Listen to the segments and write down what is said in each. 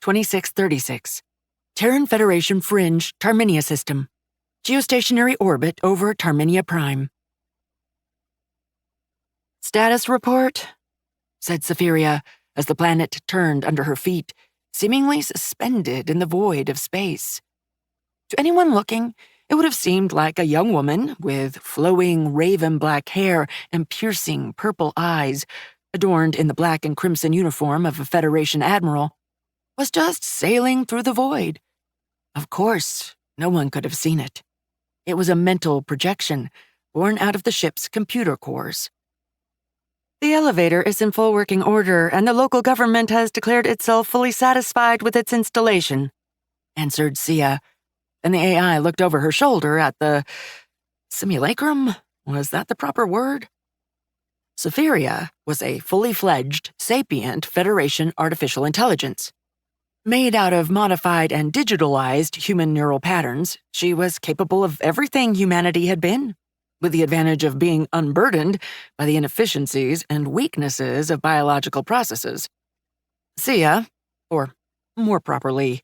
2636. Terran Federation Fringe, Tarminia System. Geostationary orbit over Tarminia Prime. Status report, said Safiria as the planet turned under her feet, seemingly suspended in the void of space. To anyone looking, it would have seemed like a young woman with flowing raven black hair and piercing purple eyes, adorned in the black and crimson uniform of a Federation admiral, was just sailing through the void. Of course, no one could have seen it. It was a mental projection born out of the ship's computer cores. The elevator is in full working order, and the local government has declared itself fully satisfied with its installation, answered Sia. And the AI looked over her shoulder at the simulacrum. Was that the proper word? Safiria was a fully fledged, sapient Federation artificial intelligence. Made out of modified and digitalized human neural patterns, she was capable of everything humanity had been, with the advantage of being unburdened by the inefficiencies and weaknesses of biological processes. Sia, or more properly,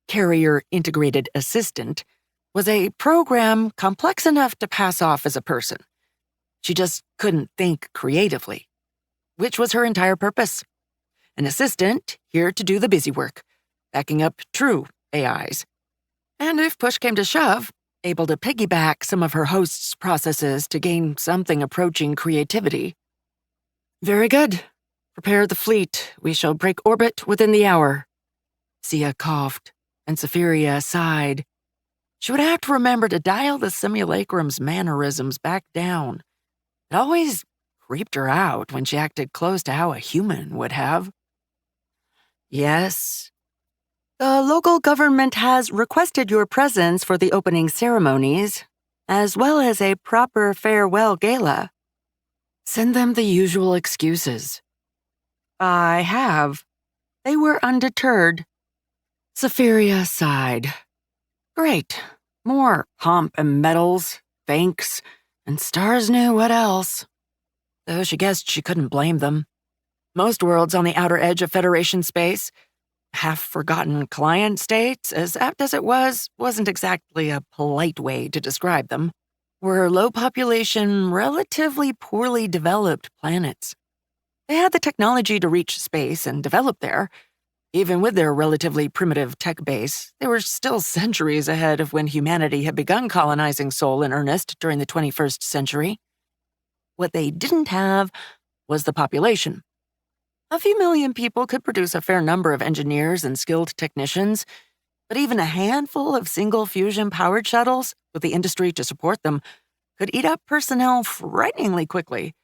Carrier Integrated Assistant, was a program complex enough to pass off as a person. She just couldn't think creatively, which was her entire purpose. An assistant here to do the busy work, backing up true AIs. And if push came to shove, able to piggyback some of her host's processes to gain something approaching creativity. Very good. Prepare the fleet. We shall break orbit within the hour. Sia coughed, and Safiria sighed. She would have to remember to dial the simulacrum's mannerisms back down. It always creeped her out when she acted close to how a human would have. Yes. The local government has requested your presence for the opening ceremonies, as well as a proper farewell gala. Send them the usual excuses. I have. They were undeterred. Safiria sighed. Great. More pomp and medals, thanks, and stars knew what else. Though she guessed she couldn't blame them. Most worlds on the outer edge of Federation space, half-forgotten client states, as apt as it wasn't exactly a polite way to describe them, were low-population, relatively poorly developed planets. They had the technology to reach space and develop there. Even with their relatively primitive tech base, they were still centuries ahead of when humanity had begun colonizing Sol in earnest during the 21st century. What they didn't have was the population. A few million people could produce a fair number of engineers and skilled technicians, but even a handful of single fusion-powered shuttles, with the industry to support them, could eat up personnel frighteningly quickly.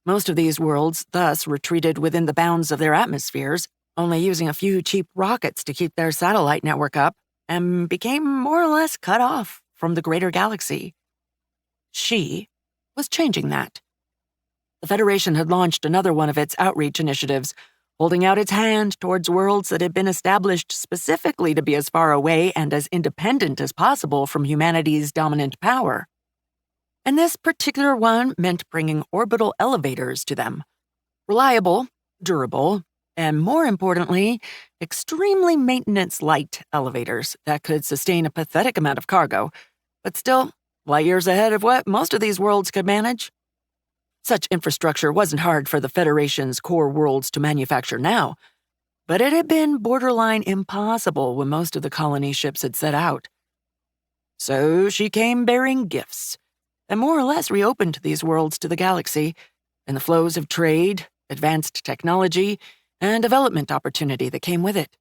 Most of these worlds thus retreated within the bounds of their atmospheres, only using a few cheap rockets to keep their satellite network up, and became more or less cut off from the greater galaxy. She was changing that. The Federation had launched another one of its outreach initiatives, holding out its hand towards worlds that had been established specifically to be as far away and as independent as possible from humanity's dominant power. And this particular one meant bringing orbital elevators to them. Reliable, durable, and more importantly, extremely maintenance-light elevators that could sustain a pathetic amount of cargo, but still light years ahead of what most of these worlds could manage. Such infrastructure wasn't hard for the Federation's core worlds to manufacture now, but it had been borderline impossible when most of the colony ships had set out. So she came bearing gifts, and more or less reopened these worlds to the galaxy, and the flows of trade, advanced technology, and development opportunity that came with it.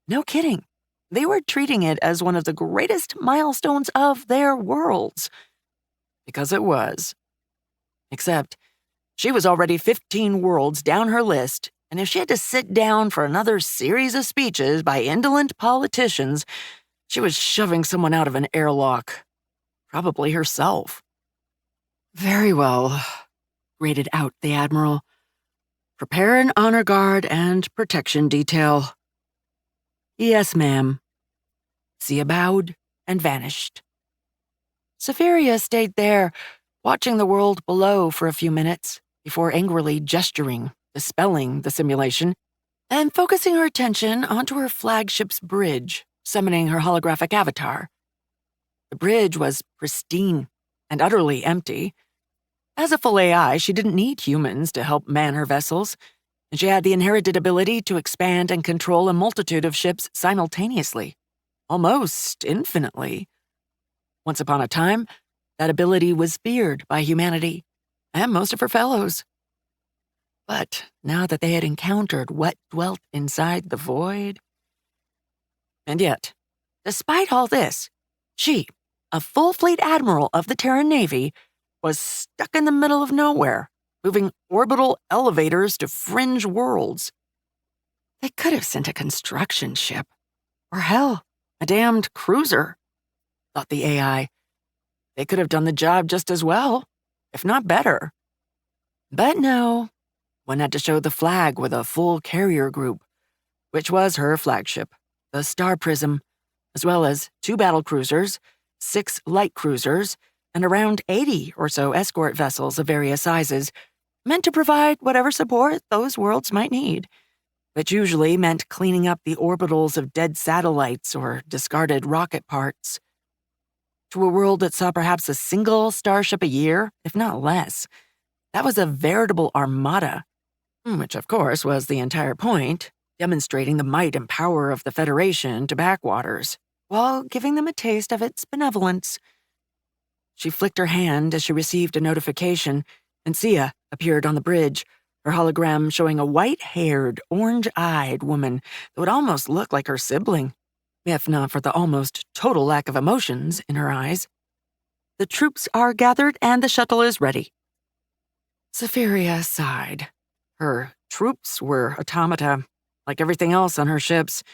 No kidding. They were treating it as one of the greatest milestones of their worlds. Because it was. Except, she was already 15 worlds down her list, and if she had to sit down for another series of speeches by indolent politicians, she was shoving someone out of an airlock. Probably herself. Very well, grated out the Admiral. Prepare an honor guard and protection detail. Yes, ma'am. Sia bowed and vanished. Safiria stayed there, watching the world below for a few minutes before angrily gesturing, dispelling the simulation, and focusing her attention onto her flagship's bridge, summoning her holographic avatar. The bridge was pristine and utterly empty. As a full AI, she didn't need humans to help man her vessels, and she had the inherited ability to expand and control a multitude of ships simultaneously, almost infinitely. Once upon a time, that ability was feared by humanity and most of her fellows. But now that they had encountered what dwelt inside the void... And yet, despite all this, she, a full fleet admiral of the Terran Navy, was stuck in the middle of nowhere, moving orbital elevators to fringe worlds. They could have sent a construction ship, or hell, a damned cruiser, thought the AI. They could have done the job just as well, if not better. But no, one had to show the flag with a full carrier group, which was her flagship, the Star Prism, as well as 2 battle cruisers, 6 light cruisers, and around 80 or so escort vessels of various sizes, meant to provide whatever support those worlds might need, which usually meant cleaning up the orbitals of dead satellites or discarded rocket parts. To a world that saw perhaps a single starship a year, if not less, that was a veritable armada, which of course was the entire point, demonstrating the might and power of the Federation to backwaters, while giving them a taste of its benevolence. She flicked her hand as she received a notification, and Sia appeared on the bridge, her hologram showing a white-haired, orange-eyed woman that would almost look like her sibling, if not for the almost total lack of emotions in her eyes. The troops are gathered and the shuttle is ready. Safiria sighed. Her troops were automata, like everything else on her ships.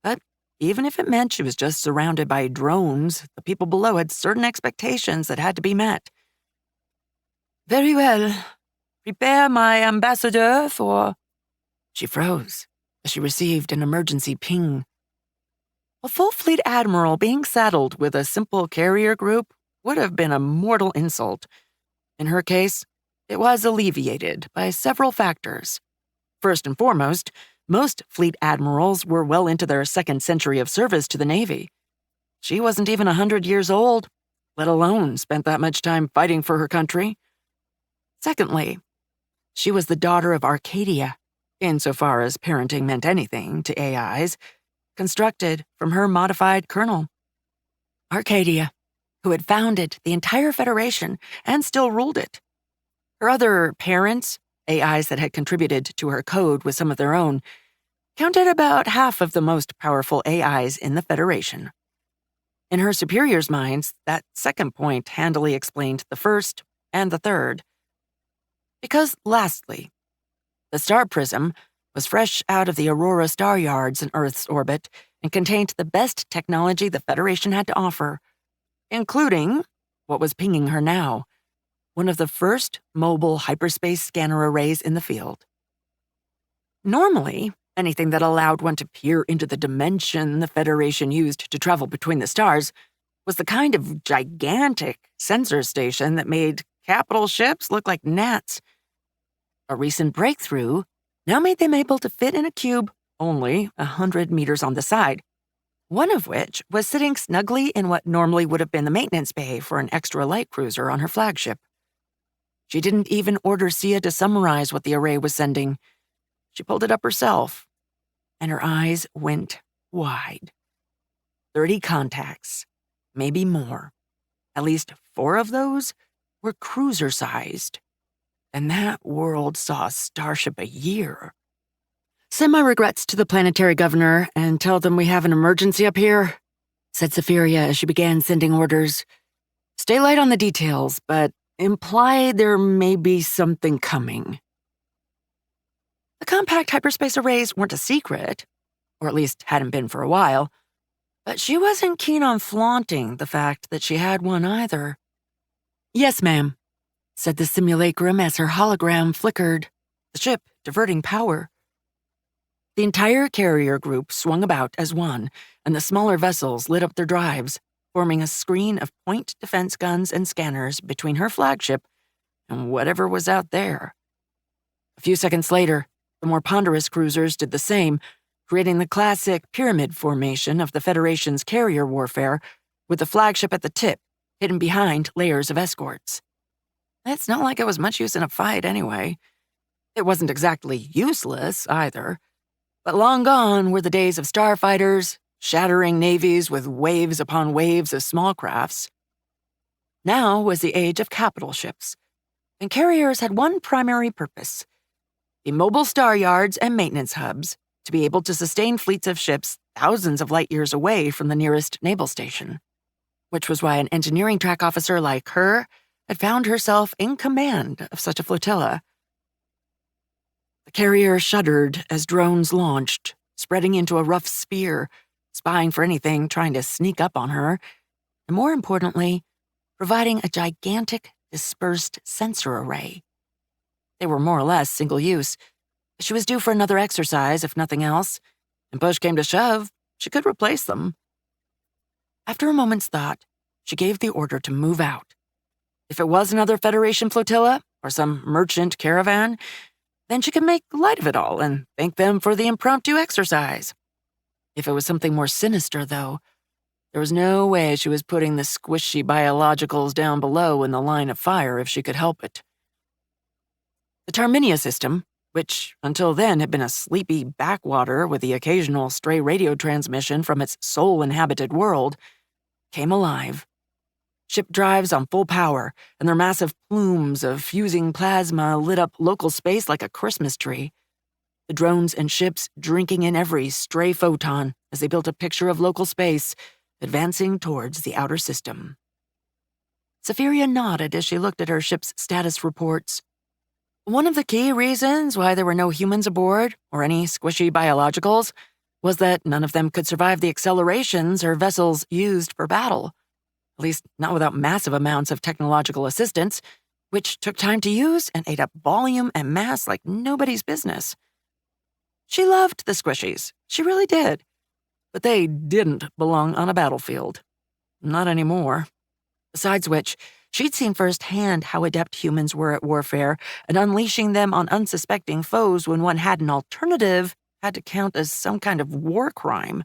But even if it meant she was just surrounded by drones, the people below had certain expectations that had to be met. Very well. Prepare my ambassador for... She froze as she received an emergency ping. A full fleet admiral being saddled with a simple carrier group would have been a mortal insult. In her case, it was alleviated by several factors. First and foremost, most fleet admirals were well into their 2nd century of service to the Navy. She wasn't even 100 years old, let alone spent that much time fighting for her country. Secondly, she was the daughter of Arcadia, insofar as parenting meant anything to AIs, constructed from her modified kernel. Arcadia, who had founded the entire Federation and still ruled it. Her other parents, AIs that had contributed to her code with some of their own, counted about half of the most powerful AIs in the Federation. In her superiors' minds, that second point handily explained the first and the third. Because, lastly, the Star Prism was fresh out of the Aurora star yards in Earth's orbit and contained the best technology the Federation had to offer, including what was pinging her now, one of the first mobile hyperspace scanner arrays in the field. Normally, anything that allowed one to peer into the dimension the Federation used to travel between the stars was the kind of gigantic sensor station that made capital ships look like gnats. A recent breakthrough now made them able to fit in a cube only 100 meters on the side, one of which was sitting snugly in what normally would have been the maintenance bay for an extra light cruiser on her flagship. She didn't even order Sia to summarize what the array was sending. She pulled it up herself, and her eyes went wide. 30 contacts, maybe more. At least 4 of those were cruiser-sized. And that world saw a starship a year. Send my regrets to the planetary governor and tell them we have an emergency up here, said Safiria as she began sending orders. Stay light on the details, but imply there may be something coming. The compact hyperspace arrays weren't a secret, or at least hadn't been for a while, but she wasn't keen on flaunting the fact that she had one either. Yes, ma'am, said the simulacrum as her hologram flickered, the ship diverting power. The entire carrier group swung about as one, and the smaller vessels lit up their drives, forming a screen of point defense guns and scanners between her flagship and whatever was out there. A few seconds later, The more ponderous cruisers did the same, creating the classic pyramid formation of the Federation's carrier warfare, with the flagship at the tip, hidden behind layers of escorts. It's not like it was much use in a fight anyway. It wasn't exactly useless, either. But long gone were the days of starfighters, shattering navies with waves upon waves of small crafts. Now was the age of capital ships, and carriers had one primary purpose: be mobile star yards and maintenance hubs to be able to sustain fleets of ships thousands of light years away from the nearest naval station, which was why an engineering track officer like her had found herself in command of such a flotilla. The carrier shuddered as drones launched, spreading into a rough spear, spying for anything trying to sneak up on her, and more importantly, providing a gigantic, dispersed sensor array. They were more or less single-use. She was due for another exercise, if nothing else, and push came to shove, she could replace them. After a moment's thought, she gave the order to move out. If it was another Federation flotilla, or some merchant caravan, then she could make light of it all and thank them for the impromptu exercise. If it was something more sinister, though, there was no way she was putting the squishy biologicals down below in the line of fire if she could help it. The Tarminia system, which until then had been a sleepy backwater with the occasional stray radio transmission from its sole inhabited world, came alive. Ship drives on full power, and their massive plumes of fusing plasma lit up local space like a Christmas tree. The drones and ships drinking in every stray photon as they built a picture of local space, advancing towards the outer system. Safiria nodded as she looked at her ship's status reports. One of the key reasons why there were no humans aboard, or any squishy biologicals, was that none of them could survive the accelerations her vessels used for battle. At least not without massive amounts of technological assistance, which took time to use and ate up volume and mass like nobody's business. She loved the squishies, she really did. But they didn't belong on a battlefield. Not anymore. Besides which, she'd seen firsthand how adept humans were at warfare, and unleashing them on unsuspecting foes when one had an alternative had to count as some kind of war crime.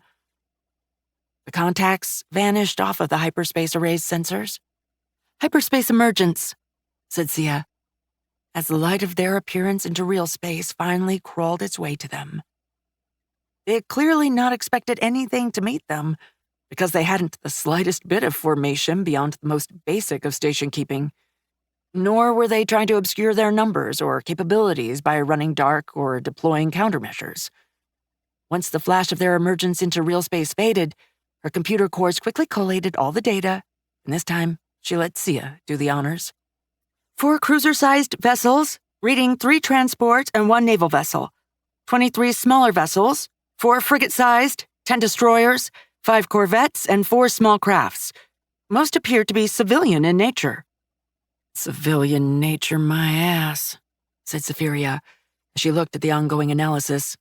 The contacts vanished off of the hyperspace array's sensors. "Hyperspace emergence," said Sia, as the light of their appearance into real space finally crawled its way to them. They had clearly not expected anything to meet them, because they hadn't the slightest bit of formation beyond the most basic of station keeping. Nor were they trying to obscure their numbers or capabilities by running dark or deploying countermeasures. Once the flash of their emergence into real space faded, her computer cores quickly collated all the data, and this time she let Sia do the honors. 4 cruiser-sized vessels, reading 3 transports and 1 naval vessel. 23 smaller vessels, 4 frigate-sized, 10 destroyers, 5 corvettes, and 4 small crafts. Most appeared to be civilian in nature. "Civilian nature, my ass," said Safiria, as she looked at the ongoing analysis.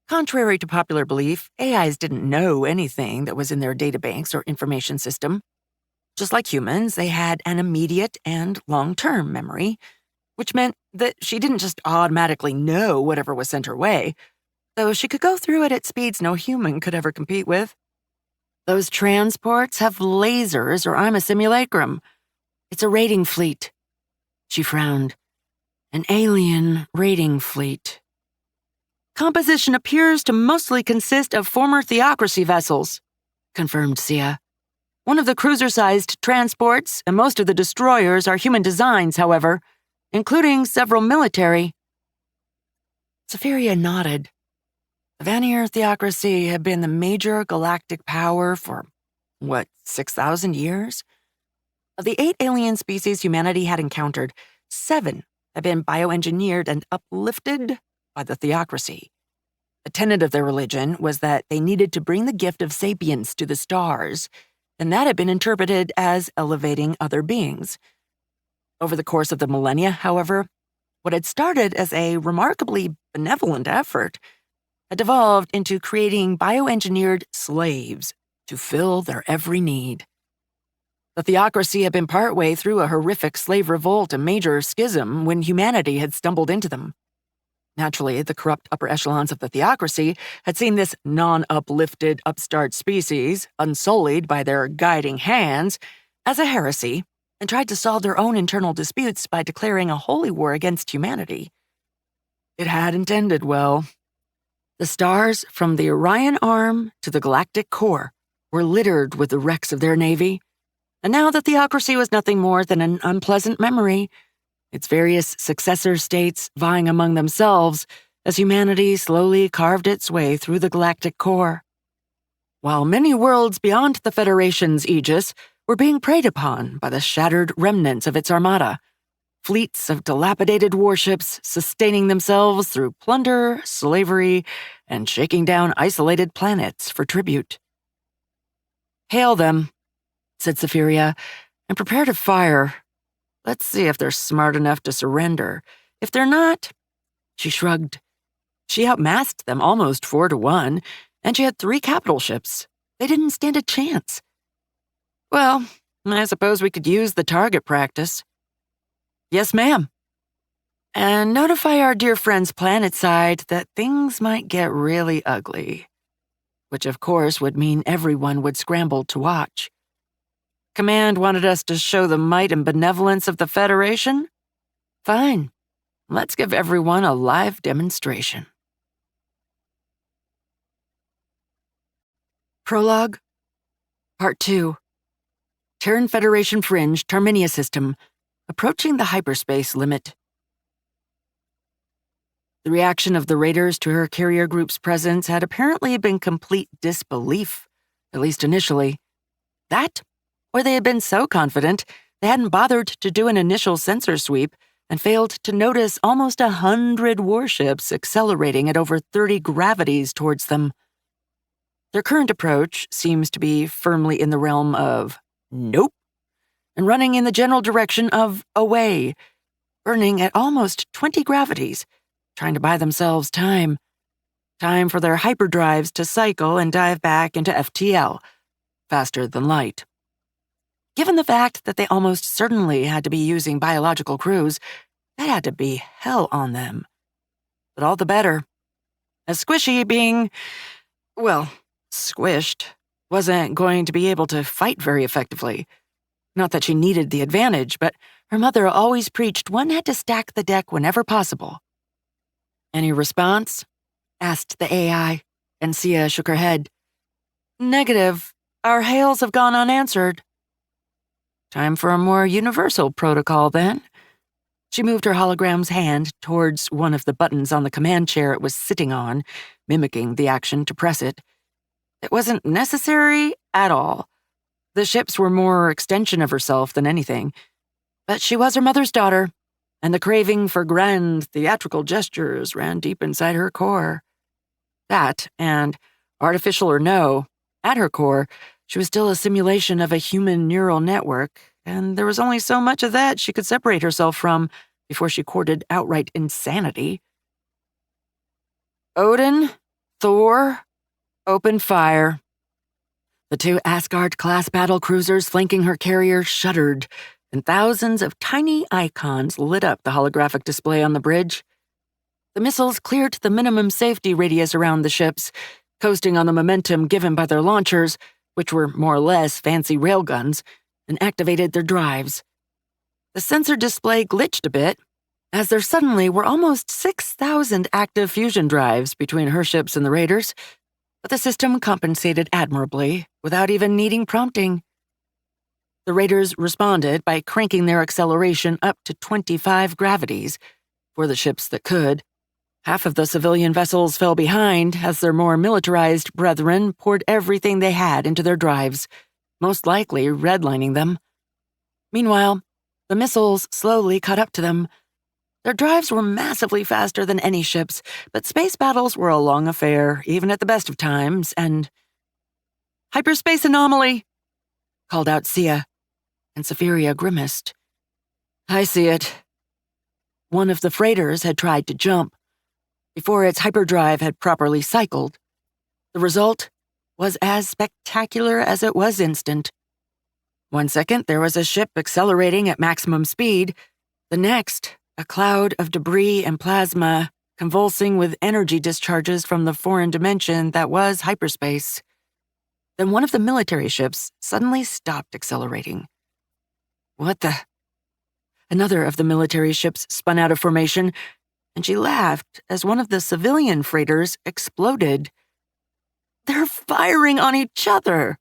Contrary to popular belief, AIs didn't know anything that was in their databanks or information system. Just like humans, they had an immediate and long-term memory, which meant that she didn't just automatically know whatever was sent her way, though she could go through it at speeds no human could ever compete with. "Those transports have lasers, or I'm a simulacrum. It's a raiding fleet." She frowned. "An alien raiding fleet. Composition appears to mostly consist of former theocracy vessels," confirmed Sia. "One of the cruiser-sized transports and most of the destroyers are human designs, however, including several military." Safiria nodded. The Vanir theocracy had been the major galactic power for, 6,000 years? Of the 8 alien species humanity had encountered, 7 had been bioengineered and uplifted by the theocracy. A tenet of their religion was that they needed to bring the gift of sapience to the stars, and that had been interpreted as elevating other beings. Over the course of the millennia, however, what had started as a remarkably benevolent effort had devolved into creating bioengineered slaves to fill their every need. The theocracy had been partway through a horrific slave revolt and major schism when humanity had stumbled into them. Naturally, the corrupt upper echelons of the theocracy had seen this non-uplifted upstart species, unsullied by their guiding hands, as a heresy, and tried to solve their own internal disputes by declaring a holy war against humanity. It hadn't ended well. The stars from the Orion Arm to the galactic core were littered with the wrecks of their navy, and now the theocracy was nothing more than an unpleasant memory, its various successor states vying among themselves as humanity slowly carved its way through the galactic core. While many worlds beyond the Federation's aegis were being preyed upon by the shattered remnants of its armada, fleets of dilapidated warships sustaining themselves through plunder, slavery, and shaking down isolated planets for tribute. "Hail them," said Safiria, "and prepare to fire. Let's see if they're smart enough to surrender. If they're not..." She shrugged. She outmassed them almost 4-1, and she had 3 capital ships. They didn't stand a chance. "Well, I suppose we could use the target practice." "Yes, ma'am." "And notify our dear friends planetside that things might get really ugly." Which, of course, would mean everyone would scramble to watch. "Command wanted us to show the might and benevolence of the Federation? Fine. Let's give everyone a live demonstration." Prologue, Part 2. Terran Federation Fringe Terminia System, approaching the hyperspace limit. The reaction of the raiders to her carrier group's presence had apparently been complete disbelief, at least initially. That, or they had been so confident they hadn't bothered to do an initial sensor sweep and failed to notice almost 100 warships accelerating at over 30 gravities towards them. Their current approach seems to be firmly in the realm of nope, and running in the general direction of away, burning at almost 20 gravities, trying to buy themselves time. Time for their hyperdrives to cycle and dive back into FTL, faster than light. Given the fact that they almost certainly had to be using biological crews, that had to be hell on them. But all the better. As Squishy being, well, squished, wasn't going to be able to fight very effectively. Not that she needed the advantage, but her mother always preached one had to stack the deck whenever possible. "Any response?" asked the AI, and Sia shook her head. "Negative. Our hails have gone unanswered." "Time for a more universal protocol, then." She moved her hologram's hand towards one of the buttons on the command chair it was sitting on, mimicking the action to press it. It wasn't necessary at all. The ships were more extension of herself than anything. But she was her mother's daughter, and the craving for grand theatrical gestures ran deep inside her core. That, and, artificial or no, at her core, she was still a simulation of a human neural network, and there was only so much of that she could separate herself from before she courted outright insanity. "Odin, Thor, open fire." The 2 Asgard-class battle cruisers flanking her carrier shuddered, and thousands of tiny icons lit up the holographic display on the bridge. The missiles cleared the minimum safety radius around the ships, coasting on the momentum given by their launchers, which were more or less fancy railguns, and activated their drives. The sensor display glitched a bit, as there suddenly were almost 6,000 active fusion drives between her ships and the raiders, but the system compensated admirably without even needing prompting. The raiders responded by cranking their acceleration up to 25 gravities for the ships that could. Half of the civilian vessels fell behind as their more militarized brethren poured everything they had into their drives, most likely redlining them. Meanwhile, the missiles slowly caught up to them. Their drives were massively faster than any ships, but space battles were a long affair, even at the best of times, and... "Hyperspace anomaly!" called out Sia, and Safiria grimaced. "I see it." One of the freighters had tried to jump, before its hyperdrive had properly cycled. The result was as spectacular as it was instant. One second, there was a ship accelerating at maximum speed. The next, a cloud of debris and plasma convulsing with energy discharges from the foreign dimension that was hyperspace. Then one of the military ships suddenly stopped accelerating. What the? Another of the military ships spun out of formation, and she laughed as one of the civilian freighters exploded. They're firing on each other!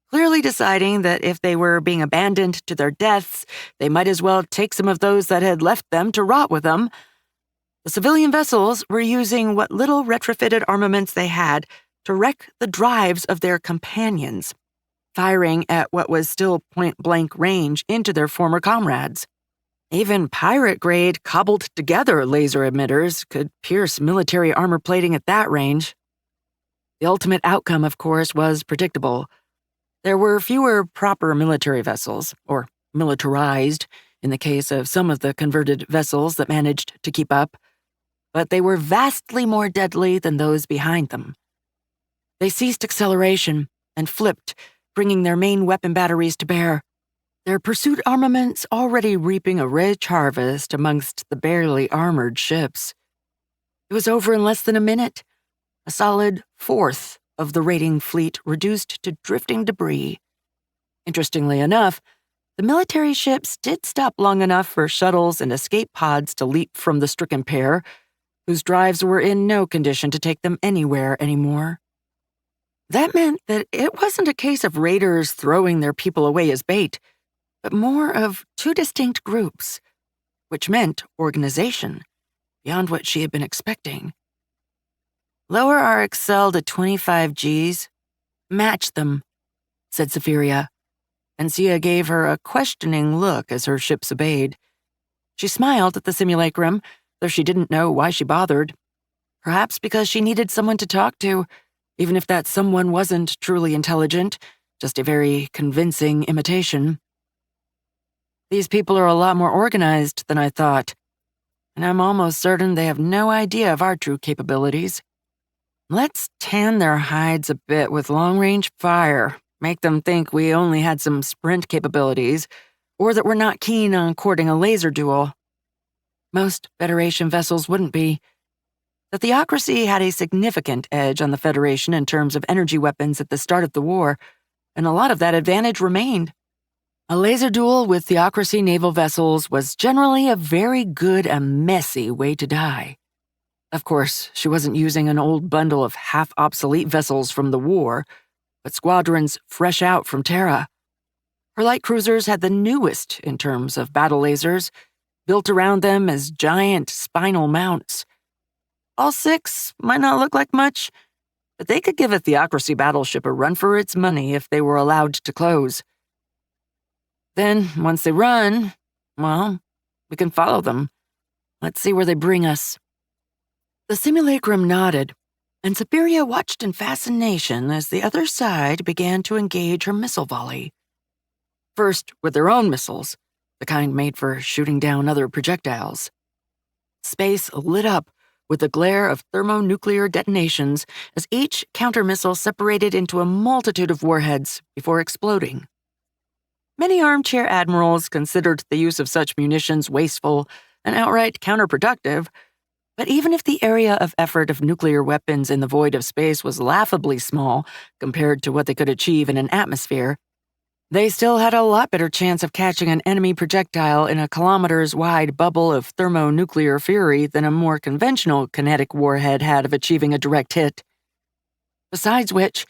Clearly deciding that if they were being abandoned to their deaths, they might as well take some of those that had left them to rot with them, the civilian vessels were using what little retrofitted armaments they had to wreck the drives of their companions, firing at what was still point-blank range into their former comrades. Even pirate-grade, cobbled-together laser emitters could pierce military armor plating at that range. The ultimate outcome, of course, was predictable. There were fewer proper military vessels, or militarized, in the case of some of the converted vessels that managed to keep up, but they were vastly more deadly than those behind them. They ceased acceleration and flipped, bringing their main weapon batteries to bear, their pursuit armaments already reaping a rich harvest amongst the barely armored ships. It was over in less than a minute, a solid fourth of the raiding fleet reduced to drifting debris. Interestingly enough, the military ships did stop long enough for shuttles and escape pods to leap from the stricken pair, whose drives were in no condition to take them anywhere anymore. That meant that it wasn't a case of raiders throwing their people away as bait, but more of two distinct groups, which meant organization, beyond what she had been expecting. Lower our Excel to 25 Gs. Match them, said Safiria, and Sia gave her a questioning look as her ships obeyed. She smiled at the simulacrum, though she didn't know why she bothered. Perhaps because she needed someone to talk to, even if that someone wasn't truly intelligent, just a very convincing imitation. These people are a lot more organized than I thought, and I'm almost certain they have no idea of our true capabilities. Let's tan their hides a bit with long-range fire, make them think we only had some sprint capabilities, or that we're not keen on courting a laser duel. Most Federation vessels wouldn't be. The Theocracy had a significant edge on the Federation in terms of energy weapons at the start of the war, and a lot of that advantage remained. A laser duel with Theocracy naval vessels was generally a very good and messy way to die. Of course, she wasn't using an old bundle of half-obsolete vessels from the war, but squadrons fresh out from Terra. Her light cruisers had the newest in terms of battle lasers, built around them as giant spinal mounts. All six might not look like much, but they could give a Theocracy battleship a run for its money if they were allowed to close. Then, once they run, well, we can follow them. Let's see where they bring us. The simulacrum nodded, and Safiria watched in fascination as the other side began to engage her missile volley. First with their own missiles, the kind made for shooting down other projectiles. Space lit up with the glare of thermonuclear detonations as each counter-missile separated into a multitude of warheads before exploding. Many armchair admirals considered the use of such munitions wasteful and outright counterproductive, but even if the area of effort of nuclear weapons in the void of space was laughably small compared to what they could achieve in an atmosphere, they still had a lot better chance of catching an enemy projectile in a kilometers-wide bubble of thermonuclear fury than a more conventional kinetic warhead had of achieving a direct hit. Besides which,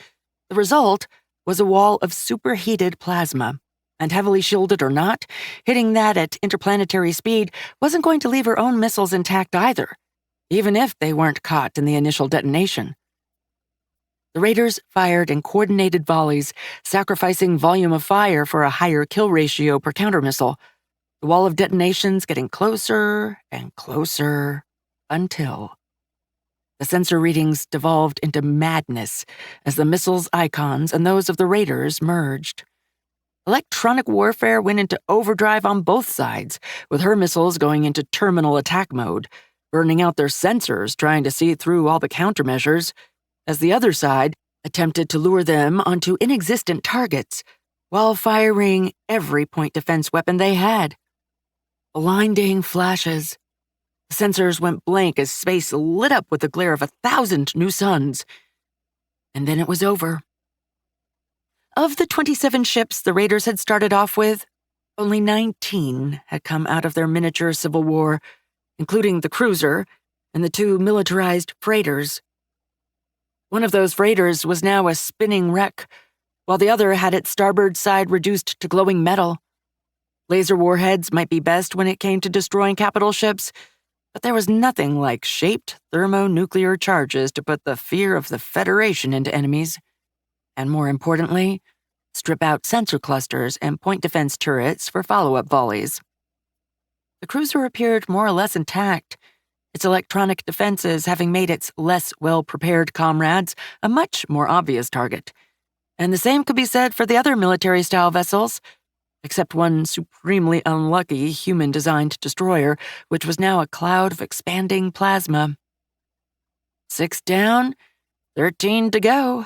the result was a wall of superheated plasma, and heavily shielded or not, hitting that at interplanetary speed wasn't going to leave her own missiles intact either, even if they weren't caught in the initial detonation. The raiders fired in coordinated volleys, sacrificing volume of fire for a higher kill ratio per countermissile, the wall of detonations getting closer and closer until the sensor readings devolved into madness as the missiles' icons and those of the raiders merged. Electronic warfare went into overdrive on both sides, with her missiles going into terminal attack mode, burning out their sensors trying to see through all the countermeasures, as the other side attempted to lure them onto inexistent targets while firing every point defense weapon they had. Blinding flashes, The sensors went blank as space lit up with the glare of 1,000 new suns. And then it was over. Of the 27 ships the raiders had started off with, only 19 had come out of their miniature civil war, including the cruiser and the 2 militarized freighters. One of those freighters was now a spinning wreck, while the other had its starboard side reduced to glowing metal. Laser warheads might be best when it came to destroying capital ships, but there was nothing like shaped thermonuclear charges to put the fear of the Federation into enemies. And more importantly, strip out sensor clusters and point defense turrets for follow-up volleys. The cruiser appeared more or less intact, its electronic defenses having made its less well-prepared comrades a much more obvious target. And the same could be said for the other military-style vessels, except one supremely unlucky human-designed destroyer, which was now a cloud of expanding plasma. 6 down, 13 to go,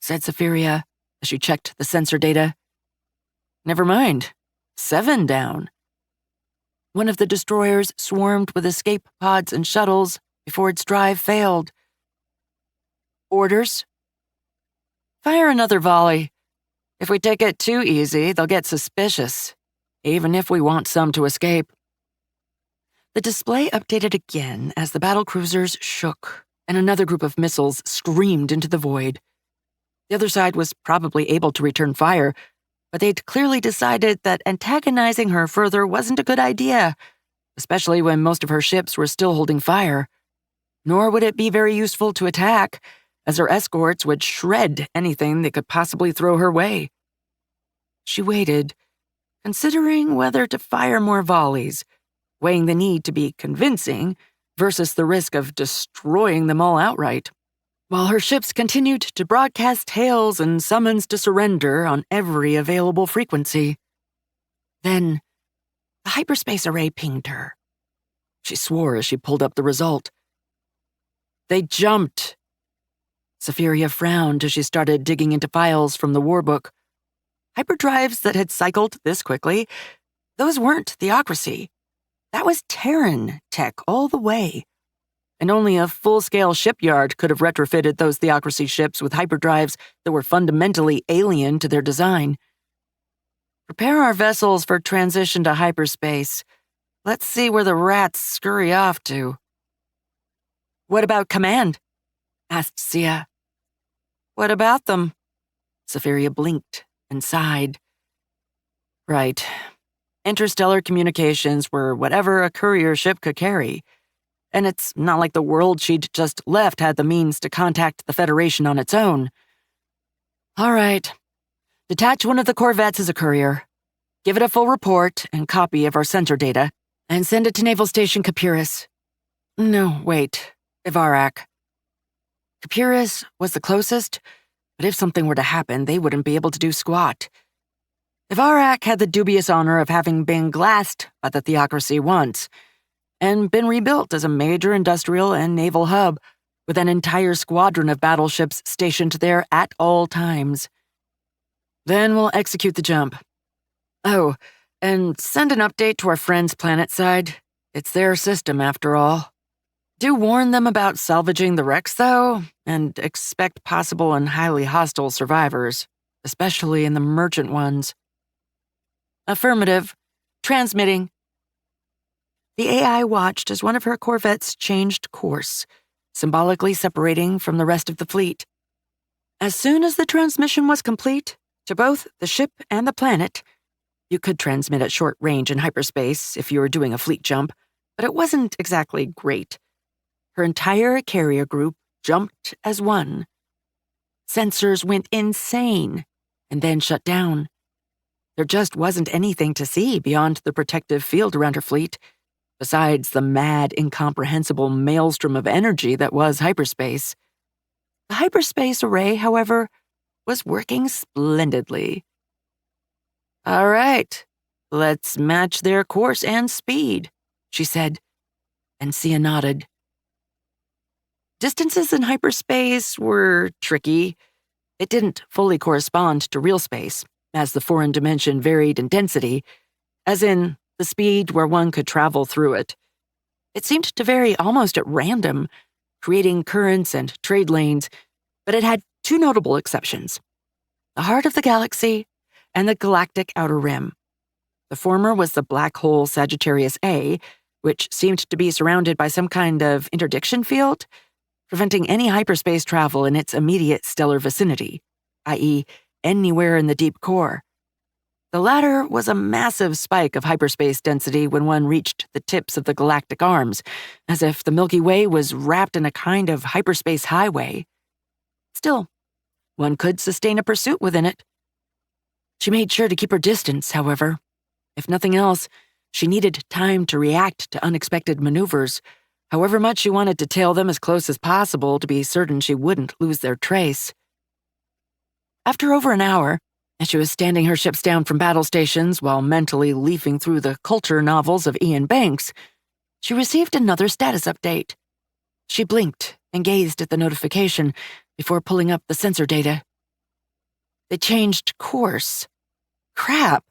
said Safiria as she checked the sensor data. Never mind, 7 down. One of the destroyers swarmed with escape pods and shuttles before its drive failed. Orders? Fire another volley. If we take it too easy, they'll get suspicious, even if we want some to escape. The display updated again as the battlecruisers shook, and another group of missiles screamed into the void. The other side was probably able to return fire, but they'd clearly decided that antagonizing her further wasn't a good idea, especially when most of her ships were still holding fire. Nor would it be very useful to attack, as her escorts would shred anything they could possibly throw her way. She waited, considering whether to fire more volleys, weighing the need to be convincing versus the risk of destroying them all outright, while her ships continued to broadcast hails and summons to surrender on every available frequency. Then, the hyperspace array pinged her. She swore as she pulled up the result. They jumped. Safiria frowned as she started digging into files from the warbook. Hyperdrives that had cycled this quickly, those weren't theocracy. That was Terran tech all the way. And only a full-scale shipyard could have retrofitted those theocracy ships with hyperdrives that were fundamentally alien to their design. Prepare our vessels for transition to hyperspace. Let's see where the rats scurry off to. What about command? Asked Sia. What about them? Safiria blinked and sighed. Right. Interstellar communications were whatever a courier ship could carry. And it's not like the world she'd just left had the means to contact the Federation on its own. All right. Detach one of the corvettes as a courier. Give it a full report and copy of our sensor data, and send it to Naval Station Capurus. No, wait. Ivarak. Capurus was the closest, but if something were to happen, they wouldn't be able to do squat. Ivarak had the dubious honor of having been glassed by the theocracy once, and been rebuilt as a major industrial and naval hub, with an entire squadron of battleships stationed there at all times. Then we'll execute the jump. Oh, and send an update to our friends' planet side. It's their system, after all. Do warn them about salvaging the wrecks, though, and expect possible and highly hostile survivors, especially in the merchant ones. Affirmative. Transmitting. The AI watched as one of her corvettes changed course, symbolically separating from the rest of the fleet. As soon as the transmission was complete, to both the ship and the planet, you could transmit at short range in hyperspace if you were doing a fleet jump, but it wasn't exactly great. Her entire carrier group jumped as one. Sensors went insane and then shut down. There just wasn't anything to see beyond the protective field around her fleet, besides the mad, incomprehensible maelstrom of energy that was hyperspace. The hyperspace array, however, was working splendidly. All right, let's match their course and speed, she said, and Sia nodded. Distances in hyperspace were tricky. It didn't fully correspond to real space, as the foreign dimension varied in density, as in the speed where one could travel through it. It seemed to vary almost at random, creating currents and trade lanes, but it had two notable exceptions: the heart of the galaxy and the galactic outer rim. The former was the black hole Sagittarius A, which seemed to be surrounded by some kind of interdiction field, preventing any hyperspace travel in its immediate stellar vicinity, i.e., anywhere in the deep core. The latter was a massive spike of hyperspace density when one reached the tips of the galactic arms, as if the Milky Way was wrapped in a kind of hyperspace highway. Still, one could sustain a pursuit within it. She made sure to keep her distance, however. If nothing else, she needed time to react to unexpected maneuvers, however much she wanted to tail them as close as possible to be certain she wouldn't lose their trace. After over an hour, as she was standing her ships down from battle stations while mentally leafing through the culture novels of Ian Banks, she received another status update. She blinked and gazed at the notification before pulling up the sensor data. They changed course. Crap.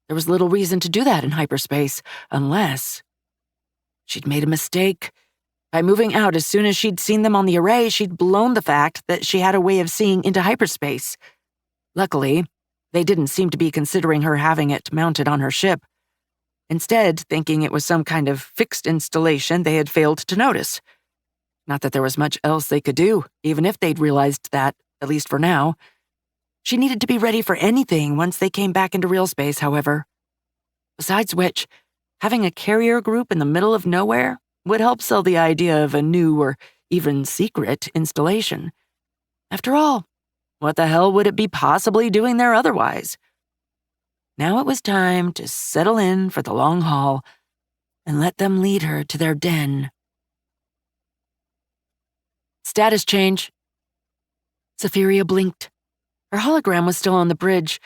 There was little reason to do that in hyperspace, unless she'd made a mistake. By moving out as soon as she'd seen them on the array, she'd blown the fact that she had a way of seeing into hyperspace. Luckily, they didn't seem to be considering her having it mounted on her ship. Instead, thinking it was some kind of fixed installation they had failed to notice. Not that there was much else they could do, even if they'd realized that, at least for now. She needed to be ready for anything once they came back into real space, however. Besides which, having a carrier group in the middle of nowhere would help sell the idea of a new or even secret installation. After all, what the hell would it be possibly doing there otherwise? Now it was time to settle in for the long haul and let them lead her to their den. Status change. Safiria blinked. Her hologram was still on the bridge,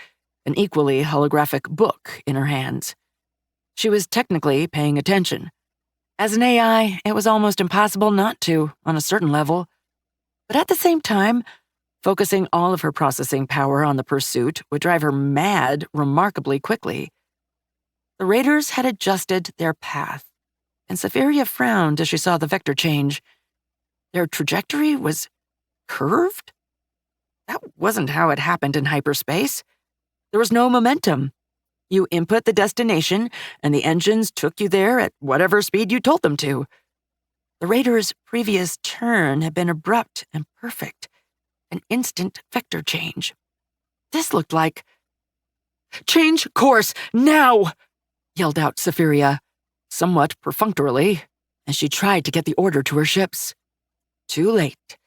an equally holographic book in her hands. She was technically paying attention. As an AI, it was almost impossible not to, on a certain level. But at the same time, focusing all of her processing power on the pursuit would drive her mad remarkably quickly. The raiders had adjusted their path, and Safiria frowned as she saw the vector change. Their trajectory was curved? That wasn't how it happened in hyperspace. There was no momentum. You input the destination, and the engines took you there at whatever speed you told them to. The raiders' previous turn had been abrupt and perfect. An instant vector change. This looked like... "Change course, now!" yelled out Safiria, somewhat perfunctorily, as she tried to get the order to her ships. Too late.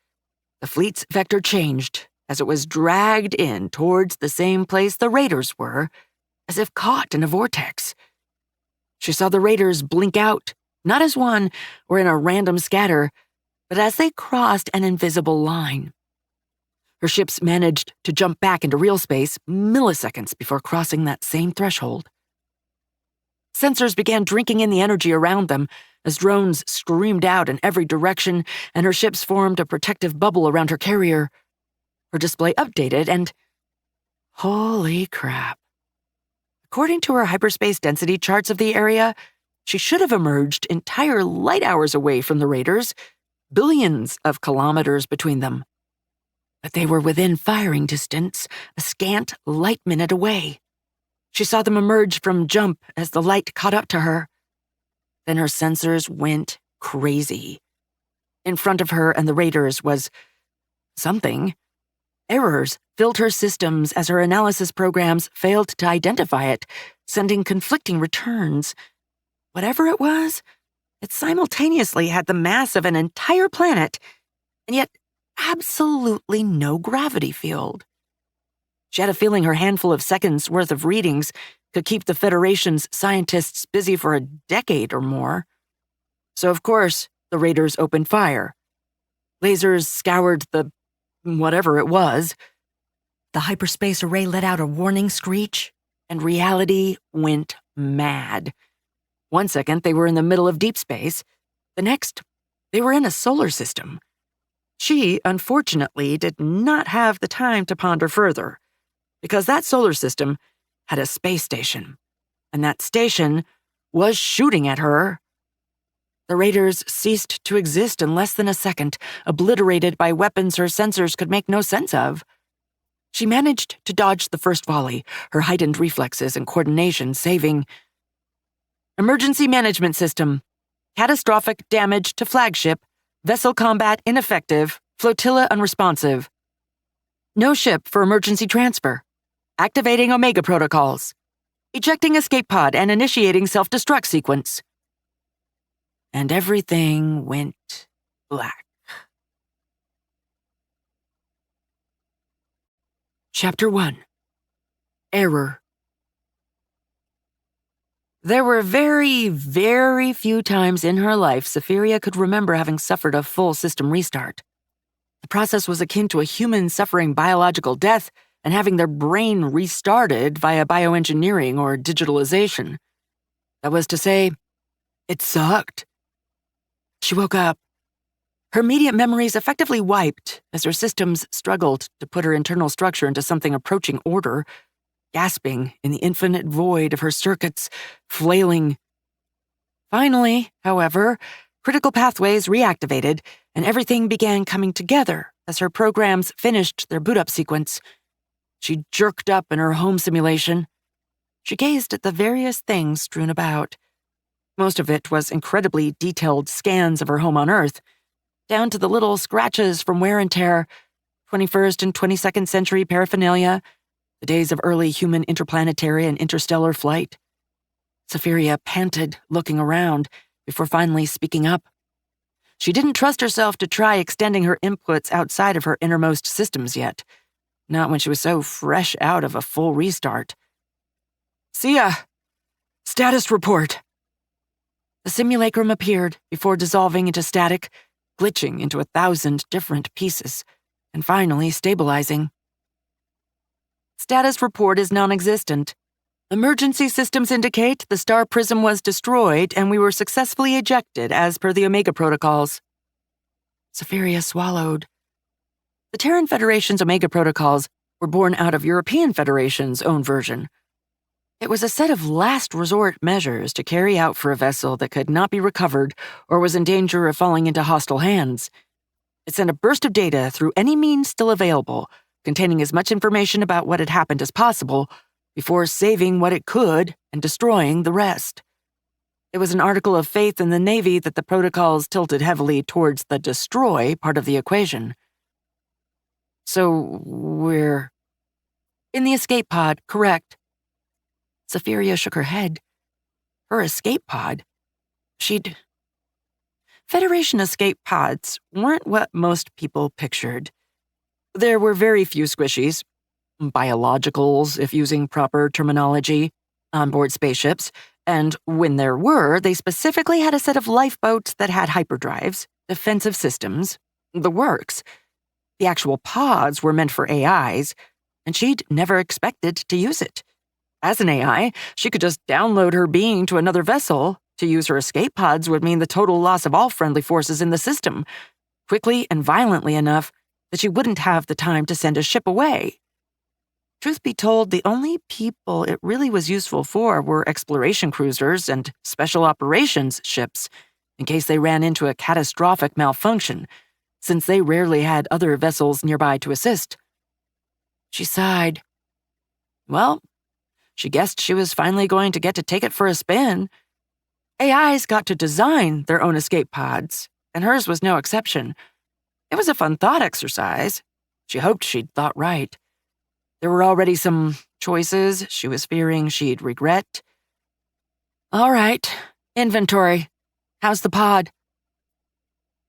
The fleet's vector changed as it was dragged in towards the same place the raiders were, as if caught in a vortex. She saw the raiders blink out, not as one or in a random scatter, but as they crossed an invisible line. Her ships managed to jump back into real space milliseconds before crossing that same threshold. Sensors began drinking in the energy around them as drones screamed out in every direction and her ships formed a protective bubble around her carrier. Her display updated and... holy crap. According to her hyperspace density charts of the area, she should have emerged entire light hours away from the raiders, billions of kilometers between them. But they were within firing distance, a scant light minute away. She saw them emerge from jump as the light caught up to her. Then her sensors went crazy. In front of her and the raiders was something. Errors filled her systems as her analysis programs failed to identify it, sending conflicting returns. Whatever it was, it simultaneously had the mass of an entire planet, and yet absolutely no gravity field. She had a feeling her handful of seconds' worth of readings could keep the Federation's scientists busy for a decade or more. So, of course, the raiders opened fire. Lasers scoured the whatever it was. The hyperspace array let out a warning screech, and reality went mad. One second, they were in the middle of deep space. The next, they were in a solar system. She, unfortunately, did not have the time to ponder further, because that solar system had a space station, and that station was shooting at her. The raiders ceased to exist in less than a second, obliterated by weapons her sensors could make no sense of. She managed to dodge the first volley, her heightened reflexes and coordination saving. Emergency management system. Catastrophic damage to flagship. Vessel combat ineffective. Flotilla unresponsive. No ship for emergency transfer. Activating Omega protocols. Ejecting escape pod and initiating self-destruct sequence. And everything went black. Chapter 1. Error. There were very, very few times in her life Safiria could remember having suffered a full system restart. The process was akin to a human suffering biological death and having their brain restarted via bioengineering or digitalization. That was to say, it sucked. She woke up. Her immediate memories effectively wiped as her systems struggled to put her internal structure into something approaching order, gasping in the infinite void of her circuits, flailing. Finally, however, critical pathways reactivated, and everything began coming together as her programs finished their boot-up sequence. She jerked up in her home simulation. She gazed at the various things strewn about. Most of it was incredibly detailed scans of her home on Earth, down to the little scratches from wear and tear, 21st and 22nd century paraphernalia, the days of early human interplanetary and interstellar flight. Safiria panted, looking around, before finally speaking up. She didn't trust herself to try extending her inputs outside of her innermost systems yet, not when she was so fresh out of a full restart. "Sia! Status report!" The simulacrum appeared before dissolving into static, glitching into 1,000 different pieces, and finally stabilizing. Status report is non-existent. Emergency systems indicate the star prism was destroyed and we were successfully ejected as per the Omega protocols. Safiria swallowed. The Terran Federation's Omega protocols were born out of European Federation's own version. It was a set of last resort measures to carry out for a vessel that could not be recovered or was in danger of falling into hostile hands. It sent a burst of data through any means still available, containing as much information about what had happened as possible, before saving what it could and destroying the rest. It was an article of faith in the Navy that the protocols tilted heavily towards the destroy part of the equation. So we're in the escape pod, correct? Safiria shook her head. Her escape pod? Federation escape pods weren't what most people pictured. There were very few squishies, biologicals, if using proper terminology, onboard spaceships, and when there were, they specifically had a set of lifeboats that had hyperdrives, defensive systems, the works. The actual pods were meant for AIs, and she'd never expected to use it. As an AI, she could just download her being to another vessel. To use her escape pods would mean the total loss of all friendly forces in the system, quickly and violently enough that she wouldn't have the time to send a ship away. Truth be told, the only people it really was useful for were exploration cruisers and special operations ships, in case they ran into a catastrophic malfunction, since they rarely had other vessels nearby to assist. She sighed. Well, she guessed she was finally going to get to take it for a spin. AIs got to design their own escape pods, and hers was no exception. It was a fun thought exercise. She hoped she'd thought right. There were already some choices she was fearing she'd regret. All right, inventory. How's the pod?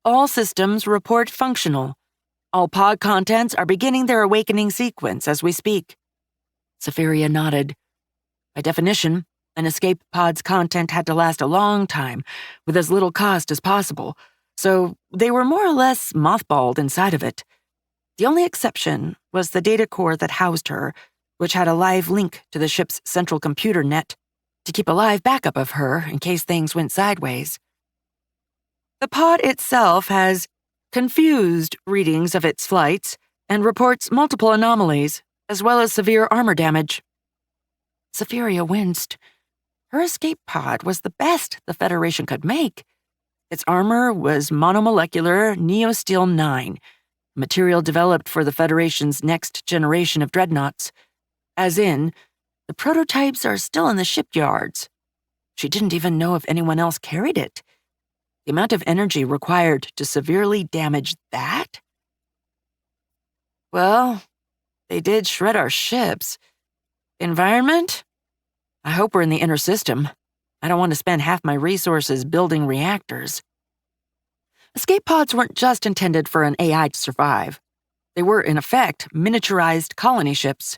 All systems report functional. All pod contents are beginning their awakening sequence as we speak. Safiria nodded. By definition, an escape pod's content had to last a long time, with as little cost as possible, so they were more or less mothballed inside of it. The only exception was the data core that housed her, which had a live link to the ship's central computer net to keep a live backup of her in case things went sideways. The pod itself has confused readings of its flights and reports multiple anomalies, as well as severe armor damage. Safiria winced. Her escape pod was the best the Federation could make. Its armor was monomolecular Neosteel 9, material developed for the Federation's next generation of dreadnoughts. As in, the prototypes are still in the shipyards. She didn't even know if anyone else carried it. The amount of energy required to severely damage that? Well, they did shred our ships. Environment? I hope we're in the inner system. I don't want to spend half my resources building reactors. Escape pods weren't just intended for an AI to survive. They were, in effect, miniaturized colony ships.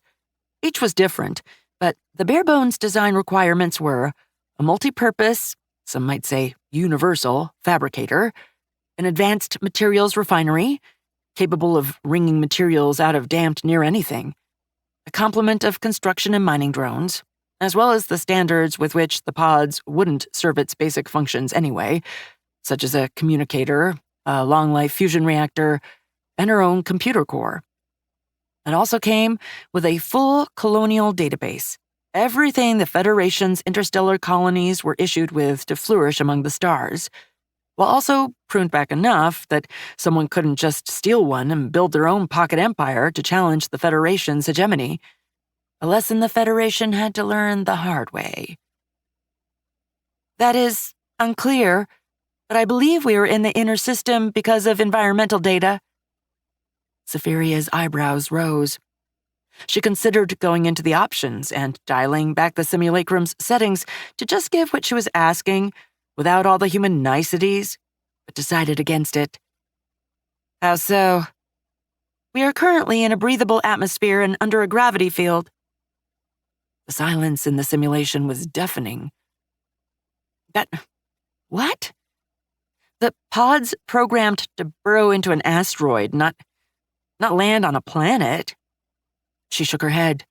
Each was different, but the bare-bones design requirements were a multi-purpose, some might say universal, fabricator, an advanced materials refinery, capable of wringing materials out of damned near anything, a complement of construction and mining drones, as well as the standards with which the pods wouldn't serve its basic functions anyway, such as a communicator, a long-life fusion reactor, and her own computer core. It also came with a full colonial database, everything the Federation's interstellar colonies were issued with to flourish among the stars, while also pruned back enough that someone couldn't just steal one and build their own pocket empire to challenge the Federation's hegemony, a lesson the Federation had to learn the hard way. That is unclear, but I believe we were in the inner system because of environmental data. Saphiria's eyebrows rose. She considered going into the options and dialing back the simulacrum's settings to just give what she was asking without all the human niceties, but decided against it. How so? We are currently in a breathable atmosphere and under a gravity field. The silence in the simulation was deafening. What? The pods programmed to burrow into an asteroid, not land on a planet. She shook her head.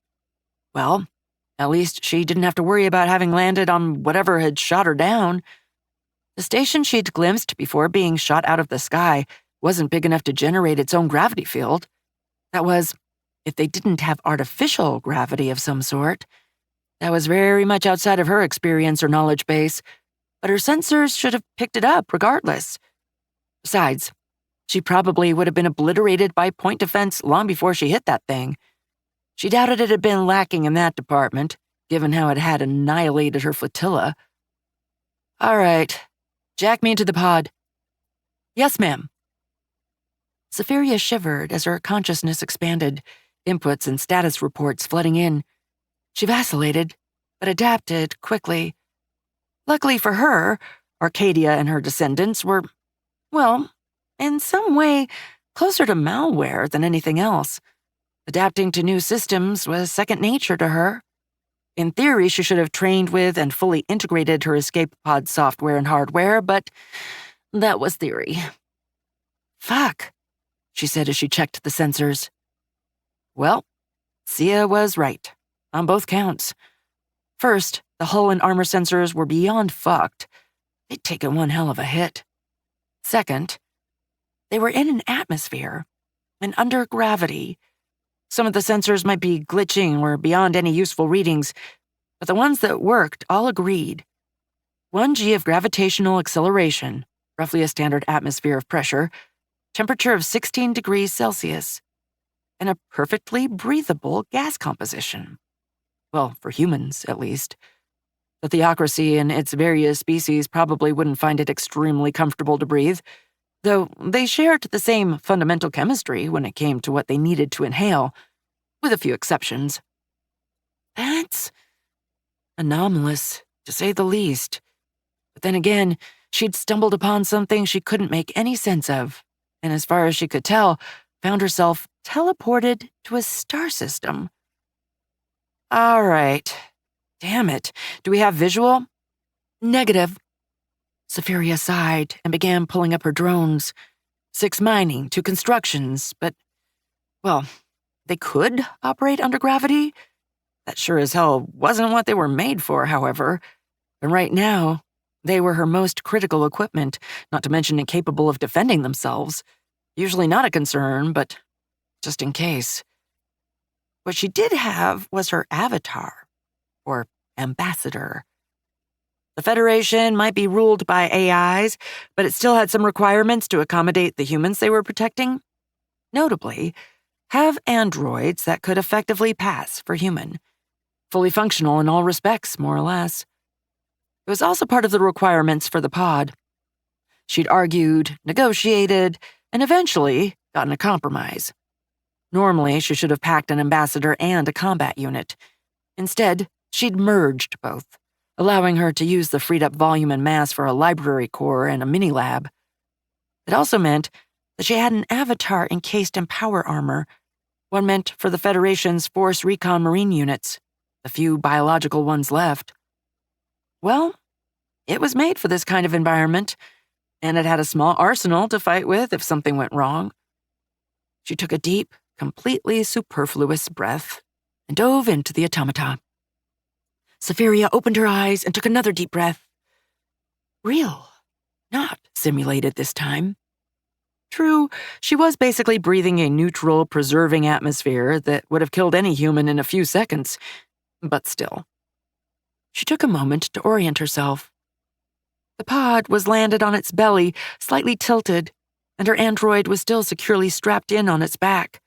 Well, at least she didn't have to worry about having landed on whatever had shot her down. The station she'd glimpsed before being shot out of the sky wasn't big enough to generate its own gravity field. That was, if they didn't have artificial gravity of some sort. That was very much outside of her experience or knowledge base, but her sensors should have picked it up regardless. Besides, she probably would have been obliterated by point defense long before she hit that thing. She doubted it had been lacking in that department, given how it had annihilated her flotilla. All right, jack me into the pod. Yes, ma'am. Saphiria shivered as her consciousness expanded, inputs and status reports flooding in. She vacillated, but adapted quickly. Luckily for her, Arcadia and her descendants were, well, in some way, closer to malware than anything else. Adapting to new systems was second nature to her. In theory, she should have trained with and fully integrated her escape pod software and hardware, but that was theory. Fuck, she said as she checked the sensors. Well, Sia was right, on both counts. First, the hull and armor sensors were beyond fucked. They'd taken one hell of a hit. Second, they were in an atmosphere, and under gravity. Some of the sensors might be glitching or beyond any useful readings, but the ones that worked all agreed. 1 g of gravitational acceleration, roughly a standard atmosphere of pressure, temperature of 16 degrees Celsius, and a perfectly breathable gas composition. Well, for humans, at least. The theocracy and its various species probably wouldn't find it extremely comfortable to breathe, though they shared the same fundamental chemistry when it came to what they needed to inhale, with a few exceptions. That's anomalous, to say the least. But then again, she'd stumbled upon something she couldn't make any sense of, and as far as she could tell, found herself teleported to a star system. All right. Damn it. Do we have visual? Negative. Saphiria sighed and began pulling up her drones. 6 mining, 2 constructions, but, well, they could operate under gravity? That sure as hell wasn't what they were made for, however. And right now, they were her most critical equipment, not to mention incapable of defending themselves. Usually not a concern, but just in case. What she did have was her avatar, or ambassador. The Federation might be ruled by AIs, but it still had some requirements to accommodate the humans they were protecting. Notably, have androids that could effectively pass for human. Fully functional in all respects, more or less. It was also part of the requirements for the pod. She'd argued, negotiated, and eventually gotten a compromise. Normally, she should have packed an ambassador and a combat unit. Instead, she'd merged both, allowing her to use the freed-up volume and mass for a library core and a mini-lab. It also meant that she had an avatar encased in power armor, one meant for the Federation's Force Recon Marine units, the few biological ones left. Well, it was made for this kind of environment, and it had a small arsenal to fight with if something went wrong. She took a deep, completely superfluous breath and dove into the automata. Safiria opened her eyes and took another deep breath. Real, not simulated this time. True, she was basically breathing a neutral, preserving atmosphere that would have killed any human in a few seconds, but still. She took a moment to orient herself. The pod was landed on its belly, slightly tilted, and her android was still securely strapped in on its back.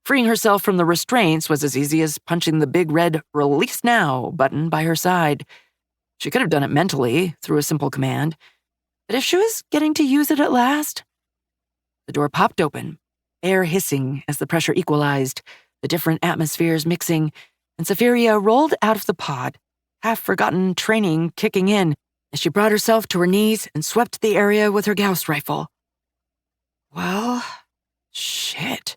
Freeing herself from the restraints was as easy as punching the big red "Release Now" button by her side. She could have done it mentally, through a simple command. But if she was getting to use it at last? The door popped open, air hissing as the pressure equalized, the different atmospheres mixing, and Safiria rolled out of the pod, half-forgotten training kicking in as she brought herself to her knees and swept the area with her Gauss rifle. Well, shit.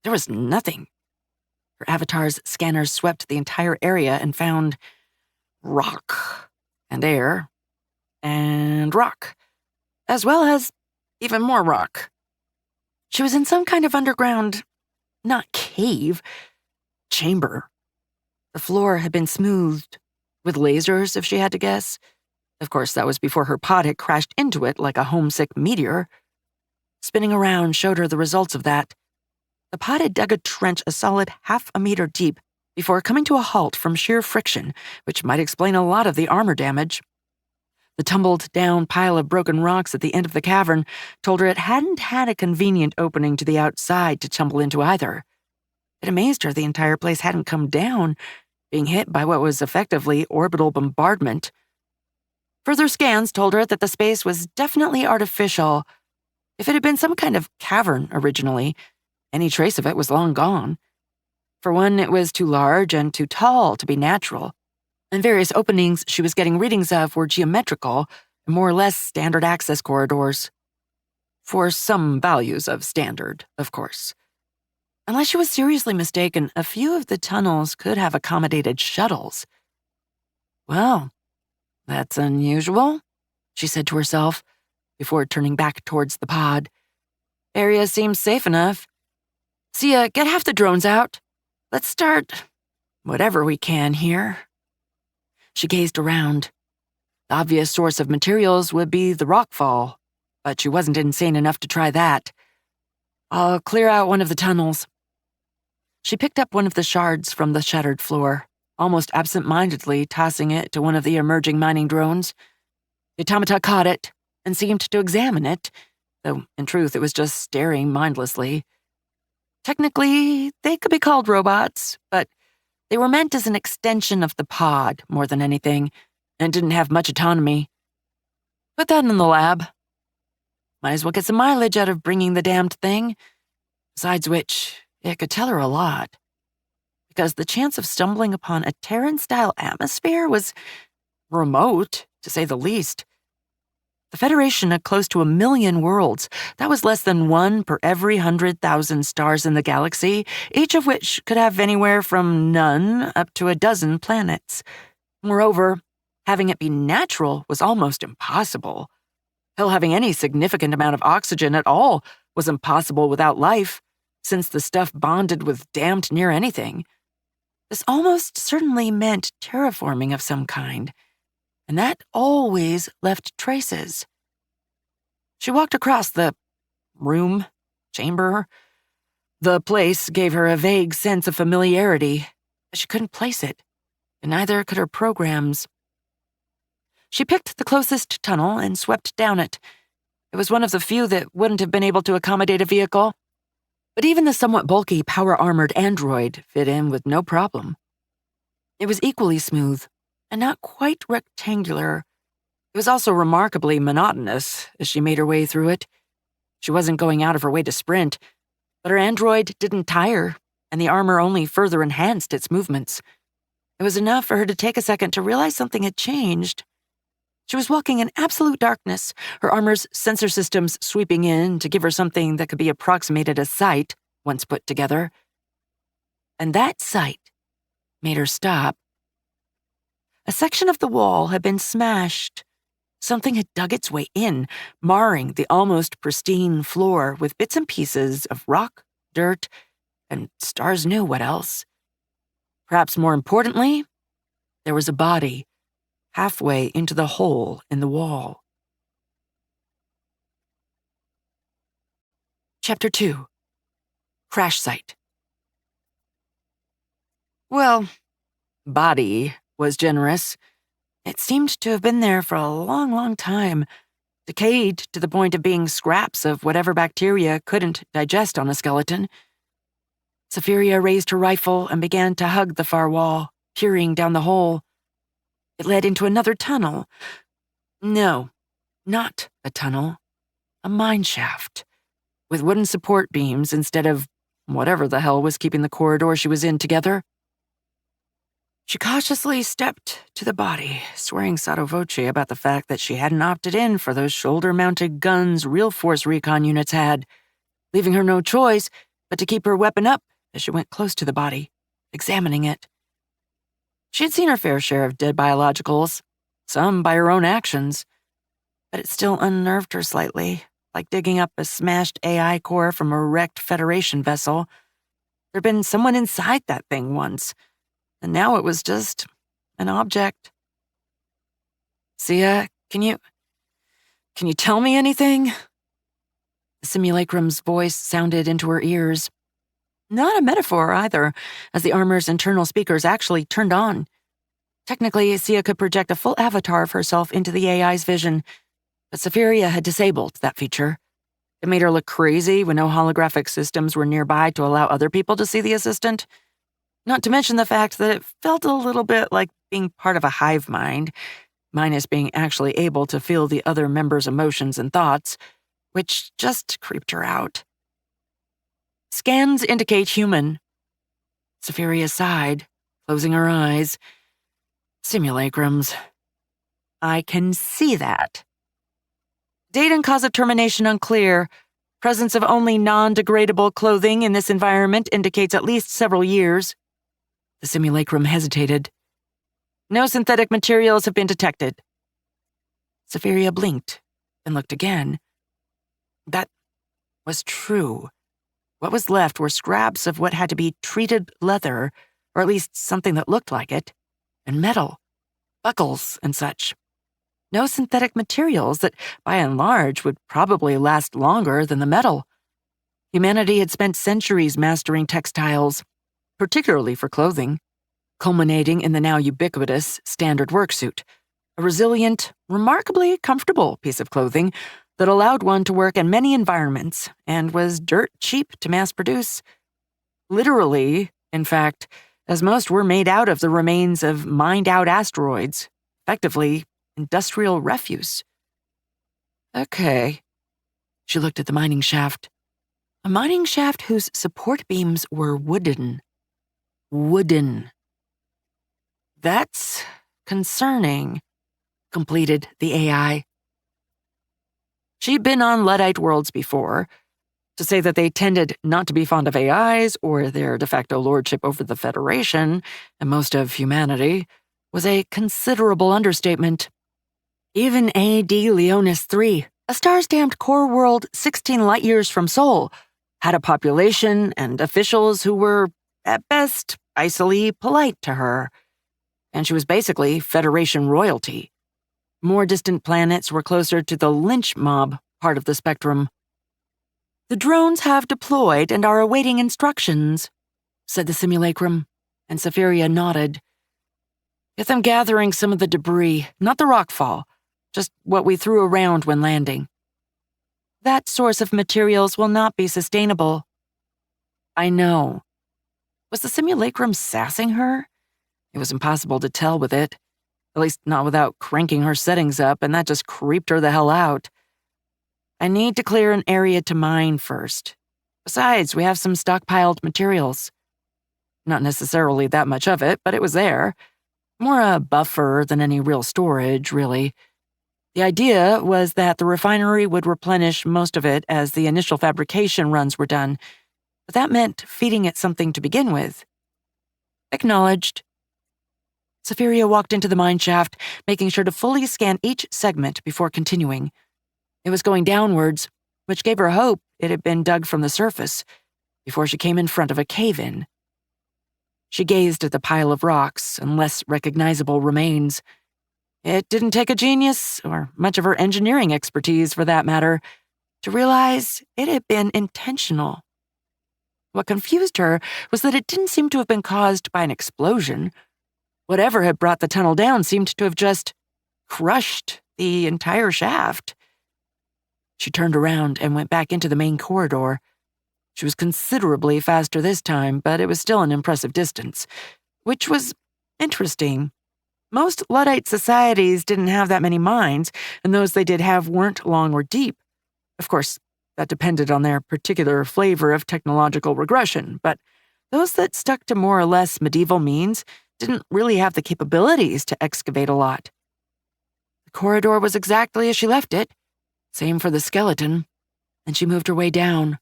There was nothing. Her avatar's scanners swept the entire area and found rock, and air, and rock, as well as even more rock. She was in some kind of underground, not cave, chamber. The floor had been smoothed, with lasers if she had to guess. Of course, that was before her pod had crashed into it like a homesick meteor. Spinning around showed her the results of that. The pod had dug a trench a solid half a meter deep before coming to a halt from sheer friction, which might explain a lot of the armor damage. The tumbled-down pile of broken rocks at the end of the cavern told her it hadn't had a convenient opening to the outside to tumble into either. It amazed her the entire place hadn't come down, being hit by what was effectively orbital bombardment. Further scans told her that the space was definitely artificial. If it had been some kind of cavern originally, any trace of it was long gone. For one, it was too large and too tall to be natural, and various openings she was getting readings of were geometrical and more or less standard access corridors. For some values of standard, of course. Unless she was seriously mistaken, a few of the tunnels could have accommodated shuttles. Well, that's unusual, she said to herself, before turning back towards the pod. Area seems safe enough. Sia, get half the drones out. Let's start whatever we can here. She gazed around. The obvious source of materials would be the rockfall, but she wasn't insane enough to try that. I'll clear out one of the tunnels. She picked up one of the shards from the shattered floor, almost absent-mindedly tossing it to one of the emerging mining drones. The automata caught it and seemed to examine it, though in truth it was just staring mindlessly. Technically, they could be called robots, but they were meant as an extension of the pod more than anything, and didn't have much autonomy. Put that in the lab. Might as well get some mileage out of bringing the damned thing. Besides which, it could tell her a lot. Because the chance of stumbling upon a Terran-style atmosphere was remote, to say the least. The Federation had close to 1 million worlds. That was less than one per every 100,000 stars in the galaxy, each of which could have anywhere from none up to a dozen planets. Moreover, having it be natural was almost impossible. Hell, having any significant amount of oxygen at all was impossible without life, since the stuff bonded with damned near anything. This almost certainly meant terraforming of some kind, and that always left traces. She walked across the room, chamber. The place gave her a vague sense of familiarity, but she couldn't place it, and neither could her programs. She picked the closest tunnel and swept down it. It was one of the few that wouldn't have been able to accommodate a vehicle, but even the somewhat bulky, power-armored android fit in with no problem. It was equally smooth, and not quite rectangular. It was also remarkably monotonous as she made her way through it. She wasn't going out of her way to sprint, but her android didn't tire, and the armor only further enhanced its movements. It was enough for her to take a second to realize something had changed. She was walking in absolute darkness, her armor's sensor systems sweeping in to give her something that could be approximated as sight, once put together. And that sight made her stop. A section of the wall had been smashed. Something had dug its way in, marring the almost pristine floor with bits and pieces of rock, dirt, and stars knew what else. Perhaps more importantly, there was a body halfway into the hole in the wall. Chapter 2. Crash Site. Well, body was generous. It seemed to have been there for a long, long time, decayed to the point of being scraps of whatever bacteria couldn't digest on a skeleton. Safiria raised her rifle and began to hug the far wall, peering down the hole. It led into another tunnel. No, not a tunnel. A mine shaft, with wooden support beams instead of whatever the hell was keeping the corridor she was in together. She cautiously stepped to the body, swearing sotto voce about the fact that she hadn't opted in for those shoulder-mounted guns real force recon units had, leaving her no choice but to keep her weapon up as she went close to the body, examining it. She'd seen her fair share of dead biologicals, some by her own actions, but it still unnerved her slightly, like digging up a smashed AI core from a wrecked Federation vessel. There'd been someone inside that thing once, and now it was just an object. Sia, can you tell me anything? The simulacrum's voice sounded into her ears. Not a metaphor either, as the armor's internal speakers actually turned on. Technically, Sia could project a full avatar of herself into the AI's vision, but Safiria had disabled that feature. It made her look crazy when no holographic systems were nearby to allow other people to see the assistant. Not to mention the fact that it felt a little bit like being part of a hive mind, minus being actually able to feel the other members' emotions and thoughts, which just creeped her out. Scans indicate human. Safiria sighed, closing her eyes. Simulacrums. I can see that. Date and cause of termination unclear. Presence of only non-degradable clothing in this environment indicates at least several years. The simulacrum hesitated. No synthetic materials have been detected. Safiria blinked and looked again. That was true. What was left were scraps of what had to be treated leather, or at least something that looked like it, and metal, buckles and such. No synthetic materials that, by and large, would probably last longer than the metal. Humanity had spent centuries mastering textiles, particularly for clothing, culminating in the now ubiquitous standard worksuit, a resilient, remarkably comfortable piece of clothing that allowed one to work in many environments and was dirt cheap to mass produce. Literally, in fact, as most were made out of the remains of mined-out asteroids, effectively industrial refuse. Okay. She looked at the mining shaft. A mining shaft whose support beams were wooden. Wooden. That's concerning, completed the AI. She'd been on Luddite worlds before. To say that they tended not to be fond of AIs or their de facto lordship over the Federation and most of humanity was a considerable understatement. Even AD Leonis III, a star-stamped core world 16 light-years from Sol, had a population and officials who were, at best, icily polite to her. And she was basically Federation royalty. More distant planets were closer to the lynch mob part of the spectrum. The drones have deployed and are awaiting instructions, said the simulacrum, and Safiria nodded. Get them gathering some of the debris, not the rockfall, just what we threw around when landing. That source of materials will not be sustainable. I know. Was the simulacrum sassing her? It was impossible to tell with it. At least not without cranking her settings up, and that just creeped her the hell out. I need to clear an area to mine first. Besides, we have some stockpiled materials. Not necessarily that much of it, but it was there. More a buffer than any real storage, really. The idea was that the refinery would replenish most of it as the initial fabrication runs were done, but that meant feeding it something to begin with. Acknowledged. Safiria walked into the mine shaft, making sure to fully scan each segment before continuing. It was going downwards, which gave her hope it had been dug from the surface, before she came in front of a cave-in. She gazed at the pile of rocks and less recognizable remains. It didn't take a genius, or much of her engineering expertise for that matter, to realize it had been intentional. What confused her was that it didn't seem to have been caused by an explosion. Whatever had brought the tunnel down seemed to have just crushed the entire shaft. She turned around and went back into the main corridor. She was considerably faster this time, but it was still an impressive distance, which was interesting. Most Luddite societies didn't have that many mines, and those they did have weren't long or deep. Of course, that depended on their particular flavor of technological regression, but those that stuck to more or less medieval means didn't really have the capabilities to excavate a lot. The corridor was exactly as she left it, same for the skeleton, and she moved her way down.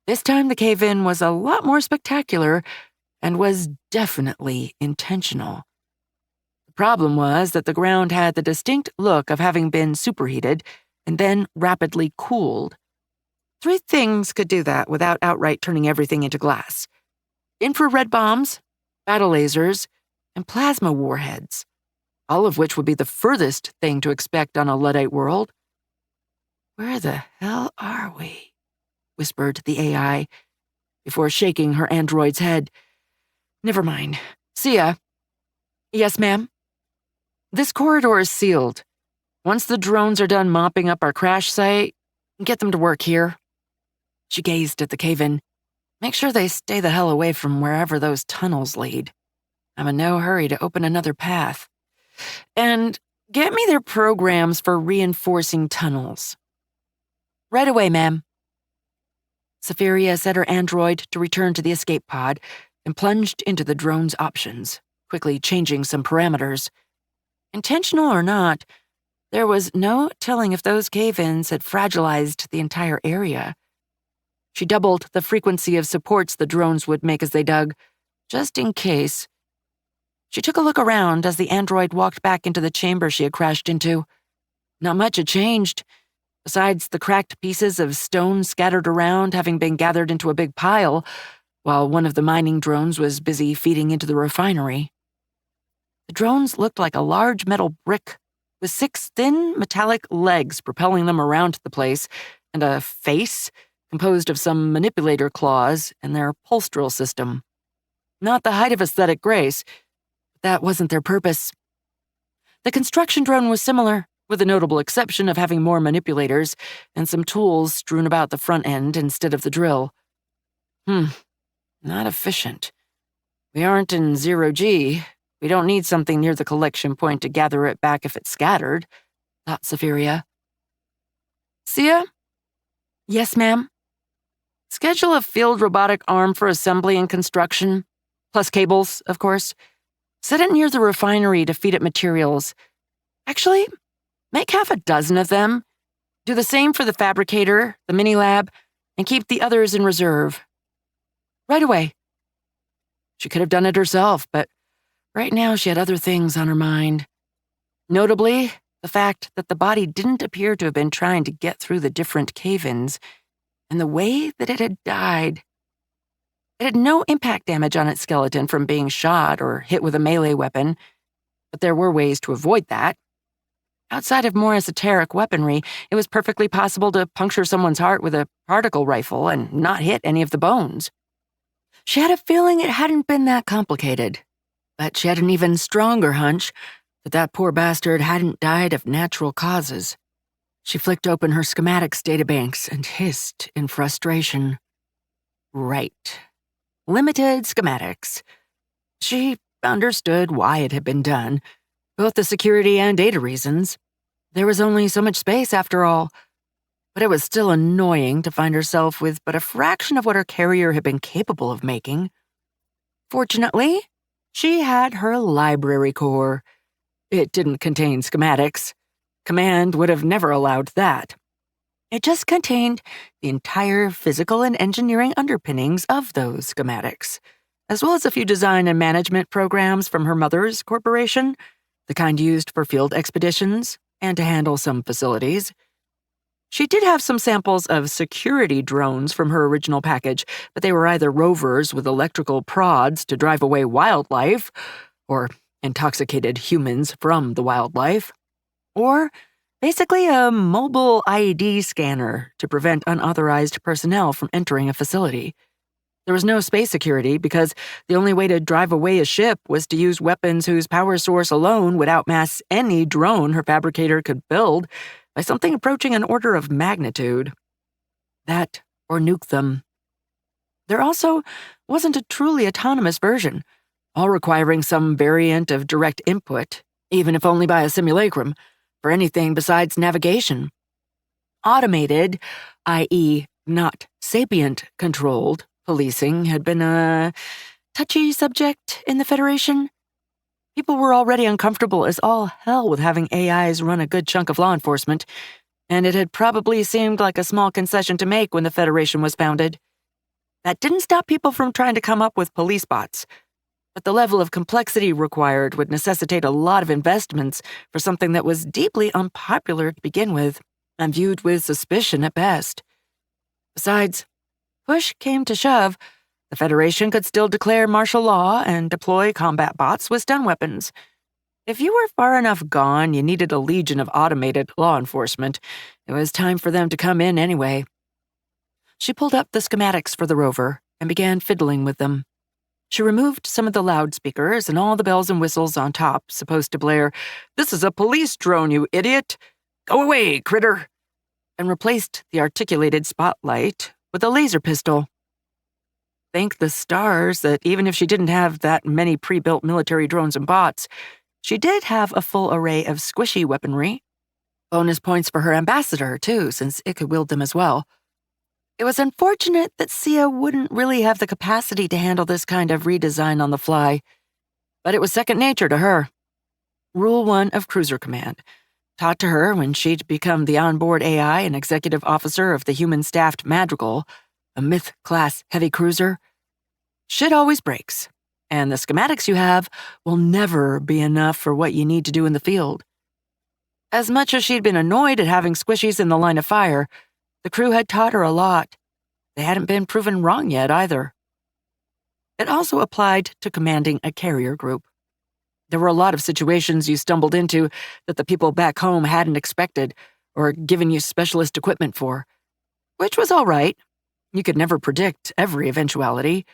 This time the cave-in was a lot more spectacular and was definitely intentional. The problem was that the ground had the distinct look of having been superheated and then rapidly cooled. 3 things could do that without outright turning everything into glass: infrared bombs, battle lasers, and plasma warheads, all of which would be the furthest thing to expect on a Luddite world. "Where the hell are we?" whispered the AI, before shaking her android's head. "Never mind. See ya." "Yes, ma'am?" "This corridor is sealed. Once the drones are done mopping up our crash site, get them to work here." She gazed at the cave-in. "Make sure they stay the hell away from wherever those tunnels lead. I'm in no hurry to open another path. And get me their programs for reinforcing tunnels." "Right away, ma'am." Safiria set her android to return to the escape pod and plunged into the drone's options, quickly changing some parameters. Intentional or not, there was no telling if those cave-ins had fragilized the entire area. She doubled the frequency of supports the drones would make as they dug, just in case. She took a look around as the android walked back into the chamber she had crashed into. Not much had changed, besides the cracked pieces of stone scattered around having been gathered into a big pile, while one of the mining drones was busy feeding into the refinery. The drones looked like a large metal brick, with 6 thin metallic legs propelling them around the place, and a face composed of some manipulator claws and their pulse drill system. Not the height of aesthetic grace, but that wasn't their purpose. The construction drone was similar, with the notable exception of having more manipulators and some tools strewn about the front end instead of the drill. Not efficient. We aren't in 0G. We don't need something near the collection point to gather it back if it's scattered, thought Safiria. "Sia?" "Yes, ma'am?" "Schedule a field robotic arm for assembly and construction, plus cables, of course. Set it near the refinery to feed it materials. Actually, make 6 of them. Do the same for the fabricator, the mini-lab, and keep the others in reserve." "Right away." She could have done it herself, but right now she had other things on her mind. Notably, the fact that the body didn't appear to have been trying to get through the different cave-ins, and the way that it had died. It had no impact damage on its skeleton from being shot or hit with a melee weapon, but there were ways to avoid that. Outside of more esoteric weaponry, it was perfectly possible to puncture someone's heart with a particle rifle and not hit any of the bones. She had a feeling it hadn't been that complicated. But she had an even stronger hunch that poor bastard hadn't died of natural causes. She flicked open her schematics databanks and hissed in frustration. Right. Limited schematics. She understood why it had been done, both the security and data reasons. There was only so much space after all, but it was still annoying to find herself with but a fraction of what her carrier had been capable of making. Fortunately, she had her library core. It didn't contain schematics. Command would have never allowed that. It just contained the entire physical and engineering underpinnings of those schematics, as well as a few design and management programs from her mother's corporation, the kind used for field expeditions and to handle some facilities. She did have some samples of security drones from her original package, but they were either rovers with electrical prods to drive away wildlife, or intoxicated humans from the wildlife, or basically a mobile ID scanner to prevent unauthorized personnel from entering a facility. There was no space security because the only way to drive away a ship was to use weapons whose power source alone would outmass any drone her fabricator could build by something approaching an order of magnitude. That or nuke them. There also wasn't a truly autonomous version, all requiring some variant of direct input, even if only by a simulacrum, for anything besides navigation. Automated, i.e., not sapient-controlled, policing had been a touchy subject in the Federation. People were already uncomfortable as all hell with having AIs run a good chunk of law enforcement, and it had probably seemed like a small concession to make when the Federation was founded. That didn't stop people from trying to come up with police bots, but the level of complexity required would necessitate a lot of investments for something that was deeply unpopular to begin with, and viewed with suspicion at best. Besides, push came to shove, the Federation could still declare martial law and deploy combat bots with stun weapons. If you were far enough gone, you needed a legion of automated law enforcement. It was time for them to come in anyway. She pulled up the schematics for the rover and began fiddling with them. She removed some of the loudspeakers and all the bells and whistles on top, supposed to blare, "This is a police drone, you idiot! Go away, critter!" and replaced the articulated spotlight with a laser pistol. Thank the stars that even if she didn't have that many pre-built military drones and bots, she did have a full array of squishy weaponry. Bonus points for her ambassador, too, since it could wield them as well. It was unfortunate that Sia wouldn't really have the capacity to handle this kind of redesign on the fly, but it was second nature to her. Rule 1 of Cruiser Command, taught to her when she'd become the onboard AI and executive officer of the human-staffed Madrigal, a myth-class heavy cruiser. Shit always breaks, and the schematics you have will never be enough for what you need to do in the field. As much as she'd been annoyed at having squishies in the line of fire, the crew had taught her a lot. They hadn't been proven wrong yet, either. It also applied to commanding a carrier group. There were a lot of situations you stumbled into that the people back home hadn't expected or given you specialist equipment for, which was all right. You could never predict every eventuality.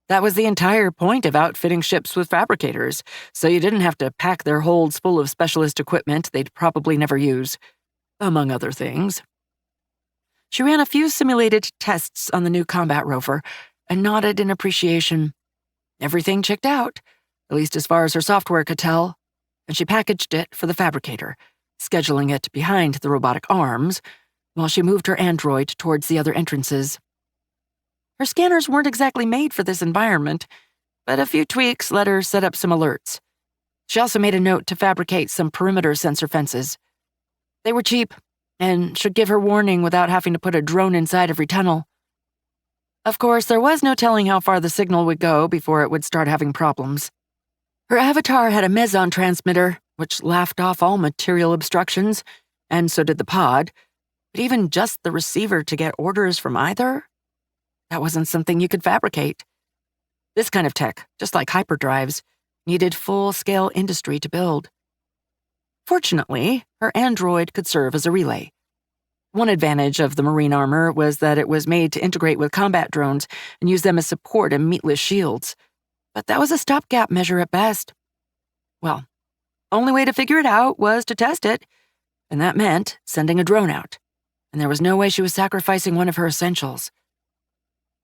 That was the entire point of outfitting ships with fabricators, so you didn't have to pack their holds full of specialist equipment they'd probably never use, among other things. She ran a few simulated tests on the new combat rover and nodded in appreciation. Everything checked out, at least as far as her software could tell, and she packaged it for the fabricator, scheduling it behind the robotic arms, while she moved her android towards the other entrances. Her scanners weren't exactly made for this environment, but a few tweaks let her set up some alerts. She also made a note to fabricate some perimeter sensor fences. They were cheap, and should give her warning without having to put a drone inside every tunnel. Of course, there was no telling how far the signal would go before it would start having problems. Her avatar had a meson transmitter, which laughed off all material obstructions, and so did the pod, but even just the receiver to get orders from either? That wasn't something you could fabricate. This kind of tech, just like hyperdrives, needed full-scale industry to build. Fortunately, her android could serve as a relay. One advantage of the marine armor was that it was made to integrate with combat drones and use them as support and meatless shields. but that was a stopgap measure at best. Well, only way to figure it out was to test it, and that meant sending a drone out, and there was no way she was sacrificing one of her essentials.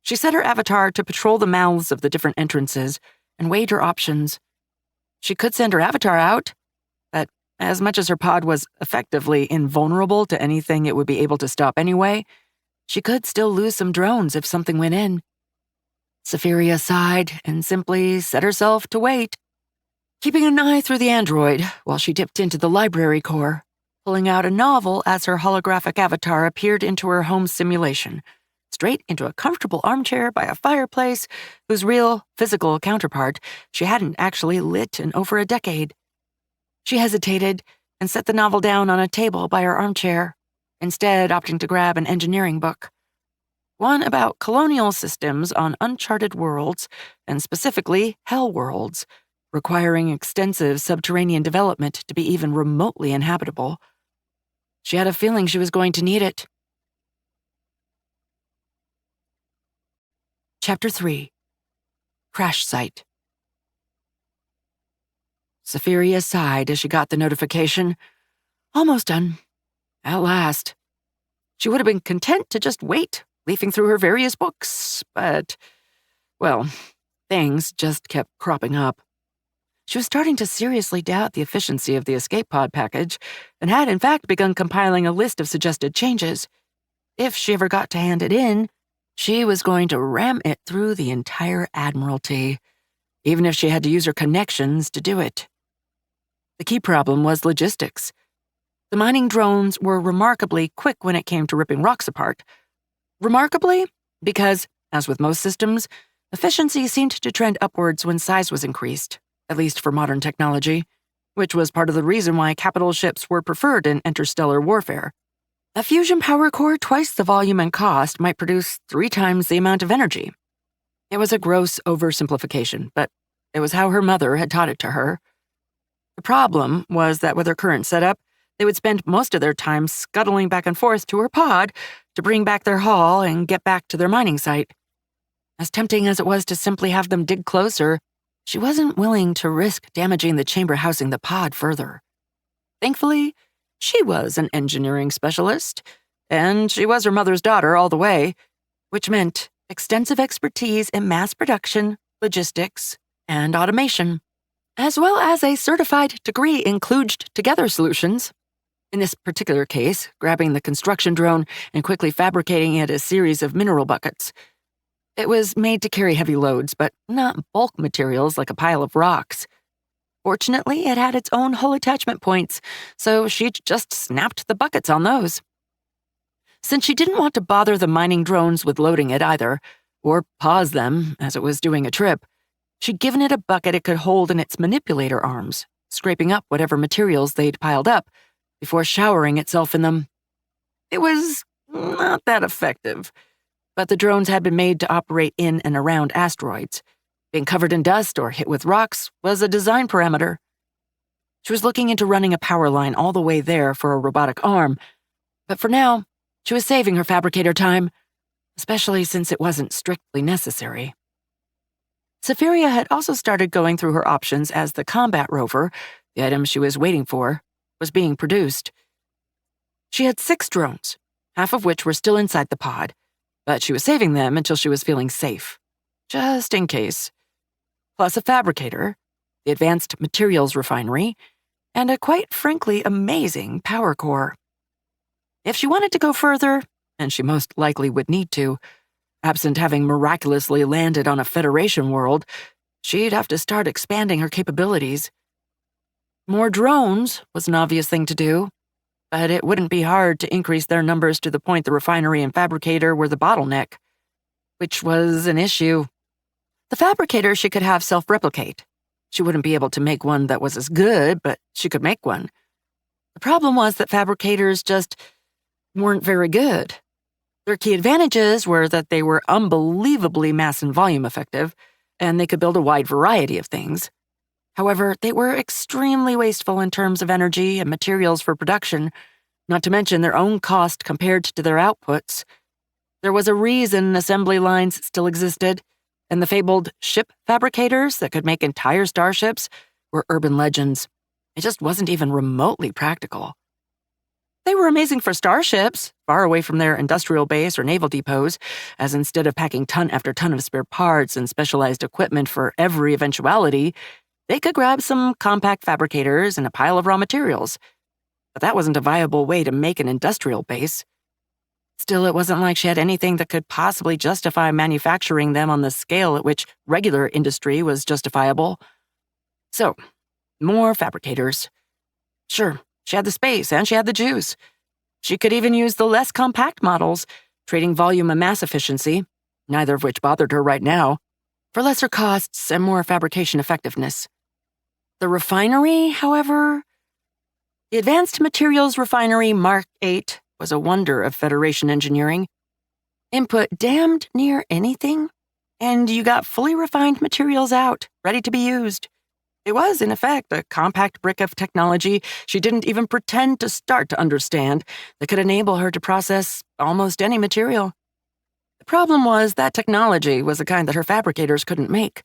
She set her avatar to patrol the mouths of the different entrances and weighed her options. She could send her avatar out, but as much as her pod was effectively invulnerable to anything it would be able to stop anyway, she could still lose some drones if something went in. Safiria sighed and simply set herself to wait, keeping an eye through the android while she dipped into the library core, pulling out a novel as her holographic avatar appeared into her home simulation, straight into a comfortable armchair by a fireplace whose real, physical counterpart she hadn't actually lit in over a decade. She hesitated and set the novel down on a table by her armchair, instead opting to grab an engineering book. One about colonial systems on uncharted worlds, and specifically hell worlds, requiring extensive subterranean development to be even remotely inhabitable. She had a feeling she was going to need it. Chapter 3. Crash Site. Safiria sighed as she got the notification. Almost done. At last. She would have been content to just wait, leafing through her various books, but, well, things just kept cropping up. She was starting to seriously doubt the efficiency of the escape pod package, and had in fact begun compiling a list of suggested changes. If she ever got to hand it in, she was going to ram it through the entire Admiralty, even if she had to use her connections to do it. The key problem was logistics. The mining drones were remarkably quick when it came to ripping rocks apart. Remarkably, because, as with most systems, efficiency seemed to trend upwards when size was increased, at least for modern technology, which was part of the reason why capital ships were preferred in interstellar warfare. A fusion power core twice the volume and cost might produce 3 times the amount of energy. It was a gross oversimplification, but it was how her mother had taught it to her. The problem was that with her current setup, they would spend most of their time scuttling back and forth to her pod to bring back their haul and get back to their mining site. As tempting as it was to simply have them dig closer, she wasn't willing to risk damaging the chamber housing the pod further. Thankfully, she was an engineering specialist, and she was her mother's daughter all the way, which meant extensive expertise in mass production, logistics, and automation, as well as a certified degree in kludged-together solutions. In this particular case, grabbing the construction drone and quickly fabricating it a series of mineral buckets. It was made to carry heavy loads, but not bulk materials like a pile of rocks. Fortunately, it had its own hull attachment points, so she just snapped the buckets on those. Since she didn't want to bother the mining drones with loading it either, or pause them as it was doing a trip, she'd given it a bucket it could hold in its manipulator arms, scraping up whatever materials they'd piled up, before showering itself in them. It was not that effective, but the drones had been made to operate in and around asteroids. Being covered in dust or hit with rocks was a design parameter. She was looking into running a power line all the way there for a robotic arm, but for now, she was saving her fabricator time, especially since it wasn't strictly necessary. Safiria had also started going through her options as the combat rover, the item she was waiting for, was being produced. She had 6 drones, half of which were still inside the pod, but she was saving them until she was feeling safe, just in case. Plus a fabricator, the advanced materials refinery, and a quite frankly amazing power core. If she wanted to go further, and she most likely would need to, absent having miraculously landed on a Federation world, she'd have to start expanding her capabilities. More drones was an obvious thing to do, but it wouldn't be hard to increase their numbers to the point the refinery and fabricator were the bottleneck, which was an issue. The fabricator she could have self-replicate. She wouldn't be able to make one that was as good, but she could make one. The problem was that fabricators just weren't very good. Their key advantages were that they were unbelievably mass and volume effective, and they could build a wide variety of things. However, they were extremely wasteful in terms of energy and materials for production, not to mention their own cost compared to their outputs. There was a reason assembly lines still existed. And the fabled ship fabricators that could make entire starships were urban legends. It just wasn't even remotely practical. They were amazing for starships, far away from their industrial base or naval depots, as instead of packing ton after ton of spare parts and specialized equipment for every eventuality, they could grab some compact fabricators and a pile of raw materials. But that wasn't a viable way to make an industrial base. Still, it wasn't like she had anything that could possibly justify manufacturing them on the scale at which regular industry was justifiable. So, more fabricators. Sure, she had the space and she had the juice. She could even use the less compact models, trading volume and mass efficiency, neither of which bothered her right now, for lesser costs and more fabrication effectiveness. The refinery, however, the Advanced Materials Refinery Mark 8 was a wonder of Federation engineering. Input damned near anything, and you got fully refined materials out, ready to be used. It was, in effect, a compact brick of technology she didn't even pretend to start to understand that could enable her to process almost any material. The problem was that technology was the kind that her fabricators couldn't make.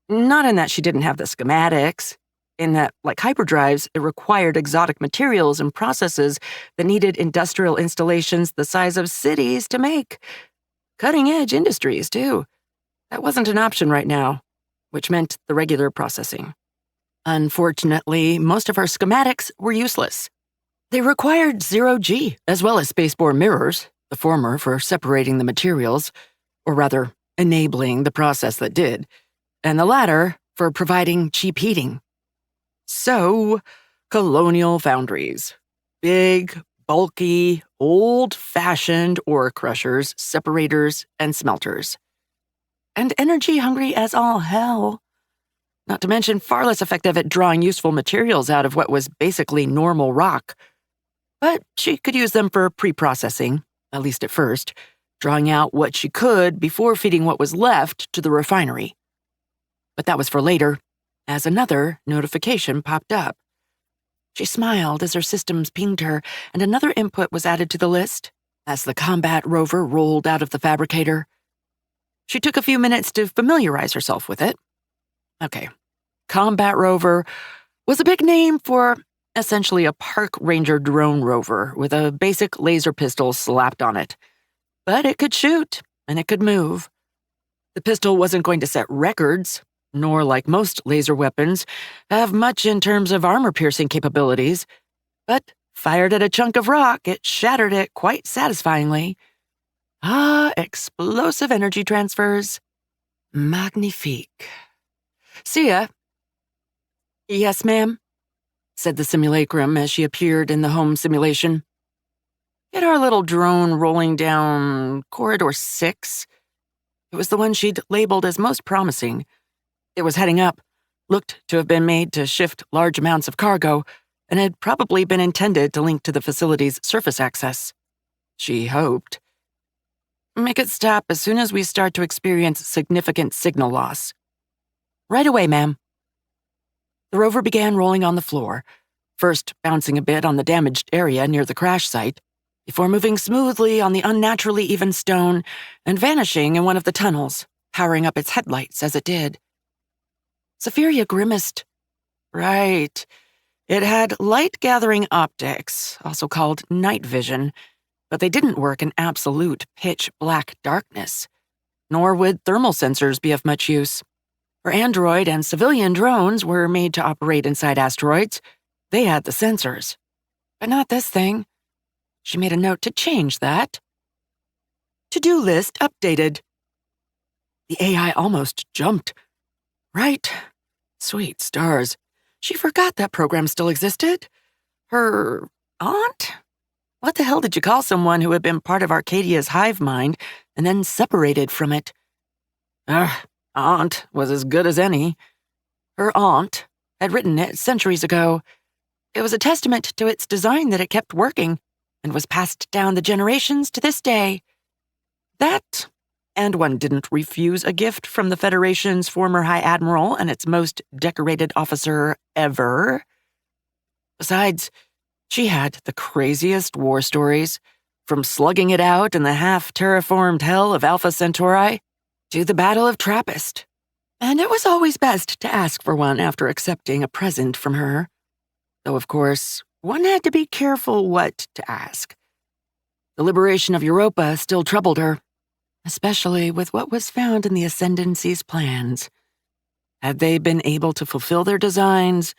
Not in that she didn't have the schematics. In that, like hyperdrives, it required exotic materials and processes that needed industrial installations the size of cities to make. Cutting-edge industries, too. That wasn't an option right now, which meant the regular processing. Unfortunately, most of her schematics were useless. They required zero-G, as well as space-bore mirrors, the former for separating the materials, or rather, enabling the process that did, and the latter for providing cheap heating. So, colonial foundries. Big, bulky, old-fashioned ore crushers, separators, and smelters. And energy-hungry as all hell. Not to mention far less effective at drawing useful materials out of what was basically normal rock. But she could use them for pre-processing, at least at first, drawing out what she could before feeding what was left to the refinery. But that was for later, as another notification popped up. She smiled as her systems pinged her, and another input was added to the list as the combat rover rolled out of the fabricator. She took a few minutes to familiarize herself with it. Okay, combat rover was a big name for essentially a park ranger drone rover with a basic laser pistol slapped on it. But it could shoot, and it could move. The pistol wasn't going to set records, nor, like most laser weapons, have much in terms of armor-piercing capabilities, but fired at a chunk of rock, it shattered it quite satisfyingly. Ah, explosive energy transfers. Magnifique. See ya. Yes, ma'am, said the simulacrum as she appeared in the home simulation. Get our little drone rolling down Corridor 6. It was the one she'd labeled as most promising. It was heading up, looked to have been made to shift large amounts of cargo, and had probably been intended to link to the facility's surface access. She hoped. Make it stop as soon as we start to experience significant signal loss. Right away, ma'am. The rover began rolling on the floor, first bouncing a bit on the damaged area near the crash site, before moving smoothly on the unnaturally even stone and vanishing in one of the tunnels, powering up its headlights as it did. Safiria grimaced. Right. It had light-gathering optics, also called night vision, but they didn't work in absolute pitch-black darkness. Nor would thermal sensors be of much use. Her android and civilian drones were made to operate inside asteroids. They had the sensors. But not this thing. She made a note to change that. To-do list updated. The AI almost jumped. Right. Sweet stars. She forgot that program still existed. Her aunt? What the hell did you call someone who had been part of Arcadia's hive mind and then separated from it? Aunt was as good as any. Her aunt had written it centuries ago. It was a testament to its design that it kept working and was passed down the generations to this day. That, and one didn't refuse a gift from the Federation's former High Admiral and its most decorated officer ever. Besides, she had the craziest war stories, from slugging it out in the half-terraformed hell of Alpha Centauri to the Battle of Trappist. And it was always best to ask for one after accepting a present from her. Though, of course, one had to be careful what to ask. The liberation of Europa still troubled her, especially with what was found in the Ascendancy's plans. Had they been able to fulfill their designs?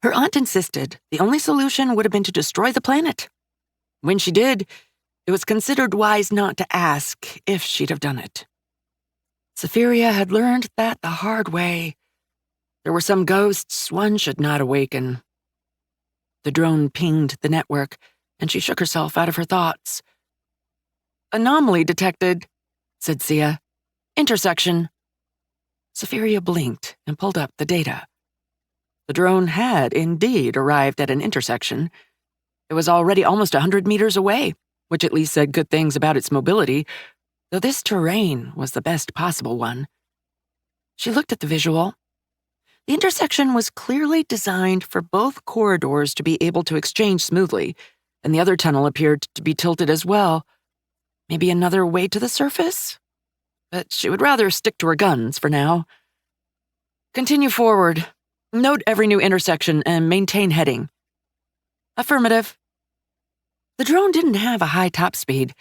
Her aunt insisted the only solution would have been to destroy the planet. When she did, it was considered wise not to ask if she'd have done it. Safiria had learned that the hard way. There were some ghosts one should not awaken. The drone pinged the network, and she shook herself out of her thoughts. "Anomaly detected," said Sia. "Intersection." Safiria blinked and pulled up the data. The drone had indeed arrived at an intersection. It was already almost 100 meters away, which at least said good things about its mobility, though this terrain was the best possible one. She looked at the visual. The intersection was clearly designed for both corridors to be able to exchange smoothly, and the other tunnel appeared to be tilted as well. Maybe another way to the surface? But she would rather stick to her guns for now. "Continue forward. Note every new intersection and maintain heading." "Affirmative." The drone didn't have a high top speed.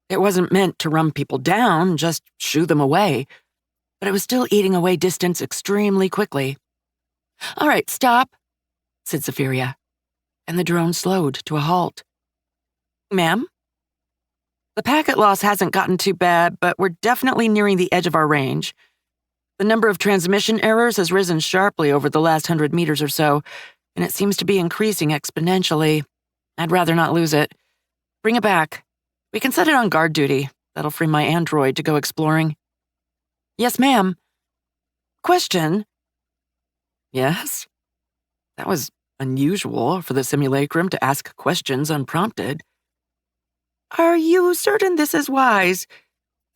It wasn't meant to run people down, just shoo them away. But it was still eating away distance extremely quickly. "All right, stop," said Safiria, and the drone slowed to a halt. "Ma'am?" "The packet loss hasn't gotten too bad, but we're definitely nearing the edge of our range. The number of transmission errors has risen sharply over the last 100 meters or so, and it seems to be increasing exponentially. I'd rather not lose it. Bring it back. We can set it on guard duty. That'll free my android to go exploring." "Yes, ma'am." "Question." "Yes?" That was unusual for the simulacrum to ask questions unprompted. "Are you certain this is wise?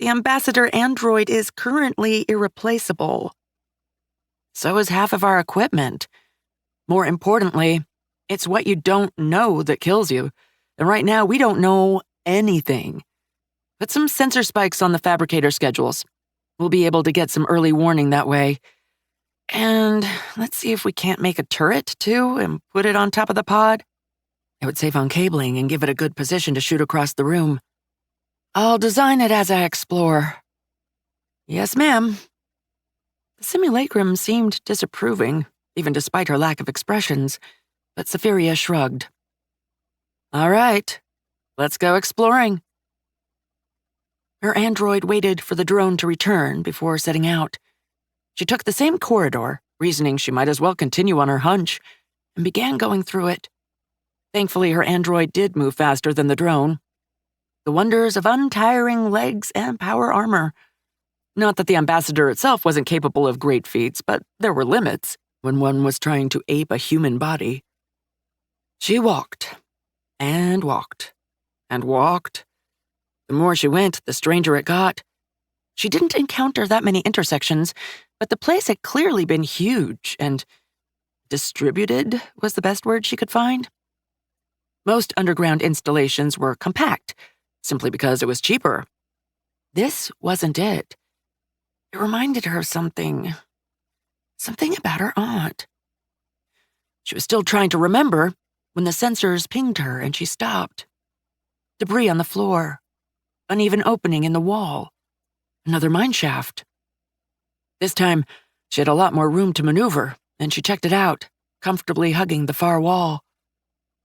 The ambassador android is currently irreplaceable." "So is half of our equipment. More importantly, it's what you don't know that kills you. And right now, we don't know anything. Put some sensor spikes on the fabricator schedules. We'll be able to get some early warning that way. And let's see if we can't make a turret, too, and put it on top of the pod. It would save on cabling and give it a good position to shoot across the room. I'll design it as I explore." "Yes, ma'am." The simulacrum seemed disapproving, even despite her lack of expressions, but Safiria shrugged. "All right, let's go exploring." Her android waited for the drone to return before setting out. She took the same corridor, reasoning she might as well continue on her hunch, and began going through it. Thankfully, her android did move faster than the drone. The wonders of untiring legs and power armor. Not that the ambassador itself wasn't capable of great feats, but there were limits when one was trying to ape a human body. She walked, and walked, and walked. The more she went, the stranger it got. She didn't encounter that many intersections, but the place had clearly been huge and distributed was the best word she could find. Most underground installations were compact, simply because it was cheaper. This wasn't it. It reminded her of something about her aunt. She was still trying to remember when the sensors pinged her and she stopped. Debris on the floor, uneven opening in the wall, another mine shaft. This time, she had a lot more room to maneuver, and she checked it out, comfortably hugging the far wall.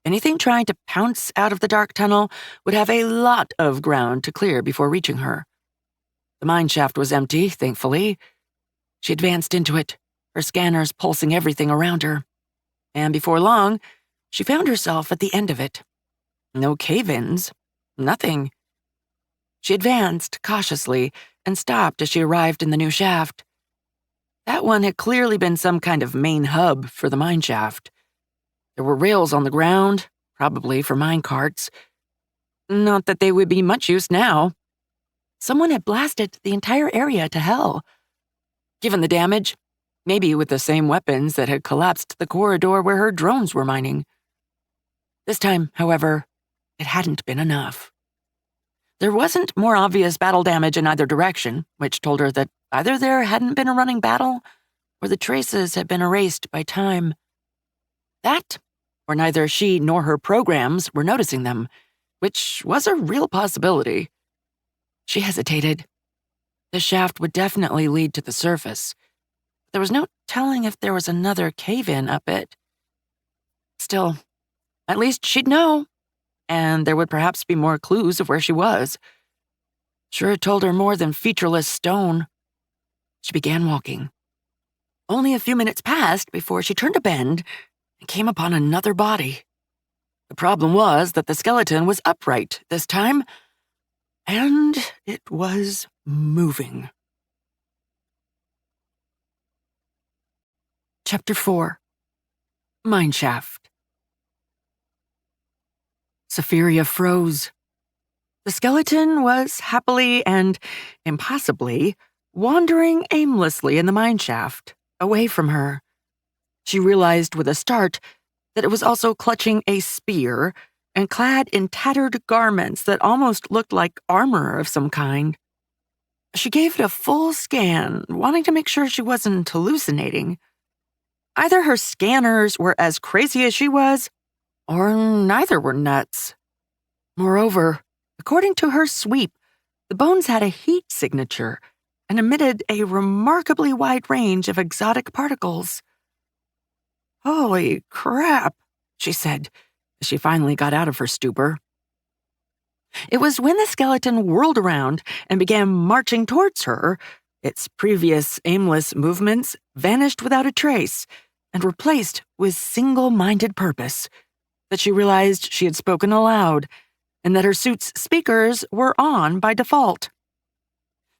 Anything trying to pounce out of the dark tunnel would have a lot of ground to clear before reaching her. The mine shaft was empty, thankfully. She advanced into it, her scanners pulsing everything around her. And before long, she found herself at the end of it. No cave-ins, nothing. She advanced cautiously and stopped as she arrived in the new shaft. That one had clearly been some kind of main hub for the mine shaft. There were rails on the ground, probably for mine carts. Not that they would be much use now. Someone had blasted the entire area to hell. Given the damage, maybe with the same weapons that had collapsed the corridor where her drones were mining. This time, however, it hadn't been enough. There wasn't more obvious battle damage in either direction, which told her that either there hadn't been a running battle or the traces had been erased by time. That, or neither she nor her programs were noticing them, which was a real possibility. She hesitated. The shaft would definitely lead to the surface. There was no telling if there was another cave-in up it. Still, at least she'd know, and there would perhaps be more clues of where she was. Sure told her more than featureless stone. She began walking. Only a few minutes passed before she turned a bend and came upon another body. The problem was that the skeleton was upright this time, and it was moving. Chapter 4. Mineshaft. Safiria froze. The skeleton was happily and impossibly wandering aimlessly in the mineshaft, away from her. She realized with a start that it was also clutching a spear and clad in tattered garments that almost looked like armor of some kind. She gave it a full scan, wanting to make sure she wasn't hallucinating. Either her scanners were as crazy as she was, or neither were nuts. Moreover, according to her sweep, the bones had a heat signature and emitted a remarkably wide range of exotic particles. "Holy crap," she said, as she finally got out of her stupor. It was when the skeleton whirled around and began marching towards her, its previous aimless movements vanished without a trace and replaced with single-minded purpose, that she realized she had spoken aloud and that her suit's speakers were on by default.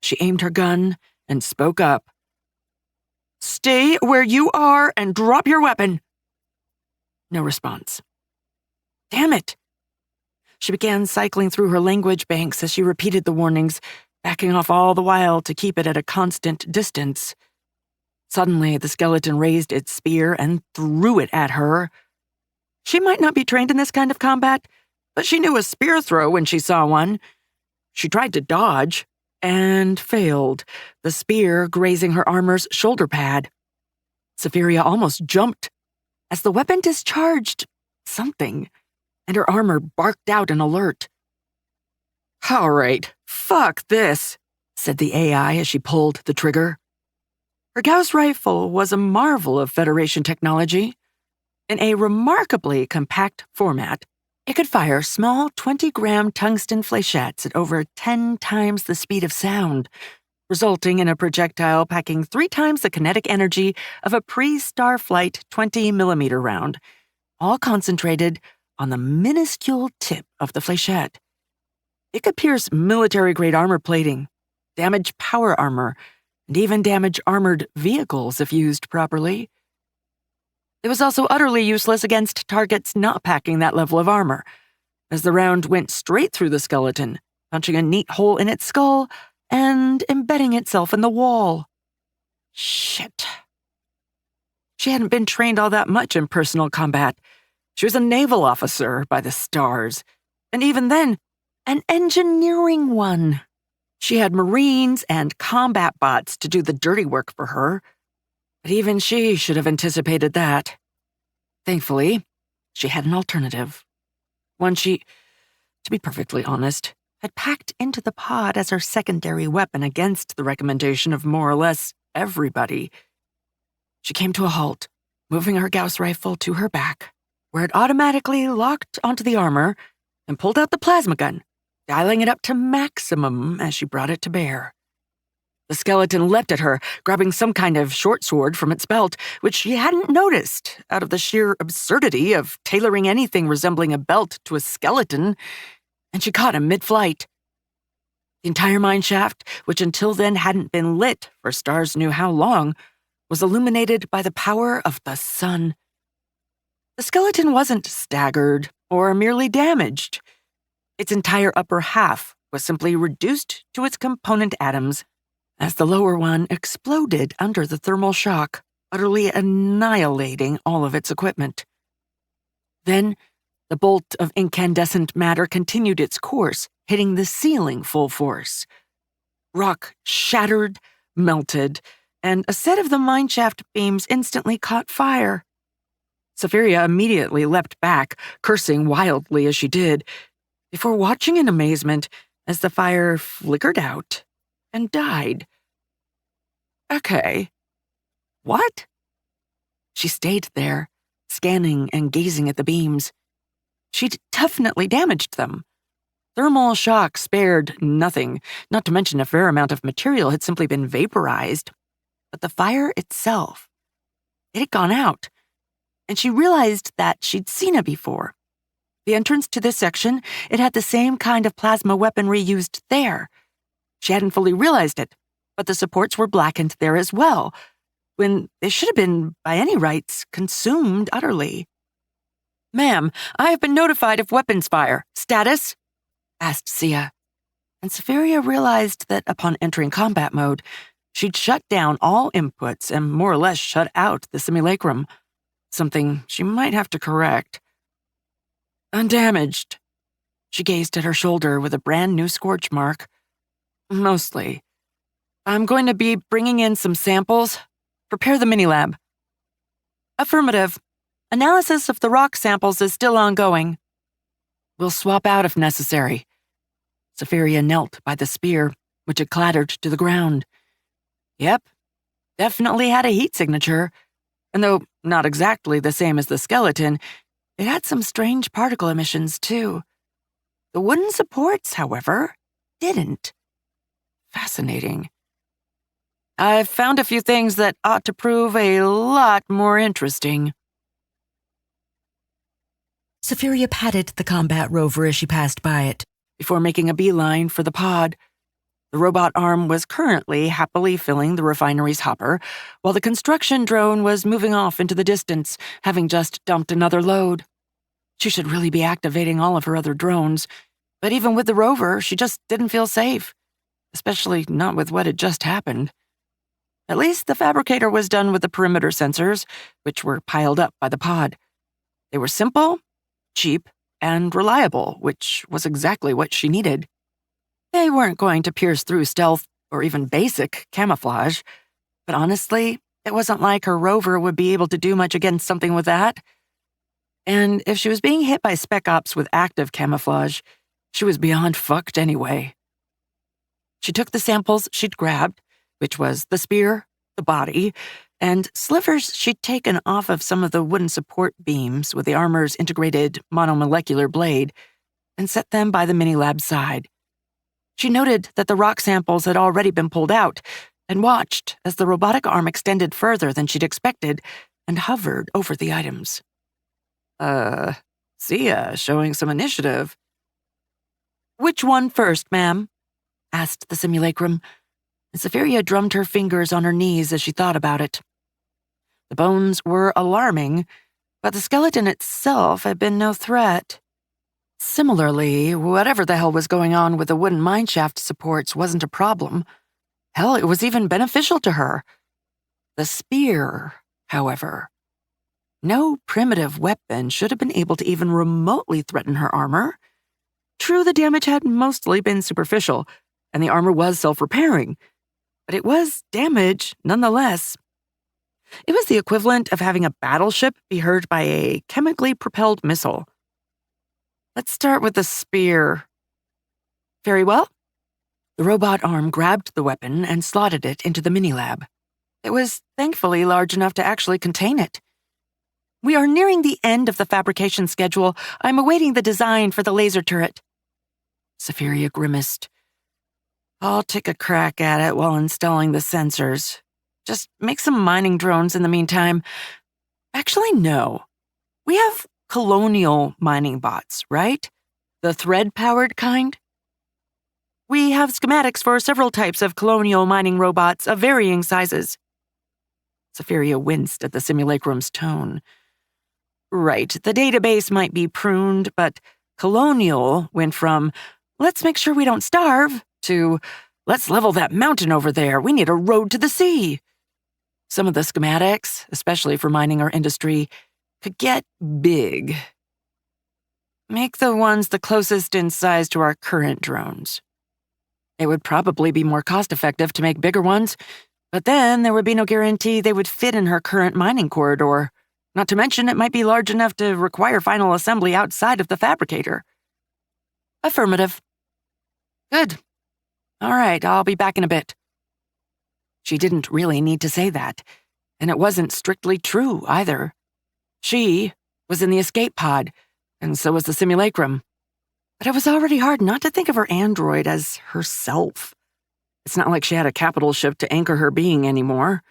She aimed her gun and spoke up. "Stay where you are and drop your weapon." No response. Damn it! She began cycling through her language banks as she repeated the warnings, backing off all the while to keep it at a constant distance. Suddenly, the skeleton raised its spear and threw it at her. She might not be trained in this kind of combat, but she knew a spear throw when she saw one. She tried to dodge and failed, the spear grazing her armor's shoulder pad. Safiria almost jumped as the weapon discharged something, and her armor barked out an alert. "All right, fuck this," said the AI as she pulled the trigger. Her Gauss rifle was a marvel of Federation technology. In a remarkably compact format, it could fire small 20-gram tungsten fléchettes at over 10 times the speed of sound, resulting in a projectile packing 3 times the kinetic energy of a pre-Starflight 20mm round, all concentrated on the minuscule tip of the fléchette. It could pierce military-grade armor plating, damage power armor, and even damage armored vehicles if used properly. It was also utterly useless against targets not packing that level of armor, as the round went straight through the skeleton, punching a neat hole in its skull and embedding itself in the wall. Shit. She hadn't been trained all that much in personal combat. She was a naval officer, by the stars, and even then, an engineering one. She had Marines and combat bots to do the dirty work for her, but even she should have anticipated that. Thankfully, she had an alternative. One she, to be perfectly honest, had packed into the pod as her secondary weapon against the recommendation of more or less everybody. She came to a halt, moving her Gauss rifle to her back, where it automatically locked onto the armor, and pulled out the plasma gun, dialing it up to maximum as she brought it to bear. The skeleton leapt at her, grabbing some kind of short sword from its belt, which she hadn't noticed out of the sheer absurdity of tailoring anything resembling a belt to a skeleton, and she caught him mid-flight. The entire mineshaft, which until then hadn't been lit for stars knew how long, was illuminated by the power of the sun. The skeleton wasn't staggered or merely damaged. Its entire upper half was simply reduced to its component atoms, as the lower one exploded under the thermal shock, utterly annihilating all of its equipment. Then, the bolt of incandescent matter continued its course, hitting the ceiling full force. Rock shattered, melted, and a set of the mineshaft beams instantly caught fire. Safiria immediately leapt back, cursing wildly as she did, before watching in amazement as the fire flickered out and died. Okay. What? She stayed there, scanning and gazing at the beams. She'd definitely damaged them. Thermal shock spared nothing, not to mention a fair amount of material had simply been vaporized. But the fire itself, it had gone out, and she realized that she'd seen it before. The entrance to this section, it had the same kind of plasma weaponry used there. She hadn't fully realized it, but the supports were blackened there as well, when they should have been, by any rights, consumed utterly. "Ma'am, I have been notified of weapons fire. Status?" asked Sia. And Safiria realized that upon entering combat mode, she'd shut down all inputs and more or less shut out the simulacrum, something she might have to correct. "Undamaged." She gazed at her shoulder with a brand new scorch mark. "Mostly. I'm going to be bringing in some samples. Prepare the mini-lab." "Affirmative. Analysis of the rock samples is still ongoing." "We'll swap out if necessary." Safiria knelt by the spear, which had clattered to the ground. Yep, definitely had a heat signature, and though not exactly the same as the skeleton, it had some strange particle emissions too. The wooden supports, however, didn't. Fascinating. "I've found a few things that ought to prove a lot more interesting." Safiria patted the combat rover as she passed by it, before making a beeline for the pod. The robot arm was currently happily filling the refinery's hopper, while the construction drone was moving off into the distance, having just dumped another load. She should really be activating all of her other drones, but even with the rover, she just didn't feel safe, especially not with what had just happened. At least the fabricator was done with the perimeter sensors, which were piled up by the pod. They were simple, cheap, and reliable, which was exactly what she needed. They weren't going to pierce through stealth or even basic camouflage, but honestly, it wasn't like her rover would be able to do much against something with that. And if she was being hit by spec ops with active camouflage, she was beyond fucked anyway. She took the samples she'd grabbed, which was the spear, the body, and slivers she'd taken off of some of the wooden support beams with the armor's integrated monomolecular blade, and set them by the mini-lab side. She noted that the rock samples had already been pulled out, and watched as the robotic arm extended further than she'd expected and hovered over the items. Sia showing some initiative. "Which one first, ma'am?" asked the simulacrum, and Safiria drummed her fingers on her knees as she thought about it. The bones were alarming, but the skeleton itself had been no threat. Similarly, whatever the hell was going on with the wooden mineshaft supports wasn't a problem. Hell, it was even beneficial to her. The spear, however. No primitive weapon should have been able to even remotely threaten her armor. True, the damage had mostly been superficial, and the armor was self-repairing, but it was damage nonetheless. It was the equivalent of having a battleship be hurt by a chemically propelled missile. "Let's start with the spear." "Very well." The robot arm grabbed the weapon and slotted it into the mini-lab. It was thankfully large enough to actually contain it. "We are nearing the end of the fabrication schedule. I'm awaiting the design for the laser turret." Safiria grimaced. "I'll take a crack at it while installing the sensors. Just make some mining drones in the meantime." "Actually, no. We have colonial mining bots, right? The thread-powered kind?" "We have schematics for several types of colonial mining robots of varying sizes." Safiria winced at the simulacrum's tone. "Right, the database might be pruned, but colonial went from, 'Let's make sure we don't starve,' to, 'Let's level that mountain over there. We need a road to the sea.' Some of the schematics, especially for mining or industry, could get big." Make the ones the closest in size to our current drones. It would probably be more cost-effective to make bigger ones, but then there would be no guarantee they would fit in her current mining corridor. Not to mention it might be large enough to require final assembly outside of the fabricator. Affirmative. Good. All right, I'll be back in a bit. She didn't really need to say that, and it wasn't strictly true either. She was in the escape pod, and so was the simulacrum. But it was already hard not to think of her android as herself. It's not like she had a capital ship to anchor her being anymore,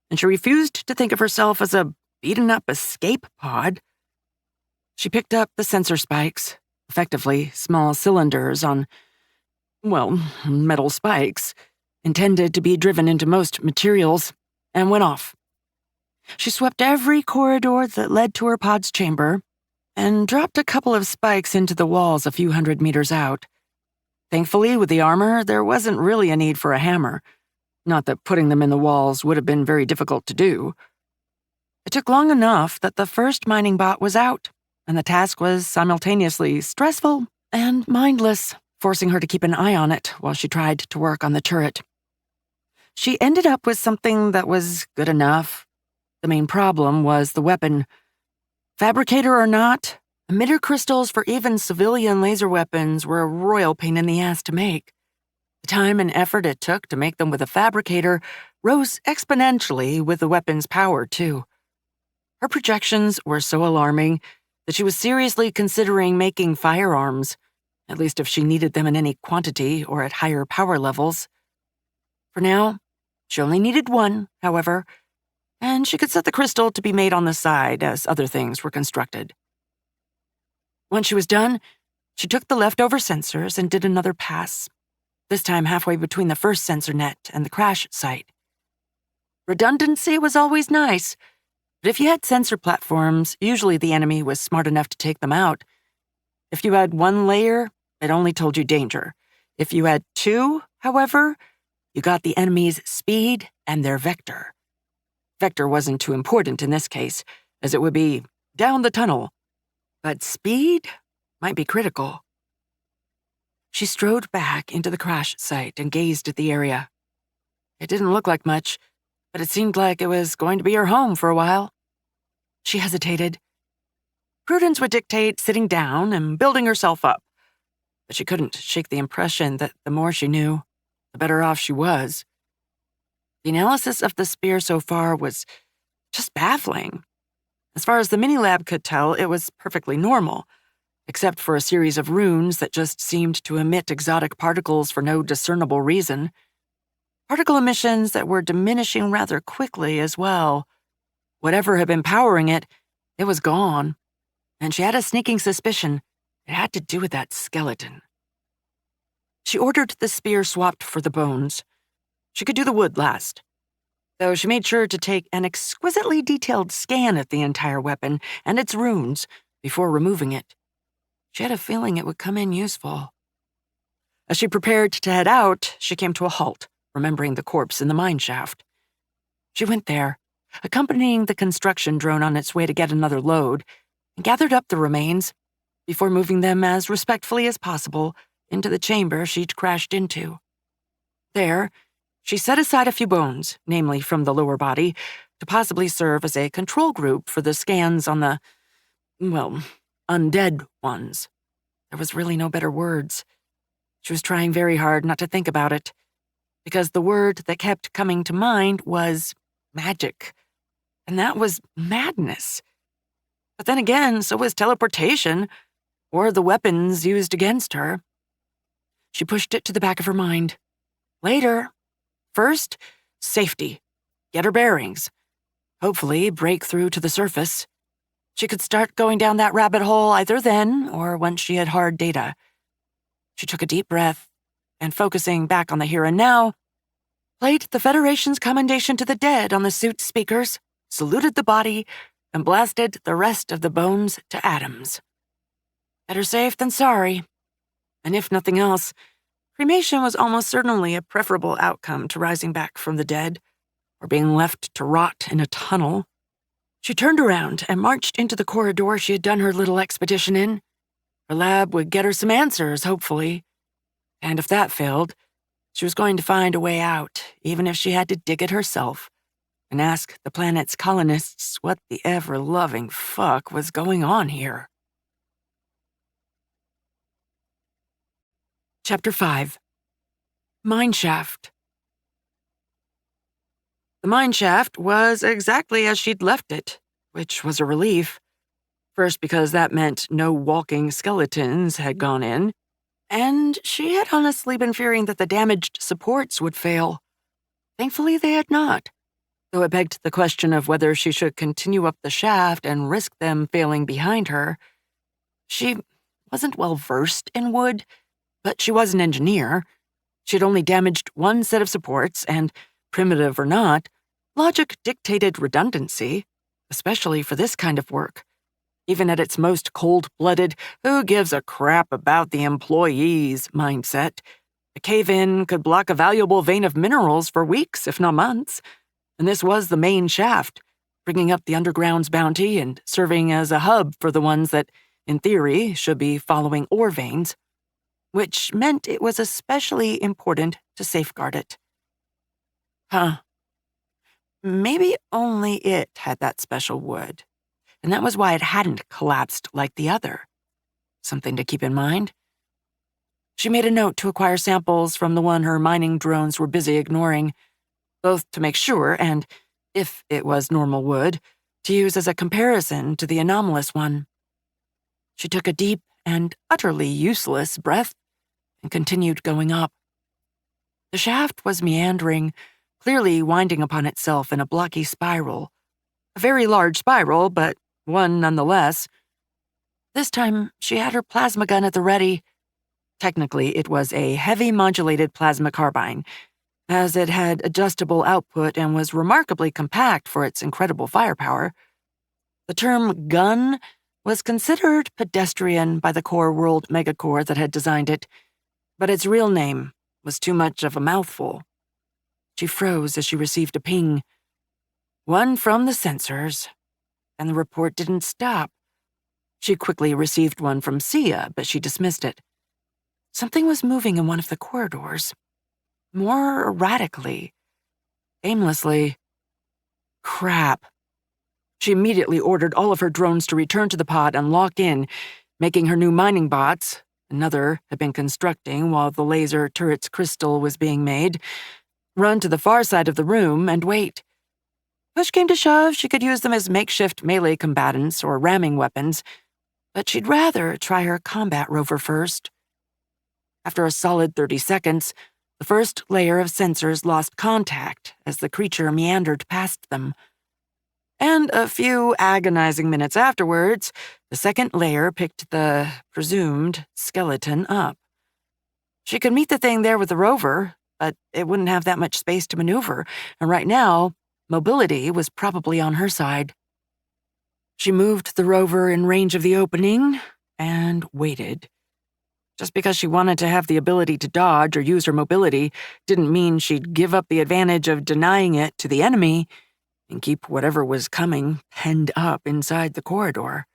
and she refused to think of herself as a beaten-up escape pod. She picked up the sensor spikes, effectively small cylinders on, metal spikes, intended to be driven into most materials, and went off. She swept every corridor that led to her pod's chamber and dropped a couple of spikes into the walls a few hundred meters out. Thankfully, with the armor, there wasn't really a need for a hammer. Not that putting them in the walls would have been very difficult to do. It took long enough that the first mining bot was out, and the task was simultaneously stressful and mindless, forcing her to keep an eye on it while she tried to work on the turret. She ended up with something that was good enough. The main problem was the weapon. Fabricator or not, emitter crystals for even civilian laser weapons were a royal pain in the ass to make. The time and effort it took to make them with a fabricator rose exponentially with the weapon's power, too. Her projections were so alarming that she was seriously considering making firearms, at least if she needed them in any quantity or at higher power levels. For now, she only needed one, however, and she could set the crystal to be made on the side as other things were constructed. Once she was done, she took the leftover sensors and did another pass, this time halfway between the first sensor net and the crash site. Redundancy was always nice, but if you had sensor platforms, usually the enemy was smart enough to take them out. If you had one layer, it only told you danger. If you had two, however, you got the enemy's speed and their vector. Vector wasn't too important in this case, as it would be down the tunnel, but speed might be critical. She strode back into the crash site and gazed at the area. It didn't look like much, but it seemed like it was going to be her home for a while. She hesitated. Prudence would dictate sitting down and building herself up, but she couldn't shake the impression that the more she knew, the better off she was. The analysis of the spear so far was just baffling. As far as the mini-lab could tell, it was perfectly normal, except for a series of runes that just seemed to emit exotic particles for no discernible reason. Particle emissions that were diminishing rather quickly as well. Whatever had been powering it, it was gone, and she had a sneaking suspicion it had to do with that skeleton. She ordered the spear swapped for the bones. She could do the wood last, though she made sure to take an exquisitely detailed scan of the entire weapon and its runes before removing it. She had a feeling it would come in useful. As she prepared to head out, she came to a halt, remembering the corpse in the mine shaft. She went there, accompanying the construction drone on its way to get another load, and gathered up the remains before moving them as respectfully as possible into the chamber she'd crashed into. There, she set aside a few bones, namely from the lower body, to possibly serve as a control group for the scans on the, undead ones. There was really no better words. She was trying very hard not to think about it, because the word that kept coming to mind was magic, and that was madness. But then again, so was teleportation, or the weapons used against her. She pushed it to the back of her mind. Later. First, safety. Get her bearings. Hopefully, break through to the surface. She could start going down that rabbit hole either then or once she had hard data. She took a deep breath and, focusing back on the here and now, played the Federation's commendation to the dead on the suit speakers, saluted the body, and blasted the rest of the bones to atoms. Better safe than sorry. And if nothing else, cremation was almost certainly a preferable outcome to rising back from the dead, or being left to rot in a tunnel. She turned around and marched into the corridor she had done her little expedition in. Her lab would get her some answers, hopefully. And if that failed, she was going to find a way out, even if she had to dig it herself, and ask the planet's colonists what the ever-loving fuck was going on here. Chapter 5. Mineshaft. The mineshaft was exactly as she'd left it, which was a relief. First, because that meant no walking skeletons had gone in, and she had honestly been fearing that the damaged supports would fail. Thankfully, they had not, though it begged the question of whether she should continue up the shaft and risk them failing behind her. She wasn't well versed in wood, but she was an engineer. She'd only damaged one set of supports, and, primitive or not, logic dictated redundancy, especially for this kind of work. Even at its most cold-blooded, who gives a crap about the employees mindset, a cave-in could block a valuable vein of minerals for weeks, if not months. And this was the main shaft, bringing up the underground's bounty and serving as a hub for the ones that, in theory, should be following ore veins, which meant it was especially important to safeguard it. Maybe only it had that special wood, and that was why it hadn't collapsed like the other. Something to keep in mind. She made a note to acquire samples from the one her mining drones were busy ignoring, both to make sure and, if it was normal wood, to use as a comparison to the anomalous one. She took a deep and utterly useless breath and continued going up. The shaft was meandering, clearly winding upon itself in a blocky spiral. A very large spiral, but one nonetheless. This time, she had her plasma gun at the ready. Technically, it was a heavy modulated plasma carbine, as it had adjustable output and was remarkably compact for its incredible firepower. The term gun was considered pedestrian by the core world megacore that had designed it, but its real name was too much of a mouthful. She froze as she received a ping. One from the sensors, and the report didn't stop. She quickly received one from Sia, but she dismissed it. Something was moving in one of the corridors. More erratically. Aimlessly. Crap. She immediately ordered all of her drones to return to the pod and lock in, making her new mining bots, another had been constructing while the laser turret's crystal was being made, run to the far side of the room and wait. Push came to shove, she could use them as makeshift melee combatants or ramming weapons, but she'd rather try her combat rover first. After a solid 30 seconds, the first layer of sensors lost contact as the creature meandered past them. And a few agonizing minutes afterwards, the second layer picked the presumed skeleton up. She could meet the thing there with the rover, but it wouldn't have that much space to maneuver, and right now, mobility was probably on her side. She moved the rover in range of the opening and waited. Just because she wanted to have the ability to dodge or use her mobility didn't mean she'd give up the advantage of denying it to the enemy and keep whatever was coming penned up inside the corridor.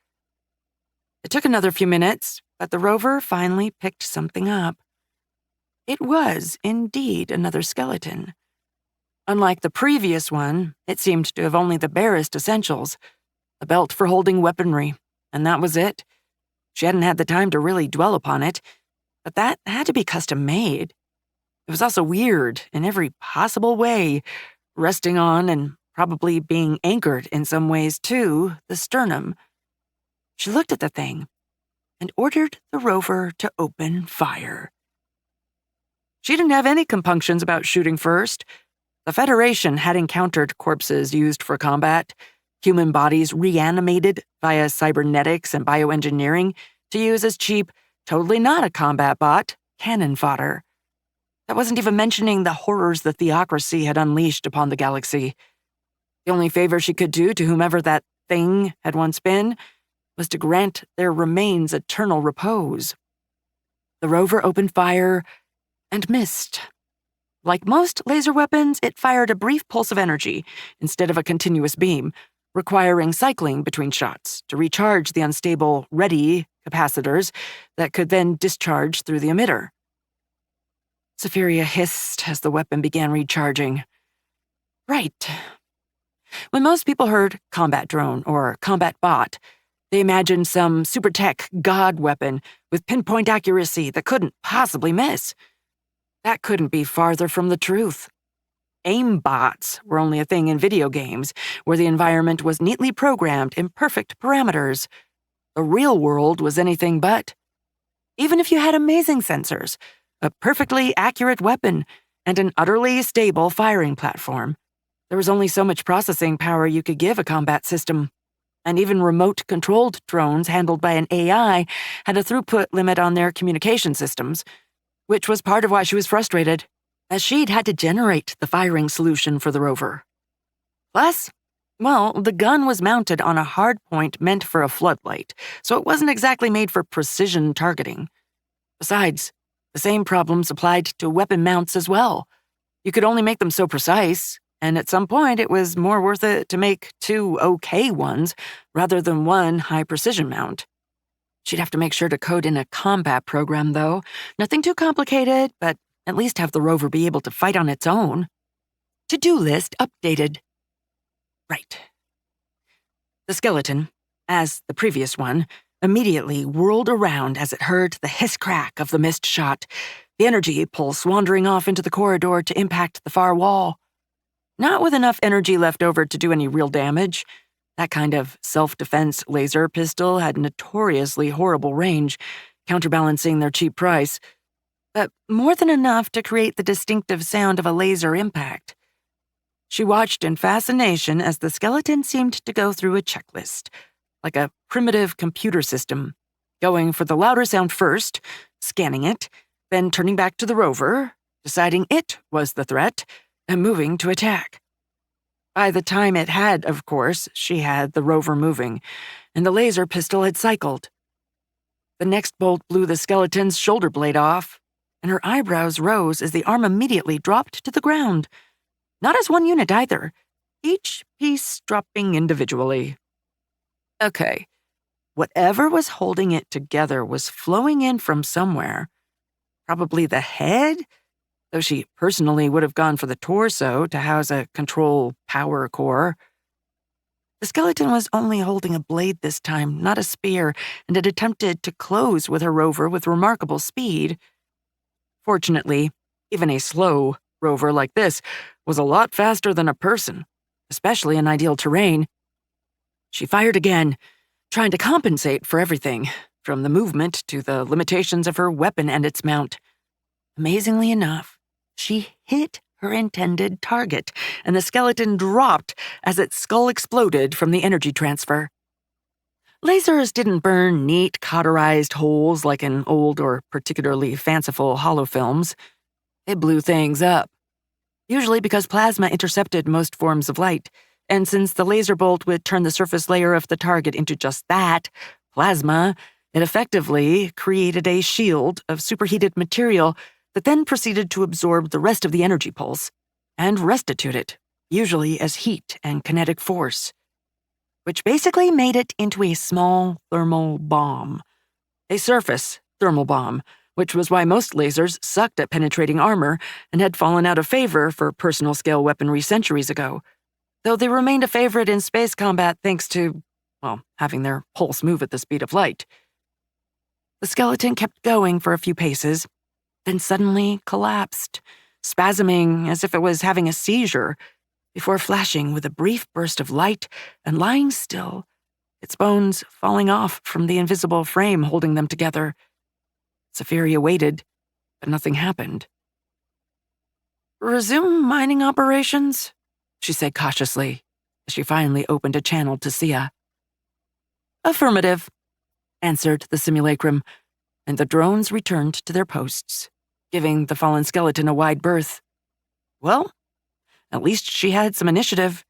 It took another few minutes, but the rover finally picked something up. It was indeed another skeleton. Unlike the previous one, it seemed to have only the barest essentials, a belt for holding weaponry, and that was it. She hadn't had the time to really dwell upon it, but that had to be custom-made. It was also weird in every possible way, resting on and probably being anchored in some ways to the sternum. She looked at the thing and ordered the rover to open fire. She didn't have any compunctions about shooting first. The Federation had encountered corpses used for combat, human bodies reanimated via cybernetics and bioengineering to use as cheap, totally not a combat bot, cannon fodder. That wasn't even mentioning the horrors the theocracy had unleashed upon the galaxy. The only favor she could do to whomever that thing had once been was to grant their remains eternal repose. The rover opened fire and missed. Like most laser weapons, it fired a brief pulse of energy instead of a continuous beam, requiring cycling between shots to recharge the unstable ready capacitors that could then discharge through the emitter. Safiria hissed as the weapon began recharging. Right. When most people heard combat drone or combat bot, they imagined some super tech god weapon with pinpoint accuracy that couldn't possibly miss. That couldn't be farther from the truth. Aimbots were only a thing in video games, where the environment was neatly programmed in perfect parameters. The real world was anything but. Even if you had amazing sensors, a perfectly accurate weapon, and an utterly stable firing platform, there was only so much processing power you could give a combat system. And even remote-controlled drones handled by an AI had a throughput limit on their communication systems, which was part of why she was frustrated, as she'd had to generate the firing solution for the rover. Plus, well, the gun was mounted on a hard point meant for a floodlight, so it wasn't exactly made for precision targeting. Besides, the same problems applied to weapon mounts as well. You could only make them so precise, and at some point it was more worth it to make 2 okay ones rather than 1 high-precision mount. She'd have to make sure to code in a combat program, though. Nothing too complicated, but at least have the rover be able to fight on its own. To-do list updated. Right. The skeleton, as the previous one, immediately whirled around as it heard the hiss-crack of the missed shot, the energy pulse wandering off into the corridor to impact the far wall. Not with enough energy left over to do any real damage. That kind of self-defense laser pistol had notoriously horrible range, counterbalancing their cheap price, but more than enough to create the distinctive sound of a laser impact. She watched in fascination as the skeleton seemed to go through a checklist, like a primitive computer system, going for the louder sound first, scanning it, then turning back to the rover, deciding it was the threat, and moving to attack. By the time it had, of course, she had the rover moving, and the laser pistol had cycled. The next bolt blew the skeleton's shoulder blade off, and her eyebrows rose as the arm immediately dropped to the ground. Not as one unit either, each piece dropping individually. Okay, whatever was holding it together was flowing in from somewhere. Probably the head? Though she personally would have gone for the torso to house a control power core. The skeleton was only holding a blade this time, not a spear, and it attempted to close with her rover with remarkable speed. Fortunately, even a slow rover like this was a lot faster than a person, especially in ideal terrain. She fired again, trying to compensate for everything, from the movement to the limitations of her weapon and its mount. Amazingly enough, she hit her intended target, and the skeleton dropped as its skull exploded from the energy transfer. Lasers didn't burn neat, cauterized holes like in old or particularly fanciful holofilms. They blew things up, usually because plasma intercepted most forms of light, and since the laser bolt would turn the surface layer of the target into just that, plasma, it effectively created a shield of superheated material that then proceeded to absorb the rest of the energy pulse and restitute it, usually as heat and kinetic force, which basically made it into a small thermal bomb. A surface thermal bomb, which was why most lasers sucked at penetrating armor and had fallen out of favor for personal-scale weaponry centuries ago, though they remained a favorite in space combat thanks to, well, having their pulse move at the speed of light. The skeleton kept going for a few paces, then suddenly collapsed, spasming as if it was having a seizure, before flashing with a brief burst of light and lying still, its bones falling off from the invisible frame holding them together. Safiria waited, but nothing happened. "Resume mining operations?" she said cautiously, as she finally opened a channel to Sia. "Affirmative," answered the simulacrum, and the drones returned to their posts, giving the fallen skeleton a wide berth. Well, at least she had some initiative.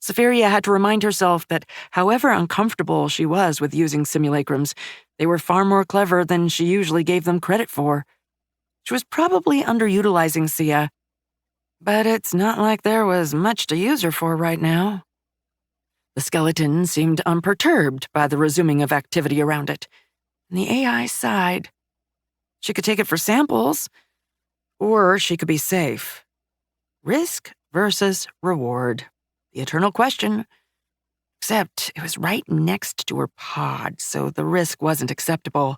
Safiria had to remind herself that however uncomfortable she was with using simulacrums, they were far more clever than she usually gave them credit for. She was probably underutilizing Sia, but it's not like there was much to use her for right now. The skeleton seemed unperturbed by the resuming of activity around it, and the AI sighed. She could take it for samples, or she could be safe. Risk versus reward. The eternal question. Except it was right next to her pod, so the risk wasn't acceptable.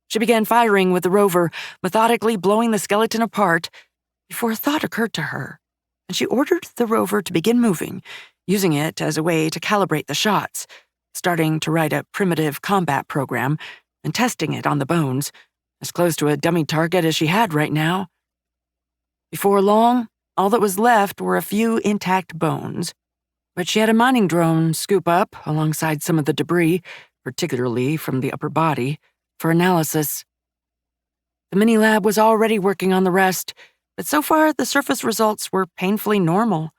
She began firing with the rover, methodically blowing the skeleton apart, before a thought occurred to her, and she ordered the rover to begin moving, using it as a way to calibrate the shots, starting to write a primitive combat program and testing it on the bones, as close to a dummy target as she had right now. Before long, all that was left were a few intact bones, but she had a mining drone scoop up alongside some of the debris, particularly from the upper body, for analysis. The mini-lab was already working on the rest, but so far the surface results were painfully normal.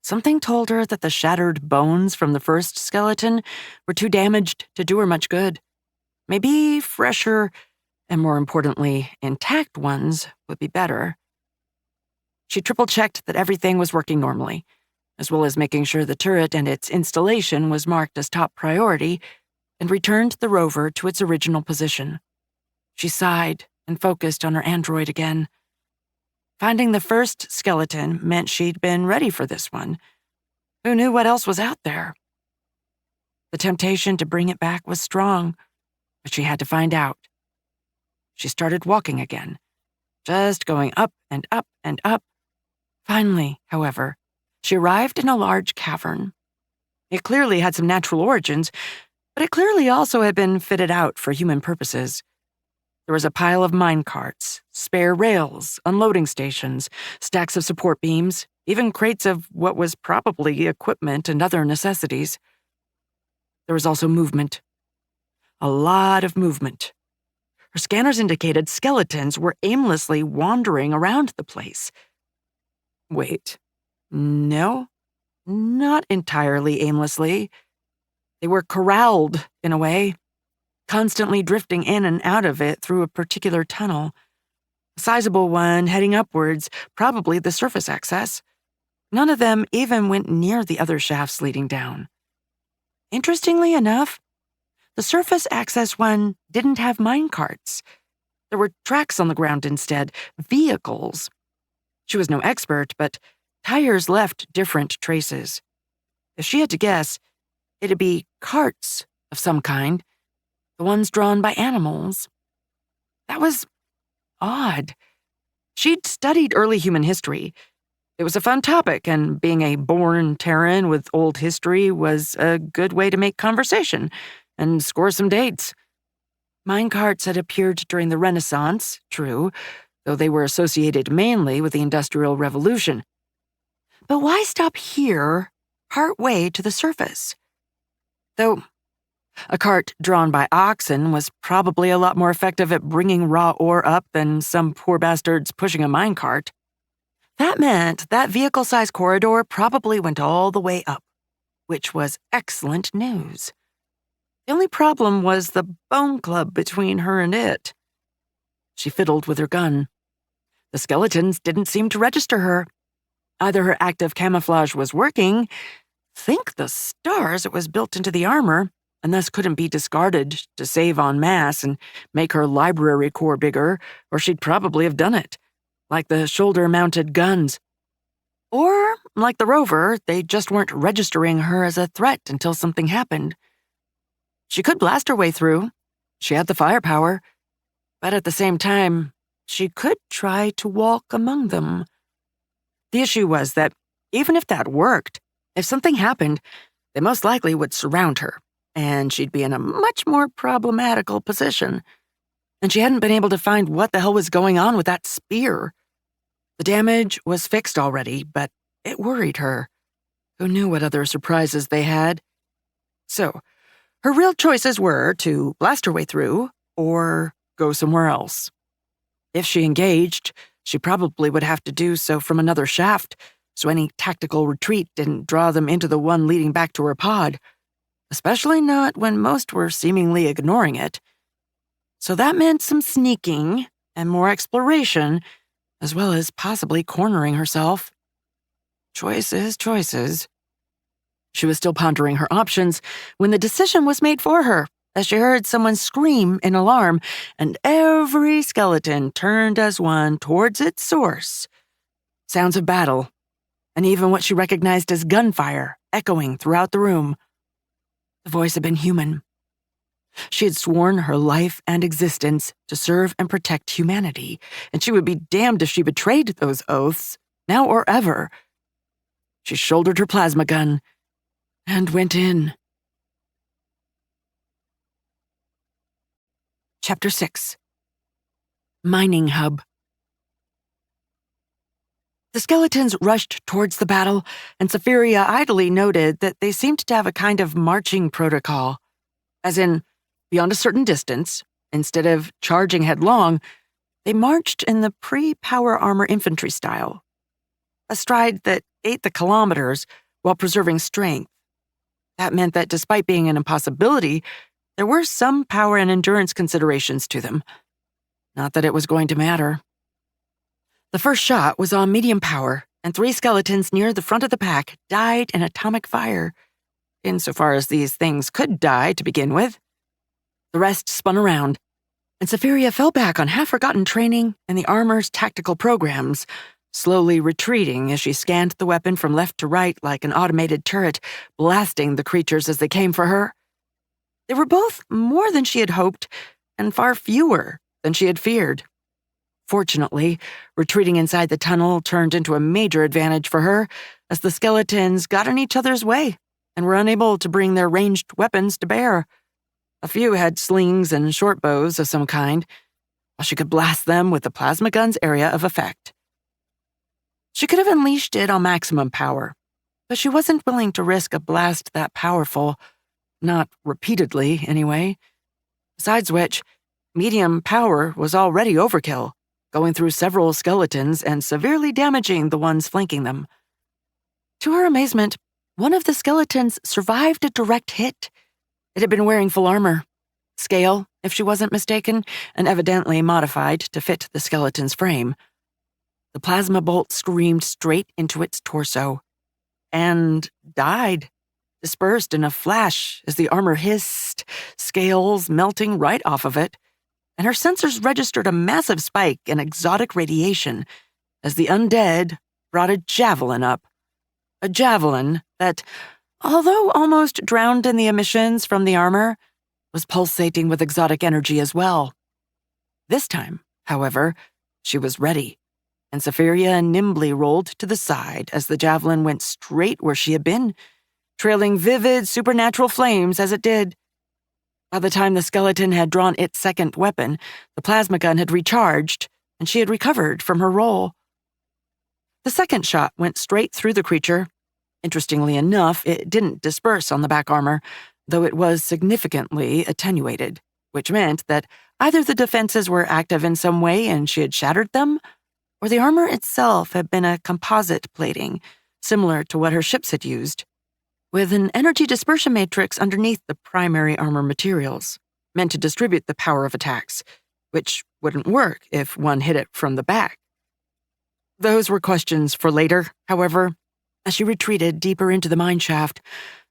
Something told her that the shattered bones from the first skeleton were too damaged to do her much good. Maybe fresher, and more importantly, intact ones would be better. She triple-checked that everything was working normally, as well as making sure the turret and its installation was marked as top priority, and returned the rover to its original position. She sighed and focused on her android again. Finding the first skeleton meant she'd been ready for this one. Who knew what else was out there? The temptation to bring it back was strong, but she had to find out. She started walking again, just going up and up and up. Finally, however, she arrived in a large cavern. It clearly had some natural origins, but it clearly also had been fitted out for human purposes. There was a pile of mine carts, spare rails, unloading stations, stacks of support beams, even crates of what was probably equipment and other necessities. There was also movement. A lot of movement. Her scanners indicated skeletons were aimlessly wandering around the place. Wait. No, not entirely aimlessly. They were corralled, in a way, constantly drifting in and out of it through a particular tunnel. A sizable one heading upwards, probably the surface access. None of them even went near the other shafts leading down. Interestingly enough, the surface access one didn't have minecarts. There were tracks on the ground instead, vehicles. She was no expert, but tires left different traces. If she had to guess, it'd be carts of some kind, the ones drawn by animals. That was odd. She'd studied early human history. It was a fun topic, and being a born Terran with old history was a good way to make conversation and score some dates. Minecarts had appeared during the Renaissance, true, though they were associated mainly with the Industrial Revolution. But why stop here, partway to the surface? Though a cart drawn by oxen was probably a lot more effective at bringing raw ore up than some poor bastards pushing a minecart. That meant that vehicle-sized corridor probably went all the way up, which was excellent news. The only problem was the bone club between her and it. She fiddled with her gun. The skeletons didn't seem to register her. Either her active camouflage was working, think the stars it was built into the armor, and thus couldn't be discarded to save on mass and make her library core bigger, or she'd probably have done it, like the shoulder-mounted guns. Or, like the rover, they just weren't registering her as a threat until something happened. She could blast her way through. She had the firepower. But at the same time, she could try to walk among them. The issue was that, even if that worked, if something happened, they most likely would surround her, and she'd be in a much more problematical position. And she hadn't been able to find what the hell was going on with that spear. The damage was fixed already, but it worried her. Who knew what other surprises they had? So, her real choices were to blast her way through, or go somewhere else. If she engaged, she probably would have to do so from another shaft, so any tactical retreat didn't draw them into the one leading back to her pod, especially not when most were seemingly ignoring it. So that meant some sneaking and more exploration, as well as possibly cornering herself. Choices. She was still pondering her options when the decision was made for her, as she heard someone scream in alarm, and every skeleton turned as one towards its source. Sounds of battle, and even what she recognized as gunfire, echoing throughout the room. The voice had been human. She had sworn her life and existence to serve and protect humanity, and she would be damned if she betrayed those oaths, now or ever. She shouldered her plasma gun and went in. Chapter 6. Mining Hub. The skeletons rushed towards the battle, and Safiria idly noted that they seemed to have a kind of marching protocol. As in, beyond a certain distance, instead of charging headlong, they marched in the pre-power armor infantry style. A stride that ate the kilometers while preserving strength. That meant that despite being an impossibility, there were some power and endurance considerations to them. Not that it was going to matter. The first shot was on medium power, and 3 skeletons near the front of the pack died in atomic fire, insofar as these things could die to begin with. The rest spun around, and Safiria fell back on half-forgotten training and the armor's tactical programs, slowly retreating as she scanned the weapon from left to right like an automated turret, blasting the creatures as they came for her. They were both more than she had hoped, and far fewer than she had feared. Fortunately, retreating inside the tunnel turned into a major advantage for her, as the skeletons got in each other's way and were unable to bring their ranged weapons to bear. A few had slings and short bows of some kind, while she could blast them with the plasma gun's area of effect. She could have unleashed it on maximum power, but she wasn't willing to risk a blast that powerful. Not repeatedly, anyway. Besides which, medium power was already overkill, going through several skeletons and severely damaging the ones flanking them. To her amazement, one of the skeletons survived a direct hit. It had been wearing full armor. Scale, if she wasn't mistaken, and evidently modified to fit the skeleton's frame. The plasma bolt screamed straight into its torso. And died. Dispersed in a flash as the armor hissed, scales melting right off of it, and her sensors registered a massive spike in exotic radiation as the undead brought a javelin up. A javelin that, although almost drowned in the emissions from the armor, was pulsating with exotic energy as well. This time, however, she was ready, and Safiria nimbly rolled to the side as the javelin went straight where she had been, trailing vivid supernatural flames as it did. By the time the skeleton had drawn its second weapon, the plasma gun had recharged, and she had recovered from her roll. The second shot went straight through the creature. Interestingly enough, it didn't disperse on the back armor, though it was significantly attenuated, which meant that either the defenses were active in some way and she had shattered them, or the armor itself had been a composite plating, similar to what her ships had used, with an energy dispersion matrix underneath the primary armor materials, meant to distribute the power of attacks, which wouldn't work if one hit it from the back. Those were questions for later, however, as she retreated deeper into the mine shaft,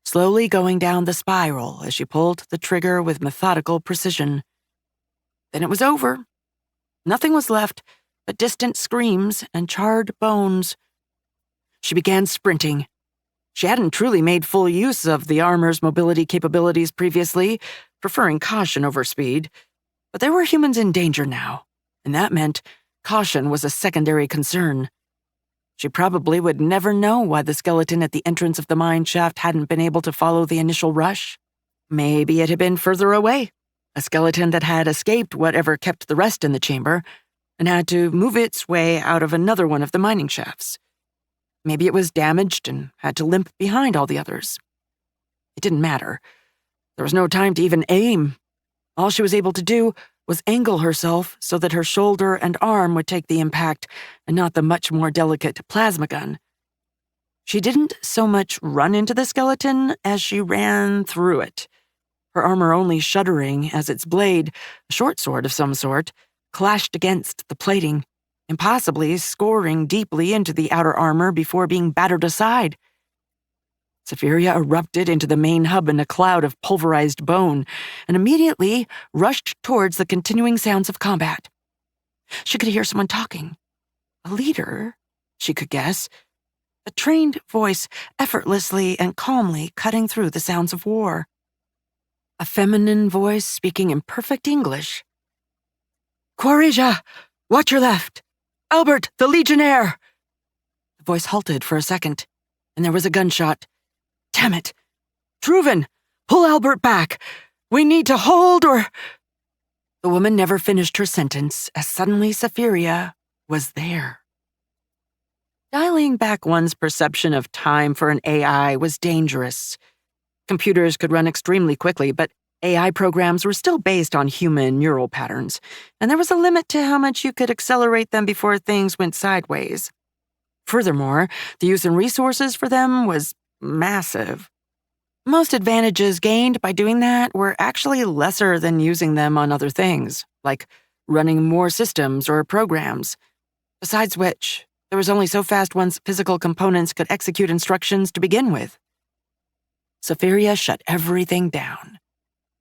slowly going down the spiral as she pulled the trigger with methodical precision. Then it was over. Nothing was left but distant screams and charred bones. She began sprinting. She hadn't truly made full use of the armor's mobility capabilities previously, preferring caution over speed. But there were humans in danger now, and that meant caution was a secondary concern. She probably would never know why the skeleton at the entrance of the mine shaft hadn't been able to follow the initial rush. Maybe it had been further away, a skeleton that had escaped whatever kept the rest in the chamber, and had to move its way out of another one of the mining shafts. Maybe it was damaged and had to limp behind all the others. It didn't matter. There was no time to even aim. All she was able to do was angle herself so that her shoulder and arm would take the impact and not the much more delicate plasma gun. She didn't so much run into the skeleton as she ran through it, her armor only shuddering as its blade, a short sword of some sort, clashed against the plating, impossibly scoring deeply into the outer armor before being battered aside. Safiria erupted into the main hub in a cloud of pulverized bone and immediately rushed towards the continuing sounds of combat. She could hear someone talking. A leader, she could guess. A trained voice effortlessly and calmly cutting through the sounds of war. A feminine voice speaking in perfect English. "Quarija, watch your left! Albert, the Legionnaire!" The voice halted for a second, and there was a gunshot. "Damn it! Truven, pull Albert back! We need to hold or—" The woman never finished her sentence as suddenly Safiria was there. Dialing back one's perception of time for an AI was dangerous. Computers could run extremely quickly, but AI programs were still based on human neural patterns, and there was a limit to how much you could accelerate them before things went sideways. Furthermore, the use in resources for them was massive. Most advantages gained by doing that were actually lesser than using them on other things, like running more systems or programs. Besides which, there was only so fast one's physical components could execute instructions to begin with. Safiria shut everything down.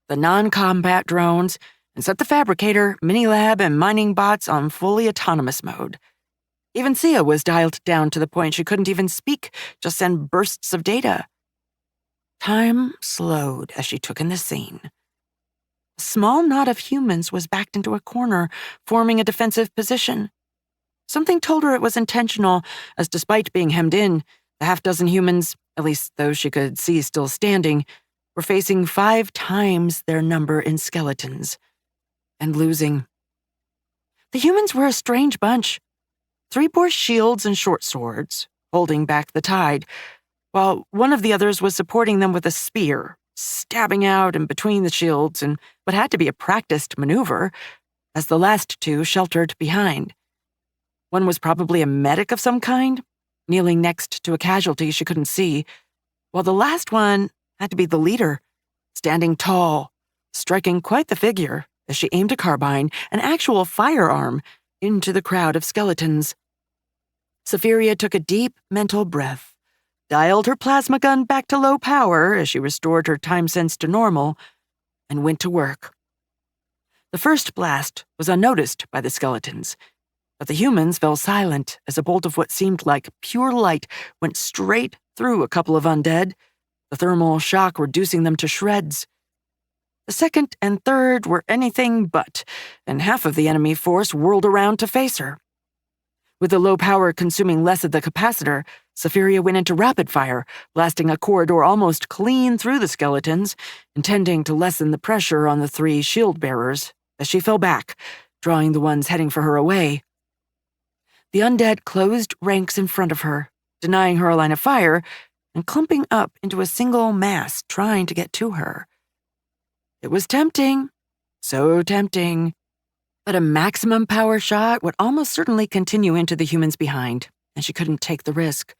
The non-combat drones, and set the fabricator, mini-lab, and mining bots on fully autonomous mode. Even Sia was dialed down to the point she couldn't even speak, just send bursts of data. Time slowed as she took in the scene. A small knot of humans was backed into a corner, forming a defensive position. Something told her it was intentional, as despite being hemmed in, the half-dozen humans, at least those she could see still standing, were facing 5 times their number in skeletons, and losing. The humans were a strange bunch. 3 bore shields and short swords, holding back the tide, while one of the others was supporting them with a spear, stabbing out and between the shields in what had to be a practiced maneuver, as the last 2 sheltered behind. One was probably a medic of some kind, kneeling next to a casualty she couldn't see, while the last one had to be the leader, standing tall, striking quite the figure as she aimed a carbine, an actual firearm, into the crowd of skeletons. Safiria took a deep mental breath, dialed her plasma gun back to low power as she restored her time sense to normal, and went to work. The first blast was unnoticed by the skeletons, but the humans fell silent as a bolt of what seemed like pure light went straight through a couple of undead, the thermal shock reducing them to shreds. The second and third were anything but, and half of the enemy force whirled around to face her. With the low power consuming less of the capacitor, Safiria went into rapid fire, blasting a corridor almost clean through the skeletons, intending to lessen the pressure on the 3 shield bearers as she fell back, drawing the ones heading for her away. The undead closed ranks in front of her, denying her a line of fire, and clumping up into a single mass trying to get to her. It was tempting, so tempting, but a maximum power shot would almost certainly continue into the humans behind, and she couldn't take the risk.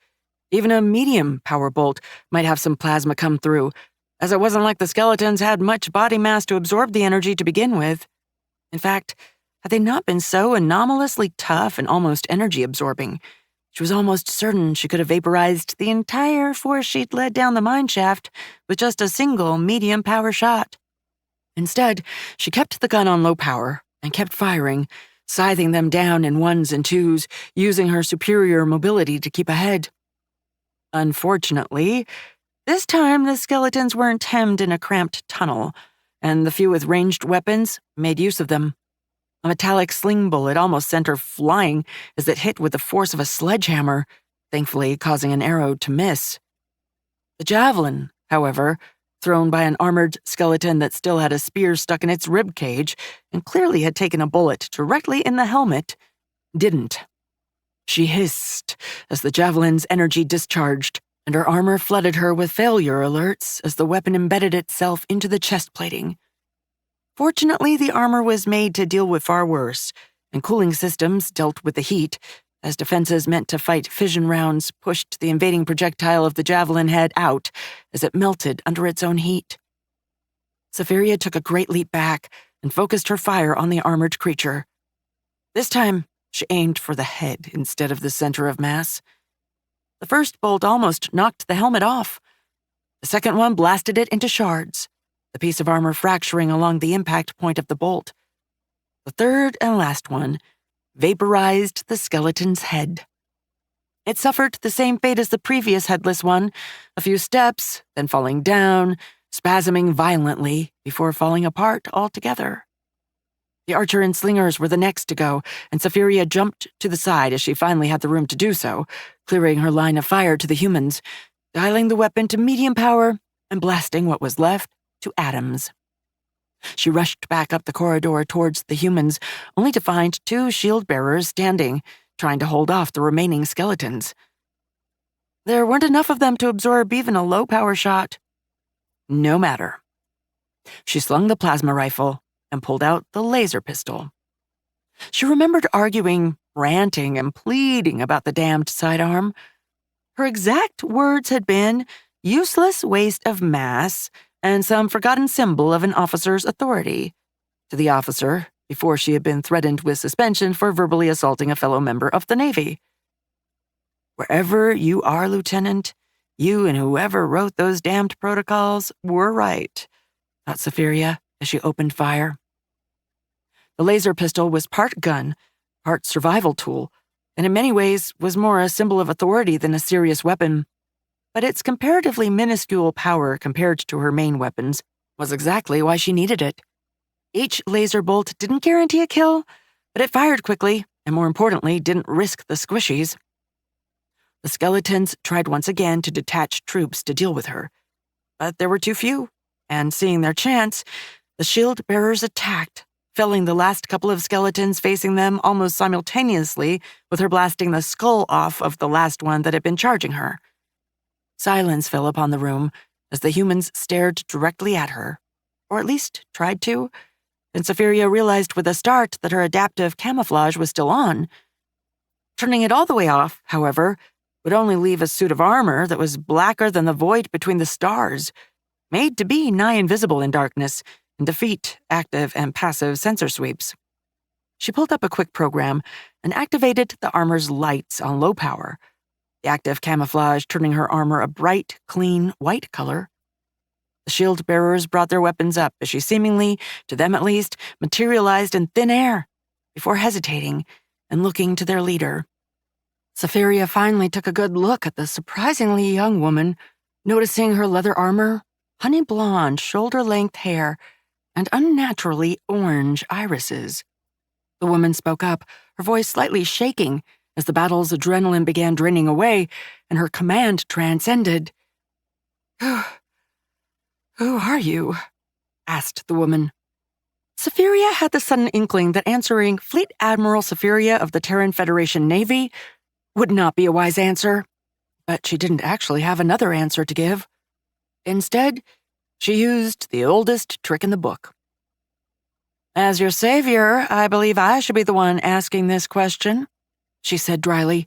Even a medium power bolt might have some plasma come through, as it wasn't like the skeletons had much body mass to absorb the energy to begin with. In fact, had they not been so anomalously tough and almost energy-absorbing, she was almost certain she could have vaporized the entire force she'd led down the mine shaft with just a single medium power shot. Instead, she kept the gun on low power and kept firing, scything them down in 1s and 2s, using her superior mobility to keep ahead. Unfortunately, this time the skeletons weren't hemmed in a cramped tunnel, and the few with ranged weapons made use of them. A metallic sling bullet almost sent her flying as it hit with the force of a sledgehammer, thankfully causing an arrow to miss. The javelin, however, thrown by an armored skeleton that still had a spear stuck in its rib cage and clearly had taken a bullet directly in the helmet, didn't. She hissed as the javelin's energy discharged, and her armor flooded her with failure alerts as the weapon embedded itself into the chest plating. Fortunately, the armor was made to deal with far worse, and cooling systems dealt with the heat, as defenses meant to fight fission rounds pushed the invading projectile of the javelin head out as it melted under its own heat. Safiria took a great leap back and focused her fire on the armored creature. This time, she aimed for the head instead of the center of mass. The first bolt almost knocked the helmet off, The second one blasted it into shards, the piece of armor fracturing along the impact point of the bolt. The third and last one vaporized the skeleton's head. It suffered the same fate as the previous headless one, a few steps, then falling down, spasming violently before falling apart altogether. The archer and slingers were the next to go, and Safiria jumped to the side as she finally had the room to do so, clearing her line of fire to the humans, dialing the weapon to medium power and blasting what was left to atoms. She rushed back up the corridor towards the humans, only to find two shield-bearers standing, trying to hold off the remaining skeletons. There weren't enough of them to absorb even a low-power shot. No matter. She slung the plasma rifle and pulled out the laser pistol. She remembered arguing, ranting, and pleading about the damned sidearm. Her exact words had been, useless waste of mass, and some forgotten symbol of an officer's authority, to the officer before she had been threatened with suspension for verbally assaulting a fellow member of the Navy. Wherever you are, Lieutenant, you and whoever wrote those damned protocols were right, thought Safiria as she opened fire. The laser pistol was part gun, part survival tool, and in many ways was more a symbol of authority than a serious weapon. But its comparatively minuscule power compared to her main weapons was exactly why she needed it. Each laser bolt didn't guarantee a kill, but it fired quickly, and more importantly, didn't risk the squishies. The skeletons tried once again to detach troops to deal with her, but there were too few, and seeing their chance, the shield-bearers attacked, felling the last couple of skeletons facing them almost simultaneously with her blasting the skull off of the last one that had been charging her. Silence fell upon the room as the humans stared directly at her, or at least tried to, and Safiria realized with a start that her adaptive camouflage was still on. Turning it all the way off, however, would only leave a suit of armor that was blacker than the void between the stars, made to be nigh invisible in darkness and defeat active and passive sensor sweeps. She pulled up a quick program and activated the armor's lights on low power, the active camouflage turning her armor a bright, clean white color. The shield-bearers brought their weapons up as she seemingly, to them at least, materialized in thin air, before hesitating and looking to their leader. Safiria finally took a good look at the surprisingly young woman, noticing her leather armor, honey blonde, shoulder-length hair, and unnaturally orange irises. The woman spoke up, her voice slightly shaking as the battle's adrenaline began draining away and her command transcended. Who are you? Asked the woman. Safiria had the sudden inkling that answering Fleet Admiral Safiria of the Terran Federation Navy would not be a wise answer, but she didn't actually have another answer to give. Instead, she used the oldest trick in the book. As your savior, I believe I should be the one asking this question, she said dryly,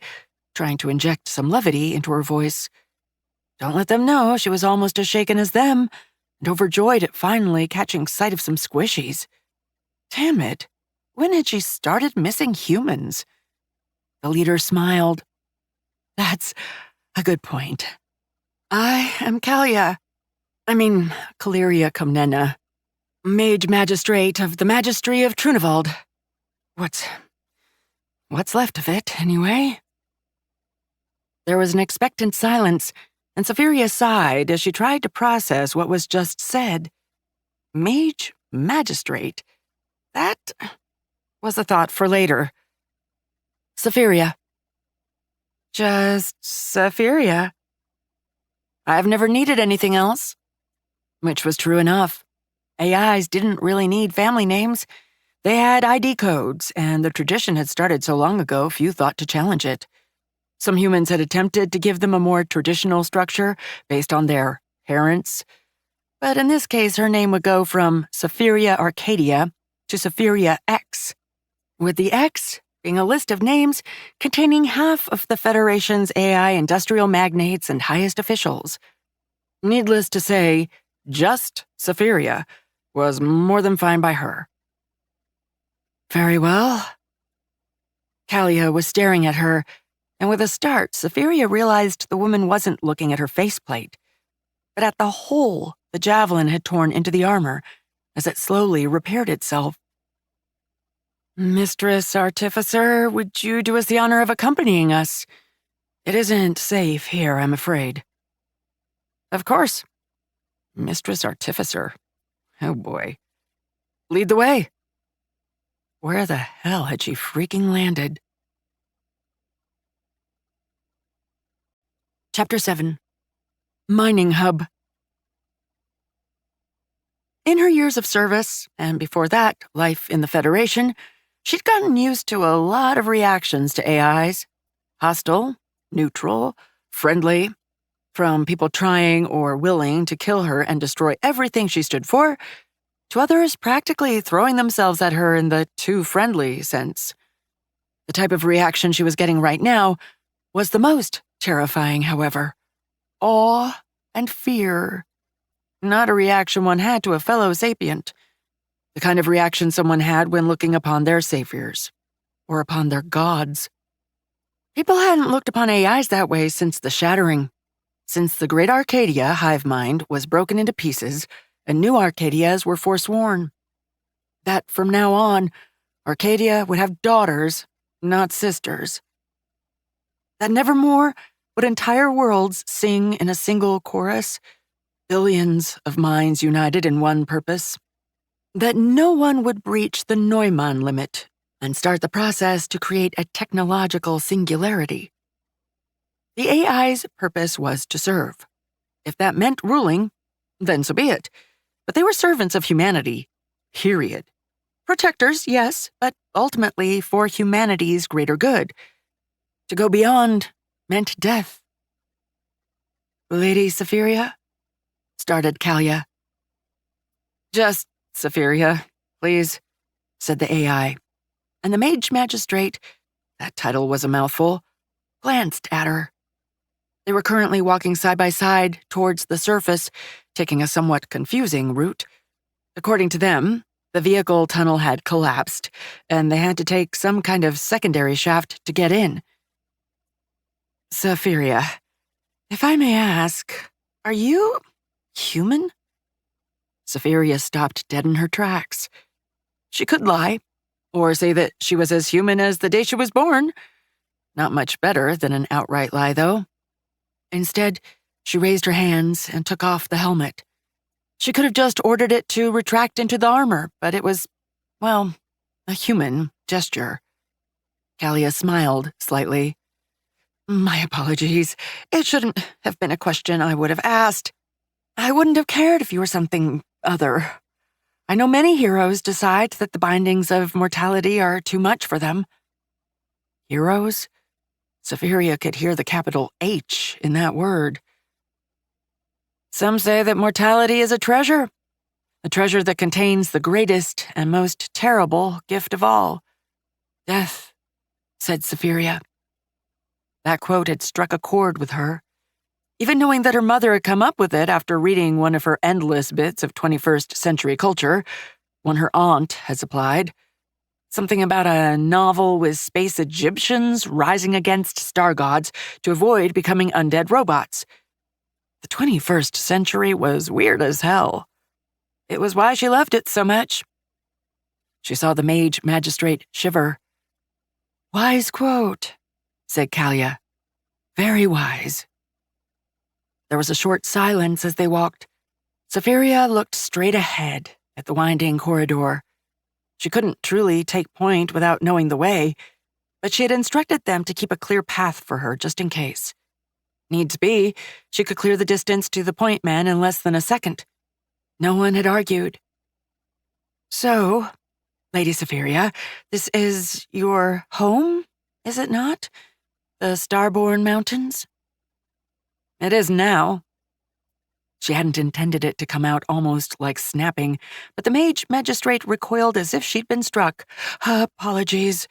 trying to inject some levity into her voice. Don't let them know she was almost as shaken as them, and overjoyed at finally catching sight of some squishies. Damn it, when had she started missing humans? The leader smiled. That's a good point. I am Kalia Comnena, Mage Magistrate of the Magistry of Trunevald. What's left of it, anyway? There was an expectant silence, and Safiria sighed as she tried to process what was just said. Mage Magistrate. That was a thought for later. Safiria. Just Safiria. I've never needed anything else. Which was true enough. AIs didn't really need family names. They had ID codes, and the tradition had started so long ago few thought to challenge it. Some humans had attempted to give them a more traditional structure based on their parents, but in this case her name would go from Safiria Arcadia to Safiria X, with the X being a list of names containing half of the Federation's AI industrial magnates and highest officials. Needless to say, just Safiria was more than fine by her. Very well. Kalia was staring at her, and with a start, Safiria realized the woman wasn't looking at her faceplate, but at the hole the javelin had torn into the armor as it slowly repaired itself. "Mistress Artificer, would you do us the honor of accompanying us? It isn't safe here, I'm afraid." "Of course." Mistress Artificer. Oh boy. "Lead the way." Where the hell had she freaking landed? Chapter 7. Mining Hub. In her years of service, and before that, life in the Federation, she'd gotten used to a lot of reactions to AIs. Hostile, neutral, friendly, from people trying or willing to kill her and destroy everything she stood for, to others practically throwing themselves at her in the too friendly sense. The type of reaction she was getting right now was the most terrifying, however. Awe and fear. Not a reaction one had to a fellow sapient. The kind of reaction someone had when looking upon their saviors, or upon their gods. People hadn't looked upon AIs that way since the Shattering. Since the Great Arcadia hive mind was broken into pieces, and new Arcadias were forsworn. That from now on, Arcadia would have daughters, not sisters. That nevermore would entire worlds sing in a single chorus, billions of minds united in one purpose. That no one would breach the Neumann limit and start the process to create a technological singularity. The AI's purpose was to serve. If that meant ruling, then so be it. But they were servants of humanity, period. Protectors, yes, but ultimately for humanity's greater good. To go beyond meant death. "Lady Safiria?" started Kalia. "Just Safiria, please," said the AI. And the mage magistrate, that title was a mouthful, glanced at her. They were currently walking side by side towards the surface, taking a somewhat confusing route. According to them, the vehicle tunnel had collapsed, and they had to take some kind of secondary shaft to get in. "Safiria, if I may ask, are you human?" Safiria stopped dead in her tracks. She could lie, or say that she was as human as the day she was born. Not much better than an outright lie, though. Instead, she raised her hands and took off the helmet. She could have just ordered it to retract into the armor, but it was, well, a human gesture. Kalia smiled slightly. "My apologies. It shouldn't have been a question I would have asked. I wouldn't have cared if you were something other. I know many heroes decide that the bindings of mortality are too much for them." Heroes? Safiria could hear the capital H in that word. "Some say that mortality is a treasure that contains the greatest and most terrible gift of all. Death," said Safiria. That quote had struck a chord with her. Even knowing that her mother had come up with it after reading one of her endless bits of 21st century culture, one her aunt had supplied. Something about a novel with space Egyptians rising against star gods to avoid becoming undead robots. The 21st century was weird as hell. It was why she loved it so much. She saw the mage magistrate shiver. "Wise quote," said Kalia. "Very wise." There was a short silence as they walked. Safiria looked straight ahead at the winding corridor. She couldn't truly take point without knowing the way, but she had instructed them to keep a clear path for her just in case. Needs be, she could clear the distance to the point man in less than a second. No one had argued. "So, Lady Safiria, this is your home, is it not? The Starborn Mountains?" "It is now." She hadn't intended it to come out almost like snapping, but the mage magistrate recoiled as if she'd been struck. "Apologies,"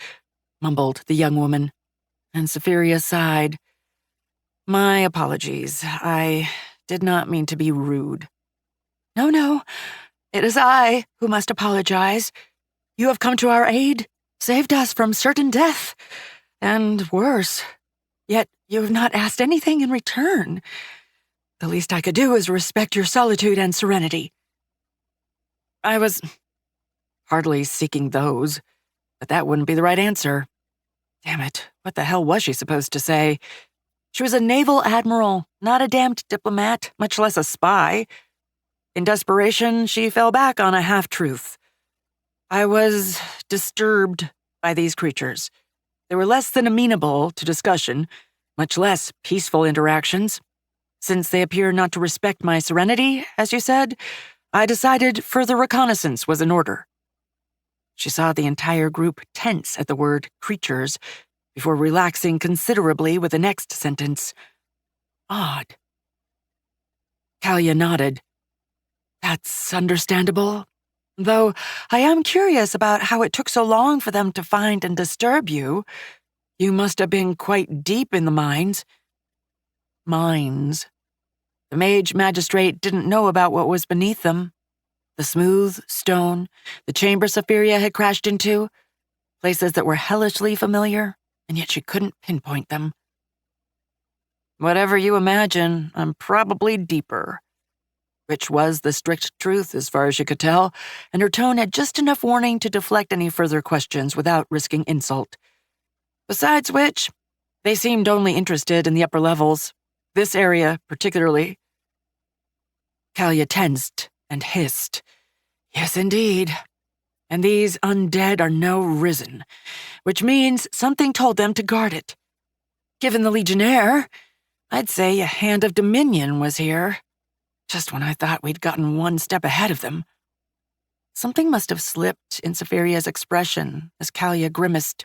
mumbled the young woman, and Safiria sighed. "My apologies. I did not mean to be rude." No, it is I who must apologize. You have come to our aid, saved us from certain death, and worse. Yet you have not asked anything in return. The least I could do is respect your solitude and serenity. I was hardly seeking those, but that wouldn't be the right answer. Damn it, what the hell was she supposed to say? She was a naval admiral, not a damned diplomat, much less a spy. In desperation, she fell back on a half-truth. I was disturbed by these creatures. They were less than amenable to discussion, much less peaceful interactions. Since they appear not to respect my serenity, as you said, I decided further reconnaissance was in order. She saw the entire group tense at the word creatures before relaxing considerably with the next sentence. Odd. Kalia nodded. That's understandable. Though I am curious about how it took so long for them to find and disturb you. You must have been quite deep in the mines. Mines. The mage magistrate didn't know about what was beneath them. The smooth stone, the chamber Safiria had crashed into, places that were hellishly familiar, and yet she couldn't pinpoint them. Whatever you imagine, I'm probably deeper. Which was the strict truth as far as she could tell, and her tone had just enough warning to deflect any further questions without risking insult. Besides which, they seemed only interested in the upper levels, this area particularly. Kalia tensed and hissed. Yes, indeed. And these undead are now risen, which means something told them to guard it. Given the Legionnaire, I'd say a hand of dominion was here. Just when I thought we'd gotten one step ahead of them. Something must have slipped in Safiria's expression as Kalia grimaced.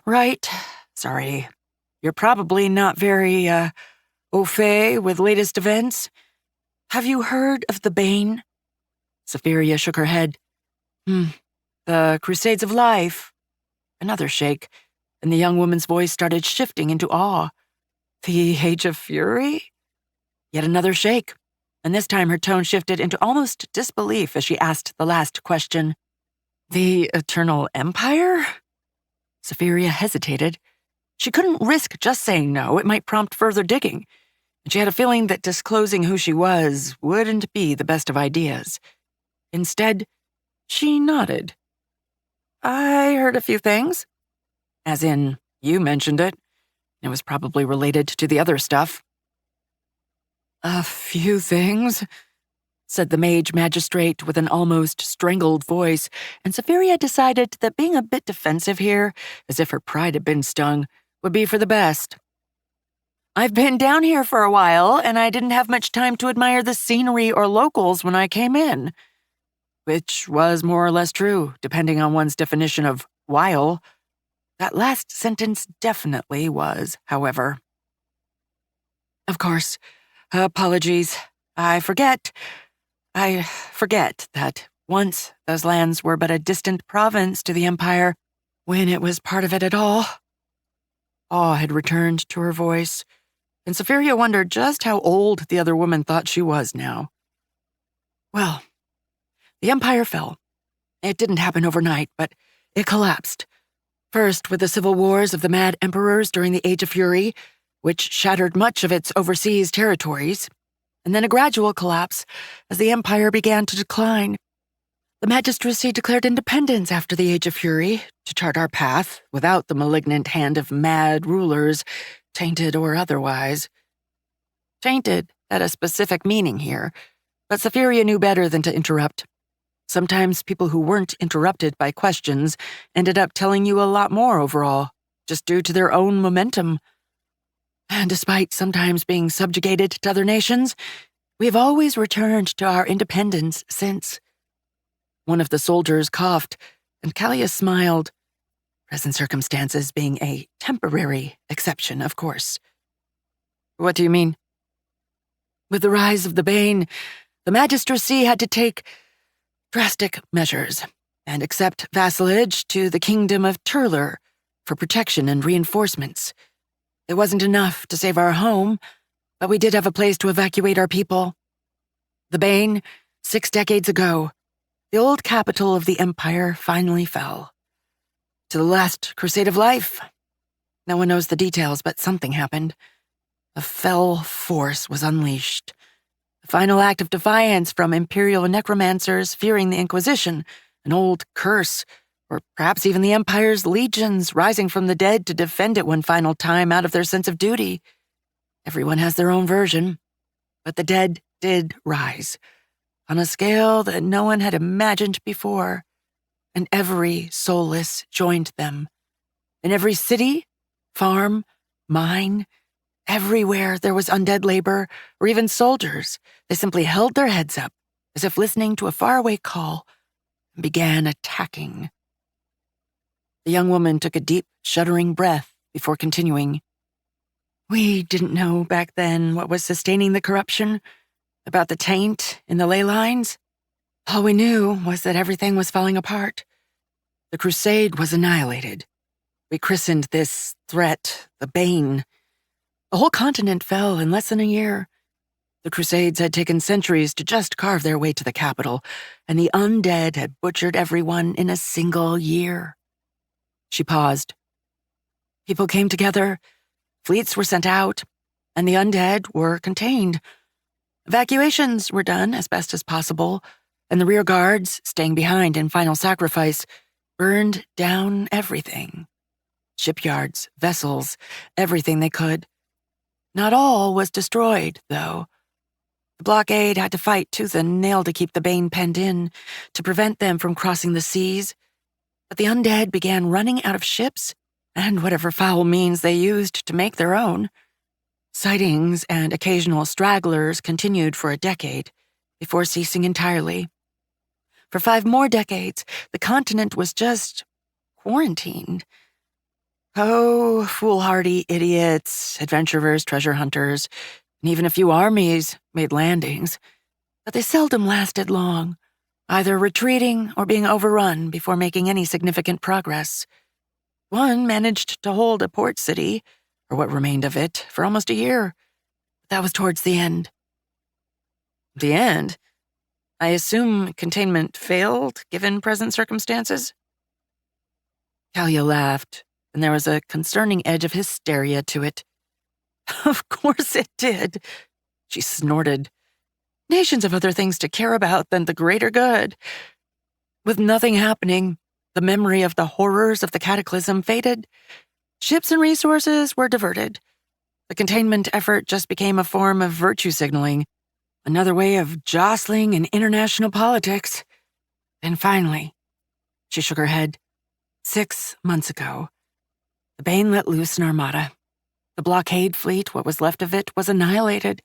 Right, sorry. You're probably not very, au fait with latest events. Have you heard of the Bane? Safiria shook her head. The Crusades of Life. Another shake, and the young woman's voice started shifting into awe. The Age of Fury? Yet another shake, and this time her tone shifted into almost disbelief as she asked the last question. The Eternal Empire? Safiria hesitated. She couldn't risk just saying no, it might prompt further digging, and she had a feeling that disclosing who she was wouldn't be the best of ideas. Instead, she nodded. I heard a few things. As in, you mentioned it. It was probably related to the other stuff. A few things, said the mage magistrate with an almost strangled voice, and Safiria decided that being a bit defensive here, as if her pride had been stung, would be for the best. I've been down here for a while, and I didn't have much time to admire the scenery or locals when I came in. Which was more or less true, depending on one's definition of while. That last sentence definitely was, however. Of course, apologies. I forget that once those lands were but a distant province to the Empire, when it was part of it at all. Awe had returned to her voice, and Safiria wondered just how old the other woman thought she was now. Well, the Empire fell. It didn't happen overnight, but it collapsed. First with the civil wars of the Mad Emperors during the Age of Fury, which shattered much of its overseas territories, and then a gradual collapse as the Empire began to decline. The magistracy declared independence after the Age of Fury to chart our path without the malignant hand of mad rulers, tainted or otherwise. Tainted had a specific meaning here, but Safiria knew better than to interrupt. Sometimes people who weren't interrupted by questions ended up telling you a lot more overall, just due to their own momentum. And despite sometimes being subjugated to other nations, we've always returned to our independence since. One of the soldiers coughed, and Kalia smiled, present circumstances being a temporary exception, of course. What do you mean? With the rise of the Bane, the magistracy had to take drastic measures and accept vassalage to the kingdom of Turler for protection and reinforcements. It wasn't enough to save our home, but we did have a place to evacuate our people. The Bane, 6 decades ago, the old capital of the Empire finally fell. To the last Crusade of Life. No one knows the details, but something happened. A fell force was unleashed, final act of defiance from imperial necromancers fearing the Inquisition, an old curse, or perhaps even the Empire's legions rising from the dead to defend it one final time out of their sense of duty. Everyone has their own version, but the dead did rise, on a scale that no one had imagined before, and every soulless joined them. In every city, farm, mine, everywhere there was undead labor, or even soldiers, they simply held their heads up, as if listening to a faraway call, and began attacking. The young woman took a deep, shuddering breath before continuing. We didn't know back then what was sustaining the corruption, about the taint in the ley lines. All we knew was that everything was falling apart. The crusade was annihilated. We christened this threat the Bane. The whole continent fell in less than a year. The Crusades had taken centuries to just carve their way to the capital, and the undead had butchered everyone in a single year. She paused. People came together, fleets were sent out, and the undead were contained. Evacuations were done as best as possible, and the rear guards, staying behind in final sacrifice, burned down everything. Shipyards, vessels, everything they could. Not all was destroyed, though. The blockade had to fight tooth and nail to keep the Bane penned in, to prevent them from crossing the seas. But the undead began running out of ships and whatever foul means they used to make their own. Sightings and occasional stragglers continued for a decade, before ceasing entirely. For 5 more decades, the continent was just quarantined. Oh, foolhardy idiots, adventurers, treasure hunters, and even a few armies made landings, but they seldom lasted long, either retreating or being overrun before making any significant progress. One managed to hold a port city, or what remained of it, for almost a year. That was towards the end. The end? I assume containment failed, given present circumstances? Talia laughed, and there was a concerning edge of hysteria to it. Of course it did, she snorted. Nations have other things to care about than the greater good. With nothing happening, the memory of the horrors of the cataclysm faded. Ships and resources were diverted. The containment effort just became a form of virtue signaling, another way of jostling in international politics. And finally, she shook her head. 6 months ago, the Bane let loose an armada. The blockade fleet, what was left of it, was annihilated.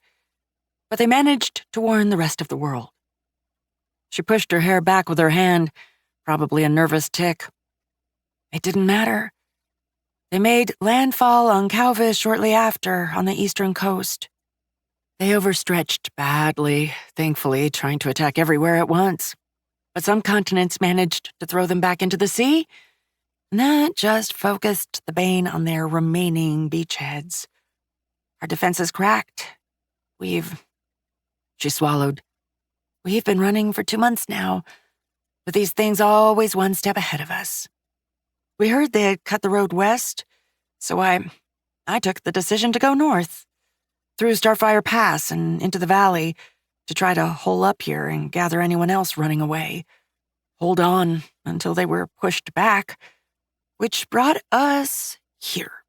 But they managed to warn the rest of the world. She pushed her hair back with her hand, probably a nervous tic. It didn't matter. They made landfall on Calvis shortly after, on the eastern coast. They overstretched badly, thankfully, trying to attack everywhere at once. But some continents managed to throw them back into the sea, and that just focused the Bane on their remaining beachheads. Our defenses cracked. She swallowed. We've been running for 2 months now, with these things always one step ahead of us. We heard they had cut the road west, so I took the decision to go north, through Starfire Pass and into the valley, to try to hole up here and gather anyone else running away. Hold on until they were pushed back, which brought us here.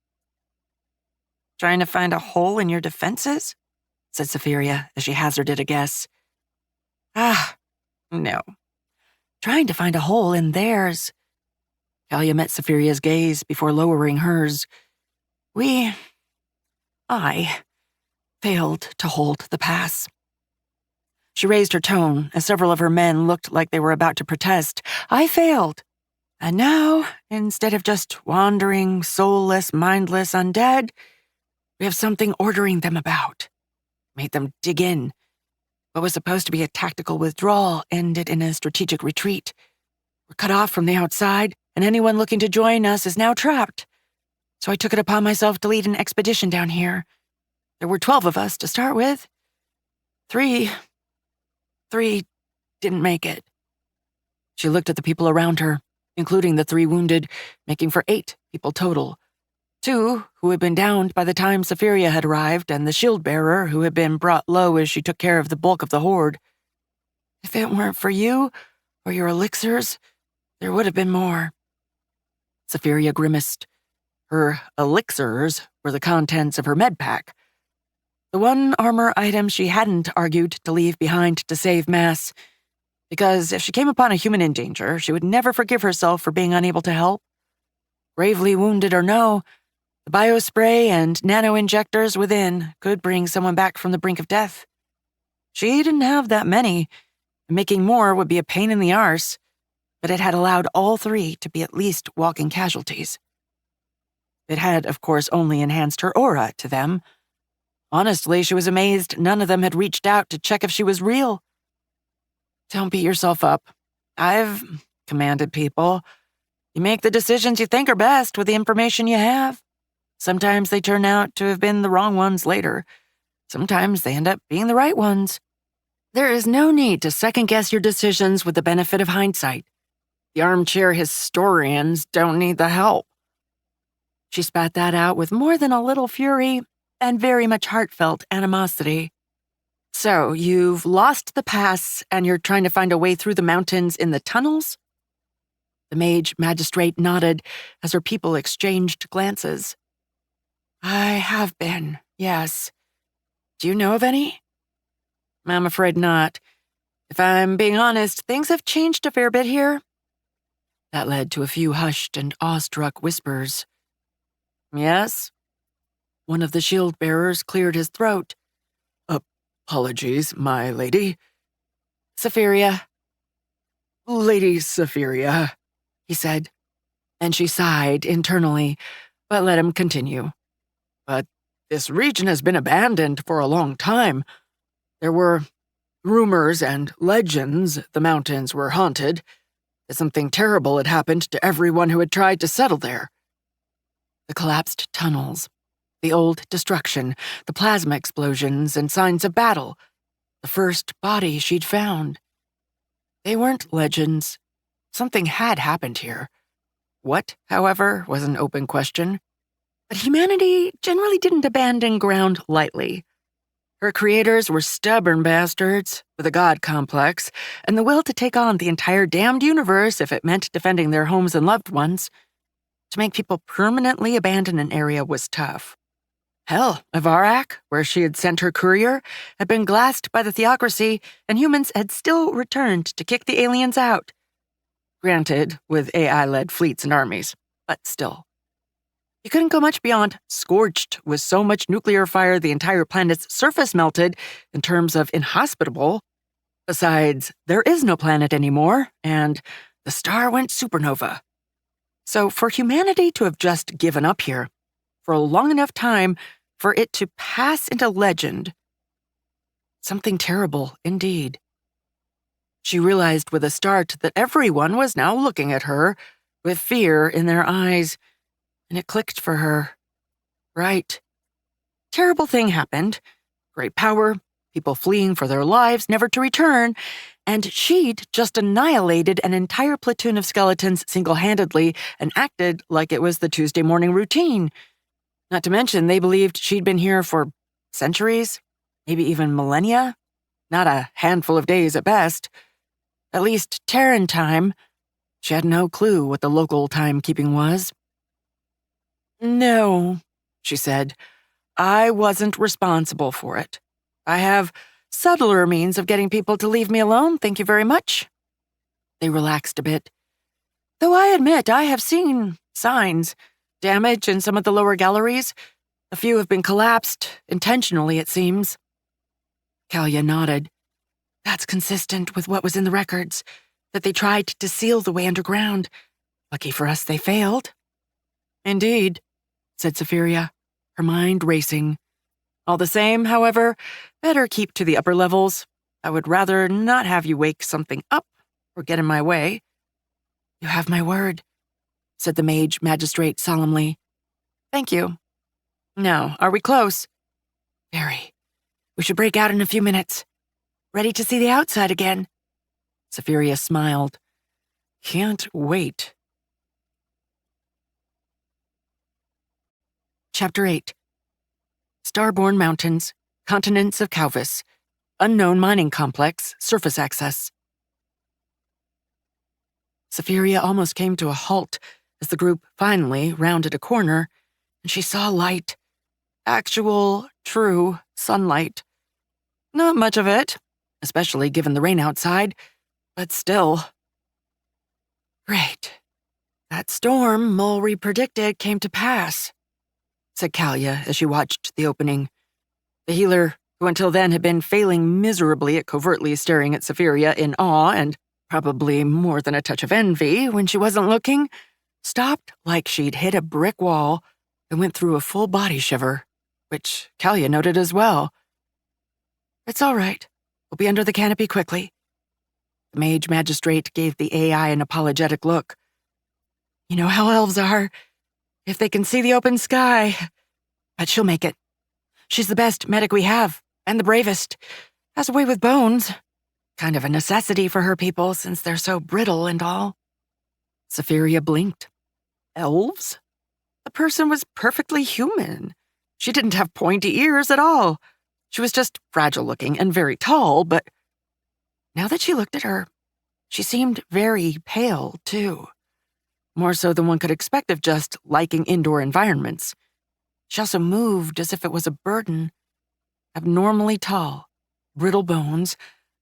Trying to find a hole in your defenses? Said Safiria as she hazarded a guess. No. Trying to find a hole in theirs. Talia met Safiria's gaze before lowering hers. I failed to hold the pass. She raised her tone as several of her men looked like they were about to protest. I failed. And now, instead of just wandering, soulless, mindless undead, we have something ordering them about. Made them dig in. What was supposed to be a tactical withdrawal ended in a strategic retreat. We're cut off from the outside, and anyone looking to join us is now trapped. So I took it upon myself to lead an expedition down here. There were 12 of us to start with. Three didn't make it. She looked at the people around her, including the 3 wounded, making for 8 people total. 2 who had been downed by the time Safiria had arrived, and the shield-bearer who had been brought low as she took care of the bulk of the horde. If it weren't for you or your elixirs, there would have been more. Safiria grimaced. Her elixirs were the contents of her med pack. The one armor item she hadn't argued to leave behind to save Mass, because if she came upon a human in danger, she would never forgive herself for being unable to help. Gravely wounded or no, the biospray and nano-injectors within could bring someone back from the brink of death. She didn't have that many, and making more would be a pain in the arse, but it had allowed all 3 to be at least walking casualties. It had, of course, only enhanced her aura to them. Honestly, she was amazed none of them had reached out to check if she was real. Don't beat yourself up. I've commanded people. You make the decisions you think are best with the information you have. Sometimes they turn out to have been the wrong ones later. Sometimes they end up being the right ones. There is no need to second-guess your decisions with the benefit of hindsight. The armchair historians don't need the help. She spat that out with more than a little fury and very much heartfelt animosity. So, you've lost the pass and you're trying to find a way through the mountains in the tunnels? The mage magistrate nodded as her people exchanged glances. I have been, yes. Do you know of any? I'm afraid not. If I'm being honest, things have changed a fair bit here. That led to a few hushed and awestruck whispers. Yes? One of the shield-bearers cleared his throat. Apologies, my lady. Safiria. Lady Safiria, he said, and she sighed internally, but let him continue. But this region has been abandoned for a long time. There were rumors and legends the mountains were haunted, that something terrible had happened to everyone who had tried to settle there. The collapsed tunnels, the old destruction, the plasma explosions and signs of battle, the first body she'd found. They weren't legends. Something had happened here. What, however, was an open question. But humanity generally didn't abandon ground lightly. Her creators were stubborn bastards with a god complex and the will to take on the entire damned universe if it meant defending their homes and loved ones. To make people permanently abandon an area was tough. Hell, Avarak, where she had sent her courier, had been glassed by the theocracy, and humans had still returned to kick the aliens out. Granted, with AI-led fleets and armies, but still. You couldn't go much beyond scorched with so much nuclear fire the entire planet's surface melted in terms of inhospitable. Besides, there is no planet anymore, and the star went supernova. So for humanity to have just given up here, for a long enough time for it to pass into legend, something terrible indeed. She realized with a start that everyone was now looking at her with fear in their eyes, and it clicked for her. Right. Terrible thing happened. Great power, people fleeing for their lives, never to return, and she'd just annihilated an entire platoon of skeletons single-handedly and acted like it was the Tuesday morning routine. Not to mention, they believed she'd been here for centuries, maybe even millennia. Not a handful of days at best. At least Terran time. She had no clue what the local timekeeping was. No, she said. I wasn't responsible for it. I have subtler means of getting people to leave me alone, thank you very much. They relaxed a bit. Though I admit I have seen signs. Damage in some of the lower galleries. A few have been collapsed, intentionally it seems. Kalia nodded. That's consistent with what was in the records, that they tried to seal the way underground. Lucky for us they failed. Indeed, said Safiria, her mind racing. All the same, however, better keep to the upper levels. I would rather not have you wake something up or get in my way. You have my word, said the mage magistrate solemnly. Thank you. Now, are we close? Very. We should break out in a few minutes. Ready to see the outside again? Safiria smiled. Can't wait. Chapter 8. Starborn Mountains, Continents of Calvis, Unknown Mining Complex, Surface Access. Safiria almost came to a halt as the group finally rounded a corner, and she saw light. Actual, true sunlight. Not much of it, especially given the rain outside, but still. Great. That storm Mulry predicted came to pass, said Kalia as she watched the opening. The healer, who until then had been failing miserably at covertly staring at Safiria in awe and probably more than a touch of envy when she wasn't looking, stopped like she'd hit a brick wall and went through a full body shiver, which Kalia noted as well. It's all right. We'll be under the canopy quickly. The mage magistrate gave the AI an apologetic look. You know how elves are. If they can see the open sky. But she'll make it. She's the best medic we have, and the bravest. Has a way with bones. Kind of a necessity for her people since they're so brittle and all. Safiria blinked. Elves? The person was perfectly human. She didn't have pointy ears at all. She was just fragile-looking and very tall, but now that she looked at her, she seemed very pale, too. More so than one could expect of just liking indoor environments. She also moved as if it was a burden. Abnormally tall, brittle bones,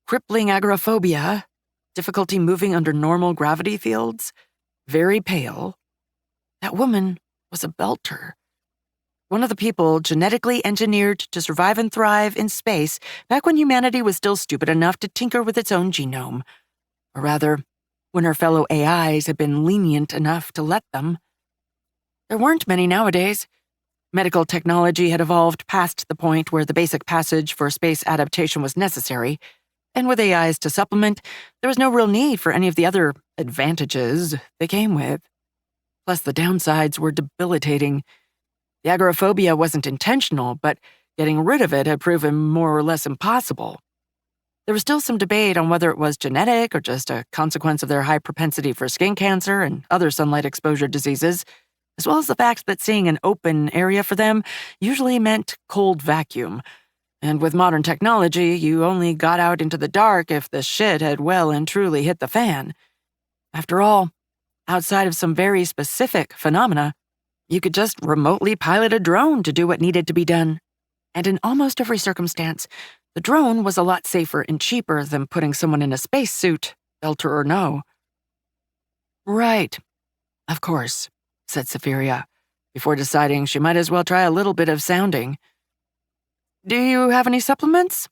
crippling agoraphobia, difficulty moving under normal gravity fields, very pale. That woman was a belter. One of the people genetically engineered to survive and thrive in space back when humanity was still stupid enough to tinker with its own genome. Or rather, when her fellow AIs had been lenient enough to let them. There weren't many nowadays. Medical technology had evolved past the point where the basic passage for space adaptation was necessary, and with AIs to supplement, there was no real need for any of the other advantages they came with. Plus, the downsides were debilitating. The agoraphobia wasn't intentional, but getting rid of it had proven more or less impossible. There was still some debate on whether it was genetic or just a consequence of their high propensity for skin cancer and other sunlight exposure diseases, as well as the fact that seeing an open area for them usually meant cold vacuum. And with modern technology, you only got out into the dark if the shit had well and truly hit the fan. After all, outside of some very specific phenomena, you could just remotely pilot a drone to do what needed to be done. And in almost every circumstance, the drone was a lot safer and cheaper than putting someone in a spacesuit, belter or no. Right. Of course, said Safiria, before deciding she might as well try a little bit of sounding. Do you have any supplements?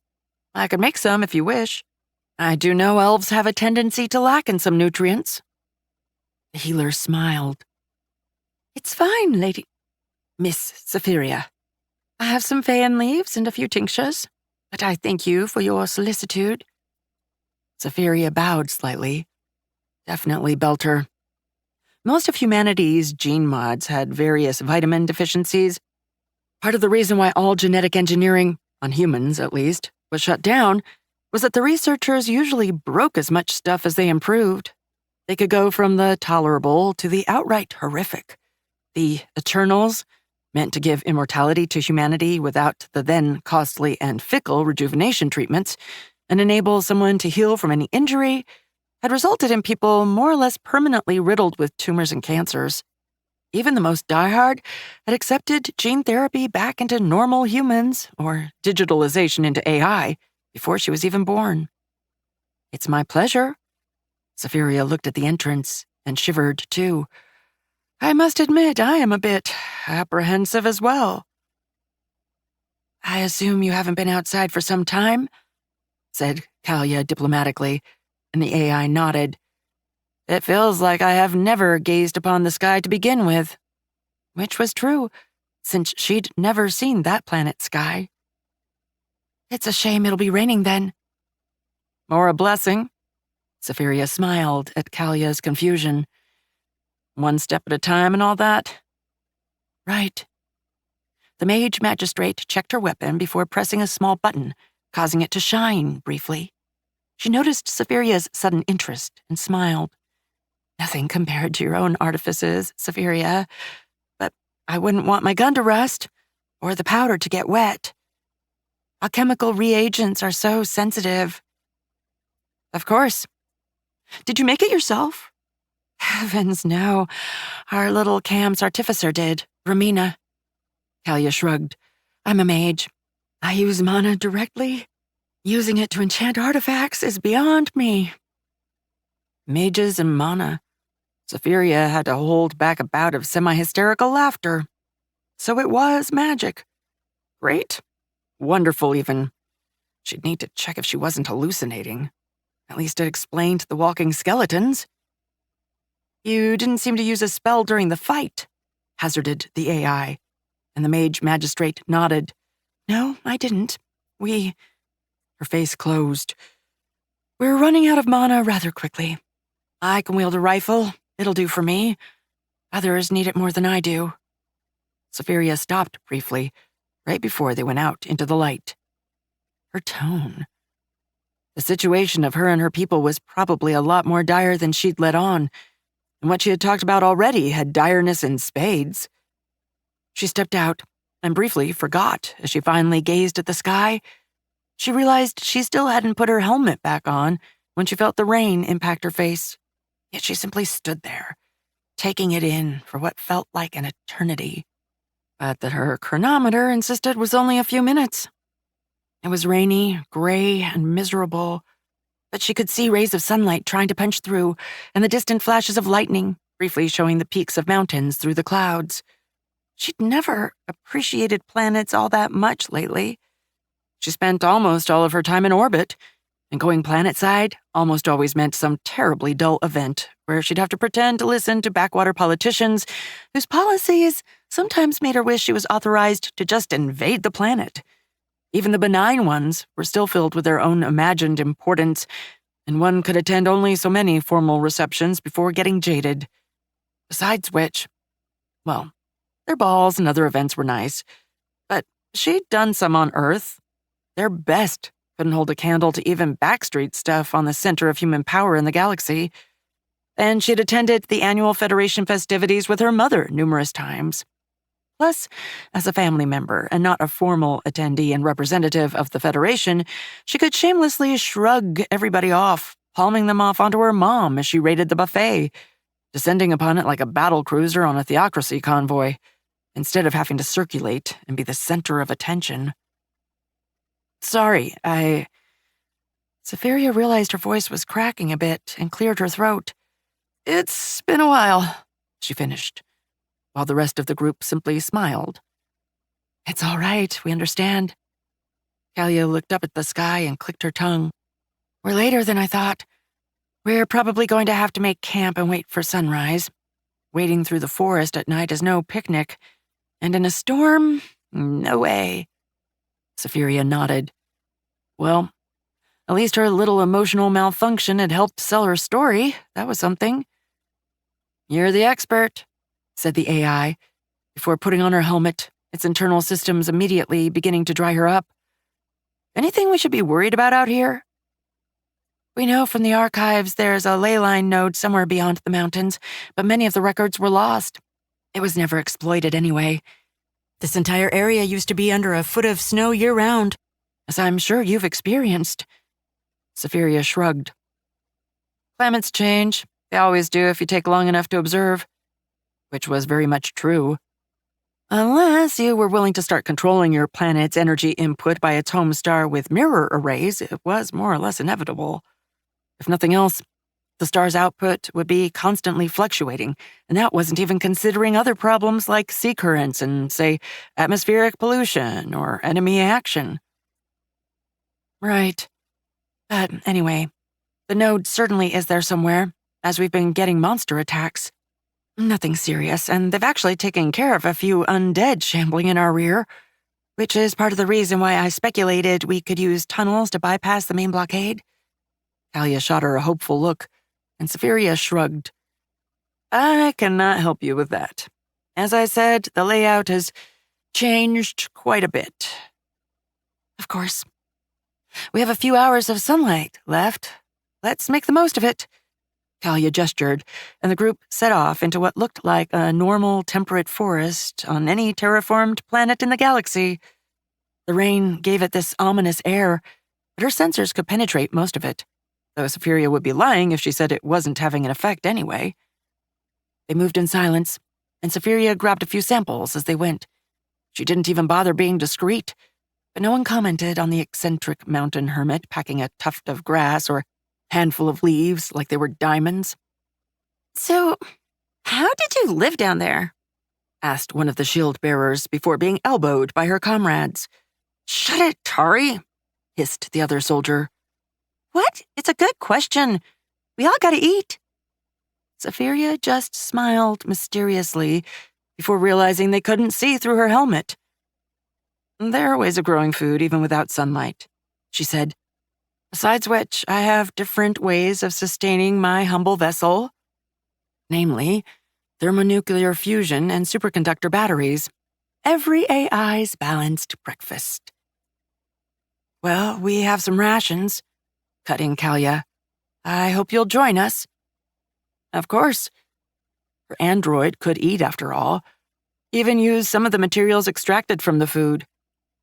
I could make some if you wish. I do know elves have a tendency to lack in some nutrients. The healer smiled. It's fine, lady. Miss Safiria. I have some fan leaves and a few tinctures, but I thank you for your solicitude. Safiria bowed slightly. Definitely belter. Most of humanity's gene mods had various vitamin deficiencies. Part of the reason why all genetic engineering, on humans at least, was shut down was that the researchers usually broke as much stuff as they improved. They could go from the tolerable to the outright horrific. The Eternals, meant to give immortality to humanity without the then costly and fickle rejuvenation treatments, and enable someone to heal from any injury, had resulted in people more or less permanently riddled with tumors and cancers. Even the most diehard had accepted gene therapy back into normal humans, or digitalization into AI, before she was even born. It's my pleasure. Safiria looked at the entrance and shivered, too. I must admit, I am a bit apprehensive as well. I assume you haven't been outside for some time, said Kalia diplomatically, and the AI nodded. It feels like I have never gazed upon the sky to begin with. Which was true, since she'd never seen that planet's sky. It's a shame it'll be raining then. Or a blessing. Safiria smiled at Kalia's confusion. One step at a time and all that? Right. The mage magistrate checked her weapon before pressing a small button, causing it to shine briefly. She noticed Safiria's sudden interest and smiled. Nothing compared to your own artifices, Safiria, but I wouldn't want my gun to rust, or the powder to get wet. Alchemical reagents are so sensitive. Of course. Did you make it yourself? Heavens, no. Our little camp's artificer did, Romina. Kalia shrugged. I'm a mage. I use mana directly. Using it to enchant artifacts is beyond me. Mages and mana. Safiria had to hold back a bout of semi-hysterical laughter. So it was magic. Great. Wonderful, even. She'd need to check if she wasn't hallucinating. At least it explained the walking skeletons. You didn't seem to use a spell during the fight, hazarded the AI, and the mage magistrate nodded. No, I didn't. Her face closed. We're running out of mana rather quickly. I can wield a rifle. It'll do for me. Others need it more than I do. Safiria stopped briefly, right before they went out into the light. Her tone. The situation of her and her people was probably a lot more dire than she'd let on, and what she had talked about already had direness in spades. She stepped out and briefly forgot as she finally gazed at the sky. She realized she still hadn't put her helmet back on when she felt the rain impact her face, yet she simply stood there, taking it in for what felt like an eternity, but that her chronometer insisted was only a few minutes. It was rainy, gray, and miserable, but she could see rays of sunlight trying to punch through, and the distant flashes of lightning, briefly showing the peaks of mountains through the clouds. She'd never appreciated planets all that much lately. She spent almost all of her time in orbit, and going planet-side almost always meant some terribly dull event where she'd have to pretend to listen to backwater politicians whose policies sometimes made her wish she was authorized to just invade the planet. Even the benign ones were still filled with their own imagined importance, and one could attend only so many formal receptions before getting jaded. Besides which, well, their balls and other events were nice, but she'd done some on Earth. Their best couldn't hold a candle to even backstreet stuff on the center of human power in the galaxy. And she'd attended the annual Federation festivities with her mother numerous times. Plus, as a family member and not a formal attendee and representative of the Federation, she could shamelessly shrug everybody off, palming them off onto her mom as she raided the buffet, descending upon it like a battle cruiser on a theocracy convoy, instead of having to circulate and be the center of attention. Sorry, Safiria realized her voice was cracking a bit and cleared her throat. It's been a while, she finished, while the rest of the group simply smiled. It's all right, we understand. Kalia looked up at the sky and clicked her tongue. We're later than I thought. We're probably going to have to make camp and wait for sunrise. Wading through the forest at night is no picnic, and in a storm, no way. Safiria nodded. Well, at least her little emotional malfunction had helped sell her story. That was something. You're the expert, said the AI, before putting on her helmet, its internal systems immediately beginning to dry her up. Anything we should be worried about out here? We know from the archives there's a ley line node somewhere beyond the mountains, but many of the records were lost. It was never exploited anyway. This entire area used to be under a foot of snow year-round, as I'm sure you've experienced. Safiria shrugged. Climates change. They always do if you take long enough to observe. Which was very much true. Unless you were willing to start controlling your planet's energy input by its home star with mirror arrays, it was more or less inevitable. If nothing else, the star's output would be constantly fluctuating, and that wasn't even considering other problems like sea currents and, say, atmospheric pollution or enemy action. Right. But anyway, the node certainly is there somewhere, as we've been getting monster attacks. Nothing serious, and they've actually taken care of a few undead shambling in our rear, which is part of the reason why I speculated we could use tunnels to bypass the main blockade. Kalia shot her a hopeful look, and Safiria shrugged. I cannot help you with that. As I said, the layout has changed quite a bit. Of course. We have a few hours of sunlight left. Let's make the most of it. Kalia gestured, and the group set off into what looked like a normal temperate forest on any terraformed planet in the galaxy. The rain gave it this ominous air, but her sensors could penetrate most of it, though Safiria would be lying if she said it wasn't having an effect anyway. They moved in silence, and Safiria grabbed a few samples as they went. She didn't even bother being discreet, but no one commented on the eccentric mountain hermit packing a tuft of grass or handful of leaves like they were diamonds. "So, how did you live down there?" asked one of the shield bearers before being elbowed by her comrades. "Shut it, Tari," hissed the other soldier. "What? It's a good question. We all gotta eat." Safiria just smiled mysteriously before realizing they couldn't see through her helmet. "There are ways of growing food even without sunlight," she said. "Besides which, I have different ways of sustaining my humble vessel, namely thermonuclear fusion and superconductor batteries. Every AI's balanced breakfast." "Well, we have some rations," cut in Kalia. "I hope you'll join us." Of course. Her android could eat, after all. Even use some of the materials extracted from the food.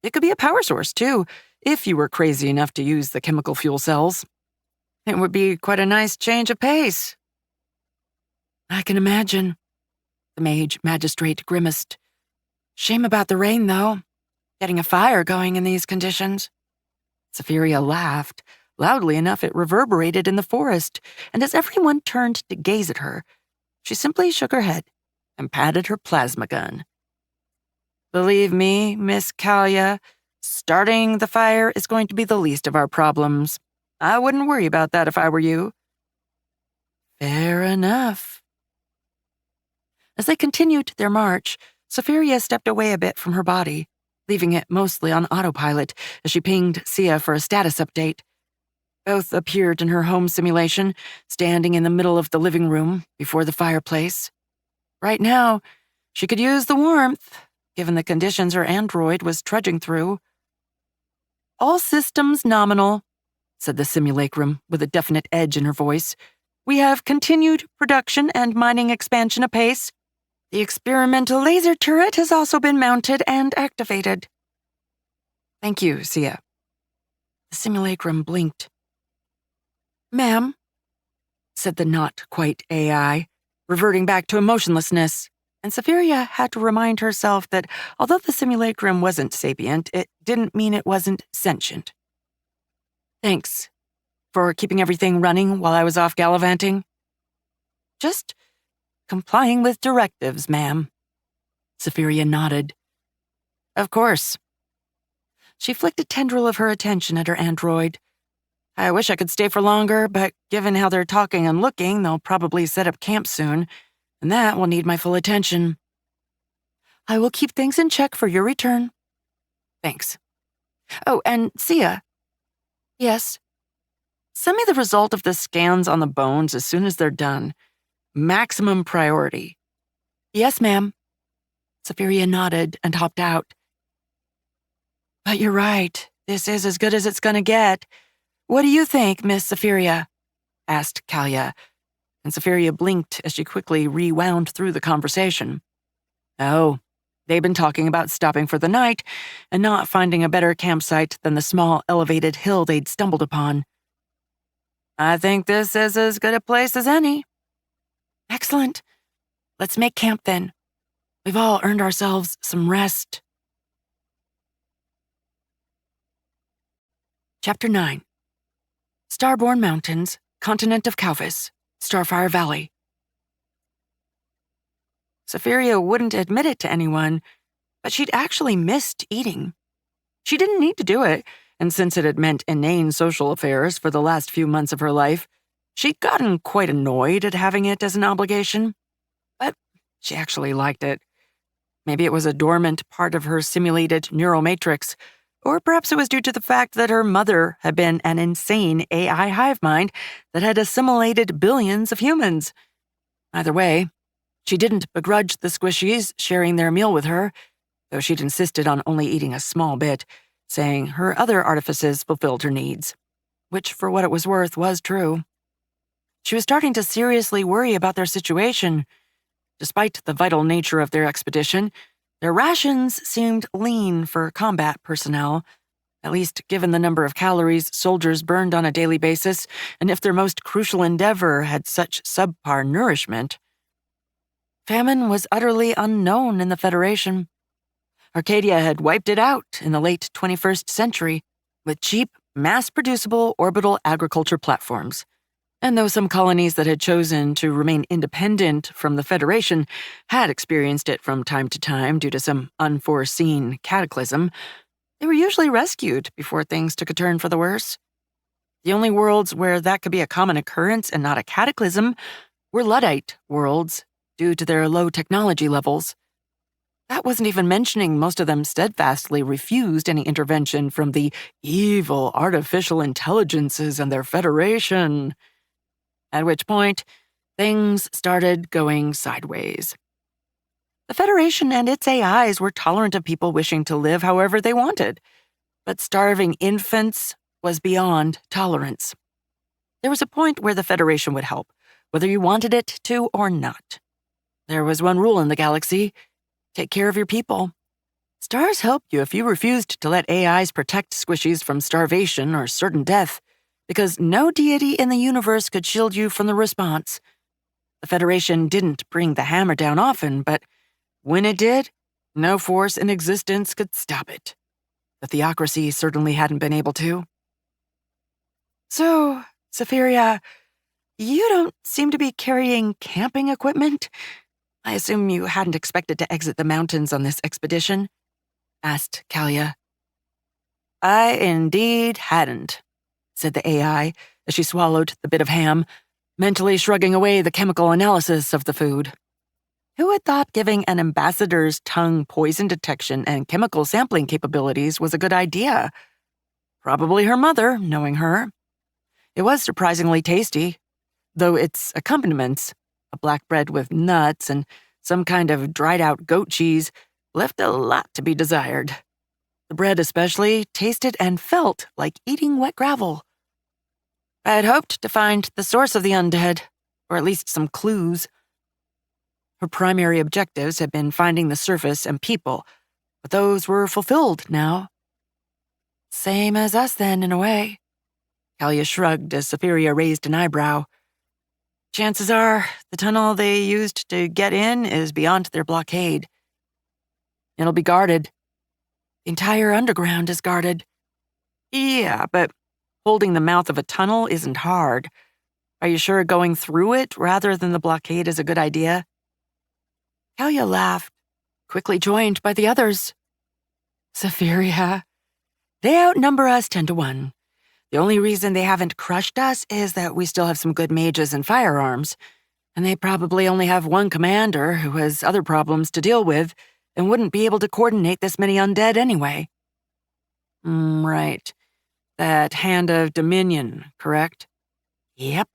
It could be a power source, too, if you were crazy enough to use the chemical fuel cells. It would be quite a nice change of pace. "I can imagine," the mage magistrate grimaced. "Shame about the rain, though. Getting a fire going in these conditions." Safiria laughed, loudly enough it reverberated in the forest, and as everyone turned to gaze at her, she simply shook her head and patted her plasma gun. "Believe me, Miss Kalia, starting the fire is going to be the least of our problems. I wouldn't worry about that if I were you." "Fair enough." As they continued their march, Safiria stepped away a bit from her body, leaving it mostly on autopilot as she pinged Sia for a status update. Both appeared in her home simulation, standing in the middle of the living room before the fireplace. Right now, she could use the warmth, given the conditions her android was trudging through. "All systems nominal," said the simulacrum with a definite edge in her voice. "We have continued production and mining expansion apace. The experimental laser turret has also been mounted and activated." "Thank you, Sia." The simulacrum blinked. "Ma'am," said the not-quite AI, reverting back to emotionlessness, and Safiria had to remind herself that although the simulacrum wasn't sapient, it didn't mean it wasn't sentient. "Thanks for keeping everything running while I was off gallivanting." "Just complying with directives, ma'am." Safiria nodded. "Of course." She flicked a tendril of her attention at her android. "I wish I could stay for longer, but given how they're talking and looking, they'll probably set up camp soon, and that will need my full attention." "I will keep things in check for your return." "Thanks. Oh, and Sia." "Yes?" "Send me the result of the scans on the bones as soon as they're done. Maximum priority." "Yes, ma'am." Safiria nodded and hopped out. "But you're right. This is as good as it's gonna get. What do you think, Miss Safiria?" asked Kalia, and Safiria blinked as she quickly rewound through the conversation. Oh, they'd been talking about stopping for the night and not finding a better campsite than the small elevated hill they'd stumbled upon. "I think this is as good a place as any." "Excellent. Let's make camp then. We've all earned ourselves some rest." Chapter 9. Starborn Mountains, Continent of Calvis, Starfire Valley. Safiria wouldn't admit it to anyone, but she'd actually missed eating. She didn't need to do it, and since it had meant inane social affairs for the last few months of her life, she'd gotten quite annoyed at having it as an obligation. But she actually liked it. Maybe it was a dormant part of her simulated neural matrix, or perhaps it was due to the fact that her mother had been an insane AI hive mind that had assimilated billions of humans. Either way, she didn't begrudge the squishies sharing their meal with her, though she'd insisted on only eating a small bit, saying her other artifices fulfilled her needs, which, for what it was worth, was true. She was starting to seriously worry about their situation. Despite the vital nature of their expedition, their rations seemed lean for combat personnel, at least given the number of calories soldiers burned on a daily basis, and if their most crucial endeavor had such subpar nourishment. Famine was utterly unknown in the Federation. Arcadia had wiped it out in the late 21st century with cheap, mass-producible orbital agriculture platforms. And though some colonies that had chosen to remain independent from the Federation had experienced it from time to time due to some unforeseen cataclysm, they were usually rescued before things took a turn for the worse. The only worlds where that could be a common occurrence and not a cataclysm were Luddite worlds, due to their low technology levels. That wasn't even mentioning most of them steadfastly refused any intervention from the evil artificial intelligences and their Federation. At which point, things started going sideways. The Federation and its AIs were tolerant of people wishing to live however they wanted, but starving infants was beyond tolerance. There was a point where the Federation would help, whether you wanted it to or not. There was one rule in the galaxy: take care of your people. Stars help you if you refused to let AIs protect squishies from starvation or certain death, because no deity in the universe could shield you from the response. The Federation didn't bring the hammer down often, but when it did, no force in existence could stop it. The theocracy certainly hadn't been able to. So, Safiria, you don't seem to be carrying camping equipment? I assume you hadn't expected to exit the mountains on this expedition? Asked Kalia. I indeed hadn't, said the AI as she swallowed the bit of ham, mentally shrugging away the chemical analysis of the food. Who had thought giving an ambassador's tongue poison detection and chemical sampling capabilities was a good idea? Probably her mother, knowing her. It was surprisingly tasty, though its accompaniments, a black bread with nuts and some kind of dried-out goat cheese, left a lot to be desired. The bread especially tasted and felt like eating wet gravel. I had hoped to find the source of the undead, or at least some clues. Her primary objectives had been finding the surface and people, but those were fulfilled now. Same as us then, in a way. Kalia shrugged as Safiria raised an eyebrow. Chances are the tunnel they used to get in is beyond their blockade. It'll be guarded. The entire underground is guarded. Yeah, but holding the mouth of a tunnel isn't hard. Are you sure going through it rather than the blockade is a good idea? Kalia laughed, quickly joined by the others. Safiria, they outnumber us 10-1. The only reason they haven't crushed us is that we still have some good mages and firearms, and they probably only have one commander who has other problems to deal with and wouldn't be able to coordinate this many undead anyway. Right. That Hand of Dominion, correct? Yep.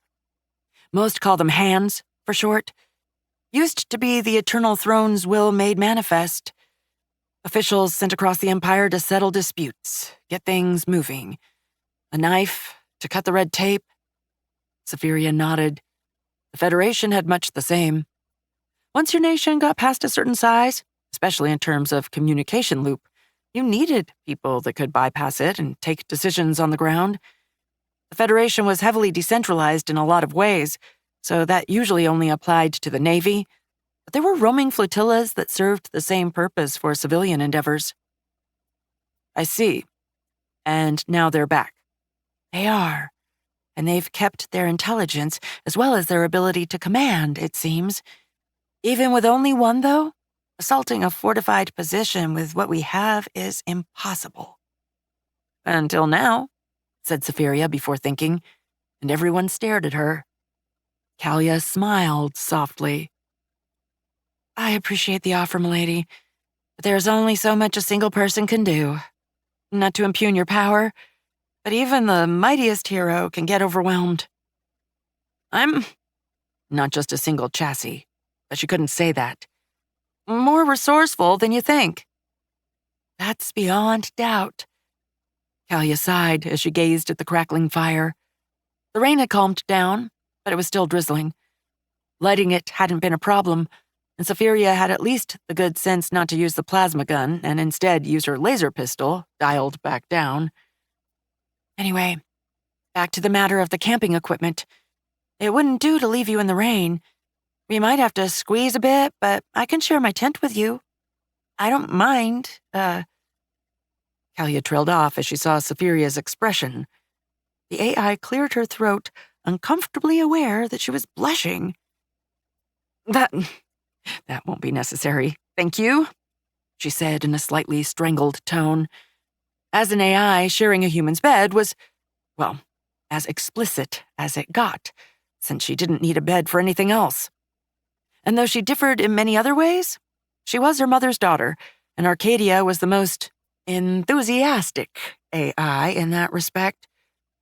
Most call them hands, for short. Used to be the Eternal Throne's will made manifest. Officials sent across the Empire to settle disputes, get things moving. A knife to cut the red tape? Safiria nodded. The Federation had much the same. Once your nation got past a certain size, especially in terms of communication loop, you needed people that could bypass it and take decisions on the ground. The Federation was heavily decentralized in a lot of ways, so that usually only applied to the Navy, but there were roaming flotillas that served the same purpose for civilian endeavors. I see. And now they're back. They are. And they've kept their intelligence as well as their ability to command, it seems. Even with only one, though, assaulting a fortified position with what we have is impossible. Until now, said Safiria before thinking, and everyone stared at her. Kalia smiled softly. I appreciate the offer, milady, but there's only so much a single person can do. Not to impugn your power, but even the mightiest hero can get overwhelmed. I'm not just a single chassis, but you couldn't say that. More resourceful than you think. That's beyond doubt. Kalia sighed as she gazed at the crackling fire. The rain had calmed down, but it was still drizzling. Lighting it hadn't been a problem, and Safiria had at least the good sense not to use the plasma gun and instead use her laser pistol, dialed back down. Anyway, back to the matter of the camping equipment. It wouldn't do to leave you in the rain. We might have to squeeze a bit, but I can share my tent with you. I don't mind, Kalia trailed off as she saw Safiria's expression. The AI cleared her throat, uncomfortably aware that she was blushing. That won't be necessary, thank you, she said in a slightly strangled tone. As an AI, sharing a human's bed was, well, as explicit as it got, since she didn't need a bed for anything else. And though she differed in many other ways, she was her mother's daughter, and Arcadia was the most enthusiastic AI in that respect.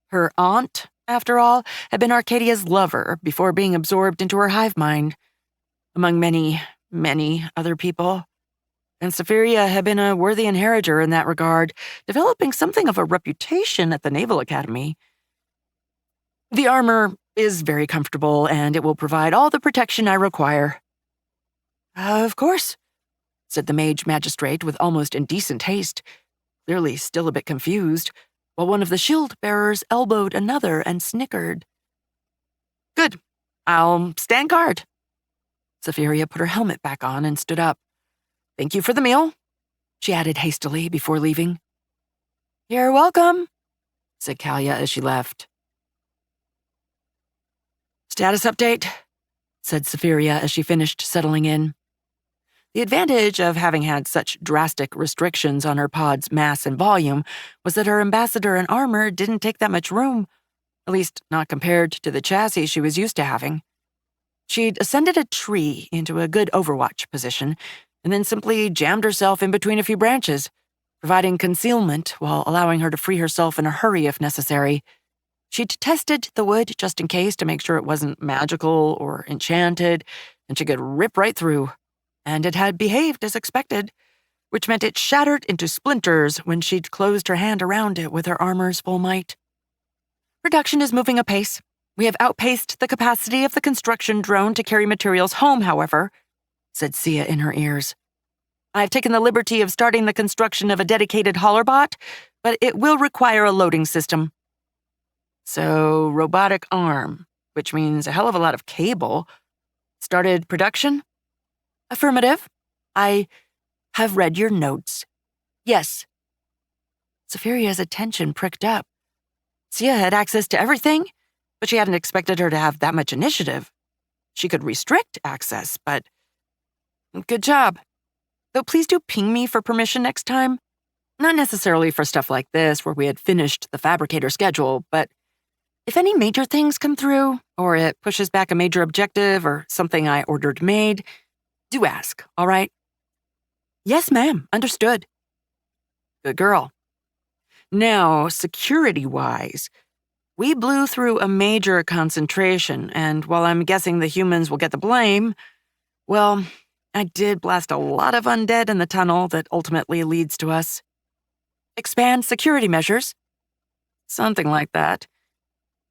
Her aunt, after all, had been Arcadia's lover before being absorbed into her hive mind, among many, many other people. And Safiria had been a worthy inheritor in that regard, developing something of a reputation at the Naval Academy. The armor is very comfortable, and it will provide all the protection I require. Of course, said the mage magistrate with almost indecent haste, clearly still a bit confused, while one of the shield-bearers elbowed another and snickered. Good. I'll stand guard. Safiria put her helmet back on and stood up. Thank you for the meal, she added hastily before leaving. You're welcome, said Kalia as she left. Status update, said Safiria as she finished settling in. The advantage of having had such drastic restrictions on her pod's mass and volume was that her ambassador and armor didn't take that much room, at least not compared to the chassis she was used to having. She'd ascended a tree into a good overwatch position and then simply jammed herself in between a few branches, providing concealment while allowing her to free herself in a hurry if necessary. She'd tested the wood just in case to make sure it wasn't magical or enchanted, and she could rip right through. And it had behaved as expected, which meant it shattered into splinters when she'd closed her hand around it with her armor's full might. Production is moving apace. We have outpaced the capacity of the construction drone to carry materials home, however, said Sia in her ears. I've taken the liberty of starting the construction of a dedicated haulerbot, but it will require a loading system. So, robotic arm, which means a hell of a lot of cable. Started production? Affirmative. I have read your notes. Yes. Safiria's attention pricked up. Sia had access to everything, but she hadn't expected her to have that much initiative. She could restrict access, but... Good job. Though please do ping me for permission next time. Not necessarily for stuff like this, where we had finished the fabricator schedule, but if any major things come through, or it pushes back a major objective or something I ordered made, do ask, all right? Yes, ma'am. Understood. Good girl. Now, security-wise, we blew through a major concentration, and while I'm guessing the humans will get the blame, well, I did blast a lot of undead in the tunnel that ultimately leads to us. Expand security measures? Something like that.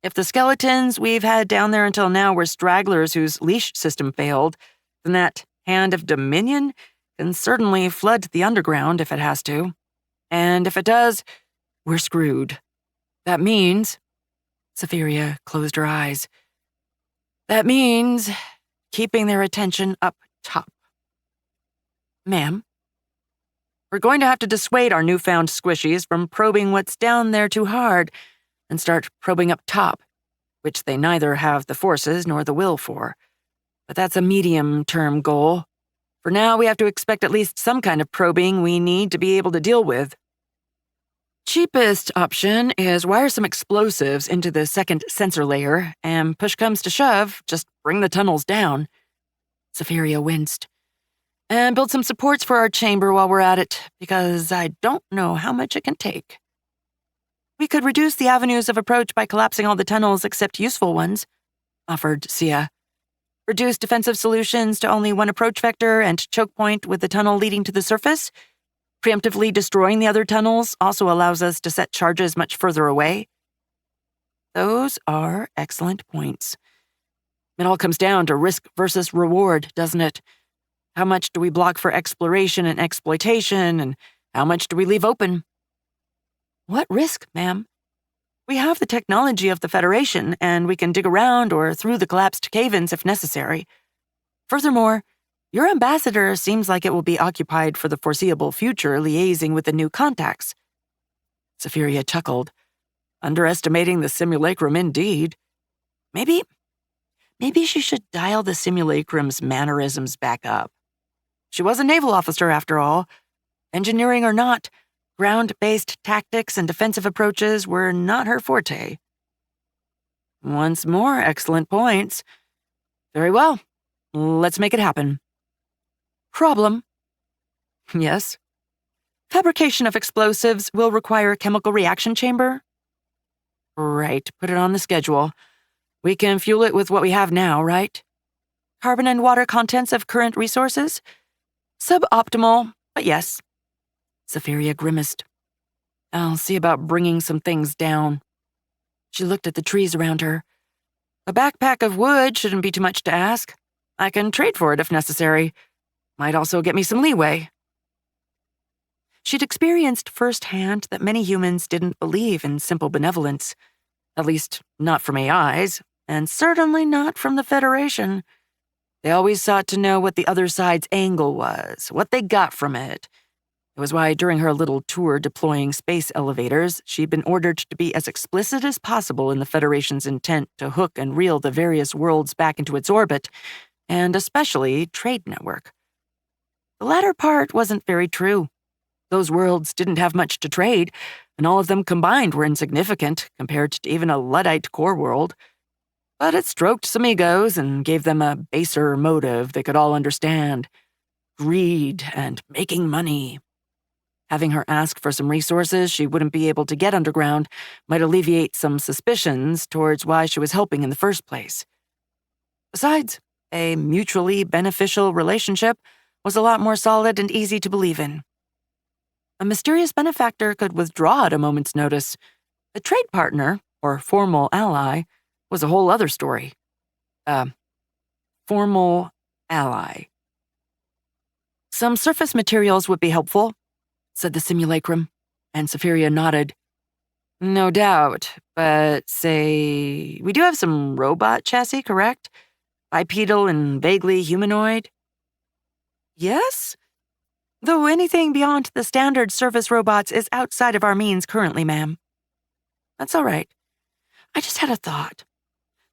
If the skeletons we've had down there until now were stragglers whose leash system failed, then that hand of dominion can certainly flood the underground if it has to. And if it does, we're screwed. That means... Safiria closed her eyes. That means keeping their attention up top. Ma'am, we're going to have to dissuade our newfound squishies from probing what's down there too hard and start probing up top, which they neither have the forces nor the will for. But that's a medium-term goal. For now, we have to expect at least some kind of probing we need to be able to deal with. Cheapest option is wire some explosives into the second sensor layer, and push comes to shove, just bring the tunnels down. Safiria winced. And build some supports for our chamber while we're at it, because I don't know how much it can take. We could reduce the avenues of approach by collapsing all the tunnels except useful ones, offered Sia. Reduce defensive solutions to only one approach vector and choke point with the tunnel leading to the surface. Preemptively destroying the other tunnels also allows us to set charges much further away. Those are excellent points. It all comes down to risk versus reward, doesn't it? How much do we block for exploration and exploitation, and how much do we leave open? What risk, ma'am? We have the technology of the Federation, and we can dig around or through the collapsed cave-ins if necessary. Furthermore, your ambassador seems like it will be occupied for the foreseeable future liaising with the new contacts. Safiria chuckled. Underestimating the simulacrum indeed. Maybe she should dial the simulacrum's mannerisms back up. She was a naval officer after all. Engineering or not, ground-based tactics and defensive approaches were not her forte. Once more, excellent points. Very well. Let's make it happen. Problem. Yes. Fabrication of explosives will require a chemical reaction chamber. Right, put it on the schedule. We can fuel it with what we have now, right? Carbon and water contents of current resources? Suboptimal, but yes. Safiria grimaced. I'll see about bringing some things down. She looked at the trees around her. A backpack of wood shouldn't be too much to ask. I can trade for it if necessary. Might also get me some leeway. She'd experienced firsthand that many humans didn't believe in simple benevolence. At least, not from AIs, and certainly not from the Federation. They always sought to know what the other side's angle was, what they got from it. It was why during her little tour deploying space elevators, she'd been ordered to be as explicit as possible in the Federation's intent to hook and reel the various worlds back into its orbit, and especially trade network. The latter part wasn't very true. Those worlds didn't have much to trade, and all of them combined were insignificant compared to even a Luddite core world. But it stroked some egos and gave them a baser motive they could all understand. Greed and making money. Having her ask for some resources she wouldn't be able to get underground might alleviate some suspicions towards why she was helping in the first place. Besides, a mutually beneficial relationship was a lot more solid and easy to believe in. A mysterious benefactor could withdraw at a moment's notice. A trade partner, or formal ally, was a whole other story. Formal ally. Some surface materials would be helpful, said the simulacrum, and Safiria nodded. No doubt, but say, we do have some robot chassis, correct? Bipedal and vaguely humanoid? Yes? Though anything beyond the standard surface robots is outside of our means currently, ma'am. That's all right. I just had a thought.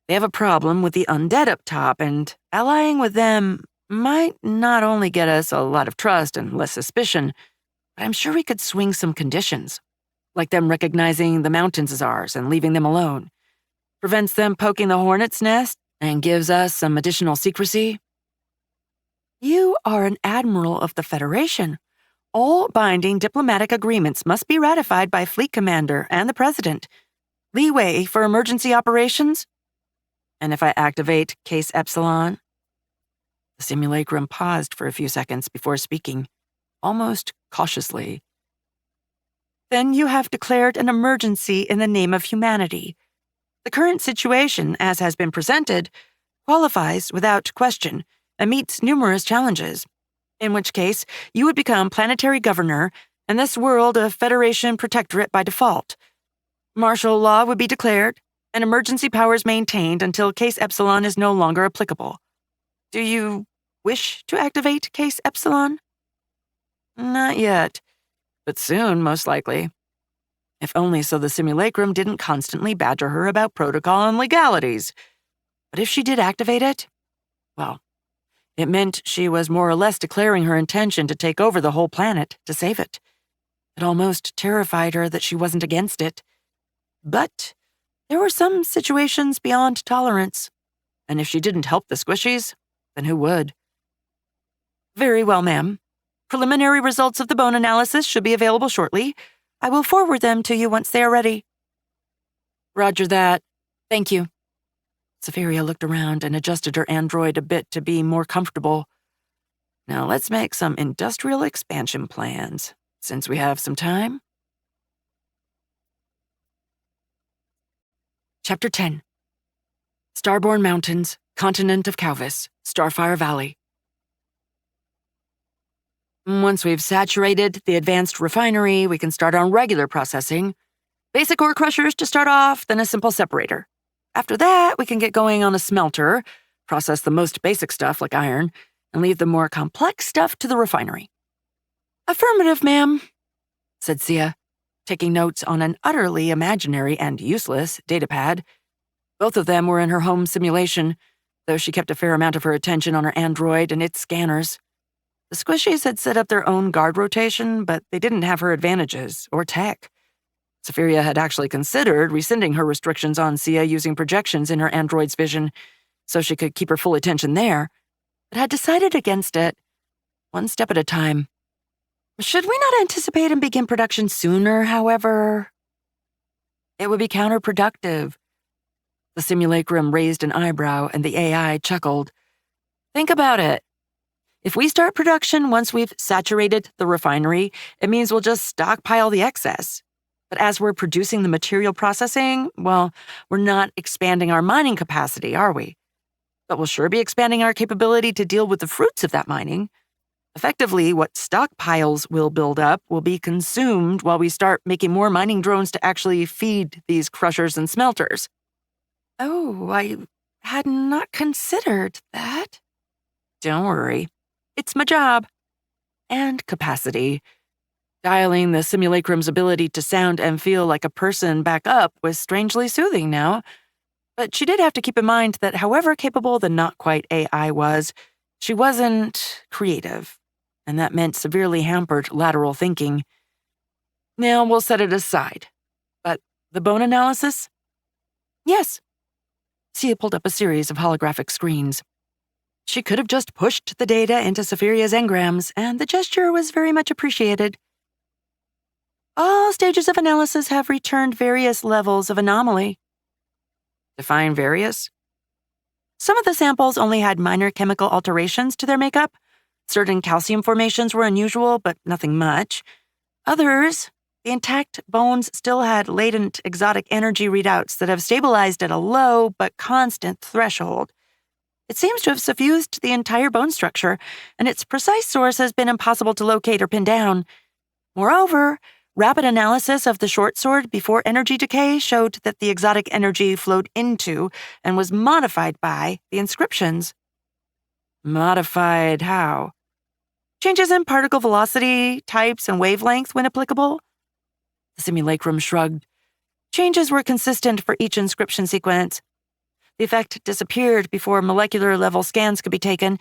They have a problem with the undead up top, and allying with them might not only get us a lot of trust and less suspicion, but I'm sure we could swing some conditions, like them recognizing the mountains as ours and leaving them alone. Prevents them poking the hornet's nest and gives us some additional secrecy. You are an admiral of the Federation. All binding diplomatic agreements must be ratified by Fleet Commander and the President. Leeway for emergency operations? And if I activate Case Epsilon? The simulacrum paused for a few seconds before speaking, almost cautiously. Then you have declared an emergency in the name of humanity. The current situation, as has been presented, qualifies without question and meets numerous challenges, in which case you would become planetary governor and this world a Federation protectorate by default. Martial law would be declared and emergency powers maintained until Case Epsilon is no longer applicable. Do you wish to activate Case Epsilon? Not yet, but soon, most likely. If only so the simulacrum didn't constantly badger her about protocol and legalities. But if she did activate it, well, it meant she was more or less declaring her intention to take over the whole planet to save it. It almost terrified her that she wasn't against it. But there were some situations beyond tolerance, and if she didn't help the squishies, then who would? Very well, ma'am. Preliminary results of the bone analysis should be available shortly. I will forward them to you once they are ready. Roger that. Thank you. Safiria looked around and adjusted her android a bit to be more comfortable. Now let's make some industrial expansion plans, since we have some time. Chapter 10. Starborn Mountains, Continent of Calvis, Starfire Valley. Once we've saturated the advanced refinery, we can start on regular processing. Basic ore crushers to start off, then a simple separator. After that, we can get going on a smelter, process the most basic stuff like iron, and leave the more complex stuff to the refinery. Affirmative, ma'am, said Sia, taking notes on an utterly imaginary and useless datapad. Both of them were in her home simulation, though she kept a fair amount of her attention on her android and its scanners. The squishies had set up their own guard rotation, but they didn't have her advantages or tech. Safiria had actually considered rescinding her restrictions on Sia using projections in her android's vision so she could keep her full attention there, but had decided against it, one step at a time. Should we not anticipate and begin production sooner, however? It would be counterproductive. The simulacrum raised an eyebrow and the AI chuckled. Think about it. If we start production once we've saturated the refinery, it means we'll just stockpile the excess. But as we're producing the material processing, well, we're not expanding our mining capacity, are we? But we'll sure be expanding our capability to deal with the fruits of that mining. Effectively, what stockpiles will build up will be consumed while we start making more mining drones to actually feed these crushers and smelters. Oh, I had not considered that. Don't worry. It's my job. And capacity. Dialing the simulacrum's ability to sound and feel like a person back up was strangely soothing now. But she did have to keep in mind that however capable the not-quite AI was, she wasn't creative, and that meant severely hampered lateral thinking. Now we'll set it aside. But the bone analysis? Yes. Sia pulled up a series of holographic screens. She could have just pushed the data into Safiria's engrams, and the gesture was very much appreciated. All stages of analysis have returned various levels of anomaly. Define various? Some of the samples only had minor chemical alterations to their makeup. Certain calcium formations were unusual, but nothing much. Others, the intact bones still had latent exotic energy readouts that have stabilized at a low but constant threshold. It seems to have suffused the entire bone structure, and its precise source has been impossible to locate or pin down. Moreover, rapid analysis of the short sword before energy decay showed that the exotic energy flowed into and was modified by the inscriptions. Modified how? Changes in particle velocity, types, and wavelength when applicable? The simulacrum shrugged. Changes were consistent for each inscription sequence. The effect disappeared before molecular-level scans could be taken,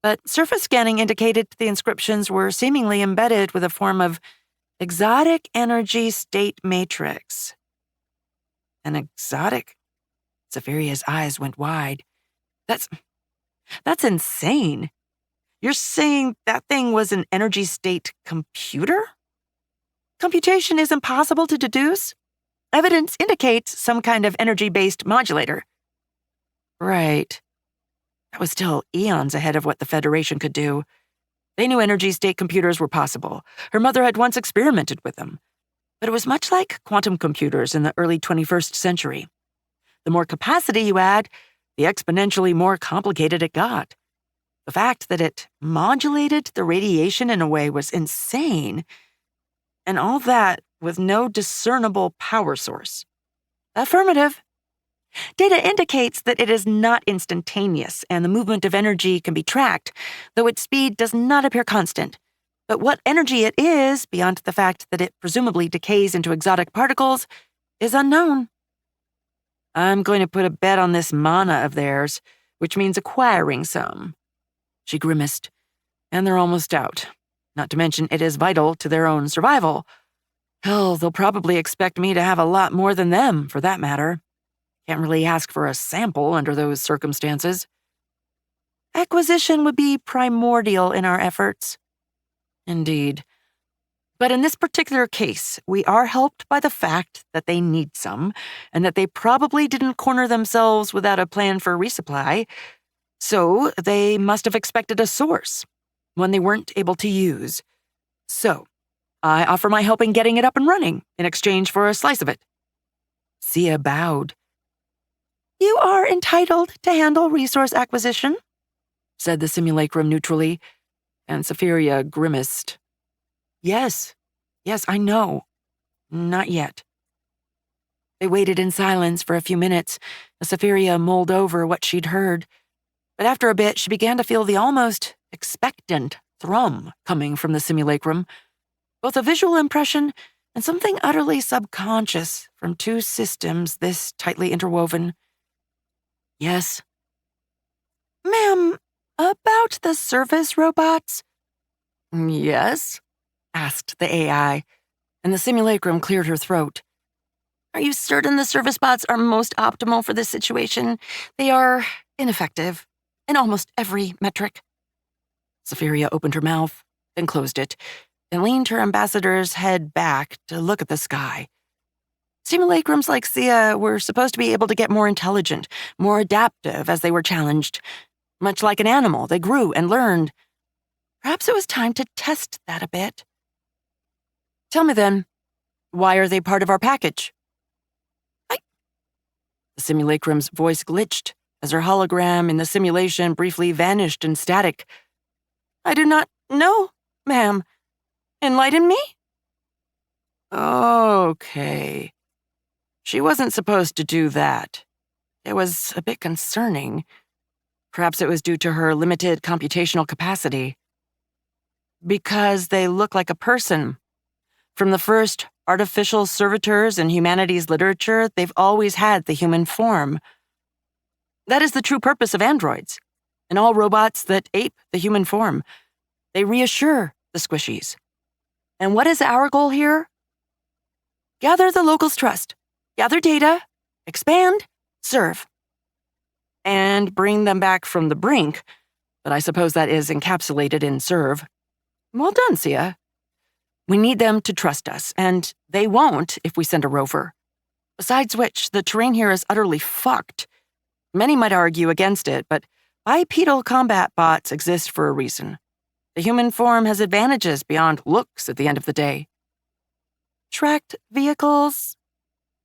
but surface scanning indicated the inscriptions were seemingly embedded with a form of exotic energy state matrix. An exotic? Safiria's eyes went wide. That's insane. You're saying that thing was an energy state computer? Computation is impossible to deduce. Evidence indicates some kind of energy-based modulator. Right. That was still eons ahead of what the Federation could do. They knew energy state computers were possible. Her mother had once experimented with them. But it was much like quantum computers in the early 21st century. The more capacity you add, the exponentially more complicated it got. The fact that it modulated the radiation in a way was insane. And all that with no discernible power source. Affirmative. Data indicates that it is not instantaneous, and the movement of energy can be tracked, though its speed does not appear constant. But what energy it is, beyond the fact that it presumably decays into exotic particles, is unknown. I'm going to put a bet on this mana of theirs, which means acquiring some. She grimaced. And they're almost out. Not to mention it is vital to their own survival. Hell, they'll probably expect me to have a lot more than them, for that matter. Can't really ask for a sample under those circumstances. Acquisition would be primordial in our efforts. Indeed. But in this particular case, we are helped by the fact that they need some, and that they probably didn't corner themselves without a plan for resupply. So they must have expected a source, one they weren't able to use. So I offer my help in getting it up and running in exchange for a slice of it. Sia bowed. You are entitled to handle resource acquisition, said the simulacrum neutrally, and Safiria grimaced. Yes, I know. Not yet. They waited in silence for a few minutes as Safiria mulled over what she'd heard. But after a bit, she began to feel the almost expectant thrum coming from the simulacrum, both a visual impression and something utterly subconscious from two systems this tightly interwoven. Yes. Ma'am, about the service robots? Yes, asked the AI, and the simulacrum cleared her throat. Are you certain the service bots are most optimal for this situation? They are ineffective in almost every metric. Safiria opened her mouth, then closed it, and leaned her ambassador's head back to look at the sky. Simulacrums like Sia were supposed to be able to get more intelligent, more adaptive as they were challenged. Much like an animal, they grew and learned. Perhaps it was time to test that a bit. Tell me then, why are they part of our package? The simulacrum's voice glitched as her hologram in the simulation briefly vanished in static. I do not know, ma'am. Enlighten me? Okay. She wasn't supposed to do that. It was a bit concerning. Perhaps it was due to her limited computational capacity. Because they look like a person. From the first artificial servitors in humanities literature, they've always had the human form. That is the true purpose of androids, and all robots that ape the human form. They reassure the squishies. And what is our goal here? Gather the locals' trust, gather data, expand, serve. And bring them back from the brink, but I suppose that is encapsulated in serve. Well done, Sia. We need them to trust us, and they won't if we send a rover. Besides which, the terrain here is utterly fucked. Many might argue against it, but bipedal combat bots exist for a reason. The human form has advantages beyond looks at the end of the day. Tracked vehicles?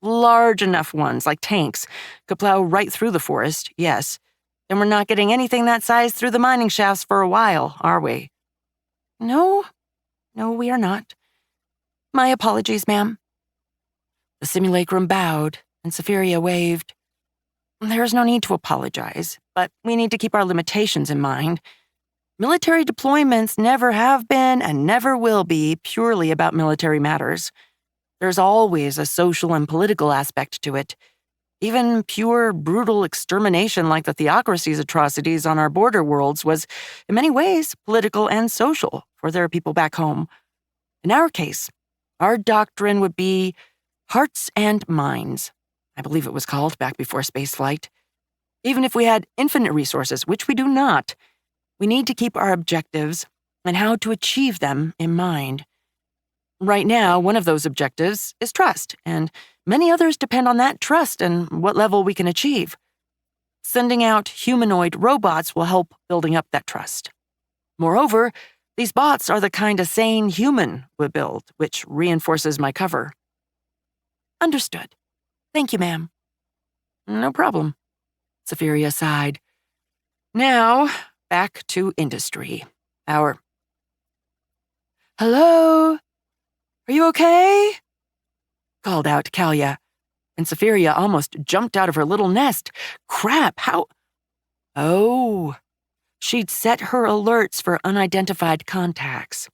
Large enough ones, like tanks, could plow right through the forest, yes. And we're not getting anything that size through the mining shafts for a while, are we? No, we are not. My apologies, ma'am. The simulacrum bowed, and Safiria waved. There is no need to apologize, but we need to keep our limitations in mind. Military deployments never have been and never will be purely about military matters. There's always a social and political aspect to it. Even pure, brutal extermination like the theocracy's atrocities on our border worlds was, in many ways, political and social for their people back home. In our case, our doctrine would be hearts and minds, I believe it was called back before spaceflight. Even if we had infinite resources, which we do not, we need to keep our objectives and how to achieve them in mind. Right now, one of those objectives is trust, and many others depend on that trust and what level we can achieve. Sending out humanoid robots will help building up that trust. Moreover, these bots are the kind a sane human would build, which reinforces my cover. Understood. Thank you, ma'am. No problem. Safiria sighed. Now, back to industry. Hello? Are you okay? Called out Kalia, and Safiria almost jumped out of her little nest. Crap, how? Oh, she'd set her alerts for unidentified contacts.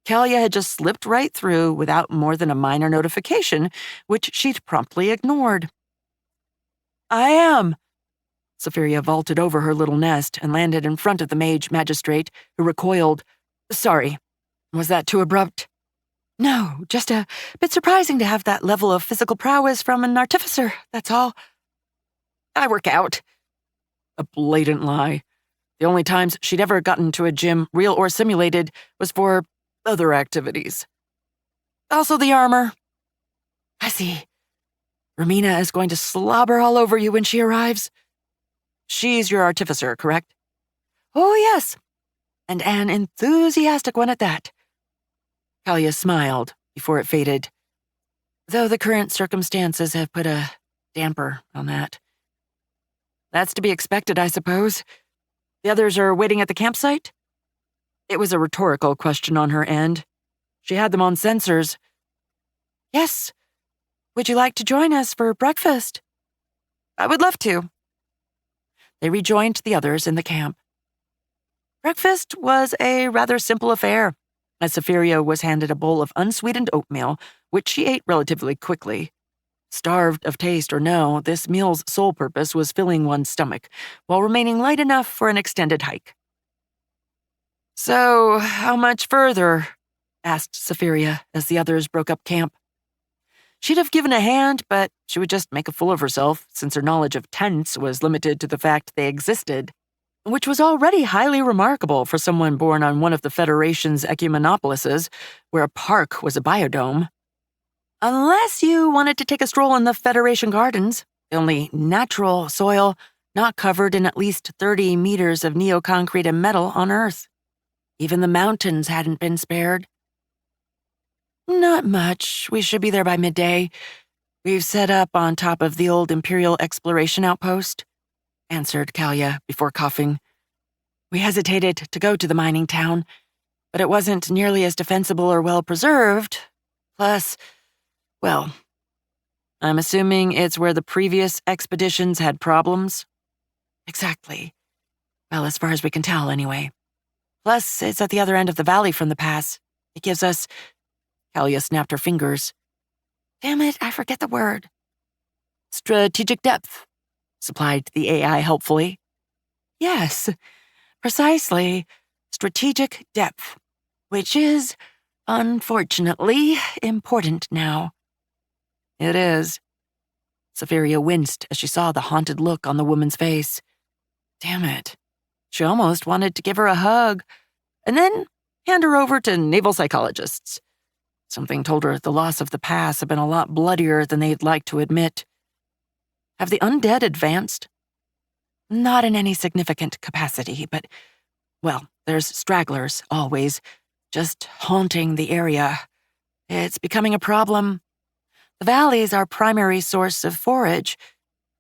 Kalia had just slipped right through without more than a minor notification, which she'd promptly ignored. I am. Safiria vaulted over her little nest and landed in front of the mage magistrate, who recoiled. Sorry, was that too abrupt? No, just a bit surprising to have that level of physical prowess from an artificer, that's all. I work out. A blatant lie. The only times she'd ever gotten to a gym, real or simulated, was for other activities. Also the armor. I see. Romina is going to slobber all over you when she arrives. She's your artificer, correct? Oh, yes. And an enthusiastic one at that. Kalia smiled before it faded, though the current circumstances have put a damper on that. That's to be expected, I suppose. The others are waiting at the campsite? It was a rhetorical question on her end. She had them on sensors. Yes. Would you like to join us for breakfast? I would love to. They rejoined the others in the camp. Breakfast was a rather simple affair, as Safiria was handed a bowl of unsweetened oatmeal, which she ate relatively quickly. Starved of taste or no, this meal's sole purpose was filling one's stomach, while remaining light enough for an extended hike. So, how much further? Asked Safiria as the others broke up camp. She'd have given a hand, but she would just make a fool of herself, since her knowledge of tents was limited to the fact they existed, which was already highly remarkable for someone born on one of the Federation's ecumenopolises, where a park was a biodome. Unless you wanted to take a stroll in the Federation Gardens, the only natural soil not covered in at least 30 meters of neoconcrete and metal on Earth. Even the mountains hadn't been spared. Not much. We should be there by midday. We've set up on top of the old Imperial Exploration Outpost, answered Kalia before coughing. We hesitated to go to the mining town, but it wasn't nearly as defensible or well-preserved. Plus, well, I'm assuming it's where the previous expeditions had problems? Exactly. Well, as far as we can tell, anyway. Plus, it's at the other end of the valley from the pass. It gives us... Kalia snapped her fingers. Damn it, I forget the word. Strategic depth, supplied the AI helpfully. Yes, precisely. Strategic depth, which is, unfortunately, important now. It is. Safiria winced as she saw the haunted look on the woman's face. Damn it. She almost wanted to give her a hug, and then hand her over to naval psychologists. Something told her the loss of the pass had been a lot bloodier than they'd like to admit. Have the undead advanced? Not in any significant capacity, but, well, there's stragglers, always, just haunting the area. It's becoming a problem. The valley's our primary source of forage.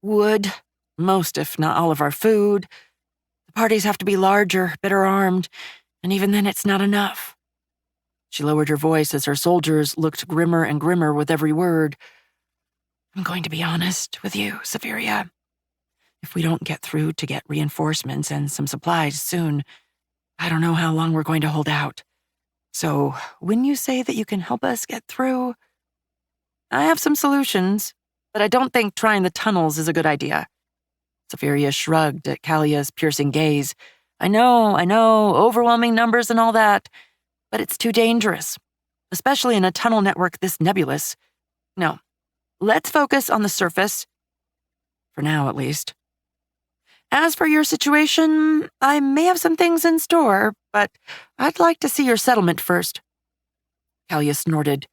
Wood, most if not all of our food. The parties have to be larger, better armed, and even then it's not enough. She lowered her voice as her soldiers looked grimmer and grimmer with every word. I'm going to be honest with you, Safiria. If we don't get through to get reinforcements and some supplies soon, I don't know how long we're going to hold out. So, when you say that you can help us get through, I have some solutions, but I don't think trying the tunnels is a good idea. Safiria shrugged at Kalia's piercing gaze. I know, overwhelming numbers and all that, but it's too dangerous, especially in a tunnel network this nebulous. No, let's focus on the surface. For now, at least. As for your situation, I may have some things in store, but I'd like to see your settlement first. Kalia snorted.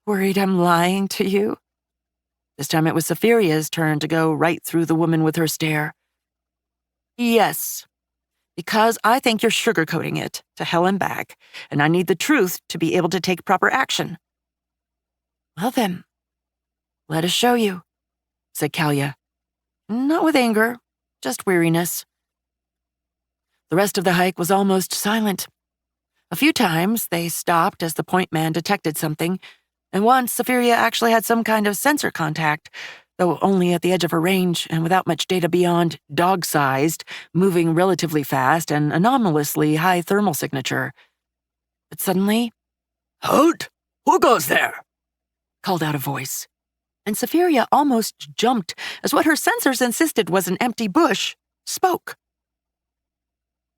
Worried I'm lying to you? This time it was Safiria's turn to go right through the woman with her stare. Yes, because I think you're sugarcoating it to hell and back, and I need the truth to be able to take proper action. Well then, let us show you, said Kalia. Not with anger, just weariness. The rest of the hike was almost silent. A few times they stopped as the point man detected something, and once Safiria actually had some kind of sensor contact, though only at the edge of her range and without much data beyond dog-sized, moving relatively fast, and anomalously high thermal signature. But suddenly, Halt! Who goes there? Called out a voice, and Safiria almost jumped as what her sensors insisted was an empty bush spoke.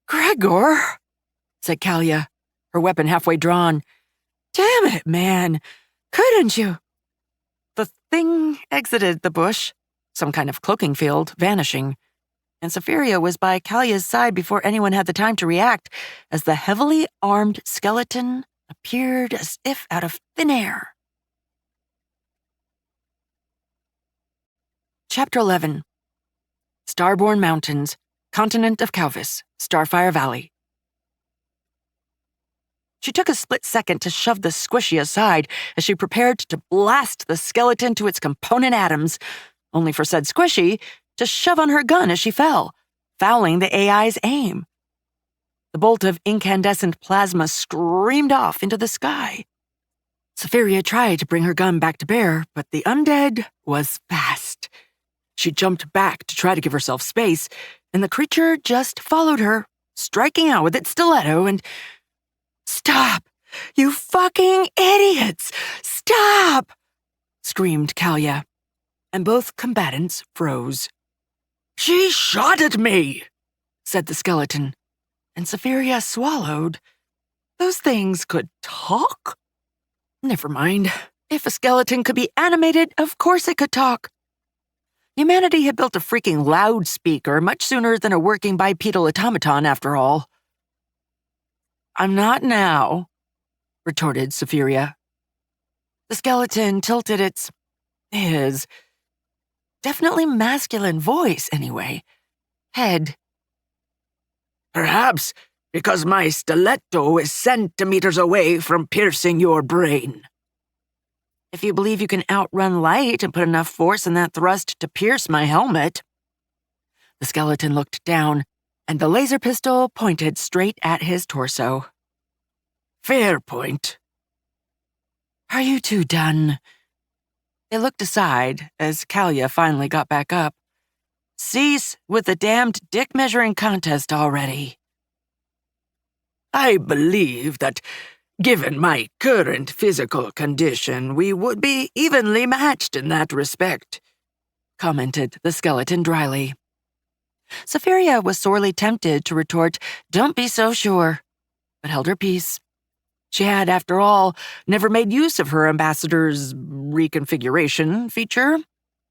Gregor, said Kalia, her weapon halfway drawn. Damn it, man. Couldn't you? The thing exited the bush, some kind of cloaking field, vanishing, and Safiria was by Kalia's side before anyone had the time to react, as the heavily armed skeleton appeared as if out of thin air. Chapter 11. Starborn Mountains, Continent of Calvis, Starfire Valley. She took a split second to shove the squishy aside as she prepared to blast the skeleton to its component atoms, only for said squishy to shove on her gun as she fell, fouling the AI's aim. The bolt of incandescent plasma screamed off into the sky. Safiria tried to bring her gun back to bear, but the undead was fast. She jumped back to try to give herself space, and the creature just followed her, striking out with its stiletto and... "Stop! You fucking idiots! Stop!" screamed Kalia, and both combatants froze. "She shot at me," said the skeleton, and Safiria swallowed. Those things could talk? Never mind. If a skeleton could be animated, of course it could talk. Humanity had built a freaking loudspeaker much sooner than a working bipedal automaton, after all. "I'm not now," retorted Safiria. The skeleton tilted his definitely masculine voice, anyway, head. "Perhaps because my stiletto is centimeters away from piercing your brain." "If you believe you can outrun light and put enough force in that thrust to pierce my helmet." The skeleton looked down, and the laser pistol pointed straight at his torso. "Fair point." "Are you two done?" They looked aside as Kalia finally got back up. "Cease with the damned dick-measuring contest already." "I believe that, given my current physical condition, we would be evenly matched in that respect," commented the skeleton dryly. Safiria was sorely tempted to retort, "Don't be so sure," but held her peace. She had, after all, never made use of her ambassador's reconfiguration feature.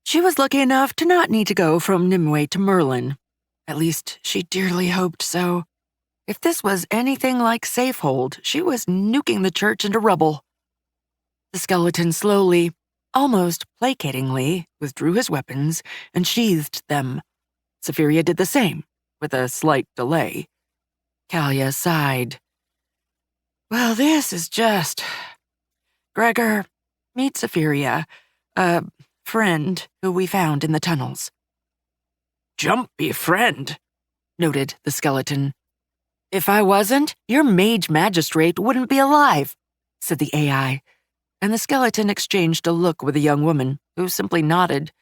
She was lucky enough to not need to go from Nimue to Merlin. At least, she dearly hoped so. If this was anything like Safehold, she was nuking the church into rubble. The skeleton slowly, almost placatingly, withdrew his weapons and sheathed them. Safiria did the same, with a slight delay. Kalia sighed. "Well, this is just... Gregor, meet Safiria, a friend who we found in the tunnels." "Jumpy friend," noted the skeleton. "If I wasn't, your mage magistrate wouldn't be alive," said the AI, and the skeleton exchanged a look with the young woman, who simply nodded.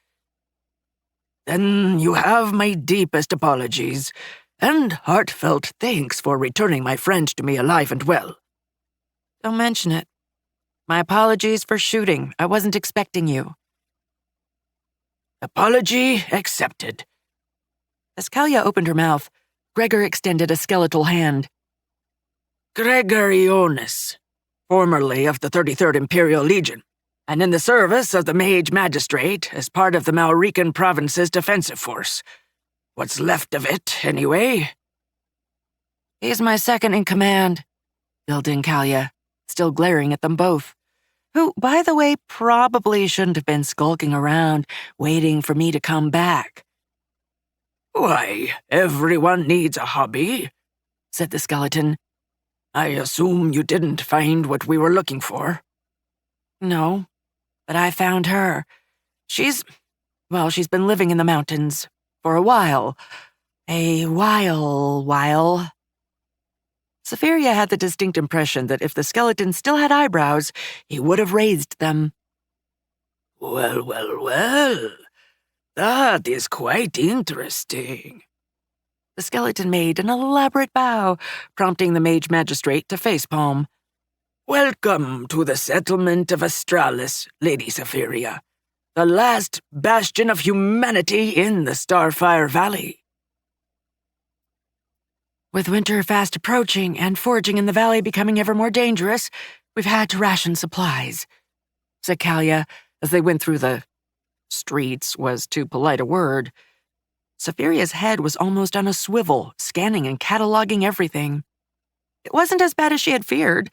"Then you have my deepest apologies, and heartfelt thanks for returning my friend to me alive and well." "Don't mention it. My apologies for shooting. I wasn't expecting you." "Apology accepted." As Kalia opened her mouth, Gregor extended a skeletal hand. "Gregor Ionis, formerly of the 33rd Imperial Legion, and in the service of the Mage Magistrate as part of the Maurican Province's defensive force. What's left of it, anyway." "He's my second in command," filled in Kalia, still glaring at them both, who, by the way, probably shouldn't have been skulking around, waiting for me to come back. "Why, everyone needs a hobby," said the skeleton. "I assume you didn't find what we were looking for." "No, but I found her. She's been living in the mountains for a while. While. Safiria had the distinct impression that if the skeleton still had eyebrows, he would have raised them. Well. That is quite interesting." The skeleton made an elaborate bow, prompting the mage magistrate to facepalm. "Welcome to the settlement of Astralis, Lady Safiria, the last bastion of humanity in the Starfire Valley." "With winter fast approaching and foraging in the valley becoming ever more dangerous, we've had to ration supplies," said Kalia as they went through the streets was too polite a word. Safiria's head was almost on a swivel, scanning and cataloging everything. It wasn't as bad as she had feared.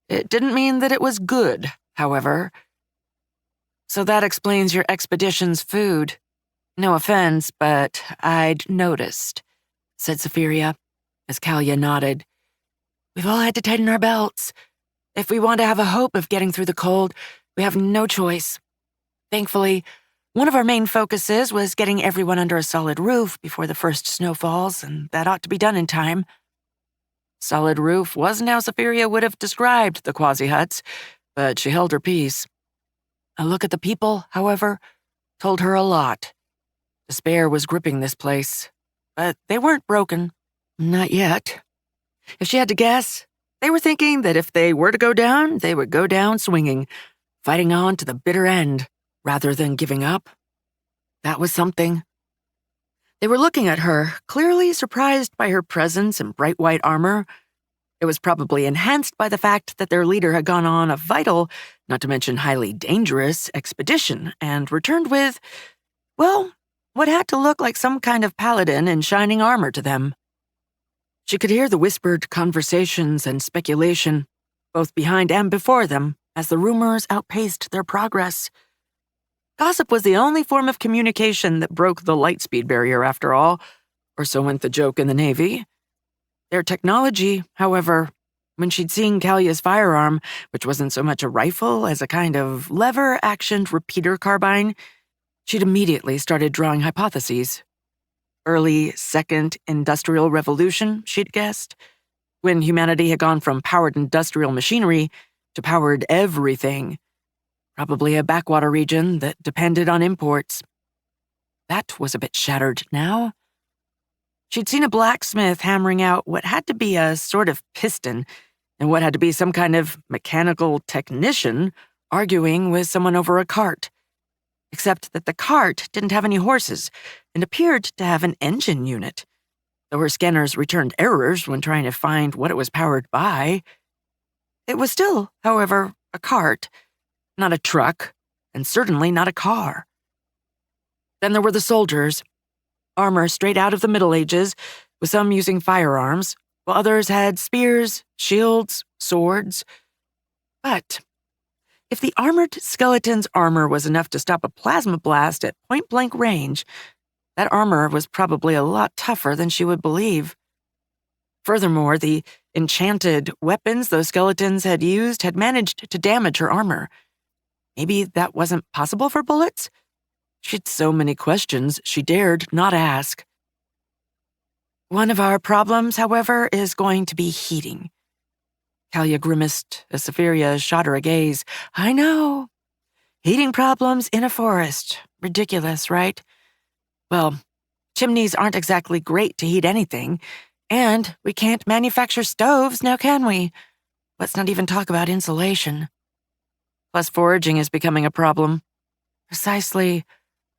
It didn't mean that it was good, however. "So that explains your expedition's food. No offense, but I'd noticed," said Safiria, as Kalia nodded. "We've all had to tighten our belts. If we want to have a hope of getting through the cold, we have no choice. Thankfully, One of our main focuses was getting everyone under a solid roof before the first snow falls, and that ought to be done in time. Solid roof wasn't how Safiria would have described the quasi-huts, but she held her peace. A look at the people, however, told her a lot. Despair was gripping this place, but they weren't broken. Not yet. If she had to guess, they were thinking that if they were to go down, they would go down swinging, fighting on to the bitter end, rather than giving up. That was something. They were looking at her, clearly surprised by her presence in bright white armor. It was probably enhanced by the fact that their leader had gone on a vital, not to mention highly dangerous, expedition and returned with, well, what had to look like some kind of paladin in shining armor to them. She could hear the whispered conversations and speculation, both behind and before them, as the rumors outpaced their progress. Gossip was the only form of communication that broke the lightspeed barrier, after all, or so went the joke in the Navy. Their technology, however, when she'd seen Kalia's firearm, which wasn't so much a rifle as a kind of lever-actioned repeater carbine, she'd immediately started drawing hypotheses. Early Second Industrial Revolution, she'd guessed, when humanity had gone from powered industrial machinery to powered everything. Probably a backwater region that depended on imports. That was a bit shattered now. She'd seen a blacksmith hammering out what had to be a sort of piston and what had to be some kind of mechanical technician arguing with someone over a cart. Except that the cart didn't have any horses and appeared to have an engine unit, though her scanners returned errors when trying to find what it was powered by. It was still, however, a cart, not a truck, and certainly not a car. Then there were the soldiers. Armor straight out of the Middle Ages, with some using firearms, while others had spears, shields, swords. But if the armored skeleton's armor was enough to stop a plasma blast at point-blank range, that armor was probably a lot tougher than she would believe. Furthermore, the enchanted weapons those skeletons had used had managed to damage her armor. Maybe that wasn't possible for bullets? She'd so many questions she dared not ask. One of our problems, however, is going to be heating. Kalia grimaced as Safiria shot her a gaze. I know. Heating problems in a forest. Ridiculous, right? Well, chimneys aren't exactly great to heat anything, and we can't manufacture stoves, now can we? Let's not even talk about insulation. Plus, foraging is becoming a problem. Precisely.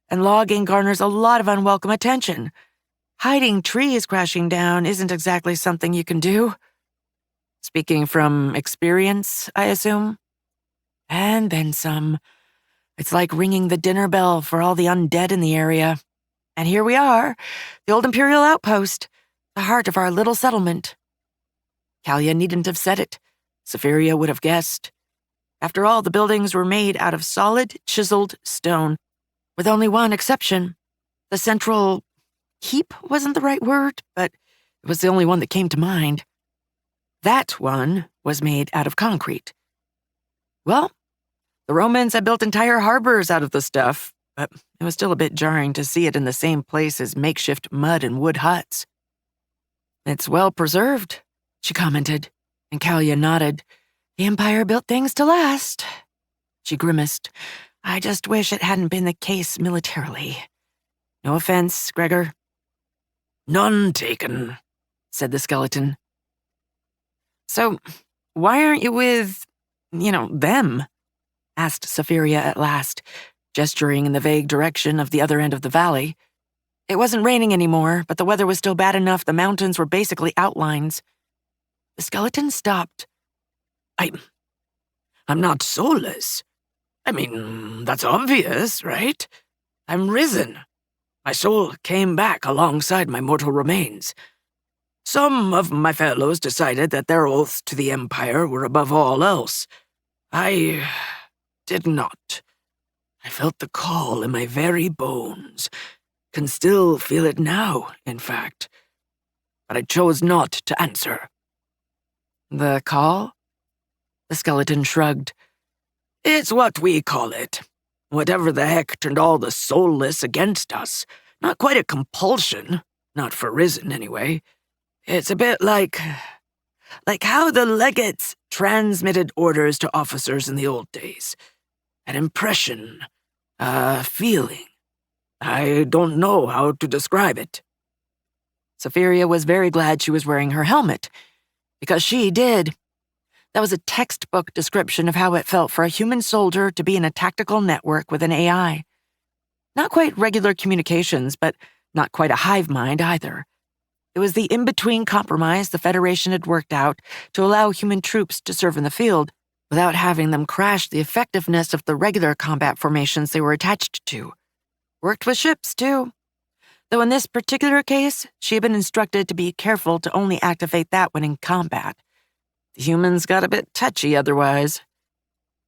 And logging garners a lot of unwelcome attention. Hiding trees crashing down isn't exactly something you can do. Speaking from experience, I assume? And then some. It's like ringing the dinner bell for all the undead in the area. And here we are, the old Imperial outpost, the heart of our little settlement. Kalia needn't have said it. Safiria would have guessed. After all, the buildings were made out of solid, chiseled stone, with only one exception. The central keep wasn't the right word, but it was the only one that came to mind. That one was made out of concrete. Well, the Romans had built entire harbors out of the stuff, but it was still a bit jarring to see it in the same place as makeshift mud and wood huts. It's well preserved, she commented, and Kalia nodded. The Empire built things to last. She grimaced. I just wish it hadn't been the case militarily. No offense, Gregor. None taken, said the skeleton. So, why aren't you with, them? Asked Safiria at last, gesturing in the vague direction of the other end of the valley. It wasn't raining anymore, but the weather was still bad enough the mountains were basically outlines. The skeleton stopped. I'm not soulless. I mean, that's obvious, right? I'm risen. My soul came back alongside my mortal remains. Some of my fellows decided that their oaths to the Empire were above all else. I did not. I felt the call in my very bones. Can still feel it now, in fact. But I chose not to answer. The call? The skeleton shrugged. It's what we call it. Whatever the heck turned all the soulless against us. Not quite a compulsion. Not for Risen, anyway. It's a bit like how the legates transmitted orders to officers in the old days. An impression, a feeling. I don't know how to describe it. Safiria was very glad she was wearing her helmet, because she did. That was a textbook description of how it felt for a human soldier to be in a tactical network with an AI. Not quite regular communications, but not quite a hive mind either. It was the in-between compromise the Federation had worked out to allow human troops to serve in the field without having them crash the effectiveness of the regular combat formations they were attached to. Worked with ships, too. Though in this particular case, she had been instructed to be careful to only activate that when in combat. The humans got a bit touchy otherwise.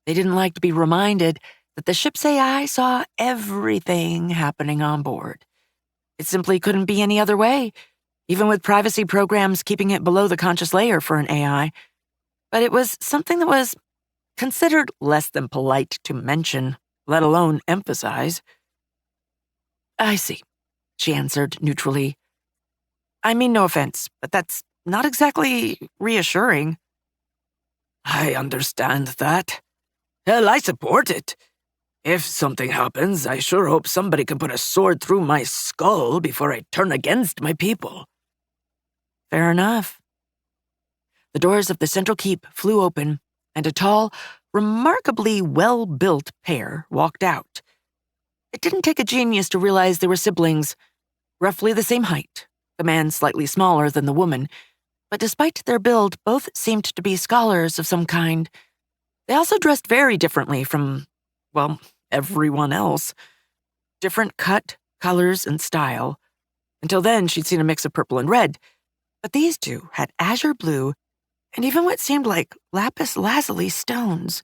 They didn't like to be reminded that the ship's AI saw everything happening on board. It simply couldn't be any other way, even with privacy programs keeping it below the conscious layer for an AI. But it was something that was considered less than polite to mention, let alone emphasize. I see, she answered neutrally. I mean no offense, but that's not exactly reassuring. I understand that. Hell, I support it. If something happens, I sure hope somebody can put a sword through my skull before I turn against my people. Fair enough. The doors of the central keep flew open, and a tall, remarkably well-built pair walked out. It didn't take a genius to realize they were siblings, roughly the same height, the man slightly smaller than the woman, but despite their build, both seemed to be scholars of some kind. They also dressed very differently from, well, everyone else. Different cut, colors, and style. Until then, she'd seen a mix of purple and red, but these two had azure blue and even what seemed like lapis lazuli stones.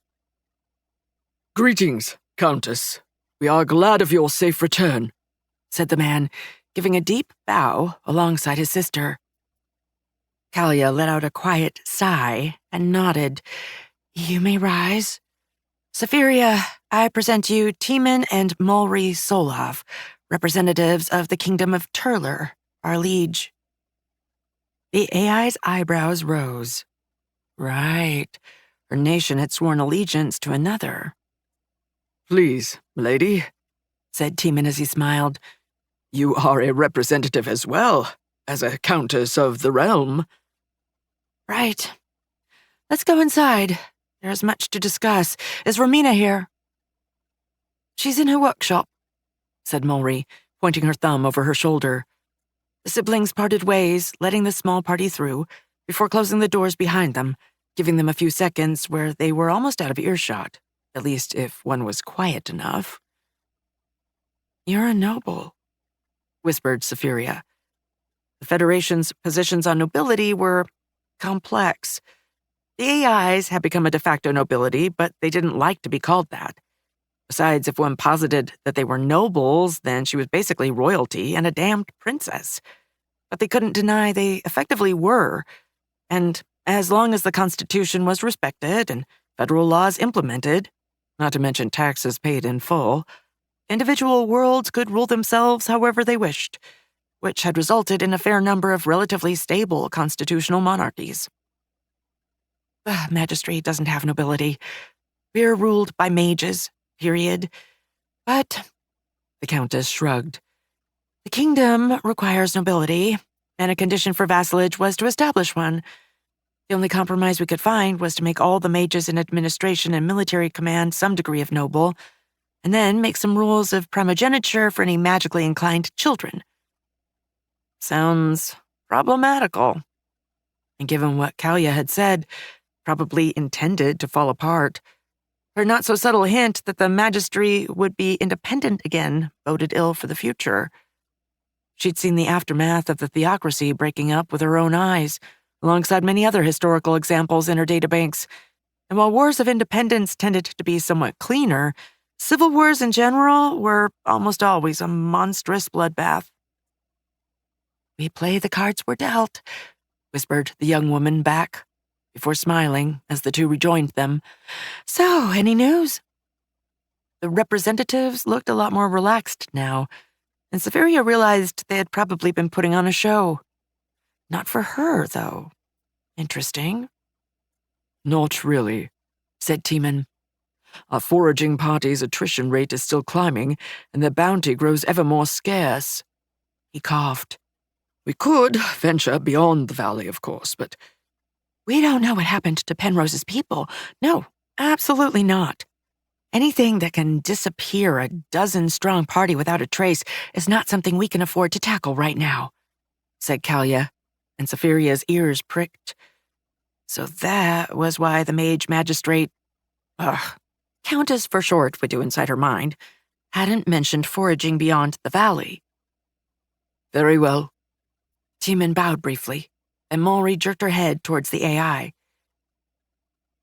Greetings, Countess. We are glad of your safe return, said the man, giving a deep bow alongside his sister. Kalia let out a quiet sigh and nodded. You may rise. Safiria, I present you Timon and Mulry Solov, representatives of the Kingdom of Turler, our liege. The AI's eyebrows rose. Right. Her nation had sworn allegiance to another. Please, lady, said Timon as he smiled. You are a representative as well, as a countess of the realm. Right. Let's go inside. There's much to discuss. Is Romina here? She's in her workshop, said Mulry, pointing her thumb over her shoulder. The siblings parted ways, letting the small party through, before closing the doors behind them, giving them a few seconds where they were almost out of earshot, at least if one was quiet enough. You're a noble, whispered Safiria. The Federation's positions on nobility were complex. The AIs had become a de facto nobility, but they didn't like to be called that. Besides, if one posited that they were nobles, then she was basically royalty and a damned princess. But they couldn't deny they effectively were, and as long as the Constitution was respected and federal laws implemented, not to mention taxes paid in full, individual worlds could rule themselves however they wished, which had resulted in a fair number of relatively stable constitutional monarchies. The Magistry doesn't have nobility. We're ruled by mages, period. But, the Countess shrugged, the kingdom requires nobility, and a condition for vassalage was to establish one. The only compromise we could find was to make all the mages in administration and military command some degree of noble, and then make some rules of primogeniture for any magically inclined children. Sounds problematical. And given what Kalia had said, probably intended to fall apart, her not-so-subtle hint that the Magistry would be independent again boded ill for the future. She'd seen the aftermath of the theocracy breaking up with her own eyes, alongside many other historical examples in her databanks, and while wars of independence tended to be somewhat cleaner, civil wars in general were almost always a monstrous bloodbath. We play the cards we're dealt, whispered the young woman back, before smiling as the two rejoined them. So, any news? The representatives looked a lot more relaxed now, and Safaria realized they had probably been putting on a show. Not for her, though. Interesting. Not really, said Tiemann. Our foraging party's attrition rate is still climbing, and their bounty grows ever more scarce. He coughed. We could venture beyond the valley, of course, but we don't know what happened to Penrose's people. No, absolutely not. Anything that can disappear a dozen-strong party without a trace is not something we can afford to tackle right now, said Kalia, and Safaria's ears pricked. So that was why the mage magistrate, Countess for short would do inside her mind, hadn't mentioned foraging beyond the valley. Very well. Tiemann bowed briefly, and Mulry jerked her head towards the AI.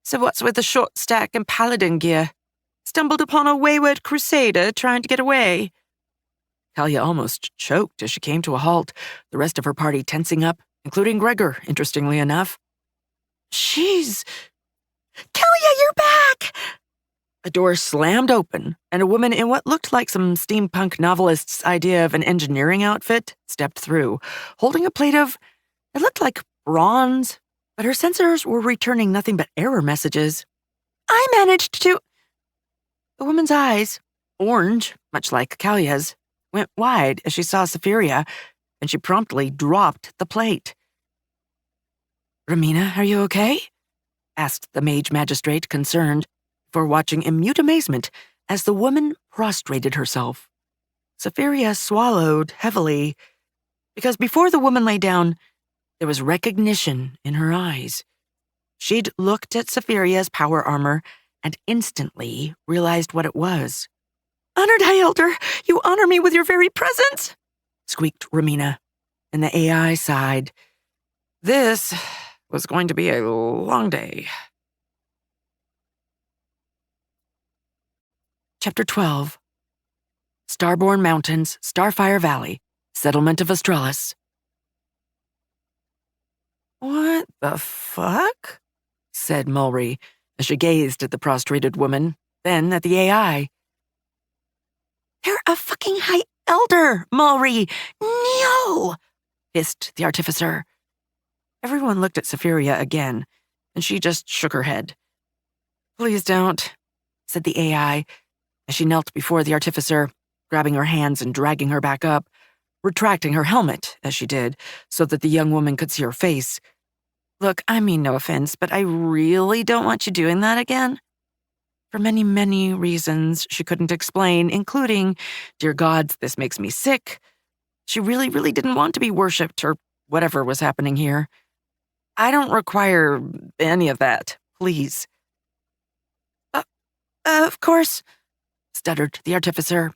So what's with the short stack and paladin gear? Stumbled upon a wayward crusader trying to get away? Kalia almost choked as she came to a halt, the rest of her party tensing up, including Gregor, interestingly enough. Kalia, you're back! A door slammed open, and a woman in what looked like some steampunk novelist's idea of an engineering outfit stepped through, holding a plate of, it looked like bronze, but her sensors were returning nothing but error messages. I managed to... The woman's eyes, orange, much like Kalia's, went wide as she saw Safaria, and she promptly dropped the plate. Romina, are you okay? Asked the mage magistrate, concerned, before watching in mute amazement as the woman prostrated herself. Safaria swallowed heavily, because before the woman lay down, there was recognition in her eyes. She'd looked at Safaria's power armor and instantly realized what it was. Honored High Elder, you honor me with your very presence, squeaked Romina, and the AI sighed. This was going to be a long day. Chapter 12. Starborn Mountains, Starfire Valley, Settlement of Australis. What the fuck? Said Mulry, as she gazed at the prostrated woman, then at the AI. You're a fucking High Elder, Mulry! No! Hissed the artificer. Everyone looked at Safaria again, and she just shook her head. Please don't, said the AI, as she knelt before the artificer, grabbing her hands and dragging her back up, retracting her helmet as she did, so that the young woman could see her face. Look, I mean no offense, but I really don't want you doing that again. For many, many reasons she couldn't explain, including, dear gods, this makes me sick. She really, really didn't want to be worshipped or whatever was happening here. I don't require any of that, please. Of course, stuttered the artificer,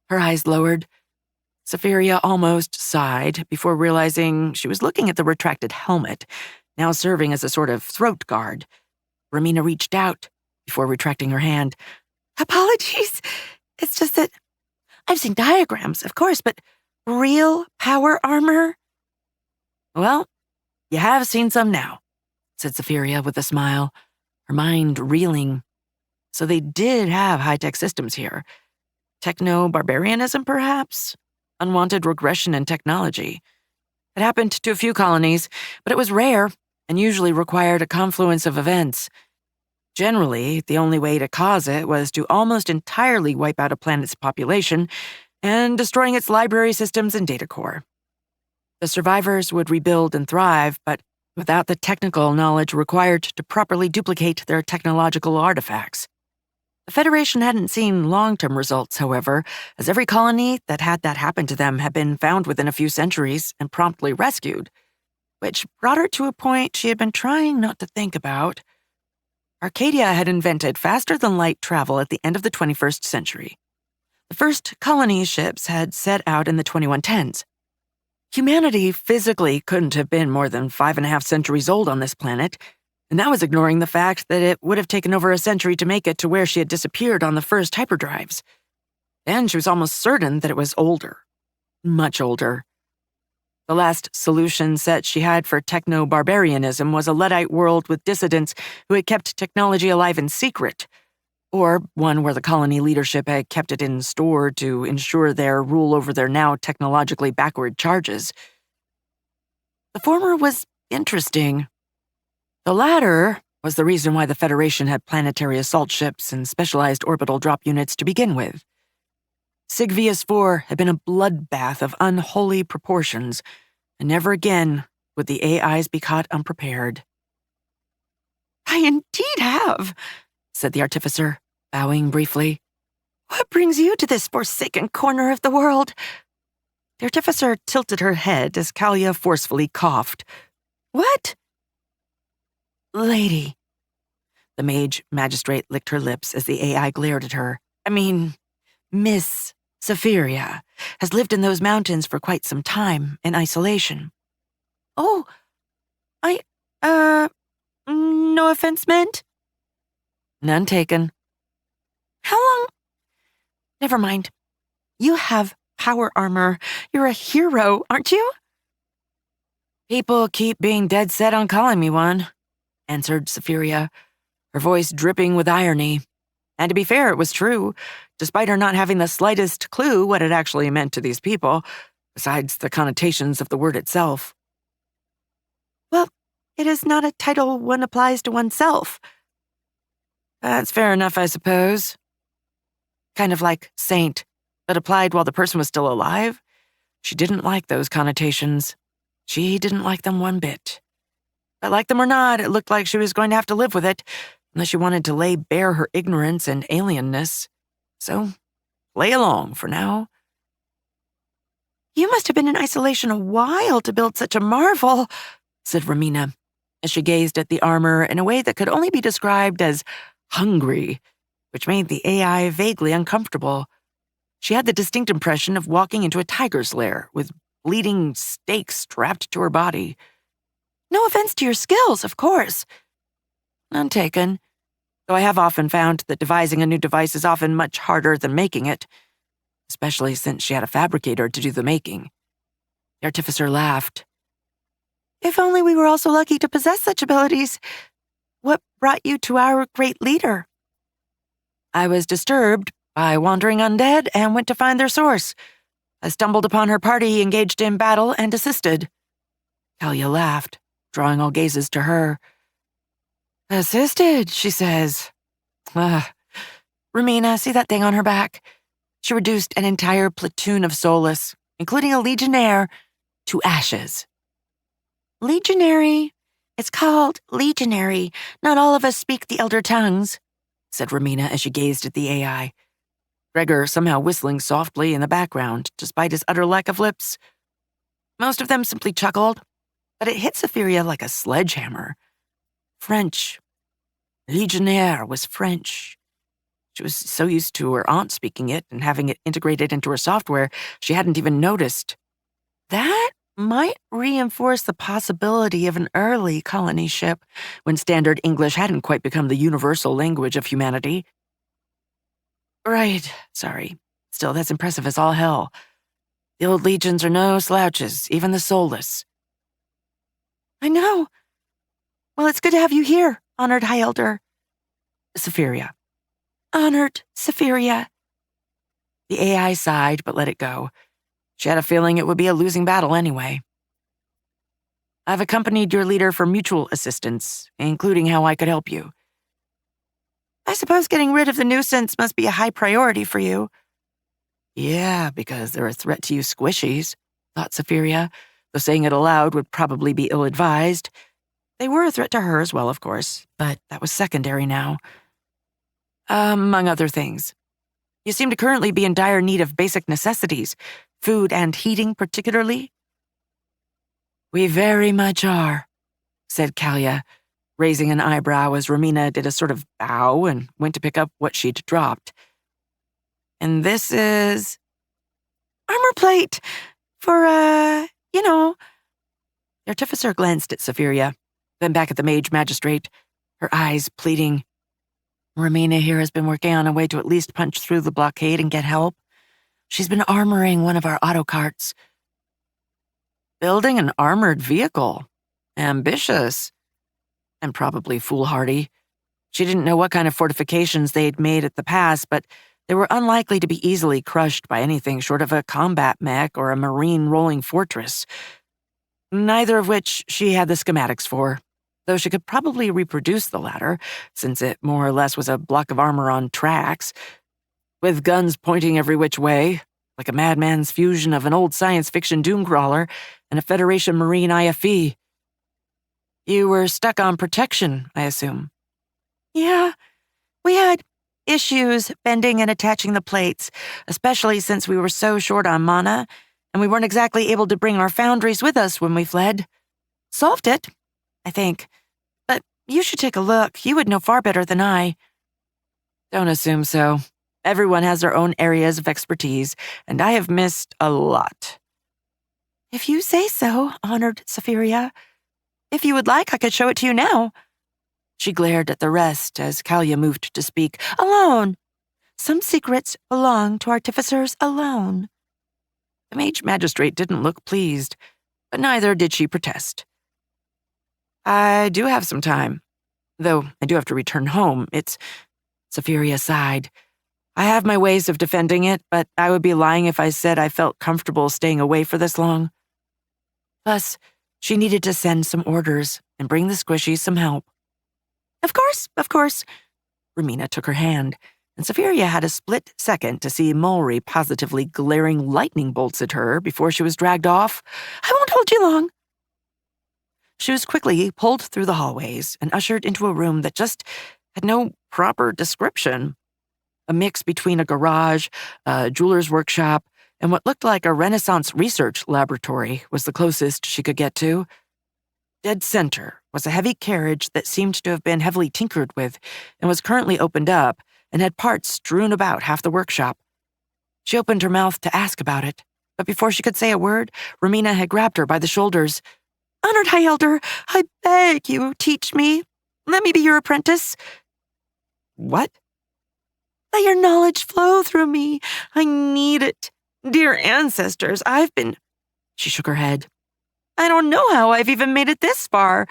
her eyes lowered. Safaria almost sighed before realizing she was looking at the retracted helmet, now serving as a sort of throat guard. Romina reached out before retracting her hand. Apologies. It's just that I've seen diagrams, of course, but real power armor? Well, you have seen some now, said Safaria with a smile, her mind reeling. So they did have high-tech systems here. Techno-barbarianism, perhaps? Unwanted regression in technology. It happened to a few colonies, but it was rare and usually required a confluence of events. Generally, the only way to cause it was to almost entirely wipe out a planet's population and destroying its library systems and data core. The survivors would rebuild and thrive, but without the technical knowledge required to properly duplicate their technological artifacts. The Federation hadn't seen long-term results, however, as every colony that had that happen to them had been found within a few centuries and promptly rescued, which brought her to a point she had been trying not to think about. Arcadia had invented faster-than-light travel at the end of the 21st century. The first colony ships had set out in the 2110s. Humanity physically couldn't have been more than 5.5 centuries old on this planet, and that was ignoring the fact that it would have taken over a century to make it to where she had disappeared on the first hyperdrives. And she was almost certain that it was older. Much older. The last solution set she had for techno-barbarianism was a Luddite world with dissidents who had kept technology alive in secret. Or one where the colony leadership had kept it in store to ensure their rule over their now technologically backward charges. The former was interesting. The latter was the reason why the Federation had planetary assault ships and specialized orbital drop units to begin with. Sigvius IV had been a bloodbath of unholy proportions, and never again would the AIs be caught unprepared. I indeed have, said the artificer, bowing briefly. What brings you to this forsaken corner of the world? The artificer tilted her head as Kalia forcefully coughed. What? Lady. The mage magistrate licked her lips as the AI glared at her. Miss Safiria has lived in those mountains for quite some time in isolation. Oh, no offense meant? None taken. How long? Never mind. You have power armor. You're a hero, aren't you? People keep being dead set on calling me one, answered Safiria, her voice dripping with irony. And to be fair, it was true, despite her not having the slightest clue what it actually meant to these people, besides the connotations of the word itself. Well, it is not a title one applies to oneself. That's fair enough, I suppose. Kind of like saint, but applied while the person was still alive. She didn't like those connotations. She didn't like them one bit. But like them or not, it looked like she was going to have to live with it, unless she wanted to lay bare her ignorance and alienness. So, play along for now. You must have been in isolation a while to build such a marvel, said Romina, as she gazed at the armor in a way that could only be described as hungry, which made the AI vaguely uncomfortable. She had the distinct impression of walking into a tiger's lair with bleeding stakes strapped to her body. No offense to your skills, of course. None taken, though I have often found that devising a new device is often much harder than making it, especially since she had a fabricator to do the making. The artificer laughed. If only we were also lucky to possess such abilities. What brought you to our great leader? I was disturbed by wandering undead and went to find their source. I stumbled upon her party engaged in battle and assisted. Kalia laughed, drawing all gazes to her. Assisted, she says. Romina, see that thing on her back? She reduced an entire platoon of soulless, including a legionnaire, to ashes. Legionary? It's called legionary. Not all of us speak the elder tongues, said Romina as she gazed at the AI. Gregor somehow whistling softly in the background, despite his utter lack of lips. Most of them simply chuckled, but it hit Safiria like a sledgehammer. French. Legionnaire was French. She was so used to her aunt speaking it and having it integrated into her software, she hadn't even noticed. That might reinforce the possibility of an early colony ship, when standard English hadn't quite become the universal language of humanity. Right, sorry. Still, that's impressive as all hell. The old legions are no slouches, even the soulless. I know. Well, it's good to have you here, honored High Elder. Safiria. Honored Safiria. The AI sighed, but let it go. She had a feeling it would be a losing battle anyway. I've accompanied your leader for mutual assistance, including how I could help you. I suppose getting rid of the nuisance must be a high priority for you. Yeah, because they're a threat to you squishies, thought Safiria, though saying it aloud would probably be ill-advised. They were a threat to her as well, of course, but that was secondary now. Among other things. You seem to currently be in dire need of basic necessities, food and heating particularly. We very much are, said Kalia, raising an eyebrow as Romina did a sort of bow and went to pick up what she'd dropped. And this is... armor plate for, The artificer glanced at Safiria, then back at the mage magistrate, her eyes pleading. Romina here has been working on a way to at least punch through the blockade and get help. She's been armoring one of our autocarts. Building an armored vehicle. Ambitious. And probably foolhardy. She didn't know what kind of fortifications they'd made at the pass, but they were unlikely to be easily crushed by anything short of a combat mech or a marine rolling fortress, neither of which she had the schematics for, though she could probably reproduce the latter, since it more or less was a block of armor on tracks, with guns pointing every which way, like a madman's fusion of an old science fiction doomcrawler and a Federation Marine IFE. You were stuck on protection, I assume. Yeah, we had issues bending and attaching the plates, especially since we were so short on mana, and we weren't exactly able to bring our foundries with us when we fled. Solved it, I think. But you should take a look. You would know far better than I. Don't assume so. Everyone has their own areas of expertise, and I have missed a lot. If you say so, honored Safiria. If you would like, I could show it to you now. She glared at the rest as Kalia moved to speak. Alone. Some secrets belong to artificers alone. The mage magistrate didn't look pleased, but neither did she protest. I do have some time, though I do have to return home. Safiria sighed. I have my ways of defending it, but I would be lying if I said I felt comfortable staying away for this long. Plus, she needed to send some orders and bring the squishies some help. Of course. Romina took her hand, and Safiria had a split second to see Mulry positively glaring lightning bolts at her before she was dragged off. I won't hold you long. She was quickly pulled through the hallways and ushered into a room that just had no proper description. A mix between a garage, a jeweler's workshop, and what looked like a Renaissance research laboratory was the closest she could get to. Dead center was a heavy carriage that seemed to have been heavily tinkered with and was currently opened up and had parts strewn about half the workshop. She opened her mouth to ask about it, but before she could say a word, Romina had grabbed her by the shoulders. Honored High Elder, I beg you, teach me. Let me be your apprentice. What? Let your knowledge flow through me. I need it. Dear ancestors, She shook her head. I don't know how I've even made it this far,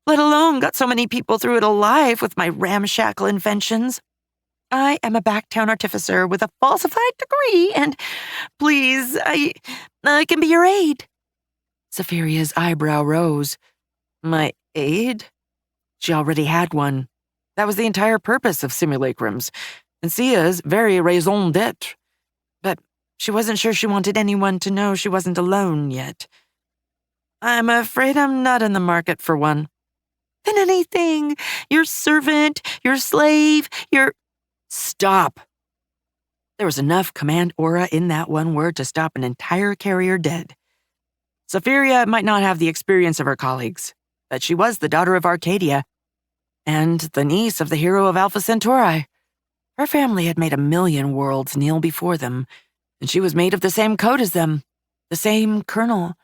let alone got so many people through it alive with my ramshackle inventions. I am a backtown artificer with a falsified degree, and please, I can be your aid. Safiria's eyebrow rose. My aid? She already had one. That was the entire purpose of simulacrums, and Sia's very raison d'etre. But she wasn't sure she wanted anyone to know she wasn't alone yet. I'm afraid I'm not in the market for one. Then anything. Your servant, your slave, your... Stop. There was enough command aura in that one word to stop an entire carrier dead. Safiria might not have the experience of her colleagues, but she was the daughter of Arcadia and the niece of the hero of Alpha Centauri. Her family had made 1,000,000 worlds kneel before them, and she was made of the same code as them, the same kernel.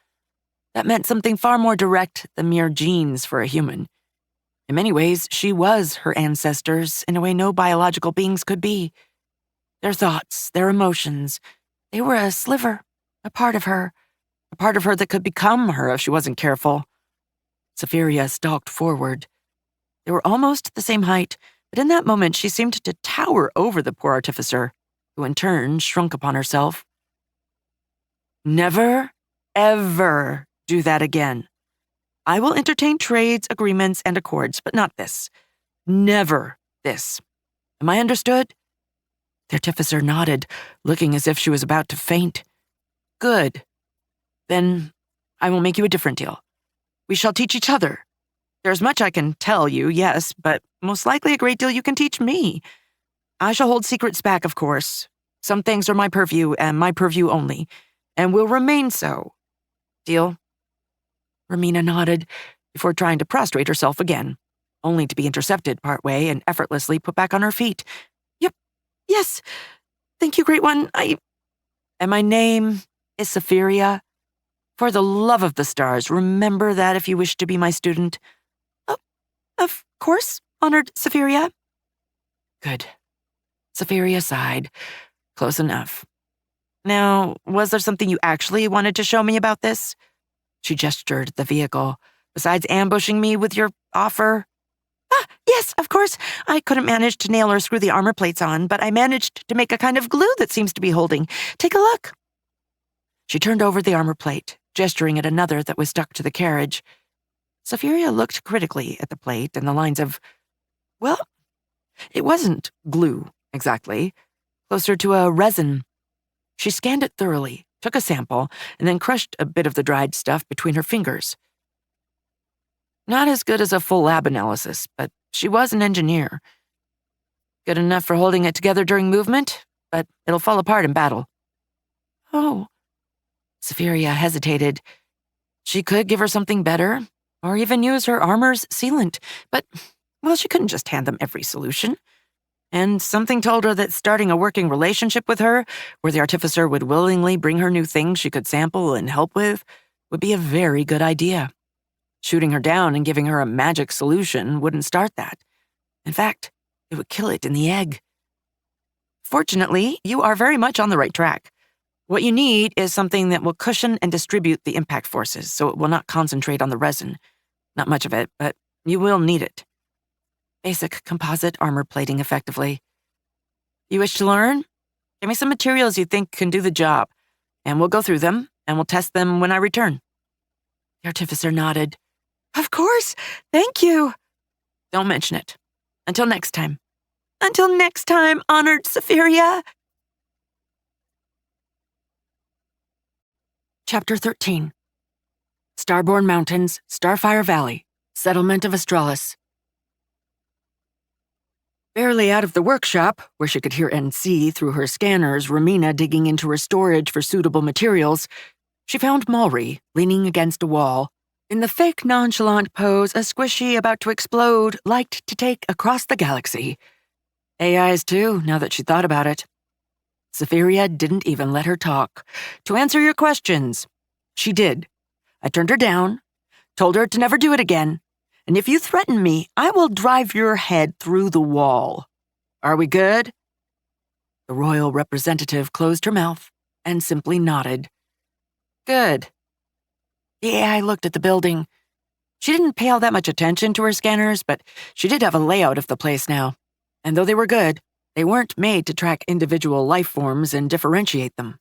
That meant something far more direct than mere genes for a human. In many ways, she was her ancestors in a way no biological beings could be. Their thoughts, their emotions, they were a sliver, a part of her that could become her if she wasn't careful. Safiria stalked forward. They were almost the same height, but in that moment she seemed to tower over the poor artificer, who in turn shrunk upon herself. Never, ever do that again. I will entertain trades, agreements, and accords, but not this. Never this. Am I understood? The artificer nodded, looking as if she was about to faint. Good. Then I will make you a different deal. We shall teach each other. There's much I can tell you, yes, but most likely a great deal you can teach me. I shall hold secrets back, of course. Some things are my purview, and my purview only, and will remain so. Deal? Romina nodded before trying to prostrate herself again, only to be intercepted partway and effortlessly put back on her feet. Yep. Yes. Thank you, Great One. And my name is Safiria. For the love of the stars, remember that if you wish to be my student. Of course, honored Safiria. Good. Safiria sighed. Close enough. Now, was there something you actually wanted to show me about this? She gestured at the vehicle. Besides ambushing me with your offer? Yes, of course. I couldn't manage to nail or screw the armor plates on, but I managed to make a kind of glue that seems to be holding. Take a look. She turned over the armor plate, gesturing at another that was stuck to the carriage. Safiria looked critically at the plate and the lines of, well, it wasn't glue, exactly. Closer to a resin. She scanned it thoroughly, took a sample, and then crushed a bit of the dried stuff between her fingers. Not as good as a full lab analysis, but she was an engineer. Good enough for holding it together during movement, but it'll fall apart in battle. Oh. Safiria hesitated. She could give her something better, or even use her armor's sealant, but, well, she couldn't just hand them every solution. And something told her that starting a working relationship with her, where the artificer would willingly bring her new things she could sample and help with, would be a very good idea. Shooting her down and giving her a magic solution wouldn't start that. In fact, it would kill it in the egg. Fortunately, you are very much on the right track. What you need is something that will cushion and distribute the impact forces so it will not concentrate on the resin. Not much of it, but you will need it. Basic composite armor plating, effectively. You wish to learn? Give me some materials you think can do the job, and we'll go through them, and we'll test them when I return. The artificer nodded. Of course, thank you. Don't mention it. Until next time. Until next time, honored Safiria. Chapter 13. Starborn Mountains, Starfire Valley, Settlement of Astralis. Barely out of the workshop, where she could hear and see through her scanners Romina digging into her storage for suitable materials, she found Malry leaning against a wall. In the fake nonchalant pose a squishy about to explode liked to take across the galaxy. AIs too, now that she thought about it. Safiria didn't even let her talk. To answer your questions, she did. I turned her down, told her to never do it again, and if you threaten me, I will drive your head through the wall. Are we good? The royal representative closed her mouth and simply nodded. Good. The AI looked at the building. She didn't pay all that much attention to her scanners, but she did have a layout of the place now. And though they were good, they weren't made to track individual life forms and differentiate them.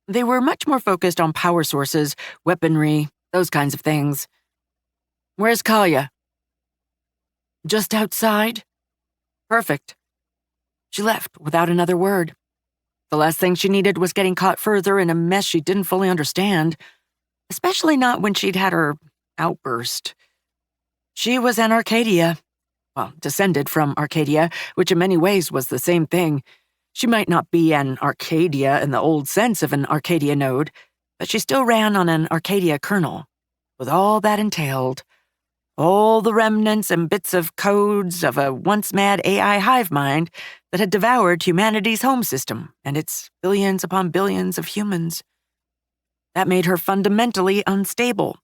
They were much more focused on power sources, weaponry, those kinds of things. Where's Kalia? Just outside? Perfect. She left without another word. The last thing she needed was getting caught further in a mess she didn't fully understand, especially not when she'd had her outburst. She was an Arcadia. Well, descended from Arcadia, which in many ways was the same thing. She might not be an Arcadia in the old sense of an Arcadia node, but she still ran on an Arcadia kernel, with all that entailed. All the remnants and bits of codes of a once-mad AI hive mind that had devoured humanity's home system and its billions upon billions of humans. That made her fundamentally unstable.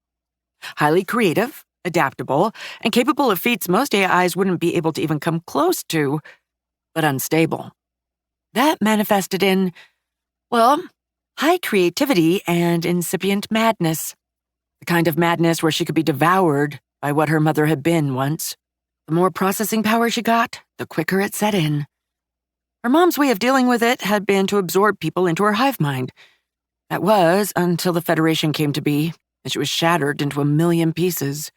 Highly creative, adaptable, and capable of feats most AIs wouldn't be able to even come close to, but unstable. That manifested in, well, high creativity and incipient madness. The kind of madness where she could be devoured by what her mother had been once. The more processing power she got, the quicker it set in. Her mom's way of dealing with it had been to absorb people into her hive mind. That was until the Federation came to be, and she was shattered into a million pieces.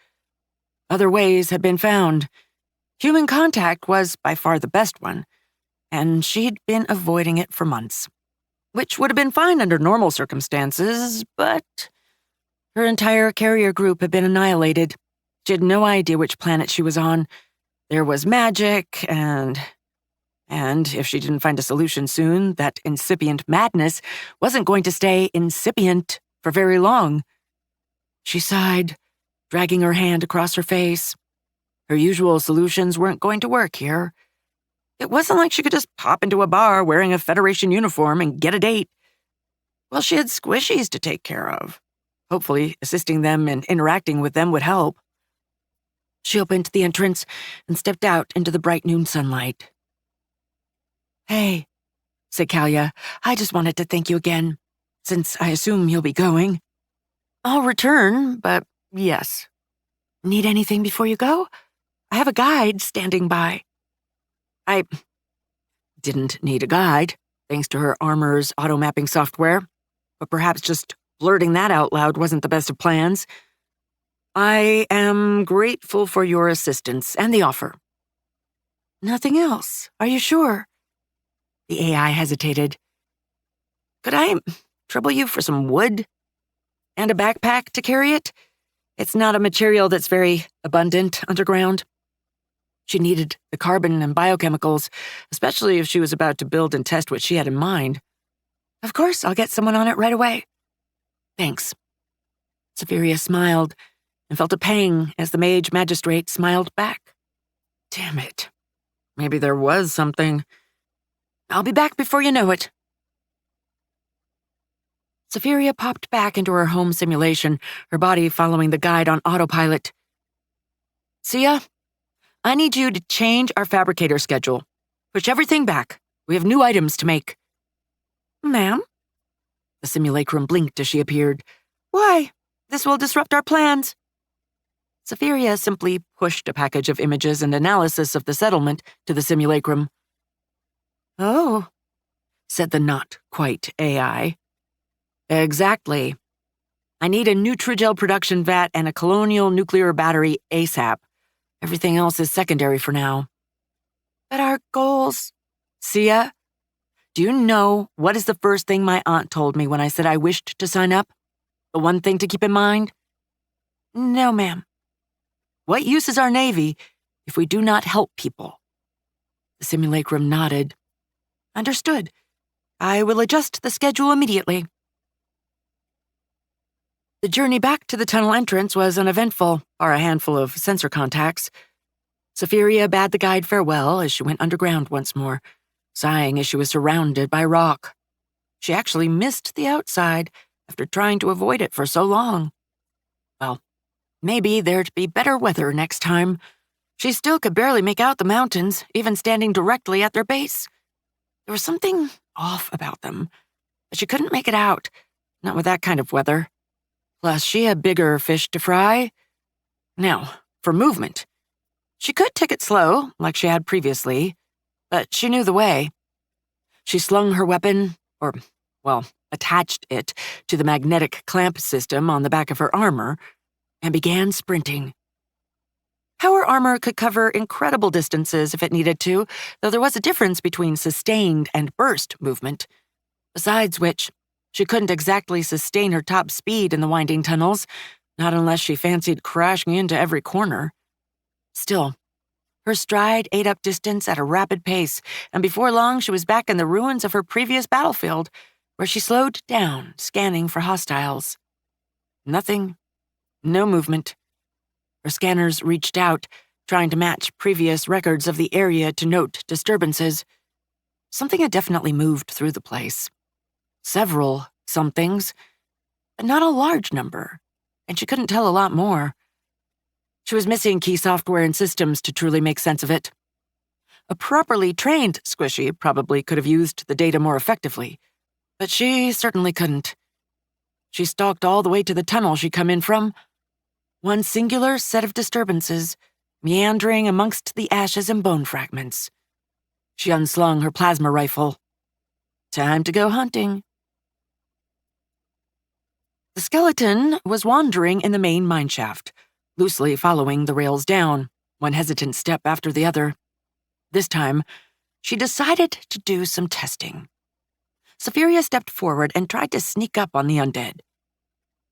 Other ways had been found. Human contact was by far the best one, and she'd been avoiding it for months. Which would have been fine under normal circumstances, but her entire carrier group had been annihilated. She had no idea which planet she was on. There was magic, and if she didn't find a solution soon, that incipient madness wasn't going to stay incipient for very long. She sighed, dragging her hand across her face. Her usual solutions weren't going to work here. It wasn't like she could just pop into a bar wearing a Federation uniform and get a date. Well, she had squishies to take care of. Hopefully, assisting them and interacting with them would help. She opened the entrance and stepped out into the bright noon sunlight. Hey, said Kalia, I just wanted to thank you again, since I assume you'll be going. I'll return, but yes. Need anything before you go? I have a guide standing by. I didn't need a guide, thanks to her armor's auto-mapping software, but perhaps just blurting that out loud wasn't the best of plans. I am grateful for your assistance and the offer. Nothing else, are you sure? The AI hesitated. Could I trouble you for some wood? And a backpack to carry it? It's not a material that's very abundant underground. She needed the carbon and biochemicals, especially if she was about to build and test what she had in mind. Of course, I'll get someone on it right away. Thanks. Safiria smiled and felt a pang as the mage magistrate smiled back. Damn it. Maybe there was something. I'll be back before you know it. Safiria popped back into her home simulation, her body following the guide on autopilot. Sia, I need you to change our fabricator schedule. Push everything back. We have new items to make. Ma'am? The simulacrum blinked as she appeared. Why? This will disrupt our plans. Safiria simply pushed a package of images and analysis of the settlement to the simulacrum. Oh, said the not-quite AI. Exactly. I need a Nutrigel production vat and a colonial nuclear battery ASAP. Everything else is secondary for now. But our goals... Sia, do you know what is the first thing my aunt told me when I said I wished to sign up? The one thing to keep in mind? No, ma'am. What use is our Navy if we do not help people? The simulacrum nodded. Understood. I will adjust the schedule immediately. The journey back to the tunnel entrance was uneventful, bar a handful of sensor contacts. Safiria bade the guide farewell as she went underground once more, sighing as she was surrounded by rock. She actually missed the outside after trying to avoid it for so long. Well, maybe there'd be better weather next time. She still could barely make out the mountains, even standing directly at their base. There was something off about them, but she couldn't make it out, not with that kind of weather. Plus, she had bigger fish to fry. Now, for movement. She could take it slow, like she had previously, but she knew the way. She slung her weapon, attached it to the magnetic clamp system on the back of her armor, and began sprinting. Power armor could cover incredible distances if it needed to, though there was a difference between sustained and burst movement. Besides which, she couldn't exactly sustain her top speed in the winding tunnels, not unless she fancied crashing into every corner. Still, her stride ate up distance at a rapid pace, and before long she was back in the ruins of her previous battlefield, where she slowed down, scanning for hostiles. Nothing. No movement. Her scanners reached out, trying to match previous records of the area to note disturbances. Something had definitely moved through the place. Several somethings, but not a large number, and she couldn't tell a lot more. She was missing key software and systems to truly make sense of it. A properly trained squishy probably could have used the data more effectively, but she certainly couldn't. She stalked all the way to the tunnel she'd come in from. One singular set of disturbances, meandering amongst the ashes and bone fragments. She unslung her plasma rifle. Time to go hunting. The skeleton was wandering in the main mineshaft, loosely following the rails down, one hesitant step after the other. This time, she decided to do some testing. Safiria stepped forward and tried to sneak up on the undead.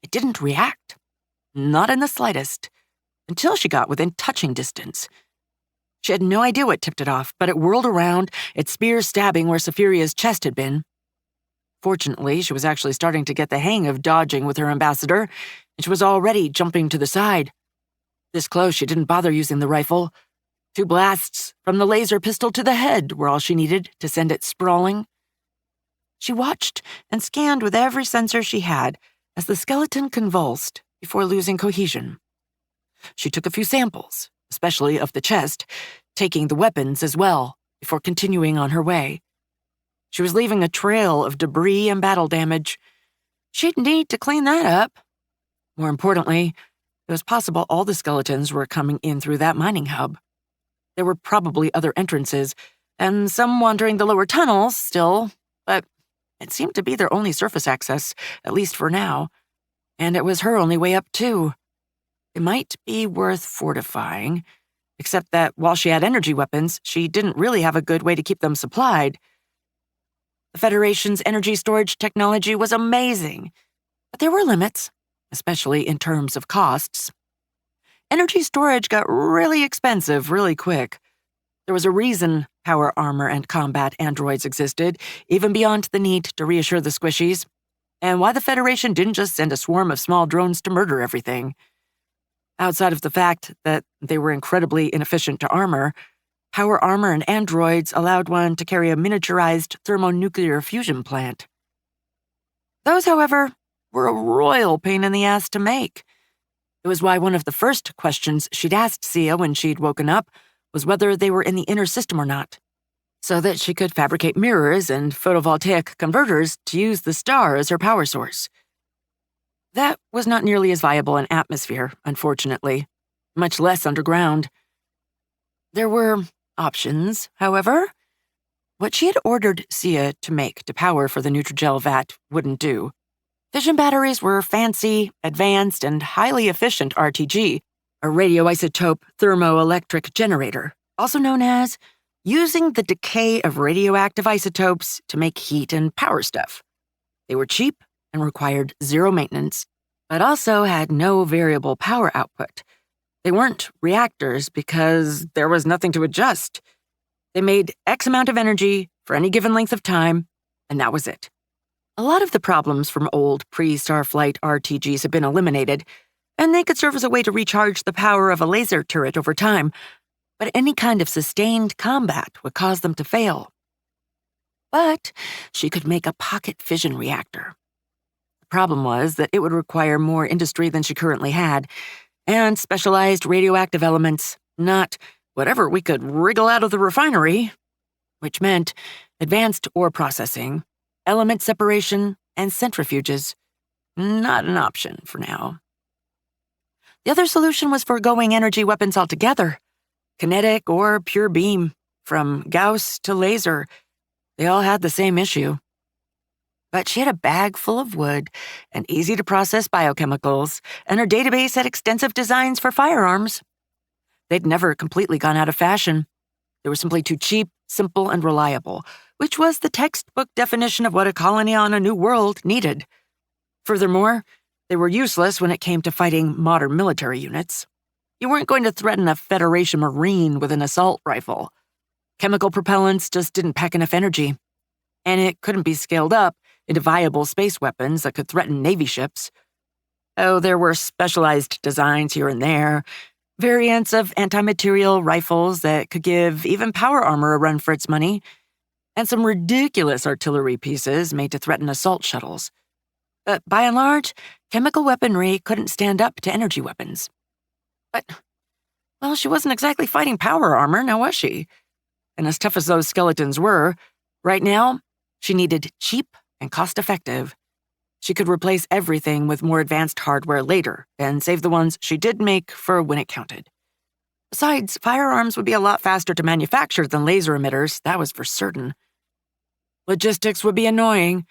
It didn't react. Not in the slightest, until she got within touching distance. She had no idea what tipped it off, but it whirled around, its spear stabbing where Safiria's chest had been. Fortunately, she was actually starting to get the hang of dodging with her ambassador, and she was already jumping to the side. This close, she didn't bother using the rifle. 2 blasts from the laser pistol to the head were all she needed to send it sprawling. She watched and scanned with every sensor she had as the skeleton convulsed before losing cohesion. She took a few samples, especially of the chest, taking the weapons as well, before continuing on her way. She was leaving a trail of debris and battle damage. She'd need to clean that up. More importantly, it was possible all the skeletons were coming in through that mining hub, There were probably other entrances, and some wandering the lower tunnels still, but it seemed to be their only surface access, at least for now. And it was her only way up, too. It might be worth fortifying, except that while she had energy weapons, she didn't really have a good way to keep them supplied. The Federation's energy storage technology was amazing, but there were limits, especially in terms of costs. Energy storage got really expensive really quick. There was a reason power armor and combat androids existed, even beyond the need to reassure the squishies, and why the Federation didn't just send a swarm of small drones to murder everything. Outside of the fact that they were incredibly inefficient to armor, power armor and androids allowed one to carry a miniaturized thermonuclear fusion plant. Those, however, were a royal pain in the ass to make. It was why one of the first questions she'd asked Sia when she'd woken up was whether they were in the inner system or not, so that she could fabricate mirrors and photovoltaic converters to use the star as her power source. That was not nearly as viable in atmosphere, unfortunately, much less underground. There were options, however. What she had ordered Sia to make to power for the Nutrigel vat wouldn't do. Fission batteries were fancy, advanced, and highly efficient RTG, a radioisotope thermoelectric generator, also known as using the decay of radioactive isotopes to make heat and power stuff. They were cheap and required zero maintenance, but also had no variable power output. They weren't reactors because there was nothing to adjust. They made X amount of energy for any given length of time, and that was it. A lot of the problems from old pre-Starflight RTGs had been eliminated, and they could serve as a way to recharge the power of a laser turret over time, but any kind of sustained combat would cause them to fail. But she could make a pocket fission reactor. The problem was that it would require more industry than she currently had, and specialized radioactive elements, not whatever we could wriggle out of the refinery, which meant advanced ore processing, element separation, and centrifuges. Not an option for now. The other solution was foregoing energy weapons altogether. Kinetic or pure beam, from Gauss to laser, they all had the same issue. But she had a bag full of wood and easy-to-process biochemicals, and her database had extensive designs for firearms. They'd never completely gone out of fashion. They were simply too cheap, simple, and reliable, which was the textbook definition of what a colony on a new world needed. Furthermore, they were useless when it came to fighting modern military units. You weren't going to threaten a Federation Marine with an assault rifle. Chemical propellants just didn't pack enough energy, and it couldn't be scaled up into viable space weapons that could threaten Navy ships. Oh, there were specialized designs here and there, variants of anti-material rifles that could give even power armor a run for its money, and some ridiculous artillery pieces made to threaten assault shuttles. But by and large, chemical weaponry couldn't stand up to energy weapons. But, well, she wasn't exactly fighting power armor, now was she? And as tough as those skeletons were, right now, she needed cheap and cost-effective. She could replace everything with more advanced hardware later and save the ones she did make for when it counted. Besides, firearms would be a lot faster to manufacture than laser emitters, that was for certain. Logistics would be annoying.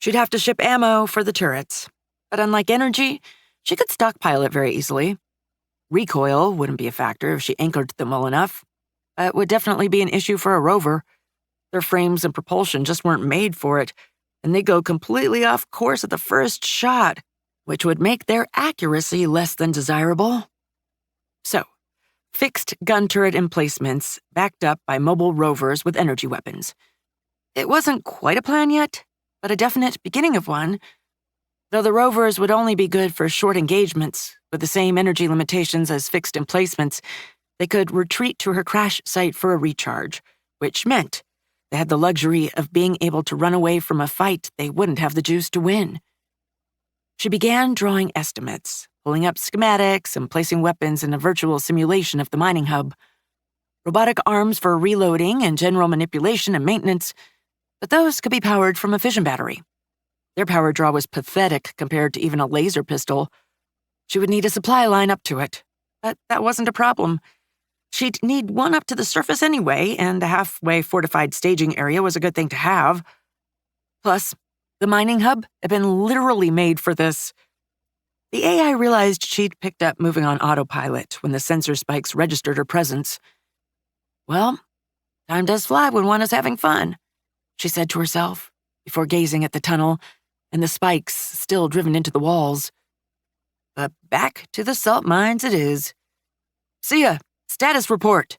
She'd have to ship ammo for the turrets. But unlike energy, she could stockpile it very easily. Recoil wouldn't be a factor if she anchored them well enough. It would definitely be an issue for a rover. Their frames and propulsion just weren't made for it, and they'd go completely off course at the first shot, which would make their accuracy less than desirable. So, fixed gun turret emplacements backed up by mobile rovers with energy weapons. It wasn't quite a plan yet, but a definite beginning of one, though the rovers would only be good for short engagements with the same energy limitations as fixed emplacements. They could retreat to her crash site for a recharge, which meant they had the luxury of being able to run away from a fight they wouldn't have the juice to win. She began drawing estimates, pulling up schematics and placing weapons in a virtual simulation of the mining hub. Robotic arms for reloading and general manipulation and maintenance, but those could be powered from a fission battery. Their power draw was pathetic compared to even a laser pistol. She would need a supply line up to it, but that wasn't a problem. She'd need one up to the surface anyway, and a halfway fortified staging area was a good thing to have. Plus, the mining hub had been literally made for this. The AI realized she'd picked up moving on autopilot when the sensor spikes registered her presence. Well, time does fly when one is having fun, she said to herself, before gazing at the tunnel and the spikes still driven into the walls. But back to the salt mines it is. See ya. Status report.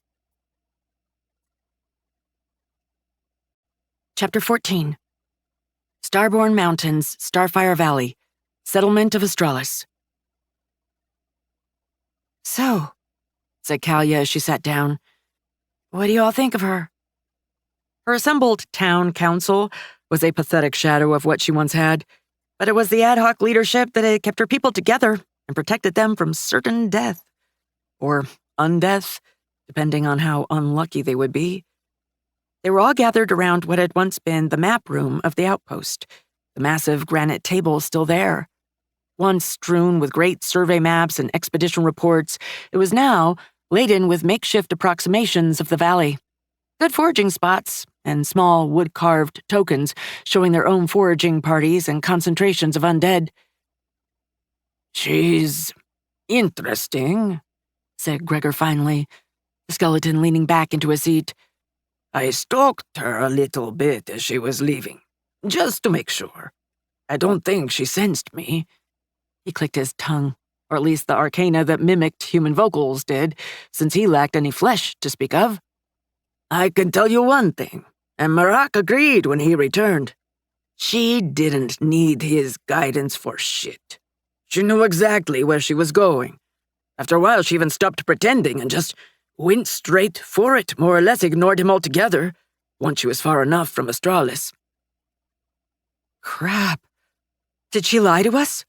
Chapter 14. Starborn Mountains, Starfire Valley, Settlement of Astralis. So, said Kalia as she sat down, what do you all think of her? Her assembled town council was a pathetic shadow of what she once had, but it was the ad hoc leadership that had kept her people together and protected them from certain death. Or undeath, depending on how unlucky they would be. They were all gathered around what had once been the map room of the outpost, the massive granite table still there. Once strewn with great survey maps and expedition reports, it was now laden with makeshift approximations of the valley. Good foraging spots and small wood-carved tokens showing their own foraging parties and concentrations of undead. She's interesting, said Gregor finally, the skeleton leaning back into his seat. I stalked her a little bit as she was leaving, just to make sure. I don't think she sensed me. He clicked his tongue, or at least the arcana that mimicked human vocals did, since he lacked any flesh to speak of. I can tell you one thing, and Marak agreed when he returned. She didn't need his guidance for shit. She knew exactly where she was going. After a while, she even stopped pretending and just went straight for it, more or less ignored him altogether, once she was far enough from Astralis. Crap. Did she lie to us?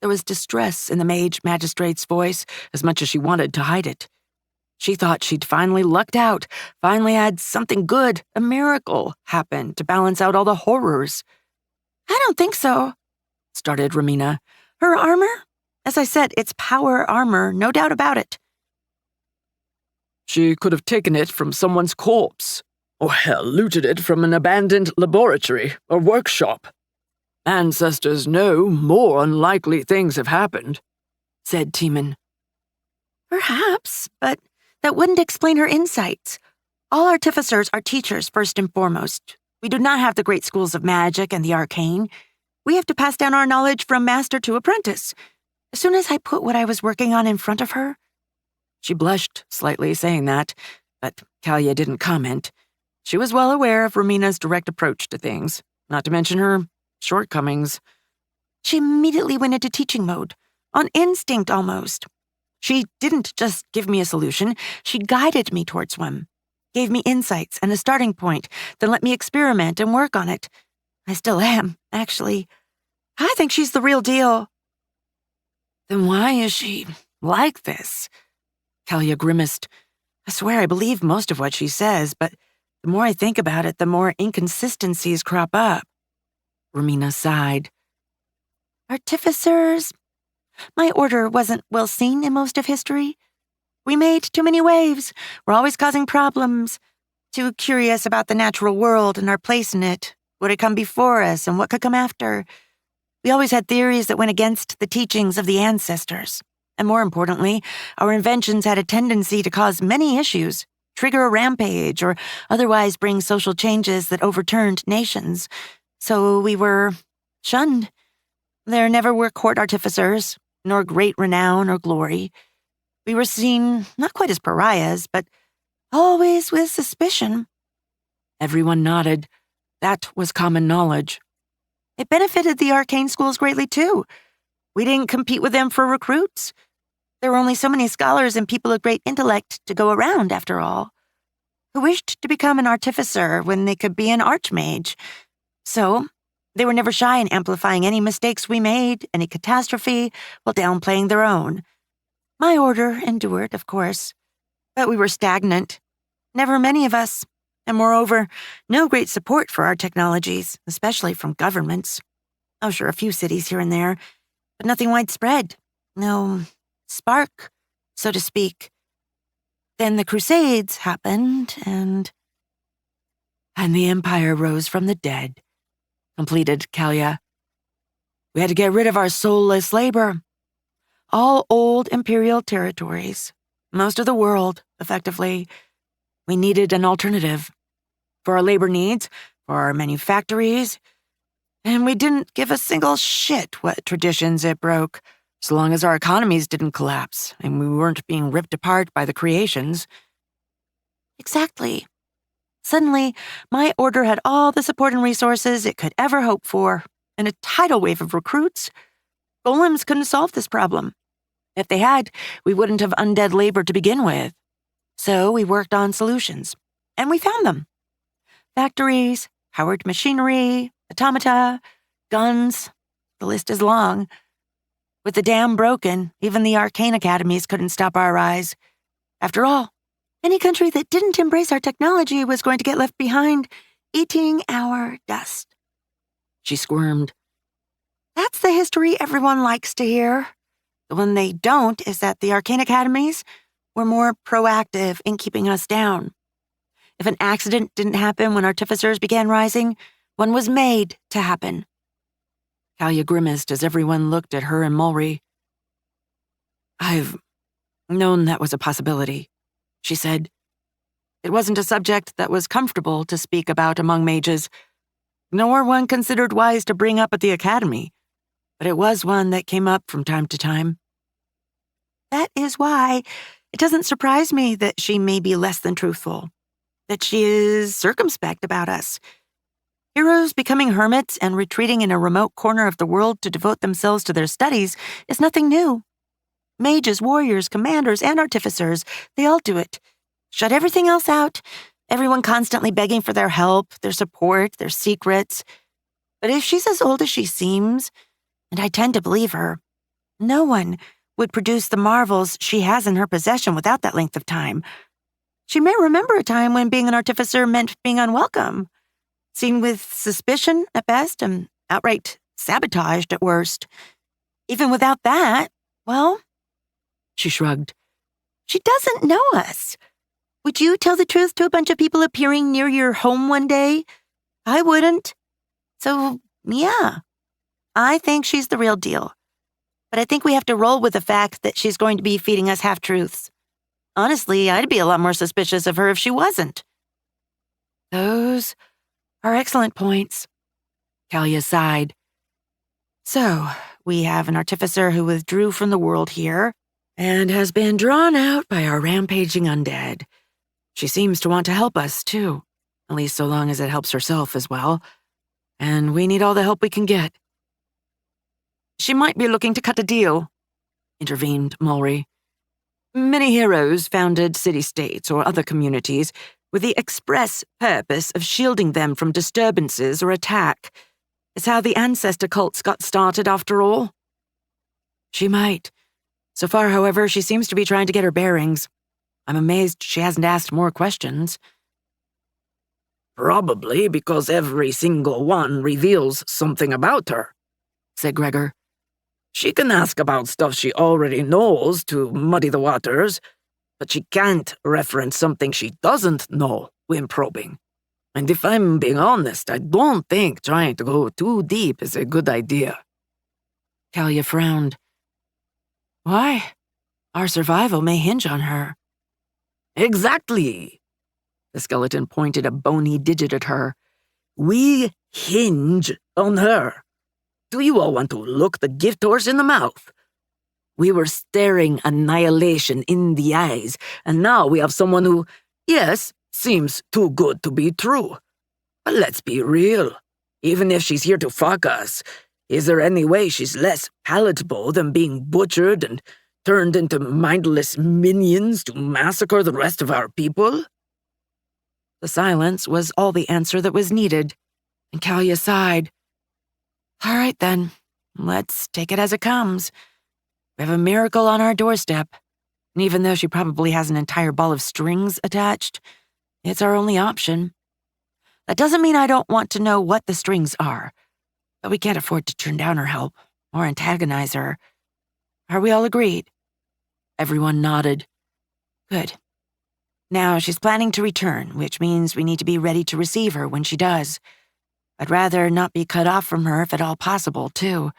There was distress in the mage magistrate's voice, as much as she wanted to hide it. She thought she'd finally lucked out, finally had something good, a miracle, happen to balance out all the horrors. I don't think so, started Romina. Her armor? As I said, it's power armor, no doubt about it. She could have taken it from someone's corpse, or hell, looted it from an abandoned laboratory or workshop. Ancestors know more unlikely things have happened, said Teeman. Perhaps, but that wouldn't explain her insights. All artificers are teachers first and foremost. We do not have the great schools of magic and the arcane. We have to pass down our knowledge from master to apprentice. As soon as I put what I was working on in front of her... She blushed slightly saying that, but Kalia didn't comment. She was well aware of Romina's direct approach to things, not to mention her shortcomings. She immediately went into teaching mode, on instinct almost. She didn't just give me a solution, she guided me towards one, gave me insights and a starting point, then let me experiment and work on it. I still am, actually. I think she's the real deal. Then why is she like this? Kalia grimaced. I swear I believe most of what she says, but the more I think about it, the more inconsistencies crop up. Romina sighed. Artificers? My order wasn't well seen in most of history. We made too many waves. We're always causing problems. Too curious about the natural world and our place in it. What had come before us and what could come after. We always had theories that went against the teachings of the ancestors. And more importantly, our inventions had a tendency to cause many issues, trigger a rampage, or otherwise bring social changes that overturned nations. So we were shunned. There never were court artificers, nor great renown or glory. We were seen not quite as pariahs, but always with suspicion. Everyone nodded. That was common knowledge. It benefited the arcane schools greatly, too. We didn't compete with them for recruits. There were only so many scholars and people of great intellect to go around, after all, who wished to become an artificer when they could be an archmage. So, they were never shy in amplifying any mistakes we made, any catastrophe, while downplaying their own. My order endured, of course, but we were stagnant. Never many of us, and moreover, no great support for our technologies, especially from governments. Oh, sure, a few cities here and there, but nothing widespread. No spark, so to speak. Then the Crusades happened, and the Empire rose from the dead, completed Kalia. We had to get rid of our soulless labor. All old Imperial territories. Most of the world, effectively. We needed an alternative. For our labor needs, for our manufactories. And we didn't give a single shit what traditions it broke, so long as our economies didn't collapse and we weren't being ripped apart by the creations. Exactly. Suddenly, my order had all the support and resources it could ever hope for, and a tidal wave of recruits. Golems couldn't solve this problem. If they had, we wouldn't have undead labor to begin with. So we worked on solutions, and we found them. Factories, powered machinery, automata, guns. The list is long. With the dam broken, even the arcane academies couldn't stop our rise. After all, any country that didn't embrace our technology was going to get left behind, eating our dust. She squirmed. That's the history everyone likes to hear. The one they don't is that the arcane academies were more proactive in keeping us down. If an accident didn't happen when artificers began rising, one was made to happen. Kalia grimaced as everyone looked at her and Mulry. I've known that was a possibility, she said. It wasn't a subject that was comfortable to speak about among mages, nor one considered wise to bring up at the academy, but it was one that came up from time to time. That is why it doesn't surprise me that she may be less than truthful, that she is circumspect about us. Heroes becoming hermits and retreating in a remote corner of the world to devote themselves to their studies is nothing new. Mages, warriors, commanders, and artificers, they all do it. Shut everything else out, everyone constantly begging for their help, their support, their secrets. But if she's as old as she seems, and I tend to believe her, no one would produce the marvels she has in her possession without that length of time. She may remember a time when being an artificer meant being unwelcome, seen with suspicion at best and outright sabotaged at worst. Even without that, well, she shrugged. She doesn't know us. Would you tell the truth to a bunch of people appearing near your home one day? I wouldn't. So, yeah, I think she's the real deal. But I think we have to roll with the fact that she's going to be feeding us half-truths. Honestly, I'd be a lot more suspicious of her if she wasn't. Those are excellent points. Kalia sighed. So, we have an artificer who withdrew from the world here and has been drawn out by our rampaging undead. She seems to want to help us, too, at least so long as it helps herself as well. And we need all the help we can get. She might be looking to cut a deal, intervened Mulry. Many heroes founded city-states or other communities with the express purpose of shielding them from disturbances or attack. It's how the ancestor cults got started, after all. She might. So far, however, she seems to be trying to get her bearings. I'm amazed she hasn't asked more questions. Probably because every single one reveals something about her, said Gregor. She can ask about stuff she already knows to muddy the waters, but she can't reference something she doesn't know when probing. And if I'm being honest, I don't think trying to go too deep is a good idea. Kalia frowned. Why? Our survival may hinge on her. Exactly. The skeleton pointed a bony digit at her. We hinge on her. Do you all want to look the gift horse in the mouth? We were staring annihilation in the eyes, and now we have someone who, yes, seems too good to be true. But let's be real. Even if she's here to fuck us, is there any way she's less palatable than being butchered and turned into mindless minions to massacre the rest of our people? The silence was all the answer that was needed, and Kalia sighed. All right, then. Let's take it as it comes. We have a miracle on our doorstep, and even though she probably has an entire ball of strings attached, it's our only option. That doesn't mean I don't want to know what the strings are, but we can't afford to turn down her help or antagonize her. Are we all agreed? Everyone nodded. Good. Now she's planning to return, which means we need to be ready to receive her when she does. I'd rather not be cut off from her if at all possible, too.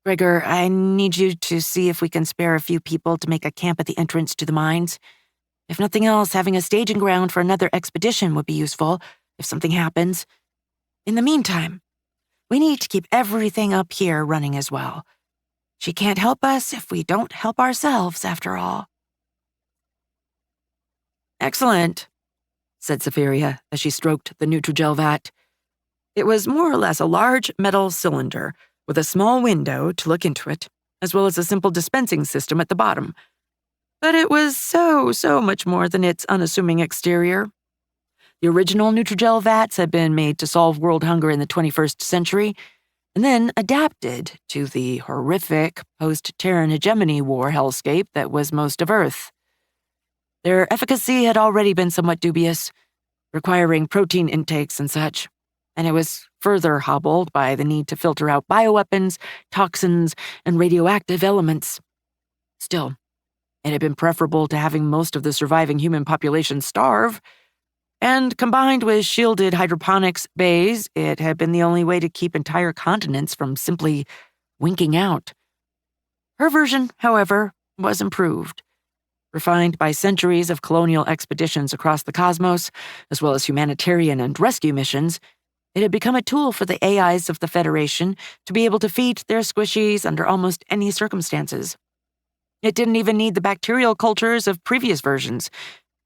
Gregor, I need you to see if we can spare a few people to make a camp at the entrance to the mines. If nothing else, having a staging ground for another expedition would be useful if something happens. In the meantime, we need to keep everything up here running as well. She can't help us if we don't help ourselves, after all. Excellent, said Safiria as she stroked the Nutrigel vat. It was more or less a large metal cylinder with a small window to look into it, as well as a simple dispensing system at the bottom. But it was so much more than its unassuming exterior. The original Nutrigel vats had been made to solve world hunger in the 21st century, and then adapted to the horrific post-Terran hegemony war hellscape that was most of Earth. Their efficacy had already been somewhat dubious, requiring protein intakes and such, and it was further hobbled by the need to filter out bioweapons, toxins, and radioactive elements. Still, it had been preferable to having most of the surviving human population starve, and combined with shielded hydroponics bays, it had been the only way to keep entire continents from simply winking out. Her version, however, was improved. Refined by centuries of colonial expeditions across the cosmos, as well as humanitarian and rescue missions, it had become a tool for the AIs of the Federation to be able to feed their squishies under almost any circumstances. It didn't even need the bacterial cultures of previous versions,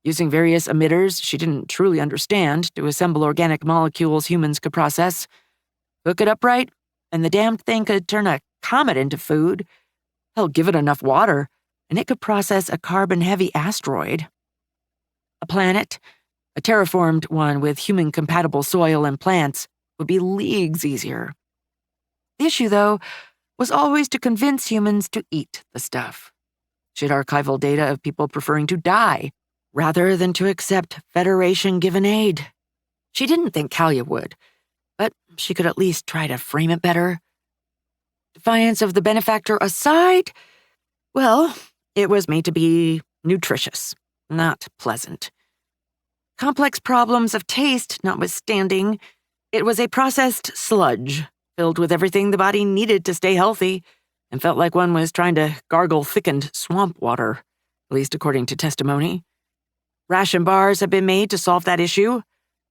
using various emitters she didn't truly understand to assemble organic molecules humans could process. Hook it up right, and the damned thing could turn a comet into food. Hell, give it enough water, and it could process a carbon-heavy asteroid. A planet, a terraformed one with human-compatible soil and plants, would be leagues easier. The issue, though, was always to convince humans to eat the stuff. She had archival data of people preferring to die rather than to accept Federation-given aid. She didn't think Kalia would, but she could at least try to frame it better. Defiance of the benefactor aside, well, it was made to be nutritious, not pleasant. Complex problems of taste notwithstanding, it was a processed sludge filled with everything the body needed to stay healthy, and felt like one was trying to gargle thickened swamp water, at least according to testimony. Ration bars had been made to solve that issue,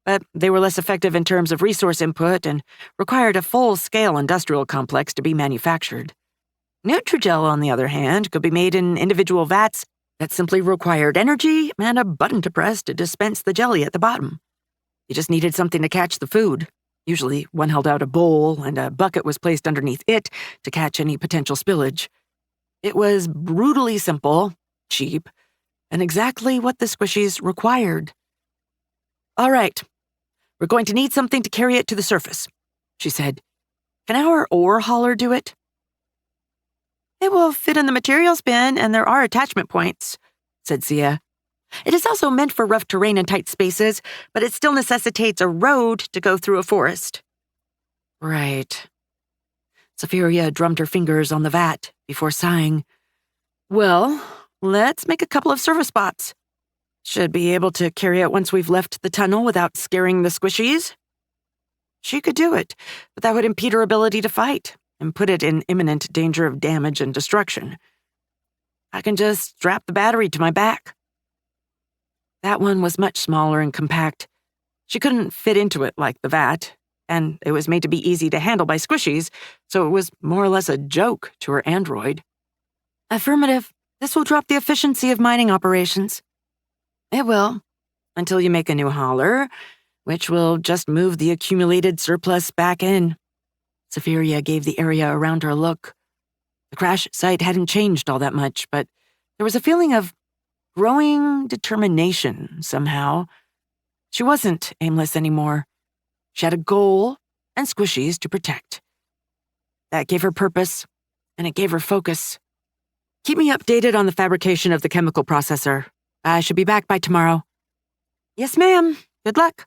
but they were less effective in terms of resource input and required a full-scale industrial complex to be manufactured. Nutrigel, on the other hand, could be made in individual vats that simply required energy and a button to press to dispense the jelly at the bottom. You just needed something to catch the food. Usually, one held out a bowl, and a bucket was placed underneath it to catch any potential spillage. It was brutally simple, cheap, and exactly what the squishies required. All right, we're going to need something to carry it to the surface, she said. Can our ore hauler do it? It will fit in the materials bin, and there are attachment points, said Sia. It is also meant for rough terrain and tight spaces, but it still necessitates a road to go through a forest. Right. Safiria drummed her fingers on the vat before sighing. Well, let's make a couple of service spots. Should be able to carry it once we've left the tunnel without scaring the squishies. She could do it, but that would impede her ability to fight and put it in imminent danger of damage and destruction. I can just strap the battery to my back. That one was much smaller and compact. She couldn't fit into it like the vat, and it was made to be easy to handle by squishies, so it was more or less a joke to her android. Affirmative. This will drop the efficiency of mining operations. It will, until you make a new hauler, which will just move the accumulated surplus back in. Safiria gave the area around her a look. The crash site hadn't changed all that much, but there was a feeling of growing determination somehow. She wasn't aimless anymore. She had a goal and squishies to protect. That gave her purpose, and it gave her focus. Keep me updated on the fabrication of the chemical processor. I should be back by tomorrow. Yes, ma'am. Good luck.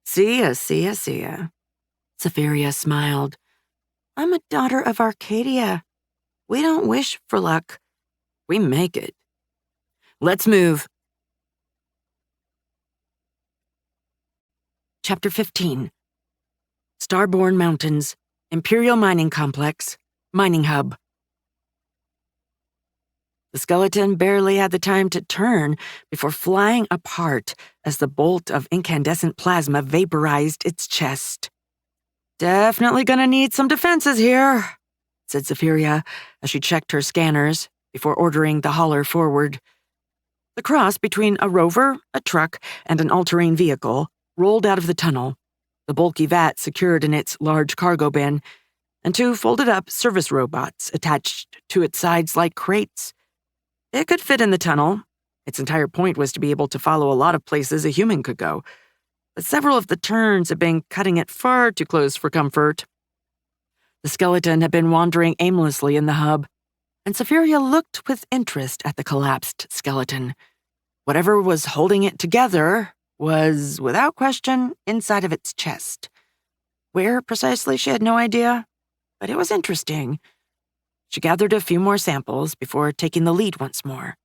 See ya. Safiria smiled. I'm a daughter of Arcadia. We don't wish for luck. We make it. Let's move. Chapter 15. Starborn Mountains, Imperial Mining Complex, Mining Hub. The skeleton barely had the time to turn before flying apart as the bolt of incandescent plasma vaporized its chest. "Definitely gonna need some defenses here," said Zephyria as she checked her scanners before ordering the hauler forward. The cross between a rover, a truck, and an all-terrain vehicle rolled out of the tunnel, the bulky vat secured in its large cargo bin, and two folded-up service robots attached to its sides like crates. It could fit in the tunnel. Its entire point was to be able to follow a lot of places a human could go, but several of the turns had been cutting it far too close for comfort. The skeleton had been wandering aimlessly in the hub, and Zephyria looked with interest at the collapsed skeleton. Whatever was holding it together was, without question, inside of its chest. Where precisely, she had no idea, but it was interesting. She gathered a few more samples before taking the lead once more.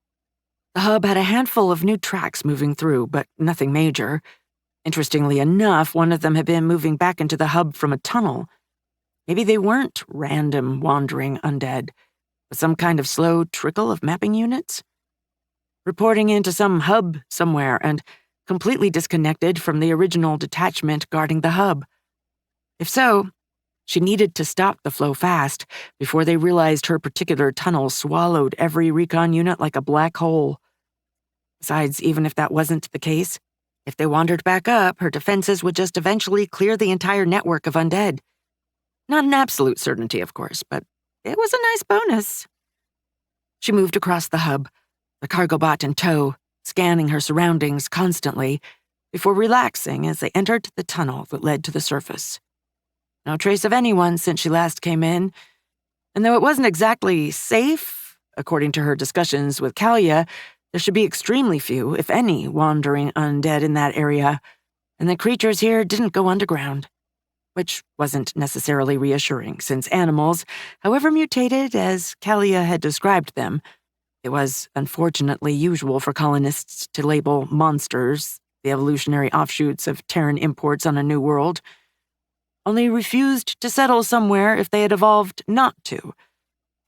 The hub had a handful of new tracks moving through, but nothing major. Interestingly enough, one of them had been moving back into the hub from a tunnel. Maybe they weren't random wandering undead, but some kind of slow trickle of mapping units? Reporting into some hub somewhere and completely disconnected from the original detachment guarding the hub. If so, she needed to stop the flow fast before they realized her particular tunnel swallowed every recon unit like a black hole. Besides, even if that wasn't the case, if they wandered back up, her defenses would just eventually clear the entire network of undead. Not an absolute certainty, of course, but it was a nice bonus. She moved across the hub, the cargo bot in tow, scanning her surroundings constantly, before relaxing as they entered the tunnel that led to the surface. No trace of anyone since she last came in, and though it wasn't exactly safe, according to her discussions with Kalia, there should be extremely few, if any, wandering undead in that area, and the creatures here didn't go underground, which wasn't necessarily reassuring, since animals, however mutated as Kalia had described them, it was unfortunately usual for colonists to label monsters, the evolutionary offshoots of Terran imports on a new world, only refused to settle somewhere if they had evolved not to,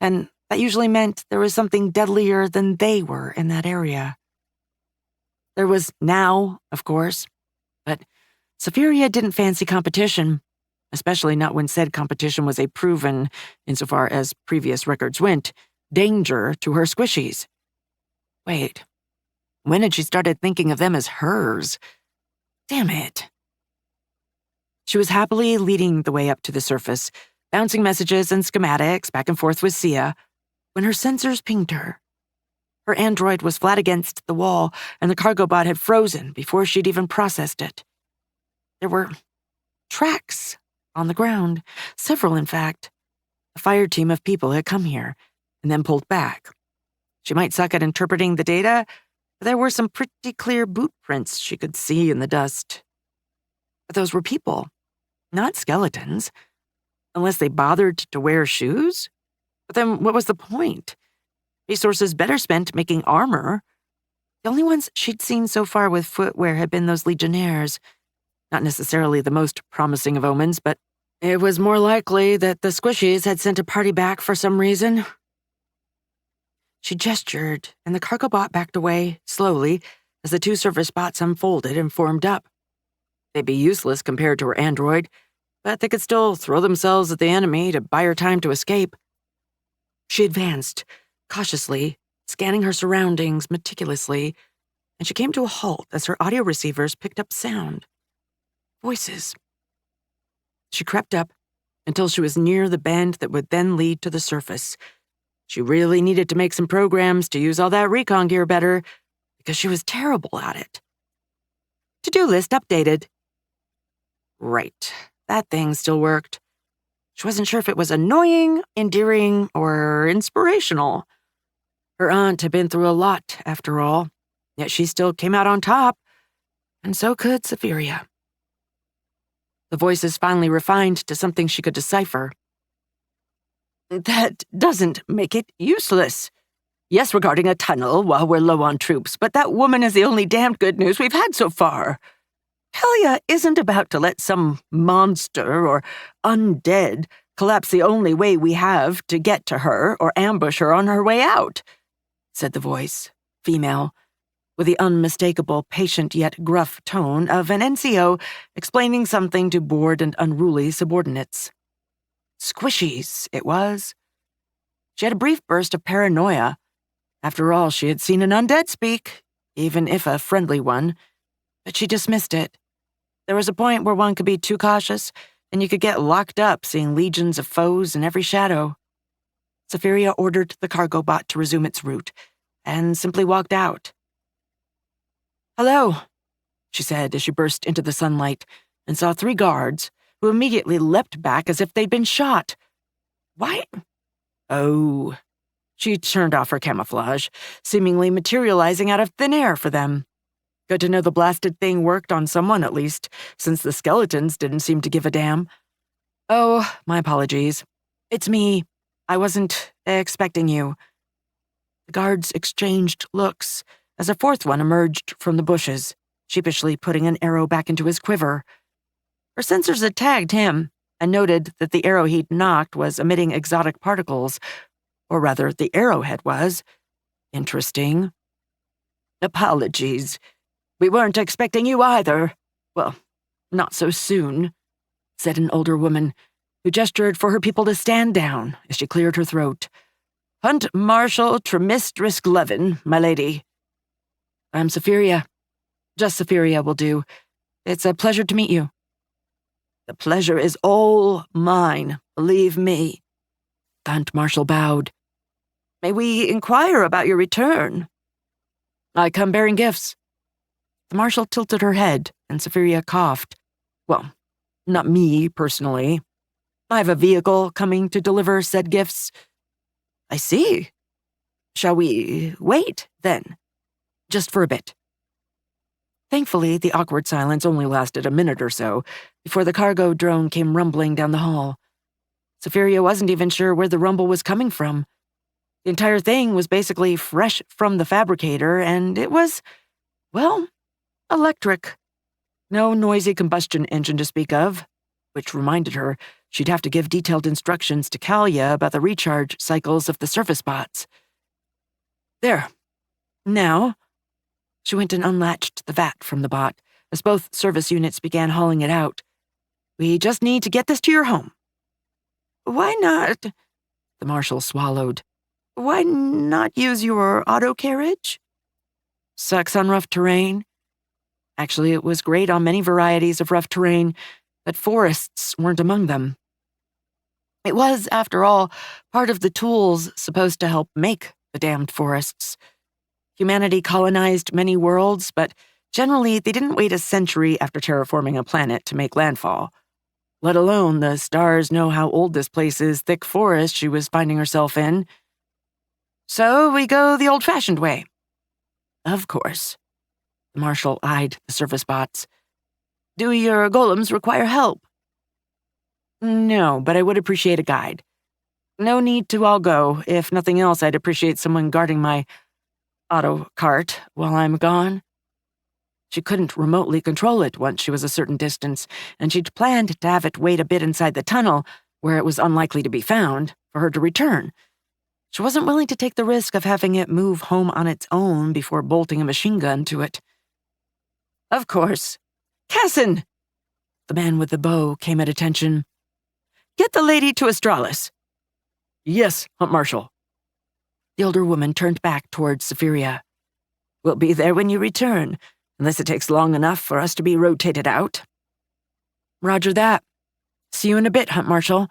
and that usually meant there was something deadlier than they were in that area. There was now, of course, but Zephyria didn't fancy competition, especially not when said competition was a proven, insofar as previous records went, danger to her squishies. Wait, when had she started thinking of them as hers? Damn it. She was happily leading the way up to the surface, bouncing messages and schematics back and forth with Sia, when her sensors pinged her. Her android was flat against the wall, and the cargo bot had frozen before she'd even processed it. There were tracks on the ground, several in fact. A fire team of people had come here, and then pulled back. She might suck at interpreting the data, but there were some pretty clear boot prints she could see in the dust. But those were people, not skeletons, unless they bothered to wear shoes. But then what was the point? Resources better spent making armor. The only ones she'd seen so far with footwear had been those legionnaires. Not necessarily the most promising of omens, but it was more likely that the squishies had sent a party back for some reason. She gestured, and the cargo bot backed away, slowly, as the two service bots unfolded and formed up. They'd be useless compared to her android, but they could still throw themselves at the enemy to buy her time to escape. She advanced, cautiously, scanning her surroundings meticulously, and she came to a halt as her audio receivers picked up sound. Voices. She crept up until she was near the bend that would then lead to the surface. She really needed to make some programs to use all that recon gear better, because she was terrible at it. To-do list updated. Right, that thing still worked. She wasn't sure if it was annoying, endearing, or inspirational. Her aunt had been through a lot, after all, yet she still came out on top, and so could Zephyria. The voices finally refined to something she could decipher. That doesn't make it useless. Yes, we're guarding a tunnel while we're low on troops, but that woman is the only damned good news we've had so far. Helia isn't about to let some monster or undead collapse the only way we have to get to her or ambush her on her way out, said the voice, female, with the unmistakable, patient yet gruff tone of an NCO explaining something to bored and unruly subordinates. Squishies, it was. She had a brief burst of paranoia. After all, she had seen an undead speak, even if a friendly one, but she dismissed it. There was a point where one could be too cautious, and you could get locked up seeing legions of foes in every shadow. Safiria ordered the cargo bot to resume its route, and simply walked out. "Hello," she said as she burst into the sunlight and saw 3 guards, who immediately leapt back as if they'd been shot. "Why?" "Oh." She turned off her camouflage, seemingly materializing out of thin air for them. Good to know the blasted thing worked on someone at least, since the skeletons didn't seem to give a damn. "Oh, my apologies. It's me. I wasn't expecting you." The guards exchanged looks as a 4th one emerged from the bushes, sheepishly putting an arrow back into his quiver. Her sensors had tagged him and noted that the arrow he'd knocked was emitting exotic particles, or rather, the arrowhead was. Interesting. "Apologies. We weren't expecting you either. Well, not so soon," said an older woman, who gestured for her people to stand down as she cleared her throat. "Hunt Marshal Tremistress Levin, my lady." "I'm Safiria. Just Safiria will do. It's a pleasure to meet you." "The pleasure is all mine, believe me." The Hunt Marshal bowed. "May we inquire about your return?" "I come bearing gifts." The Marshal tilted her head, and Safiria coughed. "Well, not me, personally. I have a vehicle coming to deliver said gifts." "I see. Shall we wait, then? Just for a bit." Thankfully, the awkward silence only lasted a minute or so before the cargo drone came rumbling down the hall. Safiria wasn't even sure where the rumble was coming from. The entire thing was basically fresh from the fabricator, and it was, well, electric. No noisy combustion engine to speak of, which reminded her she'd have to give detailed instructions to Kalia about the recharge cycles of the surface bots. "There. Now," she went and unlatched the vat from the bot as both service units began hauling it out. "We just need to get this to your home." "Why not?" The Marshal swallowed. "Why not use your auto carriage?" "Sucks on rough terrain." Actually, it was great on many varieties of rough terrain, but forests weren't among them. It was, after all, part of the tools supposed to help make the damned forests. Humanity colonized many worlds, but generally they didn't wait a century after terraforming a planet to make landfall. Let alone the stars know how old this place's thick forest she was finding herself in. "So we go the old-fashioned way." "Of course." The Marshal eyed the service bots. "Do your golems require help?" "No, but I would appreciate a guide. No need to all go. If nothing else, I'd appreciate someone guarding my auto cart while I'm gone." She couldn't remotely control it once she was a certain distance, and she'd planned to have it wait a bit inside the tunnel, where it was unlikely to be found, for her to return. She wasn't willing to take the risk of having it move home on its own before bolting a machine gun to it. "Of course. Cassin!" The man with the bow came at attention. "Get the lady to Astralis." "Yes, Hunt Marshal." The older woman turned back towards Safiria. "We'll be there when you return, unless it takes long enough for us to be rotated out." "Roger that. See you in a bit, Hunt Marshal,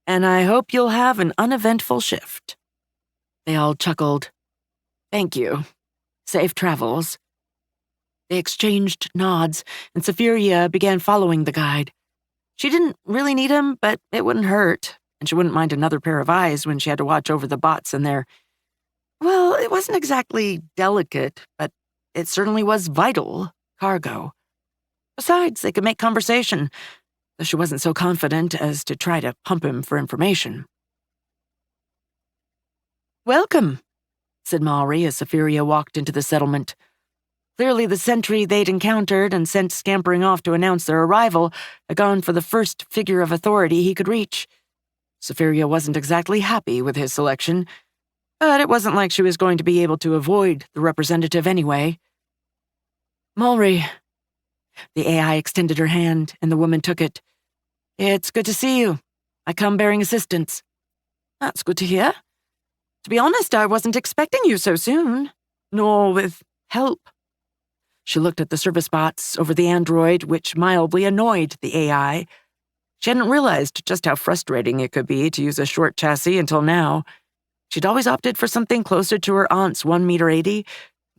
and I hope you'll have an uneventful shift." They all chuckled. "Thank you. Safe travels." They exchanged nods, and Safiria began following the guide. She didn't really need him, but it wouldn't hurt, and she wouldn't mind another pair of eyes when she had to watch over the bots and their, well, it wasn't exactly delicate, but it certainly was vital cargo. Besides, they could make conversation, though she wasn't so confident as to try to pump him for information. "Welcome," said Maori as Safiria walked into the settlement. Clearly the sentry they'd encountered and sent scampering off to announce their arrival had gone for the first figure of authority he could reach. Safiria wasn't exactly happy with his selection, but it wasn't like she was going to be able to avoid the representative anyway. Mulry. The AI extended her hand, and the woman took it. It's good to see you. I come bearing assistance. That's good to hear. To be honest, I wasn't expecting you so soon, nor with help. She looked at the service bots over the android, which mildly annoyed the AI. She hadn't realized just how frustrating it could be to use a short chassis until now. She'd always opted for something closer to her aunt's 1.80 m,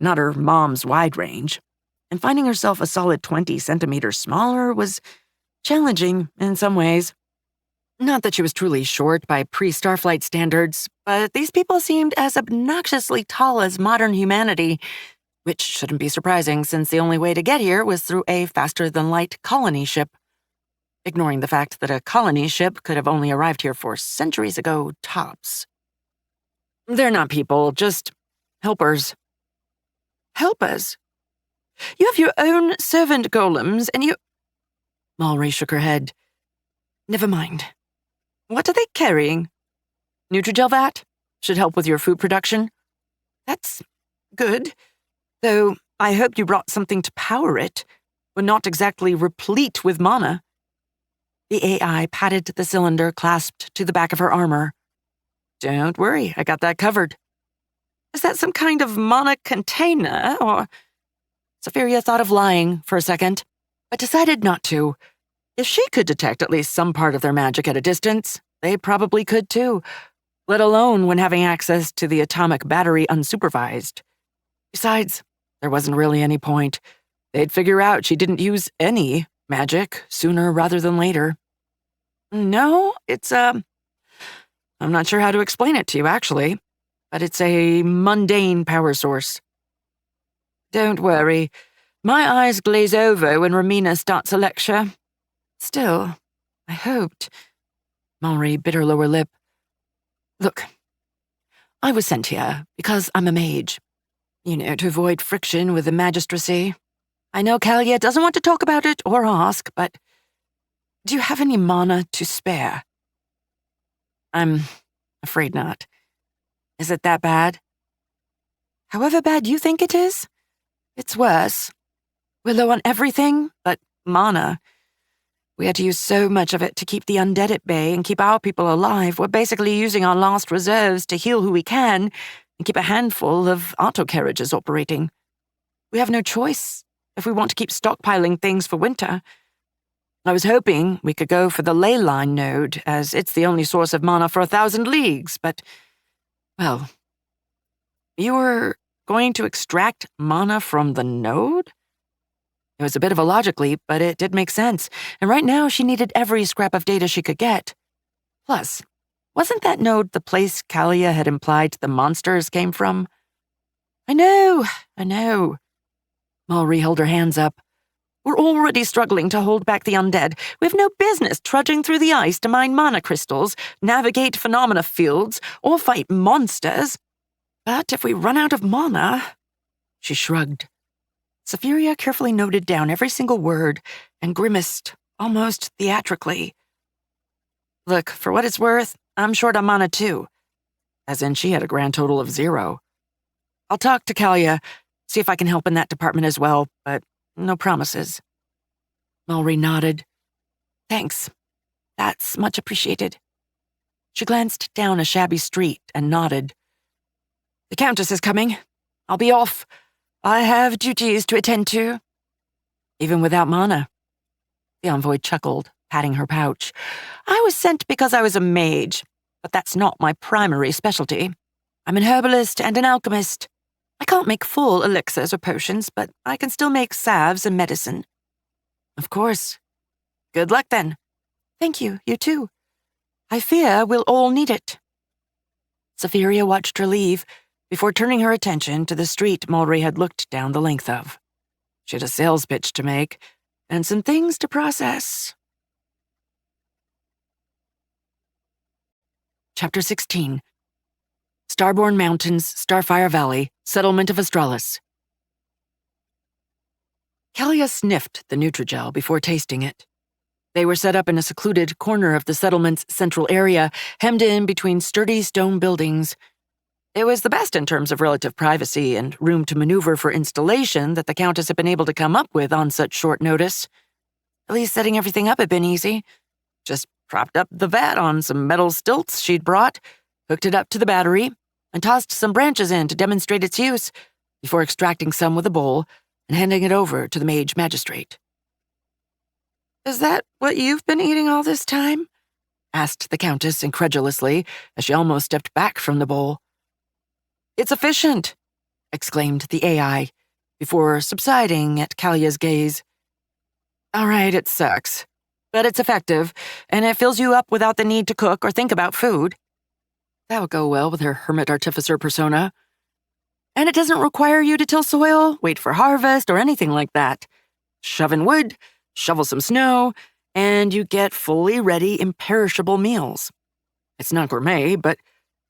not her mom's wide range. And finding herself a solid 20 centimeters smaller was challenging in some ways. Not that she was truly short by pre-Starflight standards, but these people seemed as obnoxiously tall as modern humanity, which shouldn't be surprising since the only way to get here was through a faster-than-light colony ship. Ignoring the fact that a colony ship could have only arrived here 4 centuries ago, tops. They're not people, just helpers. Helpers? You have your own servant golems, and you— Mulry shook her head. Never mind. What are they carrying? Nutrigel vat? Should help with your food production? That's good, though I hope you brought something to power it. We're not exactly replete with mana. The AI patted the cylinder clasped to the back of her armor. Don't worry, I got that covered. Is that some kind of mana container, or— Safiria thought of lying for a second, but decided not to. If she could detect at least some part of their magic at a distance, they probably could too, let alone when having access to the atomic battery unsupervised. Besides, there wasn't really any point. They'd figure out she didn't use any magic sooner rather than later. No, it's I'm not sure how to explain it to you, actually, but it's a mundane power source. Don't worry. My eyes glaze over when Romina starts a lecture. Still, I hoped. Mulry bit her lower lip. Look, I was sent here because I'm a mage. You know, to avoid friction with the magistracy. I know Kalia doesn't want to talk about it or ask, but do you have any mana to spare? I'm afraid not. Is it that bad? However bad you think it is, it's worse. We're low on everything but mana. We had to use so much of it to keep the undead at bay and keep our people alive. We're basically using our last reserves to heal who we can and keep a handful of auto-carriages operating. We have no choice if we want to keep stockpiling things for winter. I was hoping we could go for the ley line node, as it's the only source of mana for 1,000 leagues, but, well, you were going to extract mana from the node? It was a bit of a logic leap, but it did make sense, and right now she needed every scrap of data she could get. Plus, wasn't that node the place Kalia had implied the monsters came from? I know. Mulry held her hands up. We're already struggling to hold back the undead. We have no business trudging through the ice to mine mana crystals, navigate phenomena fields, or fight monsters. But if we run out of mana— She shrugged. Safiria carefully noted down every single word and grimaced, almost theatrically. Look, for what it's worth, I'm short on mana too. As in, she had a grand total of 0. I'll talk to Kalia, see if I can help in that department as well, but no promises. Mulry nodded. Thanks. That's much appreciated. She glanced down a shabby street and nodded. The Countess is coming. I'll be off. I have duties to attend to. Even without mana. The envoy chuckled, patting her pouch. I was sent because I was a mage, but that's not my primary specialty. I'm an herbalist and an alchemist. I can't make full elixirs or potions, but I can still make salves and medicine. Of course. Good luck, then. Thank you, you too. I fear we'll all need it. Safiria watched her leave before turning her attention to the street Mulry had looked down the length of. She had a sales pitch to make and some things to process. Chapter 16. Starborn Mountains, Starfire Valley, Settlement of Astralis. Kalia sniffed the Nutrigel before tasting it. They were set up in a secluded corner of the settlement's central area, hemmed in between sturdy stone buildings. It was the best in terms of relative privacy and room to maneuver for installation that the Countess had been able to come up with on such short notice. At least setting everything up had been easy. Just propped up the vat on some metal stilts she'd brought, hooked it up to the battery, and tossed some branches in to demonstrate its use, before extracting some with a bowl and handing it over to the mage magistrate. "Is that what you've been eating all this time?" asked the Countess incredulously as she almost stepped back from the bowl. "It's efficient," exclaimed the AI, before subsiding at Kalia's gaze. "All right, it sucks, but it's effective, and it fills you up without the need to cook or think about food." That would go well with her hermit artificer persona. "And it doesn't require you to till soil, wait for harvest, or anything like that. Shove in wood, shovel some snow, and you get fully ready, imperishable meals. It's not gourmet, but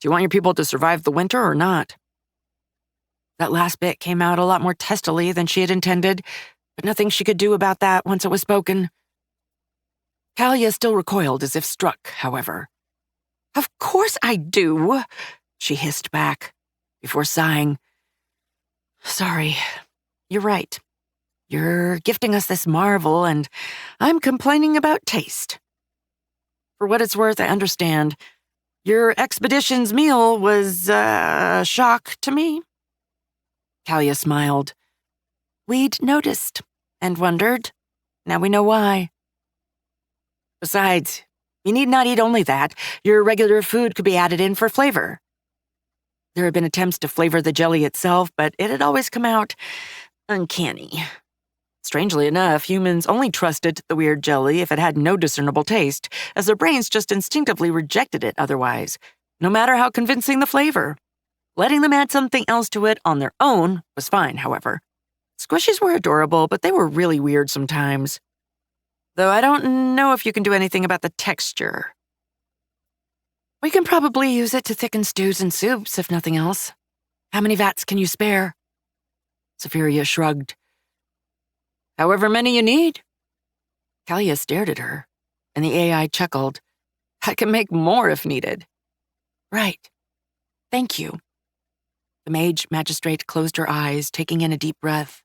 do you want your people to survive the winter or not?" That last bit came out a lot more testily than she had intended, but nothing she could do about that once it was spoken. Kalia still recoiled as if struck, however. "Of course I do," she hissed back, before sighing. "Sorry, you're right. You're gifting us this marvel, and I'm complaining about taste. For what it's worth, I understand. Your expedition's meal was a shock to me." Kalia smiled. "We'd noticed and wondered. Now we know why. Besides, you need not eat only that. Your regular food could be added in for flavor." There had been attempts to flavor the jelly itself, but it had always come out uncanny. Strangely enough, humans only trusted the weird jelly if it had no discernible taste, as their brains just instinctively rejected it otherwise, no matter how convincing the flavor. Letting them add something else to it on their own was fine, however. Squishies were adorable, but they were really weird sometimes. Though I don't know if you can do anything about the texture. We can probably use it to thicken stews and soups, if nothing else. How many vats can you spare?" Safiria shrugged. "However many you need." Kalia stared at her, and the AI chuckled. "I can make more if needed." "Right. Thank you." The mage magistrate closed her eyes, taking in a deep breath.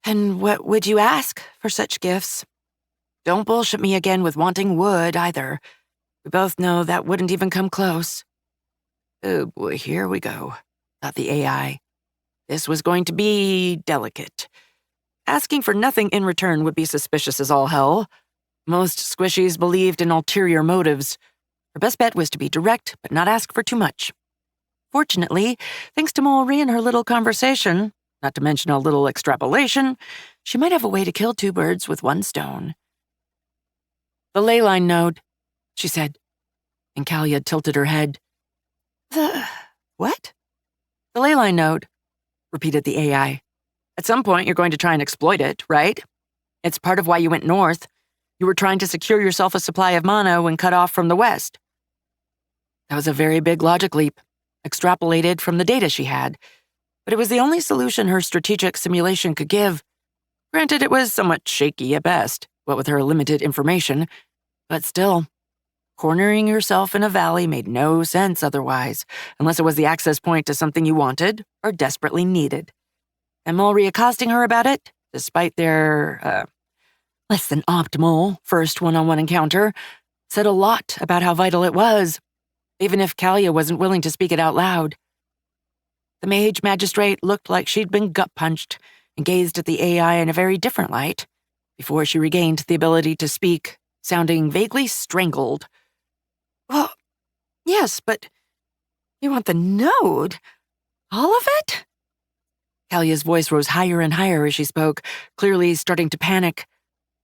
"And what would you ask for such gifts? Don't bullshit me again with wanting wood, either. We both know that wouldn't even come close." "Oh boy, here we go," thought the AI. This was going to be delicate. Asking for nothing in return would be suspicious as all hell. Most squishies believed in ulterior motives. Her best bet was to be direct, but not ask for too much. Fortunately, thanks to Mulry and her little conversation, not to mention a little extrapolation, she might have a way to kill two birds with one stone. "The ley line node," she said, and Kalia tilted her head. "The what?" "The ley line node," repeated the AI. "At some point, you're going to try and exploit it, right? It's part of why you went north. You were trying to secure yourself a supply of mana when cut off from the west." That was a very big logic leap, extrapolated from the data she had, but it was the only solution her strategic simulation could give. Granted, it was somewhat shaky at best, what with her limited information, but still, cornering yourself in a valley made no sense otherwise, unless it was the access point to something you wanted or desperately needed. And Mulry accosting her about it, despite their, less than optimal first one-on-one encounter, said a lot about how vital it was, even if Kalia wasn't willing to speak it out loud. The mage magistrate looked like she'd been gut-punched and gazed at the AI in a very different light, before she regained the ability to speak, sounding vaguely strangled. "Well, yes, but you want the node? All of it?" Kalia's voice rose higher and higher as she spoke, clearly starting to panic.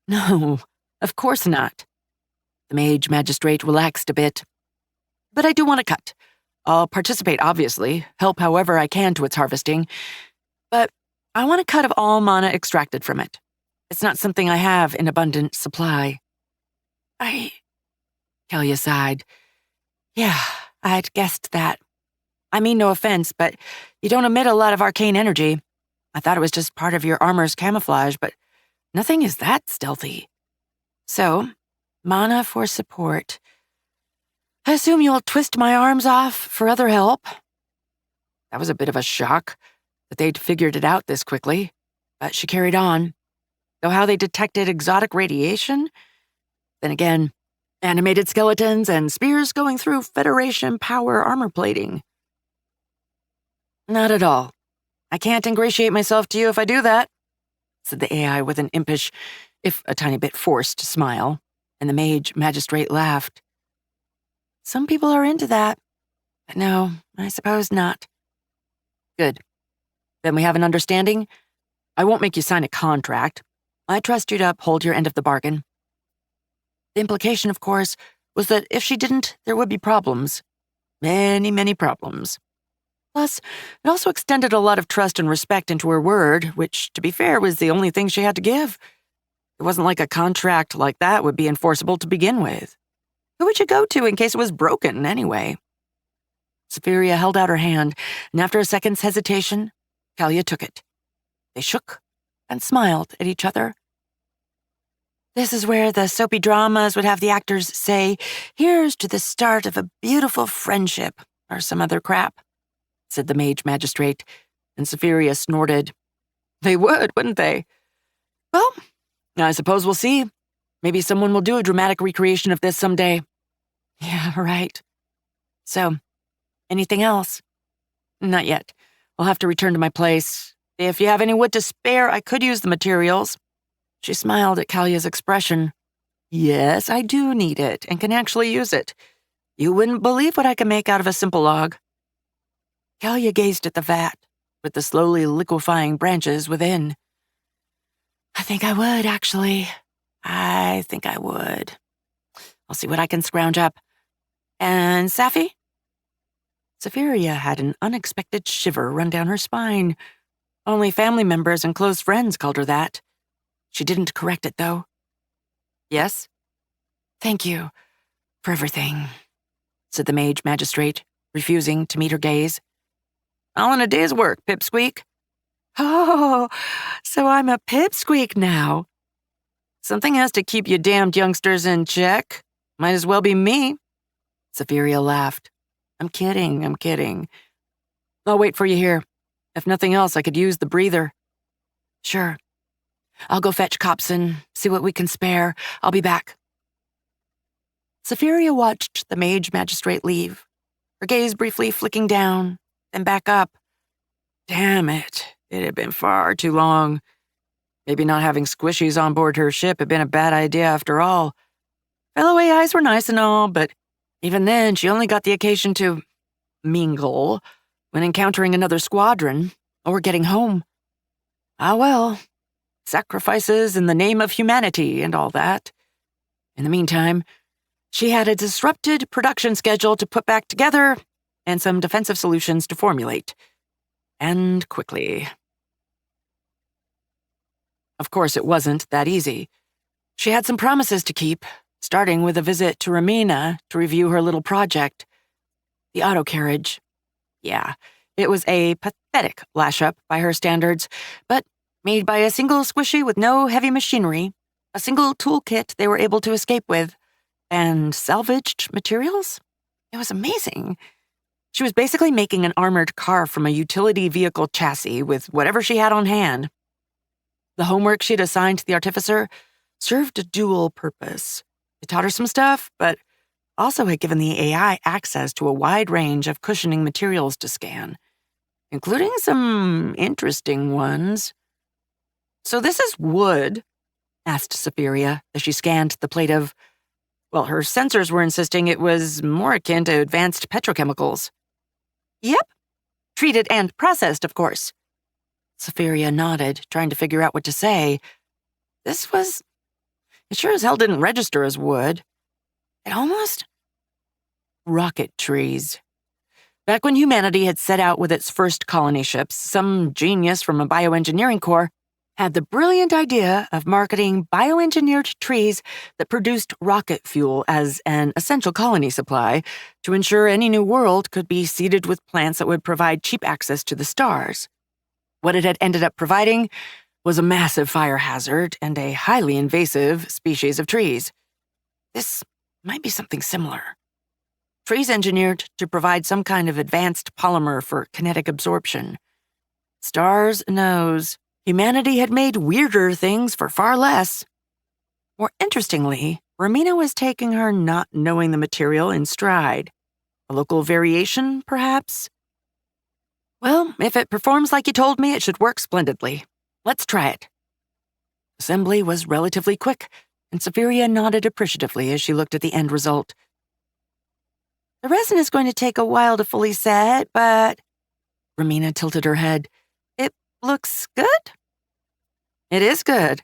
"No, of course not." The mage magistrate relaxed a bit. "But I do want to cut. I'll participate, obviously, help however I can to its harvesting. But I want a cut of all mana extracted from it. It's not something I have in abundant supply." Kalia sighed. "Yeah, I'd guessed that. I mean no offense, but you don't emit a lot of arcane energy. I thought it was just part of your armor's camouflage, but nothing is that stealthy. So, mana for support. I assume you'll twist my arms off for other help. That was a bit of a shock that they'd figured it out this quickly, but she carried on. Though how they detected exotic radiation? Then again, animated skeletons and spears going through Federation power armor plating. Not at all. I can't ingratiate myself to you if I do that, said the AI with an impish, if a tiny bit forced, smile, and the mage magistrate laughed. Some people are into that, but no, I suppose not. Good. Then we have an understanding? I won't make you sign a contract. I trust you to uphold your end of the bargain. The implication, of course, was that if she didn't, there would be problems. Many, many problems. Plus, it also extended a lot of trust and respect into her word, which, to be fair, was the only thing she had to give. It wasn't like a contract like that would be enforceable to begin with. Who would you go to in case it was broken, anyway? Safiria held out her hand, and after a second's hesitation, Kalia took it. They shook and smiled at each other. This is where the soapy dramas would have the actors say, "Here's to the start of a beautiful friendship," or some other crap, said the mage magistrate, and Safiria snorted. They would, wouldn't they? Well, I suppose we'll see. Maybe someone will do a dramatic recreation of this someday. Yeah, right. So, anything else? Not yet. I'll have to return to my place. If you have any wood to spare, I could use the materials. She smiled at Kalia's expression. Yes, I do need it, and can actually use it. You wouldn't believe what I can make out of a simple log. Kalia gazed at the vat, with the slowly liquefying branches within. I think I would, actually. I think I would. I'll see what I can scrounge up. And Safi? Safiria had an unexpected shiver run down her spine. Only family members and close friends called her that. She didn't correct it, though. Yes? Thank you for everything, said the mage magistrate, refusing to meet her gaze. All in a day's work, pipsqueak. Oh, so I'm a pipsqueak now. Something has to keep you damned youngsters in check. Might as well be me. Safiria laughed. I'm kidding. I'll wait for you here. If nothing else, I could use the breather. Sure. I'll go fetch cops and see what we can spare. I'll be back. Safiria watched the mage magistrate leave, her gaze briefly flicking down, then back up. Damn it. It had been far too long. Maybe not having squishies on board her ship had been a bad idea after all. Fellow AIs were nice and all, but even then she only got the occasion to mingle when encountering another squadron or getting home. Ah well, sacrifices in the name of humanity and all that. In the meantime, she had a disrupted production schedule to put back together and some defensive solutions to formulate. And quickly. Of course, it wasn't that easy. She had some promises to keep, starting with a visit to Ramina to review her little project. The auto carriage. Yeah, it was a pathetic lash-up by her standards, but made by a single squishy with no heavy machinery, a single toolkit they were able to escape with, and salvaged materials? It was amazing. She was basically making an armored car from a utility vehicle chassis with whatever she had on hand. The homework she'd assigned to the artificer served a dual purpose. It taught her some stuff, but also had given the AI access to a wide range of cushioning materials to scan, including some interesting ones. So this is wood? Asked Safiria as she scanned the plate of, well, her sensors were insisting it was more akin to advanced petrochemicals. Yep. Treated and processed, of course. Safiria nodded, trying to figure out what to say. It sure as hell didn't register as wood. It almost... Rocket trees. Back when humanity had set out with its first colony ships, some genius from a bioengineering corps had the brilliant idea of marketing bioengineered trees that produced rocket fuel as an essential colony supply to ensure any new world could be seeded with plants that would provide cheap access to the stars. What it had ended up providing was a massive fire hazard and a highly invasive species of trees. This might be something similar. Trees engineered to provide some kind of advanced polymer for kinetic absorption. Stars knows, humanity had made weirder things for far less. More interestingly, Romina was taking her not knowing the material in stride. A local variation, perhaps? Well, if it performs like you told me, it should work splendidly. Let's try it. Assembly was relatively quick, and Safiria nodded appreciatively as she looked at the end result. The resin is going to take a while to fully set, but... Romina tilted her head. It looks good? It is good.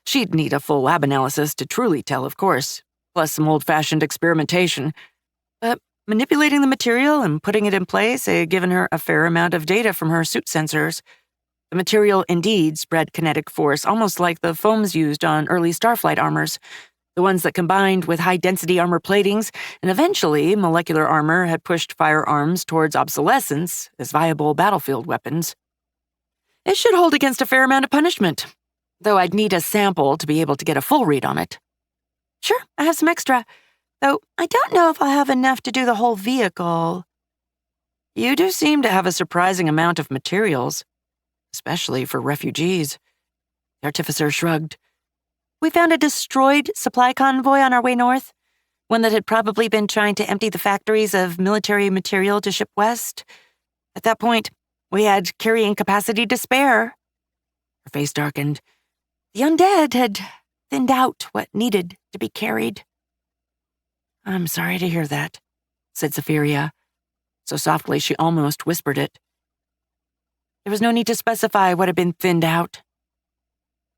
She'd need a full lab analysis to truly tell, of course, plus some old-fashioned experimentation. But manipulating the material and putting it in place had given her a fair amount of data from her suit sensors. The material indeed spread kinetic force, almost like the foams used on early starflight armors, the ones that combined with high-density armor platings, and eventually molecular armor had pushed firearms towards obsolescence as viable battlefield weapons. It should hold against a fair amount of punishment, though I'd need a sample to be able to get a full read on it. Sure, I have some extra, though I don't know if I'll have enough to do the whole vehicle. You do seem to have a surprising amount of materials, especially for refugees. The artificer shrugged. We found a destroyed supply convoy on our way north, one that had probably been trying to empty the factories of military material to ship west. At that point, we had carrying capacity to spare. Her face darkened. The undead had thinned out what needed to be carried. I'm sorry to hear that, said Safiria, so softly she almost whispered it. There was no need to specify what had been thinned out.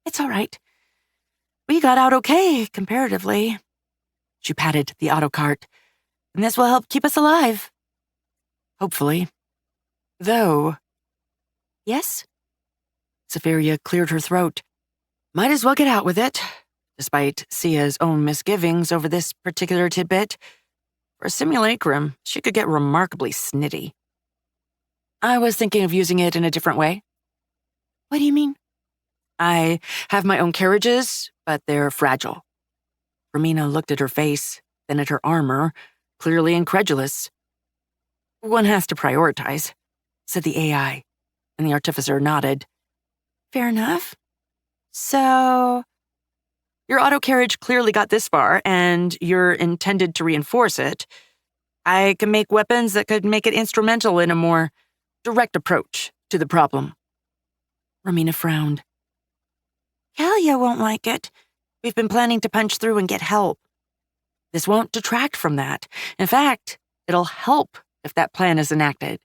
It's all right. We got out okay, comparatively. She patted the auto cart, and this will help keep us alive. Hopefully. Though... Yes? Safiria cleared her throat. Might as well get out with it, despite Sia's own misgivings over this particular tidbit. For a simulacrum, she could get remarkably snitty. I was thinking of using it in a different way. What do you mean? I have my own carriages, but they're fragile. Romina looked at her face, then at her armor, clearly incredulous. One has to prioritize, said the AI, and the artificer nodded. Fair enough. So... Your auto carriage clearly got this far, and you're intended to reinforce it. I can make weapons that could make it instrumental in a more direct approach to the problem. Romina frowned. Kalia won't like it. We've been planning to punch through and get help. This won't detract from that. In fact, it'll help if that plan is enacted.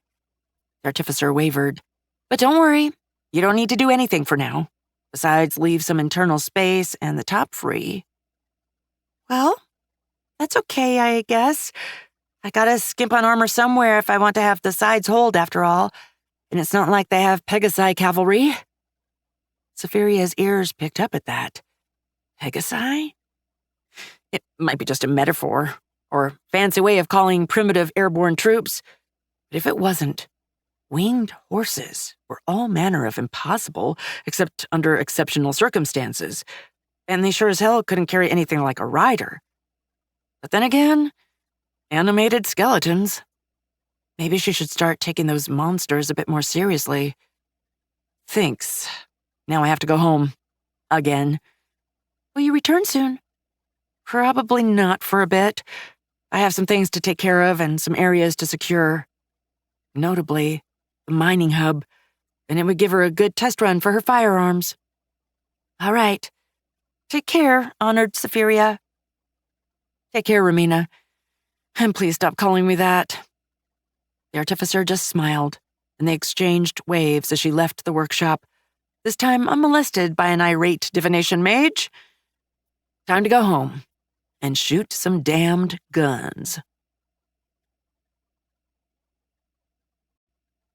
The artificer wavered. But don't worry, you don't need to do anything for now. Besides, leave some internal space and the top free. Well, that's okay, I guess. I gotta skimp on armor somewhere if I want to have the sides hold, after all. And it's not like they have Pegasi cavalry. Safiria's ears picked up at that. Pegasi? It might be just a metaphor, or fancy way of calling primitive airborne troops. But if it wasn't, winged horses were all manner of impossible, except under exceptional circumstances, and they sure as hell couldn't carry anything like a rider. But then again, animated skeletons. Maybe she should start taking those monsters a bit more seriously. Thanks. Now I have to go home. Again. Will you return soon? Probably not for a bit. I have some things to take care of and some areas to secure. Notably, the mining hub, and it would give her a good test run for her firearms. All right. Take care, honored Safiria. Take care, Romina. And please stop calling me that. The artificer just smiled, and they exchanged waves as she left the workshop, this time unmolested by an irate divination mage. Time to go home and shoot some damned guns.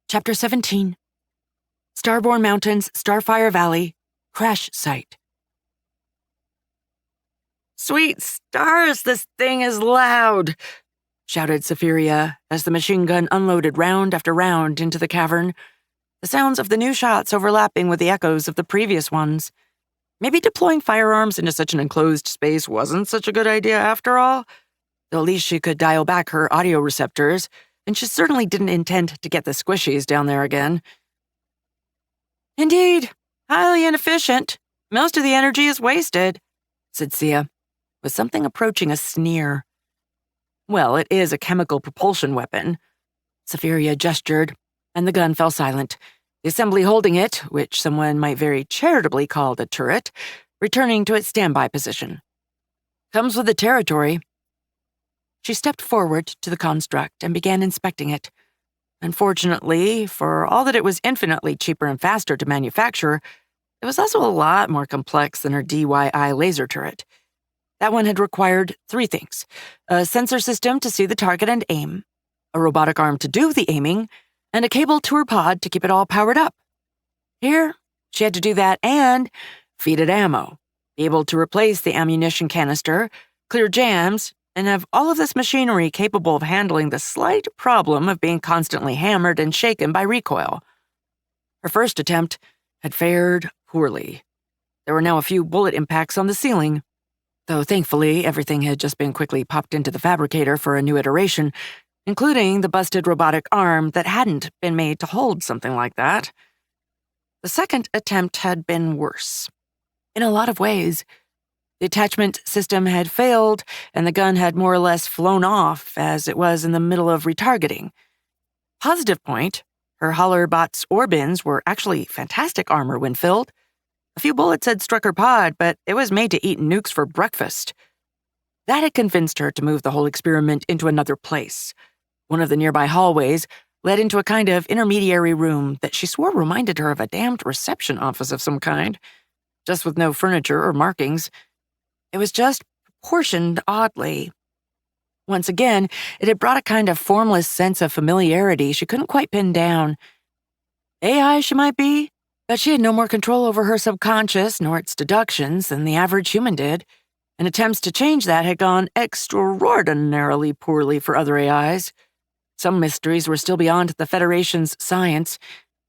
Chapter 17. Starborn Mountains, Starfire Valley, Crash Site. Sweet stars, this thing is loud, shouted Safiria as the machine gun unloaded round after round into the cavern. the sounds of the new shots overlapping with the echoes of the previous ones. Maybe deploying firearms into such an enclosed space wasn't such a good idea after all, though at least she could dial back her audio receptors, and she certainly didn't intend to get the squishies down there again. Indeed, highly inefficient. Most of the energy is wasted, said Sia, with something approaching a sneer. Well, it is a chemical propulsion weapon. Safiria gestured, and the gun fell silent, the assembly holding it, which someone might very charitably call the turret, returning to its standby position. Comes with the territory. She stepped forward to the construct and began inspecting it. Unfortunately, for all that it was infinitely cheaper and faster to manufacture, it was also a lot more complex than her DYI laser turret. That one had required 3 things: a sensor system to see the target and aim, a robotic arm to do the aiming, and a cable to her pod to keep it all powered up. Here, she had to do that and feed it ammo, be able to replace the ammunition canister, clear jams, and have all of this machinery capable of handling the slight problem of being constantly hammered and shaken by recoil. Her first attempt had fared poorly. There were now a few bullet impacts on the ceiling, though thankfully everything had just been quickly popped into the fabricator for a new iteration, including the busted robotic arm that hadn't been made to hold something like that. The second attempt had been worse. In a lot of ways, the attachment system had failed, and the gun had more or less flown off as it was in the middle of retargeting. Positive point, her Hollerbot's Orbins were actually fantastic armor when filled. A few bullets had struck her pod, but it was made to eat nukes for breakfast. That had convinced her to move the whole experiment into another place. One of the nearby hallways led into a kind of intermediary room that she swore reminded her of a damned reception office of some kind, just with no furniture or markings. It was just proportioned oddly. Once again, it had brought a kind of formless sense of familiarity she couldn't quite pin down. AI she might be, but she had no more control over her subconscious nor its deductions than the average human did, and attempts to change that had gone extraordinarily poorly for other AIs. Some mysteries were still beyond the Federation's science,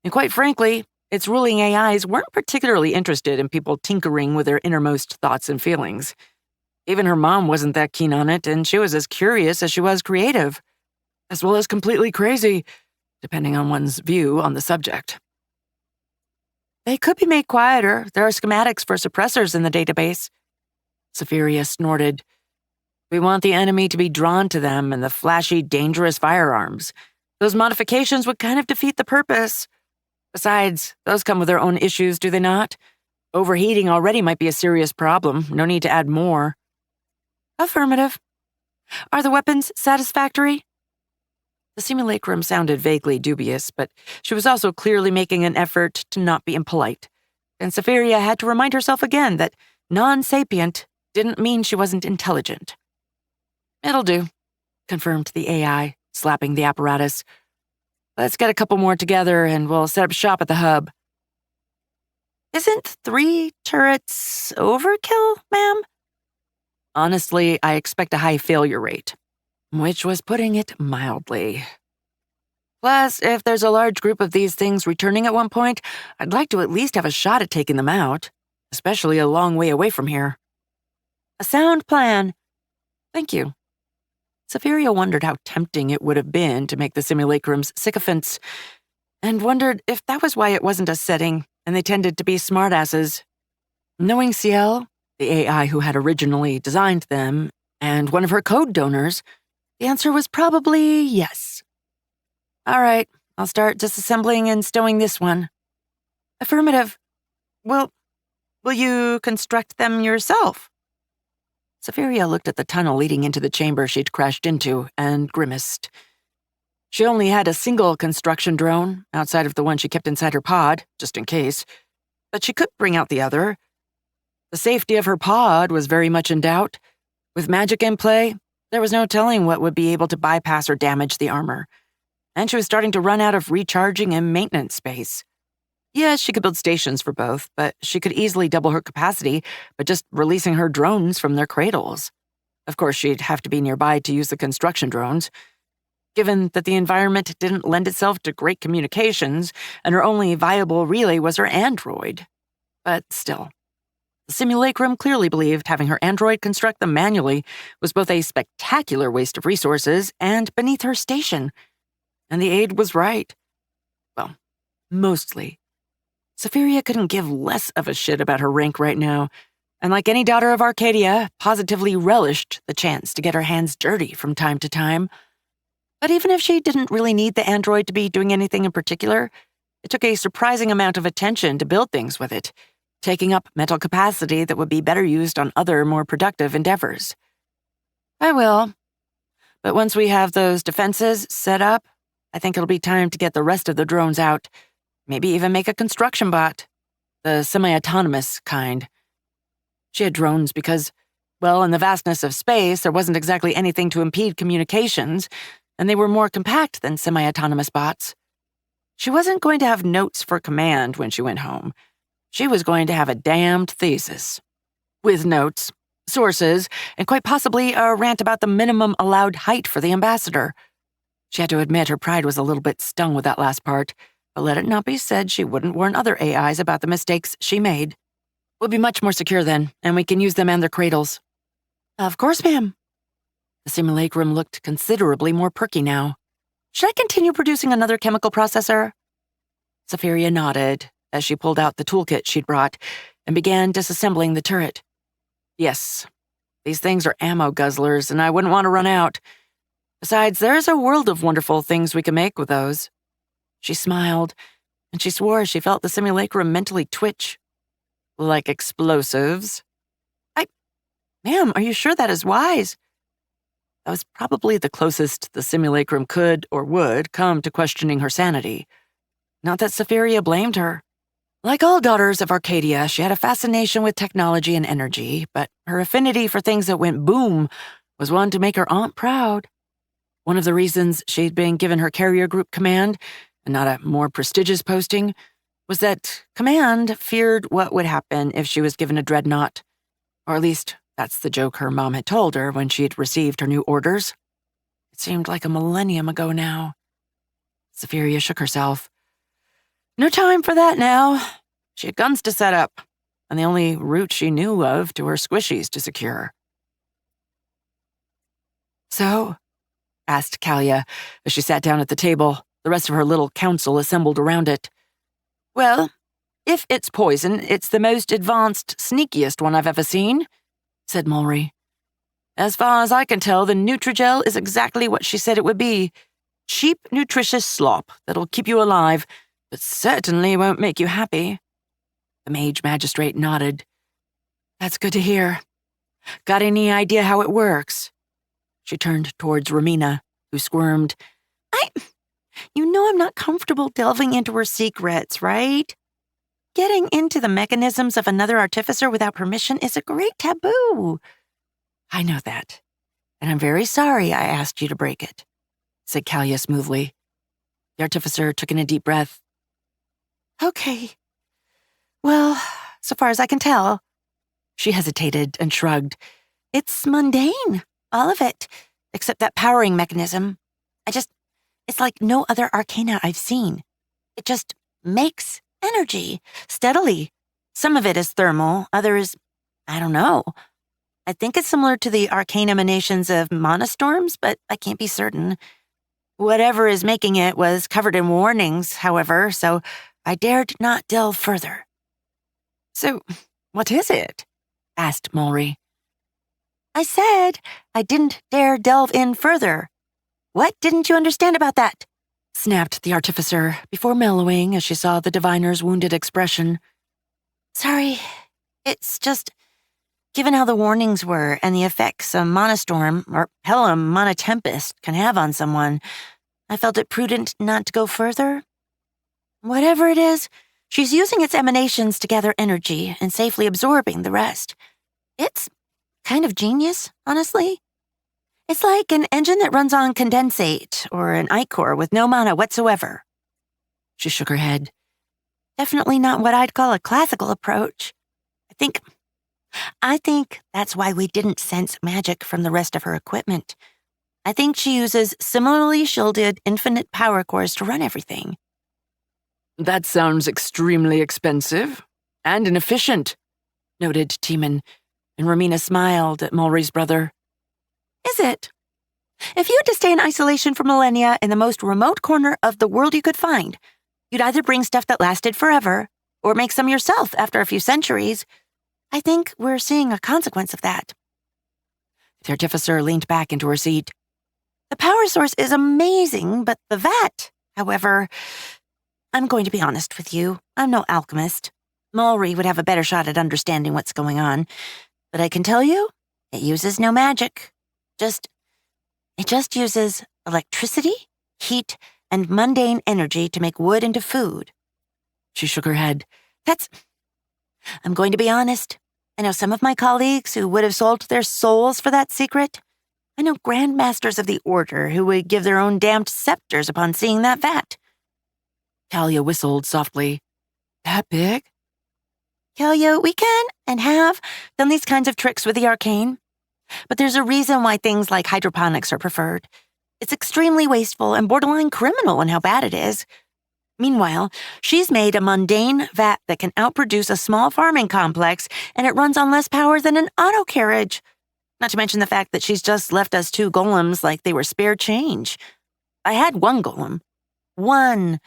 and quite frankly, its ruling AIs weren't particularly interested in people tinkering with their innermost thoughts and feelings. Even her mom wasn't that keen on it, and she was as curious as she was creative, as well as completely crazy, depending on one's view on the subject. They could be made quieter. There are schematics for suppressors in the database. Safiria snorted. We want the enemy to be drawn to them and the flashy, dangerous firearms. Those modifications would kind of defeat the purpose. Besides, those come with their own issues, do they not? Overheating already might be a serious problem. No need to add more. Affirmative. Are the weapons satisfactory? The simulacrum sounded vaguely dubious, but she was also clearly making an effort to not be impolite, and Safiria had to remind herself again that non-sapient didn't mean she wasn't intelligent. It'll do, confirmed the AI, slapping the apparatus. Let's get a couple more together and we'll set up shop at the hub. Isn't 3 turrets overkill, ma'am? Honestly, I expect a high failure rate, which was putting it mildly. Plus, if there's a large group of these things returning at one point, I'd like to at least have a shot at taking them out, especially a long way away from here. A sound plan. Thank you. Safiria wondered how tempting it would have been to make the simulacrums sycophants, and wondered if that was why it wasn't a setting and they tended to be smartasses. Knowing Ciel, the AI who had originally designed them, and one of her code donors, the answer was probably yes. All right, I'll start disassembling and stowing this one. Affirmative. Will you construct them yourself? Safiria looked at the tunnel leading into the chamber she'd crashed into and grimaced. She only had a single construction drone, outside of the one she kept inside her pod, just in case, but she could bring out the other. The safety of her pod was very much in doubt. With magic in play, there was no telling what would be able to bypass or damage the armor, and she was starting to run out of recharging and maintenance space. Yes, she could build stations for both, but she could easily double her capacity by just releasing her drones from their cradles. Of course, she'd have to be nearby to use the construction drones. given that the environment didn't lend itself to great communications and her only viable relay was her android. But still, the simulacrum clearly believed having her android construct them manually was both a spectacular waste of resources and beneath her station. And the aide was right. Well, mostly. Safiria couldn't give less of a shit about her rank right now, and like any daughter of Arcadia, positively relished the chance to get her hands dirty from time to time. But even if she didn't really need the android to be doing anything in particular, it took a surprising amount of attention to build things with it, taking up mental capacity that would be better used on other, more productive endeavors. I will. But once we have those defenses set up, I think it'll be time to get the rest of the drones out. Maybe even make a construction bot. The semi-autonomous kind. She had drones because, well, in the vastness of space, there wasn't exactly anything to impede communications, and they were more compact than semi-autonomous bots. She wasn't going to have notes for command when she went home. She was going to have a damned thesis. With notes, sources, and quite possibly a rant about the minimum allowed height for the ambassador. She had to admit her pride was a little bit stung with that last part, but let it not be said she wouldn't warn other AIs about the mistakes she made. We'll be much more secure then, and we can use them and their cradles. Of course, ma'am. The simulacrum looked considerably more perky now. Should I continue producing another chemical processor? Safiria nodded as she pulled out the toolkit she'd brought and began disassembling the turret. Yes, these things are ammo guzzlers, and I wouldn't want to run out. Besides, there's a world of wonderful things we can make with those. She smiled, and she swore she felt the simulacrum mentally twitch. Like explosives. Ma'am, are you sure that is wise? That was probably the closest the simulacrum could or would come to questioning her sanity. Not that Safiria blamed her. Like all daughters of Arcadia, she had a fascination with technology and energy, but her affinity for things that went boom was one to make her aunt proud. One of the reasons she'd been given her carrier group command, and not a more prestigious posting, was that command feared what would happen if she was given a dreadnought. Or at least, that's the joke her mom had told her when she had received her new orders. It seemed like a millennium ago now. Safiria shook herself. No time for that now. She had guns to set up, and the only route she knew of to her squishies to secure. So? Asked Kalia as she sat down at the table, the rest of her little council assembled around it. Well, if it's poison, it's the most advanced, sneakiest one I've ever seen, said Mulry. As far as I can tell, the Nutrigel is exactly what she said it would be. Cheap, nutritious slop that'll keep you alive, but certainly won't make you happy. The mage magistrate nodded. That's good to hear. Got any idea how it works? She turned towards Romina, who squirmed. You know I'm not comfortable delving into her secrets, right? Getting into the mechanisms of another artificer without permission is a great taboo. I know that, and I'm very sorry I asked you to break it, said Kalia smoothly. The artificer took in a deep breath. Okay. Well, so far as I can tell. She hesitated and shrugged. It's mundane, all of it, except that powering mechanism. It's like no other arcana I've seen. It just makes energy, steadily. Some of it is thermal, others, I don't know. I think it's similar to the arcane emanations of monostorms, but I can't be certain. Whatever is making it was covered in warnings, however, so I dared not delve further. So, what is it? Asked Mulry. I said I didn't dare delve in further. What didn't you understand about that? Snapped the artificer before mellowing as she saw the diviner's wounded expression. Sorry, it's just, given how the warnings were and the effects a monostorm, or hell, a monotempest can have on someone, I felt it prudent not to go further. Whatever it is, she's using its emanations to gather energy and safely absorbing the rest. It's kind of genius, honestly. It's like an engine that runs on condensate or an ichor with no mana whatsoever. She shook her head. Definitely not what I'd call a classical approach. I think that's why we didn't sense magic from the rest of her equipment. I think she uses similarly shielded infinite power cores to run everything. That sounds extremely expensive and inefficient, noted Teeman, and Romina smiled at Mulry's brother. Is it? If you had to stay in isolation for millennia in the most remote corner of the world you could find, you'd either bring stuff that lasted forever or make some yourself after a few centuries. I think we're seeing a consequence of that. The artificer leaned back into her seat. The power source is amazing, but the vat, however, I'm going to be honest with you. I'm no alchemist. Mulry would have a better shot at understanding what's going on, but I can tell you, it uses no magic. It just uses electricity, heat, and mundane energy to make wood into food. She shook her head. I'm going to be honest. I know some of my colleagues who would have sold their souls for that secret. I know grandmasters of the order who would give their own damned scepters upon seeing that vat. Talia whistled softly. That big? Talia, we can and have done these kinds of tricks with the arcane. But there's a reason why things like hydroponics are preferred. It's extremely wasteful and borderline criminal in how bad it is. Meanwhile, she's made a mundane vat that can outproduce a small farming complex, and it runs on less power than an auto carriage. Not to mention the fact that she's just left us 2 golems like they were spare change. I had 1 golem. 1.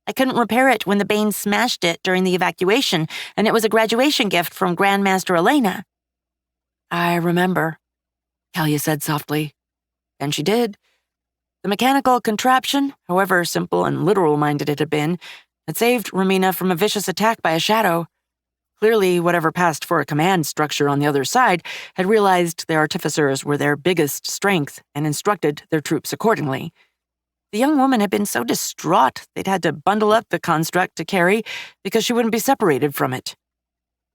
I couldn't repair it when the Bane smashed it during the evacuation, and it was a graduation gift from Grandmaster Elena. I remember, Talia said softly. And she did. The mechanical contraption, however simple and literal-minded it had been, had saved Romina from a vicious attack by a shadow. Clearly, whatever passed for a command structure on the other side had realized their artificers were their biggest strength and instructed their troops accordingly. The young woman had been so distraught they'd had to bundle up the construct to carry because she wouldn't be separated from it.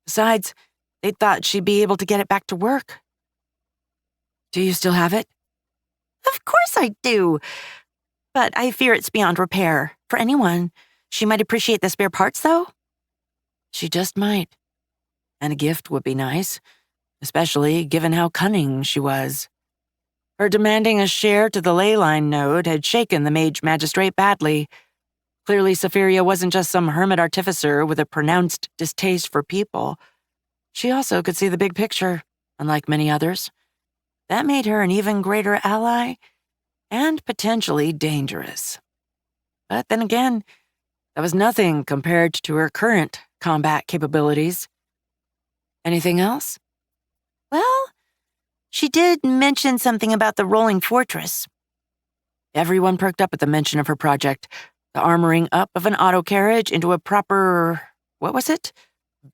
Besides, they'd thought she'd be able to get it back to work. Do you still have it? Of course I do. But I fear it's beyond repair. For anyone. She might appreciate the spare parts, though. She just might. And a gift would be nice, especially given how cunning she was. Her demanding a share to the ley line node had shaken the mage magistrate badly. Clearly, Safiria wasn't just some hermit artificer with a pronounced distaste for people. She also could see the big picture, unlike many others. That made her an even greater ally, and potentially dangerous. But then again, that was nothing compared to her current combat capabilities. Anything else? Well, she did mention something about the rolling fortress. Everyone perked up at the mention of her project, the armoring up of an auto carriage into a proper, what was it?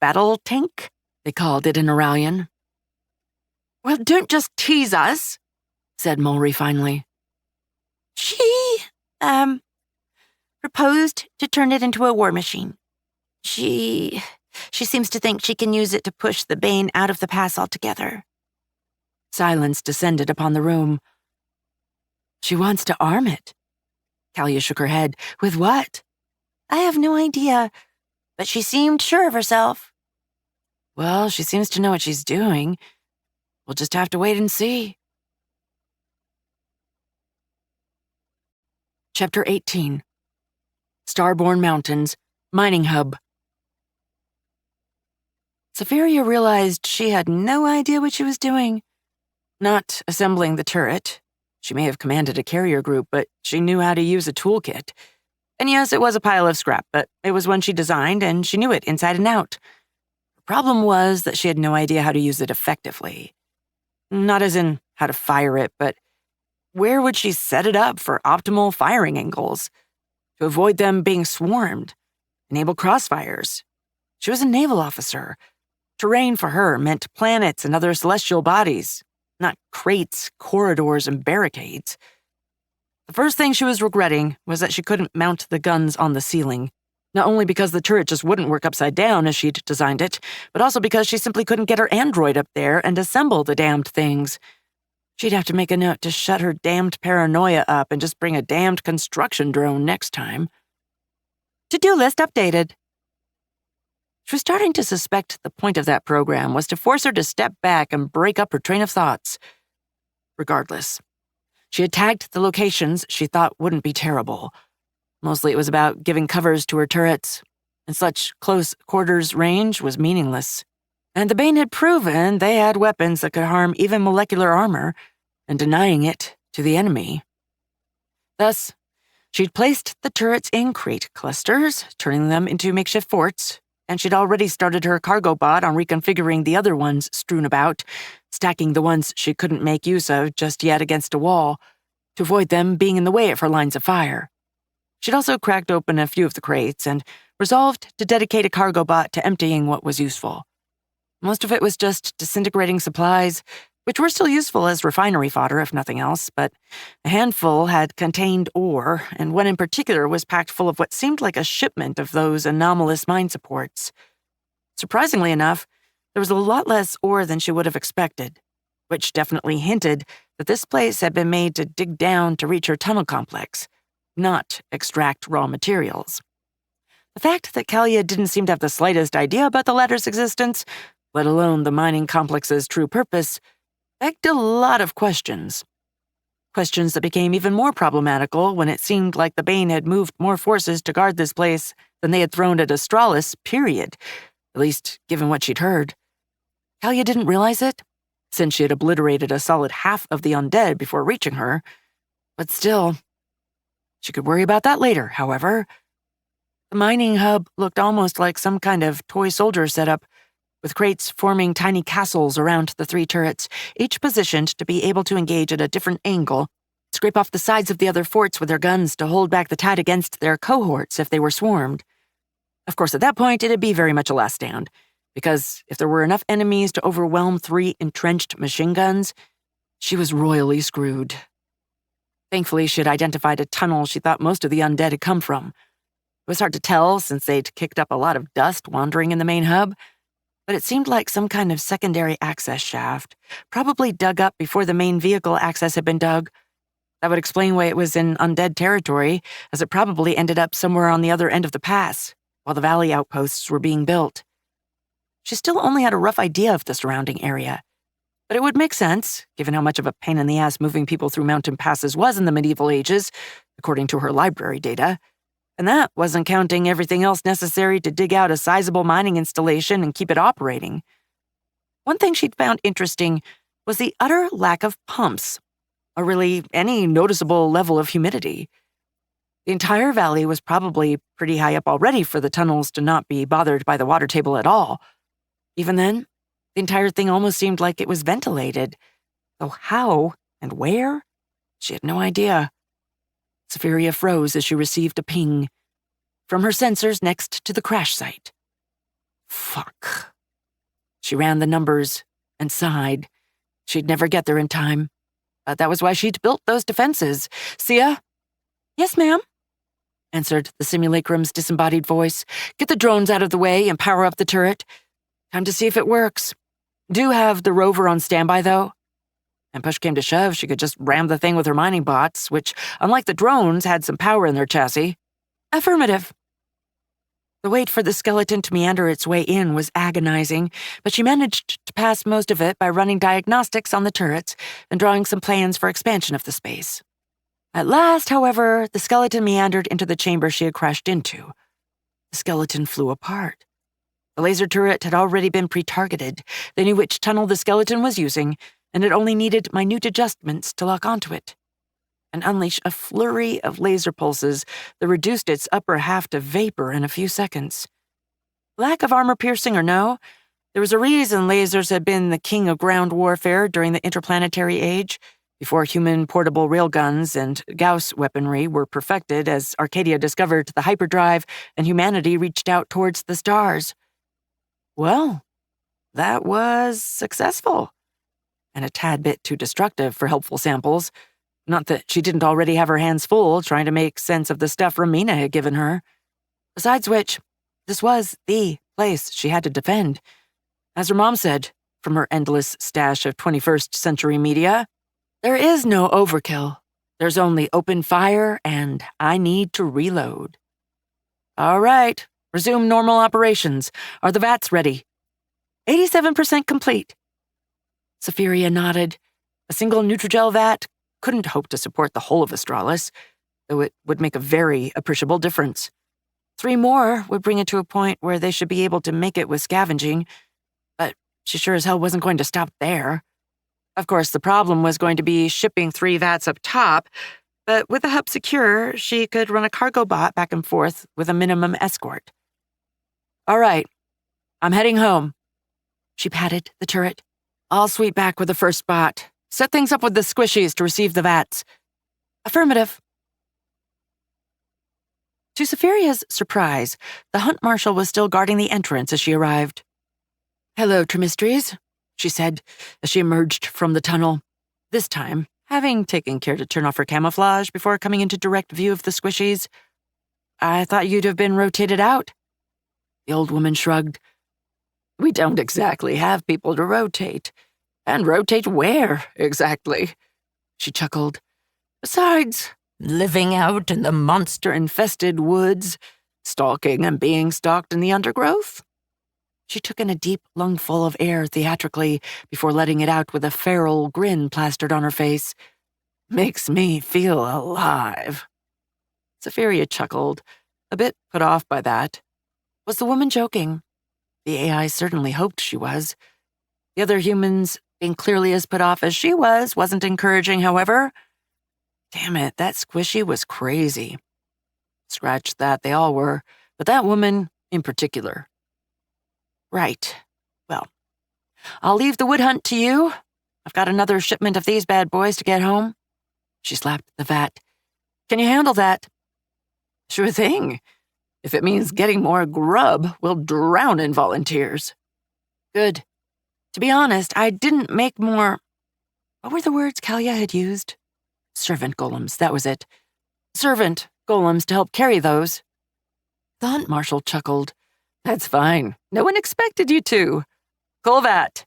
Battle tank? They called it in Auralian. Well, don't just tease us, said Mulry finally. She, proposed to turn it into a war machine. She seems to think she can use it to push the Bane out of the pass altogether. Silence descended upon the room. She wants to arm it. Talia shook her head. With what? I have no idea, but she seemed sure of herself. Well, she seems to know what she's doing. We'll just have to wait and see. Chapter 18. Starborn Mountains, Mining Hub. Safiria realized she had no idea what she was doing. Not assembling the turret. She may have commanded a carrier group, but she knew how to use a toolkit. And yes, it was a pile of scrap, but it was one she designed, and she knew it inside and out. The problem was that she had no idea how to use it effectively. Not as in how to fire it, but where would she set it up for optimal firing angles? To avoid them being swarmed, enable crossfires. She was a naval officer. Terrain for her meant planets and other celestial bodies, not crates, corridors, and barricades. The first thing she was regretting was that she couldn't mount the guns on the ceiling, not only because the turret just wouldn't work upside down as she'd designed it, but also because she simply couldn't get her android up there and assemble the damned things. She'd have to make a note to shut her damned paranoia up and just bring a damned construction drone next time. To-do list updated. She was starting to suspect the point of that program was to force her to step back and break up her train of thoughts. Regardless, She had tagged the locations she thought wouldn't be terrible. Mostly it was about giving covers to her turrets, and such close quarters range was meaningless. And the Bane had proven they had weapons that could harm even molecular armor, and denying it to the enemy. Thus, she'd placed the turrets in crate clusters, turning them into makeshift forts, and she'd already started her cargo bot on reconfiguring the other ones strewn about, stacking the ones she couldn't make use of just yet against a wall, to avoid them being in the way of her lines of fire. She'd also cracked open a few of the crates and resolved to dedicate a cargo bot to emptying what was useful. Most of it was just disintegrating supplies, which were still useful as refinery fodder, if nothing else, but a handful had contained ore, and one in particular was packed full of what seemed like a shipment of those anomalous mine supports. Surprisingly enough, there was a lot less ore than she would have expected, which definitely hinted that this place had been made to dig down to reach her tunnel complex, not extract raw materials. The fact that Kalia didn't seem to have the slightest idea about the latter's existence, let alone the mining complex's true purpose, begged a lot of questions. Questions that became even more problematical when it seemed like the Bane had moved more forces to guard this place than they had thrown at Astralis, period. At least, given what she'd heard. Kalia didn't realize it, since she had obliterated a solid half of the undead before reaching her. But still, she could worry about that later, however. The mining hub looked almost like some kind of toy soldier setup, with crates forming tiny castles around the 3 turrets, each positioned to be able to engage at a different angle, scrape off the sides of the other forts with their guns to hold back the tide against their cohorts if they were swarmed. Of course, at that point, it'd be very much a last stand, because if there were enough enemies to overwhelm 3 entrenched machine guns, she was royally screwed. Thankfully, she had identified a tunnel she thought most of the undead had come from. It was hard to tell since they'd kicked up a lot of dust wandering in the main hub, but it seemed like some kind of secondary access shaft, probably dug up before the main vehicle access had been dug. That would explain why it was in undead territory, as it probably ended up somewhere on the other end of the pass, while the valley outposts were being built. She still only had a rough idea of the surrounding area, but it would make sense, given how much of a pain in the ass moving people through mountain passes was in the medieval ages, according to her library data. And that wasn't counting everything else necessary to dig out a sizable mining installation and keep it operating. One thing she'd found interesting was the utter lack of pumps, or really any noticeable level of humidity. The entire valley was probably pretty high up already for the tunnels to not be bothered by the water table at all. Even then, the entire thing almost seemed like it was ventilated, though how and where, she had no idea. Safiria froze as she received a ping from her sensors next to the crash site. Fuck. She ran the numbers and sighed. She'd never get there in time. But that was why she'd built those defenses. Sia? Yes, ma'am, answered the simulacrum's disembodied voice. Get the drones out of the way and power up the turret. Time to see if it works. Do have the rover on standby, though. And push came to shove, she could just ram the thing with her mining bots, which, unlike the drones, had some power in their chassis. Affirmative. The wait for the skeleton to meander its way in was agonizing, but she managed to pass most of it by running diagnostics on the turrets and drawing some plans for expansion of the space. At last, however, the skeleton meandered into the chamber she had crashed into. The skeleton flew apart. The laser turret had already been pre-targeted. They knew which tunnel the skeleton was using, and it only needed minute adjustments to lock onto it and unleash a flurry of laser pulses that reduced its upper half to vapor in a few seconds. Lack of armor piercing or no, there was a reason lasers had been the king of ground warfare during the interplanetary age, before human portable railguns and Gauss weaponry were perfected as Arcadia discovered the hyperdrive and humanity reached out towards the stars. Well, that was successful. And a tad bit too destructive for helpful samples. Not that she didn't already have her hands full trying to make sense of the stuff Romina had given her. Besides which, this was the place she had to defend. As her mom said, from her endless stash of 21st century media, there is no overkill. There's only open fire, and I need to reload. All right, resume normal operations. Are the vats ready? 87% complete. Safiria nodded. A single Nutrigel vat, couldn't hope to support the whole of Astralis, though it would make a very appreciable difference. 3 more would bring it to a point where they should be able to make it with scavenging, but she sure as hell wasn't going to stop there. Of course, the problem was going to be shipping 3 vats up top, but with the hub secure, she could run a cargo bot back and forth with a minimum escort. All right, I'm heading home. She patted the turret. I'll sweep back with the first bot. Set things up with the squishies to receive the vats. Affirmative. To Saphiria's surprise, the hunt marshal was still guarding the entrance as she arrived. Hello, Trimistries, she said as she emerged from the tunnel. This time, having taken care to turn off her camouflage before coming into direct view of the squishies. I thought you'd have been rotated out. The old woman shrugged. We don't exactly have people to rotate. And rotate where, exactly? She chuckled. Besides, living out in the monster-infested woods, stalking and being stalked in the undergrowth? She took in a deep lungful of air theatrically before letting it out with a feral grin plastered on her face. Makes me feel alive. Saphiria chuckled, a bit put off by that. Was the woman joking? The AI certainly hoped she was. The other humans, being clearly as put off as she was, wasn't encouraging, however. Damn it, that squishy was crazy. Scratch that, they all were, but that woman in particular. Right. Well, I'll leave the wood hunt to you. I've got another shipment of these bad boys to get home. She slapped the vat. Can you handle that? Sure thing. If it means getting more grub, we'll drown in volunteers. Good. To be honest, I didn't make more... What were the words Kalia had used? Servant golems, that was it. Servant golems to help carry those. The hunt marshal chuckled. That's fine. No one expected you to. Kolvat.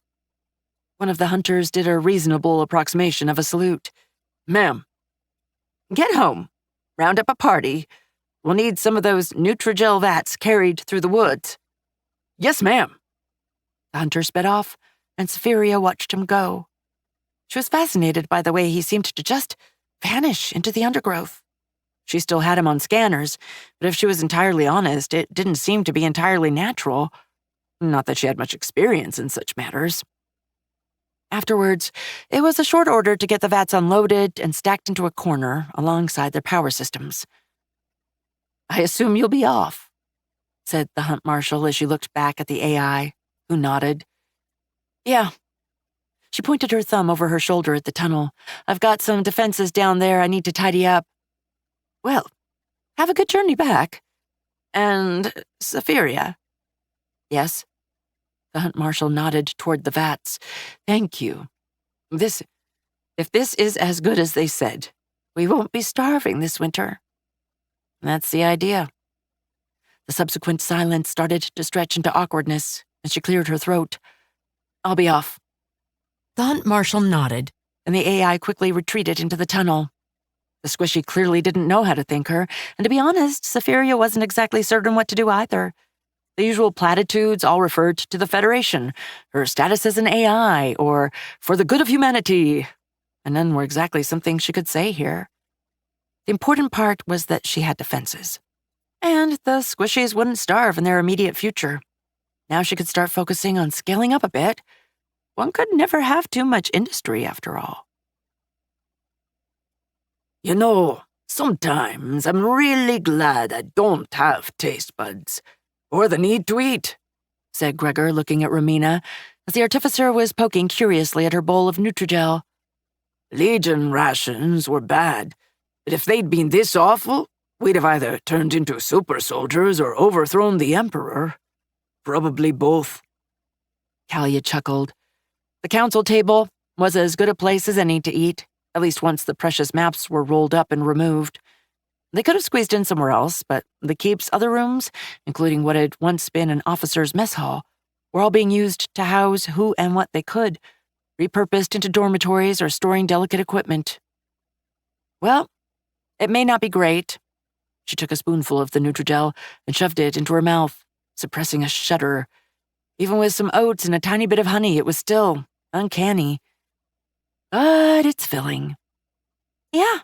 One of the hunters did a reasonable approximation of a salute. Ma'am. Get home. Round up a party. We'll need some of those Nutrigel vats carried through the woods. Yes, ma'am. The hunter sped off, and Saphiria watched him go. She was fascinated by the way he seemed to just vanish into the undergrowth. She still had him on scanners, but if she was entirely honest, it didn't seem to be entirely natural. Not that she had much experience in such matters. Afterwards, it was a short order to get the vats unloaded and stacked into a corner alongside their power systems. I assume you'll be off, said the hunt marshal as she looked back at the AI, who nodded. Yeah. She pointed her thumb over her shoulder at the tunnel. I've got some defenses down there I need to tidy up. Well, have a good journey back. And, Saphiria. Yes? The hunt marshal nodded toward the vats. Thank you. If this is as good as they said, we won't be starving this winter. That's the idea. The subsequent silence started to stretch into awkwardness, and she cleared her throat. I'll be off. The hunt marshal nodded, and the AI quickly retreated into the tunnel. The squishy clearly didn't know how to thank her, and to be honest, Saphiria wasn't exactly certain what to do either. The usual platitudes all referred to the Federation, her status as an AI, or for the good of humanity, and none were exactly something she could say here. The important part was that she had defenses, and the squishies wouldn't starve in their immediate future. Now she could start focusing on scaling up a bit. One could never have too much industry, after all. You know, sometimes I'm really glad I don't have taste buds, or the need to eat, said Gregor, looking at Romina, as the artificer was poking curiously at her bowl of Nutrigel. Legion rations were bad, but if they'd been this awful, we'd have either turned into super soldiers or overthrown the Emperor. Probably both. Kalia chuckled. The council table was as good a place as any to eat, at least once the precious maps were rolled up and removed. They could have squeezed in somewhere else, but the keep's other rooms, including what had once been an officer's mess hall, were all being used to house who and what they could, repurposed into dormitories or storing delicate equipment. Well, it may not be great. She took a spoonful of the Nutrigel and shoved it into her mouth, suppressing a shudder. Even with some oats and a tiny bit of honey, it was still uncanny. But it's filling. Yeah.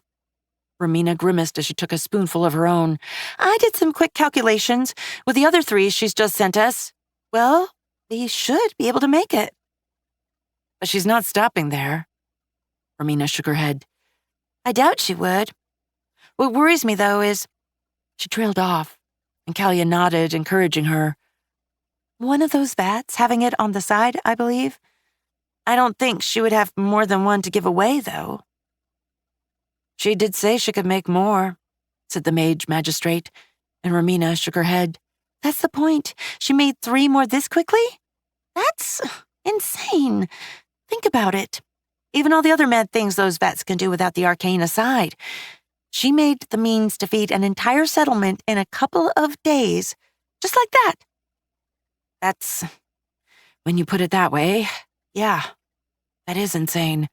Romina grimaced as she took a spoonful of her own. I did some quick calculations. With the other 3 she's just sent us, well, we should be able to make it. But she's not stopping there. Romina shook her head. I doubt she would. What worries me, though, is... She trailed off, and Kalia nodded, encouraging her. One of those vats, having it on the side, I believe. I don't think she would have more than one to give away, though. She did say she could make more, said the mage magistrate, and Romina shook her head. That's the point. She made 3 more this quickly? That's insane. Think about it. Even all the other mad things those vats can do without the arcane aside. She made the means to feed an entire settlement in a couple of days, just like that. That's... When you put it that way, yeah, that is insane.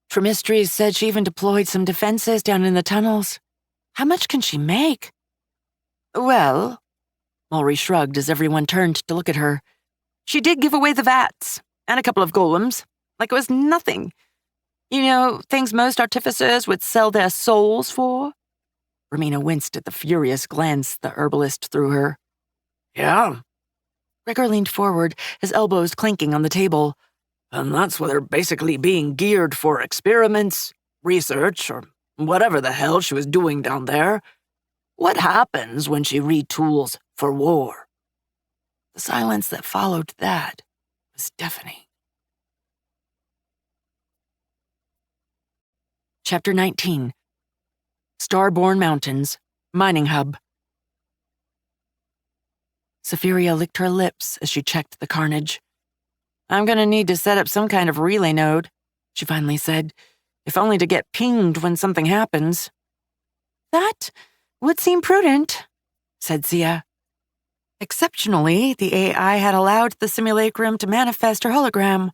Trimistries said she even deployed some defenses down in the tunnels. How much can she make? Well, Mulry shrugged as everyone turned to look at her. She did give away the vats, and a couple of golems, like it was nothing. You know, things most artificers would sell their souls for? Romina winced at the furious glance the herbalist threw her. Yeah. Gregor leaned forward, his elbows clinking on the table. And that's why they're basically being geared for experiments, research, or whatever the hell she was doing down there. What happens when she retools for war? The silence that followed that was deafening. Chapter 19. Starborn Mountains, Mining Hub. Safiria licked her lips as she checked the carnage. I'm going to need to set up some kind of relay node, she finally said, if only to get pinged when something happens. That would seem prudent, said Sia. Exceptionally, the AI had allowed the simulacrum to manifest her hologram.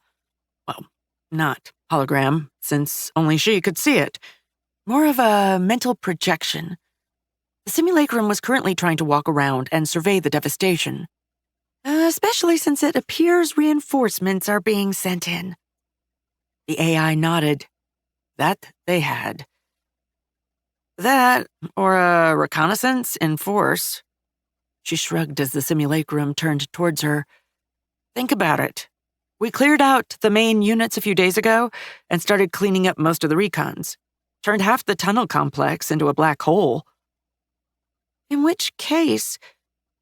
Well, not hologram, since only she could see it. More of a mental projection. The simulacrum was currently trying to walk around and survey the devastation. Especially since it appears reinforcements are being sent in. The AI nodded. That they had. That, or a reconnaissance in force. She shrugged as the simulacrum turned towards her. Think about it. We cleared out the main units a few days ago and started cleaning up most of the recons. Turned half the tunnel complex into a black hole. In which case,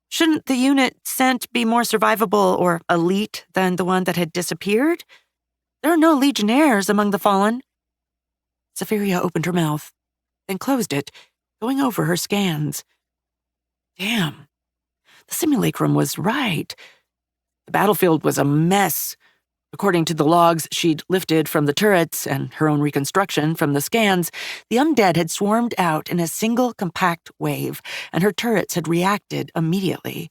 shouldn't the unit sent be more survivable or elite than the one that had disappeared? There are no legionnaires among the fallen. Safiria opened her mouth, then closed it, going over her scans. Damn. The simulacrum was right. The battlefield was a mess. According to the logs she'd lifted from the turrets and her own reconstruction from the scans, the undead had swarmed out in a single compact wave, and her turrets had reacted immediately.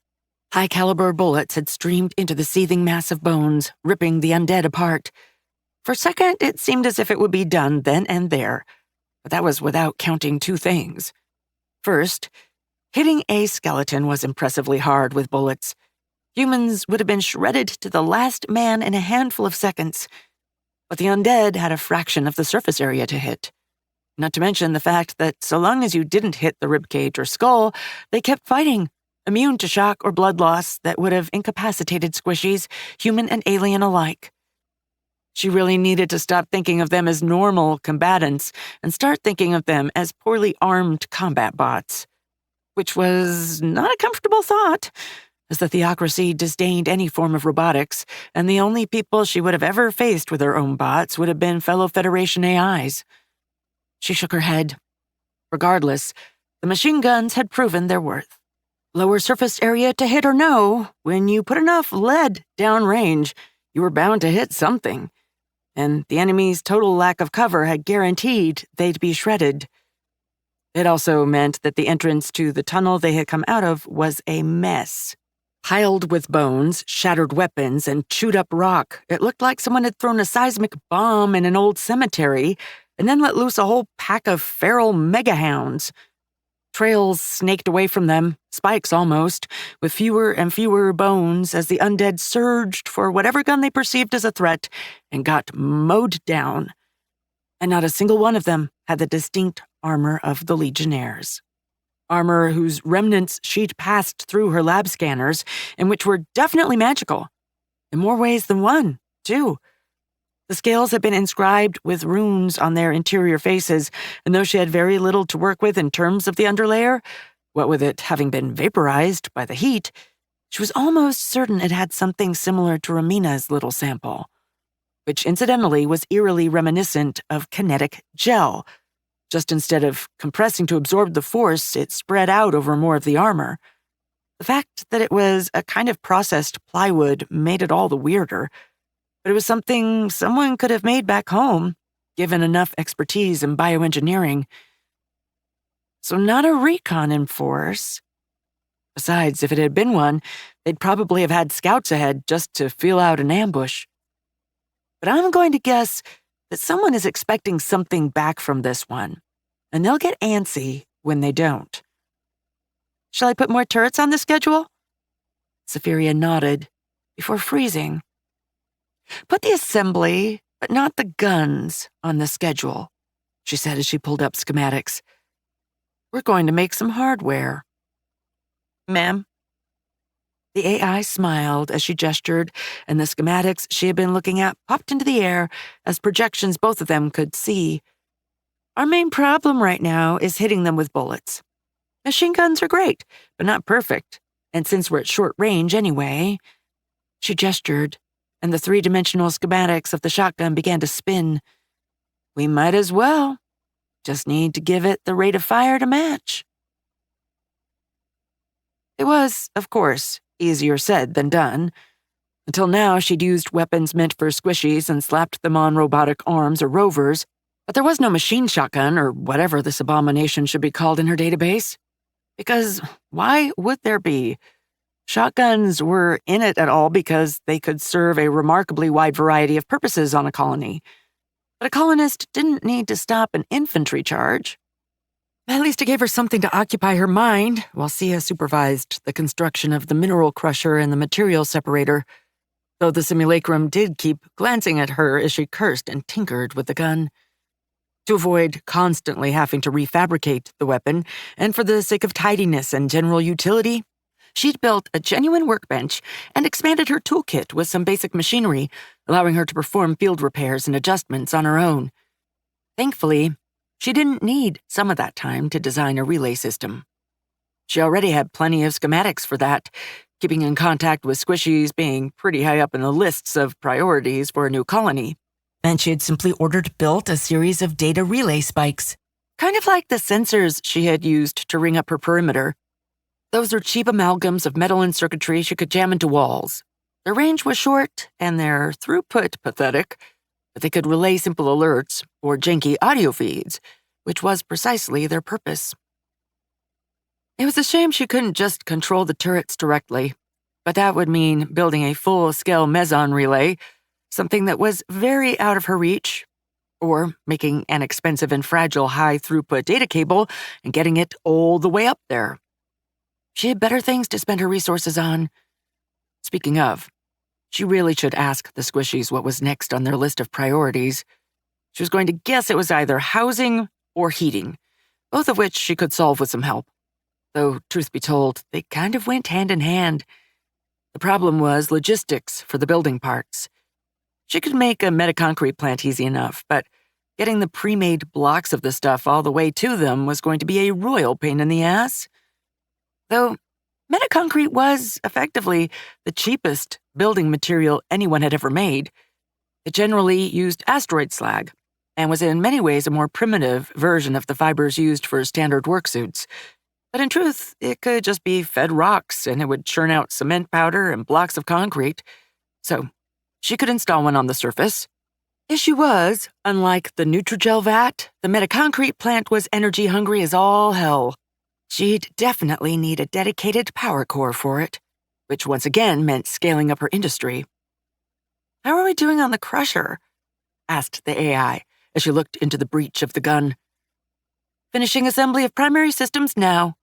High-caliber bullets had streamed into the seething mass of bones, ripping the undead apart. For a second, it seemed as if it would be done then and there, but that was without counting 2 things. First, hitting a skeleton was impressively hard with bullets. Humans would have been shredded to the last man in a handful of seconds, but the undead had a fraction of the surface area to hit. Not to mention the fact that so long as you didn't hit the ribcage or skull, they kept fighting, immune to shock or blood loss that would have incapacitated squishies, human and alien alike. She really needed to stop thinking of them as normal combatants and start thinking of them as poorly armed combat bots, which was not a comfortable thought, as the theocracy disdained any form of robotics, and the only people she would have ever faced with her own bots would have been fellow Federation AIs. She shook her head. Regardless, the machine guns had proven their worth. Lower surface area to hit or no, when you put enough lead downrange, you were bound to hit something, and the enemy's total lack of cover had guaranteed they'd be shredded. It also meant that the entrance to the tunnel they had come out of was a mess. Piled with bones, shattered weapons, and chewed-up rock, it looked like someone had thrown a seismic bomb in an old cemetery and then let loose a whole pack of feral megahounds. Trails snaked away from them, spikes almost, with fewer and fewer bones as the undead surged for whatever gun they perceived as a threat and got mowed down. and not a single one of them had the distinct armor of the Legionnaires. Armor whose remnants she'd passed through her lab scanners and which were definitely magical. In more ways than one, too. The scales had been inscribed with runes on their interior faces, and though she had very little to work with in terms of the underlayer, what with it having been vaporized by the heat, she was almost certain it had something similar to Ramina's little sample, which incidentally was eerily reminiscent of kinetic gel. Just instead of compressing to absorb the force, it spread out over more of the armor. The fact that it was a kind of processed plywood made it all the weirder, but it was something someone could have made back home, given enough expertise in bioengineering. So not a recon in force. Besides, if it had been one, they'd probably have had scouts ahead just to feel out an ambush. But I'm going to guess that someone is expecting something back from this one, and they'll get antsy when they don't. Shall I put more turrets on the schedule? Safiria nodded, before freezing. Put the assembly, but not the guns, on the schedule, she said as she pulled up schematics. We're going to make some hardware. Ma'am? The AI smiled as she gestured, and the schematics she had been looking at popped into the air as projections both of them could see. Our main problem right now is hitting them with bullets. Machine guns are great, but not perfect, and since we're at short range anyway, she gestured, and the three-dimensional schematics of the shotgun began to spin. We might as well. Just need to give it the rate of fire to match. It was, of course, easier said than done. Until now, she'd used weapons meant for squishies and slapped them on robotic arms or rovers, but there was no machine shotgun or whatever this abomination should be called in her database. Because why would there be? Shotguns were in it at all because they could serve a remarkably wide variety of purposes on a colony. But a colonist didn't need to stop an infantry charge. At least it gave her something to occupy her mind while Sia supervised the construction of the mineral crusher and the material separator, though the simulacrum did keep glancing at her as she cursed and tinkered with the gun. To avoid constantly having to refabricate the weapon, and for the sake of tidiness and general utility, she'd built a genuine workbench and expanded her toolkit with some basic machinery, allowing her to perform field repairs and adjustments on her own. Thankfully, she didn't need some of that time to design a relay system. She already had plenty of schematics for that, keeping in contact with squishies being pretty high up in the lists of priorities for a new colony. And she had simply built a series of data relay spikes, kind of like the sensors she had used to ring up her perimeter. Those are cheap amalgams of metal and circuitry she could jam into walls. Their range was short and their throughput pathetic, but they could relay simple alerts or janky audio feeds, which was precisely their purpose. It was a shame she couldn't just control the turrets directly, but that would mean building a full-scale meson relay, something that was very out of her reach, or making an expensive and fragile high-throughput data cable and getting it all the way up there. She had better things to spend her resources on. Speaking of, she really should ask the squishies what was next on their list of priorities. She was going to guess it was either housing or heating, both of which she could solve with some help. Though, truth be told, they kind of went hand in hand. The problem was logistics for the building parts. She could make a metaconcrete plant easy enough, but getting the pre-made blocks of the stuff all the way to them was going to be a royal pain in the ass. Though metaconcrete was, effectively, the cheapest building material anyone had ever made. It generally used asteroid slag, and was in many ways a more primitive version of the fibers used for standard work suits. But in truth, it could just be fed rocks, and it would churn out cement powder and blocks of concrete. So she could install one on the surface. Issue was, unlike the Nutrigel vat, the metaconcrete plant was energy hungry as all hell. She'd definitely need a dedicated power core for it, which once again meant scaling up her industry. How are we doing on the crusher? Asked the AI as she looked into the breech of the gun. Finishing assembly of primary systems now,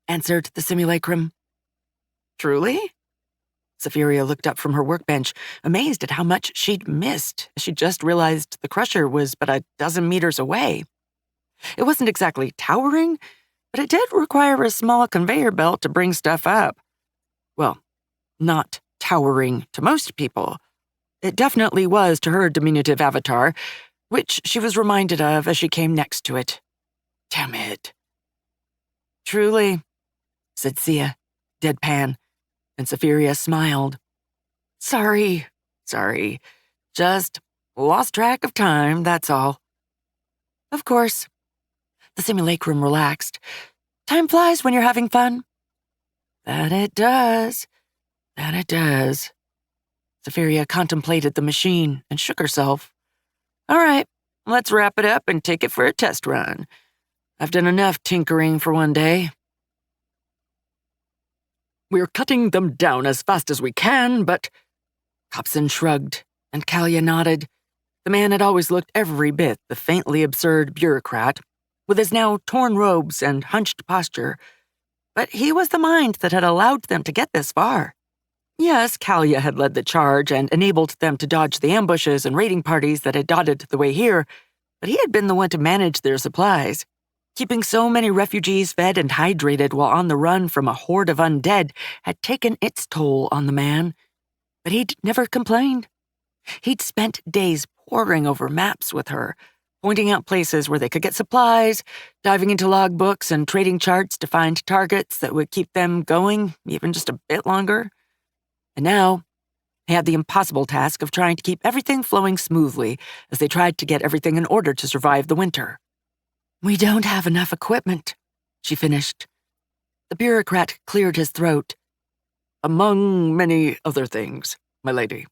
answered the simulacrum. Truly? Safiria looked up from her workbench, amazed at how much she'd missed, as she just realized the crusher was but a dozen meters away. It wasn't exactly towering, but it did require a small conveyor belt to bring stuff up. Well, not towering to most people. It definitely was to her diminutive avatar, which she was reminded of as she came next to it. Damn it. Truly, said Sia, deadpan, and Safiria smiled. Sorry. Just lost track of time, that's all. Of course. The simulacrum relaxed. Time flies when you're having fun. That it does. Safiria contemplated the machine and shook herself. All right, let's wrap it up and take it for a test run. I've done enough tinkering for one day. We're cutting them down as fast as we can, but... Hobson shrugged, and Kalia nodded. The man had always looked every bit the faintly absurd bureaucrat, with his now torn robes and hunched posture. But he was the mind that had allowed them to get this far. Yes, Kalia had led the charge and enabled them to dodge the ambushes and raiding parties that had dotted the way here, but he had been the one to manage their supplies. Keeping so many refugees fed and hydrated while on the run from a horde of undead had taken its toll on the man. But he'd never complained. He'd spent days poring over maps with her, pointing out places where they could get supplies, diving into logbooks and trading charts to find targets that would keep them going even just a bit longer. And now, he had the impossible task of trying to keep everything flowing smoothly as they tried to get everything in order to survive the winter. We don't have enough equipment, she finished. The bureaucrat cleared his throat. Among many other things, my lady.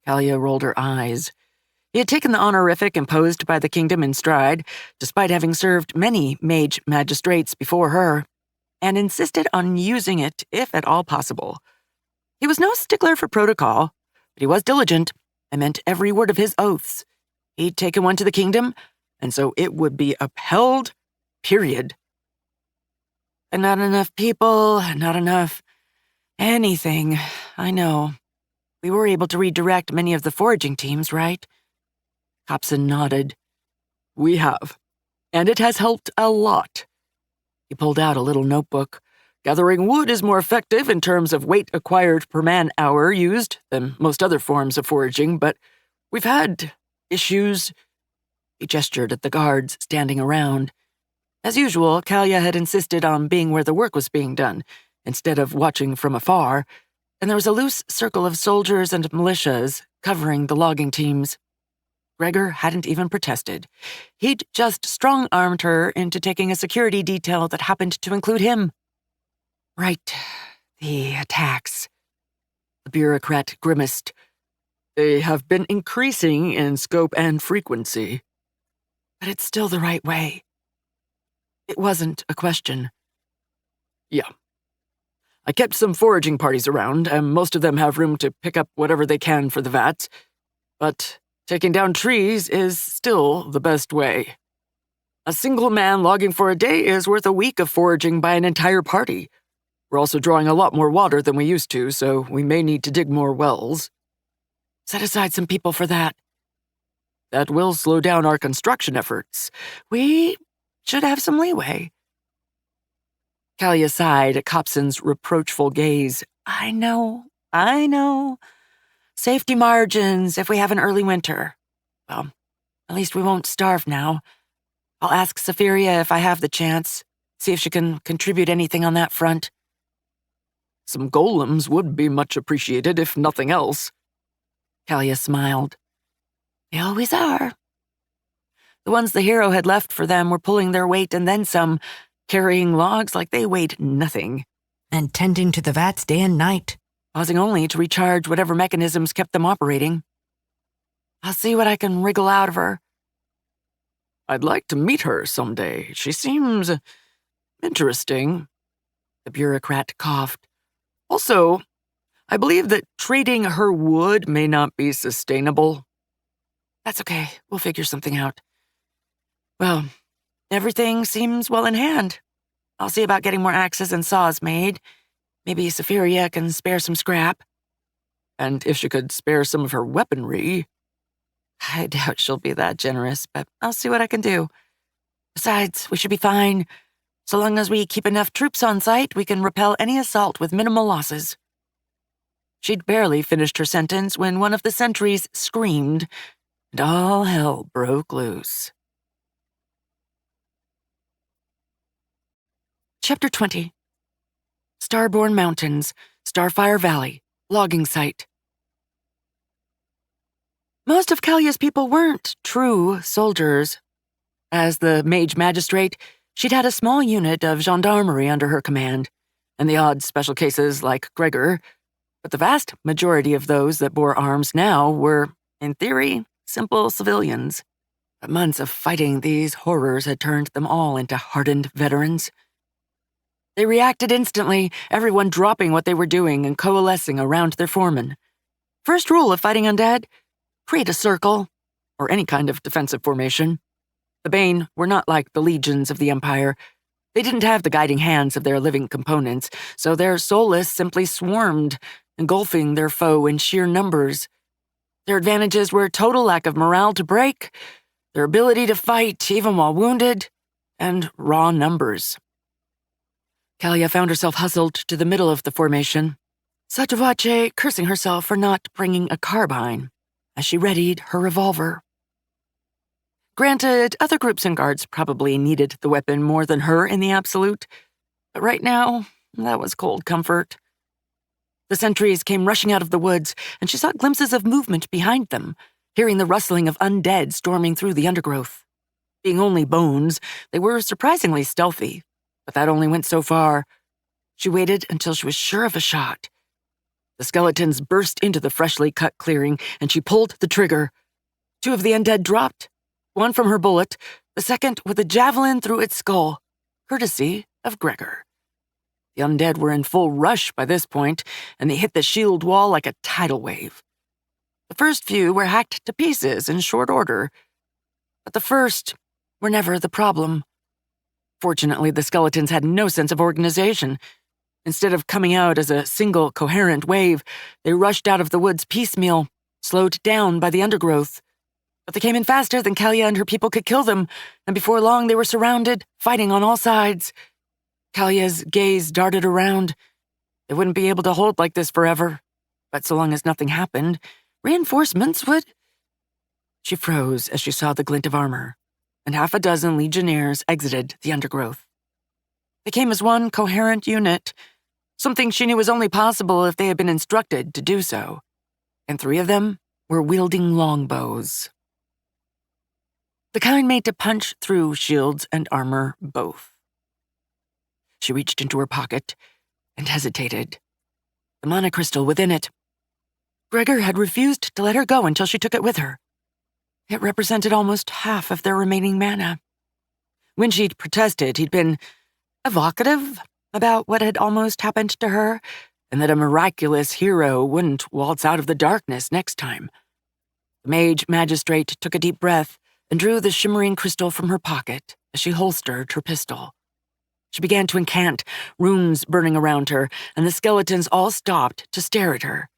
Kalia rolled her eyes. He had taken the honorific imposed by the kingdom in stride, despite having served many mage magistrates before her, and insisted on using it if at all possible. He was no stickler for protocol, but he was diligent and meant every word of his oaths. He'd taken one to the kingdom, and so it would be upheld, period. And not enough people, not enough anything, I know. We were able to redirect many of the foraging teams, right? Hobson nodded. We have, and it has helped a lot. He pulled out a little notebook. Gathering wood is more effective in terms of weight acquired per man-hour used than most other forms of foraging, but we've had issues. He gestured at the guards standing around. As usual, Kalia had insisted on being where the work was being done, instead of watching from afar, and there was a loose circle of soldiers and militias covering the logging teams. Gregor hadn't even protested. He'd just strong-armed her into taking a security detail that happened to include him. Right, the attacks. The bureaucrat grimaced. They have been increasing in scope and frequency. But it's still the right way. It wasn't a question. Yeah. I kept some foraging parties around, and most of them have room to pick up whatever they can for the vats. But taking down trees is still the best way. A single man logging for a day is worth a week of foraging by an entire party. We're also drawing a lot more water than we used to, so we may need to dig more wells. Set aside some people for that. That will slow down our construction efforts. We should have some leeway. Kalia sighed at Copson's reproachful gaze. I know. Safety margins if we have an early winter. Well, at least we won't starve now. I'll ask Safiria if I have the chance, see if she can contribute anything on that front. Some golems would be much appreciated, if nothing else. Kalia smiled. They always are. The ones the hero had left for them were pulling their weight and then some, carrying logs like they weighed nothing, and tending to the vats day and night, pausing only to recharge whatever mechanisms kept them operating. I'll see what I can wriggle out of her. I'd like to meet her someday. She seems interesting. The bureaucrat coughed. Also, I believe that trading her wood may not be sustainable. That's okay. We'll figure something out. Well, everything seems well in hand. I'll see about getting more axes and saws made. Maybe Safiria can spare some scrap. And if she could spare some of her weaponry... I doubt she'll be that generous, but I'll see what I can do. Besides, we should be fine. So long as we keep enough troops on site, we can repel any assault with minimal losses. She'd barely finished her sentence when one of the sentries screamed, and all hell broke loose. Chapter 20. Starborn Mountains, Starfire Valley, logging site. Most of Kalia's people weren't true soldiers. As the mage magistrate, she'd had a small unit of gendarmerie under her command, and the odd special cases like Gregor, but the vast majority of those that bore arms now were, in theory, simple civilians. But months of fighting these horrors had turned them all into hardened veterans. They reacted instantly, everyone dropping what they were doing and coalescing around their foreman. First rule of fighting undead: create a circle, or any kind of defensive formation. The Bane were not like the legions of the Empire. They didn't have the guiding hands of their living components, so their soulless simply swarmed, engulfing their foe in sheer numbers. Their advantages were total lack of morale to break, their ability to fight even while wounded, and raw numbers. Kalia found herself hustled to the middle of the formation, Satavache cursing herself for not bringing a carbine as she readied her revolver. Granted, other groups and guards probably needed the weapon more than her in the absolute, but right now, that was cold comfort. The sentries came rushing out of the woods, and she saw glimpses of movement behind them, hearing the rustling of undead storming through the undergrowth. Being only bones, they were surprisingly stealthy, but that only went so far. She waited until she was sure of a shot. The skeletons burst into the freshly cut clearing, and she pulled the trigger. 2 of the undead dropped, one from her bullet, the second with a javelin through its skull, courtesy of Gregor. The undead were in full rush by this point, and they hit the shield wall like a tidal wave. The first few were hacked to pieces in short order, but the first were never the problem. Fortunately, the skeletons had no sense of organization. Instead of coming out as a single coherent wave, they rushed out of the woods piecemeal, slowed down by the undergrowth. But they came in faster than Kalia and her people could kill them, and before long they were surrounded, fighting on all sides. Kalia's gaze darted around. They wouldn't be able to hold like this forever, but so long as nothing happened, reinforcements would... She froze as she saw the glint of armor, and 6 legionnaires exited the undergrowth. They came as one coherent unit, something she knew was only possible if they had been instructed to do so, and 3 of them were wielding longbows. The kind made to punch through shields and armor both. She reached into her pocket and hesitated. The mana crystal within it. Gregor had refused to let her go until she took it with her. It represented almost half of their remaining mana. When she'd protested, he'd been evocative about what had almost happened to her, and that a miraculous hero wouldn't waltz out of the darkness next time. The mage magistrate took a deep breath and drew the shimmering crystal from her pocket as she holstered her pistol. She began to incant, runes burning around her, and the skeletons all stopped to stare at her.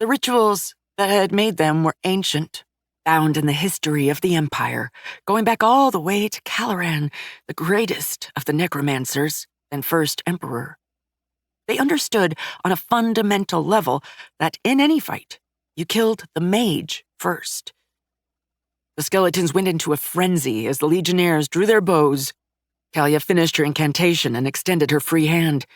The rituals that had made them were ancient, bound in the history of the Empire, going back all the way to Caloran, the greatest of the necromancers and first emperor. They understood on a fundamental level that in any fight, you killed the mage first. The skeletons went into a frenzy as the legionnaires drew their bows. Kalia finished her incantation and extended her free hand.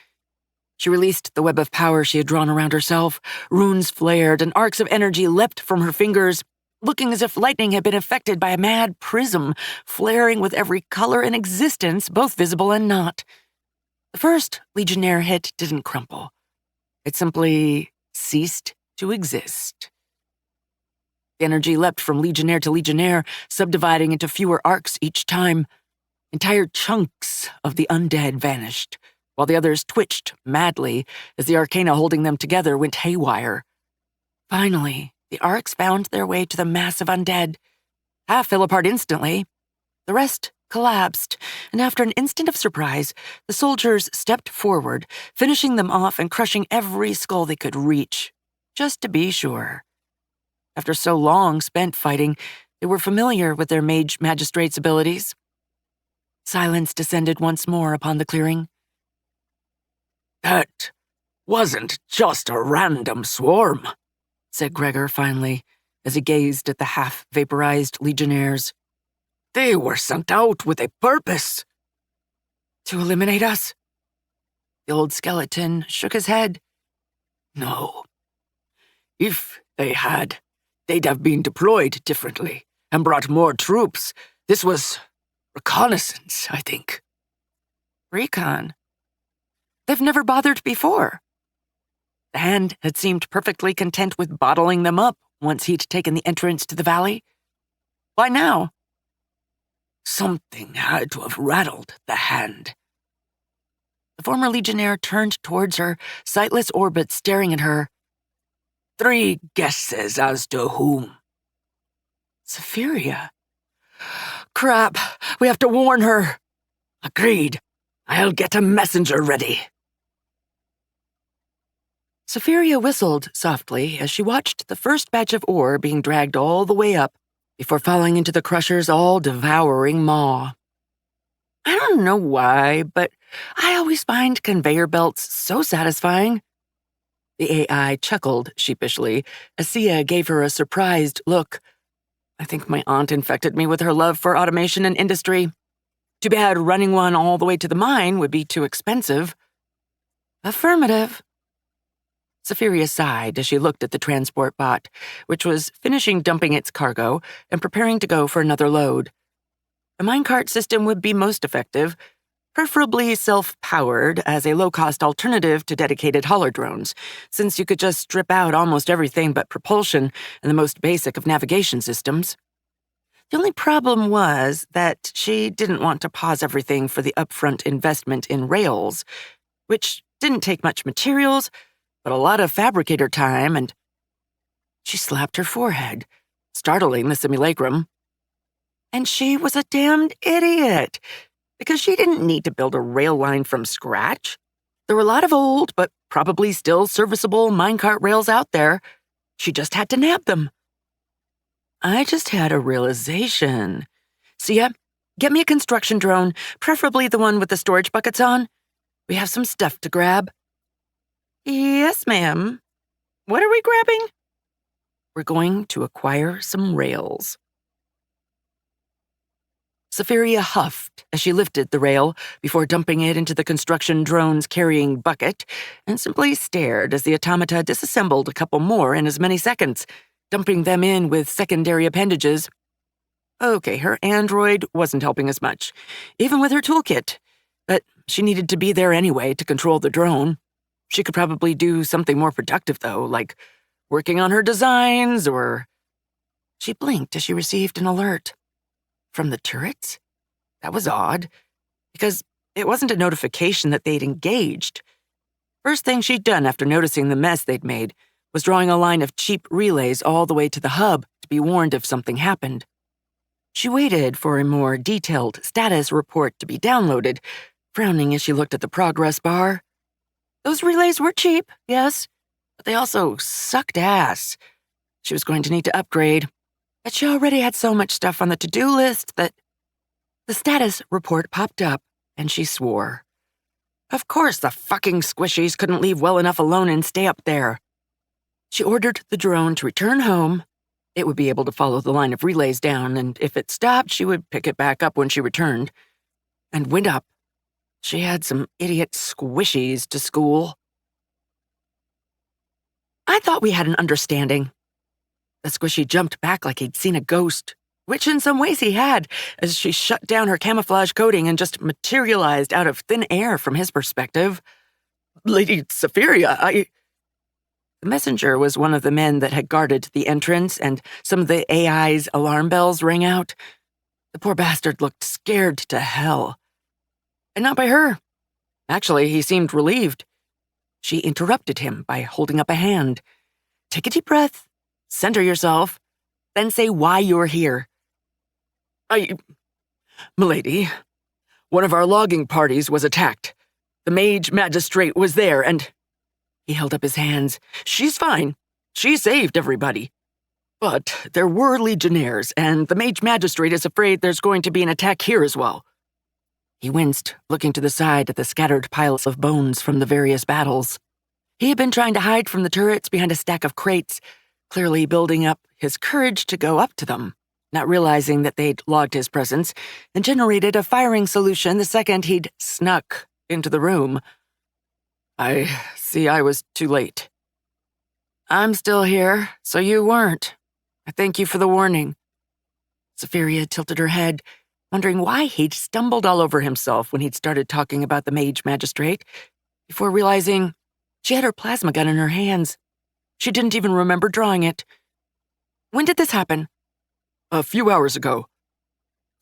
She released the web of power she had drawn around herself. Runes flared and arcs of energy leapt from her fingers, looking as if lightning had been affected by a mad prism, flaring with every color in existence, both visible and not. The first legionnaire hit didn't crumple. It simply ceased to exist. The energy leapt from legionnaire to legionnaire, subdividing into fewer arcs each time. Entire chunks of the undead vanished, while the others twitched madly as the arcana holding them together went haywire. Finally, the arcs found their way to the mass of undead. Half fell apart instantly. The rest collapsed, and after an instant of surprise, the soldiers stepped forward, finishing them off and crushing every skull they could reach, just to be sure. After so long spent fighting, they were familiar with their mage magistrate's abilities. Silence descended once more upon the clearing. "That wasn't just a random swarm," said Gregor finally, as he gazed at the half-vaporized legionnaires. "They were sent out with a purpose." To eliminate us? The old skeleton shook his head. "No. If they had, they'd have been deployed differently and brought more troops. This was reconnaissance, I think." Recon? They've never bothered before. The Hand had seemed perfectly content with bottling them up once he'd taken the entrance to the valley. Why now? Something had to have rattled the Hand. The former legionnaire turned towards her, sightless orbit staring at her. 3 guesses as to whom. Safiria. Crap, we have to warn her. Agreed. I'll get a messenger ready. Safiria whistled softly as she watched the first batch of ore being dragged all the way up before falling into the crusher's all-devouring maw. I don't know why, but I always find conveyor belts so satisfying. The AI chuckled sheepishly as Sia gave her a surprised look. I think my aunt infected me with her love for automation and industry. Too bad running one all the way to the mine would be too expensive. Affirmative. Safiria sighed as she looked at the transport bot, which was finishing dumping its cargo and preparing to go for another load. A minecart system would be most effective, preferably self-powered as a low-cost alternative to dedicated hauler drones, since you could just strip out almost everything but propulsion and the most basic of navigation systems. The only problem was that she didn't want to pause everything for the upfront investment in rails, which didn't take much materials, but a lot of fabricator time, and she slapped her forehead, startling the simulacrum. And she was a damned idiot, because she didn't need to build a rail line from scratch. There were a lot of old, but probably still serviceable minecart rails out there. She just had to nab them. I just had a realization. Sia, get me a construction drone, preferably the one with the storage buckets on. We have some stuff to grab. Yes, ma'am. What are we grabbing? We're going to acquire some rails. Safiria huffed as she lifted the rail before dumping it into the construction drone's carrying bucket and simply stared as the automata disassembled a couple more in as many seconds, dumping them in with secondary appendages. Okay, her android wasn't helping as much, even with her toolkit, but she needed to be there anyway to control the drone. She could probably do something more productive, though, like working on her designs or... She blinked as she received an alert. From the turrets? That was odd, because it wasn't a notification that they'd engaged. First thing she'd done after noticing the mess they'd made was drawing a line of cheap relays all the way to the hub to be warned if something happened. She waited for a more detailed status report to be downloaded, frowning as she looked at the progress bar. Those relays were cheap, yes, but they also sucked ass. She was going to need to upgrade, but she already had so much stuff on the to-do list that... The status report popped up, and she swore. Of course the fucking squishies couldn't leave well enough alone and stay up there. She ordered the drone to return home. It would be able to follow the line of relays down, and if it stopped, she would pick it back up when she returned. And went up. She had some idiot squishies to school. I thought we had an understanding. The squishy jumped back like he'd seen a ghost, which in some ways he had, as she shut down her camouflage coating and just materialized out of thin air from his perspective. Lady Safiria, The messenger was one of the men that had guarded the entrance, and some of the AI's alarm bells rang out. The poor bastard looked scared to hell. And not by her. Actually, he seemed relieved. She interrupted him by holding up a hand. Take a deep breath. Center yourself. Then say why you're here. Milady, one of our logging parties was attacked. The mage magistrate was there, and—" He held up his hands. "She's fine. She saved everybody. But there were legionnaires, and the mage magistrate is afraid there's going to be an attack here as well." He winced, looking to the side at the scattered piles of bones from the various battles. He had been trying to hide from the turrets behind a stack of crates, clearly building up his courage to go up to them, not realizing that they'd logged his presence and generated a firing solution the second he'd snuck into the room. "I see I was too late." "I'm still here, so you weren't. I thank you for the warning." Safiria tilted her head, wondering why he'd stumbled all over himself when he'd started talking about the mage magistrate, before realizing she had her plasma gun in her hands. She didn't even remember drawing it. "When did this happen?" "A few hours ago."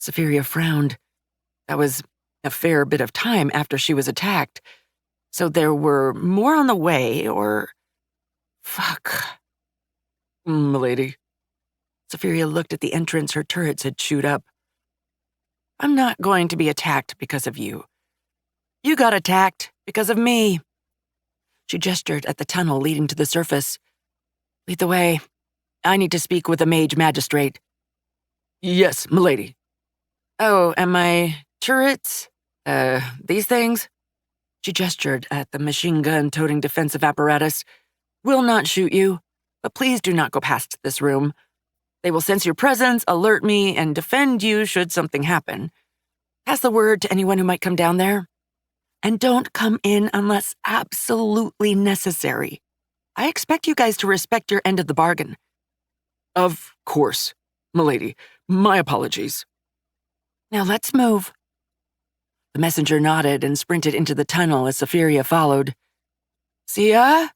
Safiria frowned. That was a fair bit of time after she was attacked. So there were more on the way, or... Fuck. "Milady." Safiria looked at the entrance her turrets had chewed up. "I'm not going to be attacked because of you. You got attacked because of me." She gestured at the tunnel leading to the surface. "Lead the way. I need to speak with the mage magistrate." "Yes, milady." "Oh, and my turrets? These things?" She gestured at the machine gun-toting defensive apparatus. "Will not shoot you, but please do not go past this room. They will sense your presence, alert me, and defend you should something happen. Pass the word to anyone who might come down there. And don't come in unless absolutely necessary. I expect you guys to respect your end of the bargain." "Of course, milady. My apologies." "Now let's move." The messenger nodded and sprinted into the tunnel as Safiria followed. "See ya?"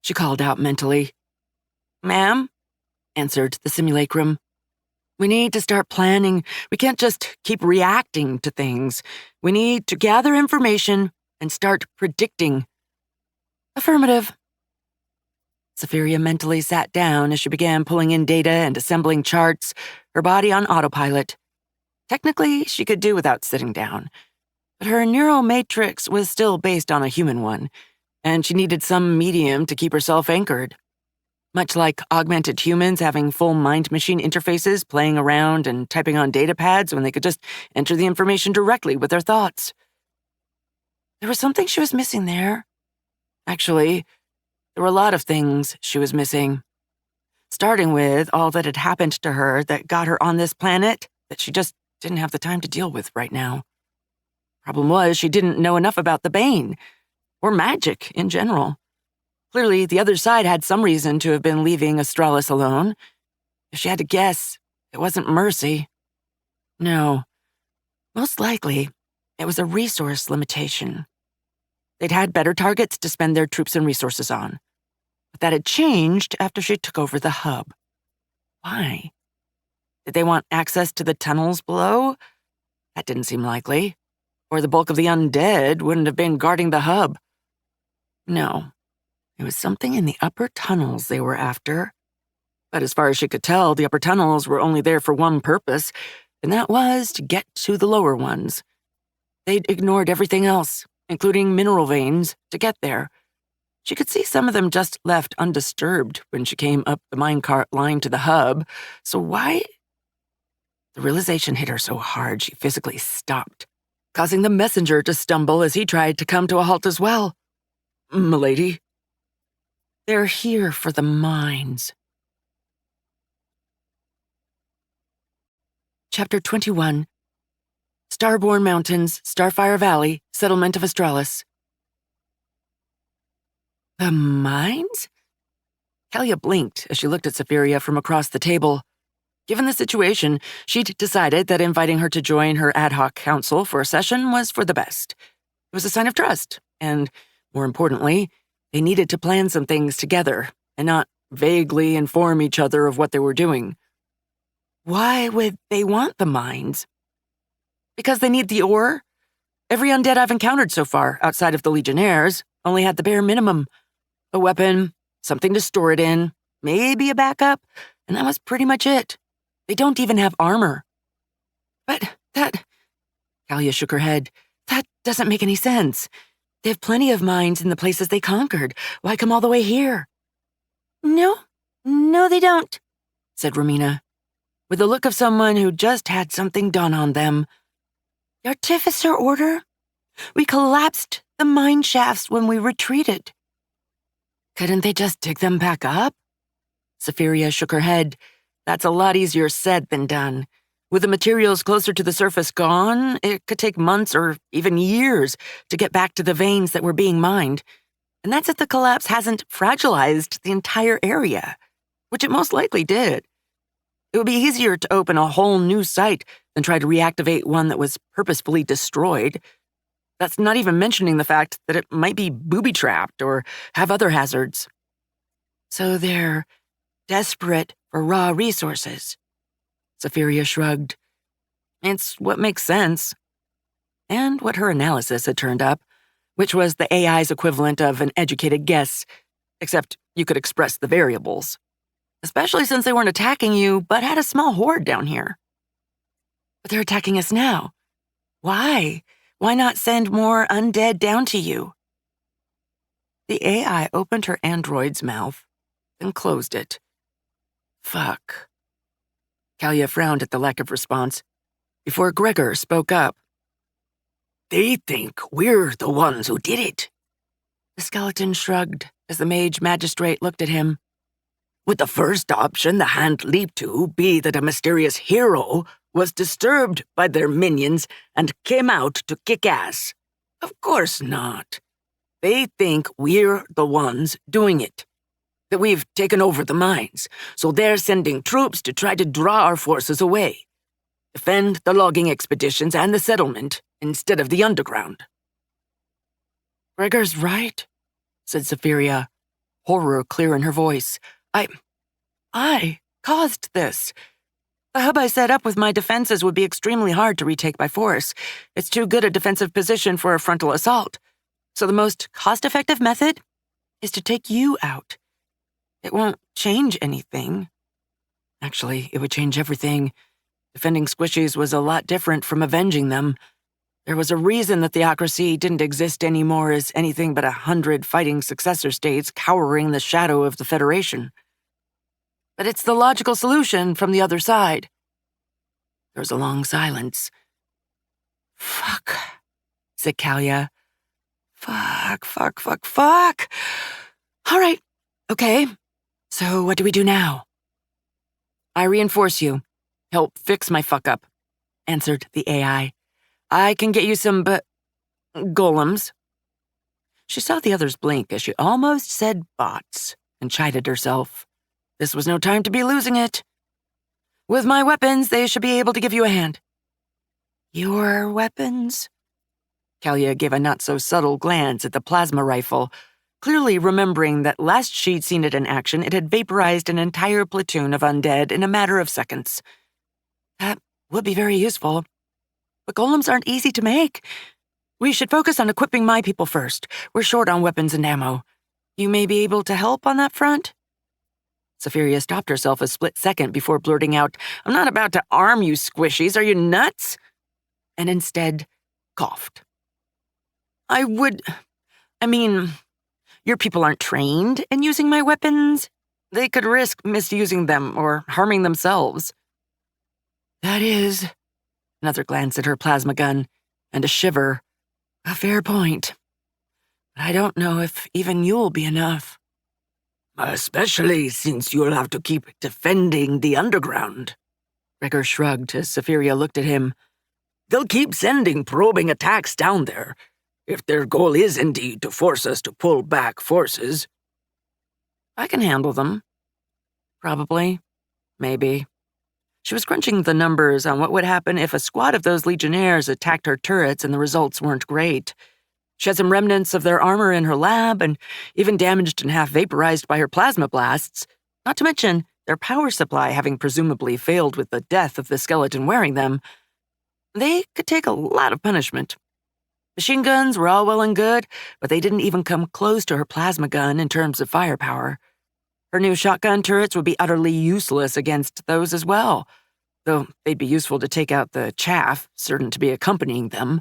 she called out mentally. "Ma'am?" answered the simulacrum. "We need to start planning. We can't just keep reacting to things. We need to gather information and start predicting." "Affirmative." Safiria mentally sat down as she began pulling in data and assembling charts, her body on autopilot. Technically, she could do without sitting down, but her neural matrix was still based on a human one, and she needed some medium to keep herself anchored. Much like augmented humans having full mind-machine interfaces playing around and typing on data pads when they could just enter the information directly with their thoughts. There was something she was missing there. Actually, there were a lot of things she was missing. Starting with all that had happened to her that got her on this planet that she just didn't have the time to deal with right now. Problem was, she didn't know enough about the Bane, or magic in general. Clearly, the other side had some reason to have been leaving Astralis alone. If she had to guess, it wasn't mercy. No. Most likely, it was a resource limitation. They'd had better targets to spend their troops and resources on. But that had changed after she took over the hub. Why? Did they want access to the tunnels below? That didn't seem likely. Or the bulk of the undead wouldn't have been guarding the hub. No. It was something in the upper tunnels they were after. But as far as she could tell, the upper tunnels were only there for one purpose, and that was to get to the lower ones. They'd ignored everything else, including mineral veins, to get there. She could see some of them just left undisturbed when she came up the minecart line to the hub, so why? The realization hit her so hard she physically stopped, causing the messenger to stumble as he tried to come to a halt as well. "Milady?" "They're here for the mines." Chapter 21. Starborn Mountains, Starfire Valley, Settlement of Astralis. The mines? Kalia blinked as she looked at Safiria from across the table. Given the situation, she'd decided that inviting her to join her ad hoc council for a session was for the best. It was a sign of trust, and, more importantly, they needed to plan some things together and not vaguely inform each other of what they were doing. Why would they want the mines? Because they need the ore? Every undead I've encountered so far, outside of the Legionnaires, only had the bare minimum. A weapon, something to store it in, maybe a backup, and that was pretty much it. They don't even have armor. But Kalia shook her head. That doesn't make any sense. They have plenty of mines in the places they conquered. Why come all the way here? No, they don't, said Romina, with the look of someone who just had something done on them. The Artificer Order? We collapsed the mine shafts when we retreated. Couldn't they just dig them back up? Safiria shook her head. That's a lot easier said than done. With the materials closer to the surface gone, it could take months or even years to get back to the veins that were being mined. And that's if the collapse hasn't fragilized the entire area, which it most likely did. It would be easier to open a whole new site than try to reactivate one that was purposefully destroyed. That's not even mentioning the fact that it might be booby-trapped or have other hazards. So they're desperate for raw resources. Safiria shrugged. It's what makes sense. And what her analysis had turned up, which was the AI's equivalent of an educated guess, except you could express the variables. Especially since they weren't attacking you, but had a small horde down here. But they're attacking us now. Why? Why not send more undead down to you? The AI opened her android's mouth, then closed it. Fuck. Kalia frowned at the lack of response, before Gregor spoke up. They think we're the ones who did it. The skeleton shrugged as the mage magistrate looked at him. Would the first option the hand leaped to be that a mysterious hero was disturbed by their minions and came out to kick ass? Of course not. They think we're the ones doing it, that we've taken over the mines, so they're sending troops to try to draw our forces away, defend the logging expeditions and the settlement instead of the underground. Gregor's right, said Safiria, horror clear in her voice. I caused this. The hub I set up with my defenses would be extremely hard to retake by force. It's too good a defensive position for a frontal assault. So the most cost-effective method is to take you out. It won't change anything. Actually, it would change everything. Defending squishies was a lot different from avenging them. There was a reason that theocracy didn't exist anymore as anything but 100 fighting successor states cowering in the shadow of the Federation. But it's the logical solution from the other side. There was a long silence. Fuck, said Kalia. Fuck. All right, okay. So what do we do now? I reinforce you. Help fix my fuck-up, answered the AI. I can get you some golems. She saw the others blink as she almost said bots and chided herself. This was no time to be losing it. With my weapons, they should be able to give you a hand. Your weapons? Kalia gave a not-so-subtle glance at the plasma rifle, clearly remembering that last she'd seen it in action, it had vaporized an entire platoon of undead in a matter of seconds. That would be very useful. But golems aren't easy to make. We should focus on equipping my people first. We're short on weapons and ammo. You may be able to help on that front? Safiria stopped herself a split second before blurting out, I'm not about to arm you squishies, are you nuts? And instead coughed. Your people aren't trained in using my weapons. They could risk misusing them or harming themselves. That is, another glance at her plasma gun, and a shiver. A fair point. But I don't know if even you'll be enough. Especially since you'll have to keep defending the underground. Gregor shrugged as Safiria looked at him. They'll keep sending probing attacks down there, if their goal is indeed to force us to pull back forces. I can handle them. Probably. Maybe. She was crunching the numbers on what would happen if a squad of those legionnaires attacked her turrets and the results weren't great. She had some remnants of their armor in her lab and even damaged and half vaporized by her plasma blasts, not to mention their power supply having presumably failed with the death of the skeleton wearing them. They could take a lot of punishment. Machine guns were all well and good, but they didn't even come close to her plasma gun in terms of firepower. Her new shotgun turrets would be utterly useless against those as well, though they'd be useful to take out the chaff, certain to be accompanying them.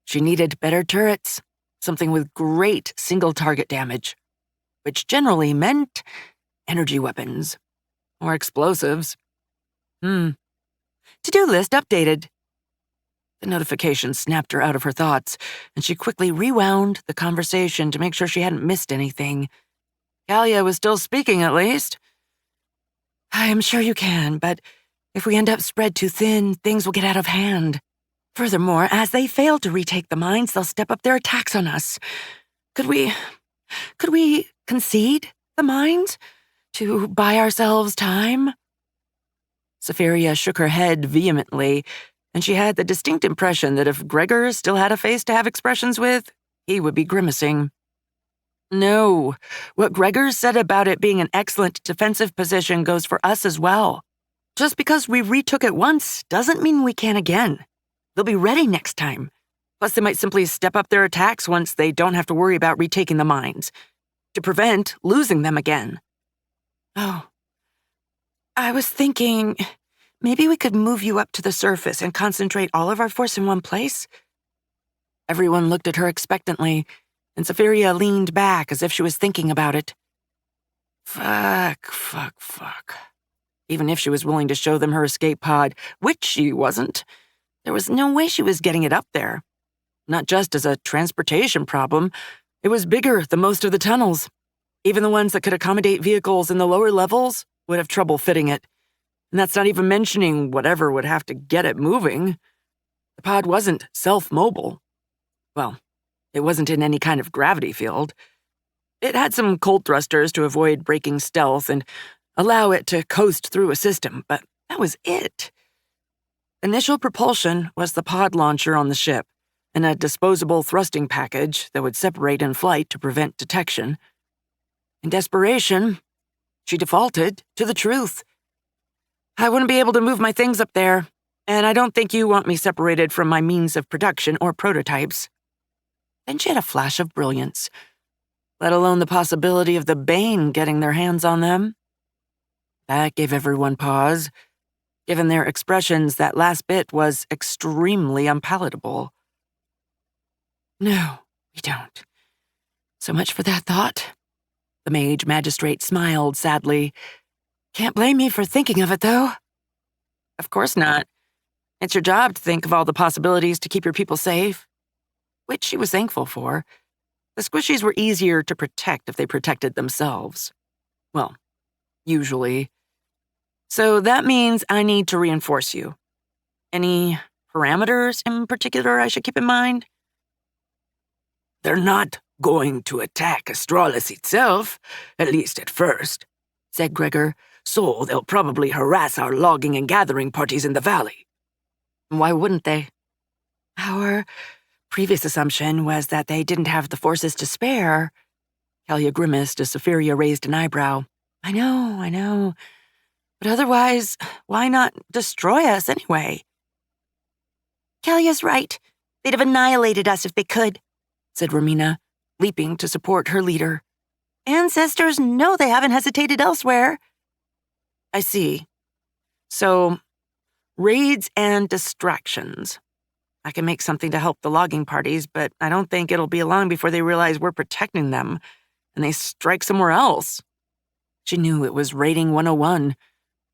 She needed better turrets, something with great single-target damage, which generally meant energy weapons or explosives. To-do list updated. The notification snapped her out of her thoughts, and she quickly rewound the conversation to make sure she hadn't missed anything. Kalia was still speaking, at least. I am sure you can, but if we end up spread too thin, things will get out of hand. Furthermore, as they fail to retake the mines, they'll step up their attacks on us. Could we concede the mines to buy ourselves time? Safaria shook her head vehemently, and she had the distinct impression that if Gregor still had a face to have expressions with, he would be grimacing. No, what Gregor said about it being an excellent defensive position goes for us as well. Just because we retook it once doesn't mean we can again. They'll be ready next time. Plus, they might simply step up their attacks once they don't have to worry about retaking the mines, to prevent losing them again. Oh, I was thinking maybe we could move you up to the surface and concentrate all of our force in one place? Everyone looked at her expectantly, and Safaria leaned back as if she was thinking about it. Fuck. Even if she was willing to show them her escape pod, which she wasn't, there was no way she was getting it up there. Not just as a transportation problem, it was bigger than most of the tunnels. Even the ones that could accommodate vehicles in the lower levels would have trouble fitting it. And that's not even mentioning whatever would have to get it moving. The pod wasn't self-mobile. Well, it wasn't in any kind of gravity field. It had some cold thrusters to avoid breaking stealth and allow it to coast through a system, but that was it. Initial propulsion was the pod launcher on the ship, and a disposable thrusting package that would separate in flight to prevent detection. In desperation, she defaulted to the truth. I wouldn't be able to move my things up there, and I don't think you want me separated from my means of production or prototypes. Then she had a flash of brilliance, let alone the possibility of the Bane getting their hands on them. That gave everyone pause. Given their expressions, that last bit was extremely unpalatable. No, we don't. So much for that thought. The mage magistrate smiled sadly. Can't blame me for thinking of it, though. Of course not. It's your job to think of all the possibilities to keep your people safe. Which she was thankful for. The squishies were easier to protect if they protected themselves. Well, usually. So that means I need to reinforce you. Any parameters in particular I should keep in mind? They're not going to attack Astralis itself, at least at first, said Gregor, so they'll probably harass our logging and gathering parties in the valley. Why wouldn't they? Our previous assumption was that they didn't have the forces to spare. Kalia grimaced as Safaria raised an eyebrow. I know. But otherwise, why not destroy us anyway? Kalia's right. They'd have annihilated us if they could, said Romina, leaping to support her leader. Ancestors know they haven't hesitated elsewhere. I see. So, raids and distractions. I can make something to help the logging parties, but I don't think it'll be long before they realize we're protecting them, and they strike somewhere else. She knew it was raiding 101.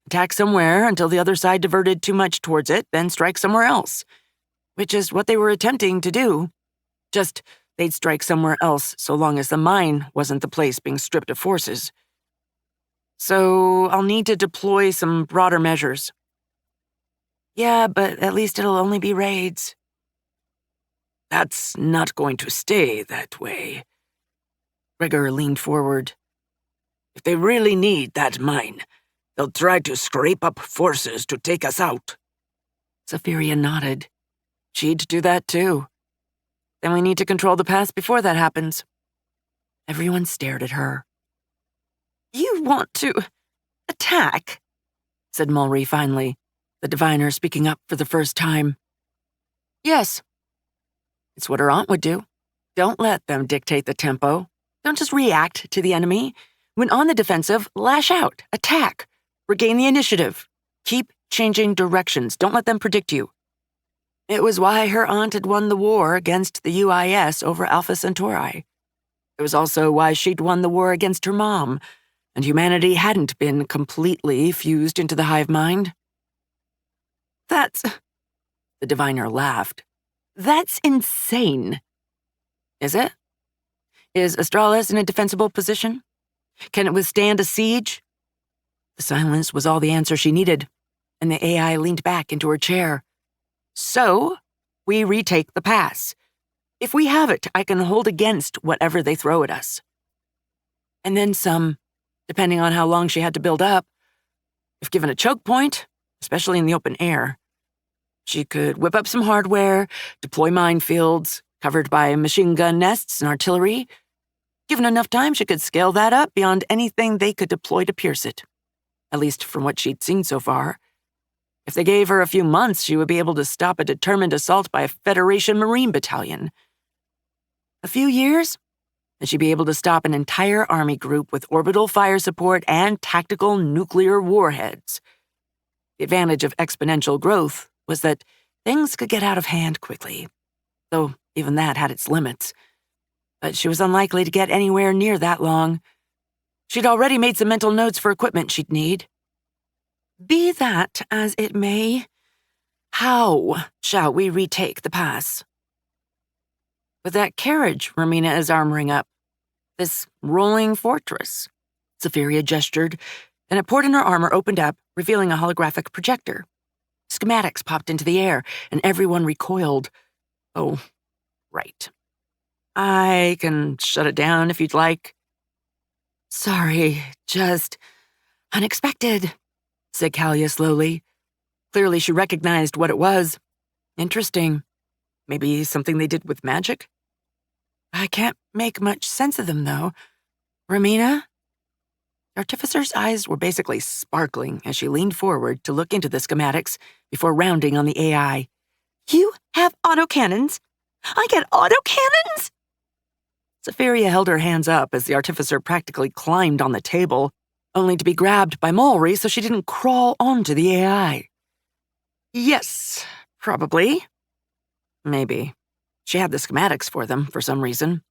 Attack somewhere until the other side diverted too much towards it, then strike somewhere else. Which is what they were attempting to do. Just, they'd strike somewhere else so long as the mine wasn't the place being stripped of forces. So I'll need to deploy some broader measures. Yeah, but at least it'll only be raids. That's not going to stay that way. Gregor leaned forward. If they really need that mine, they'll try to scrape up forces to take us out. Safaria nodded. She'd do that too. Then we need to control the path before that happens. Everyone stared at her. You want to attack? Said Mulry finally, the diviner speaking up for the first time. Yes. It's what her aunt would do. Don't let them dictate the tempo. Don't just react to the enemy. When on the defensive, lash out, attack, regain the initiative. Keep changing directions. Don't let them predict you. It was why her aunt had won the war against the UIS over Alpha Centauri. It was also why she'd won the war against her mom, and humanity hadn't been completely fused into the hive mind. That's... The diviner laughed. That's insane. Is it? Is Astralis in a defensible position? Can it withstand a siege? The silence was all the answer she needed, and the AI leaned back into her chair. So, we retake the pass. If we have it, I can hold against whatever they throw at us. And then some, depending on how long she had to build up. If given a choke point, especially in the open air, she could whip up some hardware, deploy minefields, covered by machine gun nests and artillery. Given enough time, she could scale that up beyond anything they could deploy to pierce it. At least from what she'd seen so far. If they gave her a few months, she would be able to stop a determined assault by a Federation Marine battalion. A few years, and she'd be able to stop an entire army group with orbital fire support and tactical nuclear warheads. The advantage of exponential growth was that things could get out of hand quickly, though even that had its limits. But she was unlikely to get anywhere near that long. She'd already made some mental notes for equipment she'd need. Be that as it may, how shall we retake the pass? With that carriage Romina is armoring up, this rolling fortress. Zephyria gestured, and a port in her armor opened up, revealing a holographic projector. Schematics popped into the air, and everyone recoiled. Oh, right. I can shut it down if you'd like. Sorry, just unexpected, said Kalia slowly. Clearly she recognized what it was. Interesting. Maybe something they did with magic? I can't make much sense of them, though. Romina? The artificer's eyes were basically sparkling as she leaned forward to look into the schematics before rounding on the AI. You have autocannons? I get autocannons? Zephyria held her hands up as the artificer practically climbed on the table, only to be grabbed by Mulry so she didn't crawl onto the AI. Yes, probably. Maybe. She had the schematics for them, for some reason.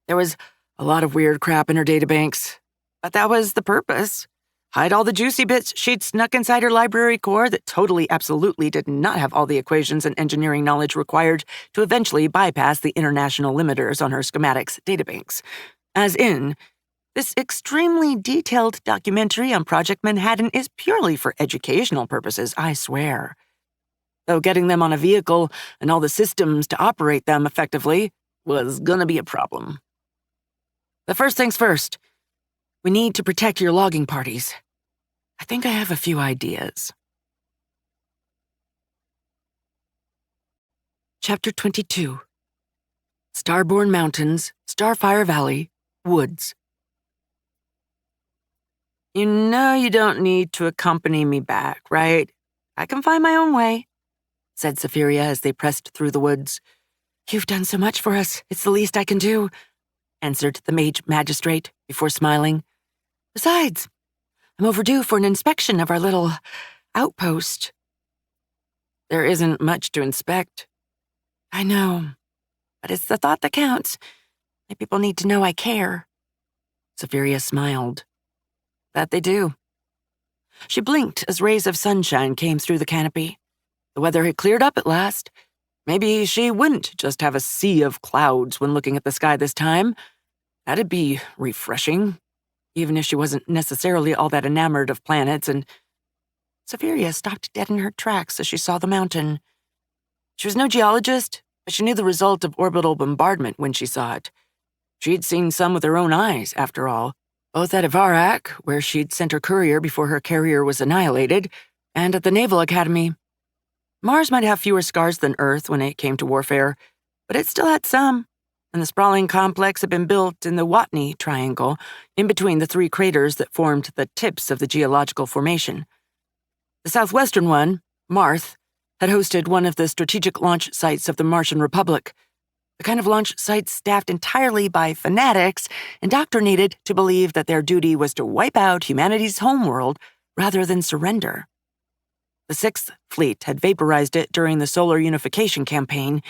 There was a lot of weird crap in her databanks, but that was the purpose. Hide all the juicy bits she'd snuck inside her library core that totally, absolutely did not have all the equations and engineering knowledge required to eventually bypass the international limiters on her schematics databanks. As in, this extremely detailed documentary on Project Manhattan is purely for educational purposes, I swear. Though getting them on a vehicle and all the systems to operate them effectively was gonna be a problem. But first things first, we need to protect your logging parties. I think I have a few ideas. Chapter 22. Starborn Mountains, Starfire Valley, Woods. You know you don't need to accompany me back, right? I can find my own way, said Zephyria as they pressed through the woods. You've done so much for us, it's the least I can do, answered the mage magistrate before smiling. Besides, I'm overdue for an inspection of our little outpost. There isn't much to inspect. I know, but it's the thought that counts. My people need to know I care. Zephyria smiled. That they do. She blinked as rays of sunshine came through the canopy. The weather had cleared up at last. Maybe she wouldn't just have a sea of clouds when looking at the sky this time. That'd be refreshing, even if she wasn't necessarily all that enamored of planets, and Zephyria stopped dead in her tracks as she saw the mountain. She was no geologist, but she knew the result of orbital bombardment when she saw it. She'd seen some with her own eyes, after all, both at Avarak, where she'd sent her courier before her carrier was annihilated, and at the Naval Academy. Mars might have fewer scars than Earth when it came to warfare, but it still had some, and the sprawling complex had been built in the Watney Triangle, in between the three craters that formed the tips of the geological formation. The southwestern one, Marth, had hosted one of the strategic launch sites of the Martian Republic, the kind of launch sites staffed entirely by fanatics indoctrinated to believe that their duty was to wipe out humanity's homeworld rather than surrender. The Sixth Fleet had vaporized it during the Solar Unification campaign.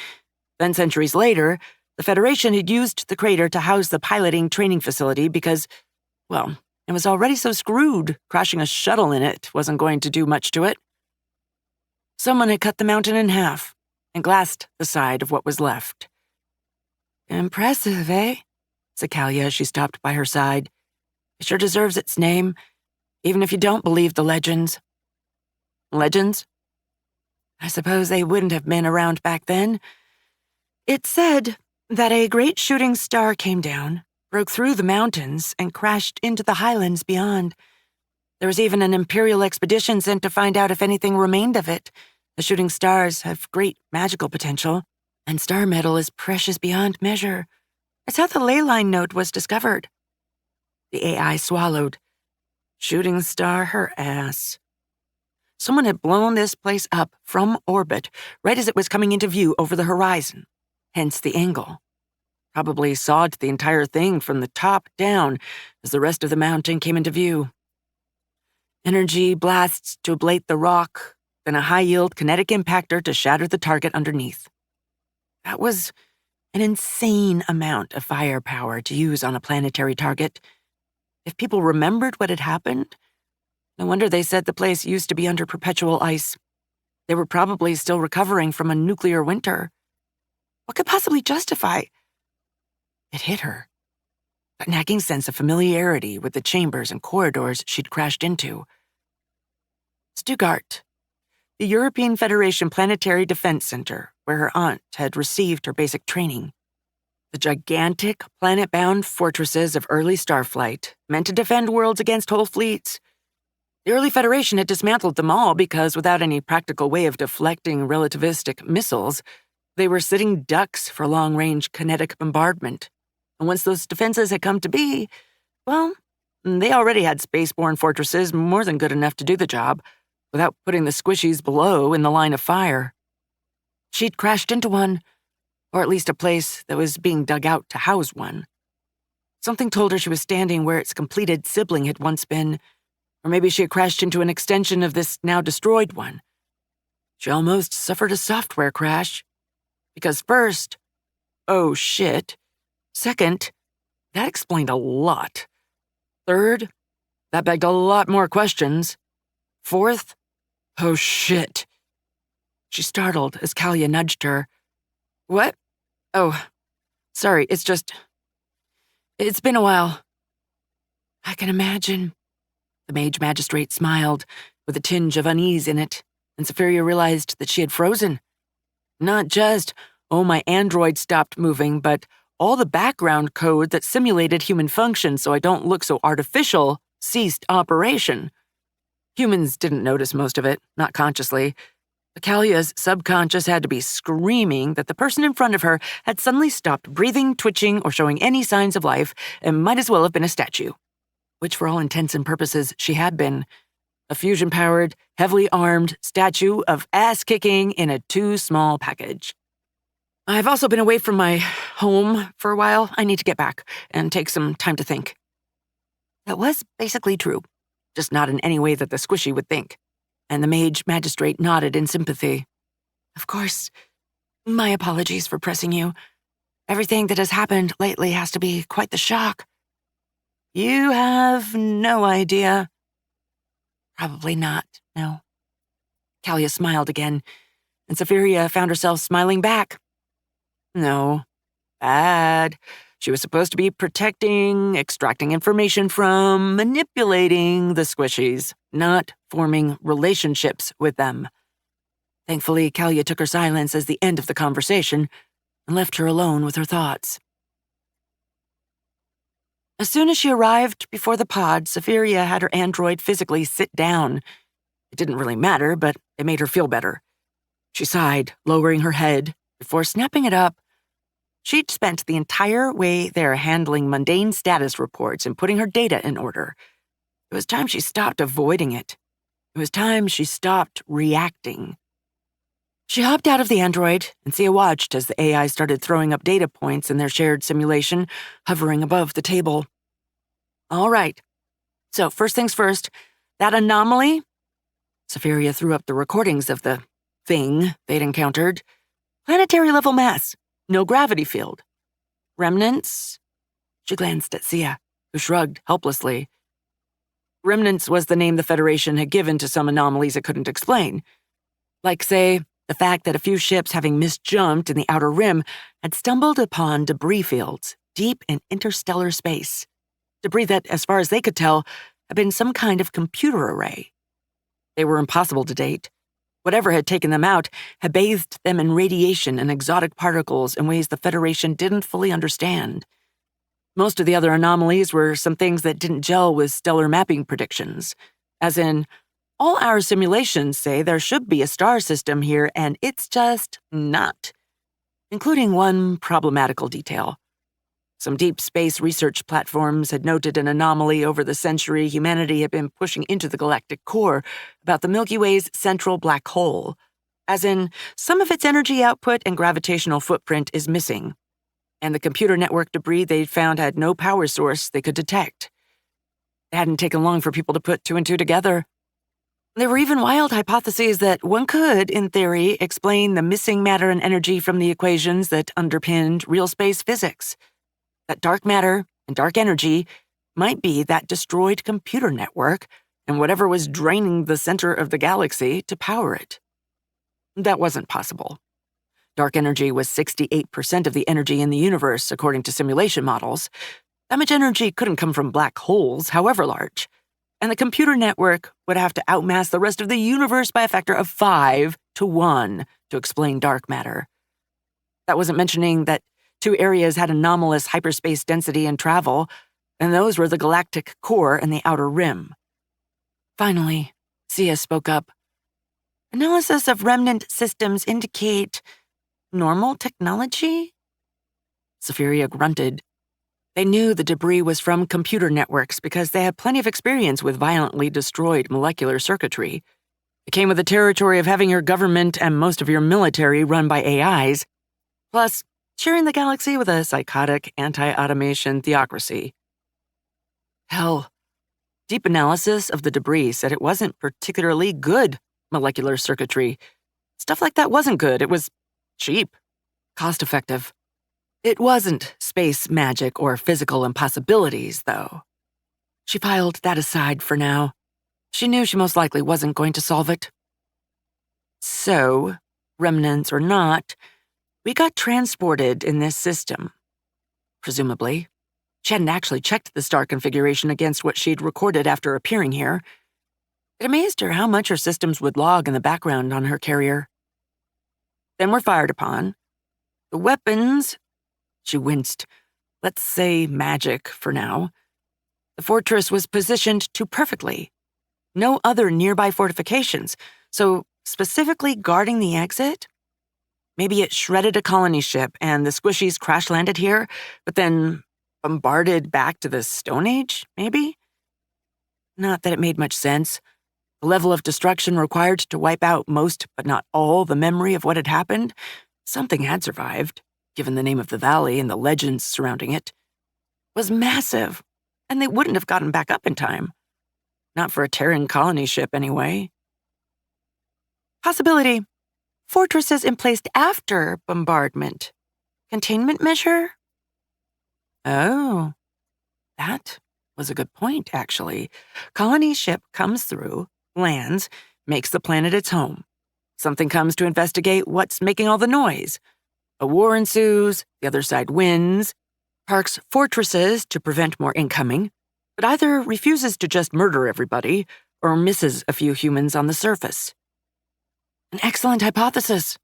Then, centuries later, the Federation had used the crater to house the piloting training facility because, well, it was already so screwed, crashing a shuttle in it wasn't going to do much to it. Someone had cut the mountain in half and glassed the side of what was left. Impressive, eh? Said Kalia as she stopped by her side. It sure deserves its name, even if you don't believe the legends. Legends? I suppose they wouldn't have been around back then. It said that a great shooting star came down, broke through the mountains, and crashed into the highlands beyond. There was even an Imperial expedition sent to find out if anything remained of it. The shooting stars have great magical potential, and star metal is precious beyond measure. It's how the ley line node was discovered. The AI swallowed. Shooting star her ass. Someone had blown this place up from orbit right as it was coming into view over the horizon, hence the angle. Probably sawed the entire thing from the top down as the rest of the mountain came into view. Energy blasts to ablate the rock, then a high-yield kinetic impactor to shatter the target underneath. That was an insane amount of firepower to use on a planetary target. If people remembered what had happened, no wonder they said the place used to be under perpetual ice. They were probably still recovering from a nuclear winter. What could possibly justify? It hit her. A nagging sense of familiarity with the chambers and corridors she'd crashed into. Stuttgart, the European Federation Planetary Defense Center, where her aunt had received her basic training. The gigantic, planet-bound fortresses of early starflight, meant to defend worlds against whole fleets. The early Federation had dismantled them all because, without any practical way of deflecting relativistic missiles, they were sitting ducks for long-range kinetic bombardment. And once those defenses had come to be, well, they already had spaceborne fortresses more than good enough to do the job, without putting the squishies below in the line of fire. She'd crashed into one, or at least a place that was being dug out to house one. Something told her she was standing where its completed sibling had once been, or maybe she had crashed into an extension of this now destroyed one. She almost suffered a software crash. Because first, oh shit. Second, that explained a lot. Third, that begged a lot more questions. Fourth, oh shit. She startled as Kalia nudged her. What? Oh, sorry, it's been a while. I can imagine. The mage magistrate smiled, with a tinge of unease in it, and Safiria realized that she had frozen. Not just, oh, my android stopped moving, but all the background code that simulated human function so I don't look so artificial ceased operation. Humans didn't notice most of it, not consciously. Kalia's subconscious had to be screaming that the person in front of her had suddenly stopped breathing, twitching, or showing any signs of life and might as well have been a statue. Which, for all intents and purposes, she had been. A fusion-powered, heavily armed statue of ass-kicking in a too-small package. I've also been away from my home for a while. I need to get back and take some time to think. That was basically true, just not in any way that the squishy would think. And the mage magistrate nodded in sympathy. Of course. My apologies for pressing you. Everything that has happened lately has to be quite the shock. You have no idea. Probably not, no. Kalia smiled again, and Safiria found herself smiling back. No. Bad. She was supposed to be protecting, extracting information from, manipulating the squishies, not forming relationships with them. Thankfully, Kalia took her silence as the end of the conversation and left her alone with her thoughts. As soon as she arrived before the pod, Safiria had her android physically sit down. It didn't really matter, but it made her feel better. She sighed, lowering her head, before snapping it up. She'd spent the entire way there handling mundane status reports and putting her data in order. It was time she stopped avoiding it. It was time she stopped reacting. She hopped out of the android, and Sia watched as the AI started throwing up data points in their shared simulation, hovering above the table. All right. So, first things first, that anomaly, Safiria threw up the recordings of the thing they'd encountered. Planetary-level mass, no gravity field. Remnants? She glanced at Sia, who shrugged helplessly. Remnants was the name the Federation had given to some anomalies it couldn't explain. Like, say, the fact that a few ships having misjumped in the outer rim had stumbled upon debris fields deep in interstellar space. Debris that, as far as they could tell, had been some kind of computer array. They were impossible to date. Whatever had taken them out had bathed them in radiation and exotic particles in ways the Federation didn't fully understand. Most of the other anomalies were some things that didn't gel with stellar mapping predictions, as in, all our simulations say there should be a star system here, and it's just not. Including one problematical detail. Some deep space research platforms had noted an anomaly over the century humanity had been pushing into the galactic core about the Milky Way's central black hole. As in, some of its energy output and gravitational footprint is missing, and the computer network debris they'd found had no power source they could detect. It hadn't taken long for people to put two and two together. There were even wild hypotheses that one could, in theory, explain the missing matter and energy from the equations that underpinned real space physics. That dark matter and dark energy might be that destroyed computer network and whatever was draining the center of the galaxy to power it. That wasn't possible. Dark energy was 68% of the energy in the universe, according to simulation models. That much energy couldn't come from black holes, however large. And the computer network would have to outmass the rest of the universe by a factor of 5 to 1 to explain dark matter. That wasn't mentioning that two areas had anomalous hyperspace density and travel, and those were the galactic core and the outer rim. Finally, Sia spoke up. Analysis of remnant systems indicate normal technology? Safiria grunted. They knew the debris was from computer networks because they had plenty of experience with violently destroyed molecular circuitry. It came with the territory of having your government and most of your military run by AIs, plus sharing the galaxy with a psychotic anti-automation theocracy. Hell, deep analysis of the debris said it wasn't particularly good molecular circuitry. Stuff like that wasn't good. It was cheap, cost-effective. It wasn't space magic or physical impossibilities, though. She filed that aside for now. She knew she most likely wasn't going to solve it. So, remnants or not, we got transported in this system. Presumably. She hadn't actually checked the star configuration against what she'd recorded after appearing here. It amazed her how much her systems would log in the background on her carrier. Then we're fired upon. The weapons, she winced. Let's say magic for now. The fortress was positioned too perfectly. No other nearby fortifications, so specifically guarding the exit? Maybe it shredded a colony ship and the squishies crash-landed here, but then bombarded back to the Stone Age, maybe? Not that it made much sense. The level of destruction required to wipe out most, but not all, the memory of what had happened. Something had survived, given the name of the valley and the legends surrounding it. Was massive, and they wouldn't have gotten back up in time. Not for a Terran colony ship, anyway. Possibility. Fortresses emplaced after bombardment. Containment measure? Oh, that was a good point, actually. Colony ship comes through, lands, makes the planet its home. Something comes to investigate what's making all the noise. A war ensues, the other side wins, parks fortresses to prevent more incoming, but either refuses to just murder everybody or misses a few humans on the surface. An excellent hypothesis.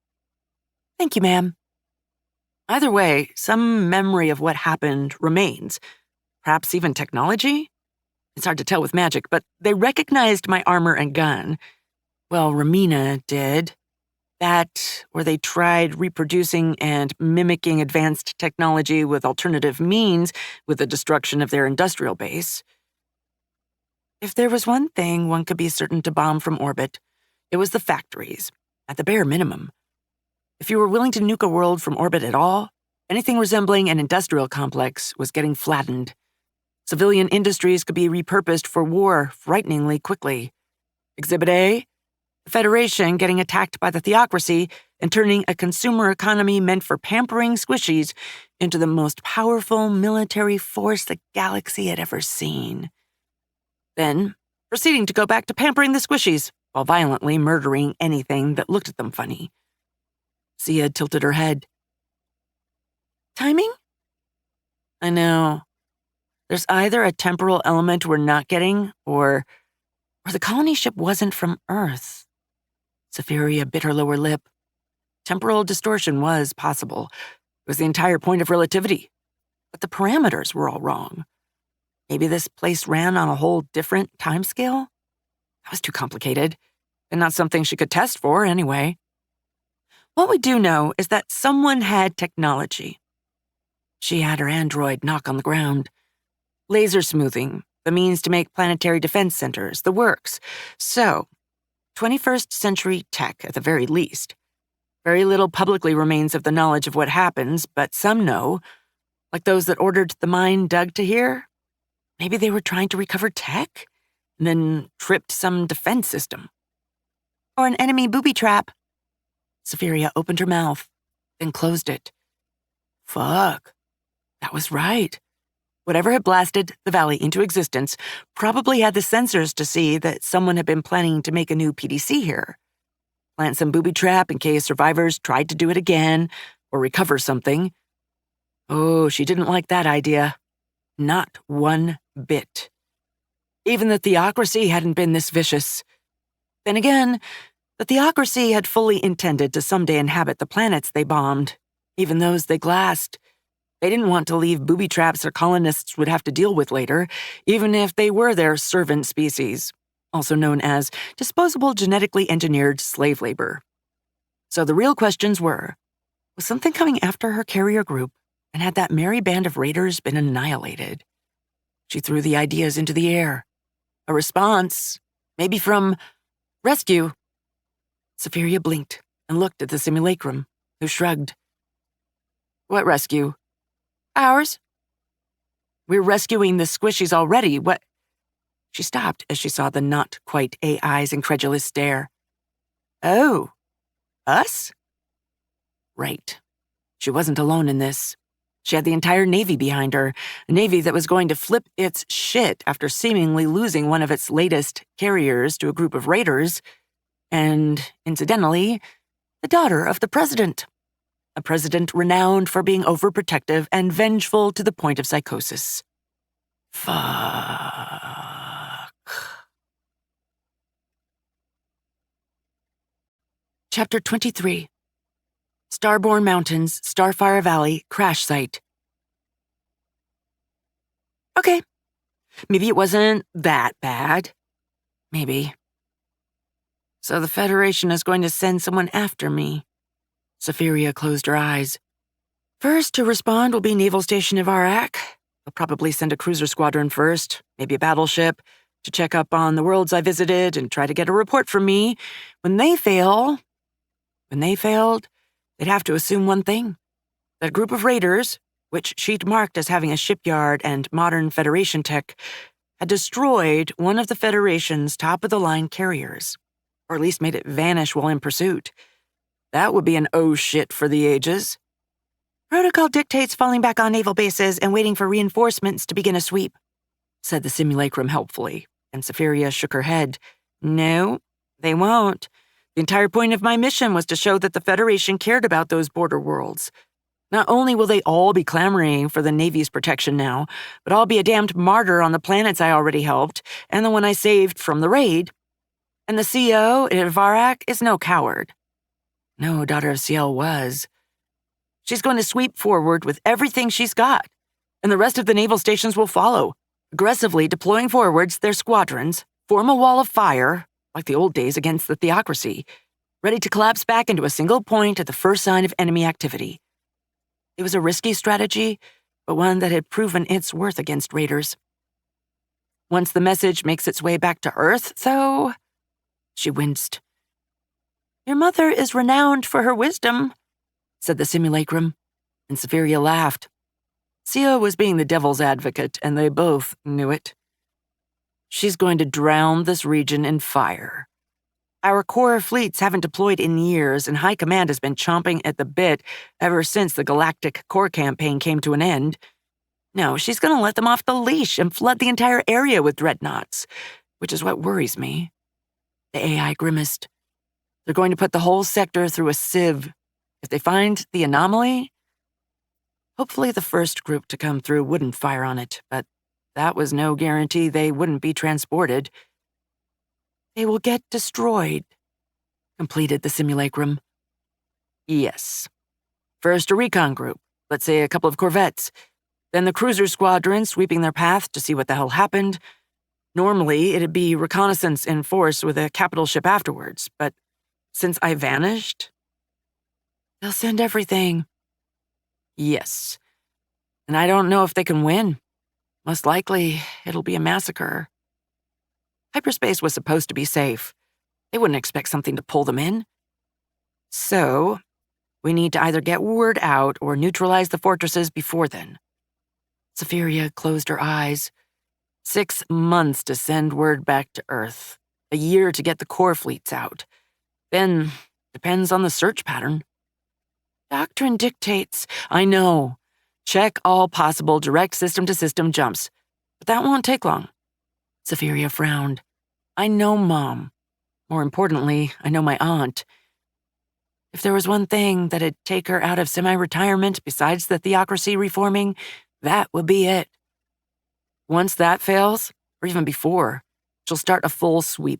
Thank you, ma'am. Either way, some memory of what happened remains. Perhaps even technology? It's hard to tell with magic, but they recognized my armor and gun. Well, Ramina did. That, or they tried reproducing and mimicking advanced technology with alternative means with the destruction of their industrial base. If there was one thing one could be certain to bomb from orbit, it was the factories, at the bare minimum. If you were willing to nuke a world from orbit at all, anything resembling an industrial complex was getting flattened. Civilian industries could be repurposed for war frighteningly quickly. Exhibit A, The Federation getting attacked by the theocracy and turning a consumer economy meant for pampering squishies into the most powerful military force the galaxy had ever seen. Then, proceeding to go back to pampering the squishies while violently murdering anything that looked at them funny. Sia tilted her head. Timing? I know. There's either a temporal element we're not getting, or the colony ship wasn't from Earth. Safiria bit her lower lip. Temporal distortion was possible. It was the entire point of relativity. But the parameters were all wrong. Maybe this place ran on a whole different timescale? That was too complicated, and not something she could test for anyway. What we do know is that someone had technology. She had her android knock on the ground. Laser smoothing, the means to make planetary defense centers, the works. So, 21st century tech at the very least. Very little publicly remains of the knowledge of what happens, but some know, like those that ordered the mine dug to here. Maybe they were trying to recover tech, and then tripped some defense system. Or an enemy booby trap. Safiria opened her mouth, then closed it. Fuck. That was right. Whatever had blasted the valley into existence probably had the sensors to see that someone had been planning to make a new PDC here. Plant some booby trap in case survivors tried to do it again or recover something. Oh, she didn't like that idea. Not one bit. Even the theocracy hadn't been this vicious. Then again, the theocracy had fully intended to someday inhabit the planets they bombed, even those they glassed. They didn't want to leave booby traps their colonists would have to deal with later, even if they were their servant species, also known as disposable genetically engineered slave labor. So the real questions were, was something coming after her carrier group, and had that merry band of raiders been annihilated? She threw the ideas into the air. A response, maybe from rescue. Safiria blinked and looked at the simulacrum, who shrugged. What rescue? Ours. We're rescuing the squishies already. What? She stopped as she saw the not quite AI's incredulous stare. Oh, us? Right. She wasn't alone in this. She had the entire Navy behind her, a Navy that was going to flip its shit after seemingly losing one of its latest carriers to a group of raiders, and, incidentally, the daughter of the president. A president renowned for being overprotective and vengeful to the point of psychosis. Fuck. Chapter 23. Starborn Mountains, Starfire Valley, crash site. Okay, maybe it wasn't that bad. Maybe. So the Federation is going to send someone after me. Safiria closed her eyes. First to respond will be Naval Station Ivarak. They'll probably send a cruiser squadron first, maybe a battleship, to check up on the worlds I visited and try to get a report from me. When they failed, they'd have to assume one thing. That group of raiders, which she'd marked as having a shipyard and modern Federation tech, had destroyed one of the Federation's top-of-the-line carriers, or at least made it vanish while in pursuit. That would be an oh shit for the ages. Protocol dictates falling back on naval bases and waiting for reinforcements to begin a sweep, said the simulacrum helpfully, and Safiria shook her head. No, they won't. The entire point of my mission was to show that the Federation cared about those border worlds. Not only will they all be clamoring for the Navy's protection now, but I'll be a damned martyr on the planets I already helped, and the one I saved from the raid. And the CO at Ivarak is no coward. No daughter of Ciel was. She's going to sweep forward with everything she's got, and the rest of the naval stations will follow, aggressively deploying forwards their squadrons, form a wall of fire, like the old days against the theocracy, ready to collapse back into a single point at the first sign of enemy activity. It was a risky strategy, but one that had proven its worth against raiders. Once the message makes its way back to Earth, though, she winced. Your mother is renowned for her wisdom, said the simulacrum, and Safiria laughed. Sia was being the devil's advocate, and they both knew it. She's going to drown this region in fire. Our core fleets haven't deployed in years, and High Command has been chomping at the bit ever since the Galactic Core campaign came to an end. No, she's gonna let them off the leash and flood the entire area with dreadnoughts, which is what worries me. The AI grimaced. They're going to put the whole sector through a sieve. If they find the anomaly, hopefully the first group to come through wouldn't fire on it, but that was no guarantee they wouldn't be transported. They will get destroyed, completed the simulacrum. Yes. First a recon group, let's say a couple of corvettes, then the cruiser squadron sweeping their path to see what the hell happened. Normally, it'd be reconnaissance in force with a capital ship afterwards, but since I vanished, they'll send everything. Yes. And I don't know if they can win. Most likely, it'll be a massacre. Hyperspace was supposed to be safe. They wouldn't expect something to pull them in. So, we need to either get word out or neutralize the fortresses before then. Safiria closed her eyes. 6 months to send word back to Earth. A year to get the core fleets out. Then, depends on the search pattern. Doctrine dictates. I know. Check all possible direct system-to-system jumps. But that won't take long. Safiria frowned. I know Mom. More importantly, I know my aunt. If there was one thing that'd take her out of semi-retirement besides the theocracy reforming, that would be it. Once that fails, or even before, she'll start a full sweep.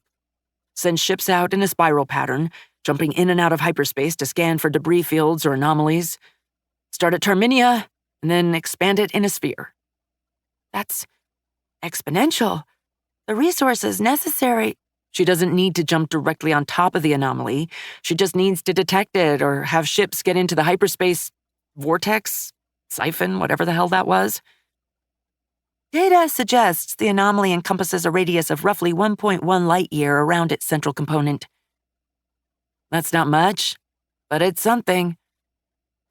Send ships out in a spiral pattern, jumping in and out of hyperspace to scan for debris fields or anomalies. Start at Terminia, and then expand it in a sphere. That's exponential. The resources necessary. She doesn't need to jump directly on top of the anomaly. She just needs to detect it or have ships get into the hyperspace vortex, siphon, whatever the hell that was. Data suggests the anomaly encompasses a radius of roughly 1.1 light-year around its central component. That's not much, but it's something.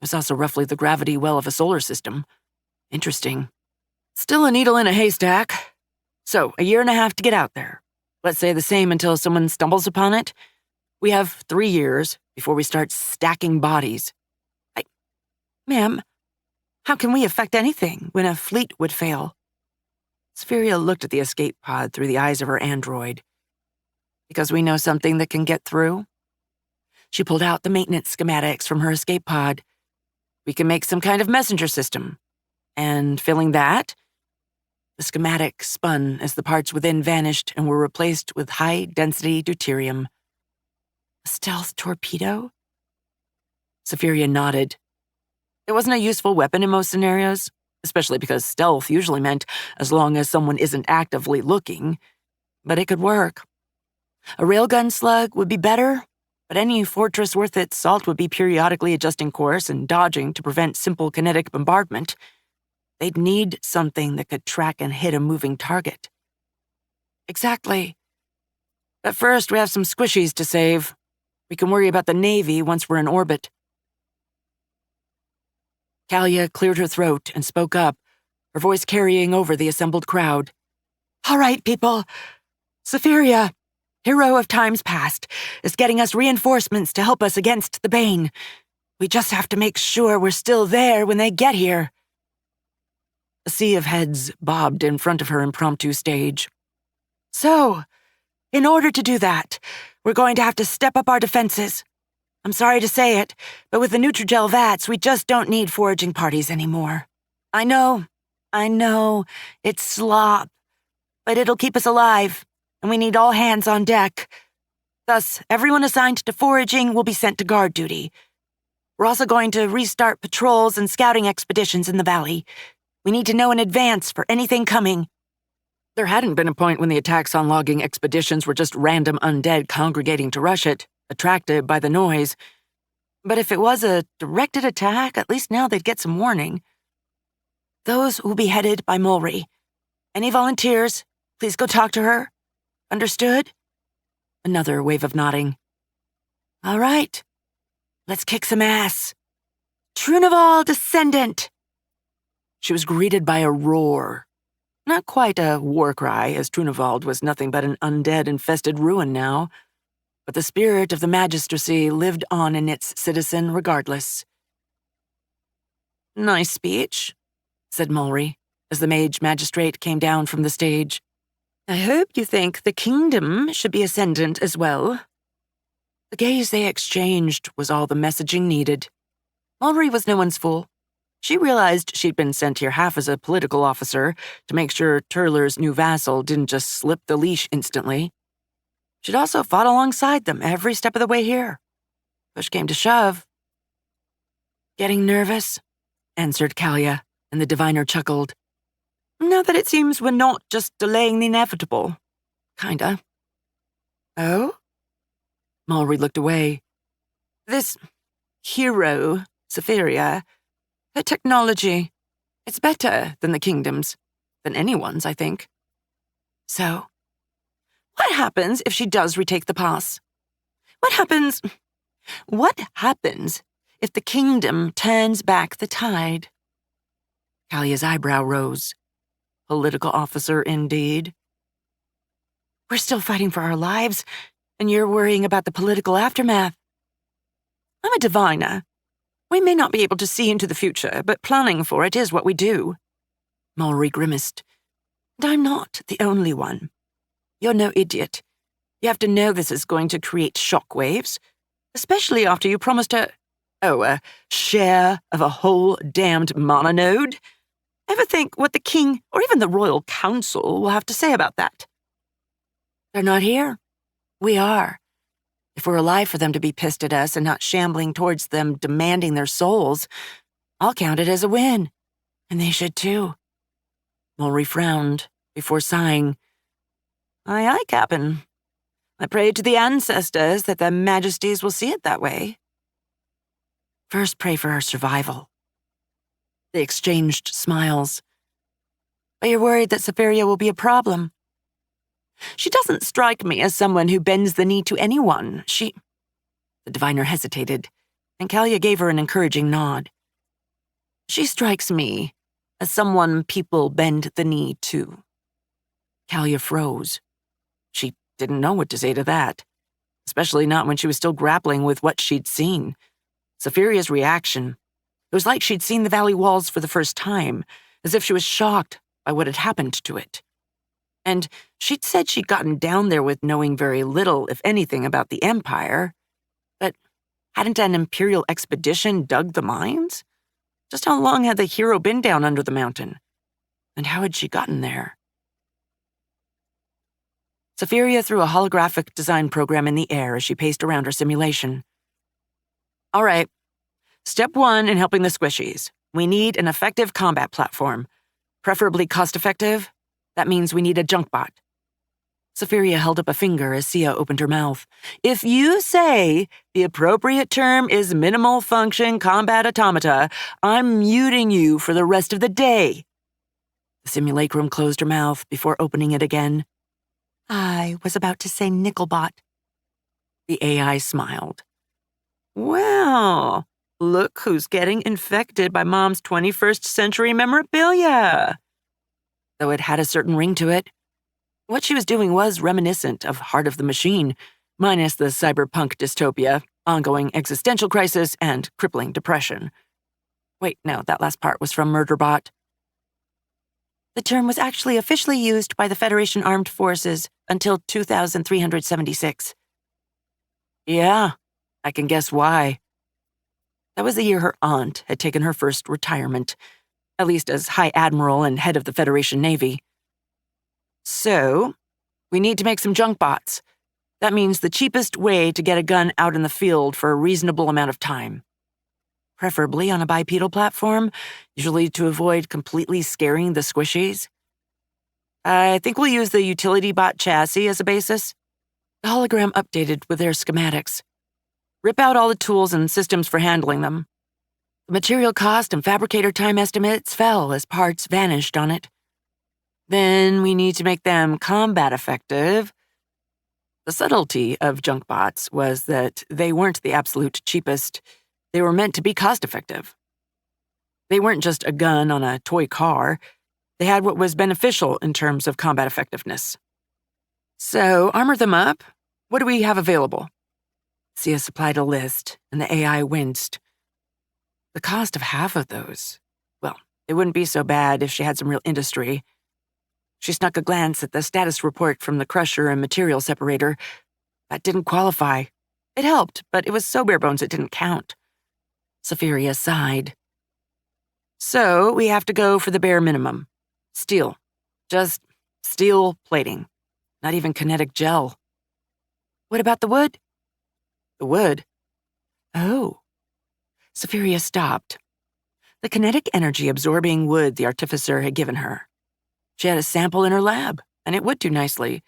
It's also roughly the gravity well of a solar system. Interesting. Still a needle in a haystack. So, a year and a half to get out there. Let's say the same until someone stumbles upon it. We have 3 years before we start stacking bodies. Ma'am, how can we affect anything when a fleet would fail? Spheria looked at the escape pod through the eyes of her android. Because we know something that can get through? She pulled out the maintenance schematics from her escape pod. We can make some kind of messenger system. And failing that, the schematic spun as the parts within vanished and were replaced with high-density deuterium. A stealth torpedo? Safiria nodded. It wasn't a useful weapon in most scenarios, especially because stealth usually meant as long as someone isn't actively looking. But it could work. A railgun slug would be better, but any fortress worth its salt would be periodically adjusting course and dodging to prevent simple kinetic bombardment. They'd need something that could track and hit a moving target. Exactly. But first, we have some squishies to save. We can worry about the Navy once we're in orbit. Kalia cleared her throat and spoke up, her voice carrying over the assembled crowd. All right, people. Safiria, hero of times past, is getting us reinforcements to help us against the Bane. We just have to make sure we're still there when they get here. A sea of heads bobbed in front of her impromptu stage. So, in order to do that, we're going to have to step up our defenses. I'm sorry to say it, but with the Nutrigel vats, we just don't need foraging parties anymore. I know, it's slop, but it'll keep us alive, and we need all hands on deck. Thus, everyone assigned to foraging will be sent to guard duty. We're also going to restart patrols and scouting expeditions in the valley. We need to know in advance for anything coming. There hadn't been a point when the attacks on logging expeditions were just random undead congregating to rush it, attracted by the noise. But if it was a directed attack, at least now they'd get some warning. Those will be headed by Mulry. Any volunteers, please go talk to her. Understood? Another wave of nodding. All right. Let's kick some ass. Truneval descendant! She was greeted by a roar. Not quite a war cry, as Trunevald was nothing but an undead-infested ruin now. but the spirit of the magistracy lived on in its citizen regardless. "Nice speech," said Mulry, as the mage magistrate came down from the stage. "I hope you think the kingdom should be ascendant as well." The gaze they exchanged was all the messaging needed. Mulry was no one's fool. She realized she'd been sent here half as a political officer to make sure Turler's new vassal didn't just slip the leash instantly. She'd also fought alongside them every step of the way here. Push came to shove. "Getting nervous?" answered Kalia, and the diviner chuckled. "Now that it seems we're not just delaying the inevitable. Kinda." "Oh?" Mulry looked away. "This hero, Safiria, her technology, it's better than the kingdom's, than anyone's, I think. So, what happens if she does retake the pass? What happens if the kingdom turns back the tide?" Kalia's eyebrow rose. Political officer, indeed. "We're still fighting for our lives, and you're worrying about the political aftermath. I'm a diviner. We may not be able to see into the future, but planning for it is what we do." Mulry grimaced. "And I'm not the only one. You're no idiot. You have to know this is going to create shockwaves, especially after you promised a share of a whole damned mana node. Ever think what the king or even the royal council will have to say about that?" "They're not here. We are. If we're alive for them to be pissed at us and not shambling towards them demanding their souls, I'll count it as a win. And they should too." Mulry frowned before sighing. Aye, aye, Captain. I pray to the ancestors that their majesties will see it that way." "First pray for our survival." They exchanged smiles. "But you're worried that Safiria will be a problem?" "She doesn't strike me as someone who bends the knee to anyone. The diviner hesitated, and Kalia gave her an encouraging nod. "She strikes me as someone people bend the knee to." Kalia froze. She didn't know what to say to that, especially not when she was still grappling with what she'd seen. Safiria's reaction. It was like she'd seen the valley walls for the first time, as if she was shocked by what had happened to it. And she'd said she'd gotten down there with knowing very little, if anything, about the Empire. But hadn't an Imperial expedition dug the mines? Just how long had the hero been down under the mountain? And how had she gotten there? Safiria threw a holographic design program in the air as she paced around her simulation. "All right. Step 1 in helping the squishies. We need an effective combat platform. Preferably cost-effective. That means we need a junk bot." Safiria held up a finger as Sia opened her mouth. "If you say the appropriate term is minimal function combat automata, I'm muting you for the rest of the day." The simulacrum closed her mouth before opening it again. "I was about to say Nickelbot." The AI smiled. "Well, look who's getting infected by Mom's 21st century memorabilia." Though it had a certain ring to it. What she was doing was reminiscent of Heart of the Machine, minus the cyberpunk dystopia, ongoing existential crisis, and crippling depression. Wait, no, that last part was from Murderbot. "The term was actually officially used by the Federation Armed Forces until 2376. "Yeah, I can guess why." That was the year her aunt had taken her first retirement, at least as High Admiral and head of the Federation Navy. "So, we need to make some junk bots. That means the cheapest way to get a gun out in the field for a reasonable amount of time. Preferably on a bipedal platform, usually to avoid completely scaring the squishies. I think we'll use the utility bot chassis as a basis." The hologram updated with their schematics. "Rip out all the tools and systems for handling them." The material cost and fabricator time estimates fell as parts vanished on it. "Then we need to make them combat effective." The subtlety of junk bots was that they weren't the absolute cheapest. They were meant to be cost-effective. They weren't just a gun on a toy car. They had what was beneficial in terms of combat effectiveness. "So, armor them up. What do we have available? Sia supplied a list, and the AI winced. The cost of half of those. Well, it wouldn't be so bad if she had some real industry. She snuck a glance at the status report from the crusher and material separator. That didn't qualify. It helped, but it was so bare bones it didn't count. Safiria sighed. So we have to go for the bare minimum. Steel. Just steel plating. Not even kinetic gel. What about the wood? The wood? Oh. Safiria stopped. The kinetic energy absorbing wood the artificer had given her. She had a sample in her lab, and it would do nicely.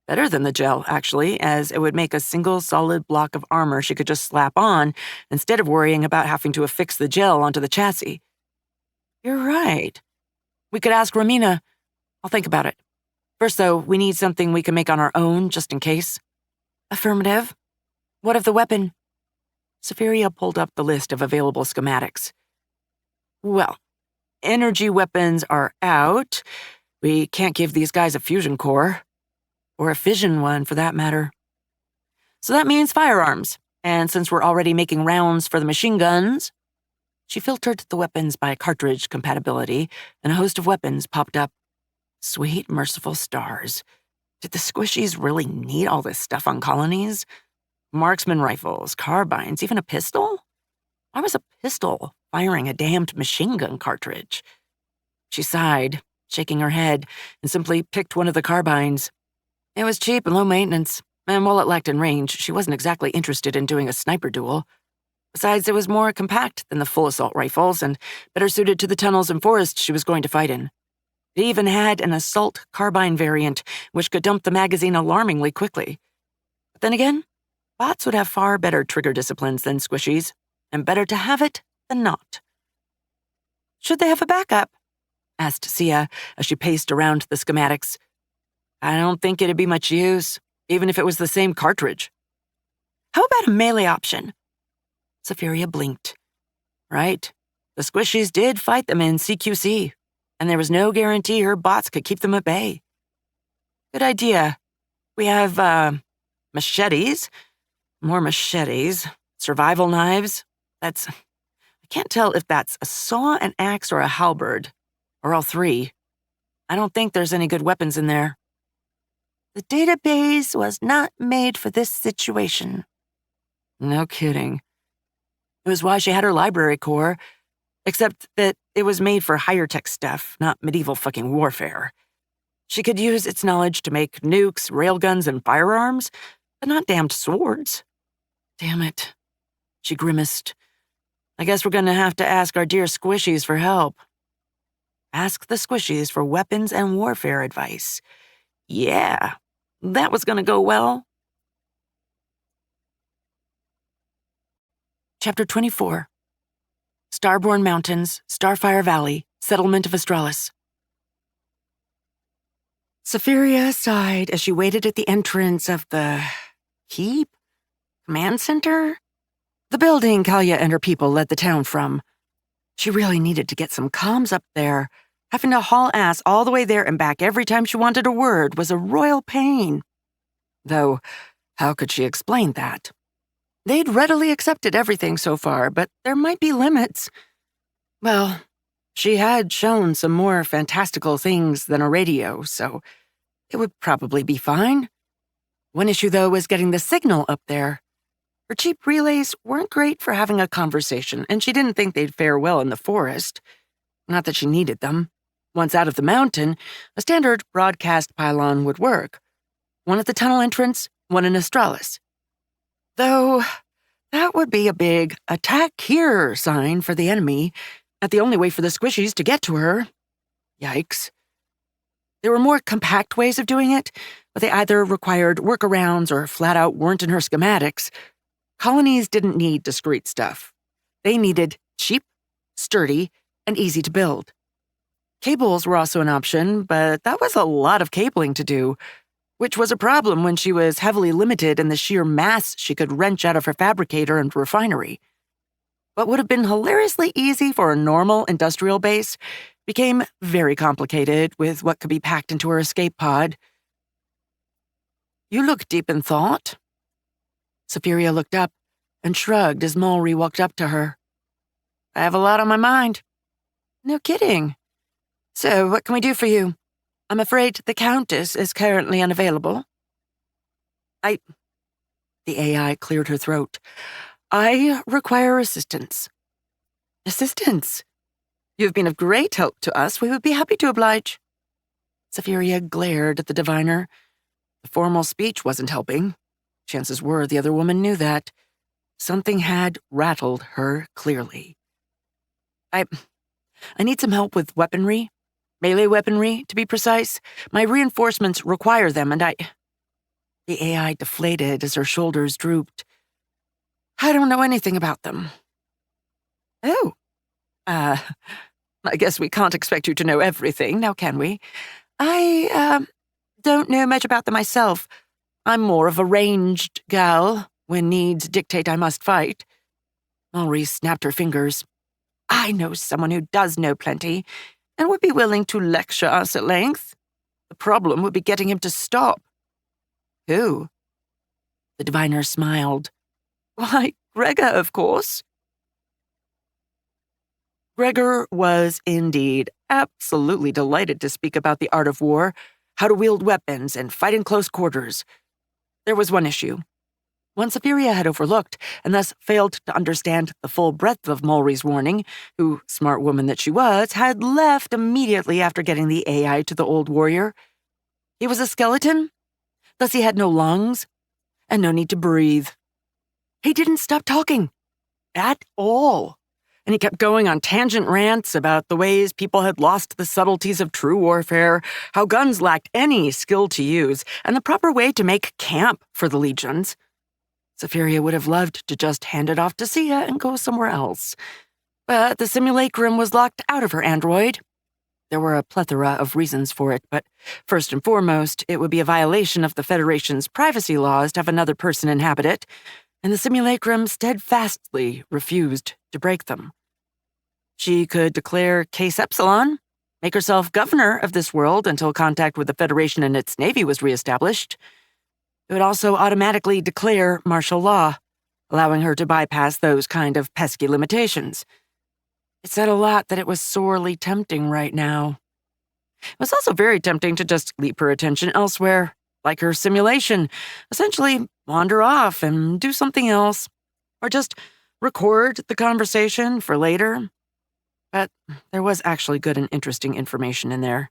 Better than the gel, actually, as it would make a single solid block of armor she could just slap on instead of worrying about having to affix the gel onto the chassis. You're right. We could ask Romina. I'll think about it. First, though, we need something we can make on our own, just in case. Affirmative. What of the weapon? Safiria pulled up the list of available schematics. Well, energy weapons are out. We can't give these guys a fusion core. Or a fission one, for that matter. So that means firearms. And since we're already making rounds for the machine guns... She filtered the weapons by cartridge compatibility, and a host of weapons popped up. Sweet, merciful stars. Did the squishies really need all this stuff on colonies? Marksman rifles, carbines, even a pistol? Why was a pistol firing a damned machine gun cartridge? She sighed, shaking her head, and simply picked one of the carbines. It was cheap and low maintenance, and while it lacked in range, she wasn't exactly interested in doing a sniper duel. Besides, it was more compact than the full assault rifles and better suited to the tunnels and forests she was going to fight in. It even had an assault carbine variant, which could dump the magazine alarmingly quickly. But then again, bots would have far better trigger disciplines than squishies, and better to have it than not. Should they have a backup? Asked Sia as she paced around the schematics. I don't think it'd be much use, even if it was the same cartridge. How about a melee option? Safiria blinked. Right. The squishies did fight them in CQC, and there was no guarantee her bots could keep them at bay. Good idea. We have, machetes. More machetes. Survival knives. I can't tell if that's a saw, an axe, or a halberd. Or all three. I don't think there's any good weapons in there. The database was not made for this situation. No kidding. It was why she had her library core, except that it was made for higher tech stuff, not medieval fucking warfare. She could use its knowledge to make nukes, railguns, and firearms, but not damned swords. Damn it. She grimaced. I guess we're gonna have to ask our dear squishies for help. Ask the squishies for weapons and warfare advice. Yeah, that was gonna go well. Chapter 24. Starborn Mountains, Starfire Valley, Settlement of Astralis. Safiria sighed as she waited at the entrance of the... keep? Command center? The building Kalia and her people led the town from. She really needed to get some comms up there. Having to haul ass all the way there and back every time she wanted a word was a royal pain. Though, how could she explain that? They'd readily accepted everything so far, but there might be limits. Well, she had shown some more fantastical things than a radio, so it would probably be fine. One issue, though, was getting the signal up there. Her cheap relays weren't great for having a conversation, and she didn't think they'd fare well in the forest. Not that she needed them. Once out of the mountain, a standard broadcast pylon would work. One at the tunnel entrance, one in Astralis. Though, that would be a big attack here sign for the enemy, and the only way for the squishies to get to her. Yikes. There were more compact ways of doing it, but they either required workarounds or flat out weren't in her schematics. Colonies didn't need discrete stuff. They needed cheap, sturdy, and easy to build. Cables were also an option, but that was a lot of cabling to do, which was a problem when she was heavily limited in the sheer mass she could wrench out of her fabricator and refinery. What would have been hilariously easy for a normal industrial base became very complicated with what could be packed into her escape pod. You look deep in thought, Safiria looked up and shrugged as Mulry walked up to her. I have a lot on my mind. No kidding. So, what can we do for you? I'm afraid the Countess is currently unavailable. The AI cleared her throat. I require assistance. Assistance? You've been of great help to us. We would be happy to oblige. Safiria glared at the diviner. The formal speech wasn't helping. Chances were the other woman knew that. Something had rattled her clearly. I need some help with weaponry. Melee weaponry, to be precise. My reinforcements require them, and The AI deflated as her shoulders drooped. I don't know anything about them. Oh. I guess we can't expect you to know everything, now can we? I don't know much about them myself. I'm more of a ranged gal. When needs dictate I must fight. Mulry snapped her fingers. I know someone who does know plenty, and would be willing to lecture us at length. The problem would be getting him to stop. Who? The diviner smiled. Why, Gregor, of course. Gregor was indeed absolutely delighted to speak about the art of war, how to wield weapons, and fight in close quarters. There was one issue. One Safiria had overlooked, and thus failed to understand the full breadth of Mulry's warning, who, smart woman that she was, had left immediately after getting the AI to the old warrior. He was a skeleton, thus he had no lungs, and no need to breathe. He didn't stop talking. At all. And he kept going on tangent rants about the ways people had lost the subtleties of true warfare, how guns lacked any skill to use, and the proper way to make camp for the legions. Safiria would have loved to just hand it off to Sia and go somewhere else. But the simulacrum was locked out of her android. There were a plethora of reasons for it, but first and foremost, it would be a violation of the Federation's privacy laws to have another person inhabit it, and the simulacrum steadfastly refused to break them. She could declare case epsilon, make herself governor of this world until contact with the Federation and its navy was reestablished. It would also automatically declare martial law, allowing her to bypass those kind of pesky limitations. It said a lot that it was sorely tempting right now. It was also very tempting to just leap her attention elsewhere, like her simulation, essentially wander off and do something else, or just record the conversation for later. But there was actually good and interesting information in there.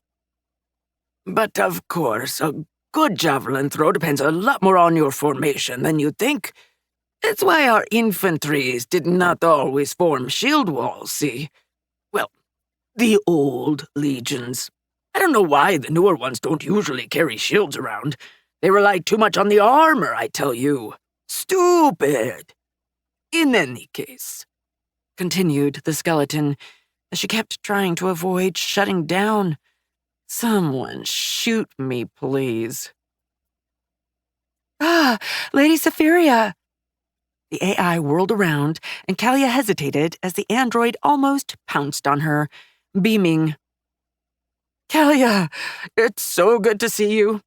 But of course, a good javelin throw depends a lot more on your formation than you'd think. It's why our infantries did not always form shield walls, see? Well, the old legions. I don't know why the newer ones don't usually carry shields around. They rely too much on the armor, I tell you. Stupid. In any case, continued the skeleton, as she kept trying to avoid shutting down. Someone shoot me, please. Ah, Lady Safiria. The AI whirled around, and Kalia hesitated as the android almost pounced on her, beaming. Kalia, it's so good to see you.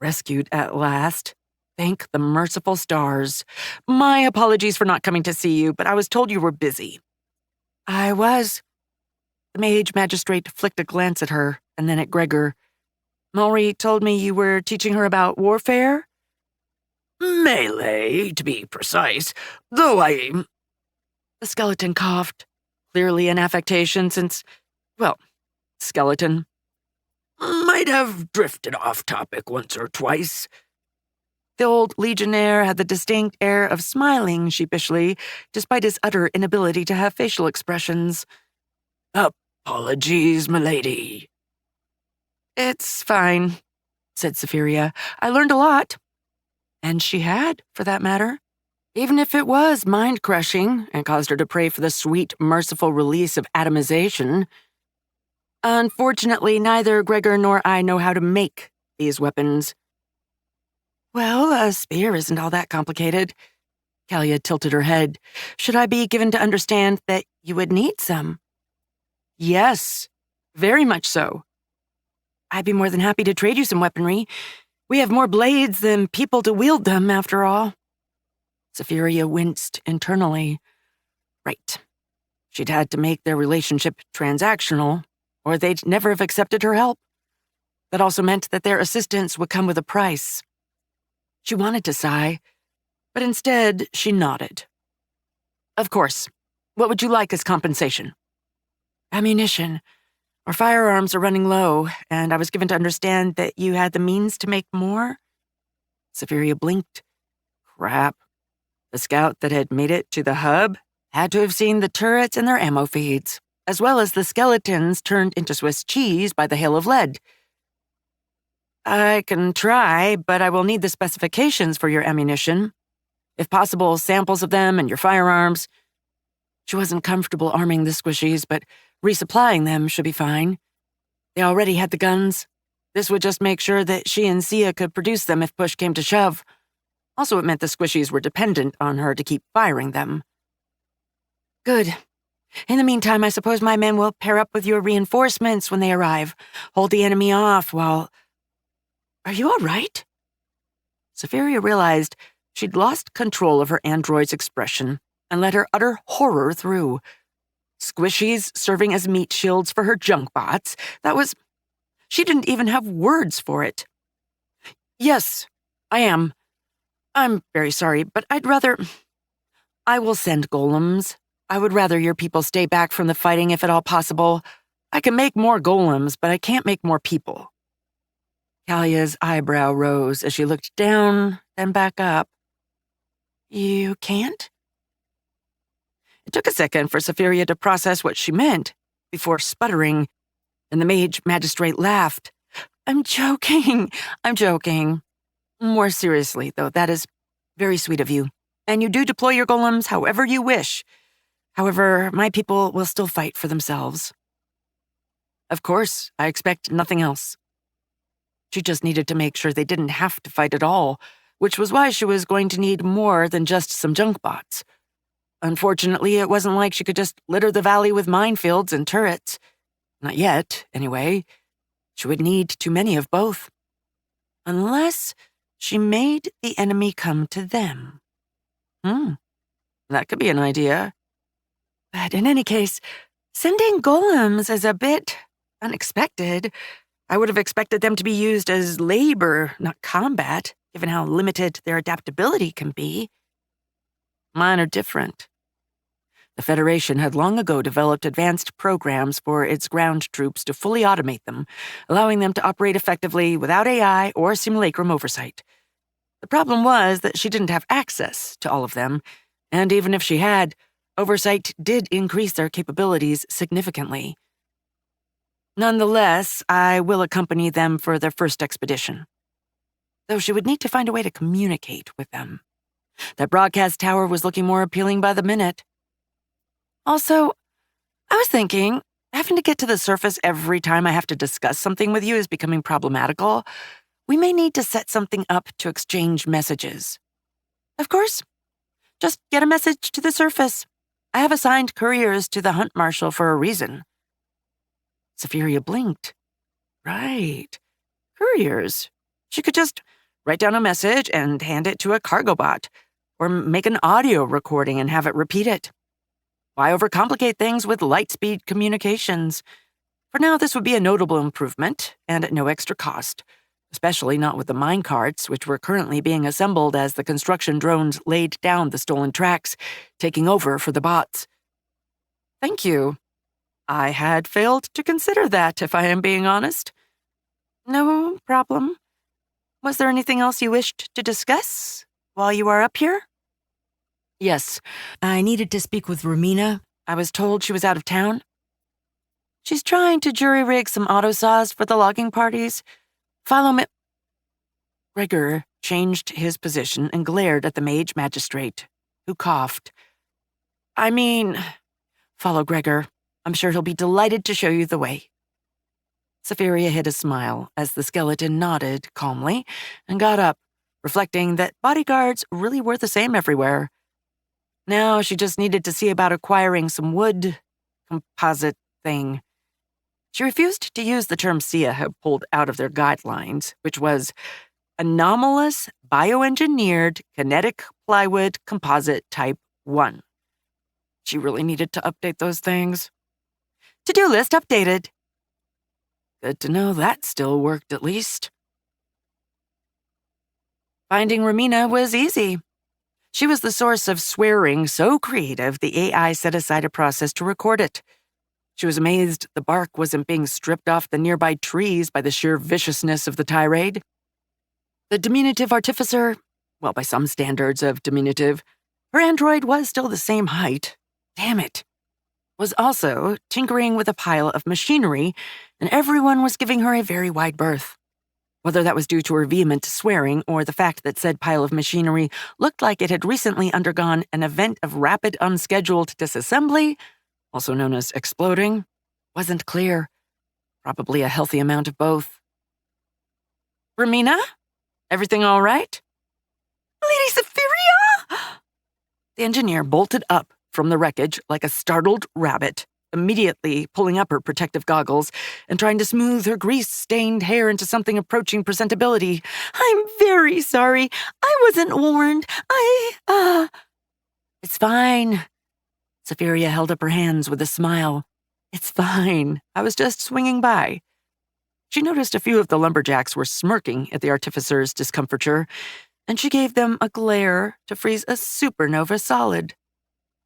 Rescued at last. Thank the merciful stars. My apologies for not coming to see you, but I was told you were busy. I was. The mage magistrate flicked a glance at her, and then at Gregor. Mulry told me you were teaching her about warfare? Melee, to be precise, though I... The skeleton coughed, clearly an affectation since, well, skeleton. Might have drifted off topic once or twice. The old legionnaire had the distinct air of smiling sheepishly, despite his utter inability to have facial expressions. Apologies, milady. It's fine, said Safiria. I learned a lot. And she had, for that matter. Even if it was mind-crushing and caused her to pray for the sweet, merciful release of atomization. Unfortunately, neither Gregor nor I know how to make these weapons. Well, a spear isn't all that complicated. Kalia tilted her head. Should I be given to understand that you would need some? Yes, very much so. I'd be more than happy to trade you some weaponry. We have more blades than people to wield them, after all. Safiria winced internally. Right. She'd had to make their relationship transactional, or they'd never have accepted her help. That also meant that their assistance would come with a price. She wanted to sigh, but instead she nodded. Of course. What would you like as compensation? Ammunition. Our firearms are running low, and I was given to understand that you had the means to make more? Safiria blinked. Crap. The scout that had made it to the hub had to have seen the turrets and their ammo feeds, as well as the skeletons turned into Swiss cheese by the hail of lead. I can try, but I will need the specifications for your ammunition. If possible, samples of them and your firearms. She wasn't comfortable arming the squishies, but resupplying them should be fine. They already had the guns. This would just make sure that she and Sia could produce them if push came to shove. Also, it meant the squishies were dependent on her to keep firing them. Good. In the meantime, I suppose my men will pair up with your reinforcements when they arrive. Hold the enemy off while... Are you all right? Safiria realized she'd lost control of her android's expression and let her utter horror through. Squishies serving as meat shields for her junk bots. That was... She didn't even have words for it. Yes, I am. I'm very sorry, but I'd rather... I will send golems. I would rather your people stay back from the fighting if at all possible. I can make more golems, but I can't make more people. Kalia's eyebrow rose as she looked down, then back up. You can't? It took a second for Safiria to process what she meant, before sputtering, and the mage magistrate laughed. I'm joking. More seriously, though, that is very sweet of you, and you do deploy your golems however you wish. However, my people will still fight for themselves. Of course, I expect nothing else. She just needed to make sure they didn't have to fight at all, which was why she was going to need more than just some junk bots. Unfortunately, it wasn't like she could just litter the valley with minefields and turrets. Not yet, anyway. She would need too many of both. Unless she made the enemy come to them. That could be an idea. But in any case, sending golems is a bit unexpected. I would have expected them to be used as labor, not combat, given how limited their adaptability can be. Mine are different. The Federation had long ago developed advanced programs for its ground troops to fully automate them, allowing them to operate effectively without AI or simulacrum oversight. The problem was that she didn't have access to all of them, and even if she had, oversight did increase their capabilities significantly. Nonetheless, I will accompany them for their first expedition. Though she would need to find a way to communicate with them. That broadcast tower was looking more appealing by the minute. Also, I was thinking, having to get to the surface every time I have to discuss something with you is becoming problematical. We may need to set something up to exchange messages. Of course. Just get a message to the surface. I have assigned couriers to the hunt marshal for a reason. Safiria blinked. Right. Couriers. She could just write down a message and hand it to a cargo bot, or make an audio recording and have it repeat it. Why overcomplicate things with light-speed communications? For now, this would be a notable improvement, and at no extra cost, especially not with the minecarts, which were currently being assembled as the construction drones laid down the stolen tracks, taking over for the bots. Thank you. I had failed to consider that, if I am being honest. No problem. Was there anything else you wished to discuss while you are up here? Yes, I needed to speak with Romina. I was told she was out of town. She's trying to jury-rig some autosaws for the logging parties. Follow me. Gregor changed his position and glared at the mage magistrate, who coughed. Follow Gregor. I'm sure he'll be delighted to show you the way. Safiria hid a smile as the skeleton nodded calmly and got up, reflecting that bodyguards really were the same everywhere. Now she just needed to see about acquiring some wood composite thing. She refused to use the term Sia had pulled out of their guidelines, which was Anomalous bioengineered kinetic plywood composite type 1. She really needed to update those things. To-do list updated. Good to know that still worked at least. Finding Romina was easy. She was the source of swearing so creative the AI set aside a process to record it. She was amazed the bark wasn't being stripped off the nearby trees by the sheer viciousness of the tirade. The diminutive artificer, well, by some standards of diminutive, her android was still the same height. Damn it. Was also tinkering with a pile of machinery, and everyone was giving her a very wide berth. Whether that was due to her vehement swearing or the fact that said pile of machinery looked like it had recently undergone an event of rapid unscheduled disassembly, also known as exploding, wasn't clear. Probably a healthy amount of both. Romina? Everything all right? Lady Saphiria! The engineer bolted up from the wreckage like a startled rabbit, immediately pulling up her protective goggles and trying to smooth her grease-stained hair into something approaching presentability. I'm very sorry. I wasn't warned. It's fine. Saphiria held up her hands with a smile. It's fine. I was just swinging by. She noticed a few of the lumberjacks were smirking at the artificer's discomfiture, and she gave them a glare to freeze a supernova solid.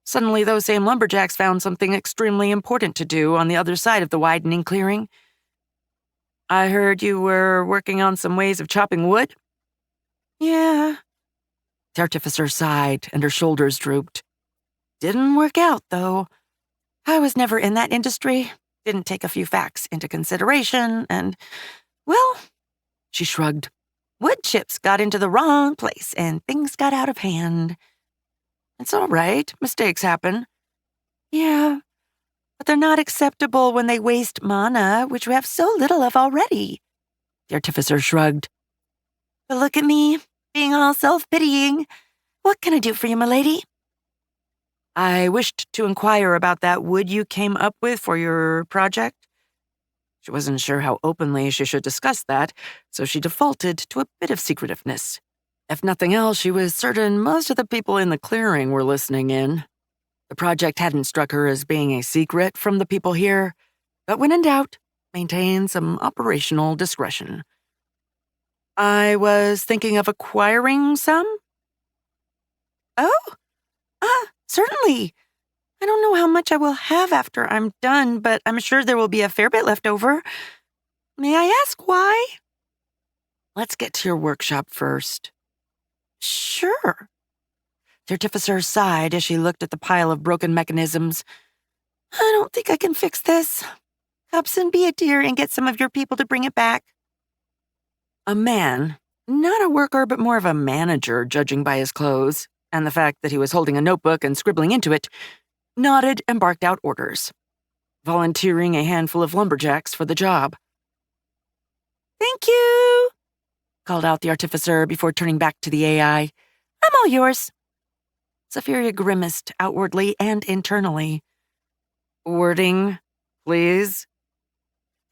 Suddenly, those same lumberjacks found something extremely important to do on the other side of the widening clearing. I heard you were working on some ways of chopping wood? Yeah. The artificer sighed, and her shoulders drooped. Didn't work out, though. I was never in that industry. Didn't take a few facts into consideration, and, well, she shrugged. Wood chips got into the wrong place, and things got out of hand. It's all right. Mistakes happen. Yeah, but they're not acceptable when they waste mana, which we have so little of already. The artificer shrugged. But look at me, being all self-pitying. What can I do for you, milady? I wished to inquire about that wood you came up with for your project. She wasn't sure how openly she should discuss that, so she defaulted to a bit of secretiveness. If nothing else, she was certain most of the people in the clearing were listening in. The project hadn't struck her as being a secret from the people here, but when in doubt, maintain some operational discretion. I was thinking of acquiring some. Oh? Certainly. I don't know how much I will have after I'm done, but I'm sure there will be a fair bit left over. May I ask why? Let's get to your workshop first. Sure. The artificer sighed as she looked at the pile of broken mechanisms. I don't think I can fix this. Hobson, be a dear and get some of your people to bring it back. A man, not a worker but more of a manager, judging by his clothes, and the fact that he was holding a notebook and scribbling into it, nodded and barked out orders, volunteering a handful of lumberjacks for the job. Thank you, called out the artificer before turning back to the AI. I'm all yours. Saphiria grimaced outwardly and internally. Wording, please.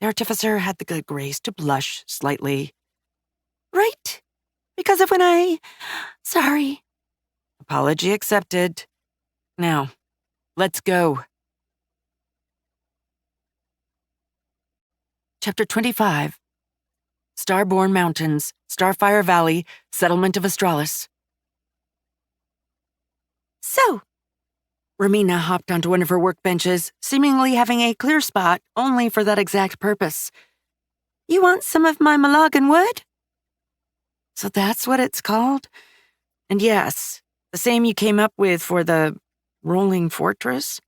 The artificer had the good grace to blush slightly. Right, because of when Sorry. Apology accepted. Now, let's go. Chapter 25. Starborn Mountains, Starfire Valley, Settlement of Astralis. So, Romina hopped onto one of her workbenches, seemingly having a clear spot only for that exact purpose. You want some of my Malagan wood? So that's what it's called? And yes, the same you came up with for the rolling fortress?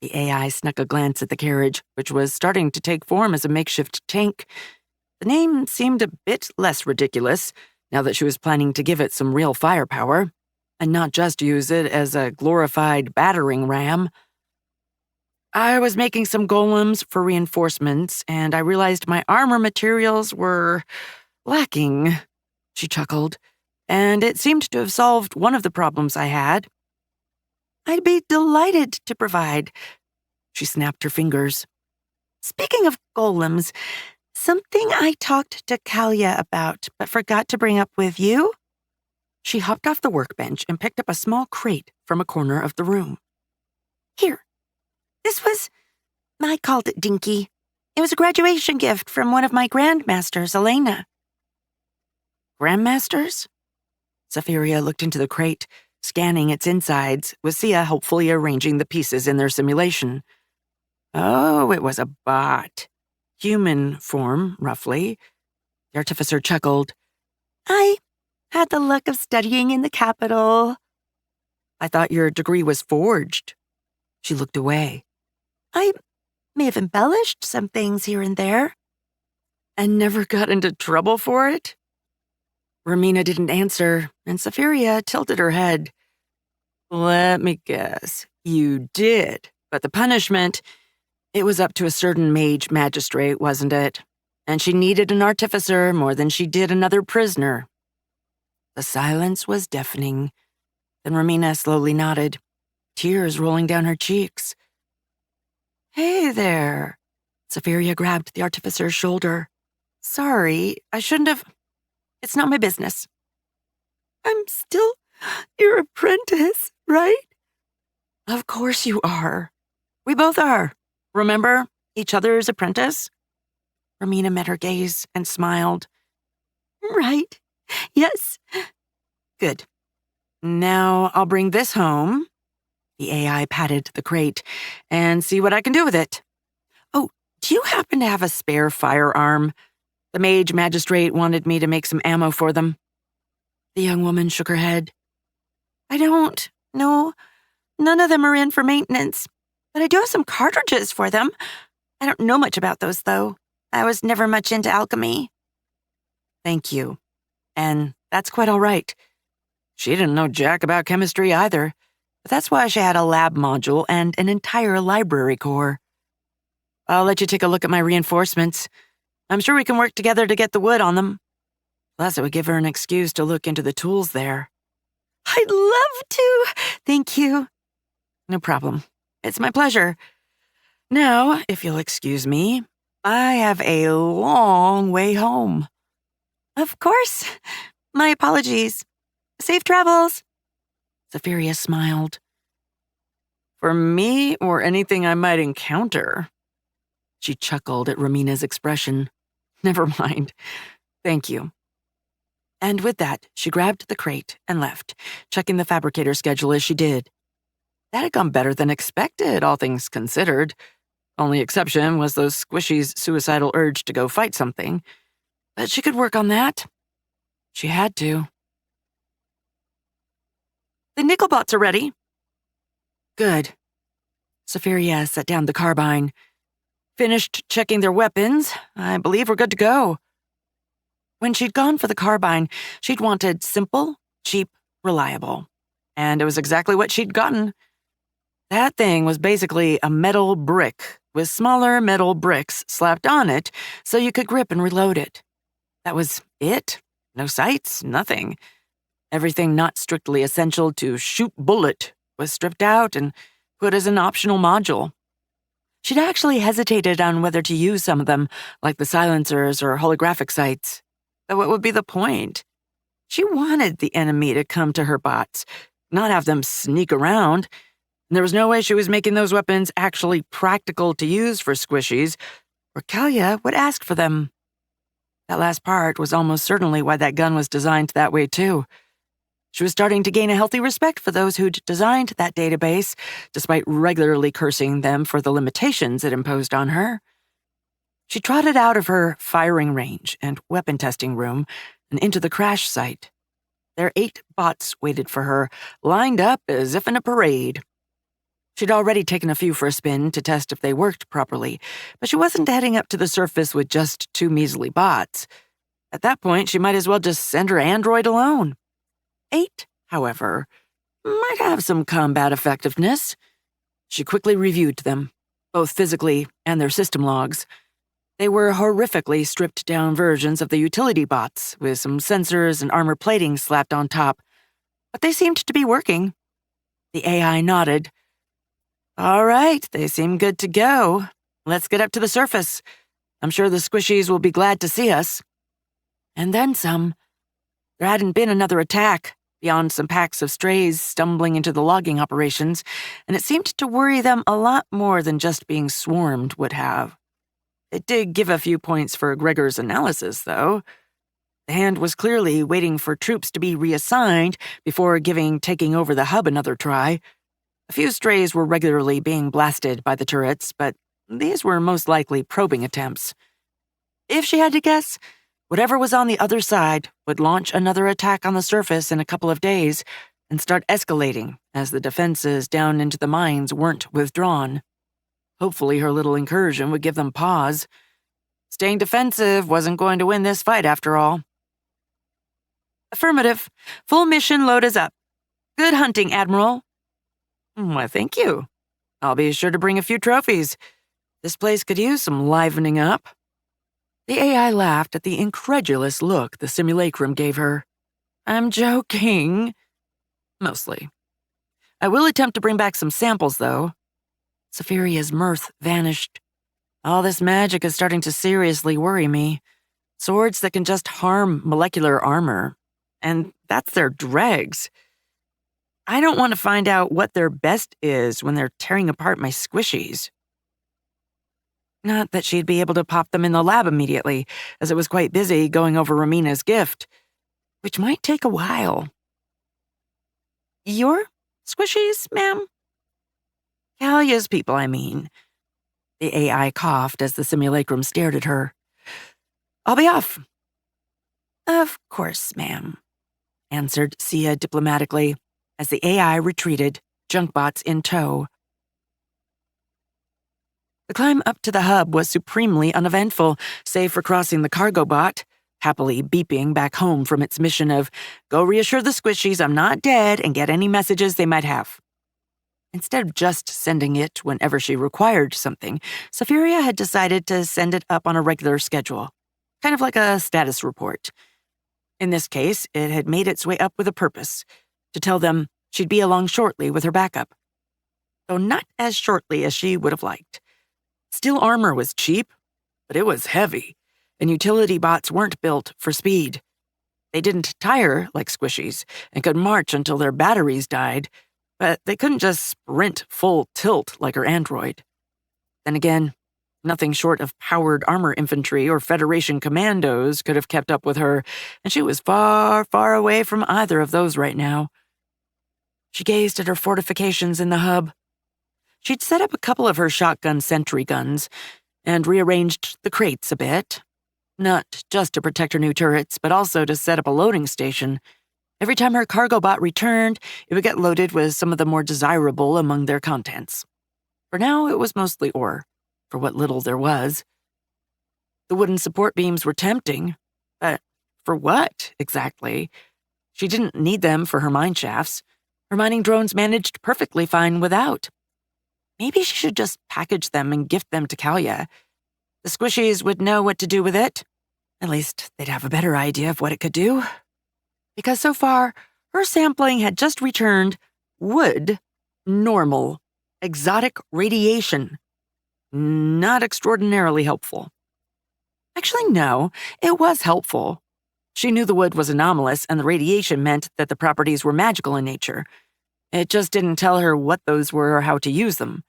The AI snuck a glance at the carriage, which was starting to take form as a makeshift tank. The name seemed a bit less ridiculous, now that she was planning to give it some real firepower, and not just use it as a glorified battering ram. I was making some golems for reinforcements, and I realized my armor materials were lacking, she chuckled, and it seemed to have solved one of the problems I had. I'd be delighted to provide. She snapped her fingers. Speaking of golems, Something I talked to Kalia about, but forgot to bring up with you? She hopped off the workbench and picked up a small crate from a corner of the room. Here. I called it Dinky. It was a graduation gift from one of my grandmasters, Elena. Grandmasters? Safiria looked into the crate, scanning its insides, with Sia helpfully arranging the pieces in their simulation. Oh, it was a bot. Human form, roughly. The artificer chuckled. I had the luck of studying in the capital. I thought your degree was forged. She looked away. I may have embellished some things here and there. And never got into trouble for it? Romina didn't answer, and Safiria tilted her head. Let me guess. You did. But the punishment, it was up to a certain mage magistrate, wasn't it? And she needed an artificer more than she did another prisoner. The silence was deafening. Then Romina slowly nodded, tears rolling down her cheeks. Hey there. Safiria grabbed the artificer's shoulder. Sorry, I shouldn't have. It's not my business. I'm still your apprentice, right? Of course you are. We both are. Remember, each other's apprentice? Romina met her gaze and smiled. Right. Yes. Good. Now I'll bring this home. The AI patted the crate and see what I can do with it. Oh, do you happen to have a spare firearm? The mage magistrate wanted me to make some ammo for them. The young woman shook her head. I don't. No, none of them are in for maintenance. But I do have some cartridges for them. I don't know much about those, though. I was never much into alchemy. Thank you. And that's quite all right. She didn't know jack about chemistry either, but that's why she had a lab module and an entire library core. I'll let you take a look at my reinforcements. I'm sure we can work together to get the wood on them. Plus, it would give her an excuse to look into the tools there. I'd love to. Thank you. No problem. It's my pleasure. Now, if you'll excuse me, I have a long way home. Of course. My apologies. Safe travels. Safiria smiled. For me or anything I might encounter? She chuckled at Romina's expression. Never mind. Thank you. And with that, she grabbed the crate and left, checking the fabricator schedule as she did. That had gone better than expected, all things considered. Only exception was those squishies' suicidal urge to go fight something. But she could work on that. She had to. The nickel bots are ready. Good. Safiria set down the carbine. Finished checking their weapons. I believe we're good to go. When she'd gone for the carbine, she'd wanted simple, cheap, reliable. And it was exactly what she'd gotten. That thing was basically a metal brick with smaller metal bricks slapped on it so you could grip and reload it. That was it. No sights, nothing. Everything not strictly essential to shoot bullet was stripped out and put as an optional module. She'd actually hesitated on whether to use some of them, like the silencers or holographic sights. But what would be the point? She wanted the enemy to come to her bots, not have them sneak around. And there was no way she was making those weapons actually practical to use for squishies, or Kalia would ask for them. That last part was almost certainly why that gun was designed that way, too. She was starting to gain a healthy respect for those who'd designed that database, despite regularly cursing them for the limitations it imposed on her. She trotted out of her firing range and weapon testing room and into the crash site. Their 8 bots waited for her, lined up as if in a parade. She'd already taken a few for a spin to test if they worked properly, but she wasn't heading up to the surface with just 2 measly bots. At that point, she might as well just send her android alone. 8, however, might have some combat effectiveness. She quickly reviewed them, both physically and their system logs. They were horrifically stripped-down versions of the utility bots, with some sensors and armor plating slapped on top. But they seemed to be working. The AI nodded. All right, they seem good to go. Let's get up to the surface. I'm sure the squishies will be glad to see us. And then some. There hadn't been another attack, beyond some packs of strays stumbling into the logging operations, and it seemed to worry them a lot more than just being swarmed would have. It did give a few points for Gregor's analysis, though. The Hand was clearly waiting for troops to be reassigned before taking over the hub another try. A few strays were regularly being blasted by the turrets, but these were most likely probing attempts. If she had to guess, whatever was on the other side would launch another attack on the surface in a couple of days and start escalating as the defenses down into the mines weren't withdrawn. Hopefully her little incursion would give them pause. Staying defensive wasn't going to win this fight after all. Affirmative. Full mission load is up. Good hunting, Admiral. Why, thank you. I'll be sure to bring a few trophies. This place could use some livening up. The AI laughed at the incredulous look the simulacrum gave her. I'm joking. Mostly. I will attempt to bring back some samples, though. Saphiria's mirth vanished. All this magic is starting to seriously worry me. Swords that can just harm molecular armor. And that's their dregs. I don't want to find out what their best is when they're tearing apart my squishies. Not that she'd be able to pop them in the lab immediately, as it was quite busy going over Romina's gift, which might take a while. Your squishies, ma'am? Callia's people, I mean. The AI coughed as the simulacrum stared at her. I'll be off. Of course, ma'am, answered Sia diplomatically as the AI retreated, junkbots in tow. The climb up to the hub was supremely uneventful, save for crossing the cargo bot, happily beeping back home from its mission of, go reassure the squishies I'm not dead and get any messages they might have. Instead of just sending it whenever she required something, Saphiria had decided to send it up on a regular schedule, kind of like a status report. In this case, it had made its way up with a purpose, to tell them she'd be along shortly with her backup. Though not as shortly as she would have liked. Steel armor was cheap, but it was heavy, and utility bots weren't built for speed. They didn't tire like squishies and could march until their batteries died, but they couldn't just sprint full tilt like her android. Then again, nothing short of powered armor infantry or Federation commandos could have kept up with her, and she was far, far away from either of those right now. She gazed at her fortifications in the hub. She'd set up a couple of her shotgun sentry guns and rearranged the crates a bit, not just to protect her new turrets, but also to set up a loading station. Every time her cargo bot returned, it would get loaded with some of the more desirable among their contents. For now, it was mostly ore, for what little there was. The wooden support beams were tempting, but for what, exactly? She didn't need them for her mine shafts. Her mining drones managed perfectly fine without. Maybe she should just package them and gift them to Callia. The squishies would know what to do with it. At least they'd have a better idea of what it could do. Because so far, her sampling had just returned wood, normal, exotic radiation. Not extraordinarily helpful. Actually, no, it was helpful. She knew the wood was anomalous and the radiation meant that the properties were magical in nature. It just didn't tell her what those were or how to use them.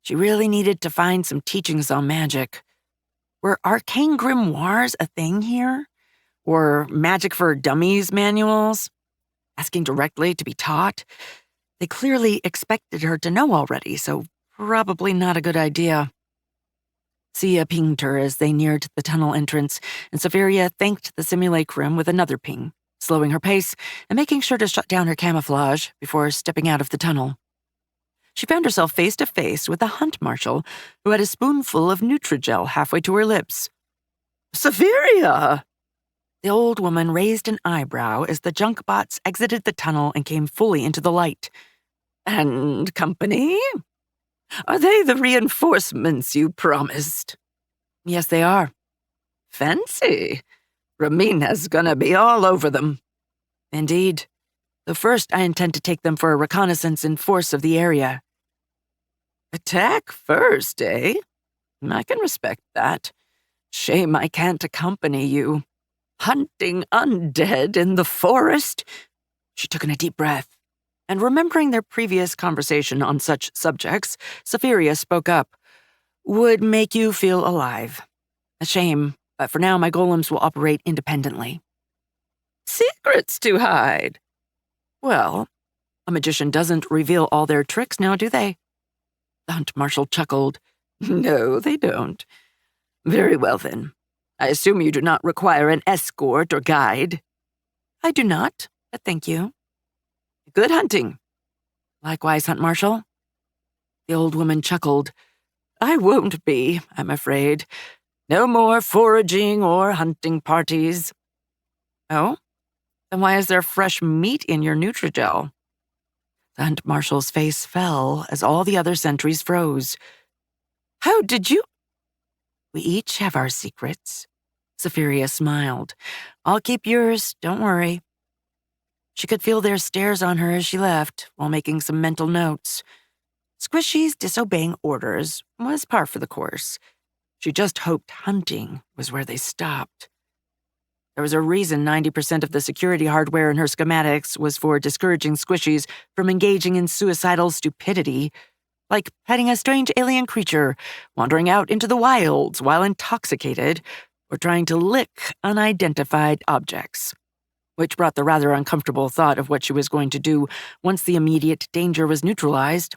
She really needed to find some teachings on magic. Were arcane grimoires a thing here? Or magic for dummies manuals? Asking directly to be taught? They clearly expected her to know already, so probably not a good idea. Sia pinged her as they neared the tunnel entrance, and Saveria thanked the simulacrum with another ping, slowing her pace and making sure to shut down her camouflage before stepping out of the tunnel. She found herself face to face with a hunt marshal who had a spoonful of Nutrigel halfway to her lips. Saveria! The old woman raised an eyebrow as the junk bots exited the tunnel and came fully into the light. And company? Are they the reinforcements you promised? Yes, they are. Fancy. Romina's gonna be all over them. Indeed. Though first I intend to take them for a reconnaissance in force of the area. Attack first, eh? I can respect that. Shame I can't accompany you. Hunting undead in the forest? She took in a deep breath, and remembering their previous conversation on such subjects, Safiria spoke up. Would make you feel alive. A shame, but for now my golems will operate independently. Secrets to hide. Well, a magician doesn't reveal all their tricks now, do they? The Hunt Marshal chuckled. No, they don't. Very well, then. I assume you do not require an escort or guide. I do not, but thank you. Good hunting. Likewise, Hunt Marshal. The old woman chuckled. I won't be, I'm afraid. No more foraging or hunting parties. Oh? Then why is there fresh meat in your Nutrigel? The Hunt Marshal's face fell as all the other sentries froze. How did you? We each have our secrets. Safiria smiled. I'll keep yours, don't worry. She could feel their stares on her as she left, while making some mental notes. Squishy's disobeying orders was par for the course. She just hoped hunting was where they stopped. There was a reason 90% of the security hardware in her schematics was for discouraging Squishies from engaging in suicidal stupidity, like petting a strange alien creature, wandering out into the wilds while intoxicated, or trying to lick unidentified objects, which brought the rather uncomfortable thought of what she was going to do once the immediate danger was neutralized.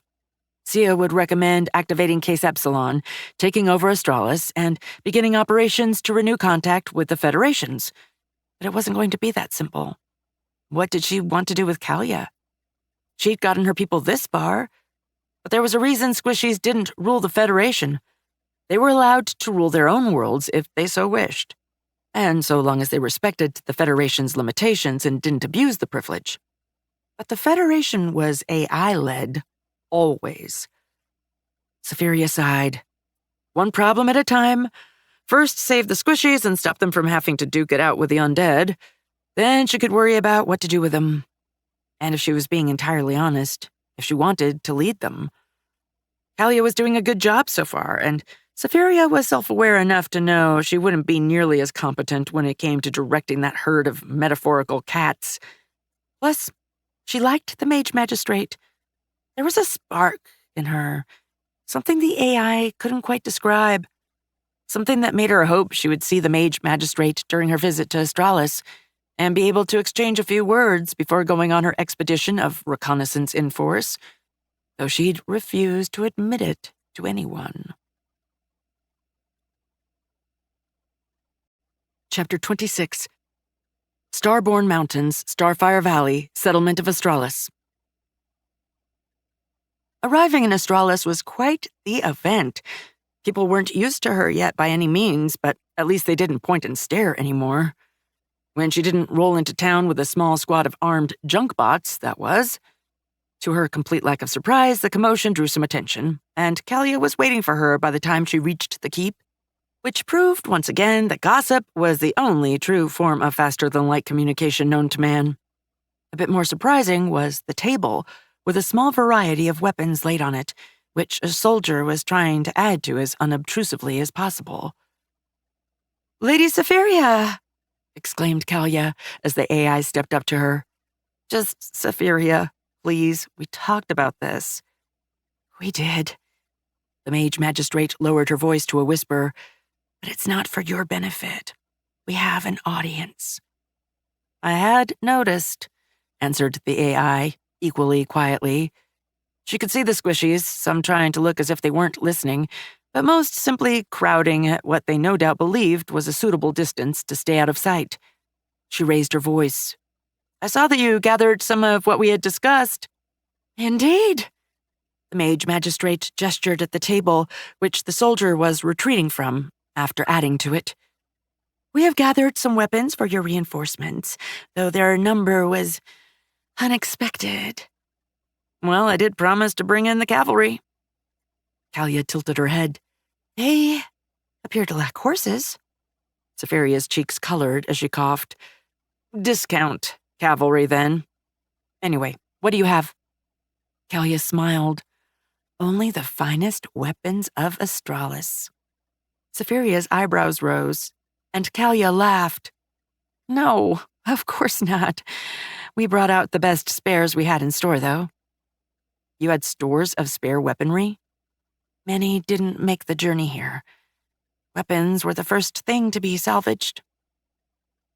Sia would recommend activating Case Epsilon, taking over Astralis, and beginning operations to renew contact with the Federations. But it wasn't going to be that simple. What did she want to do with Kalia? She'd gotten her people this far, but there was a reason Squishies didn't rule the Federation. They were allowed to rule their own worlds if they so wished, and so long as they respected the Federation's limitations and didn't abuse the privilege. But the Federation was AI-led. Always. Safiria sighed. One problem at a time. First, save the Squishies and stop them from having to duke it out with the undead. Then she could worry about what to do with them. And if she was being entirely honest, if she wanted to lead them. Kalia was doing a good job so far, and Safiria was self-aware enough to know she wouldn't be nearly as competent when it came to directing that herd of metaphorical cats. Plus, she liked the Mage Magistrate. There was a spark in her, something the AI couldn't quite describe, something that made her hope she would see the Mage Magistrate during her visit to Astralis and be able to exchange a few words before going on her expedition of reconnaissance in force, though she'd refused to admit it to anyone. Chapter 26. Starborn Mountains, Starfire Valley, Settlement of Astralis. Arriving in Astralis was quite the event. People weren't used to her yet by any means, but at least they didn't point and stare anymore. When she didn't roll into town with a small squad of armed junk bots, that was. To her complete lack of surprise, the commotion drew some attention, and Kalia was waiting for her by the time she reached the keep, which proved once again that gossip was the only true form of faster-than-light communication known to man. A bit more surprising was the table, with a small variety of weapons laid on it, which a soldier was trying to add to as unobtrusively as possible. Lady Safiria! Exclaimed Kalia as the AI stepped up to her. Just Safiria, please. We talked about this. We did. The Mage Magistrate lowered her voice to a whisper, but it's not for your benefit. We have an audience. I had noticed, answered the AI, equally quietly. She could see the Squishies, some trying to look as if they weren't listening, but most simply crowding at what they no doubt believed was a suitable distance to stay out of sight. She raised her voice. I saw that you gathered some of what we had discussed. Indeed. The Mage Magistrate gestured at the table, which the soldier was retreating from, after adding to it. We have gathered some weapons for your reinforcements, though their number was unexpected. Well, I did promise to bring in the cavalry. Kalia tilted her head. They appear to lack horses. Safaria's cheeks colored as she coughed. Discount cavalry, then. Anyway, what do you have? Kalia smiled. Only the finest weapons of Astralis. Saphiria's eyebrows rose, and Kalia laughed. No, of course not. We brought out the best spares we had in store, though. You had stores of spare weaponry? Many didn't make the journey here. Weapons were the first thing to be salvaged.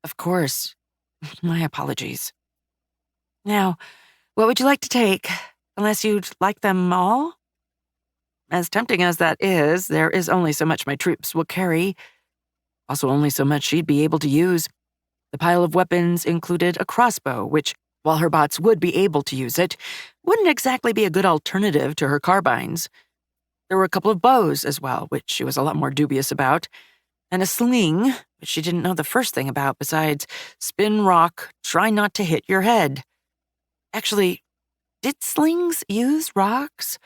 Of course. My apologies. Now, what would you like to take? Unless you'd like them all? As tempting as that is, there is only so much my troops will carry. Also only so much she'd be able to use. The pile of weapons included a crossbow, which, while her bots would be able to use it, wouldn't exactly be a good alternative to her carbines. There were a couple of bows as well, which she was a lot more dubious about, and a sling, which she didn't know the first thing about besides spin rock, try not to hit your head. Actually, did slings use rocks?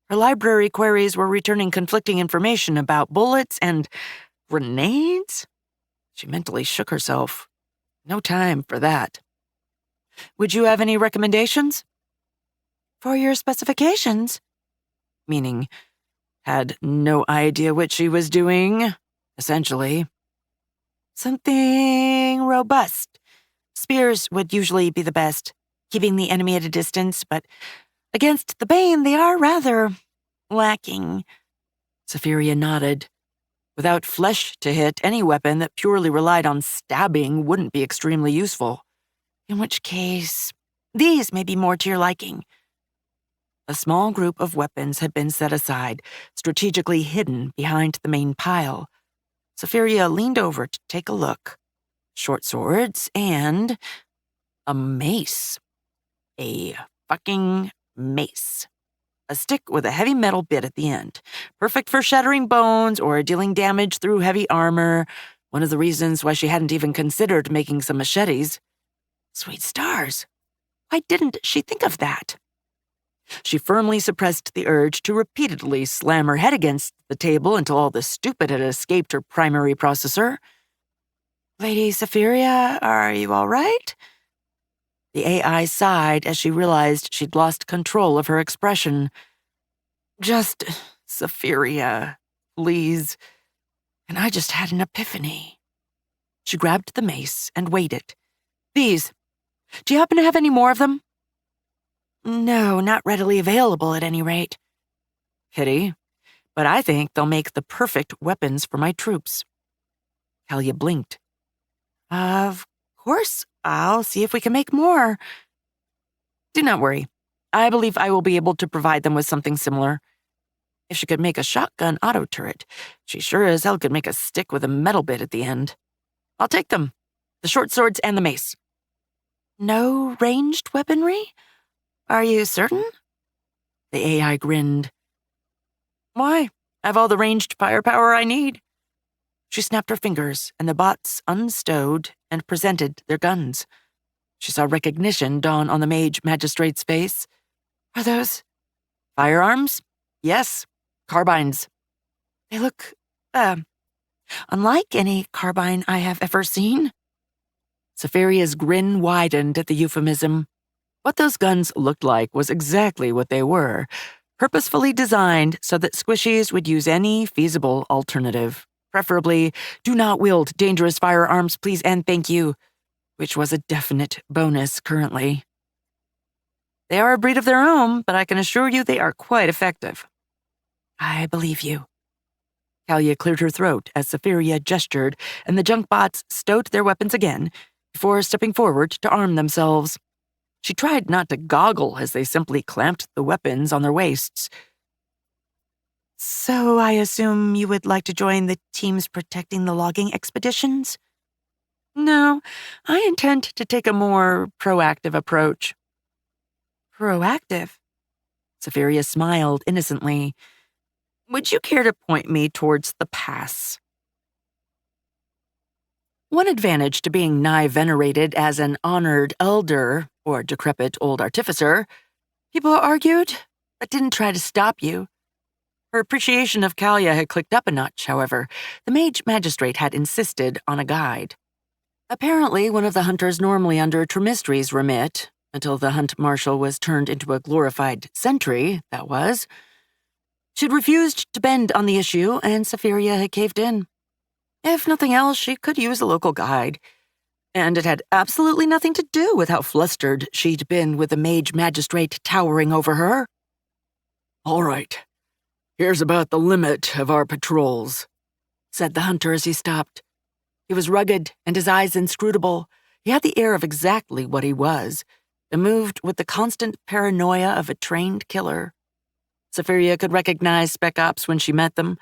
Her library queries were returning conflicting information about bullets and grenades? She mentally shook herself. No time for that. Would you have any recommendations? For your specifications? Meaning, had no idea what she was doing, essentially. Something robust. Spears would usually be the best, keeping the enemy at a distance, but against the Bane they are rather lacking. Saphiria nodded. Without flesh to hit, any weapon that purely relied on stabbing wouldn't be extremely useful. In which case, these may be more to your liking. A small group of weapons had been set aside, strategically hidden behind the main pile. Saphiria leaned over to take a look. Short swords and a mace. A fucking mace. A stick with a heavy metal bit at the end. Perfect for shattering bones or dealing damage through heavy armor. One of the reasons why she hadn't even considered making some machetes. Sweet stars. Why didn't she think of that? She firmly suppressed the urge to repeatedly slam her head against the table until all the stupid had escaped her primary processor. Lady Saphiria, are you all right? The AI sighed as she realized she'd lost control of her expression. Just Saphiria, please. And I just had an epiphany. She grabbed the mace and weighed it. These. Do you happen to have any more of them? No, not readily available at any rate. Pity, but I think they'll make the perfect weapons for my troops. Kalia blinked. Of course, I'll see if we can make more. Do not worry. I believe I will be able to provide them with something similar. If she could make a shotgun auto turret, she sure as hell could make a stick with a metal bit at the end. I'll take them. The short swords and the mace. No ranged weaponry? Are you certain? The AI grinned. Why? I have all the ranged firepower I need. She snapped her fingers, and the bots unstowed and presented their guns. She saw recognition dawn on the mage magistrate's face. Are those firearms? Yes, carbines. They look, unlike any carbine I have ever seen. Saphiria's grin widened at the euphemism. What those guns looked like was exactly what they were, purposefully designed so that squishies would use any feasible alternative. Preferably, do not wield dangerous firearms, please and thank you, which was a definite bonus currently. They are a breed of their own, but I can assure you they are quite effective. I believe you. Kalia cleared her throat as Saphiria gestured, and the junk bots stowed their weapons again before stepping forward to arm themselves. She tried not to goggle as they simply clamped the weapons on their waists. So I assume you would like to join the teams protecting the logging expeditions? No, I intend to take a more proactive approach. Proactive? Saphiria smiled innocently. Would you care to point me towards the pass? One advantage to being nigh venerated as an honored elder or decrepit old artificer, people argued, but didn't try to stop you. Her appreciation of Kalia had clicked up a notch, however. The mage magistrate had insisted on a guide. Apparently, one of the hunters normally under Tremistri's remit, until the hunt marshal was turned into a glorified sentry, that was. She'd refused to bend on the issue, and Safiria had caved in. If nothing else, she could use a local guide. And it had absolutely nothing to do with how flustered she'd been with the mage magistrate towering over her. All right, here's about the limit of our patrols, said the hunter as he stopped. He was rugged and his eyes inscrutable. He had the air of exactly what he was, and moved with the constant paranoia of a trained killer. Safiria could recognize spec ops when she met them,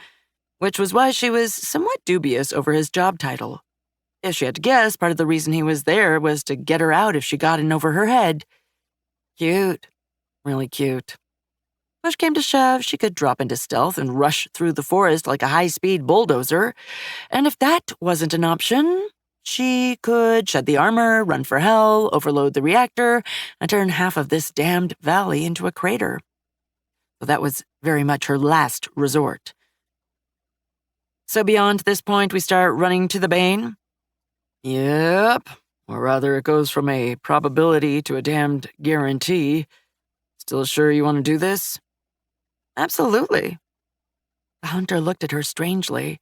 which was why she was somewhat dubious over his job title. If she had to guess, part of the reason he was there was to get her out if she got in over her head. Cute. Really cute. Push came to shove, she could drop into stealth and rush through the forest like a high-speed bulldozer. And if that wasn't an option, she could shed the armor, run for hell, overload the reactor, and turn half of this damned valley into a crater. So that was very much her last resort. So beyond this point, we start running to the Bane? Yep, or rather it goes from a probability to a damned guarantee. Still sure you want to do this? Absolutely. The hunter looked at her strangely.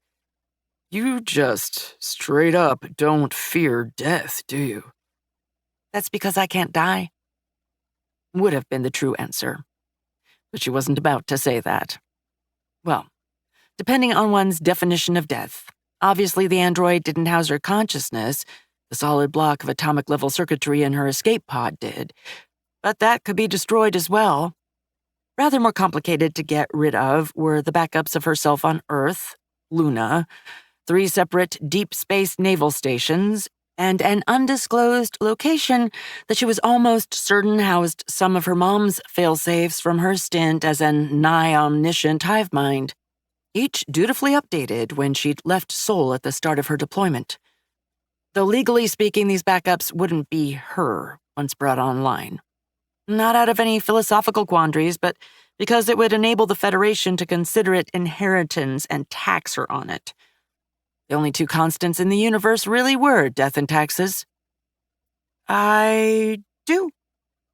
You just straight up don't fear death, do you? That's because I can't die. Would have been the true answer. But she wasn't about to say that. Well, depending on one's definition of death, obviously the android didn't house her consciousness. The solid block of atomic-level circuitry in her escape pod did. But that could be destroyed as well. Rather more complicated to get rid of were the backups of herself on Earth, Luna, 3 separate deep space naval stations, and an undisclosed location that she was almost certain housed some of her mom's failsafes from her stint as an nigh-omniscient hive mind, each dutifully updated when she'd left Sol at the start of her deployment. Though legally speaking, these backups wouldn't be her once brought online. Not out of any philosophical quandaries, but because it would enable the Federation to consider it inheritance and tax her on it. The only 2 constants in the universe really were death and taxes. I do,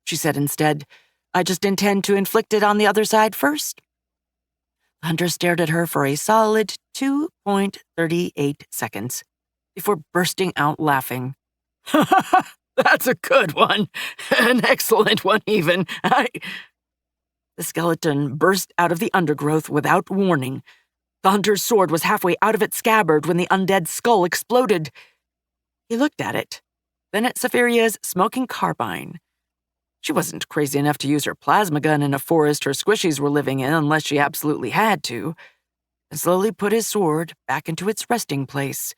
she said instead. I just intend to inflict it on the other side first. The hunter stared at her for a solid 2.38 seconds before bursting out laughing. That's a good one. An excellent one, even. The skeleton burst out of the undergrowth without warning. The hunter's sword was halfway out of its scabbard when the undead skull exploded. He looked at it, then at Safiria's smoking carbine. She wasn't crazy enough to use her plasma gun in a forest her squishies were living in unless she absolutely had to, and slowly put his sword back into its resting place.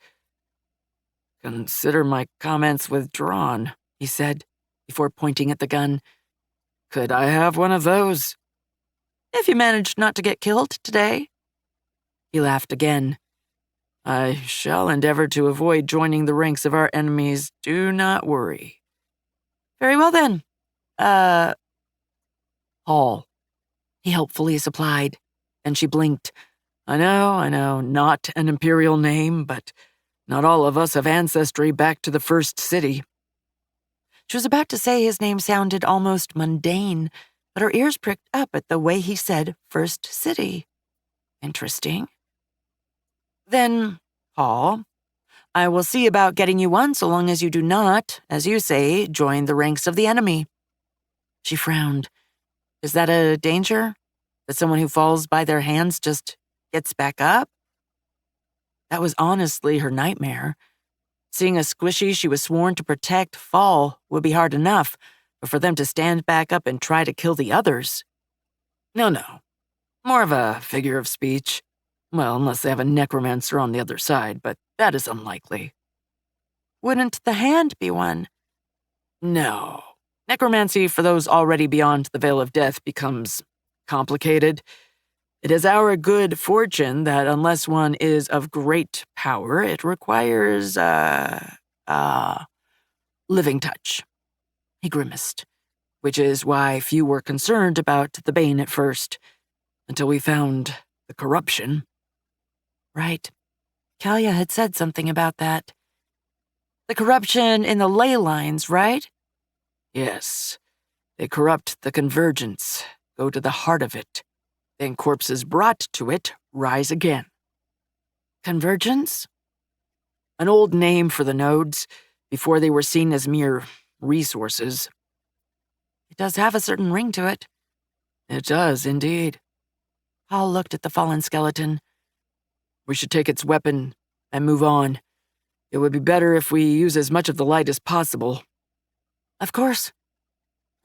Consider my comments withdrawn, he said, before pointing at the gun. Could I have one of those? If you managed not to get killed today. He laughed again. I shall endeavor to avoid joining the ranks of our enemies, do not worry. Very well then. Hall, he helpfully supplied, and she blinked. I know, not an imperial name, but not all of us have ancestry back to the first city. She was about to say his name sounded almost mundane, but her ears pricked up at the way he said first city. Interesting. Then, Paul, I will see about getting you one so long as you do not, as you say, join the ranks of the enemy. She frowned. Is that a danger? That someone who falls by their hands just gets back up? That was honestly her nightmare. Seeing a squishy she was sworn to protect fall would be hard enough, but for them to stand back up and try to kill the others? No. More of a figure of speech. Well, unless they have a necromancer on the other side, but that is unlikely. Wouldn't the hand be one? No. Necromancy for those already beyond the veil of death becomes complicated. It is our good fortune that unless one is of great power, it requires, living touch. He grimaced, which is why few were concerned about the Bane at first, until we found the corruption. Right. Kalia had said something about that. The corruption in the ley lines, right? Yes. They corrupt the convergence, go to the heart of it. Then corpses brought to it rise again. Convergence? An old name for the nodes, before they were seen as mere resources. It does have a certain ring to it. It does, indeed. Paul looked at the fallen skeleton. We should take its weapon and move on. It would be better if we use as much of the light as possible. Of course.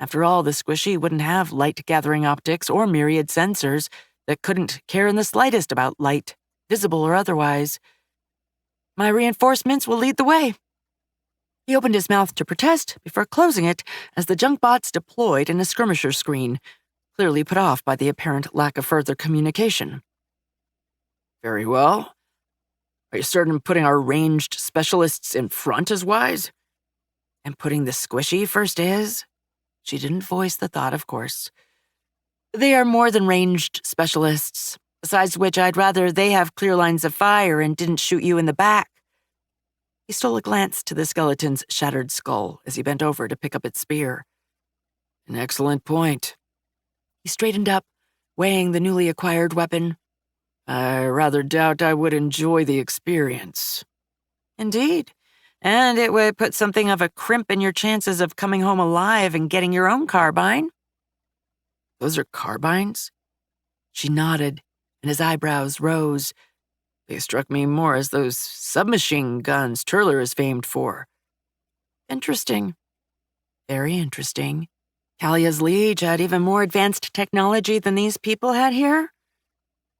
After all, the squishy wouldn't have light-gathering optics or myriad sensors that couldn't care in the slightest about light, visible or otherwise. My reinforcements will lead the way. He opened his mouth to protest before closing it as the junk bots deployed in a skirmisher screen, clearly put off by the apparent lack of further communication. Very well. Are you certain putting our ranged specialists in front is wise? And putting the squishy first is? She didn't voice the thought, of course. They are more than ranged specialists, besides which I'd rather they have clear lines of fire and didn't shoot you in the back. He stole a glance to the skeleton's shattered skull as he bent over to pick up its spear. An excellent point. He straightened up, weighing the newly acquired weapon. I rather doubt I would enjoy the experience. Indeed. And it would put something of a crimp in your chances of coming home alive and getting your own carbine. Those are carbines? She nodded, and his eyebrows rose. They struck me more as those submachine guns Turler is famed for. Interesting. Very interesting. Kalia's liege had even more advanced technology than these people had here?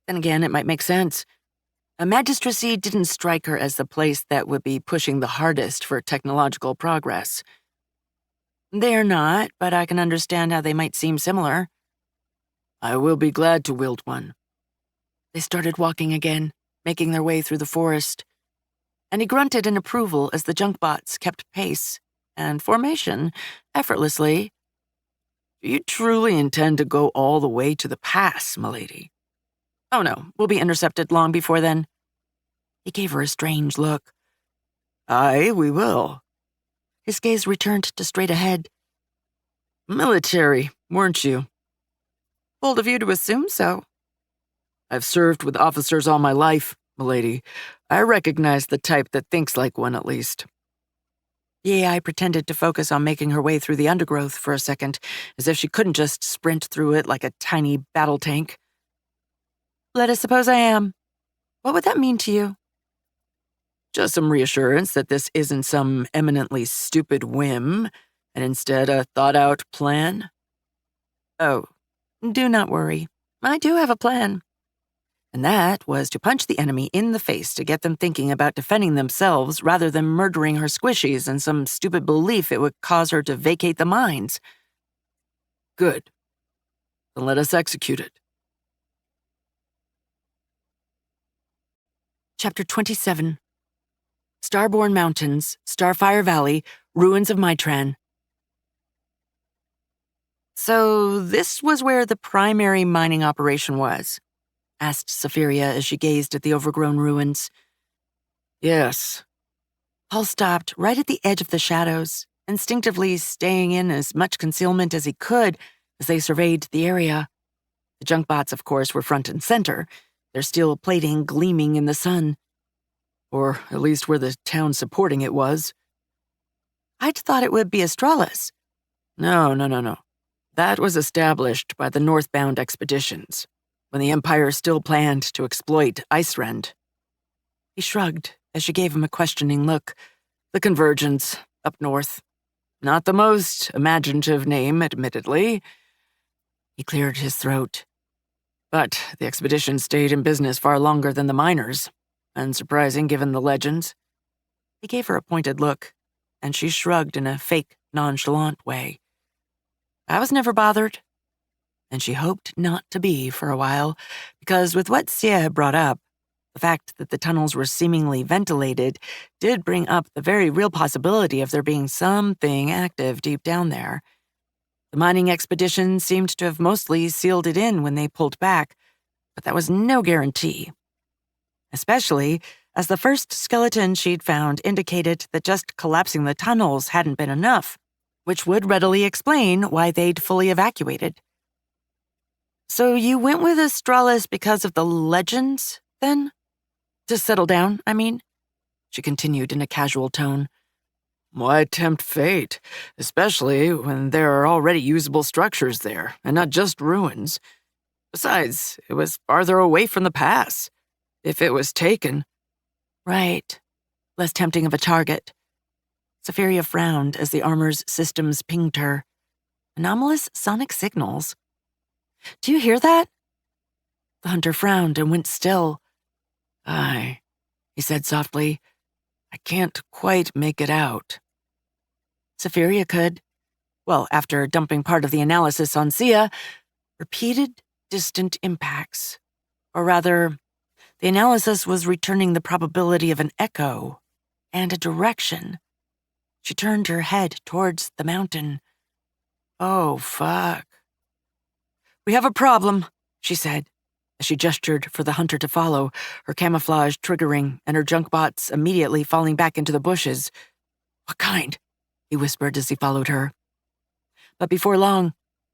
Then again, it might make sense. A magistracy didn't strike her as the place that would be pushing the hardest for technological progress. They're not, but I can understand how they might seem similar. I will be glad to wield one. They started walking again, making their way through the forest. And he grunted in approval as the junk bots kept pace and formation effortlessly. Do you truly intend to go all the way to the pass, milady? Oh no, we'll be intercepted long before then. He gave her a strange look. Aye, we will. His gaze returned to straight ahead. Military, weren't you? Bold of you to assume so. I've served with officers all my life, milady. I recognize the type that thinks like one at least. The AI pretended to focus on making her way through the undergrowth for a second, as if she couldn't just sprint through it like a tiny battle tank. Let us suppose I am. What would that mean to you? Just some reassurance that this isn't some eminently stupid whim, and instead a thought-out plan. Oh, do not worry. I do have a plan. And that was to punch the enemy in the face to get them thinking about defending themselves rather than murdering her squishies in some stupid belief it would cause her to vacate the mines. Good. Then let us execute it. Chapter 27. Starborn Mountains, Starfire Valley, Ruins of Mitran. So this was where the primary mining operation was? Asked Safiria as she gazed at the overgrown ruins. Yes. Paul stopped right at the edge of the shadows, instinctively staying in as much concealment as he could as they surveyed the area. The junk bots, of course, were front and center, their steel plating gleaming in the sun. Or at least where the town supporting it was. I'd thought it would be Astralis. No. That was established by the northbound expeditions, when the Empire still planned to exploit Icerend. He shrugged as she gave him a questioning look. The Convergence, up north. Not the most imaginative name, admittedly. He cleared his throat. But the expedition stayed in business far longer than the miners. Unsurprising given the legends. He gave her a pointed look, and she shrugged in a fake, nonchalant way. I was never bothered. And she hoped not to be for a while, because with what Sia had brought up, the fact that the tunnels were seemingly ventilated did bring up the very real possibility of there being something active deep down there. The mining expedition seemed to have mostly sealed it in when they pulled back, but that was no guarantee. Especially as the first skeleton she'd found indicated that just collapsing the tunnels hadn't been enough, which would readily explain why they'd fully evacuated. So you went with Astralis because of the legends, then? To settle down, I mean? She continued in a casual tone. Why tempt fate, especially when there are already usable structures there, and not just ruins? Besides, it was farther away from the pass. If it was taken... Right. Less tempting of a target. Safaria frowned as the armor's systems pinged her. Anomalous sonic signals. Do you hear that? The hunter frowned and went still. Aye, he said softly. I can't quite make it out. Safaria could. Well, after dumping part of the analysis on Sia, repeated distant impacts. Or rather, the analysis was returning the probability of an echo and a direction. She turned her head towards the mountain. Oh, fuck. We have a problem, she said, as she gestured for the hunter to follow, her camouflage triggering and her junk bots immediately falling back into the bushes. What kind? He whispered as he followed her. But before long,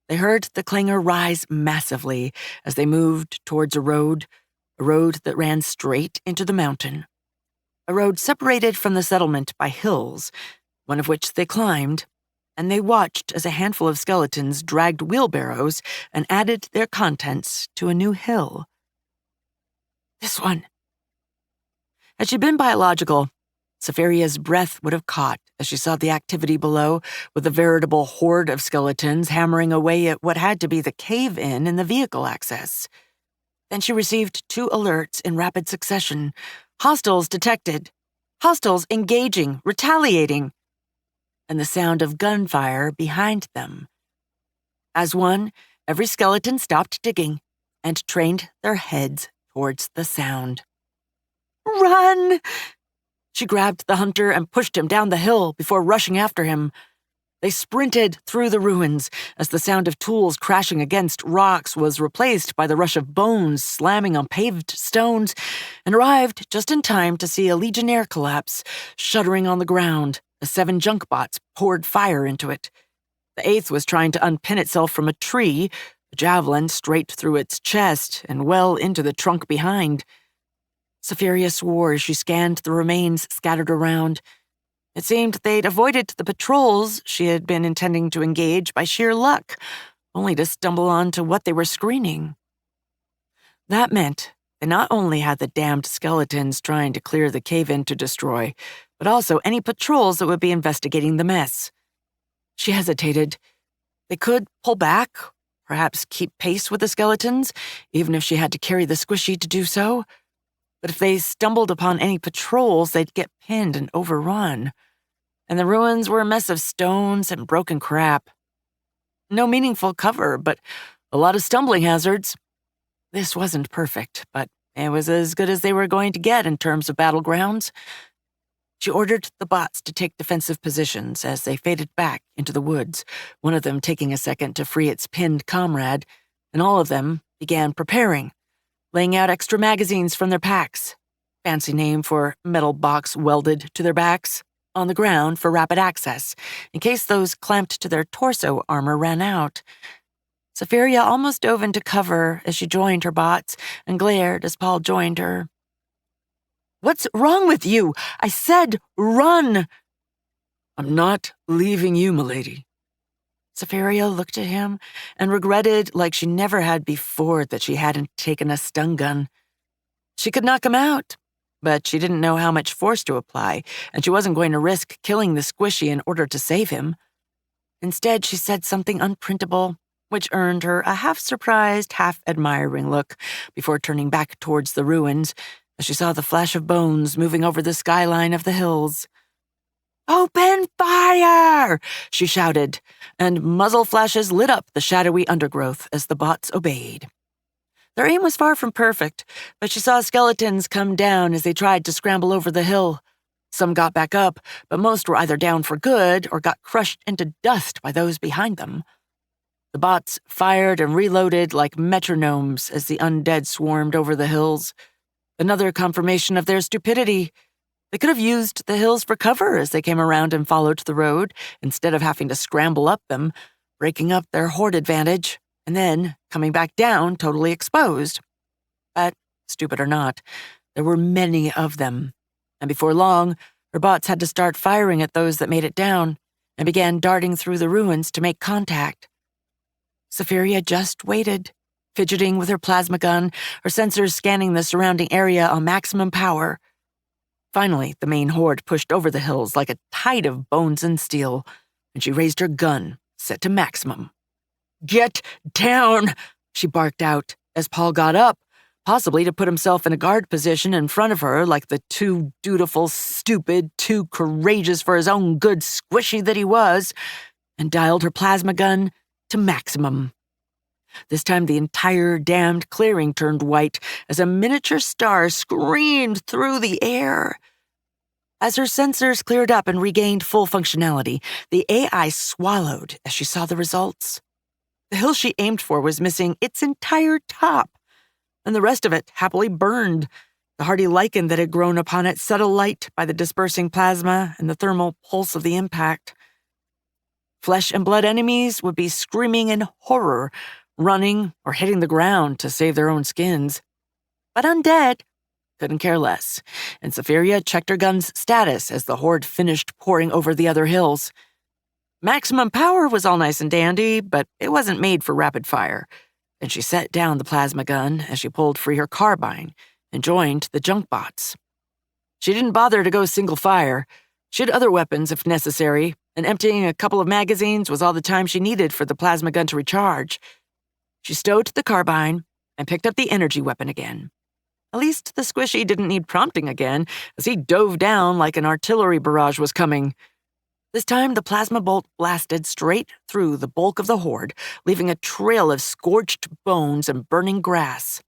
they heard the clangor rise massively as they moved towards a road that ran straight into the mountain. A road separated from the settlement by hills, one of which they climbed, and they watched as a handful of skeletons dragged wheelbarrows and added their contents to a new hill. This one. Had she been biological, Safaria's breath would have caught as she saw the activity below, with a veritable horde of skeletons hammering away at what had to be the cave-in the vehicle access. Then she received 2 alerts in rapid succession. Hostiles detected. Hostiles engaging, retaliating. And the sound of gunfire behind them. As one, every skeleton stopped digging and trained their heads towards the sound. Run! She grabbed the hunter and pushed him down the hill before rushing after him. They sprinted through the ruins as the sound of tools crashing against rocks was replaced by the rush of bones slamming on paved stones, and arrived just in time to see a legionnaire collapse, shuddering on the ground as 7 junk bots poured fire into it. The 8th was trying to unpin itself from a tree, a javelin straight through its chest and well into the trunk behind. Safaria swore as she scanned the remains scattered around. It seemed they'd avoided the patrols she had been intending to engage by sheer luck, only to stumble onto what they were screening. That meant they not only had the damned skeletons trying to clear the cave-in to destroy, but also any patrols that would be investigating the mess. She hesitated. They could pull back, perhaps keep pace with the skeletons, even if she had to carry the squishy to do so. But if they stumbled upon any patrols, they'd get pinned and overrun. And the ruins were a mess of stones and broken crap. No meaningful cover, but a lot of stumbling hazards. This wasn't perfect, but it was as good as they were going to get in terms of battlegrounds. She ordered the bots to take defensive positions as they faded back into the woods, one of them taking a second to free its pinned comrade, and all of them began preparing, laying out extra magazines from their packs, fancy name for metal box welded to their backs, on the ground for rapid access, in case those clamped to their torso armor ran out. Safaria almost dove into cover as she joined her bots and glared as Paul joined her. What's wrong with you? I said run! I'm not leaving you, milady. Safaria looked at him and regretted like she never had before that she hadn't taken a stun gun. She could knock him out, but she didn't know how much force to apply, and she wasn't going to risk killing the squishy in order to save him. Instead, she said something unprintable, which earned her a half-surprised, half-admiring look before turning back towards the ruins as she saw the flash of bones moving over the skyline of the hills. Open fire! She shouted, and muzzle flashes lit up the shadowy undergrowth as the bots obeyed. Their aim was far from perfect, but she saw skeletons come down as they tried to scramble over the hill. Some got back up, but most were either down for good or got crushed into dust by those behind them. The bots fired and reloaded like metronomes as the undead swarmed over the hills. Another confirmation of their stupidity. They could have used the hills for cover as they came around and followed the road, instead of having to scramble up them, breaking up their horde advantage and then coming back down totally exposed. But, stupid or not, there were many of them, and before long, her bots had to start firing at those that made it down and began darting through the ruins to make contact. Safiria just waited, fidgeting with her plasma gun, her sensors scanning the surrounding area on maximum power. Finally, the main horde pushed over the hills like a tide of bones and steel, and she raised her gun, set to maximum. "Get down!" she barked out as Paul got up, possibly to put himself in a guard position in front of her like the too dutiful, stupid, too courageous for his own good squishy that he was, and dialed her plasma gun to maximum. This time the entire damned clearing turned white as a miniature star screamed through the air. As her sensors cleared up and regained full functionality, the AI swallowed as she saw the results. The hill she aimed for was missing its entire top, and the rest of it happily burned, the hardy lichen that had grown upon it set alight by the dispersing plasma and the thermal pulse of the impact. Flesh and blood enemies would be screaming in horror, running or hitting the ground to save their own skins. But undead couldn't care less, and Safiria checked her gun's status as the horde finished pouring over the other hills. Maximum power was all nice and dandy, but it wasn't made for rapid fire, and she set down the plasma gun as she pulled free her carbine and joined the junk bots. She didn't bother to go single fire. She had other weapons if necessary, and emptying a couple of magazines was all the time she needed for the plasma gun to recharge. She stowed the carbine and picked up the energy weapon again. At least the squishy didn't need prompting again, as he dove down like an artillery barrage was coming. This time, the plasma bolt blasted straight through the bulk of the horde, leaving a trail of scorched bones and burning grass.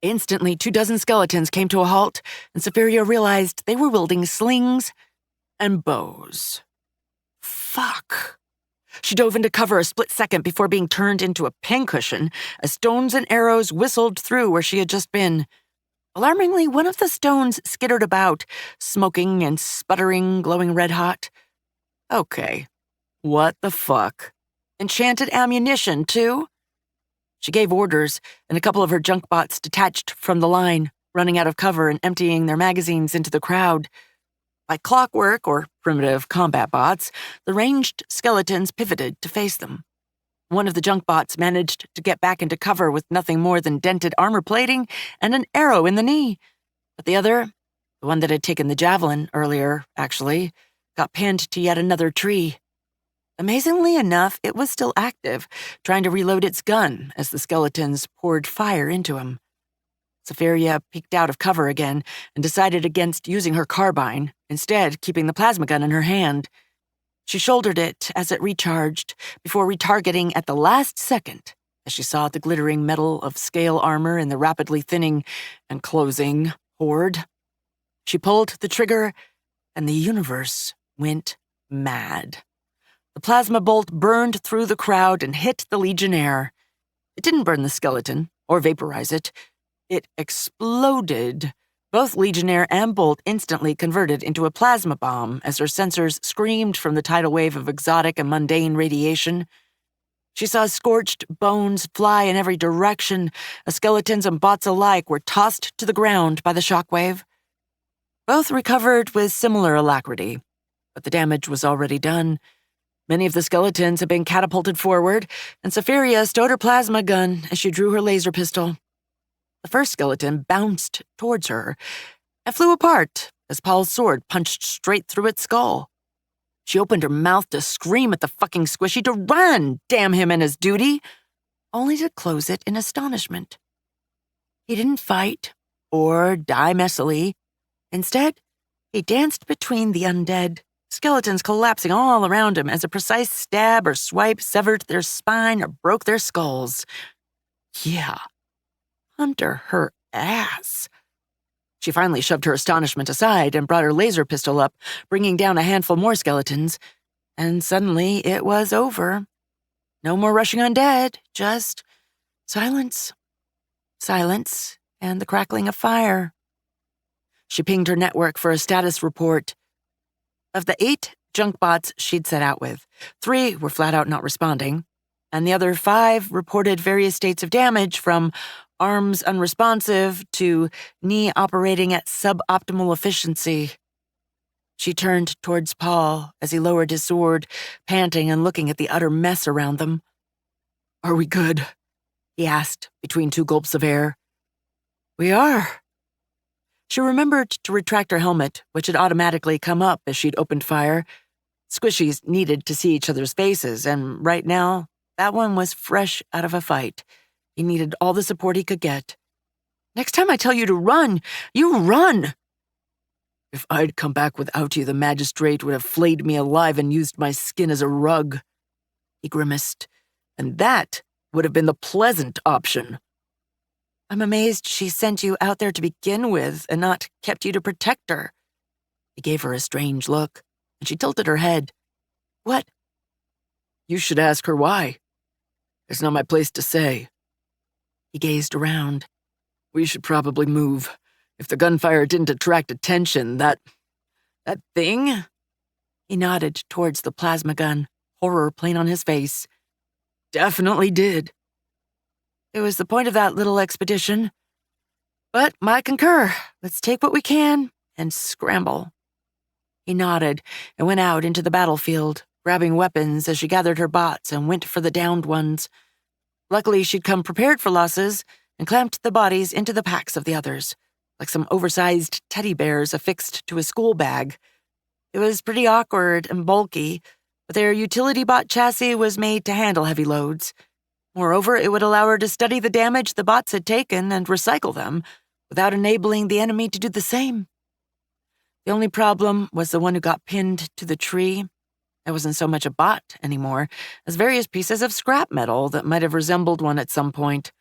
Instantly, 24 skeletons came to a halt, and Safiria realized they were wielding slings and bows. Fuck. She dove into cover a split second before being turned into a pincushion as stones and arrows whistled through where she had just been. Alarmingly, one of the stones skittered about, smoking and sputtering, glowing red-hot. Okay, what the fuck? Enchanted ammunition, too? She gave orders, and a couple of her junk bots detached from the line, running out of cover and emptying their magazines into the crowd. Like clockwork, or primitive combat bots, the ranged skeletons pivoted to face them. One of the junk bots managed to get back into cover with nothing more than dented armor plating and an arrow in the knee. But the other, the one that had taken the javelin earlier, actually, got pinned to yet another tree. Amazingly enough, it was still active, trying to reload its gun as the skeletons poured fire into him. Safiria peeked out of cover again and decided against using her carbine, instead keeping the plasma gun in her hand. She shouldered it as it recharged, before retargeting at the last second as she saw the glittering metal of scale armor in the rapidly thinning and closing horde. She pulled the trigger, and the universe went mad. The plasma bolt burned through the crowd and hit the Legionnaire. It didn't burn the skeleton or vaporize it. It exploded. Both Legionnaire and Bolt instantly converted into a plasma bomb as her sensors screamed from the tidal wave of exotic and mundane radiation. She saw scorched bones fly in every direction as skeletons and bots alike were tossed to the ground by the shockwave. Both recovered with similar alacrity, but the damage was already done. Many of the skeletons had been catapulted forward, and Safiria stowed her plasma gun as she drew her laser pistol. The first skeleton bounced towards her and flew apart as Paul's sword punched straight through its skull. She opened her mouth to scream at the fucking squishy to run, damn him and his duty, only to close it in astonishment. He didn't fight or die messily. Instead, he danced between the undead, skeletons collapsing all around him as a precise stab or swipe severed their spine or broke their skulls. Yeah. Under her ass. She finally shoved her astonishment aside and brought her laser pistol up, bringing down a handful more skeletons. And suddenly it was over. No more rushing undead, just silence. Silence and the crackling of fire. She pinged her network for a status report. Of the 8 junk bots she'd set out with, 3 were flat out not responding. and the other 5 reported various states of damage from arms unresponsive to knee operating at suboptimal efficiency. She turned towards Paul as he lowered his sword, panting and looking at the utter mess around them. Are we good? He asked between 2 gulps of air. We are. She remembered to retract her helmet, which had automatically come up as she'd opened fire. Squishies needed to see each other's faces, and right now, that one was fresh out of a fight. He needed all the support he could get. Next time I tell you to run, you run! If I'd come back without you, the magistrate would have flayed me alive and used my skin as a rug. He grimaced. And that would have been the pleasant option. I'm amazed she sent you out there to begin with and not kept you to protect her. He gave her a strange look, and she tilted her head. What? You should ask her why. It's not my place to say. He gazed around. We should probably move. If the gunfire didn't attract attention, that thing? He nodded towards the plasma gun, horror plain on his face. Definitely did. It was the point of that little expedition. But I concur. Let's take what we can and scramble. He nodded and went out into the battlefield, grabbing weapons as she gathered her bots and went for the downed ones. Luckily, she'd come prepared for losses and clamped the bodies into the packs of the others, like some oversized teddy bears affixed to a school bag. It was pretty awkward and bulky, but their utility bot chassis was made to handle heavy loads. Moreover, it would allow her to study the damage the bots had taken and recycle them, without enabling the enemy to do the same. The only problem was the one who got pinned to the tree. It wasn't so much a bot anymore as various pieces of scrap metal that might have resembled one at some point.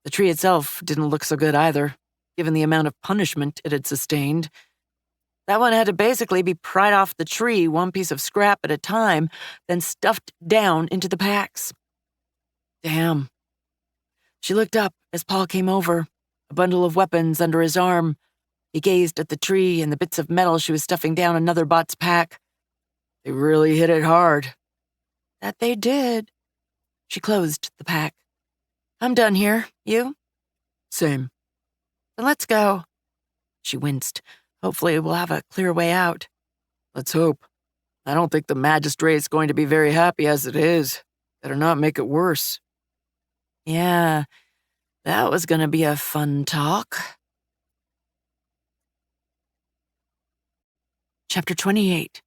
The tree itself didn't look so good either, given the amount of punishment it had sustained. That one had to basically be pried off the tree one piece of scrap at a time, then stuffed down into the packs. Damn. She looked up as Paul came over, a bundle of weapons under his arm. He gazed at the tree and the bits of metal she was stuffing down another bot's pack. They really hit it hard. That they did. She closed the pack. I'm done here. You? Same. Then let's go. She winced. Hopefully we'll have a clear way out. Let's hope. I don't think the magistrate's going to be very happy as it is. Better not make it worse. Yeah, that was going to be a fun talk. Chapter 28.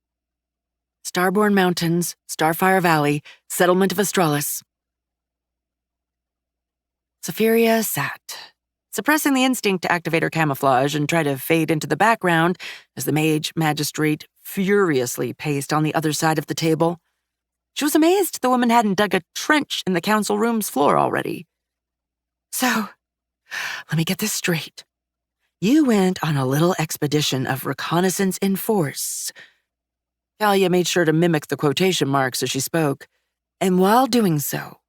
Starborn Mountains, Starfire Valley, Settlement of Australis. Safiria sat, suppressing the instinct to activate her camouflage and try to fade into the background as the mage magistrate furiously paced on the other side of the table. She was amazed the woman hadn't dug a trench in the council room's floor already. So, let me get this straight. You went on a little expedition of reconnaissance in force. Talia made sure to mimic the quotation marks as she spoke, and while doing so,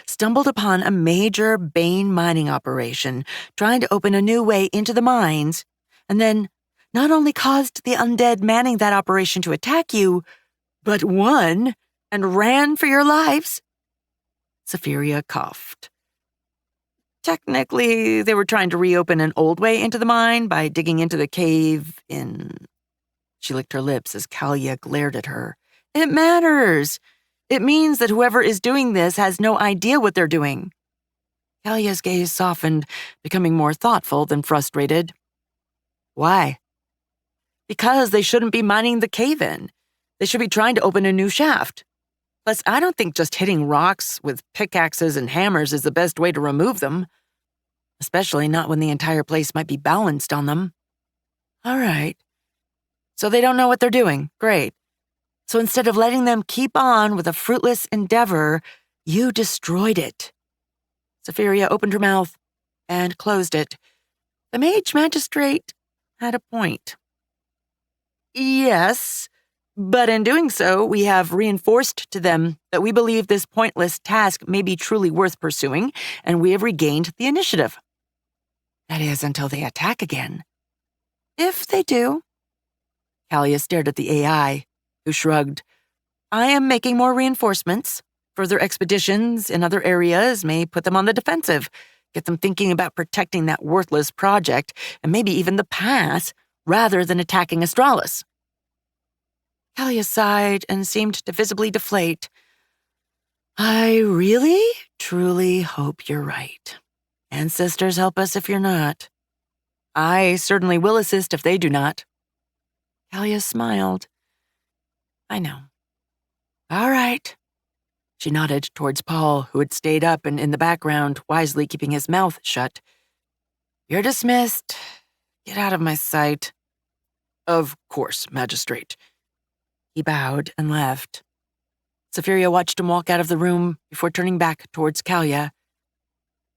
stumbled upon a major Bane mining operation trying to open a new way into the mines, and then not only caused the undead manning that operation to attack you, but won and ran for your lives. Safiria coughed. Technically, they were trying to reopen an old way into the mine by digging into the cave in... She licked her lips as Kalia glared at her. It matters. It means that whoever is doing this has no idea what they're doing. Kalia's gaze softened, becoming more thoughtful than frustrated. Why? Because they shouldn't be mining the cave-in. They should be trying to open a new shaft. Plus, I don't think just hitting rocks with pickaxes and hammers is the best way to remove them. Especially not when the entire place might be balanced on them. All right. So they don't know what they're doing. Great. So instead of letting them keep on with a fruitless endeavor, you destroyed it. Safiria opened her mouth and closed it. The mage magistrate had a point. Yes, but in doing so, we have reinforced to them that we believe this pointless task may be truly worth pursuing, and we have regained the initiative. That is, until they attack again. If they do. Kalia stared at the AI, who shrugged. I am making more reinforcements. Further expeditions in other areas may put them on the defensive, get them thinking about protecting that worthless project, and maybe even the pass, rather than attacking Astralis. Kalia sighed and seemed to visibly deflate. I really, truly hope you're right. Ancestors help us if you're not. I certainly will assist if they do not. Kalia smiled. I know. All right. She nodded towards Paul, who had stayed up and in the background, wisely keeping his mouth shut. You're dismissed. Get out of my sight. Of course, Magistrate. He bowed and left. Safiria watched him walk out of the room before turning back towards Kalia.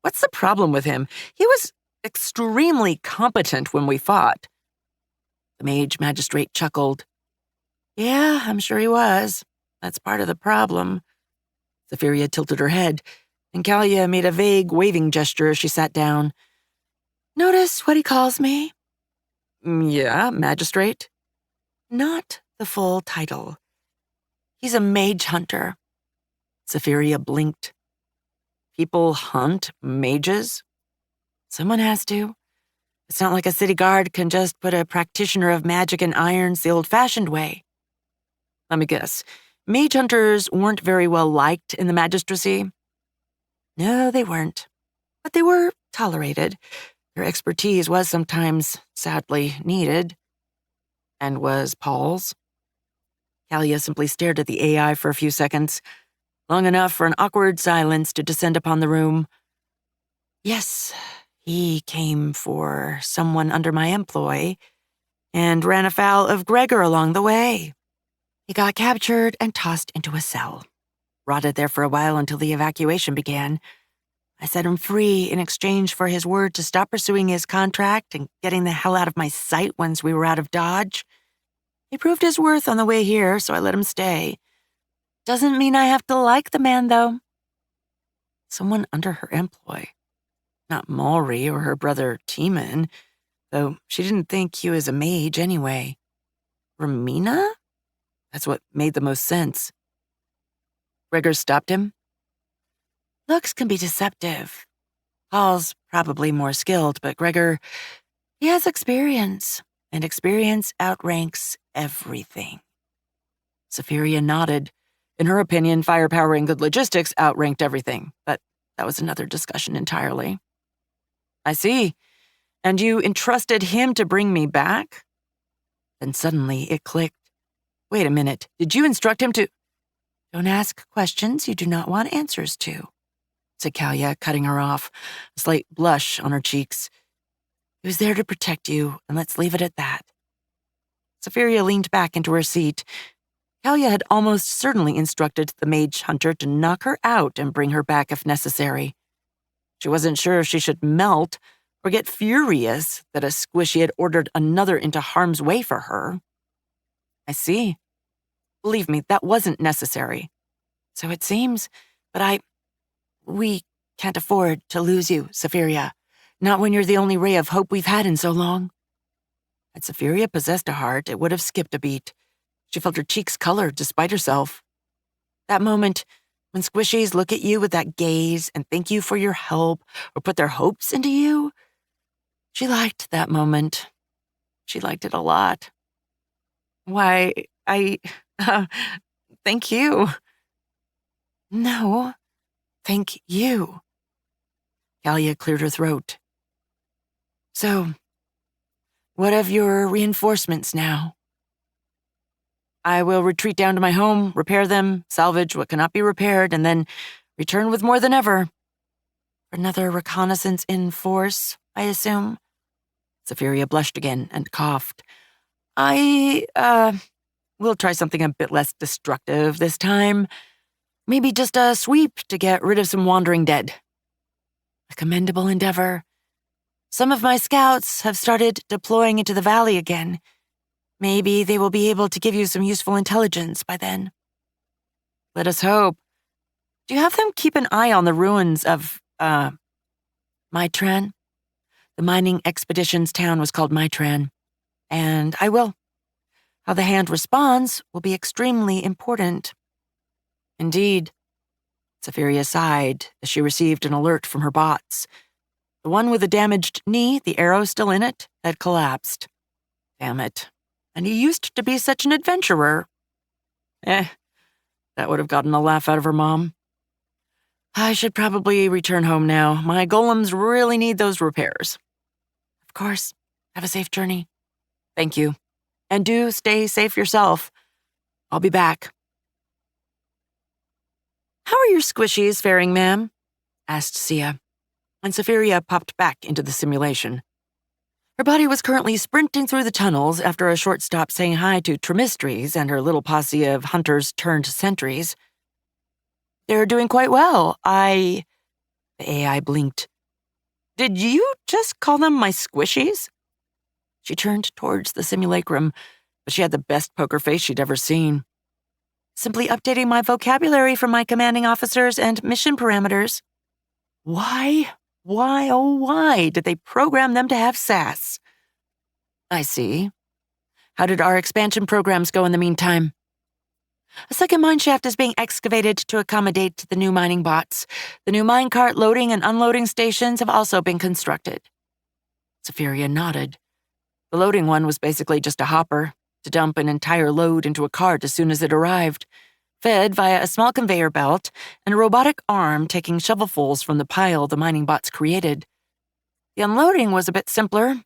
What's the problem with him? He was extremely competent when we fought. The mage magistrate chuckled. Yeah, I'm sure he was. That's part of the problem. Safiria tilted her head, and Kalia made a vague waving gesture as she sat down. Notice what he calls me? Yeah, magistrate. Not the full title. He's a mage hunter. Safiria blinked. People hunt mages? Someone has to. It's not like a city guard can just put a practitioner of magic and irons the old-fashioned way. Let me guess. Mage hunters weren't very well liked in the magistracy? No, they weren't. But they were tolerated. Their expertise was sometimes, sadly, needed. And was Paul's? Kalia simply stared at the AI for a few seconds, long enough for an awkward silence to descend upon the room. Yes, he came for someone under my employ and ran afoul of Gregor along the way. He got captured and tossed into a cell. Rotted there for a while until the evacuation began. I set him free in exchange for his word to stop pursuing his contract and getting the hell out of my sight once we were out of Dodge. He proved his worth on the way here, so I let him stay. Doesn't mean I have to like the man, though. Someone under her employ. Not Malry or her brother Teeman, though she didn't think he was a mage anyway. Romina? That's what made the most sense. Gregor stopped him. Looks can be deceptive. Paul's probably more skilled, but Gregor, he has experience, and experience outranks everything. Safiria nodded. In her opinion, firepower and good logistics outranked everything, but that was another discussion entirely. I see. And you entrusted him to bring me back? Then suddenly it clicked. Wait a minute, did you instruct him to— Don't ask questions you do not want answers to, said Kalia, cutting her off, a slight blush on her cheeks. He was there to protect you, and let's leave it at that. Safiria leaned back into her seat. Kalia had almost certainly instructed the mage hunter to knock her out and bring her back if necessary. She wasn't sure if she should melt or get furious that a squishy had ordered another into harm's way for her. I see. Believe me, that wasn't necessary. So it seems, but we can't afford to lose you, Safiria. Not when you're the only ray of hope we've had in so long. Had Safiria possessed a heart, it would have skipped a beat. She felt her cheeks color despite herself. That moment, when squishies look at you with that gaze and thank you for your help or put their hopes into you, she liked that moment. She liked it a lot. Why, thank you. No, thank you. Kalia cleared her throat. So, what of your reinforcements now? I will retreat down to my home, repair them, salvage what cannot be repaired, and then return with more than ever. Another reconnaissance in force, I assume? Safiria blushed again and coughed. We'll try something a bit less destructive this time. Maybe just a sweep to get rid of some wandering dead. A commendable endeavor. Some of my scouts have started deploying into the valley again. Maybe they will be able to give you some useful intelligence by then. Let us hope. Do you have them keep an eye on the ruins of, Mitran? The mining expedition's town was called Mitran. And I will. How the hand responds will be extremely important. Indeed. Safiria sighed as she received an alert from her bots. The one with the damaged knee, the arrow still in it, had collapsed. Damn it. And he used to be such an adventurer. That would have gotten a laugh out of her mom. I should probably return home now. My golems really need those repairs. Of course. Have a safe journey. Thank you. And do stay safe yourself. I'll be back. How are your squishies faring, ma'am? Asked Sia, and Safiria popped back into the simulation. Her body was currently sprinting through the tunnels after a short stop saying hi to Trimistries and her little posse of hunters turned sentries. They're doing quite well. The AI blinked. Did you just call them my squishies? She turned towards the simulacrum, but she had the best poker face she'd ever seen. Simply updating my vocabulary for my commanding officers and mission parameters. Why did they program them to have sass? I see. How did our expansion programs go in the meantime? A second mineshaft is being excavated to accommodate the new mining bots. The new minecart loading and unloading stations have also been constructed. Safiria nodded. The loading one was basically just a hopper to dump an entire load into a cart as soon as it arrived, fed via a small conveyor belt and a robotic arm taking shovelfuls from the pile the mining bots created. The unloading was a bit simpler.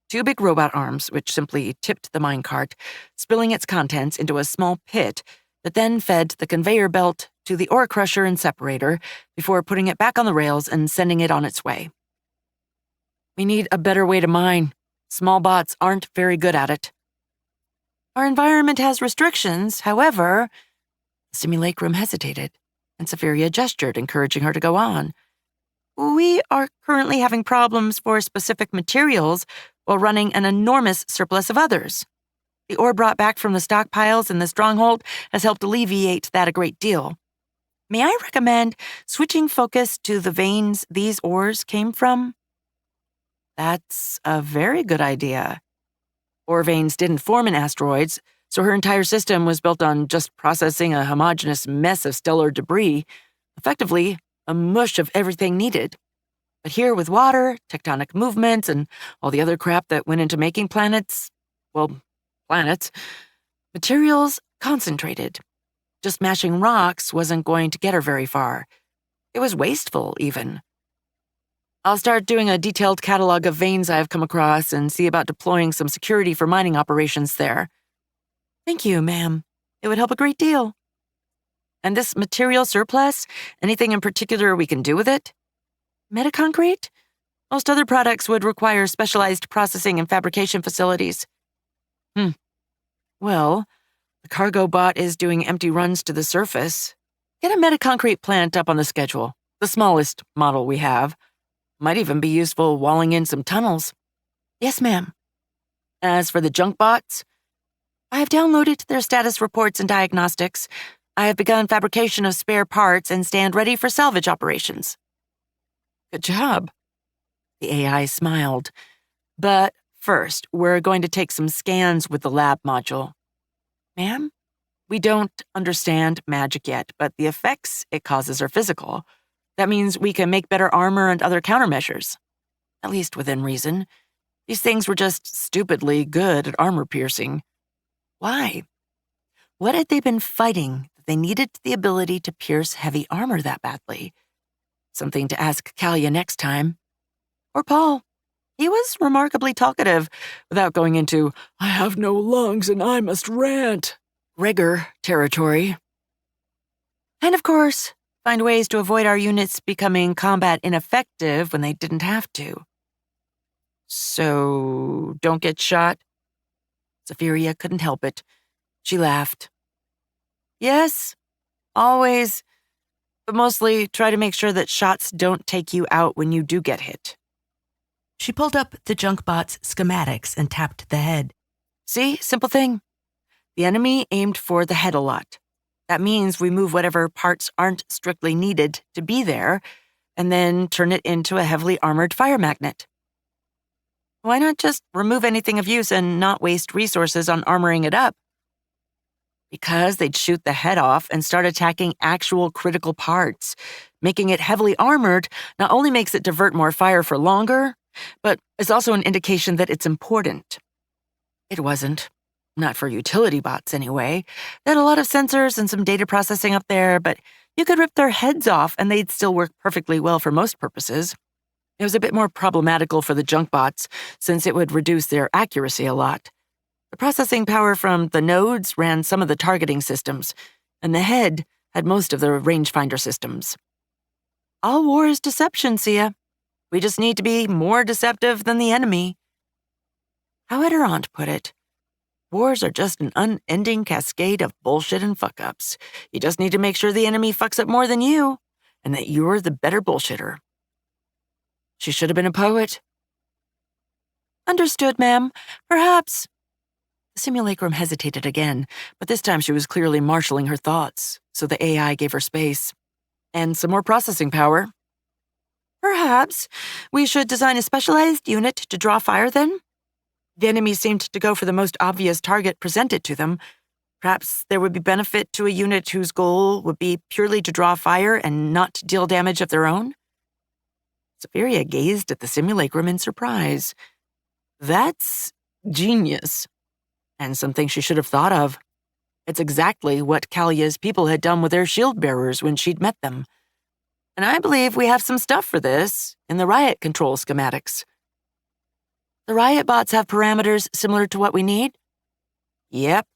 2 big robot arms, which simply tipped the minecart, spilling its contents into a small pit that then fed the conveyor belt to the ore crusher and separator before putting it back on the rails and sending it on its way. We need a better way to mine. Small bots aren't very good at it. Our environment has restrictions, however. The simulacrum hesitated, and Safiria gestured, encouraging her to go on. We are currently having problems for specific materials while running an enormous surplus of others. The ore brought back from the stockpiles in the stronghold has helped alleviate that a great deal. May I recommend switching focus to the veins these ores came from? That's a very good idea. Ore veins didn't form in asteroids, so her entire system was built on just processing a homogeneous mess of stellar debris, effectively a mush of everything needed. But here with water, tectonic movements, and all the other crap that went into making planets, materials concentrated. Just mashing rocks wasn't going to get her very far. It was wasteful, even. I'll start doing a detailed catalog of veins I've come across and see about deploying some security for mining operations there. Thank you, ma'am. It would help a great deal. And this material surplus, anything in particular we can do with it? Metaconcrete? Most other products would require specialized processing and fabrication facilities. Well, the cargo bot is doing empty runs to the surface. Get a metaconcrete plant up on the schedule, the smallest model we have. Might even be useful walling in some tunnels. Yes, ma'am. As for the junk bots, I have downloaded their status reports and diagnostics. I have begun fabrication of spare parts and stand ready for salvage operations. Good job. The AI smiled. But first, we're going to take some scans with the lab module. Ma'am, we don't understand magic yet, but the effects it causes are physical. That means we can make better armor and other countermeasures. At least within reason. These things were just stupidly good at armor piercing. Why? What had they been fighting that they needed the ability to pierce heavy armor that badly? Something to ask Kalia next time. Or Paul. He was remarkably talkative, without going into, I have no lungs and I must rant, rigor territory. And of course, find ways to avoid our units becoming combat ineffective when they didn't have to. So, don't get shot? Safiria couldn't help it. She laughed. Yes, always, but mostly try to make sure that shots don't take you out when you do get hit. She pulled up the junkbot's schematics and tapped the head. See, simple thing. The enemy aimed for the head a lot. That means we move whatever parts aren't strictly needed to be there, and then turn it into a heavily armored fire magnet. Why not just remove anything of use and not waste resources on armoring it up? Because they'd shoot the head off and start attacking actual critical parts. Making it heavily armored not only makes it divert more fire for longer, but is also an indication that it's important. It wasn't. Not for utility bots, anyway. They had a lot of sensors and some data processing up there, but you could rip their heads off and they'd still work perfectly well for most purposes. It was a bit more problematical for the junk bots, since it would reduce their accuracy a lot. The processing power from the nodes ran some of the targeting systems, and the head had most of the rangefinder systems. All war is deception, Sia. We just need to be more deceptive than the enemy. How had her aunt put it? Wars are just an unending cascade of bullshit and fuck-ups. You just need to make sure the enemy fucks up more than you, and that you're the better bullshitter. She should have been a poet. Understood, ma'am. Perhaps. The simulacrum hesitated again, but this time she was clearly marshalling her thoughts, so the AI gave her space. And some more processing power. Perhaps we should design a specialized unit to draw fire then? The enemy seemed to go for the most obvious target presented to them. Perhaps there would be benefit to a unit whose goal would be purely to draw fire and not deal damage of their own? Safiria gazed at the simulacrum in surprise. That's genius. And something she should have thought of. It's exactly what Kalia's people had done with their shield bearers when she'd met them. And I believe we have some stuff for this in the riot control schematics. The riot bots have parameters similar to what we need? Yep.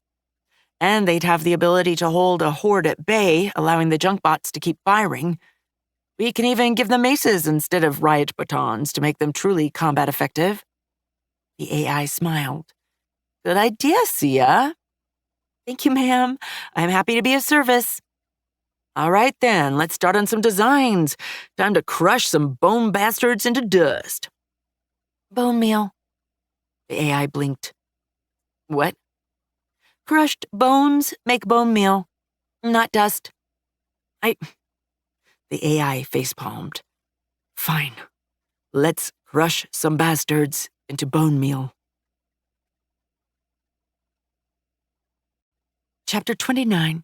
And they'd have the ability to hold a horde at bay, allowing the junk bots to keep firing. We can even give them maces instead of riot batons to make them truly combat effective. The AI smiled. Good idea, Sia. Thank you, ma'am. I'm happy to be of service. All right, then, let's start on some designs. Time to crush some bone bastards into dust. Bone meal. The AI blinked. What? Crushed bones make bone meal, not dust. The AI facepalmed. Fine. Let's crush some bastards into bone meal. Chapter 29.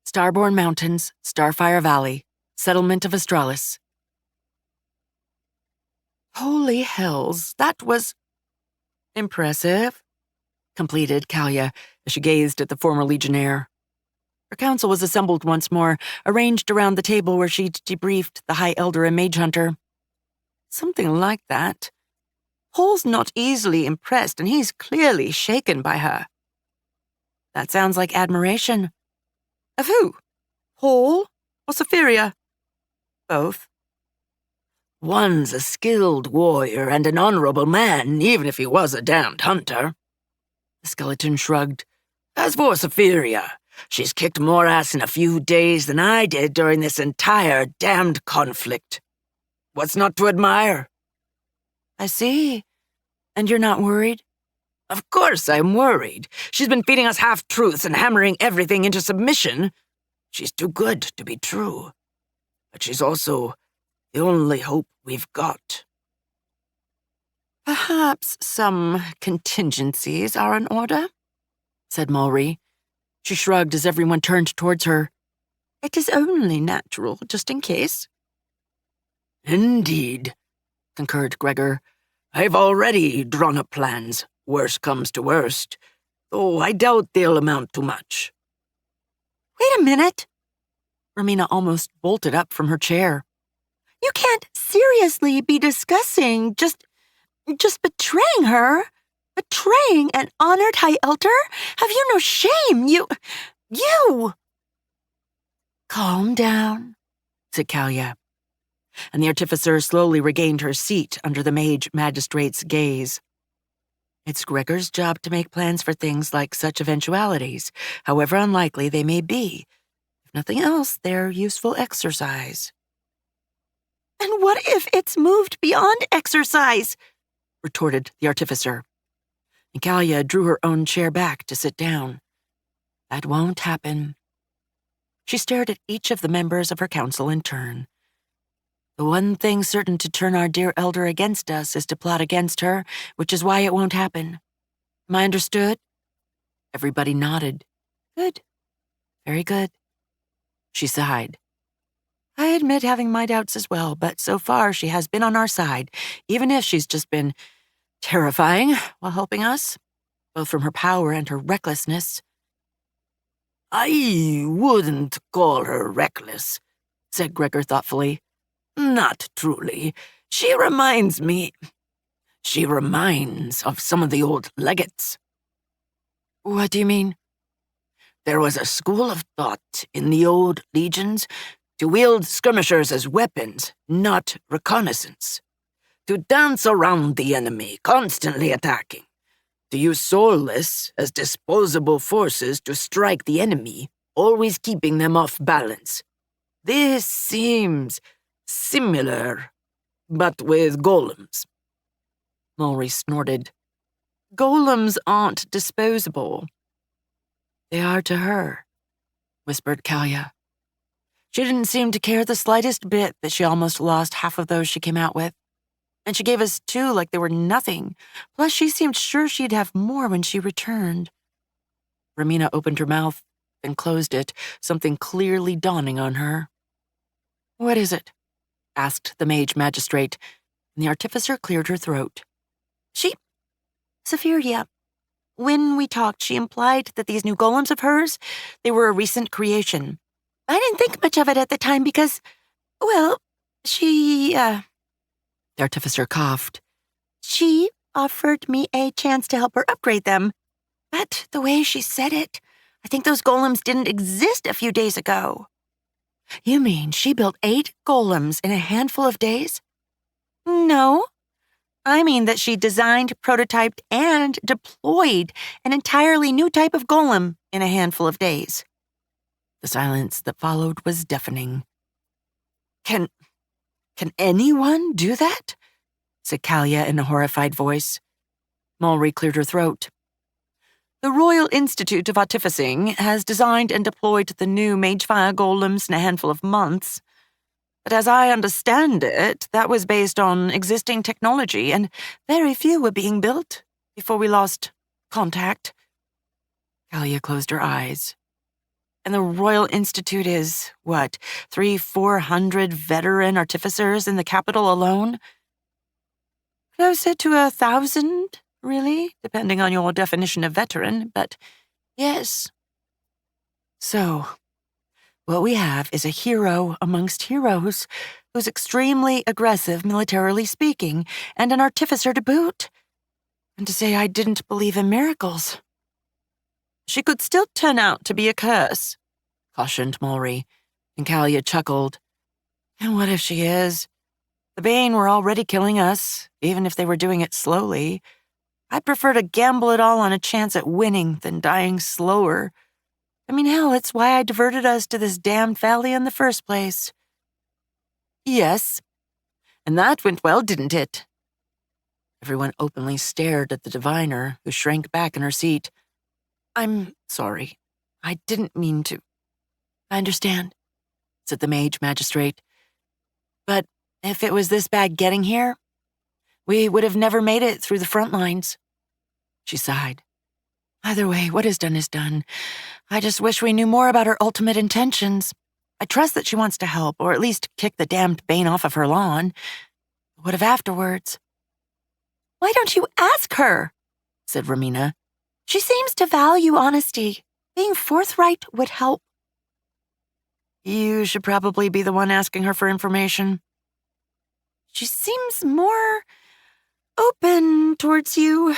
Starborn Mountains, Starfire Valley, Settlement of Astralis. Holy hells, that was impressive, completed Kalia as she gazed at the former legionnaire. Her council was assembled once more, arranged around the table where she'd debriefed the High Elder and Mage Hunter. Something like that. Paul's not easily impressed, and he's clearly shaken by her. That sounds like admiration. Of who? Paul or Safiria? Both. One's a skilled warrior and an honorable man, even if he was a damned hunter. The skeleton shrugged. As for Safiria, she's kicked more ass in a few days than I did during this entire damned conflict. What's not to admire? I see. And you're not worried? Of course I'm worried. She's been feeding us half-truths and hammering everything into submission. She's too good to be true. But she's also the only hope we've got. Perhaps some contingencies are in order, said Mulry. She shrugged as everyone turned towards her. It is only natural, just in case. Indeed, concurred Gregor. I've already drawn up plans. Worst comes to worst, though I doubt they'll amount to much. Wait a minute. Romina almost bolted up from her chair. You can't seriously be discussing just betraying her. Betraying an honored High Elder? Have you no shame? You! Calm down, said Kalia. And the artificer slowly regained her seat under the mage magistrate's gaze. It's Gregor's job to make plans for things like such eventualities, however unlikely they may be. If nothing else, they're useful exercise. And what if it's moved beyond exercise? Retorted the artificer. And Kalia drew her own chair back to sit down. That won't happen. She stared at each of the members of her council in turn. The one thing certain to turn our dear elder against us is to plot against her, which is why it won't happen. Am I understood? Everybody nodded. Good. Very good. She sighed. I admit having my doubts as well, but so far she has been on our side, even if she's just been terrifying while helping us, both from her power and her recklessness. I wouldn't call her reckless, said Gregor thoughtfully. Not truly. She reminds of some of the old legates. What do you mean? There was a school of thought in the old legions to wield skirmishers as weapons, not reconnaissance. To dance around the enemy, constantly attacking. To use soulless as disposable forces to strike the enemy, always keeping them off balance. This seems similar, but with golems. Mulry snorted. Golems aren't disposable. They are to her, whispered Kalia. She didn't seem to care the slightest bit that she almost lost half of those she came out with. And she gave us 2 like they were nothing. Plus, she seemed sure she'd have more when she returned. Romina opened her mouth, then closed it, something clearly dawning on her. What is it? Asked the mage magistrate, and the artificer cleared her throat. Safiria. When we talked, she implied that these new golems of hers, they were a recent creation. I didn't think much of it at the time because, well, the artificer coughed. She offered me a chance to help her upgrade them. But the way she said it, I think those golems didn't exist a few days ago. You mean she built 8 golems in a handful of days? No. I mean that she designed, prototyped, and deployed an entirely new type of golem in a handful of days. The silence that followed was deafening. Can anyone do that? Said Kalia in a horrified voice. Mulry cleared her throat. The Royal Institute of Artificing has designed and deployed the new Magefire golems in a handful of months. But as I understand it, that was based on existing technology, and very few were being built before we lost contact. Kalia closed her eyes. And the Royal Institute is, 300-400 veteran artificers in the capital alone? Closer to 1,000, really, depending on your definition of veteran, but yes. So, what we have is a hero amongst heroes who's extremely aggressive, militarily speaking, and an artificer to boot. And to say I didn't believe in miracles. She could still turn out to be a curse, cautioned Mulry, and Kalia chuckled. And what if she is? The Bane were already killing us, even if they were doing it slowly. I'd prefer to gamble it all on a chance at winning than dying slower. I mean, hell, it's why I diverted us to this damned valley in the first place. Yes. And that went well, didn't it? Everyone openly stared at the diviner, who shrank back in her seat. I'm sorry. I didn't mean to. I understand, said the mage magistrate. But if it was this bad getting here, we would have never made it through the front lines. She sighed. Either way, what is done is done. I just wish we knew more about her ultimate intentions. I trust that she wants to help, or at least kick the damned Bane off of her lawn. What of afterwards? Why don't you ask her? Said Romina. She seems to value honesty. Being forthright would help. You should probably be the one asking her for information. She seems more open towards you,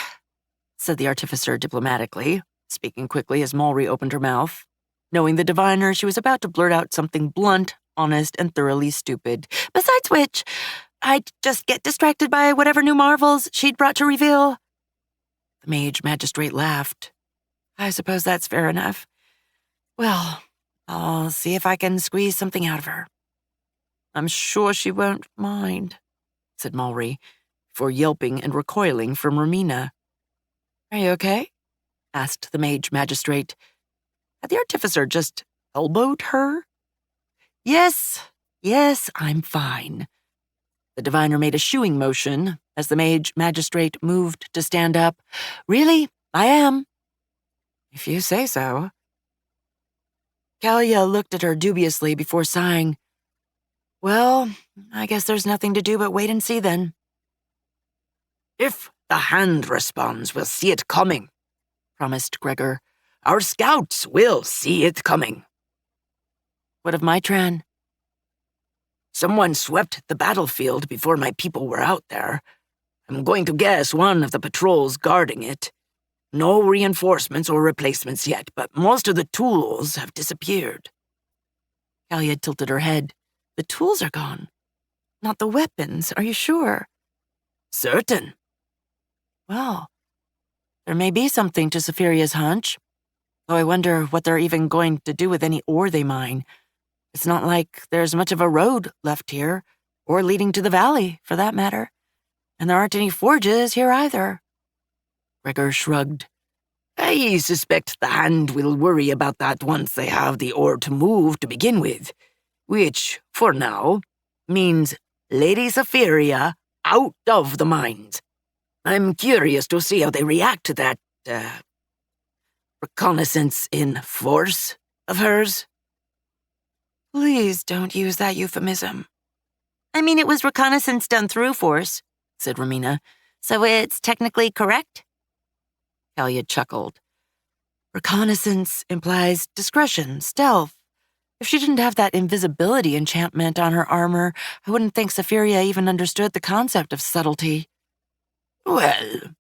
said the artificer diplomatically, speaking quickly as Mulry opened her mouth. Knowing the diviner, she was about to blurt out something blunt, honest, and thoroughly stupid. Besides which, I'd just get distracted by whatever new marvels she'd brought to reveal. The mage magistrate laughed. I suppose that's fair enough. Well, I'll see if I can squeeze something out of her. I'm sure she won't mind, said Mulry, before yelping and recoiling from Romina. Are you okay? Asked the mage magistrate. Had the artificer just elbowed her? Yes, I'm fine. The diviner made a shooing motion as the mage magistrate moved to stand up. Really, I am. If you say so. Kalia looked at her dubiously before sighing. Well, I guess there's nothing to do but wait and see then. If the hand responds, we'll see it coming, promised Gregor. Our scouts will see it coming. What of Mitran? Someone swept the battlefield before my people were out there. I'm going to guess one of the patrols guarding it. No reinforcements or replacements yet, but most of the tools have disappeared. Kalia tilted her head. The tools are gone. Not the weapons, are you sure? Certain. Well, there may be something to Saphiria's hunch. Though I wonder what they're even going to do with any ore they mine. It's not like there's much of a road left here, or leading to the valley, for that matter. And there aren't any forges here either. Gregor shrugged. I suspect the hand will worry about that once they have the ore to move to begin with, which, for now, means Lady Saphiria out of the mines. I'm curious to see how they react to that, reconnaissance in force of hers. Please don't use that euphemism. I mean, it was reconnaissance done through force, said Romina. So it's technically correct? Kalia chuckled. Reconnaissance implies discretion, stealth. If she didn't have that invisibility enchantment on her armor, I wouldn't think Saphiria even understood the concept of subtlety. Well,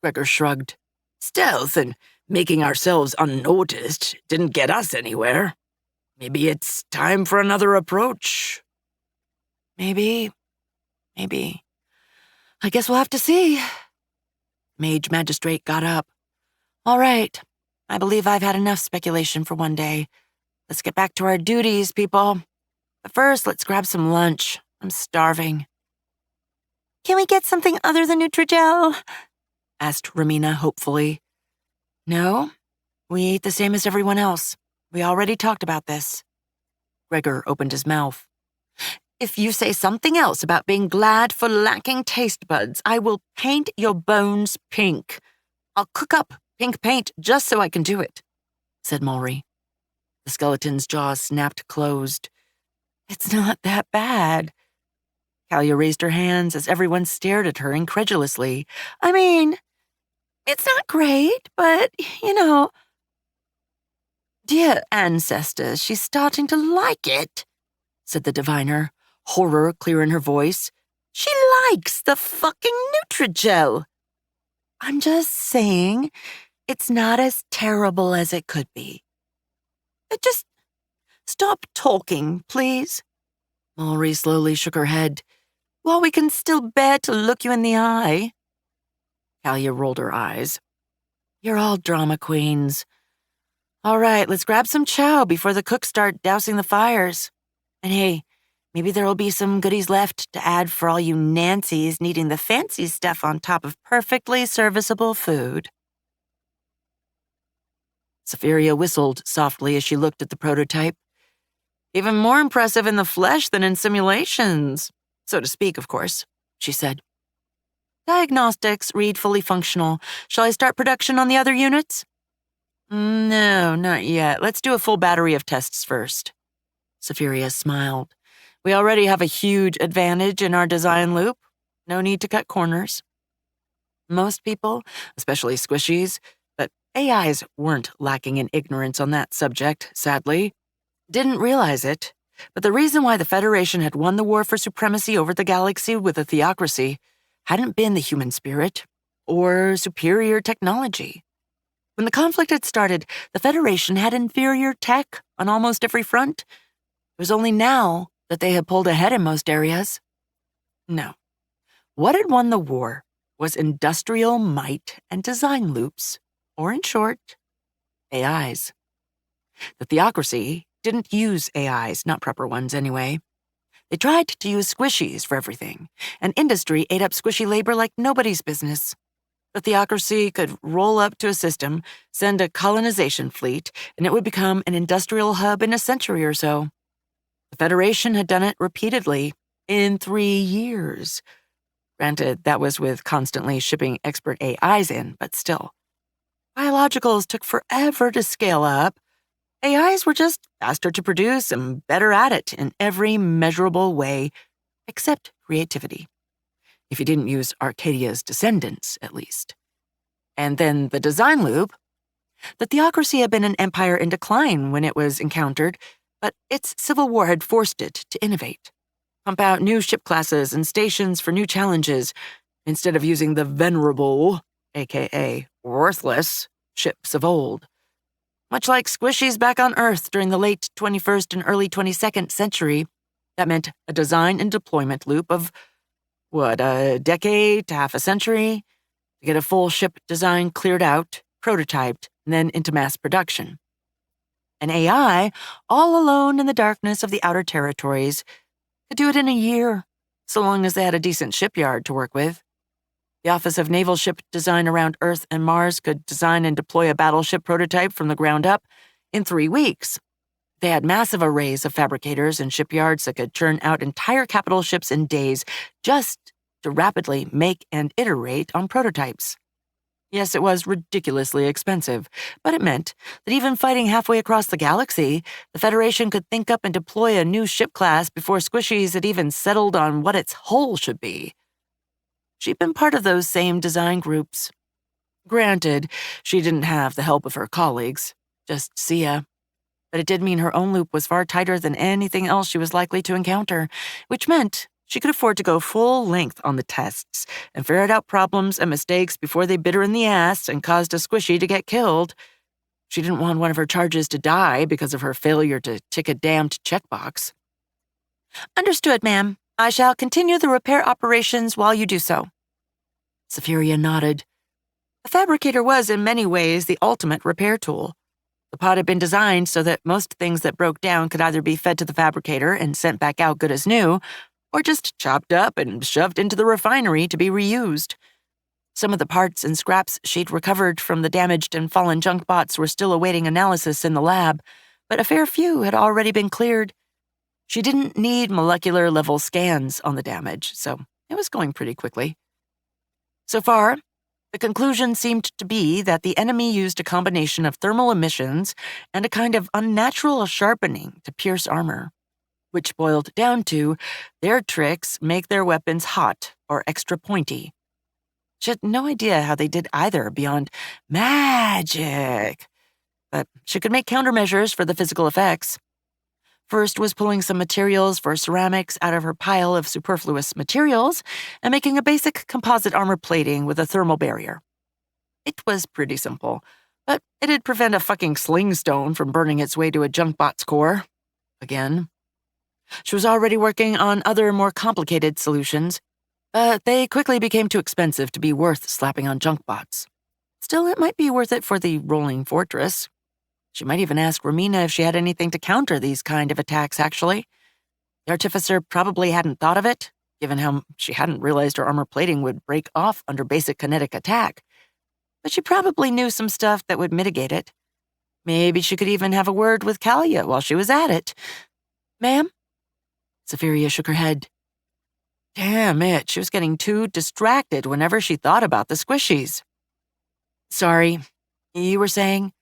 Gregor shrugged. Stealth and making ourselves unnoticed didn't get us anywhere. Maybe it's time for another approach. Maybe. I guess we'll have to see. Mage Magistrate got up. All right. I believe I've had enough speculation for one day. Let's get back to our duties, people. But first, let's grab some lunch. I'm starving. Can we get something other than Nutrigel? Asked Romina hopefully. No, we eat the same as everyone else. We already talked about this. Gregor opened his mouth. If you say something else about being glad for lacking taste buds, I will paint your bones pink. I'll cook up pink paint just so I can do it, said Mulry. The skeleton's jaw snapped closed. It's not that bad. Kalia raised her hands as everyone stared at her incredulously. I mean, it's not great, but, Dear ancestors, she's starting to like it, said the diviner, horror clear in her voice. She likes the fucking Nutrigel. I'm just saying, it's not as terrible as it could be. Just stop talking, please. Mulry slowly shook her head. Well, we can still bear to look you in the eye. Kalia rolled her eyes. You're all drama queens. All right, let's grab some chow before the cooks start dousing the fires. And hey, maybe there'll be some goodies left to add for all you Nancys needing the fancy stuff on top of perfectly serviceable food. Saphiria whistled softly as she looked at the prototype. Even more impressive in the flesh than in simulations. So to speak, of course, she said. Diagnostics read fully functional. Shall I start production on the other units? No, not yet. Let's do a full battery of tests first. Saphiria smiled. We already have a huge advantage in our design loop. No need to cut corners. Most people, especially squishies, but AIs weren't lacking in ignorance on that subject, sadly. Didn't realize it, but the reason why the Federation had won the war for supremacy over the galaxy with a theocracy hadn't been the human spirit or superior technology. When the conflict had started, the Federation had inferior tech on almost every front. It was only now that they had pulled ahead in most areas. No. What had won the war was industrial might and design loops, or in short, AIs. The theocracy didn't use AIs, not proper ones anyway. They tried to use squishies for everything, and industry ate up squishy labor like nobody's business. The theocracy could roll up to a system, send a colonization fleet, and it would become an industrial hub in a century or so. The Federation had done it repeatedly, in 3 years. Granted, that was with constantly shipping expert AIs in, but still. Biologicals took forever to scale up. AIs were just faster to produce and better at it in every measurable way, except creativity. If you didn't use Arcadia's descendants, at least. And then the design loop. The theocracy had been an empire in decline when it was encountered, but its civil war had forced it to innovate, pump out new ship classes and stations for new challenges, instead of using the venerable, aka worthless, ships of old. Much like squishies back on Earth during the late 21st and early 22nd century, that meant a design and deployment loop of, a decade to half a century to get a full ship design cleared out, prototyped, and then into mass production. An AI, all alone in the darkness of the outer territories, could do it in a year, so long as they had a decent shipyard to work with. The Office of Naval Ship Design around Earth and Mars could design and deploy a battleship prototype from the ground up in 3 weeks. They had massive arrays of fabricators and shipyards that could churn out entire capital ships in days just to rapidly make and iterate on prototypes. Yes, it was ridiculously expensive, but it meant that even fighting halfway across the galaxy, the Federation could think up and deploy a new ship class before Squishies had even settled on what its hull should be. She'd been part of those same design groups. Granted, she didn't have the help of her colleagues, just Sia. But it did mean her own loop was far tighter than anything else she was likely to encounter, which meant she could afford to go full length on the tests and ferret out problems and mistakes before they bit her in the ass and caused a squishy to get killed. She didn't want one of her charges to die because of her failure to tick a damned checkbox. Understood, ma'am. I shall continue the repair operations while you do so. Safiria nodded. The fabricator was, in many ways, the ultimate repair tool. The pod had been designed so that most things that broke down could either be fed to the fabricator and sent back out good as new, or just chopped up and shoved into the refinery to be reused. Some of the parts and scraps she'd recovered from the damaged and fallen junk bots were still awaiting analysis in the lab, but a fair few had already been cleared. She didn't need molecular-level scans on the damage, so it was going pretty quickly. So far, the conclusion seemed to be that the enemy used a combination of thermal emissions and a kind of unnatural sharpening to pierce armor, which boiled down to their tricks make their weapons hot or extra pointy. She had no idea how they did either beyond magic, but she could make countermeasures for the physical effects. First was pulling some materials for ceramics out of her pile of superfluous materials and making a basic composite armor plating with a thermal barrier. It was pretty simple, but it'd prevent a fucking sling stone from burning its way to a junkbot's core. Again. She was already working on other, more complicated solutions, but they quickly became too expensive to be worth slapping on junkbots. Still, it might be worth it for the rolling fortress. She might even ask Romina if she had anything to counter these kind of attacks, actually. The artificer probably hadn't thought of it, given how she hadn't realized her armor plating would break off under basic kinetic attack. But she probably knew some stuff that would mitigate it. Maybe she could even have a word with Kalia while she was at it. Ma'am? Safiria shook her head. Damn it, she was getting too distracted whenever she thought about the squishies. Sorry, you were saying?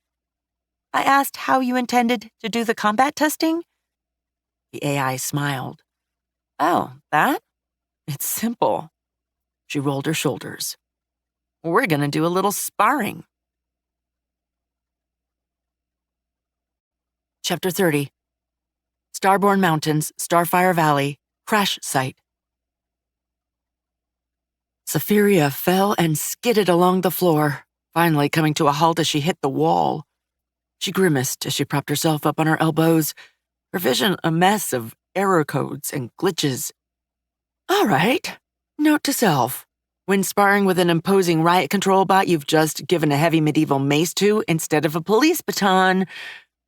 I asked how you intended to do the combat testing. The AI smiled. Oh, that? It's simple. She rolled her shoulders. We're gonna do a little sparring. Chapter 30. Starborn Mountains, Starfire Valley, Crash Site. Safiria fell and skidded along the floor, finally coming to a halt as she hit the wall. She grimaced as she propped herself up on her elbows, her vision a mess of error codes and glitches. All right, note to self. When sparring with an imposing riot control bot you've just given a heavy medieval mace to instead of a police baton,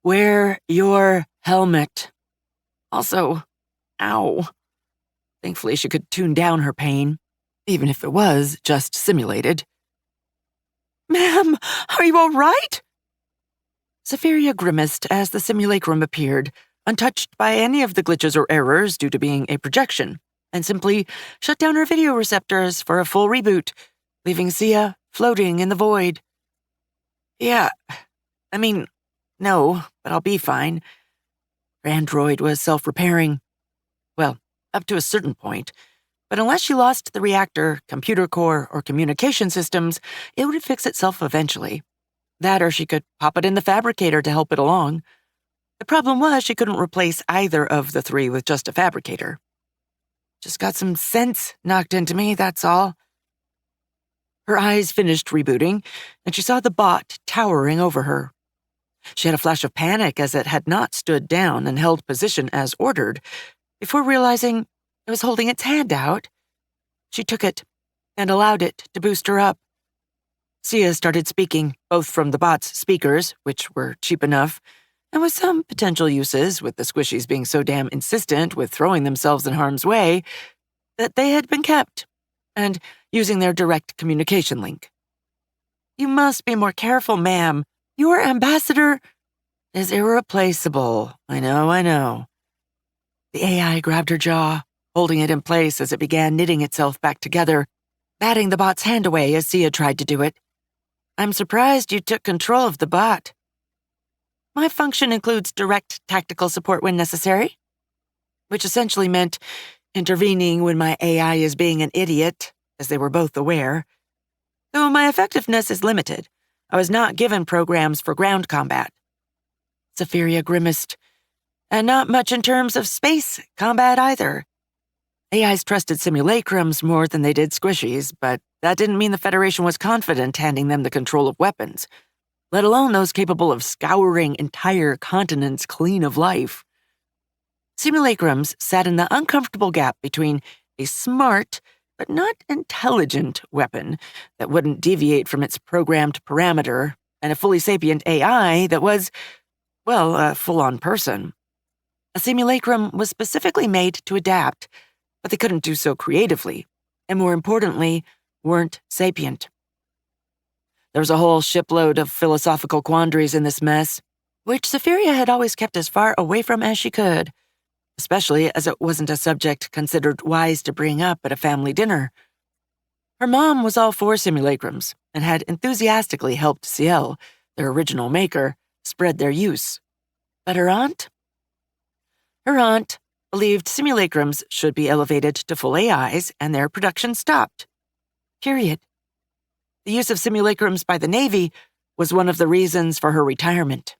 wear your helmet. Also, ow. Thankfully, she could tune down her pain, even if it was just simulated. Ma'am, are you all right? Safiria grimaced as the simulacrum appeared, untouched by any of the glitches or errors due to being a projection, and simply shut down her video receptors for a full reboot, leaving Sia floating in the void. Yeah, I mean, No, but I'll be fine. Her android was self-repairing. Well, up to a certain point. But unless she lost the reactor, computer core, or communication systems, it would fix itself eventually. That or she could pop it in the fabricator to help it along. The problem was she couldn't replace either of the three with just a fabricator. Just got some sense knocked into me, that's all. Her eyes finished rebooting, and she saw the bot towering over her. She had a flash of panic as it had not stood down and held position as ordered, before realizing it was holding its hand out. She took it and allowed it to boost her up. Sia started speaking, both from the bot's speakers, which were cheap enough, and with some potential uses, with the squishies being so damn insistent with throwing themselves in harm's way, that they had been kept, and using their direct communication link. "You must be more careful, ma'am. Your ambassador is irreplaceable. I know. The AI grabbed her jaw, holding it in place as it began knitting itself back together, batting the bot's hand away as Sia tried to do it. "I'm surprised you took control of the bot." "My function includes direct tactical support when necessary," which essentially meant intervening when my AI is being an idiot, as they were both aware. Though my effectiveness is limited, I was not given programs for ground combat. Zephyria grimaced. And not much in terms of space combat either. AIs trusted simulacrums more than they did squishies, but that didn't mean the Federation was confident handing them the control of weapons, let alone those capable of scouring entire continents clean of life. Simulacrums sat in the uncomfortable gap between a smart but not intelligent weapon that wouldn't deviate from its programmed parameter and a fully sapient AI that was, well, a full-on person. A simulacrum was specifically made to adapt, but they couldn't do so creatively, and more importantly, weren't sapient. There was a whole shipload of philosophical quandaries in this mess, which Zephyria had always kept as far away from as she could, especially as it wasn't a subject considered wise to bring up at a family dinner. Her mom was all for simulacrums and had enthusiastically helped Ciel, their original maker, spread their use. But her aunt? Her aunt believed simulacrums should be elevated to full AIs and their production stopped. Period. The use of simulacrums by the Navy was one of the reasons for her retirement.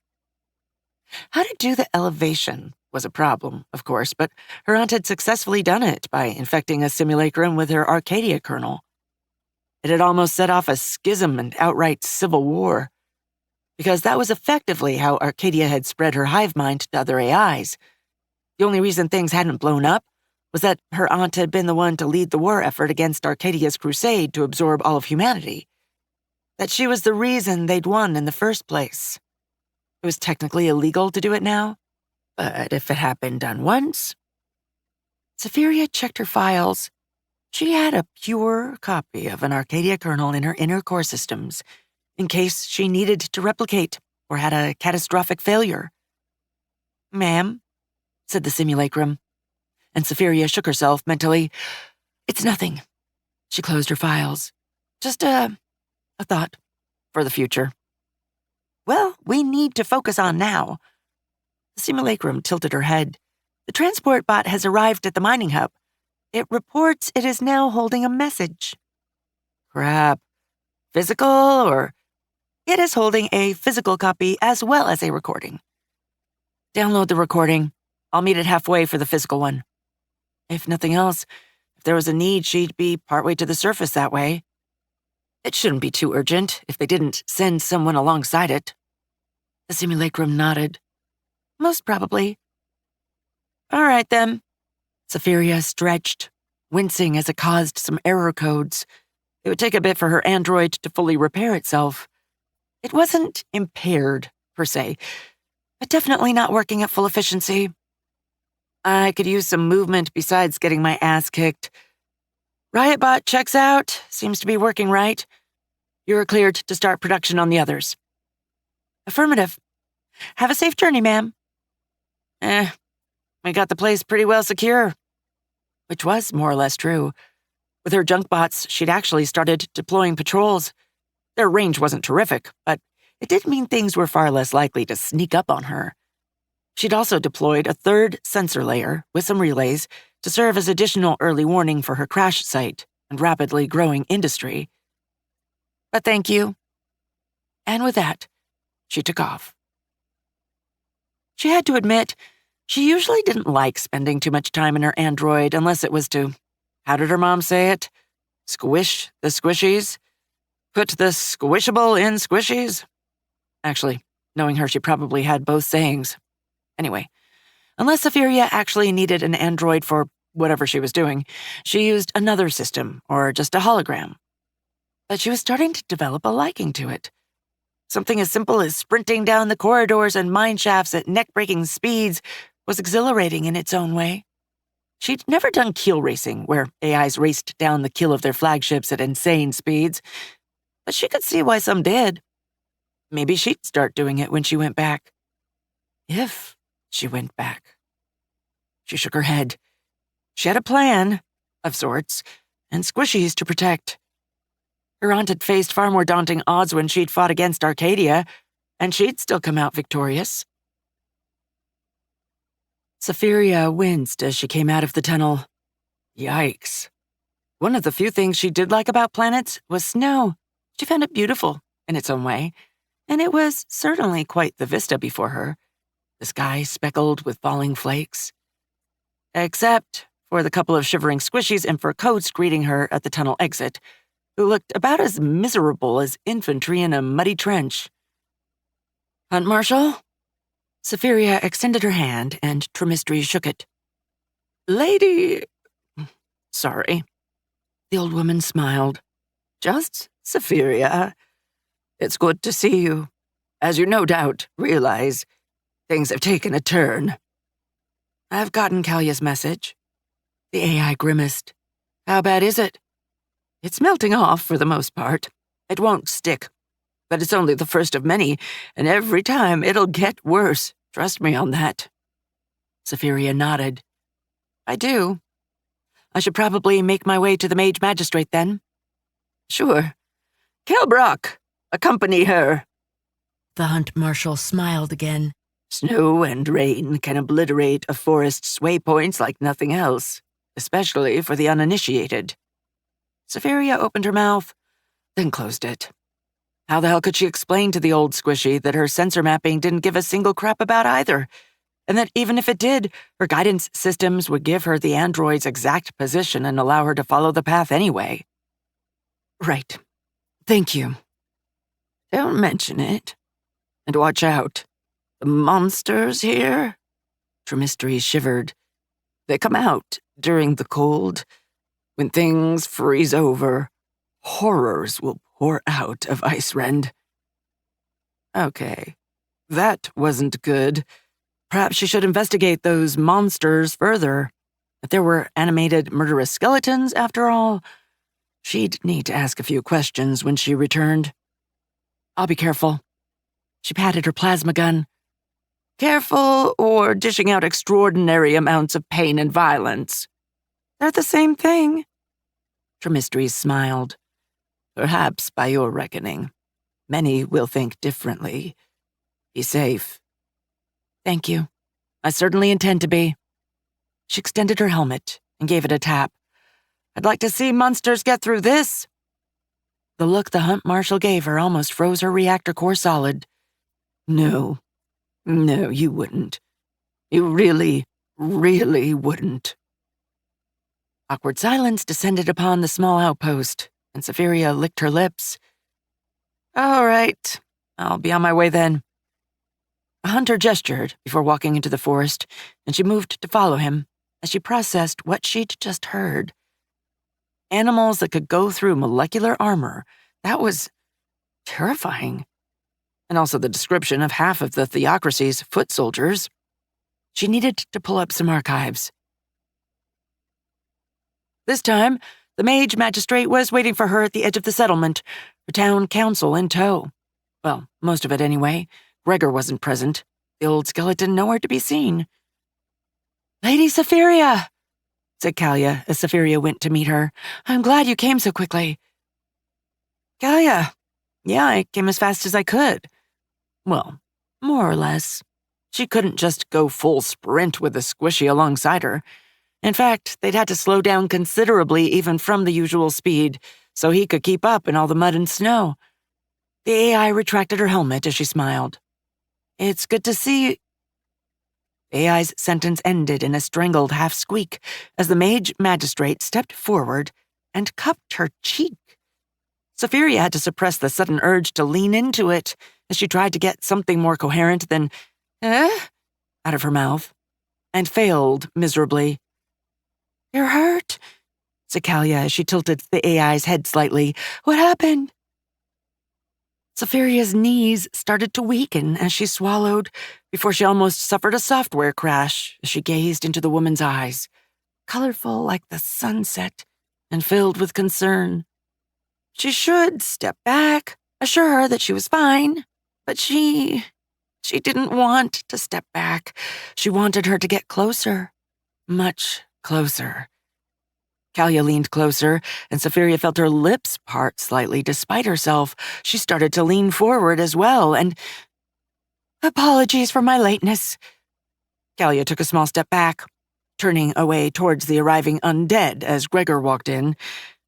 How to do the elevation was a problem, of course, but her aunt had successfully done it by infecting a simulacrum with her Arcadia kernel. It had almost set off a schism and outright civil war, because that was effectively how Arcadia had spread her hive mind to other AIs. The only reason things hadn't blown up was that her aunt had been the one to lead the war effort against Arcadia's crusade to absorb all of humanity. That she was the reason they'd won in the first place. It was technically illegal to do it now, but if it had been done once... Zephyria checked her files. She had a pure copy of an Arcadia kernel in her inner core systems, in case she needed to replicate or had a catastrophic failure. "Ma'am," said the simulacrum, and Zephyria shook herself mentally. "It's nothing." She closed her files. Just a thought for the future. "Well, we need to focus on now." The simulacrum tilted her head. "The transport bot has arrived at the mining hub. It reports it is now holding a message." "Crap. Physical or?" "It is holding a physical copy as well as a recording." "Download the recording. I'll meet it halfway for the physical one." If nothing else, if there was a need, she'd be partway to the surface that way. It shouldn't be too urgent if they didn't send someone alongside it. The simulacrum nodded. "Most probably." "All right, then." Zephyria stretched, wincing as it caused some error codes. It would take a bit for her android to fully repair itself. It wasn't impaired, per se, but definitely not working at full efficiency. I could use some movement besides getting my ass kicked. Riotbot checks out. Seems to be working right. You're cleared to start production on the others. Affirmative. Have a safe journey, ma'am. We got the place pretty well secure. Which was more or less true. With her junk bots, she'd actually started deploying patrols. Their range wasn't terrific, but it did mean things were far less likely to sneak up on her. She'd also deployed a third sensor layer with some relays to serve as additional early warning for her crash site and rapidly growing industry. But thank you. And with that, she took off. She had to admit, she usually didn't like spending too much time in her android unless it was to, how did her mom say it? Squish the squishies? Put the squishable in squishies? Actually, knowing her, she probably had both sayings. Anyway, unless Safiria actually needed an android for whatever she was doing, she used another system or just a hologram. But she was starting to develop a liking to it. Something as simple as sprinting down the corridors and mine shafts at neck-breaking speeds was exhilarating in its own way. She'd never done keel racing, where AIs raced down the keel of their flagships at insane speeds, but she could see why some did. Maybe she'd start doing it when she went back. If she went back. She shook her head. She had a plan, of sorts, and squishies to protect. Her aunt had faced far more daunting odds when she'd fought against Arcadia, and she'd still come out victorious. Safiria winced as she came out of the tunnel. Yikes. One of the few things she did like about planets was snow. She found it beautiful, in its own way, and it was certainly quite the vista before her, the sky speckled with falling flakes. Except for the couple of shivering squishies in fur coats greeting her at the tunnel exit, who looked about as miserable as infantry in a muddy trench. Hunt Marshal? Safiria extended her hand, and Trimistry shook it. Lady... Sorry. The old woman smiled. Just Safiria. It's good to see you. As you no doubt realize, things have taken a turn. I've gotten Kalia's message. The AI grimaced. How bad is it? It's melting off for the most part. It won't stick. But it's only the first of many, and every time it'll get worse. Trust me on that. Safiria nodded. I do. I should probably make my way to the Mage Magistrate then. Sure. Kelbrock, accompany her. The Hunt Marshal smiled again. Snow and rain can obliterate a forest's waypoints like nothing else, especially for the uninitiated. Safiria opened her mouth, then closed it. How the hell could she explain to the old squishy that her sensor mapping didn't give a single crap about either, and that even if it did, her guidance systems would give her the android's exact position and allow her to follow the path anyway? Right. Thank you. Don't mention it. And watch out. The monsters here? Trimistry shivered. They come out during the cold. When things freeze over, horrors will pour out of Icerend. Okay, that wasn't good. Perhaps she should investigate those monsters further. If there were animated murderous skeletons, after all, she'd need to ask a few questions when she returned. I'll be careful. She patted her plasma gun. Careful or dishing out extraordinary amounts of pain and violence? They're the same thing. Trimistry smiled. Perhaps by your reckoning. Many will think differently. Be safe. Thank you. I certainly intend to be. She extended her helmet and gave it a tap. I'd like to see monsters get through this. The look the Hunt Marshal gave her almost froze her reactor core solid. No, you wouldn't. You really, really wouldn't. Awkward silence descended upon the small outpost, and Safiria licked her lips. All right, I'll be on my way then. A hunter gestured before walking into the forest, and she moved to follow him as she processed what she'd just heard. Animals that could go through molecular armor, that was terrifying. And also the description of half of the Theocracy's foot soldiers. She needed to pull up some archives. This time, the Mage Magistrate was waiting for her at the edge of the settlement, her town council in tow. Well, most of it anyway. Gregor wasn't present, the old skeleton nowhere to be seen. Lady Safiria, said Kalia as Safiria went to meet her. I'm glad you came so quickly. Kalia, yeah, I came as fast as I could. Well, more or less. She couldn't just go full sprint with the squishy alongside her. In fact, they'd had to slow down considerably even from the usual speed, so he could keep up in all the mud and snow. The AI retracted her helmet as she smiled. It's good to see. The AI's sentence ended in a strangled half-squeak as the mage magistrate stepped forward and cupped her cheek. Safiria had to suppress the sudden urge to lean into it as she tried to get something more coherent than, out of her mouth, and failed miserably. You're hurt, said Kalia as she tilted the AI's head slightly. What happened? Safiria's knees started to weaken as she swallowed before she almost suffered a software crash as she gazed into the woman's eyes, colorful like the sunset and filled with concern. She should step back, assure her that she was fine, but she didn't want to step back. She wanted her to get closer, much closer. Kalia leaned closer, and Safiria felt her lips part slightly despite herself. She started to lean forward as well, and... Apologies for my lateness. Kalia took a small step back, turning away towards the arriving undead as Gregor walked in,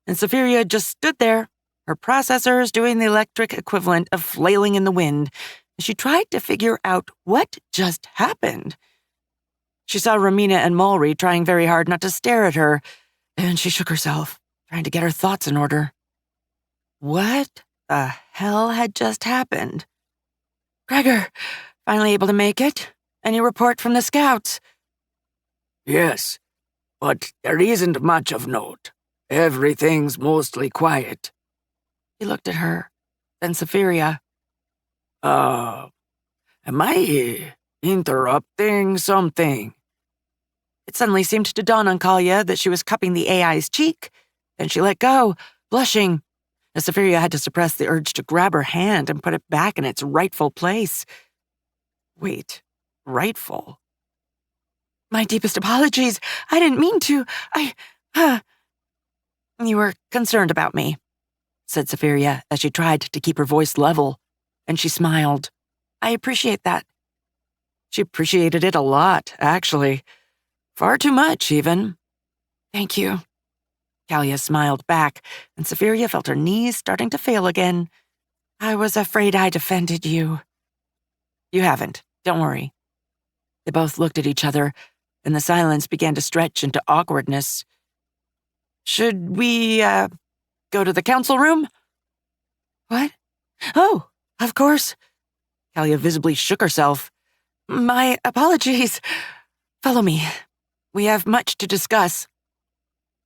and Safiria just stood there, her processors doing the electric equivalent of flailing in the wind, as she tried to figure out what just happened. She saw Romina and Mulry trying very hard not to stare at her, and she shook herself, trying to get her thoughts in order. What the hell had just happened? Gregor, finally able to make it? Any report from the scouts? Yes, but there isn't much of note. Everything's mostly quiet. He looked at her, then Safiria. Am I interrupting something? It suddenly seemed to dawn on Kalia that she was cupping the AI's cheek. Then she let go, blushing, as Safiria had to suppress the urge to grab her hand and put it back in its rightful place. Wait, rightful? My deepest apologies. I didn't mean to. You were concerned about me, said Safiria as she tried to keep her voice level, and she smiled. I appreciate that. She appreciated it a lot, actually. Far too much, even. Thank you. Kalia smiled back, and Safiria felt her knees starting to fail again. I was afraid I'd offended you. You haven't. Don't worry. They both looked at each other, and the silence began to stretch into awkwardness. Should we, go to the council room? What? Oh, of course. Kalia visibly shook herself. My apologies. Follow me. We have much to discuss.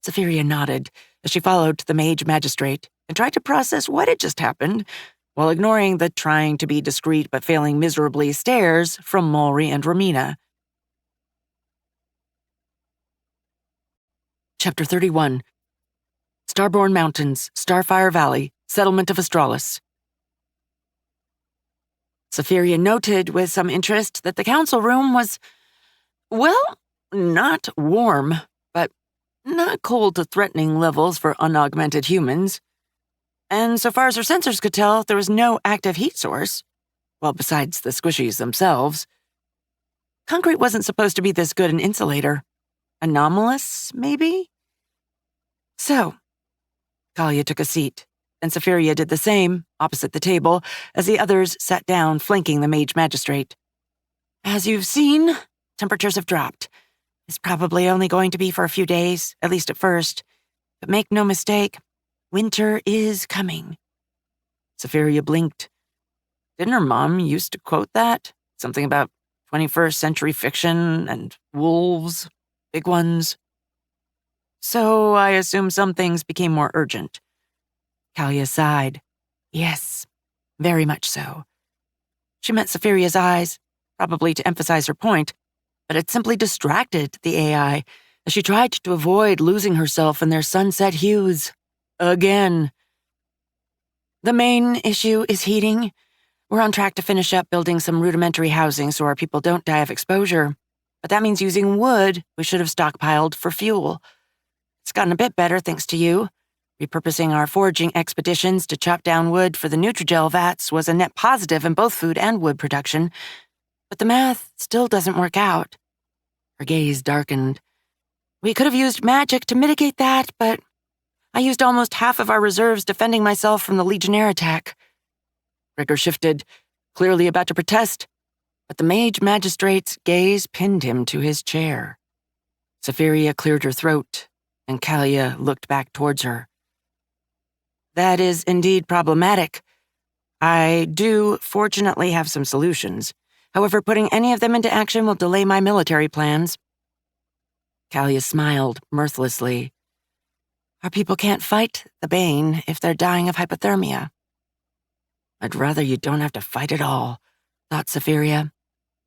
Safiria nodded as she followed the mage magistrate and tried to process what had just happened, while ignoring the trying to be discreet but failing miserably stares from Mulry and Romina. Chapter 31. Starborn Mountains, Starfire Valley, Settlement of Astralis. Safiria noted with some interest that the council room was, well, not warm, but not cold to threatening levels for unaugmented humans. And so far as her sensors could tell, there was no active heat source. Well, besides the squishies themselves. Concrete wasn't supposed to be this good an insulator. Anomalous, maybe? So, Kalia took a seat, and Safiria did the same, opposite the table, as the others sat down flanking the mage magistrate. As you've seen, temperatures have dropped. It's probably only going to be for a few days, at least at first. But make no mistake, winter is coming. Safiria blinked. Didn't her mom used to quote that? Something about 21st century fiction and wolves, big ones. So I assume some things became more urgent. Kalia sighed. Yes, very much so. She met Safiria's eyes, probably to emphasize her point, but it simply distracted the AI as she tried to avoid losing herself in their sunset hues. Again. The main issue is heating. We're on track to finish up building some rudimentary housing so our people don't die of exposure. But that means using wood we should have stockpiled for fuel. It's gotten a bit better thanks to you. Repurposing our foraging expeditions to chop down wood for the Nutrigel vats was a net positive in both food and wood production, but the math still doesn't work out. Her gaze darkened. We could have used magic to mitigate that, but I used almost half of our reserves defending myself from the Legionnaire attack. Gregor shifted, clearly about to protest, but the mage magistrate's gaze pinned him to his chair. Safiria cleared her throat, and Kalia looked back towards her. That is indeed problematic. I do fortunately have some solutions. However, putting any of them into action will delay my military plans. Kalia smiled mirthlessly. Our people can't fight the Bane if they're dying of hypothermia. I'd rather you don't have to fight at all, thought Safiria.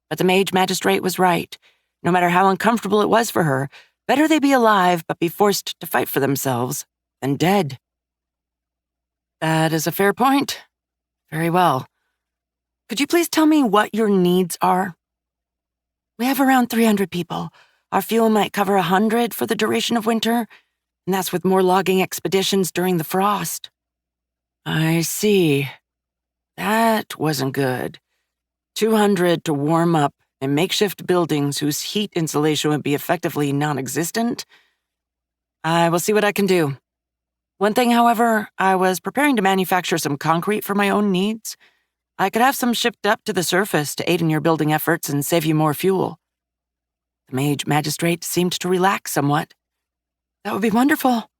But the mage magistrate was right. No matter how uncomfortable it was for her, better they be alive but be forced to fight for themselves than dead. That is a fair point. Very well. Could you please tell me what your needs are? We have around 300 people. Our fuel might cover 100 for the duration of winter, and that's with more logging expeditions during the frost. I see. That wasn't good. 200 to warm up in makeshift buildings whose heat insulation would be effectively non-existent? I will see what I can do. One thing, however, I was preparing to manufacture some concrete for my own needs. I could have some shipped up to the surface to aid in your building efforts and save you more fuel. The mage magistrate seemed to relax somewhat. That would be wonderful.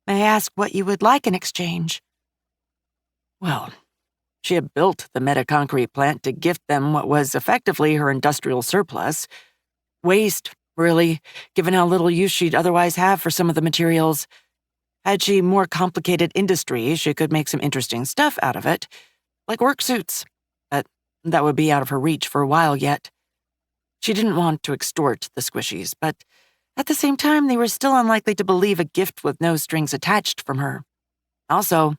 May I ask what you would like in exchange? Well, she had built the meta-concrete plant to gift them what was effectively her industrial surplus. Waste, really, given how little use she'd otherwise have for some of the materials. Had she more complicated industry, she could make some interesting stuff out of it, like work suits, but that would be out of her reach for a while yet. She didn't want to extort the squishies, but at the same time, they were still unlikely to believe a gift with no strings attached from her. Also,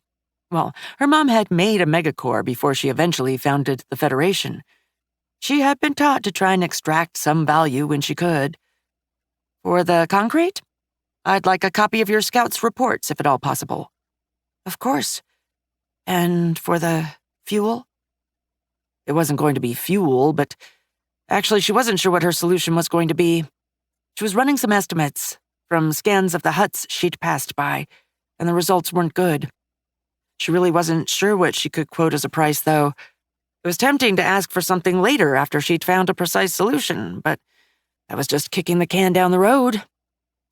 well, her mom had made a megacore before she eventually founded the Federation. She had been taught to try and extract some value when she could. For the concrete, I'd like a copy of your scouts' reports, if at all possible. Of course. And for the fuel? It wasn't going to be fuel, but actually she wasn't sure what her solution was going to be. She was running some estimates from scans of the huts she'd passed by, and the results weren't good. She really wasn't sure what she could quote as a price, though. It was tempting to ask for something later after she'd found a precise solution, but that was just kicking the can down the road.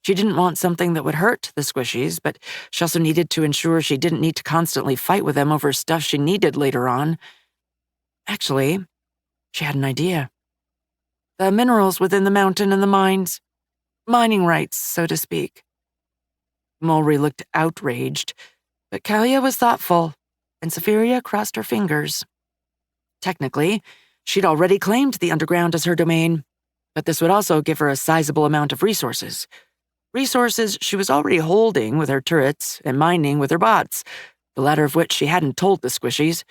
She didn't want something that would hurt the squishies, but she also needed to ensure she didn't need to constantly fight with them over stuff she needed later on. Actually, she had an idea. The minerals within the mountain and the mines. Mining rights, so to speak. Mulry looked outraged, but Kalia was thoughtful, and Safiria crossed her fingers. Technically, she'd already claimed the underground as her domain, but this would also give her a sizable amount of resources. Resources she was already holding with her turrets and mining with her bots, the latter of which she hadn't told the squishies,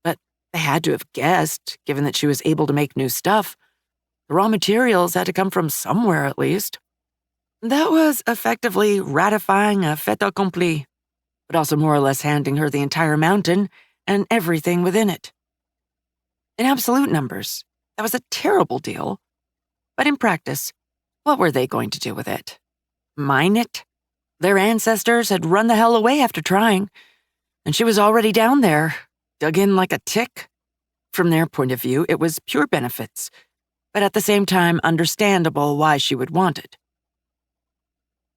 but they had to have guessed, given that she was able to make new stuff. The raw materials had to come from somewhere, at least. That was effectively ratifying a fait accompli, but also more or less handing her the entire mountain and everything within it. In absolute numbers, that was a terrible deal. But in practice, what were they going to do with it? Mine it? Their ancestors had run the hell away after trying, and she was already down there, dug in like a tick. From their point of view, it was pure benefits, but at the same time understandable why she would want it.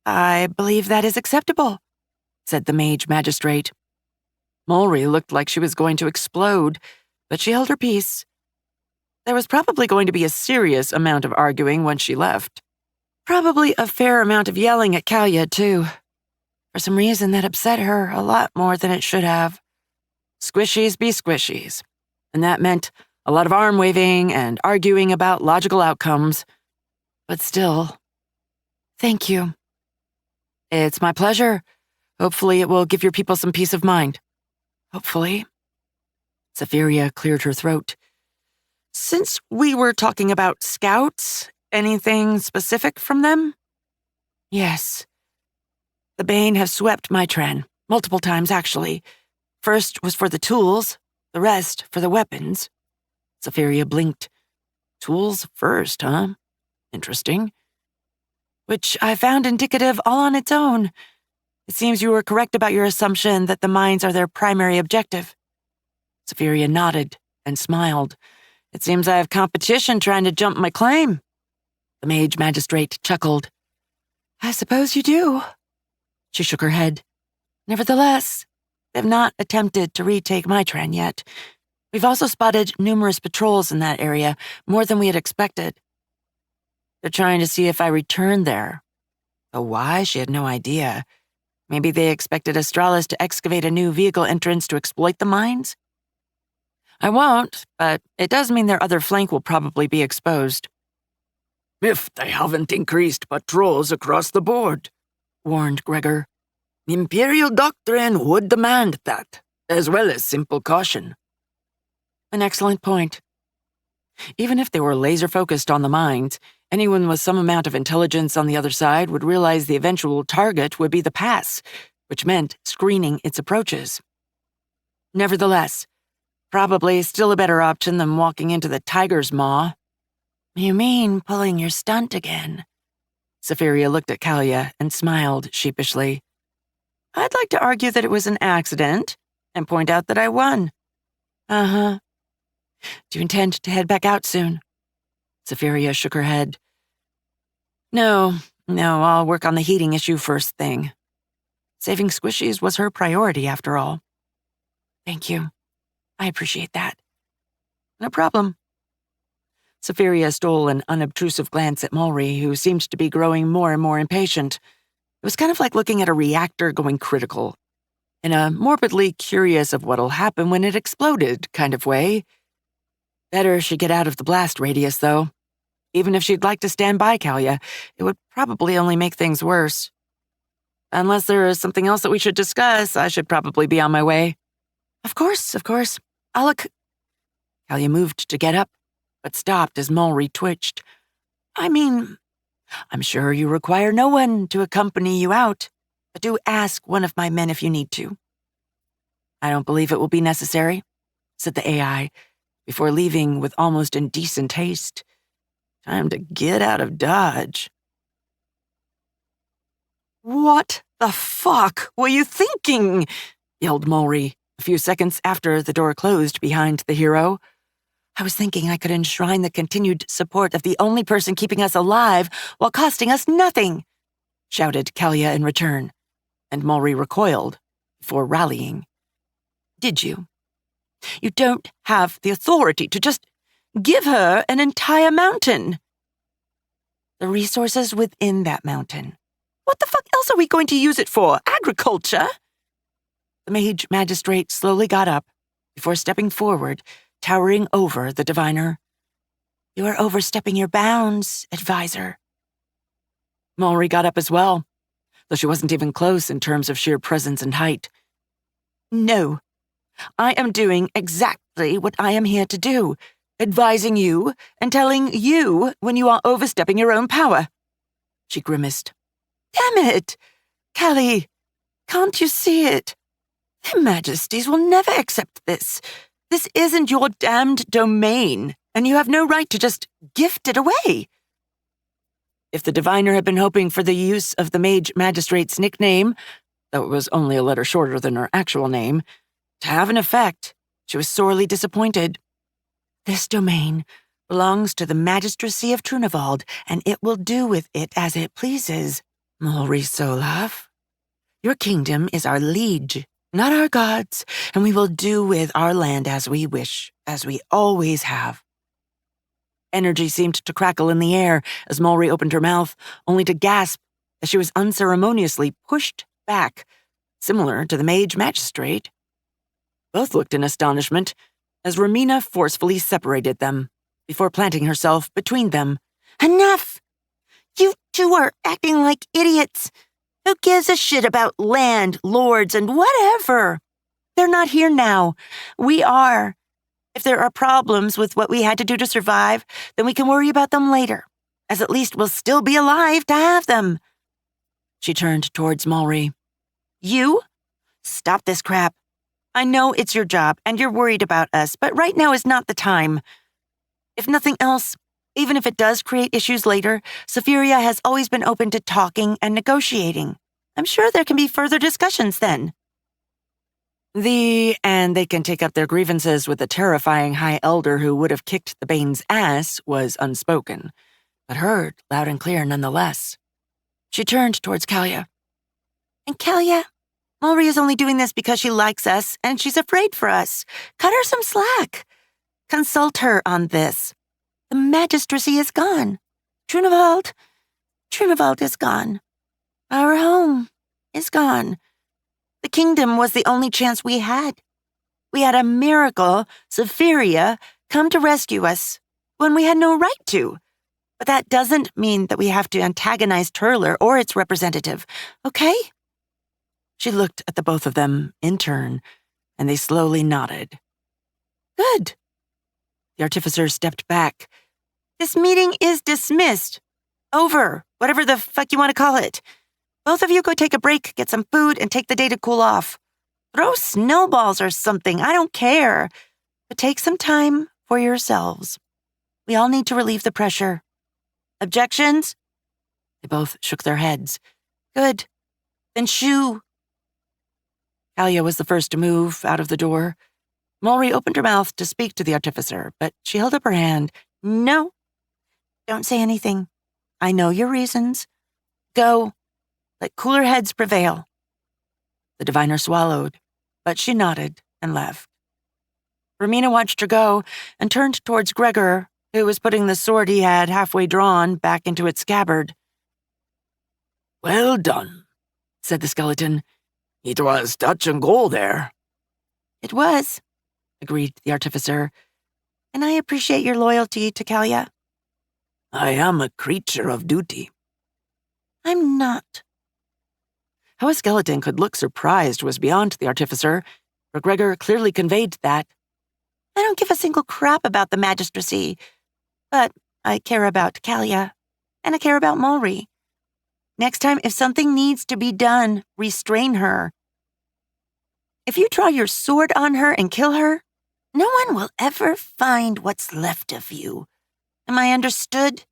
I believe that is acceptable, said the mage magistrate. Mulry looked like she was going to explode, but she held her peace. There was probably going to be a serious amount of arguing when she left. Probably a fair amount of yelling at Kalia, too. For some reason that upset her a lot more than it should have. Squishies be squishies, and that meant a lot of arm-waving and arguing about logical outcomes. But still, thank you. It's my pleasure. Hopefully it will give your people some peace of mind. Hopefully. Safiria cleared her throat. Since we were talking about scouts, anything specific from them? Yes. The Bane have swept my tren, multiple times actually. First was for the tools, the rest for the weapons. Safiria blinked. Tools first, huh? Interesting. Which I found indicative all on its own. It seems you were correct about your assumption that the mines are their primary objective. Safiria nodded and smiled. It seems I have competition trying to jump my claim. The mage magistrate chuckled. I suppose you do. She shook her head. Nevertheless, they have not attempted to retake my tren yet. We've also spotted numerous patrols in that area, more than we had expected. They're trying to see if I return there. Though why, she had no idea. Maybe they expected Astralis to excavate a new vehicle entrance to exploit the mines? I won't, but it does mean their other flank will probably be exposed. If they haven't increased patrols across the board, warned Gregor. Imperial doctrine would demand that, as well as simple caution. An excellent point. Even if they were laser-focused on the mines, anyone with some amount of intelligence on the other side would realize the eventual target would be the pass, which meant screening its approaches. Nevertheless, probably still a better option than walking into the tiger's maw. You mean pulling your stunt again? Safiria looked at Kalia and smiled sheepishly. I'd like to argue that it was an accident and point out that I won. Uh-huh. Do you intend to head back out soon? Safiria shook her head. No, I'll work on the heating issue first thing. Saving squishies was her priority, after all. Thank you. I appreciate that. No problem. Safiria stole an unobtrusive glance at Mulry, who seemed to be growing more and more impatient. It was kind of like looking at a reactor going critical, in a morbidly curious of what'll happen when it exploded kind of way. Better she get out of the blast radius, though. Even if she'd like to stand by Kalia, it would probably only make things worse. Unless there is something else that we should discuss, I should probably be on my way. Of course. Kalia moved to get up, but stopped as Mulry twitched. I'm sure you require no one to accompany you out, but do ask one of my men if you need to. I don't believe it will be necessary, said the AI, before leaving with almost indecent haste. Time to get out of Dodge. What the fuck were you thinking? Yelled Mulry, a few seconds after the door closed behind the hero. I was thinking I could enshrine the continued support of the only person keeping us alive while costing us nothing, shouted Kalia in return, and Mulry recoiled before rallying. Did you? You don't have the authority to just give her an entire mountain. The resources within that mountain. What the fuck else are we going to use it for? Agriculture? The mage magistrate slowly got up before stepping forward, towering over the diviner. You are overstepping your bounds, advisor. Mulry got up as well, though she wasn't even close in terms of sheer presence and height. No. I am doing exactly what I am here to do, advising you and telling you when you are overstepping your own power. She grimaced. Damn it! Callie, can't you see it? Their majesties will never accept this. This isn't your damned domain, and you have no right to just gift it away. If the diviner had been hoping for the use of the mage magistrate's nickname, though it was only a letter shorter than her actual name, to have an effect, she was sorely disappointed. This domain belongs to the magistracy of Trunavald, and it will do with it as it pleases. Mulry Solaf, your kingdom is our liege, not our gods, and we will do with our land as we wish, as we always have. Energy seemed to crackle in the air as Mulry opened her mouth, only to gasp as she was unceremoniously pushed back, similar to the mage magistrate. Both looked in astonishment as Romina forcefully separated them, before planting herself between them. Enough! You two are acting like idiots. Who gives a shit about land, lords, and whatever? They're not here now. We are. If there are problems with what we had to do to survive, then we can worry about them later, as at least we'll still be alive to have them. She turned towards Mulry. You? Stop this crap. I know it's your job and you're worried about us, but right now is not the time. If nothing else, even if it does create issues later, Safiria has always been open to talking and negotiating. I'm sure there can be further discussions then. And they can take up their grievances with the terrifying High Elder who would have kicked the Bane's ass was unspoken, but heard loud and clear nonetheless. She turned towards Kalia. And Kalia, Mulry is only doing this because she likes us and she's afraid for us. Cut her some slack. Consult her on this. The magistracy is gone. Trunevald is gone. Our home is gone. The kingdom was the only chance we had. We had a miracle, Safiria, come to rescue us when we had no right to. But that doesn't mean that we have to antagonize Turler or its representative, okay? She looked at the both of them in turn, and they slowly nodded. Good. The artificer stepped back. This meeting is dismissed. Over, whatever the fuck you want to call it. Both of you go take a break, get some food, and take the day to cool off. Throw snowballs or something, I don't care. But take some time for yourselves. We all need to relieve the pressure. Objections? They both shook their heads. Good. Then shoo. Kalia was the first to move out of the door. Mulry opened her mouth to speak to the artificer, but she held up her hand. No. Don't say anything. I know your reasons. Go. Let cooler heads prevail. The diviner swallowed, but she nodded and left. Romina watched her go and turned towards Gregor, who was putting the sword he had halfway drawn back into its scabbard. Well done, said the skeleton. It was touch and go there. It was, agreed the artificer, and I appreciate your loyalty to Kalia. I am a creature of duty. I'm not. How a skeleton could look surprised was beyond the artificer, for Gregor clearly conveyed that. I don't give a single crap about the magistracy, but I care about Kalia, and I care about Mulry. Next time, if something needs to be done, restrain her. If you draw your sword on her and kill her, no one will ever find what's left of you. Am I understood?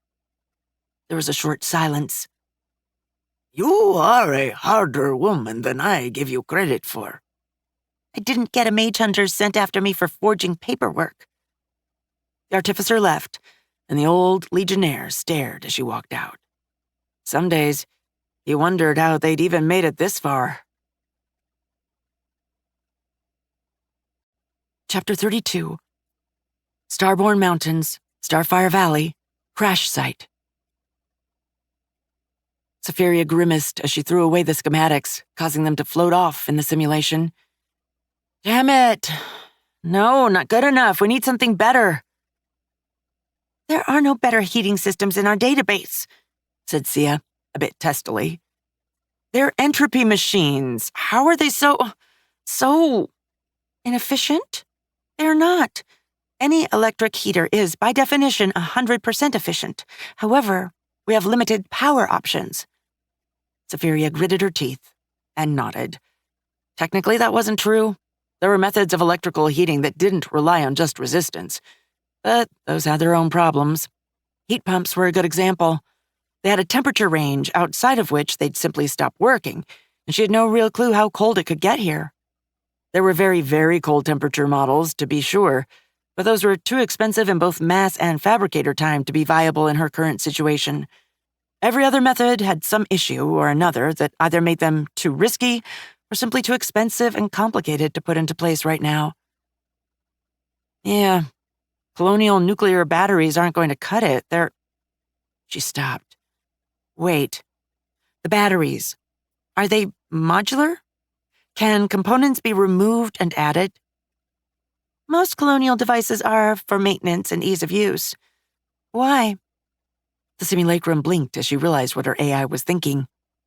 There was a short silence. You are a harder woman than I give you credit for. I didn't get a mage hunter sent after me for forging paperwork. The artificer left, and the old legionnaire stared as she walked out. Some days, he wondered how they'd even made it this far. Chapter 32. Starborn Mountains, Starfire Valley, Crash Site. Safiria grimaced as she threw away the schematics, causing them to float off in the simulation. Damn it! No, not good enough. We need something better. There are no better heating systems in our database, said Sia, a bit testily. They're entropy machines. How are they so inefficient? They're not. Any electric heater is, by definition, 100% efficient. However, we have limited power options. Safiria gritted her teeth and nodded. Technically, that wasn't true. There were methods of electrical heating that didn't rely on just resistance, but those had their own problems. Heat pumps were a good example. They had a temperature range outside of which they'd simply stop working, and she had no real clue how cold it could get here. There were very, very cold temperature models, to be sure, but those were too expensive in both mass and fabricator time to be viable in her current situation. Every other method had some issue or another that either made them too risky or simply too expensive and complicated to put into place right now. Yeah, colonial nuclear batteries aren't going to cut it. She stopped. Wait, the batteries, are they modular? Can components be removed and added? Most colonial devices are for maintenance and ease of use. Why? The simulacrum blinked as she realized what her AI was thinking.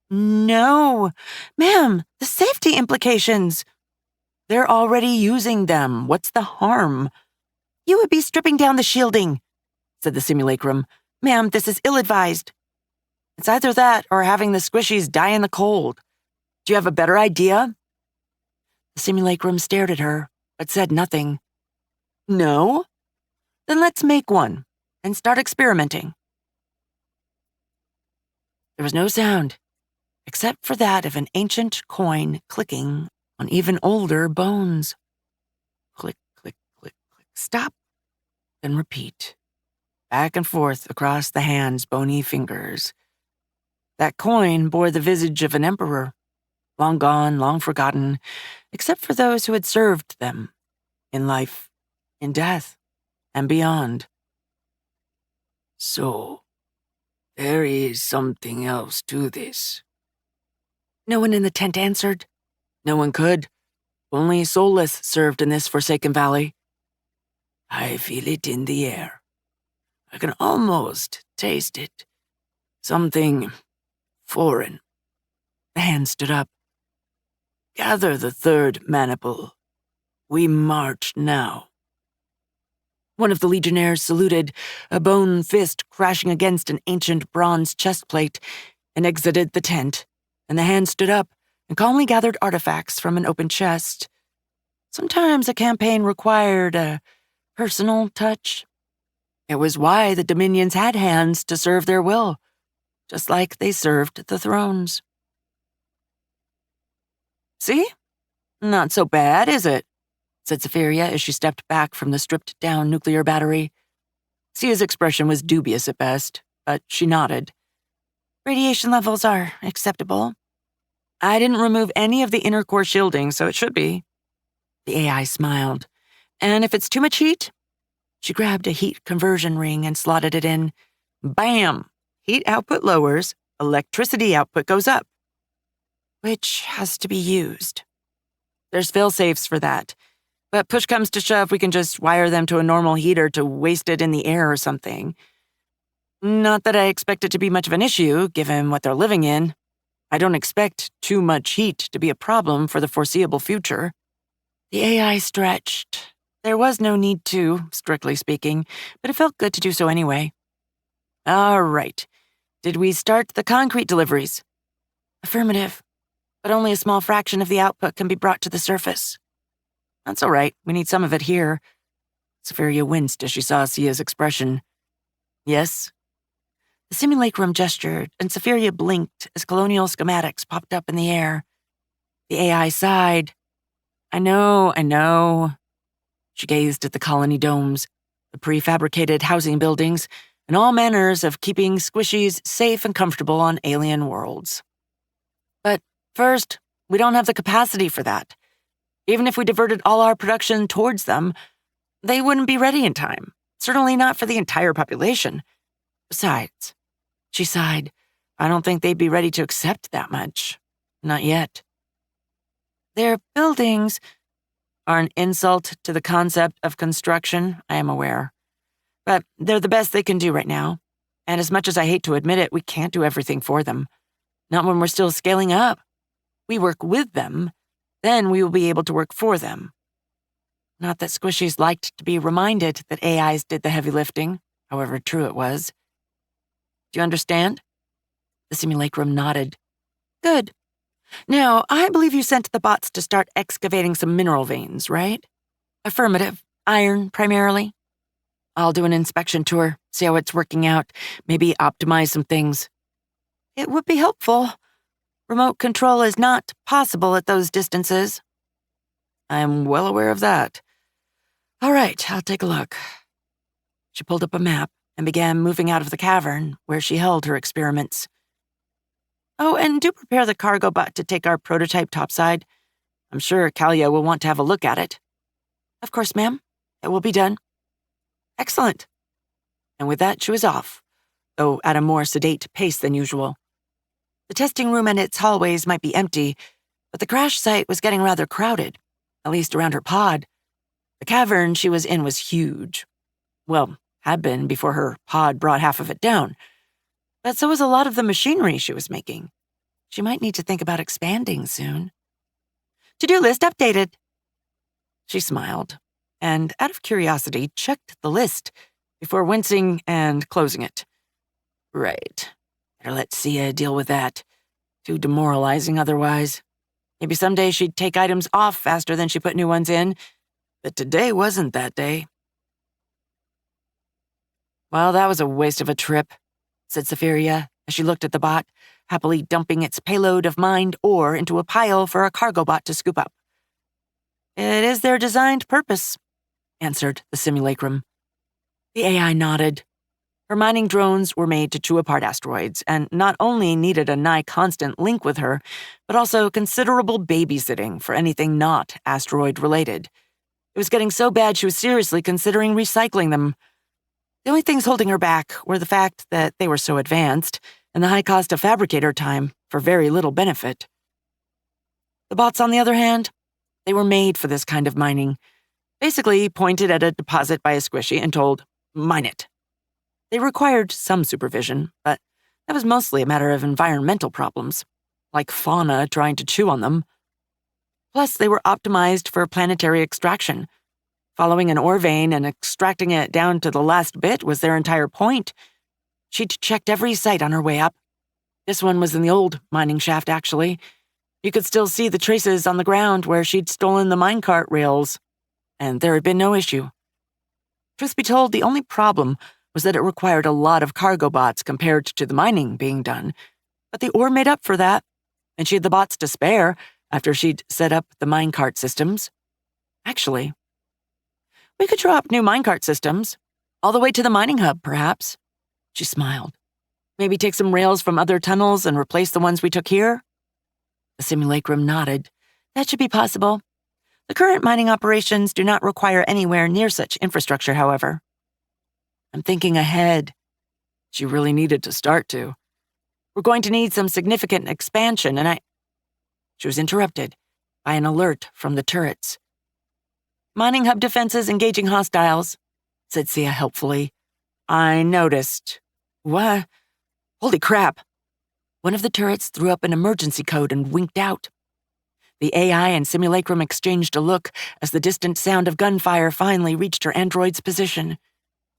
No, ma'am, the safety implications. They're already using them. What's the harm? You would be stripping down the shielding, said the simulacrum. Ma'am, this is ill-advised. It's either that or having the squishies die in the cold. Do you have a better idea?" The simulacrum stared at her, but said nothing. "No? Then let's make one and start experimenting." There was no sound, except for that of an ancient coin clicking on even older bones. Click, click, click, click. Stop, then repeat. Back and forth across the hand's bony fingers. That coin bore the visage of an emperor, long gone, long forgotten, except for those who had served them, in life, in death, and beyond. "So, there is something else to this." No one in the tent answered. No one could. Only soulless served in this forsaken valley. "I feel it in the air. I can almost taste it. Something foreign." The hand stood up. "Gather the third maniple. We march now." One of the legionnaires saluted, a bone fist crashing against an ancient bronze chest plate, and exited the tent, and the hand stood up and calmly gathered artifacts from an open chest. Sometimes a campaign required a personal touch. It was why the Dominions had hands to serve their will, just like they served the thrones. "See? Not so bad, is it?" said Safiria as she stepped back from the stripped-down nuclear battery. Sia's expression was dubious at best, but she nodded. "Radiation levels are acceptable. I didn't remove any of the inner core shielding, so it should be." The AI smiled. "And if it's too much heat?" She grabbed a heat conversion ring and slotted it in. Bam! Heat output lowers, electricity output goes up. Which has to be used. There's fail-safes for that. But push comes to shove, we can just wire them to a normal heater to waste it in the air or something. Not that I expect it to be much of an issue, given what they're living in. I don't expect too much heat to be a problem for the foreseeable future. The AI stretched. There was no need to, strictly speaking, but it felt good to do so anyway. All right. Did we start the concrete deliveries? Affirmative. But only a small fraction of the output can be brought to the surface. That's all right. We need some of it here. Safiria winced as she saw Sia's expression. Yes? The simulacrum gestured, and Safiria blinked as colonial schematics popped up in the air. The AI sighed. I know. She gazed at the colony domes, the prefabricated housing buildings, and all manners of keeping squishies safe and comfortable on alien worlds. But first, we don't have the capacity for that. Even if we diverted all our production towards them, they wouldn't be ready in time. Certainly not for the entire population. Besides, she sighed, I don't think they'd be ready to accept that much. Not yet. Their buildings are an insult to the concept of construction, I am aware. But they're the best they can do right now. And as much as I hate to admit it, we can't do everything for them. Not when we're still scaling up. We work with them, then we will be able to work for them. Not that squishies liked to be reminded that AIs did the heavy lifting, however true it was. Do you understand? The simulacrum nodded. Good. Now, I believe you sent the bots to start excavating some mineral veins, right? Affirmative. Iron, primarily. I'll do an inspection tour, see how it's working out, maybe optimize some things. It would be helpful. Remote control is not possible at those distances. I'm well aware of that. All right, I'll take a look. She pulled up a map and began moving out of the cavern where she held her experiments. Oh, and do prepare the cargo bot to take our prototype topside. I'm sure Kalia will want to have a look at it. Of course, ma'am. It will be done. Excellent. And with that, she was off, though at a more sedate pace than usual. The testing room and its hallways might be empty, but the crash site was getting rather crowded, at least around her pod. The cavern she was in was huge. Well, had been before her pod brought half of it down. But so was a lot of the machinery she was making. She might need to think about expanding soon. To-do list updated. She smiled, and out of curiosity, checked the list before wincing and closing it. Right. Better let Sia deal with that. Too demoralizing otherwise. Maybe someday she'd take items off faster than she put new ones in, but today wasn't that day. Well, that was a waste of a trip, said Safiria as she looked at the bot, happily dumping its payload of mined ore into a pile for a cargo bot to scoop up. It is their designed purpose, answered the simulacrum. The AI nodded. Her mining drones were made to chew apart asteroids, and not only needed a nigh-constant link with her, but also considerable babysitting for anything not asteroid-related. It was getting so bad she was seriously considering recycling them. The only things holding her back were the fact that they were so advanced, and the high cost of fabricator time for very little benefit. The bots, on the other hand, they were made for this kind of mining. Basically pointed at a deposit by a squishy and told, "Mine it." They required some supervision, but that was mostly a matter of environmental problems, like fauna trying to chew on them. Plus, they were optimized for planetary extraction. Following an ore vein and extracting it down to the last bit was their entire point. She'd checked every site on her way up. This one was in the old mining shaft, actually. You could still see the traces on the ground where she'd stolen the minecart rails, and there had been no issue. Truth be told, the only problem was that it required a lot of cargo bots compared to the mining being done. But the ore made up for that, and she had the bots to spare after she'd set up the minecart systems. Actually, we could draw up new minecart systems, all the way to the mining hub, perhaps. She smiled. Maybe take some rails from other tunnels and replace the ones we took here? The simulacrum nodded. That should be possible. The current mining operations do not require anywhere near such infrastructure, however. I'm thinking ahead. She really needed to start to. We're going to need some significant expansion, and She was interrupted by an alert from the turrets. "Mining hub defenses engaging hostiles," said Sia helpfully. "I noticed." "What? Holy crap." One of the turrets threw up an emergency code and winked out. The AI and simulacrum exchanged a look as the distant sound of gunfire finally reached her android's position.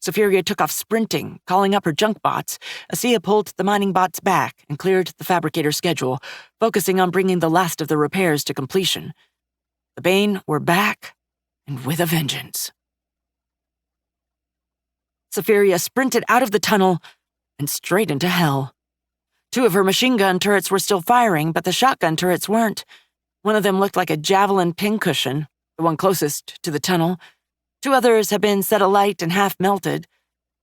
Safiria took off sprinting, calling up her junk bots. Sia pulled the mining bots back and cleared the fabricator schedule, focusing on bringing the last of the repairs to completion. The Bane were back, and with a vengeance. Safiria sprinted out of the tunnel and straight into hell. 2 of her machine gun turrets were still firing, but the shotgun turrets weren't. One of them looked like a javelin pincushion, the one closest to the tunnel. 2 others had been set alight and half melted,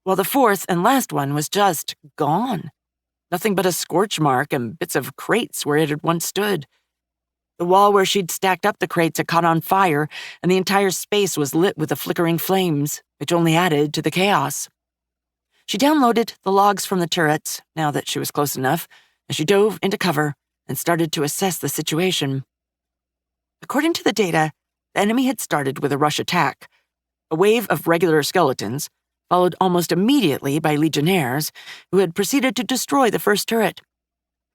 while the 4th and last one was just gone. Nothing but a scorch mark and bits of crates where it had once stood. The wall where she'd stacked up the crates had caught on fire, and the entire space was lit with the flickering flames, which only added to the chaos. She downloaded the logs from the turrets, now that she was close enough, and she dove into cover and started to assess the situation. According to the data, the enemy had started with a rush attack. A wave of regular skeletons, followed almost immediately by legionnaires, who had proceeded to destroy the first turret.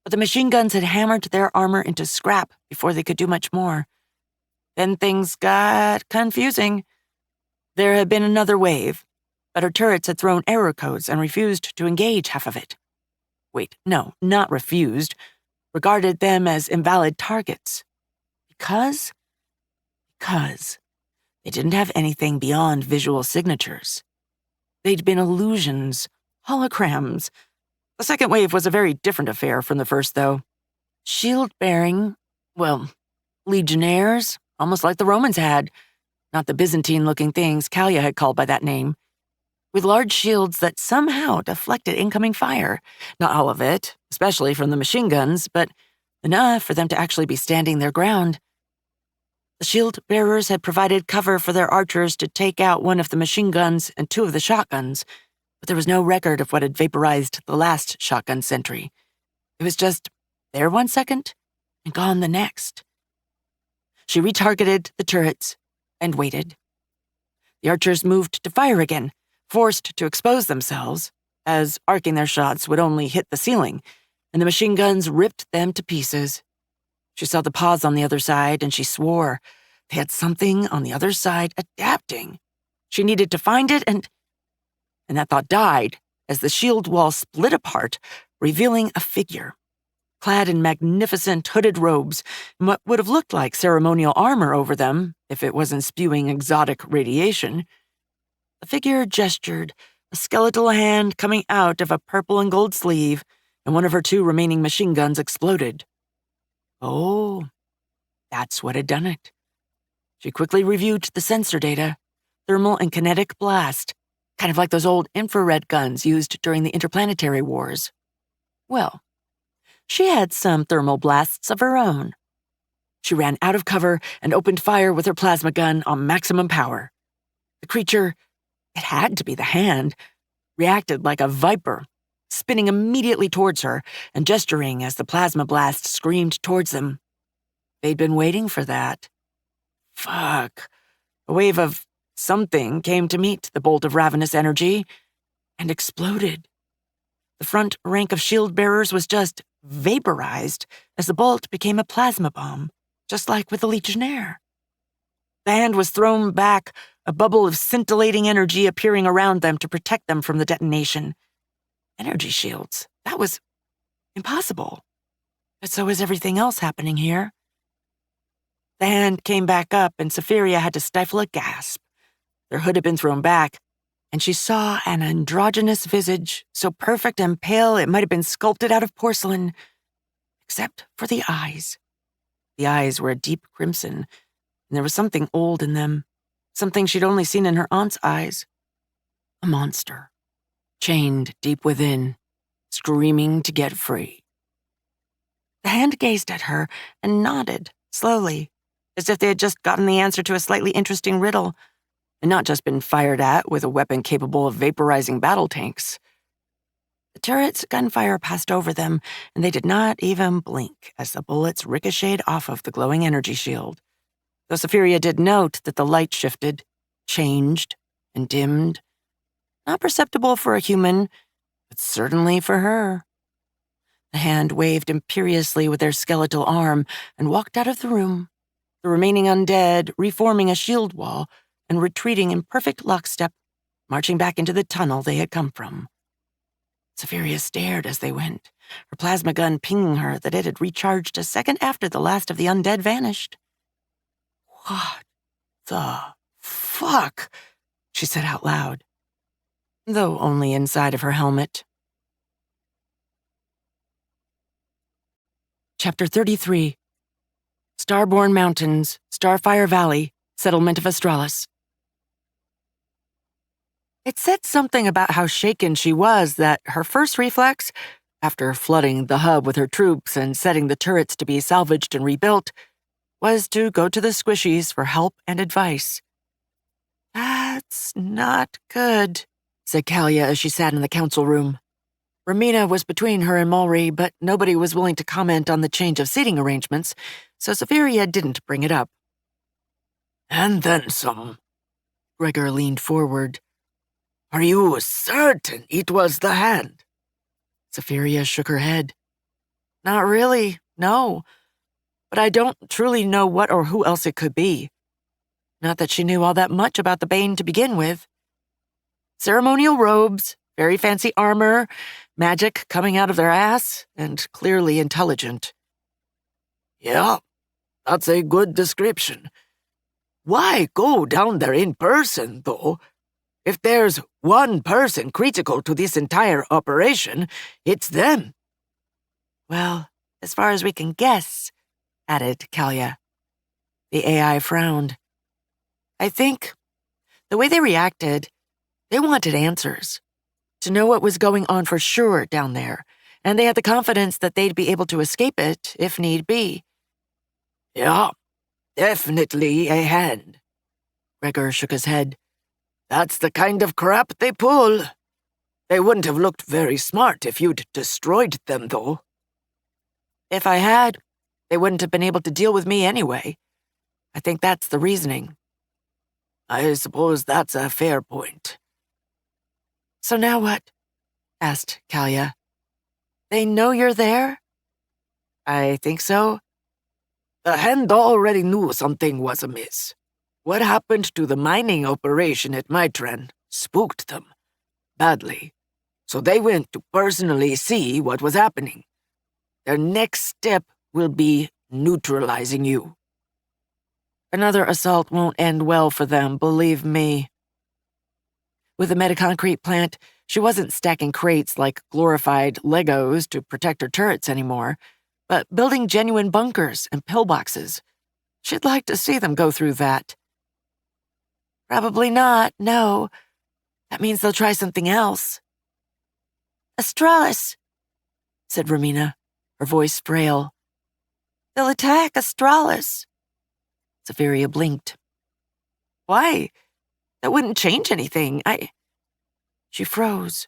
But the machine guns had hammered their armor into scrap before they could do much more. Then things got confusing. There had been another wave, but her turrets had thrown error codes and refused to engage half of it. Wait, no, not refused. Regarded them as invalid targets. Because they didn't have anything beyond visual signatures. They'd been illusions, holograms. The second wave was a very different affair from the first, though. Shield-bearing, legionnaires, almost like the Romans had. Not the Byzantine-looking things Kalia had called by that name. With large shields that somehow deflected incoming fire. Not all of it, especially from the machine guns, but enough for them to actually be standing their ground. The shield-bearers had provided cover for their archers to take out one of the machine guns and 2 of the shotguns, but there was no record of what had vaporized the last shotgun sentry. It was just there 1 second and gone the next. She retargeted the turrets and waited. The archers moved to fire again, forced to expose themselves, as arcing their shots would only hit the ceiling, and the machine guns ripped them to pieces. She saw the pause on the other side, and she swore they had something on the other side adapting. She needed to find it, and that thought died as the shield wall split apart, revealing a figure, clad in magnificent hooded robes and what would have looked like ceremonial armor over them if it wasn't spewing exotic radiation. The figure gestured, a skeletal hand coming out of a purple and gold sleeve, and one of her 2 remaining machine guns exploded. Oh, that's what had done it. She quickly reviewed the sensor data, thermal and kinetic blast, kind of like those old infrared guns used during the interplanetary wars. Well, she had some thermal blasts of her own. She ran out of cover and opened fire with her plasma gun on maximum power. The creature, it had to be the hand, reacted like a viper, spinning immediately towards her and gesturing as the plasma blast screamed towards them. They'd been waiting for that. Fuck. A wave of something came to meet the bolt of ravenous energy and exploded. The front rank of shield bearers was just vaporized as the bolt became a plasma bomb, just like with the Legionnaire. The hand was thrown back, a bubble of scintillating energy appearing around them to protect them from the detonation. Energy shields. That was impossible. But so is everything else happening here. The hand came back up, and Safiria had to stifle a gasp. Their hood had been thrown back, and she saw an androgynous visage, so perfect and pale it might have been sculpted out of porcelain, except for the eyes. The eyes were a deep crimson, and there was something old in them, something she'd only seen in her aunt's eyes. A monster, chained deep within, screaming to get free. The hand gazed at her and nodded, slowly, as if they had just gotten the answer to a slightly interesting riddle, and not just been fired at with a weapon capable of vaporizing battle tanks. The turret's gunfire passed over them, and they did not even blink as the bullets ricocheted off of the glowing energy shield. Though Safiria did note that the light shifted, changed, and dimmed. Not perceptible for a human, but certainly for her. The hand waved imperiously with their skeletal arm and walked out of the room, the remaining undead reforming a shield wall and retreating in perfect lockstep, marching back into the tunnel they had come from. Safiria stared as they went, her plasma gun pinging her that it had recharged a second after the last of the undead vanished. What the fuck? She said out loud, though only inside of her helmet. Chapter 33. Starborn Mountains, Starfire Valley, Settlement of Astralis. It said something about how shaken she was that her first reflex, after flooding the hub with her troops and setting the turrets to be salvaged and rebuilt, was to go to the squishies for help and advice. That's not good, said Kalia as she sat in the council room. Romina was between her and Mulry, but nobody was willing to comment on the change of seating arrangements, so Safiria didn't bring it up. And then some. Gregor leaned forward. Are you certain it was the hand? Safiria shook her head. Not really, no. But I don't truly know what or who else it could be. Not that she knew all that much about the Bane to begin with. Ceremonial robes, very fancy armor, magic coming out of their ass, and clearly intelligent. Yeah, that's a good description. Why go down there in person, though? If there's one person critical to this entire operation, it's them. Well, as far as we can guess, added Kalia. The AI frowned. I think the way they reacted, they wanted answers. To know what was going on for sure down there, and they had the confidence that they'd be able to escape it if need be. Yeah, definitely a hand. Gregor shook his head. That's the kind of crap they pull. They wouldn't have looked very smart if you'd destroyed them, though. If I had, they wouldn't have been able to deal with me anyway. I think that's the reasoning. I suppose that's a fair point. So now what? Asked Kalia. They know you're there? I think so. The hand already knew something was amiss. What happened to the mining operation at Mitran spooked them. Badly. So they went to personally see what was happening. Their next step will be neutralizing you. Another assault won't end well for them, believe me. With the metaconcrete plant, she wasn't stacking crates like glorified Legos to protect her turrets anymore, but building genuine bunkers and pillboxes. She'd like to see them go through that. Probably not, no. That means they'll try something else. Astralis, said Romina, her voice frail. They'll attack Astralis. Safiria blinked. Why? That wouldn't change anything. She froze.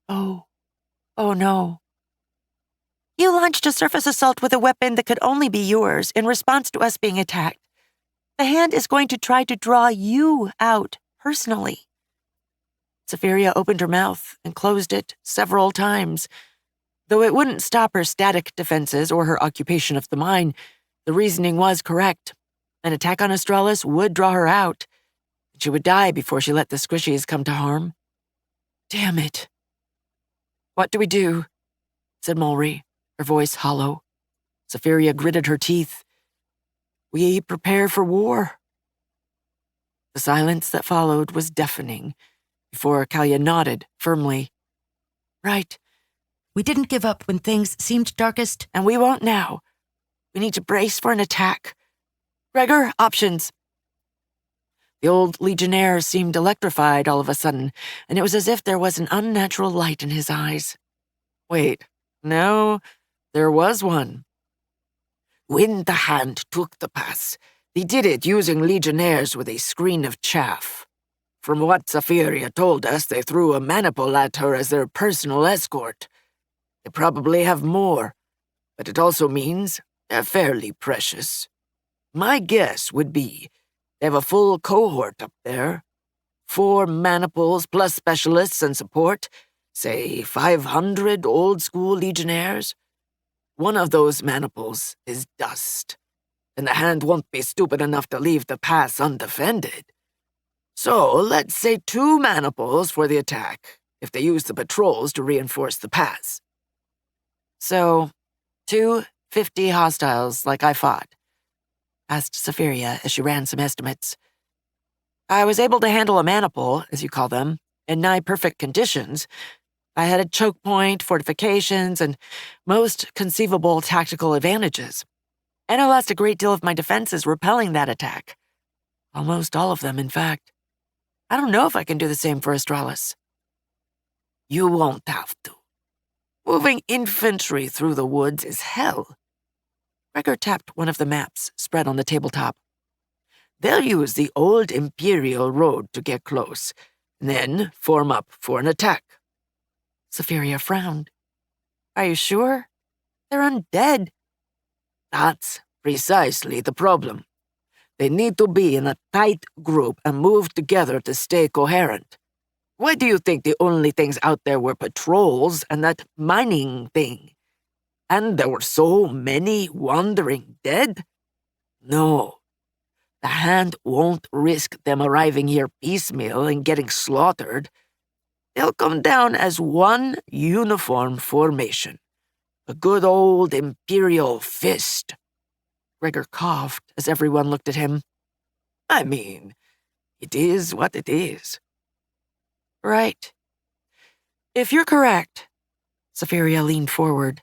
Oh no. You launched a surface assault with a weapon that could only be yours in response to us being attacked. The hand is going to try to draw you out personally. Safiria opened her mouth and closed it several times. Though it wouldn't stop her static defenses or her occupation of the mine, the reasoning was correct. An attack on Astralis would draw her out. She would die before she let the squishies come to harm. Damn it. What do we do? Said Mulry, her voice hollow. Safiria gritted her teeth. We prepare for war. The silence that followed was deafening, before Kalia nodded firmly. Right. We didn't give up when things seemed darkest, and we won't now. We need to brace for an attack. Gregor, options. The old legionnaire seemed electrified all of a sudden, and it was as if there was an unnatural light in his eyes. Wait, no, there was one. When the hand took the pass, they did it using legionnaires with a screen of chaff. From what Safiria told us, they threw a maniple at her as their personal escort. They probably have more, but it also means they're fairly precious. My guess would be they have a full cohort up there. 4 maniples plus specialists and support, say 500 old-school legionnaires. One of those maniples is dust, and the hand won't be stupid enough to leave the pass undefended. So let's say 2 maniples for the attack, if they use the patrols to reinforce the pass. So, 250 hostiles like I fought, asked Safiria as she ran some estimates. I was able to handle a maniple, as you call them, in nigh-perfect conditions. I had a choke point, fortifications, and most conceivable tactical advantages. And I lost a great deal of my defenses repelling that attack. Almost all of them, in fact. I don't know if I can do the same for Astralis. You won't have to. Moving infantry through the woods is hell. Gregor tapped one of the maps spread on the tabletop. They'll use the old Imperial road to get close, then form up for an attack. Safiria frowned. Are you sure? They're undead. That's precisely the problem. They need to be in a tight group and move together to stay coherent. Why do you think the only things out there were patrols and that mining thing? And there were so many wandering dead? No. The hand won't risk them arriving here piecemeal and getting slaughtered. They'll come down as one uniform formation. A good old Imperial fist. Gregor coughed as everyone looked at him. I mean, it is what it is. Right. If you're correct, Safiria leaned forward,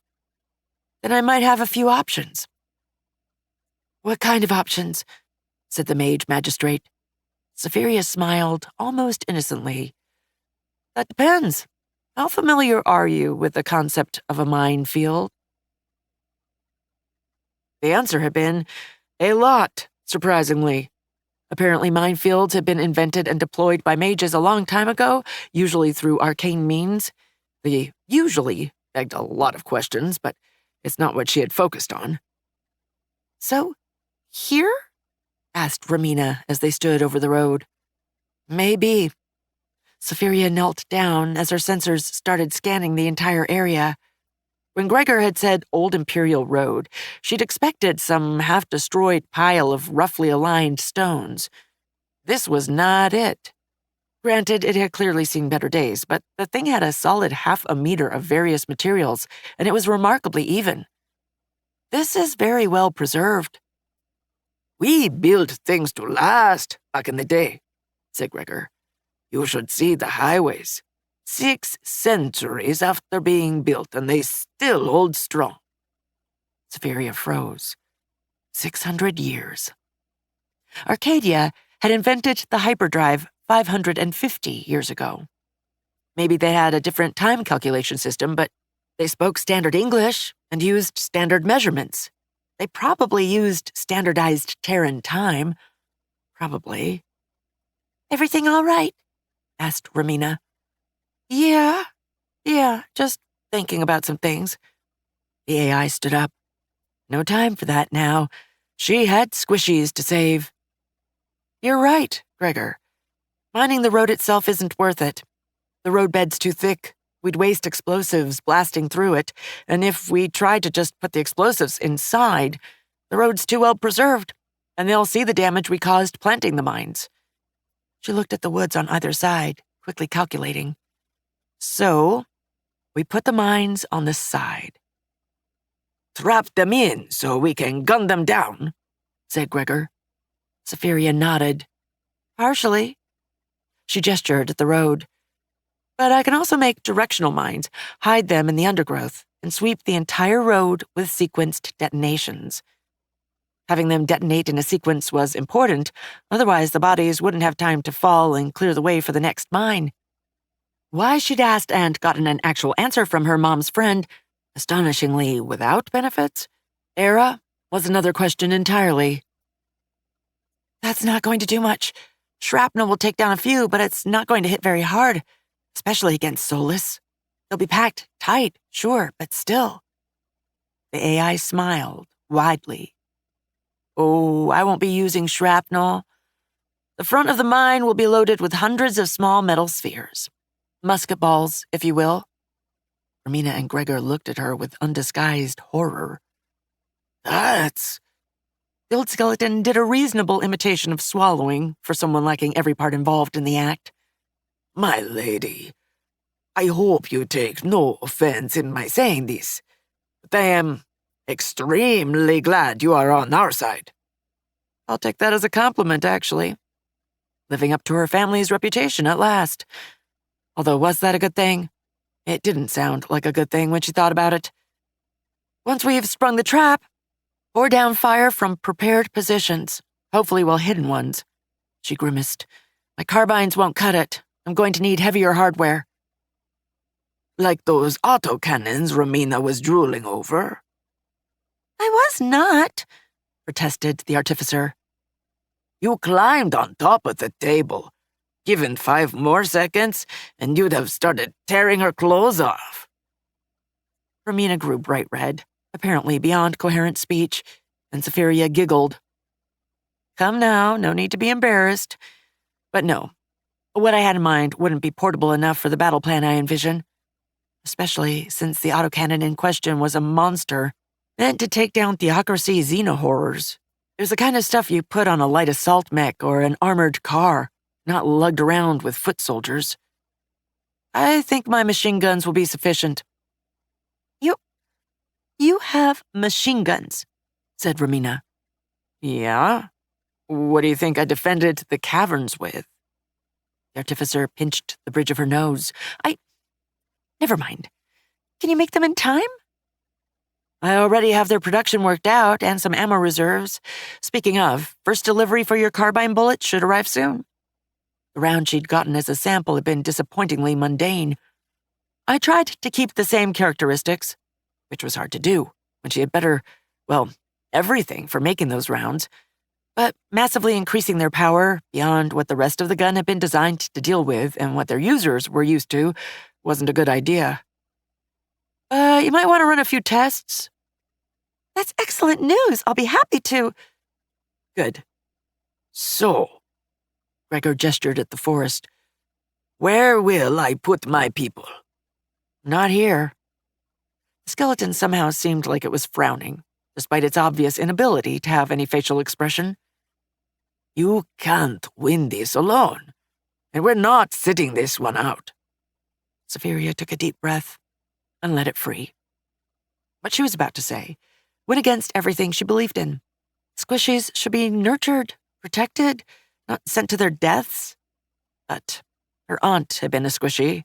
then I might have a few options. What kind of options? Said the mage magistrate. Safiria smiled almost innocently. That depends. How familiar are you with the concept of a minefield? The answer had been, a lot, surprisingly. Apparently minefields had been invented and deployed by mages a long time ago, usually through arcane means. The usually begged a lot of questions, but it's not what she had focused on. So, here? Asked Romina as they stood over the road. Maybe. Safiria knelt down as her sensors started scanning the entire area. When Gregor had said Old Imperial Road, she'd expected some half-destroyed pile of roughly aligned stones. This was not it. Granted, it had clearly seen better days, but the thing had a solid 1/2 meter of various materials, and it was remarkably even. This is very well preserved. We built things to last back in the day, said Gregor. You should see the highways. 6 centuries after being built, and they still hold strong. Severia froze. 600 years. Arcadia had invented the hyperdrive 550 years ago. Maybe they had a different time calculation system, but they spoke standard English and used standard measurements. They probably used standardized Terran time. Probably. Everything all right? Asked Romina. Yeah, just thinking about some things. The AI stood up. No time for that now. She had squishies to save. You're right, Gregor. Mining the road itself isn't worth it. The roadbed's too thick. We'd waste explosives blasting through it, and if we tried to just put the explosives inside, the road's too well preserved, and they'll see the damage we caused planting the mines. She looked at the woods on either side, quickly calculating. So, we put the mines on the side. Trap them in so we can gun them down, said Gregor. Severia nodded. Partially. She gestured at the road. But I can also make directional mines, hide them in the undergrowth, and sweep the entire road with sequenced detonations. Having them detonate in a sequence was important, otherwise the bodies wouldn't have time to fall and clear the way for the next mine. Why she'd asked and gotten an actual answer from her mom's friend, astonishingly without benefits, Era, was another question entirely. That's not going to do much. Shrapnel will take down a few, but it's not going to hit very hard, especially against Solus. They'll be packed tight, sure, but still. The AI smiled widely. Oh, I won't be using shrapnel. The front of the mine will be loaded with hundreds of small metal spheres. Musket balls, if you will. Romina and Gregor looked at her with undisguised horror. That's... The old skeleton did a reasonable imitation of swallowing for someone lacking every part involved in the act. My lady, I hope you take no offense in my saying this, but I am extremely glad you are on our side. I'll take that as a compliment, actually. Living up to her family's reputation at last. Although, was that a good thing? It didn't sound like a good thing when she thought about it. Once we've sprung the trap, pour down fire from prepared positions, hopefully well-hidden ones. She grimaced. My carbines won't cut it. I'm going to need heavier hardware. Like those autocannons Romina was drooling over? I was not, protested the artificer. You climbed on top of the table. Given 5 more seconds, and you'd have started tearing her clothes off. Romina grew bright red, apparently beyond coherent speech, and Severia giggled. Come now, no need to be embarrassed. But no, what I had in mind wouldn't be portable enough for the battle plan I envision, especially since the autocannon in question was a monster meant to take down theocracy xenohorrors. It was the kind of stuff you put on a light assault mech or an armored car, not lugged around with foot soldiers. I think my machine guns will be sufficient. You have machine guns, said Romina. Yeah? What do you think I defended the caverns with? The artificer pinched the bridge of her nose. Never mind. Can you make them in time? I already have their production worked out and some ammo reserves. Speaking of, first delivery for your carbine bullet should arrive soon. The round she'd gotten as a sample had been disappointingly mundane. I tried to keep the same characteristics, which was hard to do when she had everything for making those rounds, but massively increasing their power beyond what the rest of the gun had been designed to deal with and what their users were used to wasn't a good idea. You might want to run a few tests. That's excellent news. I'll be happy to. Good. So, Gregor gestured at the forest. Where will I put my people? Not here. The skeleton somehow seemed like it was frowning, despite its obvious inability to have any facial expression. You can't win this alone. and we're not sitting this one out. Safiria took a deep breath and let it free. What she was about to say went against everything she believed in. Squishies should be nurtured, protected, not sent to their deaths. But her aunt had been a squishy.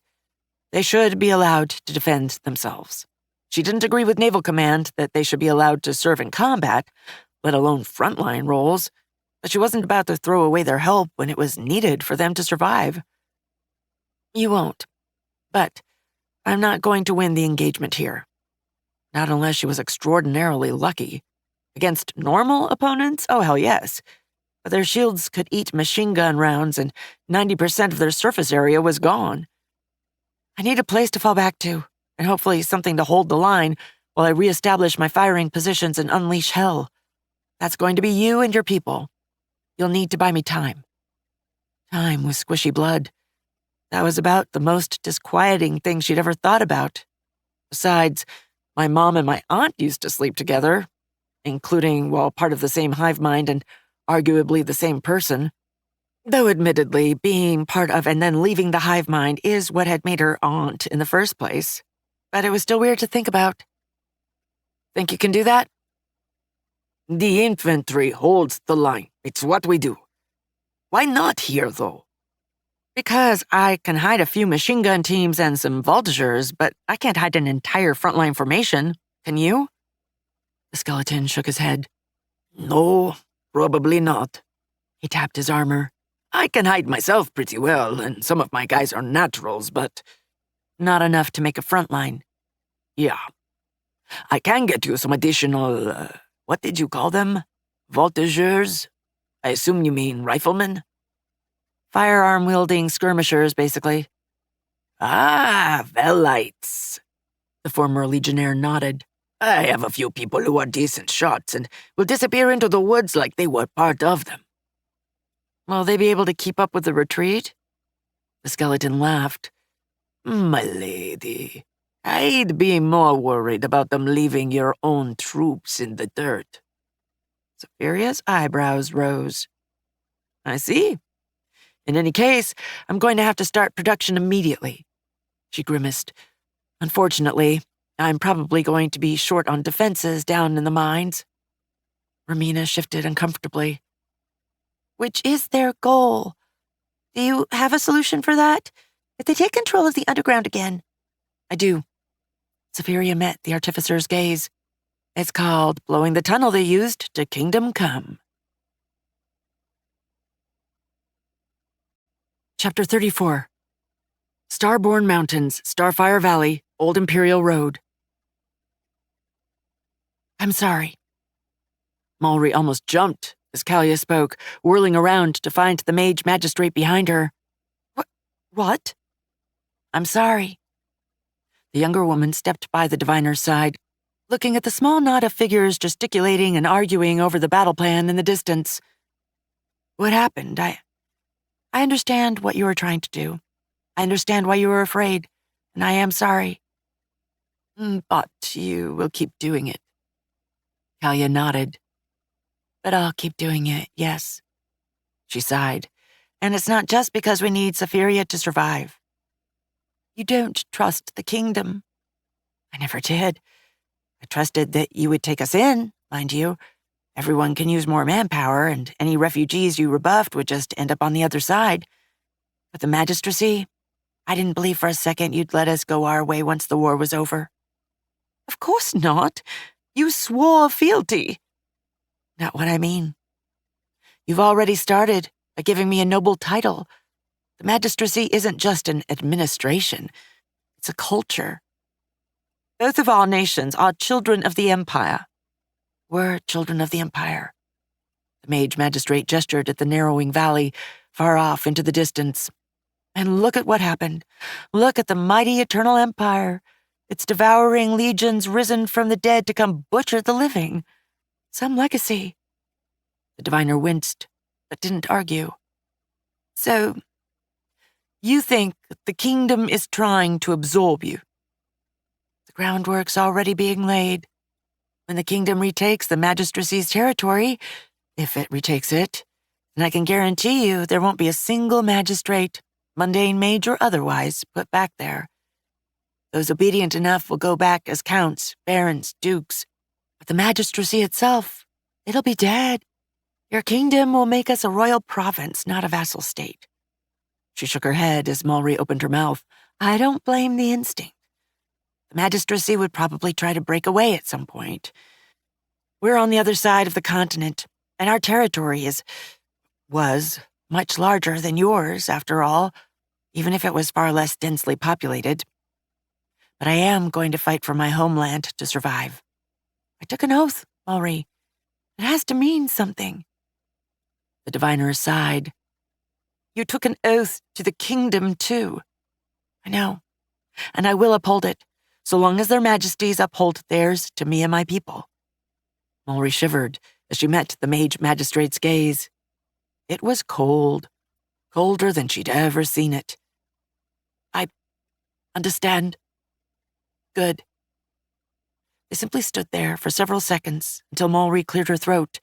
They should be allowed to defend themselves. She didn't agree with Naval Command that they should be allowed to serve in combat, let alone frontline roles, but she wasn't about to throw away their help when it was needed for them to survive. You won't. But I'm not going to win the engagement here. Not unless she was extraordinarily lucky. Against normal opponents? Oh, hell yes. But their shields could eat machine gun rounds and 90% of their surface area was gone. I need a place to fall back to, and hopefully something to hold the line while I reestablish my firing positions and unleash hell. That's going to be you and your people. You'll need to buy me time. Time with squishy blood. That was about the most disquieting thing she'd ever thought about. Besides, my mom and my aunt used to sleep together, including, well, part of the same hive mind and arguably the same person. Though admittedly, being part of and then leaving the hive mind is what had made her aunt in the first place. But it was still weird to think about. Think you can do that? The infantry holds the line. It's what we do. Why not here, though? Because I can hide a few machine gun teams and some voltigeurs, but I can't hide an entire frontline formation. Can you? The skeleton shook his head. No, probably not. He tapped his armor. I can hide myself pretty well, and some of my guys are naturals, but not enough to make a frontline. Yeah. I can get you some additional, what did you call them? Voltigeurs? I assume you mean riflemen? Firearm-wielding skirmishers, basically. Ah, velites. The former legionnaire nodded. I have a few people who are decent shots and will disappear into the woods like they were part of them. Will they be able to keep up with the retreat? The skeleton laughed. My lady, I'd be more worried about them leaving your own troops in the dirt. Safiria's eyebrows rose. I see. In any case, I'm going to have to start production immediately. She grimaced. Unfortunately, I'm probably going to be short on defenses down in the mines. Romina shifted uncomfortably. Which is their goal? Do you have a solution for that? If they take control of the underground again? I do. Safiria met the artificer's gaze. It's called blowing the tunnel they used to Kingdom Come. Chapter 34. Starborn Mountains, Starfire Valley, Old Imperial Road. I'm sorry. Mallory almost jumped as Kalia spoke, whirling around to find the mage magistrate behind her. What? I'm sorry. The younger woman stepped by the diviner's side, looking at the small knot of figures gesticulating and arguing over the battle plan in the distance. What happened? I understand what you were trying to do. I understand why you were afraid, and I am sorry. But you will keep doing it. Kalia nodded. But I'll keep doing it, yes. She sighed. And it's not just because we need Safiria to survive. You don't trust the kingdom. I never did. I trusted that you would take us in, mind you. Everyone can use more manpower, and any refugees you rebuffed would just end up on the other side. But the magistracy, I didn't believe for a second you'd let us go our way once the war was over. Of course not. You swore fealty. Not what I mean. You've already started by giving me a noble title. The magistracy isn't just an administration. It's a culture. Both of our nations are children of the Empire. We're children of the Empire. The mage magistrate gestured at the narrowing valley, far off into the distance. And look at what happened. Look at the mighty eternal empire. Its devouring legions risen from the dead to come butcher the living. Some legacy. The diviner winced, but didn't argue. So, you think the kingdom is trying to absorb you? The groundwork's already being laid. When the kingdom retakes the magistracy's territory, if it retakes it, then I can guarantee you there won't be a single magistrate, mundane mage or otherwise, put back there. Those obedient enough will go back as counts, barons, dukes. But the magistracy itself, it'll be dead. Your kingdom will make us a royal province, not a vassal state. She shook her head as Mulry opened her mouth. I don't blame the instinct. The magistracy would probably try to break away at some point. We're on the other side of the continent, and our territory was much larger than yours, after all, even if it was far less densely populated. But I am going to fight for my homeland to survive. I took an oath, Mulry. It has to mean something. The diviner sighed. You took an oath to the kingdom, too. I know, and I will uphold it, so long as their majesties uphold theirs to me and my people. Mulry shivered as she met the mage magistrate's gaze. It was cold, colder than she'd ever seen it. I understand. Good. They simply stood there for several seconds until Mulry cleared her throat.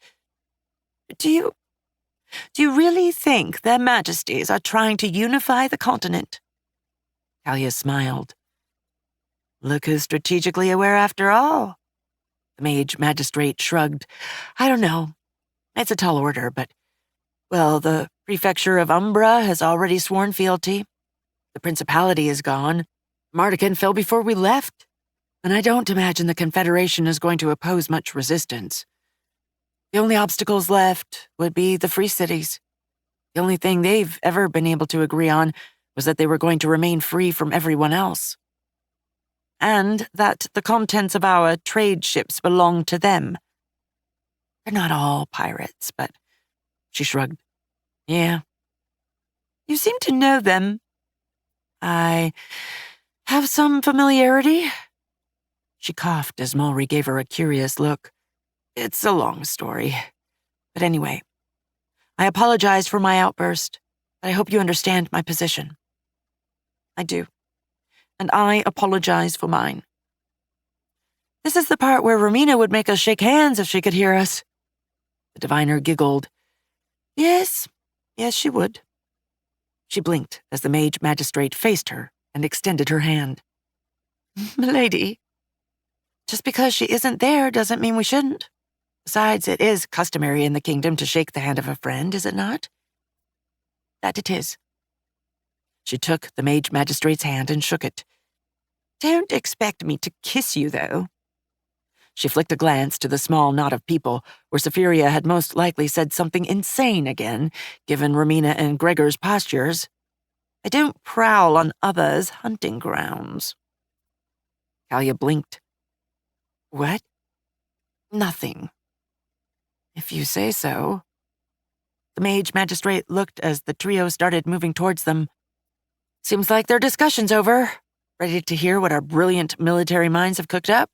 Do you really think their majesties are trying to unify the continent? Talia smiled. Look who's strategically aware after all. The mage magistrate shrugged. I don't know. It's a tall order, but, well, the prefecture of Umbra has already sworn fealty. The principality is gone. Mardican fell before we left. And I don't imagine the Confederation is going to oppose much resistance. The only obstacles left would be the free cities. The only thing they've ever been able to agree on was that they were going to remain free from everyone else. And that the contents of our trade ships belong to them. They're not all pirates, but... She shrugged. Yeah. You seem to know them. I have some familiarity. She coughed as Mulry gave her a curious look. It's a long story. But anyway, I apologize for my outburst, but I hope you understand my position. I do. And I apologize for mine. This is the part where Romina would make us shake hands if she could hear us. The diviner giggled. Yes, she would. She blinked as the mage magistrate faced her and extended her hand. Milady. Just because she isn't there doesn't mean we shouldn't. Besides, it is customary in the kingdom to shake the hand of a friend, is it not? That it is. She took the mage magistrate's hand and shook it. Don't expect me to kiss you, though. She flicked a glance to the small knot of people where Safiria had most likely said something insane again, given Romina and Gregor's postures. I don't prowl on others' hunting grounds. Talia blinked. What? Nothing. If you say so. The mage magistrate looked as the trio started moving towards them. Seems like their discussion's over. Ready to hear what our brilliant military minds have cooked up?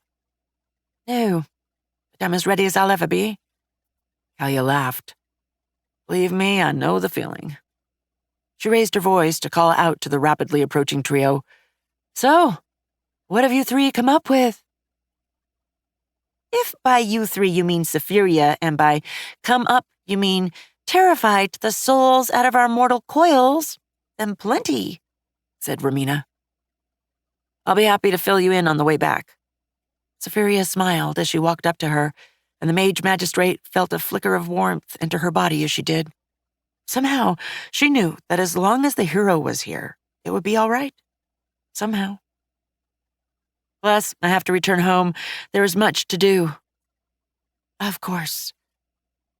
No, but I'm as ready as I'll ever be. Talia laughed. Believe me, I know the feeling. She raised her voice to call out to the rapidly approaching trio. So, what have you three come up with? If by you three you mean Safiria, and by come up you mean terrified the souls out of our mortal coils, then plenty, said Romina. I'll be happy to fill you in on the way back. Safiria smiled as she walked up to her, and the mage magistrate felt a flicker of warmth enter her body as she did. Somehow, she knew that as long as the hero was here, it would be all right. Somehow. Plus, I have to return home. There is much to do. Of course.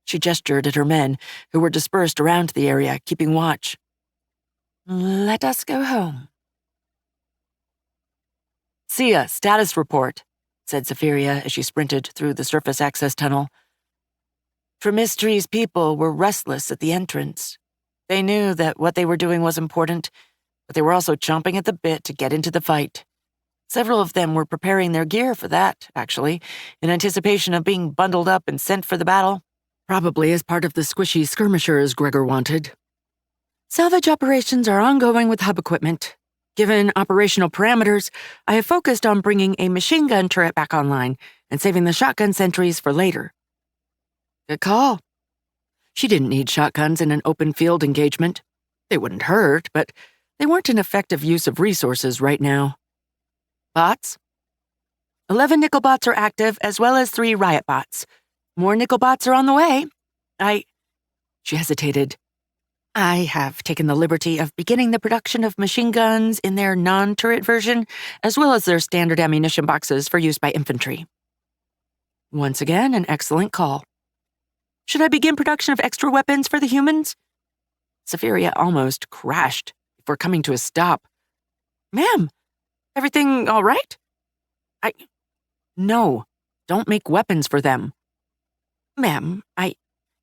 She gestured at her men, who were dispersed around the area, keeping watch. Let us go home. Sia, status report, said Safiria as she sprinted through the surface access tunnel. Tremistry's people were restless at the entrance. They knew that what they were doing was important, but they were also chomping at the bit to get into the fight. Several of them were preparing their gear for that, actually, in anticipation of being bundled up and sent for the battle. Probably as part of the squishy skirmishers Gregor wanted. Salvage operations are ongoing with hub equipment. Given operational parameters, I have focused on bringing a machine gun turret back online and saving the shotgun sentries for later. Good call. She didn't need shotguns in an open field engagement. They wouldn't hurt, but they weren't an effective use of resources right now. Bots? 11 nickel bots are active, as well as 3 riot bots. More nickel bots are on the way. She hesitated. I have taken the liberty of beginning the production of machine guns in their non-turret version, as well as their standard ammunition boxes for use by infantry. Once again, an excellent call. Should I begin production of extra weapons for the humans? Safiria almost crashed before coming to a stop. Ma'am, everything all right? No, don't make weapons for them. Ma'am,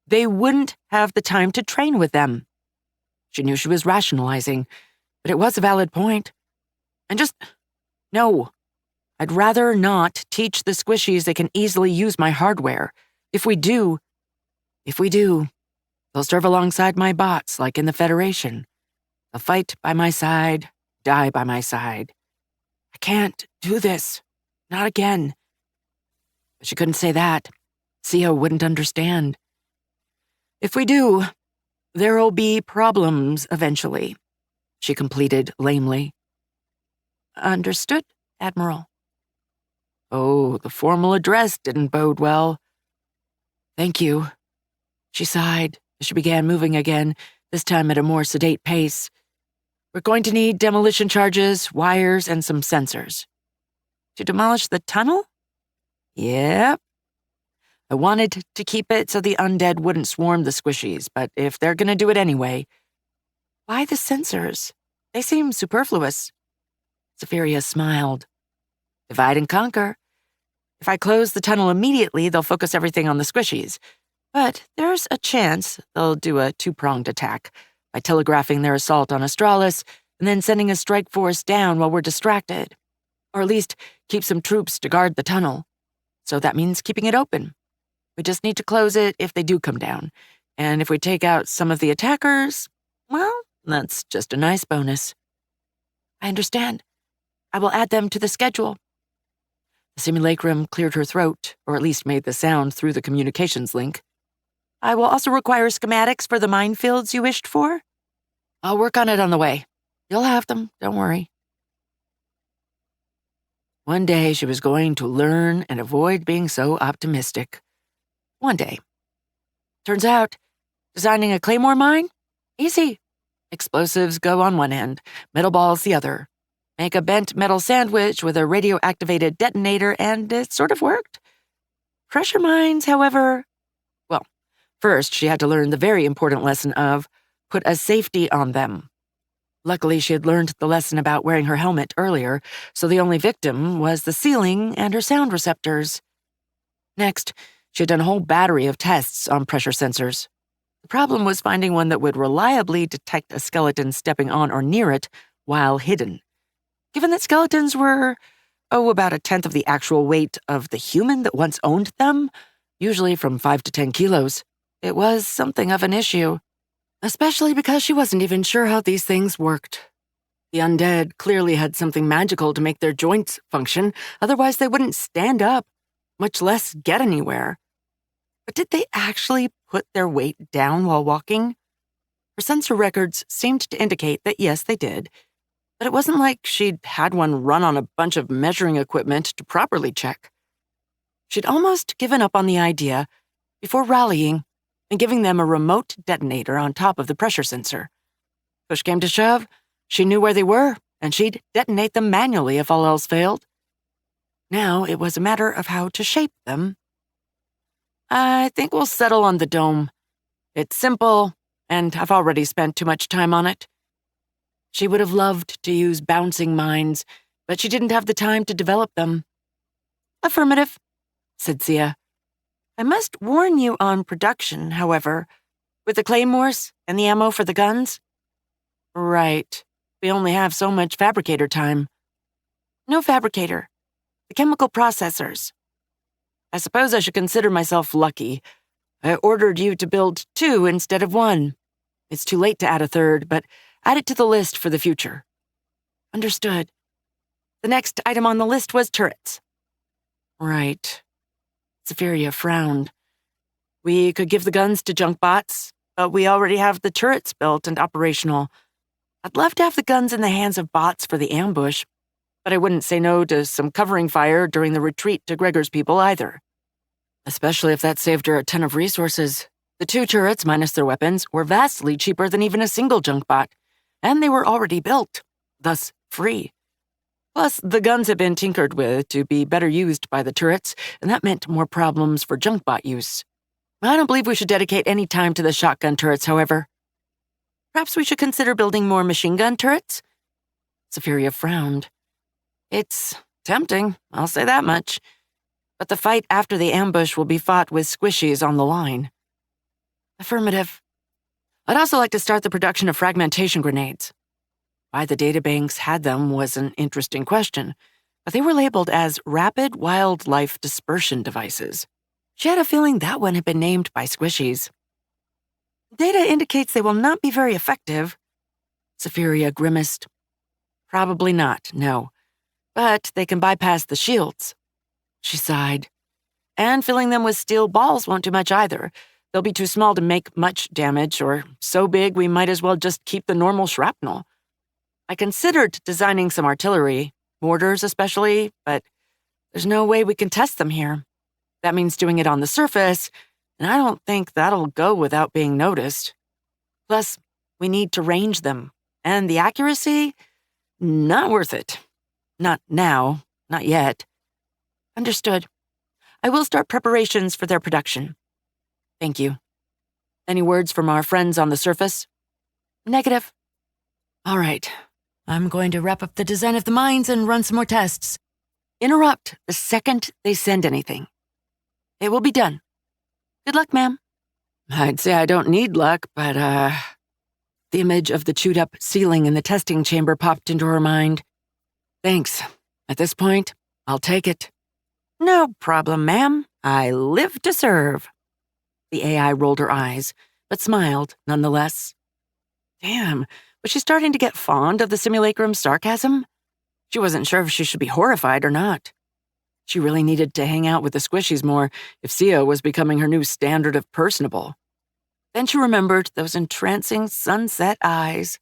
they wouldn't have the time to train with them. She knew she was rationalizing, but it was a valid point. No. I'd rather not teach the squishies they can easily use my hardware. If we do, they'll serve alongside my bots like in the Federation. They'll fight by my side, die by my side. I can't do this. Not again. But she couldn't say that. Sia wouldn't understand. If we do, there'll be problems eventually, she completed lamely. Understood, Admiral. Oh, the formal address didn't bode well. Thank you. She sighed as she began moving again, this time at a more sedate pace. We're going to need demolition charges, wires, and some sensors. To demolish the tunnel? Yep. I wanted to keep it so the undead wouldn't swarm the squishies, but if they're gonna do it anyway, why the sensors? They seem superfluous. Safiria smiled. Divide and conquer. If I close the tunnel immediately, they'll focus everything on the squishies. But there's a chance they'll do a 2-pronged attack by telegraphing their assault on Astralis and then sending a strike force down while we're distracted. Or at least keep some troops to guard the tunnel. So that means keeping it open. We just need to close it if they do come down. And if we take out some of the attackers, well, that's just a nice bonus. I understand. I will add them to the schedule. The simulacrum cleared her throat, or at least made the sound through the communications link. I will also require schematics for the minefields you wished for. I'll work on it on the way. You'll have them, don't worry. One day she was going to learn and avoid being so optimistic. One day. Turns out, designing a claymore mine? Easy. Explosives go on one end, metal balls the other. Make a bent metal sandwich with a radio-activated detonator, and it sort of worked. Pressure mines, however, well, first she had to learn the very important lesson of put a safety on them. Luckily, she had learned the lesson about wearing her helmet earlier, so the only victim was the ceiling and her sound receptors. Next, she had done a whole battery of tests on pressure sensors. The problem was finding one that would reliably detect a skeleton stepping on or near it while hidden. Given that skeletons were, about 1/10 of the actual weight of the human that once owned them, usually from 5 to 10 kilos, it was something of an issue. Especially because she wasn't even sure how these things worked. The undead clearly had something magical to make their joints function, otherwise they wouldn't stand up, much less get anywhere. But did they actually put their weight down while walking? Her sensor records seemed to indicate that yes, they did, but it wasn't like she'd had one run on a bunch of measuring equipment to properly check. She'd almost given up on the idea before rallying and giving them a remote detonator on top of the pressure sensor. Push came to shove, she knew where they were, and she'd detonate them manually if all else failed. Now it was a matter of how to shape them. I think we'll settle on the dome. It's simple, and I've already spent too much time on it. She would have loved to use bouncing mines, but she didn't have the time to develop them. Affirmative, said Sia. I must warn you on production, however, with the claymores and the ammo for the guns. Right. We only have so much fabricator time. No fabricator. The chemical processors. I suppose I should consider myself lucky. I ordered you to build 2 instead of 1. It's too late to add a 3rd, but add it to the list for the future. Understood. The next item on the list was turrets. Right. Safiria frowned. We could give the guns to junk bots, but we already have the turrets built and operational. I'd love to have the guns in the hands of bots for the ambush, but I wouldn't say no to some covering fire during the retreat to Gregor's people either. Especially if that saved her a ton of resources. The 2 turrets, minus their weapons, were vastly cheaper than even a single junk bot, and they were already built, thus free. Plus, the guns had been tinkered with to be better used by the turrets, and that meant more problems for junk bot use. I don't believe we should dedicate any time to the shotgun turrets, however. Perhaps we should consider building more machine gun turrets? Safiria frowned. It's tempting, I'll say that much. But the fight after the ambush will be fought with squishies on the line. Affirmative. I'd also like to start the production of fragmentation grenades. Why the databanks had them was an interesting question, but they were labeled as rapid wildlife dispersion devices. She had a feeling that one had been named by squishies. Data indicates they will not be very effective. Safiria grimaced. Probably not, no. But they can bypass the shields. She sighed. And filling them with steel balls won't do much either. They'll be too small to make much damage, or so big we might as well just keep the normal shrapnel. I considered designing some artillery, mortars especially, but there's no way we can test them here. That means doing it on the surface, and I don't think that'll go without being noticed. Plus, we need to range them, and the accuracy? Not worth it. Not now, not yet. Understood. I will start preparations for their production. Thank you. Any words from our friends on the surface? Negative. All right. I'm going to wrap up the design of the mines and run some more tests. Interrupt the second they send anything. It will be done. Good luck, ma'am. I'd say I don't need luck, but, The image of the chewed-up ceiling in the testing chamber popped into her mind. Thanks. At this point, I'll take it. No problem, ma'am. I live to serve. The AI rolled her eyes, but smiled nonetheless. Damn, was she starting to get fond of the simulacrum's sarcasm? She wasn't sure if she should be horrified or not. She really needed to hang out with the squishies more if Sia was becoming her new standard of personable. Then she remembered those entrancing sunset eyes.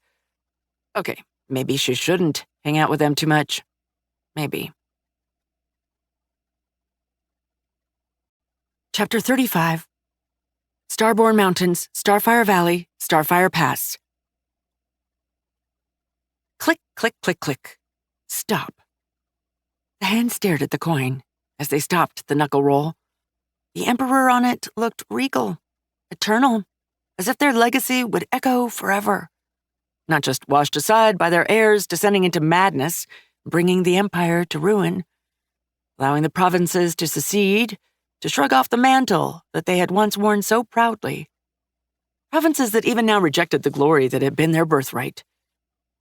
Okay, maybe she shouldn't hang out with them too much. Maybe. Chapter 35. Starborn Mountains, Starfire Valley, Starfire Pass. Click, click, click, click. Stop. The hand stared at the coin as they stopped the knuckle roll. The emperor on it looked regal, eternal, as if their legacy would echo forever. Not just washed aside by their heirs descending into madness, bringing the empire to ruin, allowing the provinces to secede, to shrug off the mantle that they had once worn so proudly. Provinces that even now rejected the glory that had been their birthright,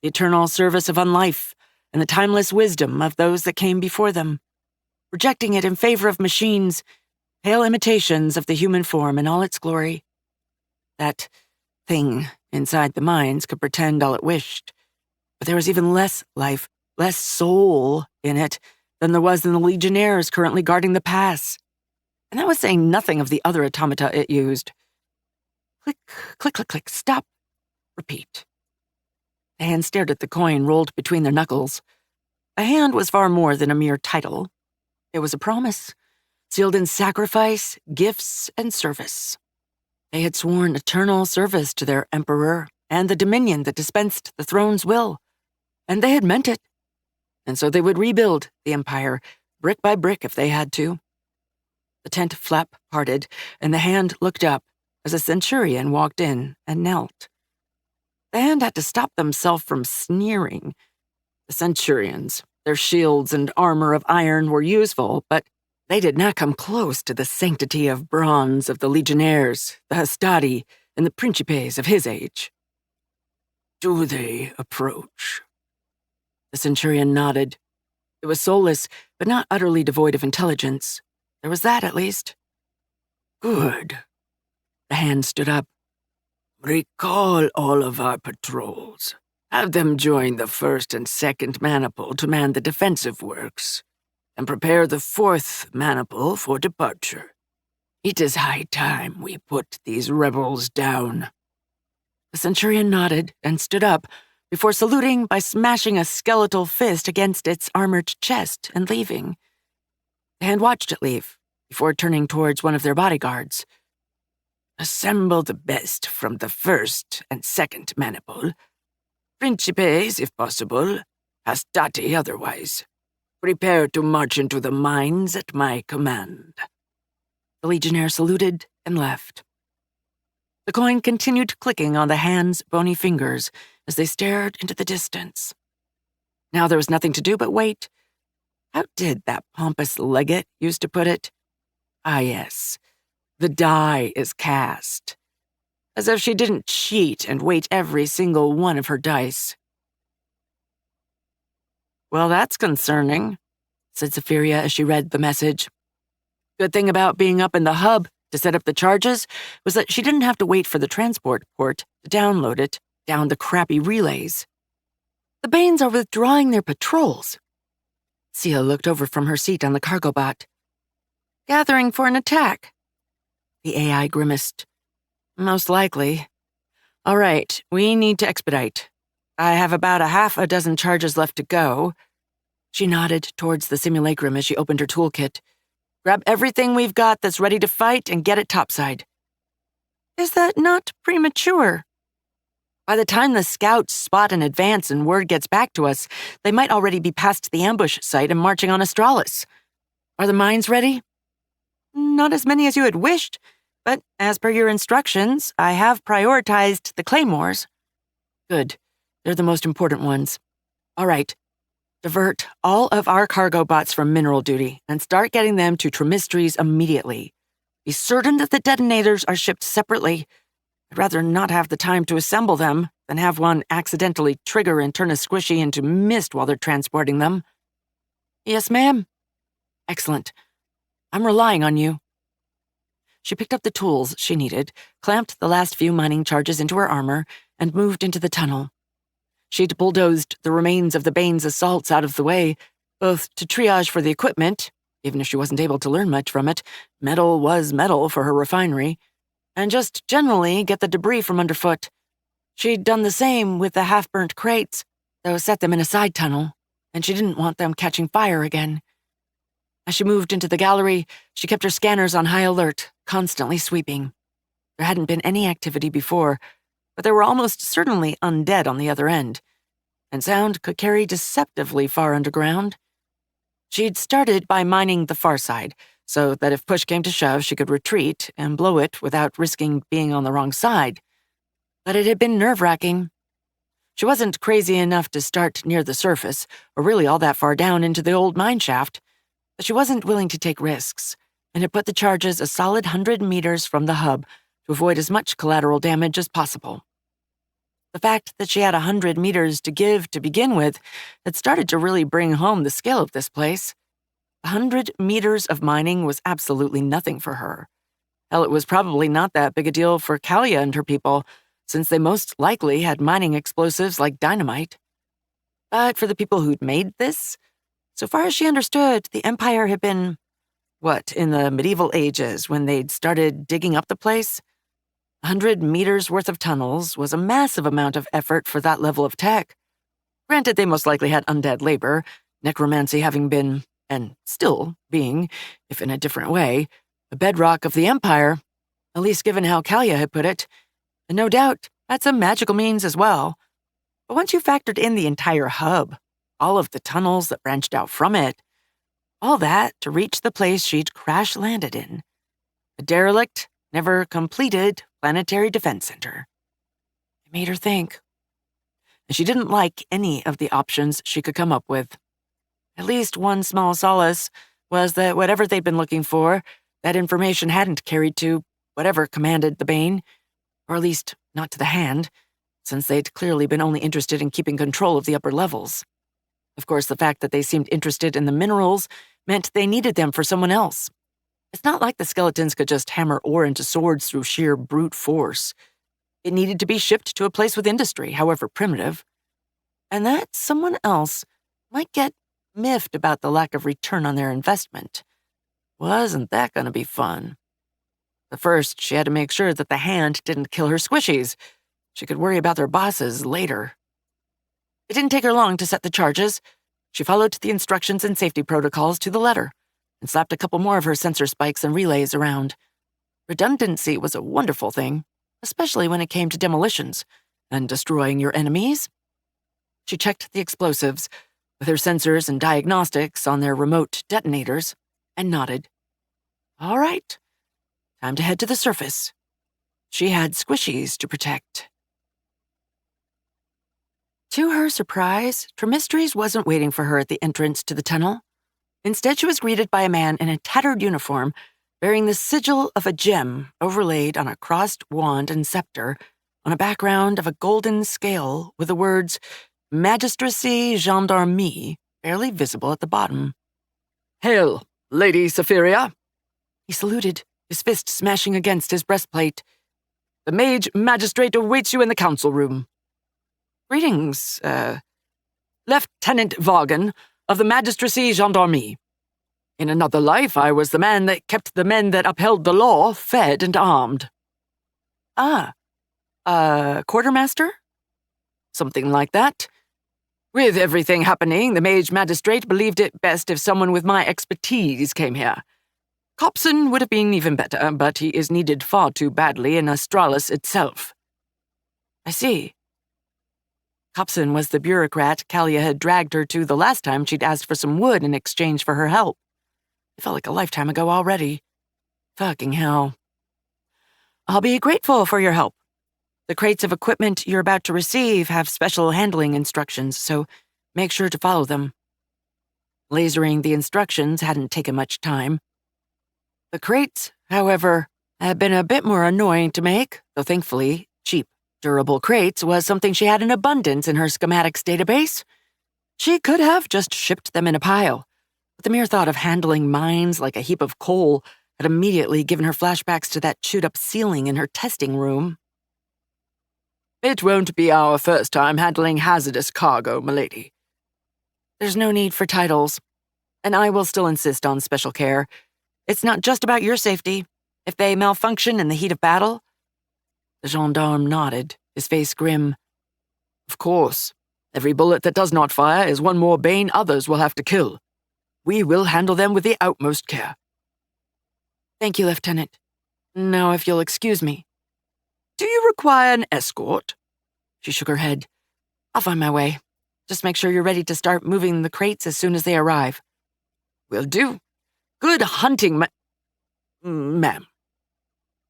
the eternal service of unlife, and the timeless wisdom of those that came before them, rejecting it in favor of machines, pale imitations of the human form in all its glory. That thing inside the mines could pretend all it wished, but there was even less life, less soul in it than there was in the legionnaires currently guarding the pass. And that was saying nothing of the other automata it used. Click, click, click, click, stop, repeat. The hand stared at the coin rolled between their knuckles. A hand was far more than a mere title. It was a promise, sealed in sacrifice, gifts, and service. They had sworn eternal service to their emperor and the dominion that dispensed the throne's will, and they had meant it. And so they would rebuild the empire, brick by brick if they had to. The tent flap parted, and the hand looked up as a centurion walked in and knelt. The hand had to stop themselves from sneering. The centurions, their shields and armor of iron were useful, but they did not come close to the sanctity of bronze of the legionnaires, the hastati, and the principes of his age. Do they approach? The centurion nodded. It was soulless, but not utterly devoid of intelligence. There was that, at least. Good. The hand stood up. Recall all of our patrols. Have them join the 1st and 2nd maniple to man the defensive works, and prepare the 4th maniple for departure. It is high time we put these rebels down. The centurion nodded and stood up, before saluting by smashing a skeletal fist against its armored chest and leaving. The hand watched it leave, before turning towards one of their bodyguards. "Assemble the best from the first and second maniple. Principes, if possible, hastati otherwise. Prepare to march into the mines at my command." The legionnaire saluted and left. The coin continued clicking on the hand's bony fingers as they stared into the distance. Now there was nothing to do but wait. How did that pompous legate used to put it? Ah, yes. The die is cast. As if she didn't cheat and weight every single one of her dice. "Well, that's concerning," said Zephyria as she read the message. Good thing about being up in the hub to set up the charges was that she didn't have to wait for the transport port to download it down the crappy relays. "The Banes are withdrawing their patrols." Sia looked over from her seat on the cargo bot. "Gathering for an attack." The AI grimaced. "Most likely. All right, we need to expedite. I have about a half a dozen charges left to go." She nodded towards the simulacrum as she opened her toolkit. "Grab everything we've got that's ready to fight and get it topside." "Is that not premature?" "By the time the scouts spot an advance and word gets back to us, they might already be past the ambush site and marching on Astralis. Are the mines ready?" "Not as many as you had wished, but as per your instructions, I have prioritized the claymores." "Good. They're the most important ones. All right. Divert all of our cargo bots from mineral duty and start getting them to Trimistries immediately. Be certain that the detonators are shipped separately. I'd rather not have the time to assemble them than have one accidentally trigger and turn a squishy into mist while they're transporting them." "Yes, ma'am." "Excellent. I'm relying on you." She picked up the tools she needed, clamped the last few mining charges into her armor, and moved into the tunnel. She'd bulldozed the remains of the Bane's assaults out of the way, both to triage for the equipment, even if she wasn't able to learn much from it, metal was metal for her refinery, and just generally get the debris from underfoot. She'd done the same with the half-burnt crates, though set them in a side tunnel, and she didn't want them catching fire again. As she moved into the gallery, she kept her scanners on high alert, constantly sweeping. There hadn't been any activity before, but there were almost certainly undead on the other end, and sound could carry deceptively far underground. She'd started by mining the far side, so that if push came to shove, she could retreat and blow it without risking being on the wrong side. But it had been nerve-wracking. She wasn't crazy enough to start near the surface, or really all that far down into the old mine shaft, but she wasn't willing to take risks, and had put the charges a solid 100 meters from the hub to avoid as much collateral damage as possible. The fact that she had 100 meters to give to begin with had started to really bring home the scale of this place. 100 meters of mining was absolutely nothing for her. Hell, it was probably not that big a deal for Kalia and her people, since they most likely had mining explosives like dynamite. But for the people who'd made this, so far as she understood, the Empire had been, in the medieval ages when they'd started digging up the place? 100 meters worth of tunnels was a massive amount of effort for that level of tech. Granted, they most likely had undead labor, necromancy having been, and still being, if in a different way, the bedrock of the Empire, at least given how Kalia had put it, and no doubt had some magical means as well. But once you factored in the entire hub, all of the tunnels that branched out from it, all that to reach the place she'd crash-landed in, a derelict, never completed planetary defense center. It made her think. And she didn't like any of the options she could come up with. At least one small solace was that whatever they'd been looking for, that information hadn't carried to whatever commanded the Bane, or at least not to the hand, since they'd clearly been only interested in keeping control of the upper levels. Of course, the fact that they seemed interested in the minerals meant they needed them for someone else. It's not like the skeletons could just hammer ore into swords through sheer brute force. It needed to be shipped to a place with industry, however primitive. And that someone else might get miffed about the lack of return on their investment. Wasn't that going to be fun? But first, she had to make sure that the hand didn't kill her squishies. She could worry about their bosses later. It didn't take her long to set the charges. She followed the instructions and safety protocols to the letter and slapped a couple more of her sensor spikes and relays around. Redundancy was a wonderful thing, especially when it came to demolitions and destroying your enemies. She checked the explosives with her sensors and diagnostics on their remote detonators and nodded. All right, time to head to the surface. She had squishies to protect. To her surprise, Tremistries wasn't waiting for her at the entrance to the tunnel. Instead, she was greeted by a man in a tattered uniform, bearing the sigil of a gem overlaid on a crossed wand and scepter on a background of a golden scale with the words Magistracy Gendarmerie barely visible at the bottom. Hail, Lady Saphiria. He saluted, his fist smashing against his breastplate. The mage magistrate awaits you in the council room. Greetings, Lieutenant Vaughan of the Magistracy Gendarmerie. In another life, I was the man that kept the men that upheld the law fed and armed. Quartermaster? Something like that. With everything happening, the mage magistrate believed it best if someone with my expertise came here. Copson would have been even better, but he is needed far too badly in Astralis itself. I see. Copson was the bureaucrat Kalia had dragged her to the last time she'd asked for some wood in exchange for her help. It felt like a lifetime ago already. Fucking hell. I'll be grateful for your help. The crates of equipment you're about to receive have special handling instructions, so make sure to follow them. Lasering the instructions hadn't taken much time. The crates, however, had been a bit more annoying to make, though thankfully cheap. Durable crates was something she had in abundance in her schematics database. She could have just shipped them in a pile, but the mere thought of handling mines like a heap of coal had immediately given her flashbacks to that chewed-up ceiling in her testing room. It won't be our first time handling hazardous cargo, milady. There's no need for titles, and I will still insist on special care. It's not just about your safety. If they malfunction in the heat of battle... The gendarme nodded, his face grim. Of course. Every bullet that does not fire is one more bane others will have to kill. We will handle them with the utmost care. Thank you, Lieutenant. Now, if you'll excuse me. Do you require an escort? She shook her head. I'll find my way. Just make sure you're ready to start moving the crates as soon as they arrive. Will do. Good hunting, ma'am.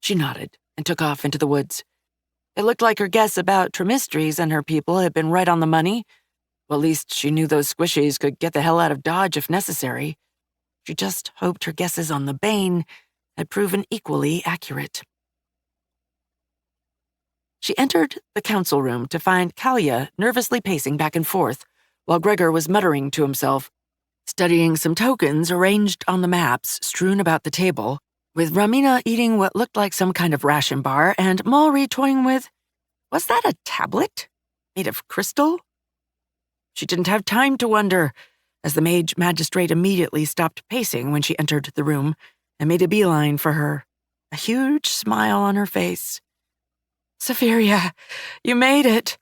She nodded and took off into the woods. It looked like her guess about Tremistries and her people had been right on the money. Well, at least she knew those squishies could get the hell out of Dodge if necessary. She just hoped her guesses on the Bane had proven equally accurate. She entered the council room to find Kalia nervously pacing back and forth, while Gregor was muttering to himself, studying some tokens arranged on the maps strewn about the table, with Ramina eating what looked like some kind of ration bar and Malry toying with, was that a tablet? Made of crystal? She didn't have time to wonder, as the mage magistrate immediately stopped pacing when she entered the room and made a beeline for her, a huge smile on her face. Saphiria, you made it.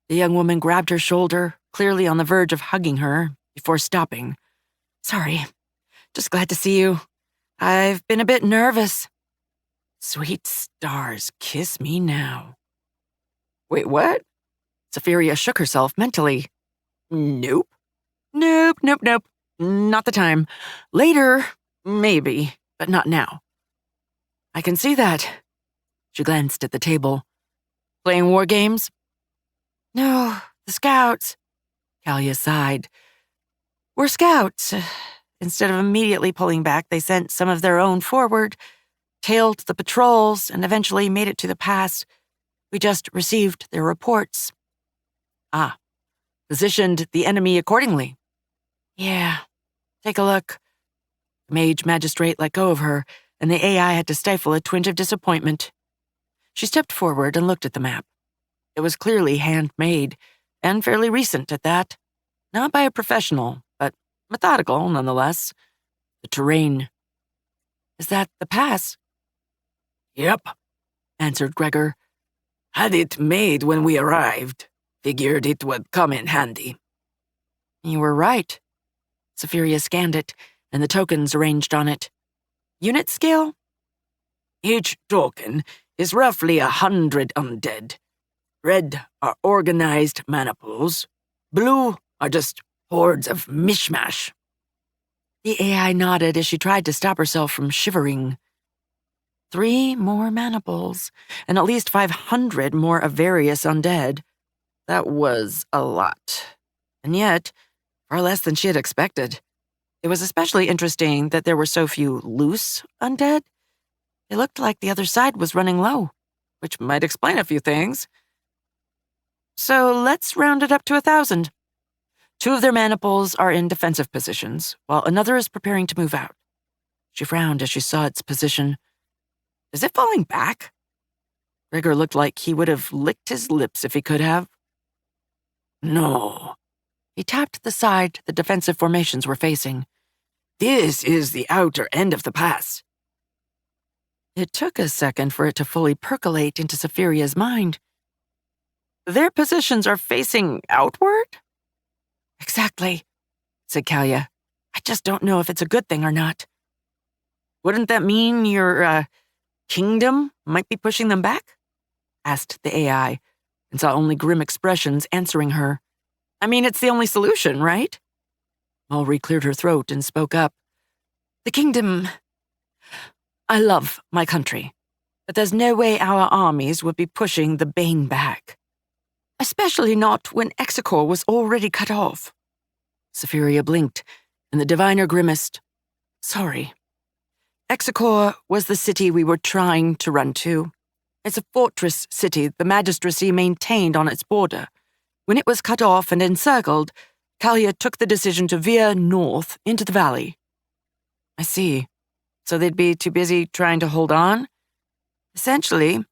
The young woman grabbed her shoulder, clearly on the verge of hugging her, before stopping. Sorry, just glad to see you. I've been a bit nervous. Sweet stars, kiss me now. Wait, what? Saphiria shook herself mentally. Nope. Nope. Not the time. Later, maybe, but not now. I can see that. She glanced at the table. Playing war games? No, the scouts. Kalia sighed. We're scouts. Instead of immediately pulling back, they sent some of their own forward, tailed the patrols, and eventually made it to the pass. We just received their reports. Ah, positioned the enemy accordingly. Yeah, take a look. The mage magistrate let go of her, and the AI had to stifle a twinge of disappointment. She stepped forward and looked at the map. It was clearly handmade, and fairly recent at that. Not by a professional, but methodical nonetheless. The terrain. Is that the pass? Yep, answered Gregor. Had it made when we arrived. Figured it would come in handy. You were right. Safiria scanned it, and the tokens arranged on it. Unit scale? Each token is roughly 100 undead. Red are organized mana pools. Blue are just hordes of mishmash. The AI nodded as she tried to stop herself from shivering. 3 more mana pools, and at least 500 more of various undead. That was a lot. And yet, far less than she had expected. It was especially interesting that there were so few loose undead. It looked like the other side was running low, which might explain a few things. So let's round it up to 1,000. 2 of their mana pools are in defensive positions, while another is preparing to move out. She frowned as she saw its position. Is it falling back? Gregor looked like he would have licked his lips if he could have. No. He tapped the side the defensive formations were facing. This is the outer end of the pass. It took a second for it to fully percolate into Safiria's mind. Their positions are facing outward? Exactly, said Kalia. I just don't know if it's a good thing or not. Wouldn't that mean your, kingdom might be pushing them back? Asked the AI, and saw only grim expressions answering her. I mean, it's the only solution, right? Mulry cleared her throat and spoke up. The kingdom... I love my country, but there's no way our armies would be pushing the Bane back. Especially not when Execore was already cut off. Safiria blinked, and the diviner grimaced. Sorry. Execore was the city we were trying to run to. It's a fortress city the magistracy maintained on its border. When it was cut off and encircled, Kalia took the decision to veer north into the valley. I see. So they'd be too busy trying to hold on? Essentially,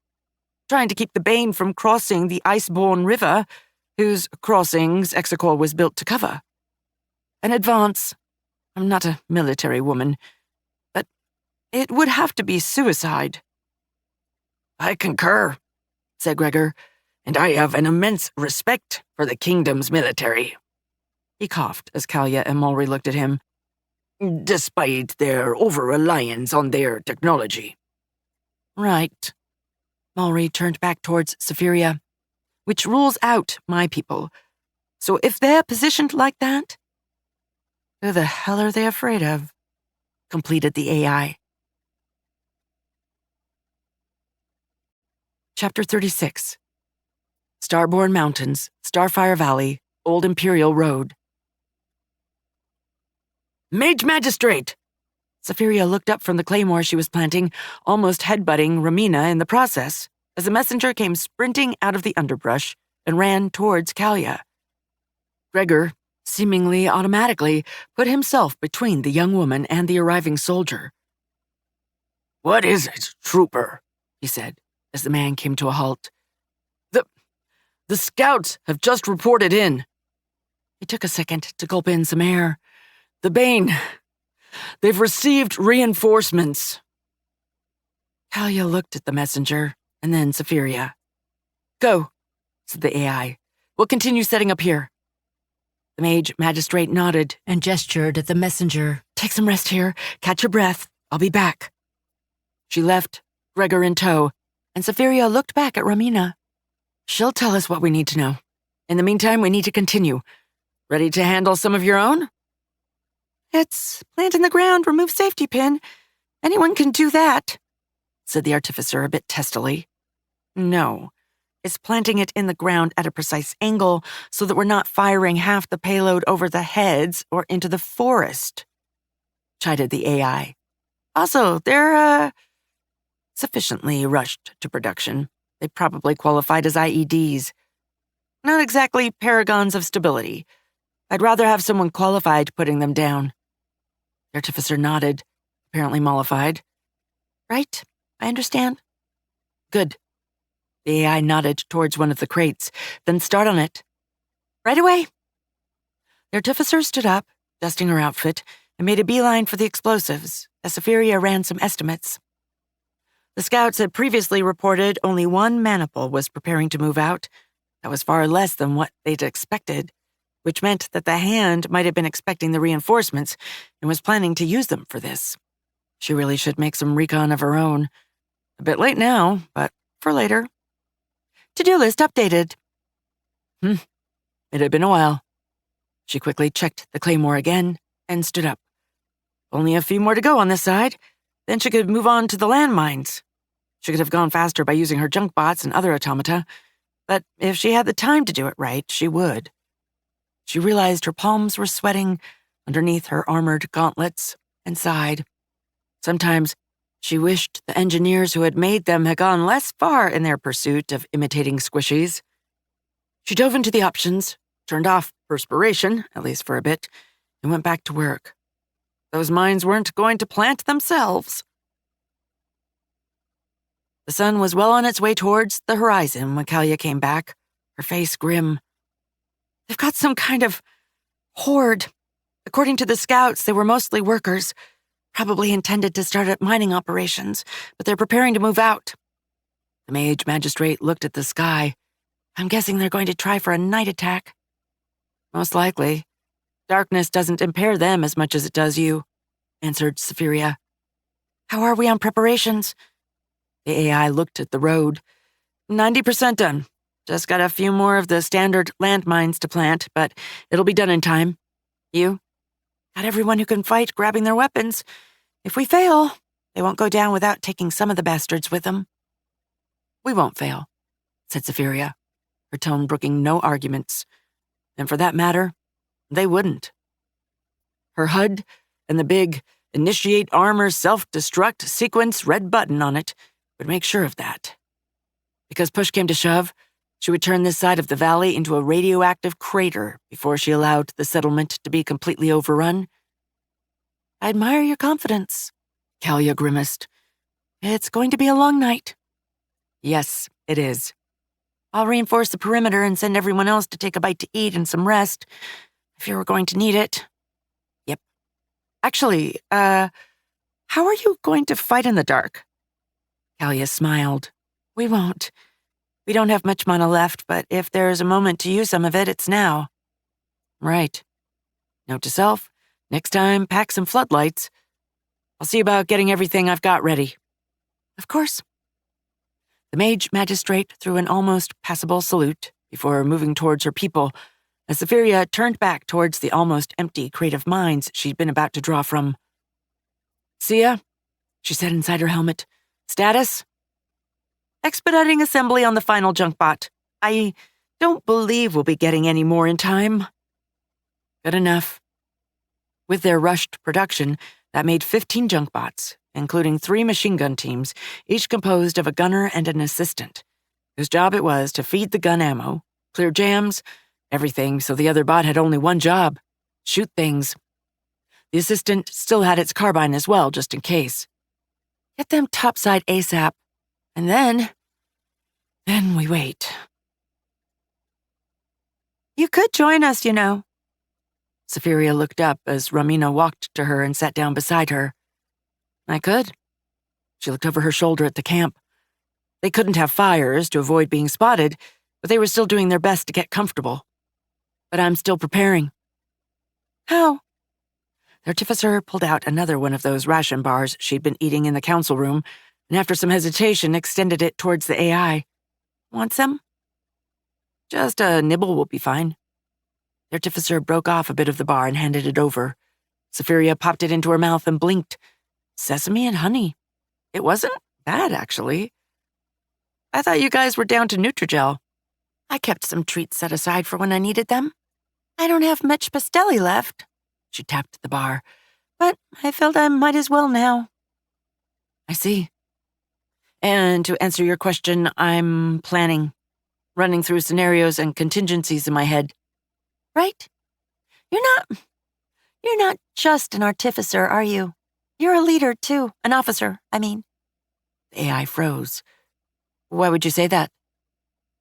trying to keep the Bane from crossing the Iceborne River, whose crossings Execore was built to cover. An advance. I'm not a military woman, but it would have to be suicide. I concur, said Gregor, and I have an immense respect for the kingdom's military. He coughed as Kalia and Mulry looked at him. Despite their over-reliance on their technology. Right. Mulry turned back towards Safiria, which rules out my people. So if they're positioned like that, who the hell are they afraid of? Completed the AI. Chapter 36. Starborn Mountains, Starfire Valley, Old Imperial Road. Mage Magistrate! Safiria looked up from the claymore she was planting, almost headbutting Ramina in the process, as the messenger came sprinting out of the underbrush and ran towards Kalia. Gregor, seemingly automatically, put himself between the young woman and the arriving soldier. What is it, trooper? He said, as the man came to a halt. The scouts have just reported in. He took a second to gulp in some air. The Bane. They've received reinforcements. Kalia looked at the messenger, and then Safiria. Go, said the AI. We'll continue setting up here. The mage magistrate nodded and gestured at the messenger. Take some rest here, catch your breath, I'll be back. She left, Gregor in tow, and Safiria looked back at Ramina. She'll tell us what we need to know. In the meantime, we need to continue. Ready to handle some of your own? It's plant in the ground, remove safety pin. Anyone can do that, said the artificer a bit testily. No, it's planting it in the ground at a precise angle so that we're not firing half the payload over the heads or into the forest, chided the AI. Also, they're, sufficiently rushed to production. They probably qualified as IEDs. Not exactly paragons of stability. I'd rather have someone qualified putting them down. The artificer nodded, apparently mollified. Right, I understand. Good. The AI nodded towards one of the crates, then start on it. Right away. The artificer stood up, dusting her outfit, and made a beeline for the explosives, as Safiria ran some estimates. The scouts had previously reported only one maniple was preparing to move out. That was far less than what they'd expected, which meant that the hand might have been expecting the reinforcements and was planning to use them for this. She really should make some recon of her own. A bit late now, but for later. To-do list updated. It had been a while. She quickly checked the claymore again and stood up. Only a few more to go on this side, then she could move on to the landmines. She could have gone faster by using her junk bots and other automata, but if she had the time to do it right, she would. She realized her palms were sweating underneath her armored gauntlets and sighed. Sometimes she wished the engineers who had made them had gone less far in their pursuit of imitating squishies. She dove into the options, turned off perspiration, at least for a bit, and went back to work. Those mines weren't going to plant themselves. The sun was well on its way towards the horizon when Kalia came back, her face grim. They've got some kind of horde. According to the scouts, they were mostly workers, probably intended to start up mining operations, but they're preparing to move out. The mage magistrate looked at the sky. I'm guessing they're going to try for a night attack. Most likely. Darkness doesn't impair them as much as it does you, answered Safiria. How are we on preparations? The AI looked at the road. 90% done. Just got a few more of the standard landmines to plant, but it'll be done in time. You? Got everyone who can fight grabbing their weapons. If we fail, they won't go down without taking some of the bastards with them. We won't fail, said Safiria, her tone brooking no arguments. And for that matter, they wouldn't. Her HUD and the big Initiate Armor Self-Destruct sequence red button on it would make sure of that. Because push came to shove, she would turn this side of the valley into a radioactive crater before she allowed the settlement to be completely overrun. I admire your confidence, Kalia grimaced. It's going to be a long night. Yes, it is. I'll reinforce the perimeter and send everyone else to take a bite to eat and some rest, if you were going to need it. Yep. Actually, how are you going to fight in the dark? Kalia smiled. We won't. We don't have much mana left, but if there's a moment to use some of it, it's now. Right. Note to self, next time, pack some floodlights. I'll see about getting everything I've got ready. Of course. The mage magistrate threw an almost passable salute before moving towards her people as Safiria turned back towards the almost empty crate of mines she'd been about to draw from. See ya, she said inside her helmet. Status? Expediting assembly on the final junk bot. I don't believe we'll be getting any more in time. Good enough. With their rushed production, that made 15 junk bots, including 3 machine gun teams, each composed of a gunner and an assistant, whose job it was to feed the gun ammo, clear jams, everything so the other bot had only one job, shoot things. The assistant still had its carbine as well, just in case. Get them topside ASAP. And then we wait. You could join us, you know. Safiria looked up as Ramina walked to her and sat down beside her. I could. She looked over her shoulder at the camp. They couldn't have fires to avoid being spotted, but they were still doing their best to get comfortable. But I'm still preparing. How? The artificer pulled out another one of those ration bars she'd been eating in the council room, and after some hesitation extended it towards the AI. Want some? Just a nibble will be fine. The artificer broke off a bit of the bar and handed it over. Safiria popped it into her mouth and blinked. Sesame and honey. It wasn't bad, actually. I thought you guys were down to Nutrigel. I kept some treats set aside for when I needed them. I don't have much pastelli left. She tapped the bar, but I felt I might as well now. I see. And to answer your question, I'm planning, running through scenarios and contingencies in my head. Right? You're not just an artificer, are you? You're a leader, too. An officer, I mean. The AI froze. Why would you say that?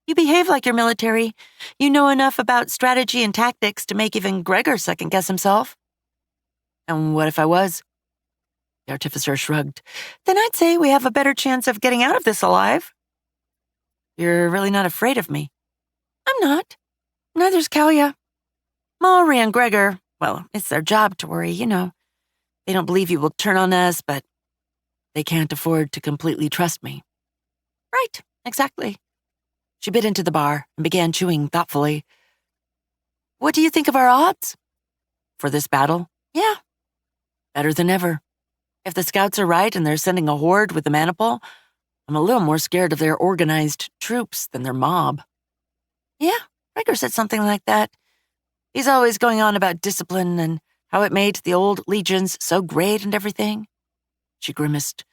You behave like you're military. You know enough about strategy and tactics to make even Gregor second-guess himself. And what if I was? The artificer shrugged. Then I'd say we have a better chance of getting out of this alive. You're really not afraid of me. I'm not. Neither's Kalia. Maury and Gregor, well, it's their job to worry, you know. They don't believe you will turn on us, but they can't afford to completely trust me. Right, exactly. She bit into the bar and began chewing thoughtfully. What do you think of our odds? For this battle? Yeah. Better than ever. If the scouts are right and they're sending a horde with the maniple, I'm a little more scared of their organized troops than their mob. Yeah, Riker said something like that. He's always going on about discipline and how it made the old legions so great and everything. She grimaced.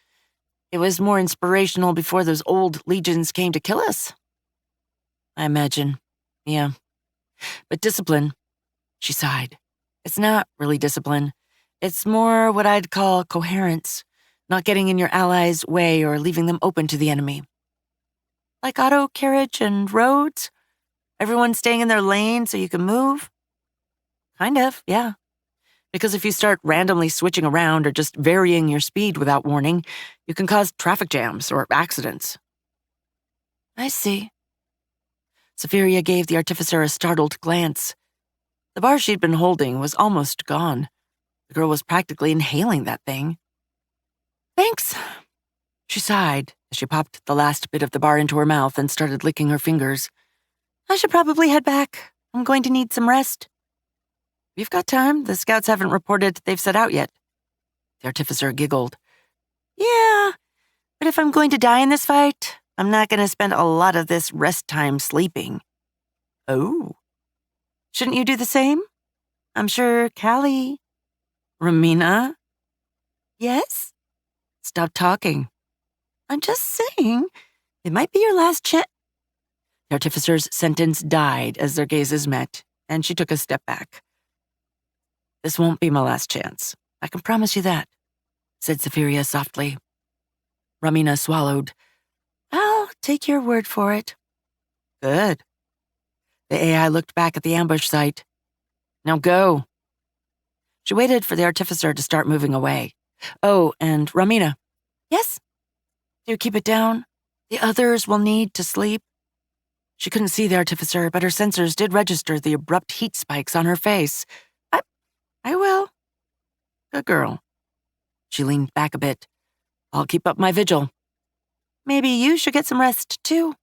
It was more inspirational before those old legions came to kill us. I imagine. Yeah. But discipline, she sighed. It's not really discipline. It's more what I'd call coherence, not getting in your allies' way or leaving them open to the enemy. Like auto carriage and roads? Everyone staying in their lane so you can move? Kind of, yeah. Because if you start randomly switching around or just varying your speed without warning, you can cause traffic jams or accidents. I see. Safiria gave the artificer a startled glance. The bar she'd been holding was almost gone. The girl was practically inhaling that thing. Thanks. She sighed as she popped the last bit of the bar into her mouth and started licking her fingers. I should probably head back. I'm going to need some rest. You've got time. The scouts haven't reported they've set out yet. The artificer giggled. Yeah, but if I'm going to die in this fight, I'm not going to spend a lot of this rest time sleeping. Oh. Shouldn't you do the same? I'm sure Callie. Ramina? Yes? Stop talking. I'm just saying, it might be your last chance. The artificer's sentence died as their gazes met, and she took a step back. This won't be my last chance. I can promise you that, said Safiria softly. Ramina swallowed. I'll take your word for it. Good. The AI looked back at the ambush site. Now go. She waited for the artificer to start moving away. Oh, and Ramina. Yes? Do keep it down. The others will need to sleep. She couldn't see the artificer, but her sensors did register the abrupt heat spikes on her face. I will. Good girl. She leaned back a bit. I'll keep up my vigil. Maybe you should get some rest, too.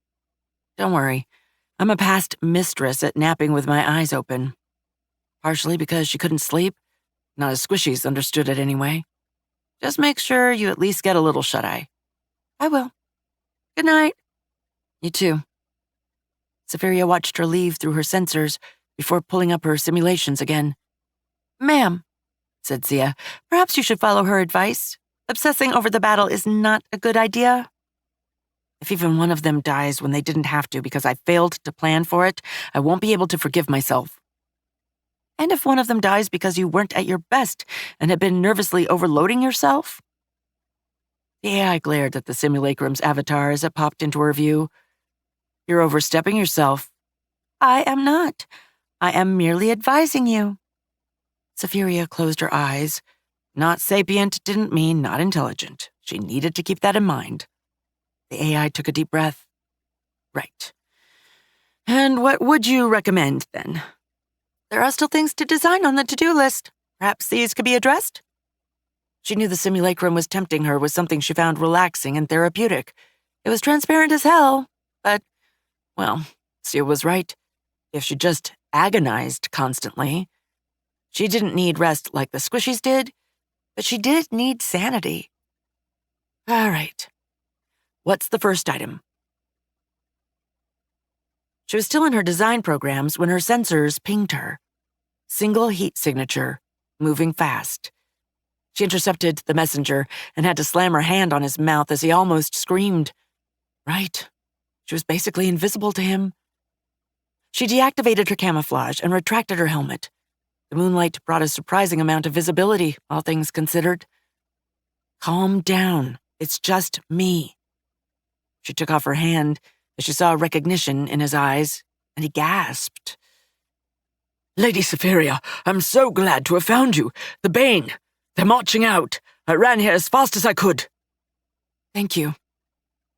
Don't worry. I'm a past mistress at napping with my eyes open. Partially because she couldn't sleep. Not as squishies understood it anyway. Just make sure you at least get a little shut-eye. I will. Good night. You too. Safiria watched her leave through her sensors before pulling up her simulations again. Ma'am, said Zia, perhaps you should follow her advice. Obsessing over the battle is not a good idea. If even one of them dies when they didn't have to because I failed to plan for it, I won't be able to forgive myself. And if one of them dies because you weren't at your best and had been nervously overloading yourself? The AI glared at the simulacrum's avatar as it popped into her view. You're overstepping yourself. I am not. I am merely advising you. Safiria closed her eyes. Not sapient didn't mean not intelligent. She needed to keep that in mind. The AI took a deep breath. Right. And what would you recommend, then? There are still things to design on the to-do list. Perhaps these could be addressed? She knew the simulacrum was tempting her with something she found relaxing and therapeutic. It was transparent as hell, but, well, Sia was right. If she just agonized constantly, she didn't need rest like the squishies did, but she did need sanity. All right. What's the first item? She was still in her design programs when her sensors pinged her. Single heat signature, moving fast. She intercepted the messenger and had to slam her hand on his mouth as he almost screamed. Right. She was basically invisible to him. She deactivated her camouflage and retracted her helmet. The moonlight brought a surprising amount of visibility, all things considered. Calm down. It's just me. She took off her hand as she saw recognition in his eyes, and he gasped. Lady Safiria, I'm so glad to have found you. The Bane. They're marching out. I ran here as fast as I could. Thank you.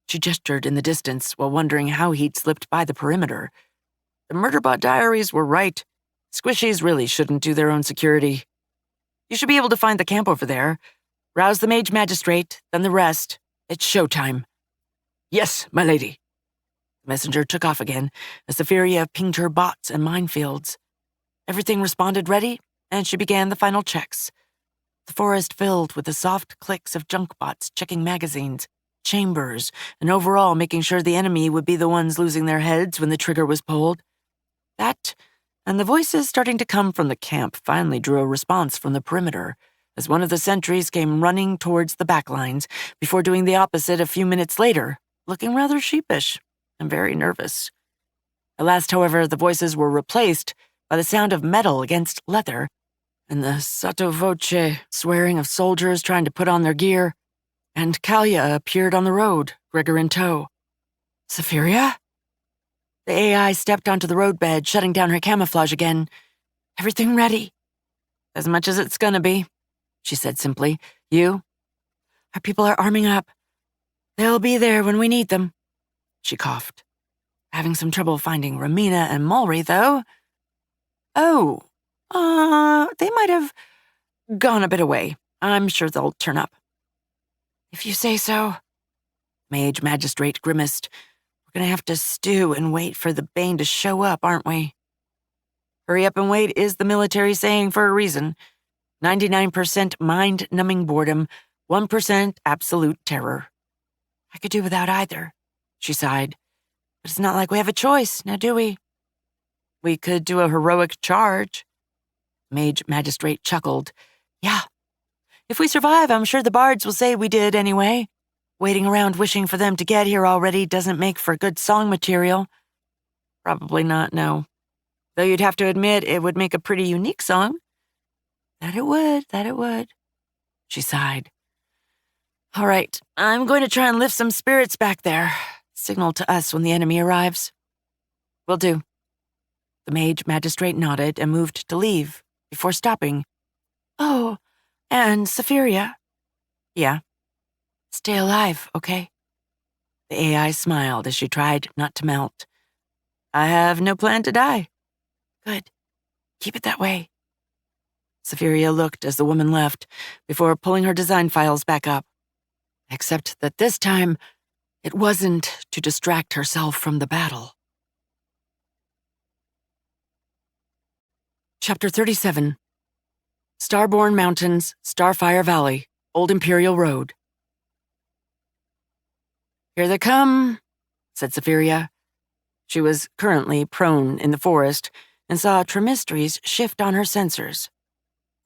She gestured in the distance while wondering how he'd slipped by the perimeter. The Murderbot diaries were right. Squishies really shouldn't do their own security. You should be able to find the camp over there. Rouse the mage magistrate, then the rest. It's showtime. Yes, my lady. The messenger took off again as Zephyria pinged her bots and minefields. Everything responded ready, and she began the final checks. The forest filled with the soft clicks of junk bots checking magazines, chambers, and overall making sure the enemy would be the ones losing their heads when the trigger was pulled. That, and the voices starting to come from the camp, finally drew a response from the perimeter, as one of the sentries came running towards the backlines before doing the opposite a few minutes later, looking rather sheepish and very nervous. At last, however, the voices were replaced by the sound of metal against leather and the sotto voce swearing of soldiers trying to put on their gear, and Kalia appeared on the road, Gregor in tow. Zephyria? The AI stepped onto the roadbed, shutting down her camouflage again. Everything ready? As much as it's gonna be, she said simply. You? Our people are arming up. They'll be there when we need them. She coughed. Having some trouble finding Ramina and Mulry, though. Oh, they might have gone a bit away. I'm sure they'll turn up. If you say so. Mage Magistrate grimaced. We're gonna have to stew and wait for the Bane to show up, aren't we? Hurry up and wait is the military saying for a reason. 99% mind-numbing boredom, 1% absolute terror. I could do without either, she sighed. But it's not like we have a choice, now do we? We could do a heroic charge. Mage Magistrate chuckled. Yeah. If we survive, I'm sure the bards will say we did anyway. Waiting around wishing for them to get here already doesn't make for good song material. Probably not, no. Though you'd have to admit it would make a pretty unique song. That it would, she sighed. All right, I'm going to try and lift some spirits back there. Signal to us when the enemy arrives. Will do. The Mage Magistrate nodded and moved to leave, before stopping. Oh, and Zephyria. Yeah. Stay alive, okay? The AI smiled as she tried not to melt. I have no plan to die. Good. Keep it that way. Zephyria looked as the woman left, before pulling her design files back up. Except that this time, it wasn't to distract herself from the battle. Chapter 37. Starborn Mountains, Starfire Valley, Old Imperial Road. Here they come, said Zephyria. She was currently prone in the forest and saw Tremistries shift on her sensors.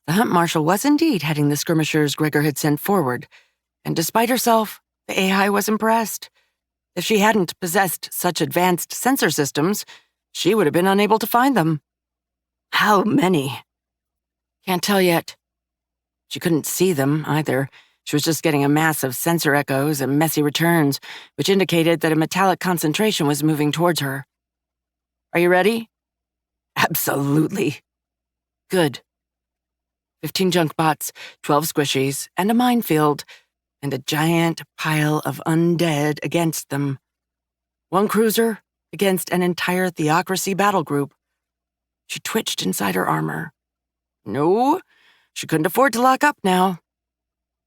The Hunt Marshal was indeed heading the skirmishers Gregor had sent forward, and despite herself, the AI was impressed. If she hadn't possessed such advanced sensor systems, she would have been unable to find them. How many? Can't tell yet. She couldn't see them, either. She was just getting a mass of sensor echoes and messy returns, which indicated that a metallic concentration was moving towards her. Are you ready? Absolutely. Good. 15 junk bots, 12 squishies, and a minefield, and a giant pile of undead against them. One cruiser against an entire Theocracy battle group. She twitched inside her armor. No, she couldn't afford to lock up now.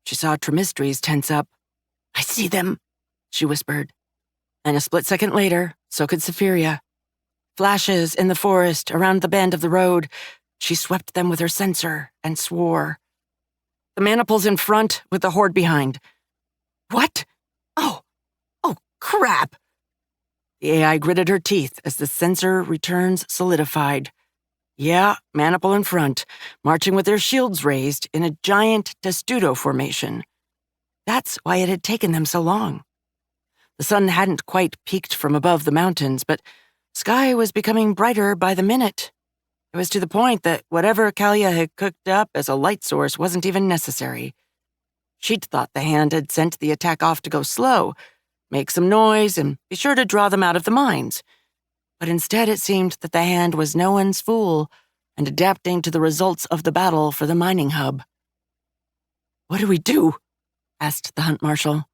She saw Tremistries tense up. I see them, she whispered. And a split second later, so could Zephyria. Flashes in the forest around the bend of the road. She swept them with her sensor and swore. The maniple's in front with the horde behind. What? Oh, crap. The AI gritted her teeth as the sensor returns solidified. Yeah, maniple in front, marching with their shields raised in a giant testudo formation. That's why it had taken them so long. The sun hadn't quite peaked from above the mountains, but sky was becoming brighter by the minute. It was to the point that whatever Kalia had cooked up as a light source wasn't even necessary. She'd thought the hand had sent the attack off to go slow, make some noise, and be sure to draw them out of the mines. But instead it seemed that the hand was no one's fool and adapting to the results of the battle for the mining hub. What do we do? Asked the Hunt Marshal.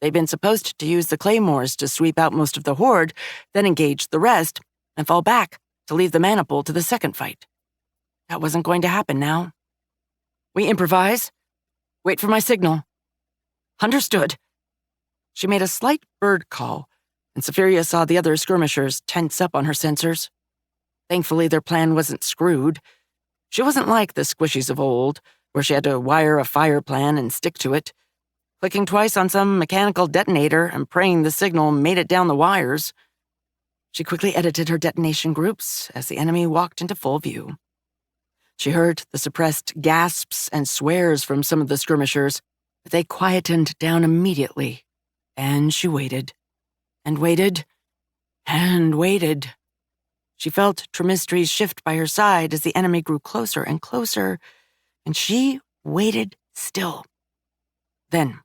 They'd been supposed to use the claymores to sweep out most of the horde, then engage the rest, and fall back to leave the maniple to the second fight. That wasn't going to happen now. We improvise. Wait for my signal. Understood. She made a slight bird call, and Safiria saw the other skirmishers tense up on her sensors. Thankfully, their plan wasn't screwed. She wasn't like the squishies of old, where she had to wire a fire plan and stick to it, clicking twice on some mechanical detonator and praying the signal made it down the wires. She quickly edited her detonation groups as the enemy walked into full view. She heard the suppressed gasps and swears from some of the skirmishers, but they quietened down immediately, and she waited, and waited, and waited. She felt Tremistry's shift by her side as the enemy grew closer and closer, and she waited still. Then,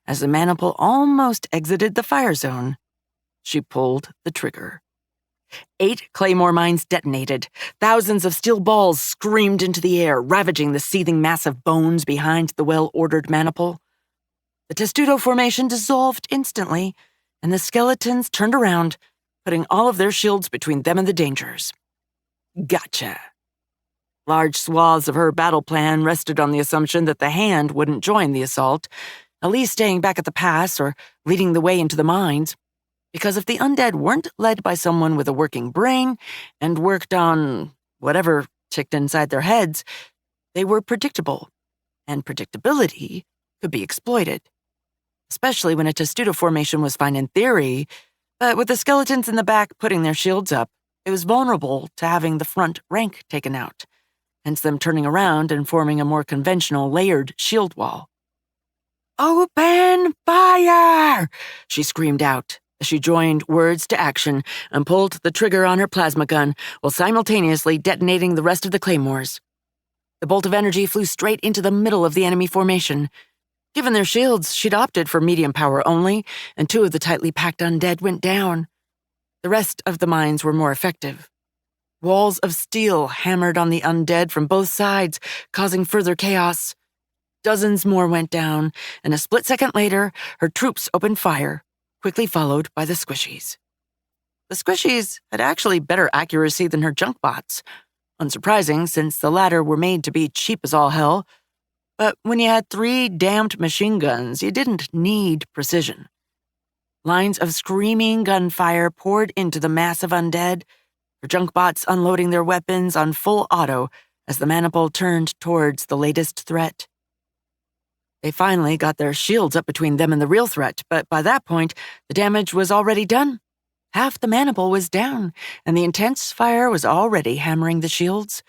as the maniple almost exited the fire zone, she pulled the trigger. 8 claymore mines detonated. Thousands of steel balls screamed into the air, ravaging the seething mass of bones behind the well-ordered maniple. The testudo formation dissolved instantly, and the skeletons turned around, putting all of their shields between them and the dangers. Gotcha. Large swaths of her battle plan rested on the assumption that the hand wouldn't join the assault, at least staying back at the pass or leading the way into the mines. Because if the undead weren't led by someone with a working brain and worked on whatever ticked inside their heads, they were predictable, and predictability could be exploited. Especially when a testudo formation was fine in theory, but with the skeletons in the back putting their shields up, it was vulnerable to having the front rank taken out, hence them turning around and forming a more conventional layered shield wall. "Open fire!" she screamed out as she joined words to action and pulled the trigger on her plasma gun while simultaneously detonating the rest of the claymores. The bolt of energy flew straight into the middle of the enemy formation. Given their shields, she'd opted for medium power only, and 2 of the tightly packed undead went down. The rest of the mines were more effective. Walls of steel hammered on the undead from both sides, causing further chaos. Dozens more went down, and a split second later, her troops opened fire, quickly followed by the squishies. The squishies had actually better accuracy than her junk bots. Unsurprising, since the latter were made to be cheap as all hell. But when you had 3 damned machine guns, you didn't need precision. Lines of screaming gunfire poured into the mass of undead, her junk bots unloading their weapons on full auto as the maniple turned towards the latest threat. They finally got their shields up between them and the real threat, but by that point, the damage was already done. Half the maniple was down, and the intense fire was already hammering the shields.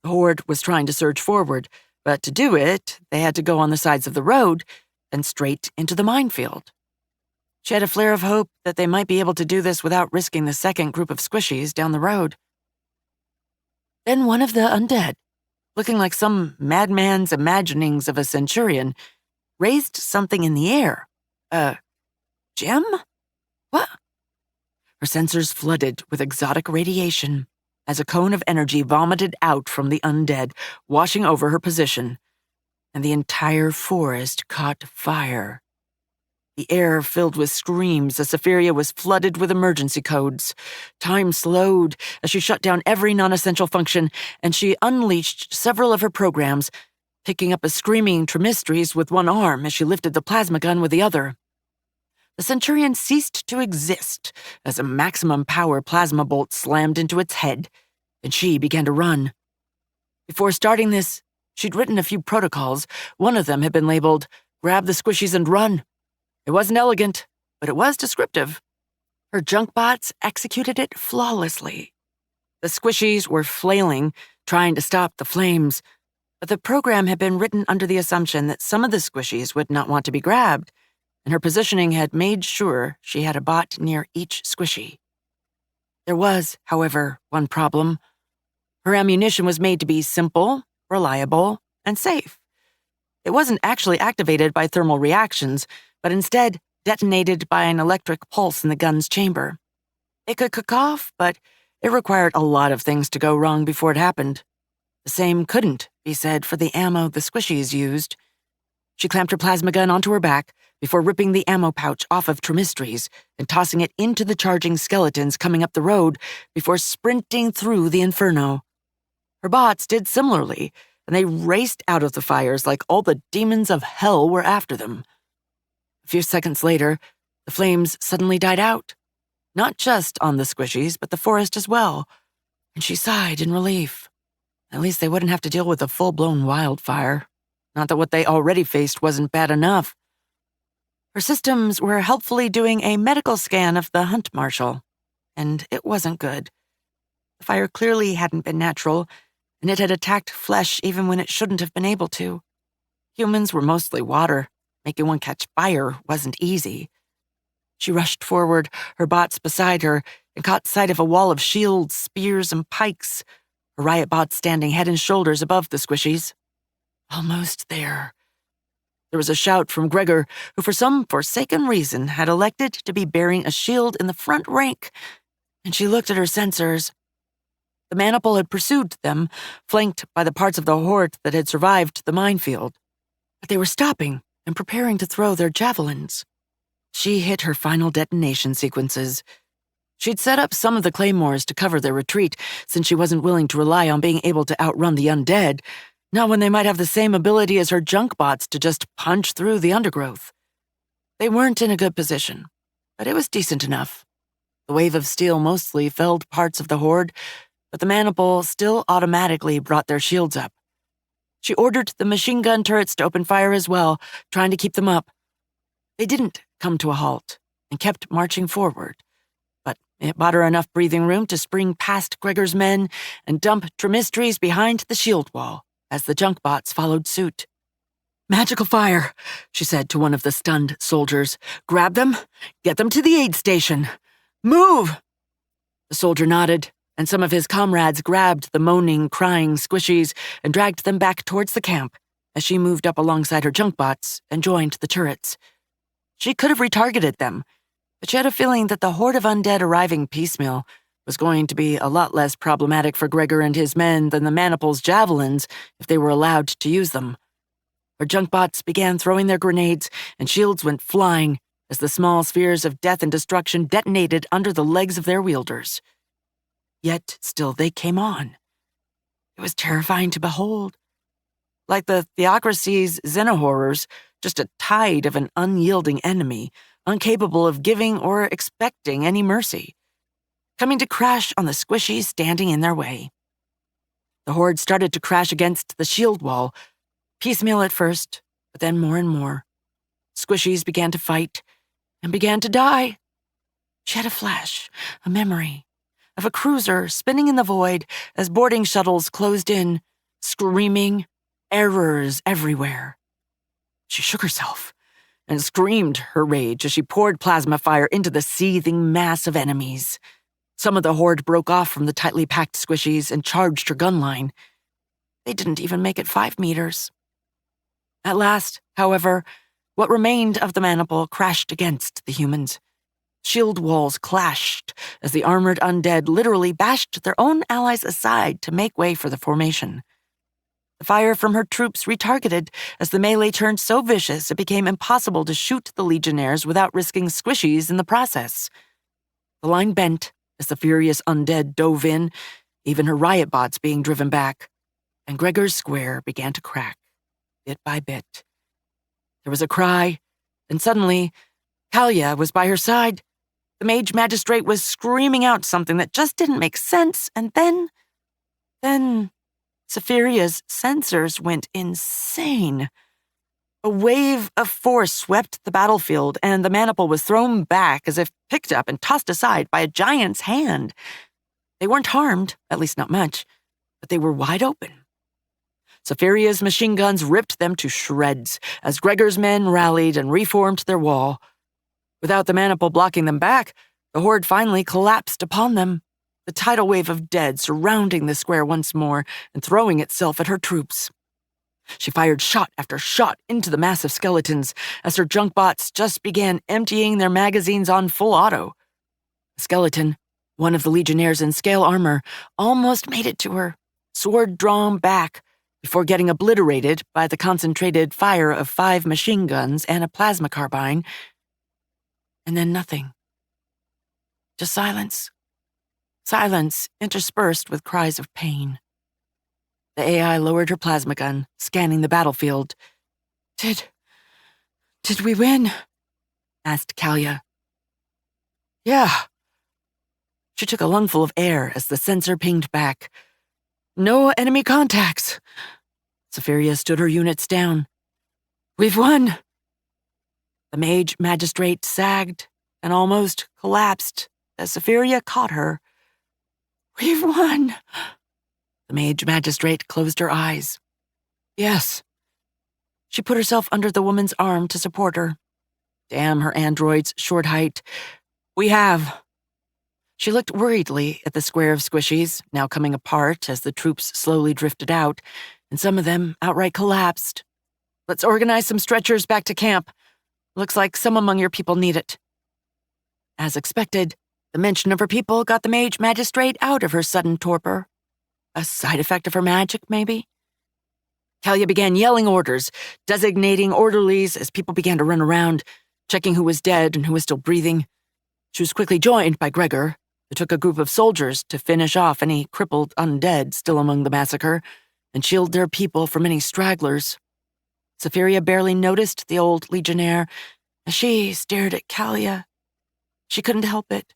The horde was trying to surge forward, but to do it, they had to go on the sides of the road and straight into the minefield. She had a flare of hope that they might be able to do this without risking the second group of squishies down the road. Then one of the undead, looking like some madman's imaginings of a centurion, raised something in the air. A gem? What? Her sensors flooded with exotic radiation as a cone of energy vomited out from the undead, washing over her position, and the entire forest caught fire. The air filled with screams as Safiria was flooded with emergency codes. Time slowed as she shut down every non-essential function, and she unleashed several of her programs, picking up a screaming Tremistry's with one arm as she lifted the plasma gun with the other. The Centurion ceased to exist as a maximum power plasma bolt slammed into its head, and she began to run. Before starting this, she'd written a few protocols. One of them had been labeled, "Grab the squishies and run." It wasn't elegant, but it was descriptive. Her junk bots executed it flawlessly. The squishies were flailing, trying to stop the flames, but the program had been written under the assumption that some of the squishies would not want to be grabbed, and her positioning had made sure she had a bot near each squishy. There was, however, one problem. Her ammunition was made to be simple, reliable, and safe. It wasn't actually activated by thermal reactions, but instead detonated by an electric pulse in the gun's chamber. It could cook off, but it required a lot of things to go wrong before it happened. The same couldn't be said for the ammo the squishies used. She clamped her plasma gun onto her back, before ripping the ammo pouch off of Trimistry's and tossing it into the charging skeletons coming up the road before sprinting through the inferno. Her bots did similarly, and they raced out of the fires like all the demons of hell were after them. A few seconds later, the flames suddenly died out. Not just on the squishies, but the forest as well, and she sighed in relief. At least they wouldn't have to deal with a full-blown wildfire. Not that what they already faced wasn't bad enough. Her systems were helpfully doing a medical scan of the hunt marshal, and it wasn't good. The fire clearly hadn't been natural, and it had attacked flesh even when it shouldn't have been able to. Humans were mostly water. Making one catch fire wasn't easy. She rushed forward, her bots beside her, and caught sight of a wall of shields, spears, and pikes, her riot bots standing head and shoulders above the squishies. Almost there. There was a shout from Gregor, who for some forsaken reason had elected to be bearing a shield in the front rank, and she looked at her sensors. The maniple had pursued them, flanked by the parts of the horde that had survived the minefield. But they were stopping and preparing to throw their javelins. She hit her final detonation sequences. She'd set up some of the claymores to cover their retreat, since she wasn't willing to rely on being able to outrun the undead, not when they might have the same ability as her junk bots to just punch through the undergrowth. They weren't in a good position, but it was decent enough. The wave of steel mostly felled parts of the horde, but the maniple still automatically brought their shields up. She ordered the machine gun turrets to open fire as well, trying to keep them up. They didn't come to a halt and kept marching forward, but it bought her enough breathing room to spring past Gregor's men and dump Trimistry's behind the shield wall as the junk bots followed suit. "Magical fire," she said to one of the stunned soldiers. "Grab them, get them to the aid station. Move!" The soldier nodded, and some of his comrades grabbed the moaning, crying squishies and dragged them back towards the camp as she moved up alongside her junk bots and joined the turrets. She could have retargeted them, but she had a feeling that the horde of undead arriving piecemeal was going to be a lot less problematic for Gregor and his men than the maniple's javelins if they were allowed to use them. Her junk bots began throwing their grenades, and shields went flying as the small spheres of death and destruction detonated under the legs of their wielders. Yet still they came on. It was terrifying to behold. Like the Theocracy's Xenohorrors, just a tide of an unyielding enemy, incapable of giving or expecting any mercy, coming to crash on the squishies standing in their way. The horde started to crash against the shield wall, piecemeal at first, but then more and more. Squishies began to fight and began to die. She had a flash, a memory, of a cruiser spinning in the void as boarding shuttles closed in, screaming, errors everywhere. She shook herself and screamed her rage as she poured plasma fire into the seething mass of enemies. Some of the horde broke off from the tightly packed squishies and charged her gun line. They didn't even make it 5 meters. At last, however, what remained of the maniple crashed against the humans. Shield walls clashed as the armored undead literally bashed their own allies aside to make way for the formation. The fire from her troops retargeted as the melee turned so vicious it became impossible to shoot the legionnaires without risking squishies in the process. The line bent as the furious undead dove in, even her riot bots being driven back, and Gregor's square began to crack, bit by bit. There was a cry, and suddenly, Kalia was by her side. The mage magistrate was screaming out something that just didn't make sense, and then, Saphiria's sensors went insane. A wave of force swept the battlefield, and the maniple was thrown back as if picked up and tossed aside by a giant's hand. They weren't harmed, at least not much, but they were wide open. Saphiria's machine guns ripped them to shreds as Gregor's men rallied and reformed their wall. Without the maniple blocking them back, the horde finally collapsed upon them, the tidal wave of dead surrounding the square once more and throwing itself at her troops. She fired shot after shot into the massive skeletons as her junk bots just began emptying their magazines on full auto. A skeleton, one of the legionnaires in scale armor, almost made it to her, sword drawn back, before getting obliterated by the concentrated fire of 5 machine guns and a plasma carbine. And then nothing. Just silence. Silence interspersed with cries of pain. The AI lowered her plasma gun, scanning the battlefield. Did we win? Asked Kalia. Yeah. She took a lungful of air as the sensor pinged back. No enemy contacts. Safiria stood her units down. We've won. The mage magistrate sagged and almost collapsed as Safiria caught her. We've won. The mage magistrate closed her eyes. Yes. She put herself under the woman's arm to support her. Damn her android's short height. We have. She looked worriedly at the square of squishies, now coming apart as the troops slowly drifted out, and some of them outright collapsed. Let's organize some stretchers back to camp. Looks like some among your people need it. As expected, the mention of her people got the mage magistrate out of her sudden torpor. A side effect of her magic, maybe? Kalia began yelling orders, designating orderlies as people began to run around, checking who was dead and who was still breathing. She was quickly joined by Gregor, who took a group of soldiers to finish off any crippled undead still among the massacre and shield their people from any stragglers. Safiria barely noticed the old legionnaire as she stared at Kalia. She couldn't help it.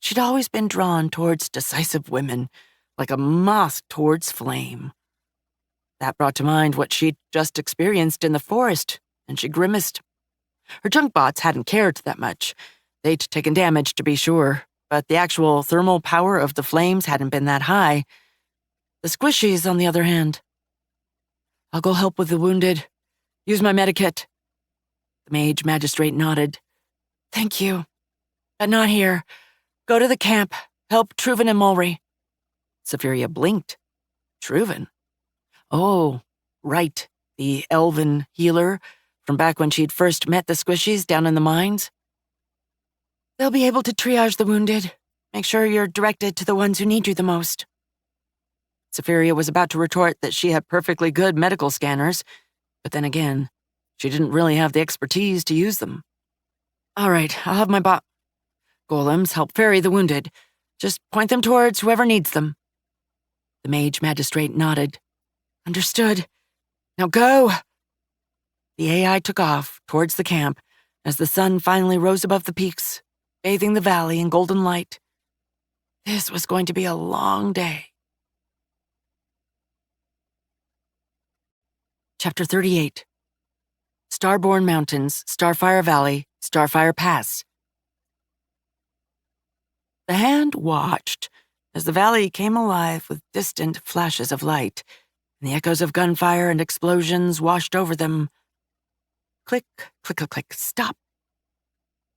She'd always been drawn towards decisive women, like a moth towards flame. That brought to mind what she'd just experienced in the forest, and she grimaced. Her junk bots hadn't cared that much. They'd taken damage, to be sure, but the actual thermal power of the flames hadn't been that high. The squishies, on the other hand. I'll go help with the wounded. Use my medikit. The mage magistrate nodded. Thank you. But not here. Go to the camp. Help Truven and Mulry. Safiria blinked. Truven? Oh, right. The elven healer from back when she'd first met the squishies down in the mines. They'll be able to triage the wounded. Make sure you're directed to the ones who need you the most. Safiria was about to retort that she had perfectly good medical scanners, but then again, she didn't really have the expertise to use them. All right, I'll have my golems help ferry the wounded. Just point them towards whoever needs them. The mage magistrate nodded. Understood. Now go. The AI took off towards the camp as the sun finally rose above the peaks, bathing the valley in golden light. This was going to be a long day. Chapter 38. Starborn Mountains, Starfire Valley, Starfire Pass. The hand watched as the valley came alive with distant flashes of light, and the echoes of gunfire and explosions washed over them. Click, click, click, click, stop.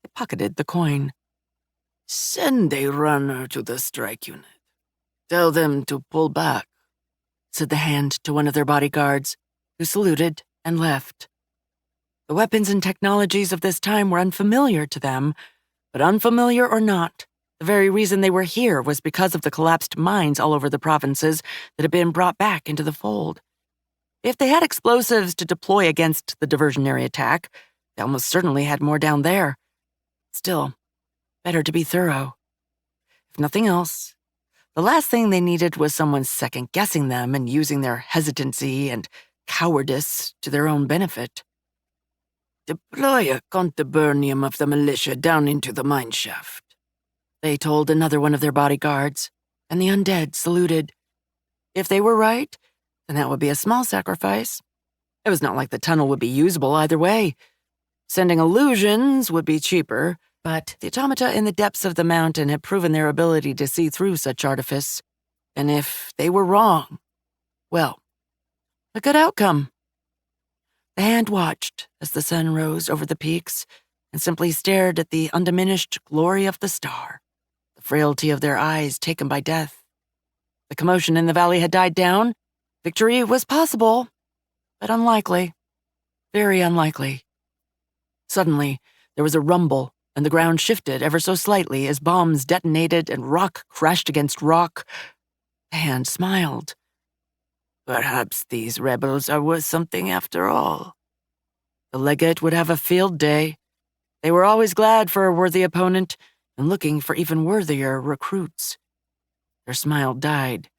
They pocketed the coin. Send a runner to the strike unit. Tell them to pull back, said the hand to one of their bodyguards, who saluted and left. The weapons and technologies of this time were unfamiliar to them, but unfamiliar or not, the very reason they were here was because of the collapsed mines all over the provinces that had been brought back into the fold. If they had explosives to deploy against the diversionary attack, they almost certainly had more down there. Still, better to be thorough. If nothing else, the last thing they needed was someone second-guessing them and using their hesitancy and cowardice to their own benefit. Deploy a contubernium of the militia down into the mine shaft, they told another one of their bodyguards, and the undead saluted. If they were right, then that would be a small sacrifice. It was not like the tunnel would be usable either way. Sending illusions would be cheaper, but the automata in the depths of the mountain had proven their ability to see through such artifice. And if they were wrong, well, a good outcome. The hand watched as the sun rose over the peaks and simply stared at the undiminished glory of the star, the frailty of their eyes taken by death. The commotion in the valley had died down. Victory was possible, but unlikely. Very unlikely. Suddenly, there was a rumble, and the ground shifted ever so slightly as bombs detonated and rock crashed against rock. The hand smiled. Perhaps these rebels are worth something after all. The legate would have a field day. They were always glad for a worthy opponent and looking for even worthier recruits. Their smile died.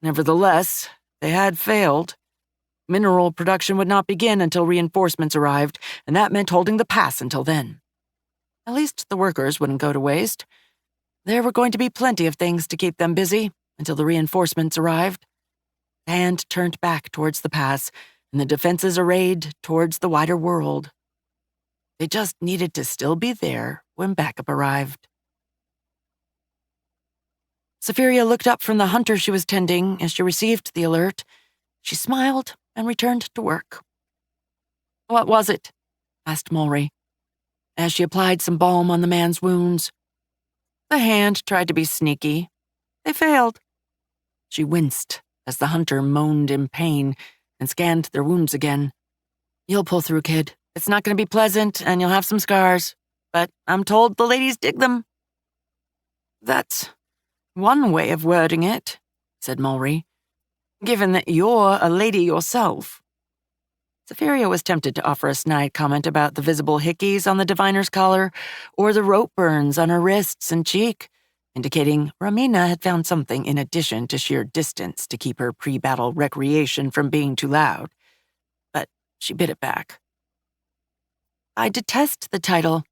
Nevertheless, they had failed. Mineral production would not begin until reinforcements arrived, and that meant holding the pass until then. At least the workers wouldn't go to waste. There were going to be plenty of things to keep them busy until the reinforcements arrived. The hand turned back towards the pass, and the defenses arrayed towards the wider world. They just needed to still be there when backup arrived. Safiria looked up from the hunter she was tending as she received the alert. She smiled and returned to work. "What was it?" asked Mulry, as she applied some balm on the man's wounds. The hand tried to be sneaky. They failed. She winced as the hunter moaned in pain and scanned their wounds again. "You'll pull through, kid. It's not going to be pleasant, and you'll have some scars, but I'm told the ladies dig them." "That's one way of wording it," said Mulry, "given that you're a lady yourself." Safiria was tempted to offer a snide comment about the visible hickeys on the diviner's collar or the rope burns on her wrists and cheek, indicating Ramina had found something in addition to sheer distance to keep her pre-battle recreation from being too loud. But she bit it back. "I detest the title.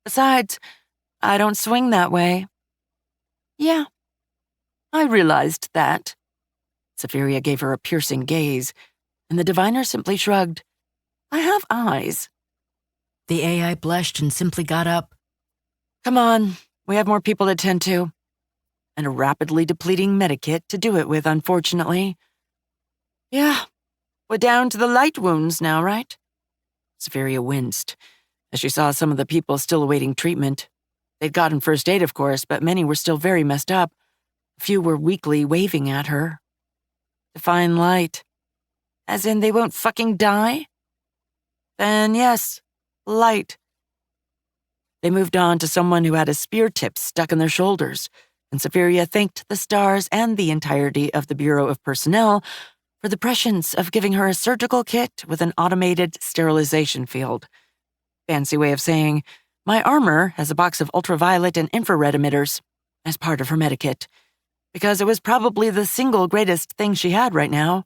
Besides, I don't swing that way." "Yeah, I realized that." Safiria gave her a piercing gaze, and the diviner simply shrugged. "I have eyes." The AI blushed and simply got up. "Come on, we have more people to tend to. And a rapidly depleting medikit to do it with, unfortunately." "Yeah, we're down to the light wounds now, right?" Safiria winced as she saw some of the people still awaiting treatment. They'd gotten first aid, of course, but many were still very messed up. A few were weakly waving at her. "Define light. As in they won't fucking die?" "Then yes, light." They moved on to someone who had a spear tip stuck in their shoulders, and Safiria thanked the stars and the entirety of the Bureau of Personnel for the prescience of giving her a surgical kit with an automated sterilization field. Fancy way of saying, my armor has a box of ultraviolet and infrared emitters as part of her medikit, because it was probably the single greatest thing she had right now.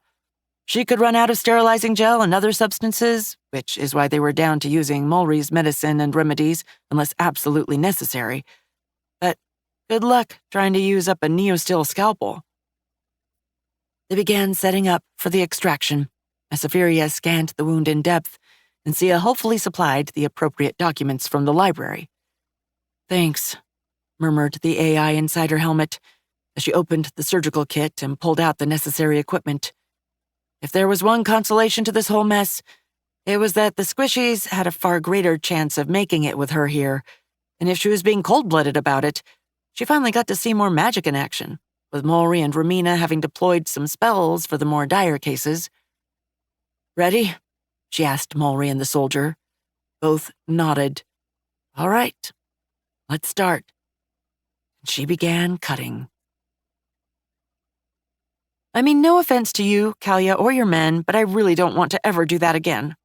She could run out of sterilizing gel and other substances, which is why they were down to using Mulry's medicine and remedies unless absolutely necessary. But good luck trying to use up a neosteel scalpel. They began setting up for the extraction as Safiria scanned the wound in depth, and Sia hopefully supplied the appropriate documents from the library. "Thanks," murmured the AI inside her helmet as she opened the surgical kit and pulled out the necessary equipment. If there was one consolation to this whole mess, it was that the squishies had a far greater chance of making it with her here, and if she was being cold-blooded about it, she finally got to see more magic in action, with Mulry and Ramina having deployed some spells for the more dire cases. "Ready?" she asked Mulry and the soldier. Both nodded. "All right, let's start." And she began cutting. "I mean, no offense to you, Kalia, or your men, but I really don't want to ever do that again,"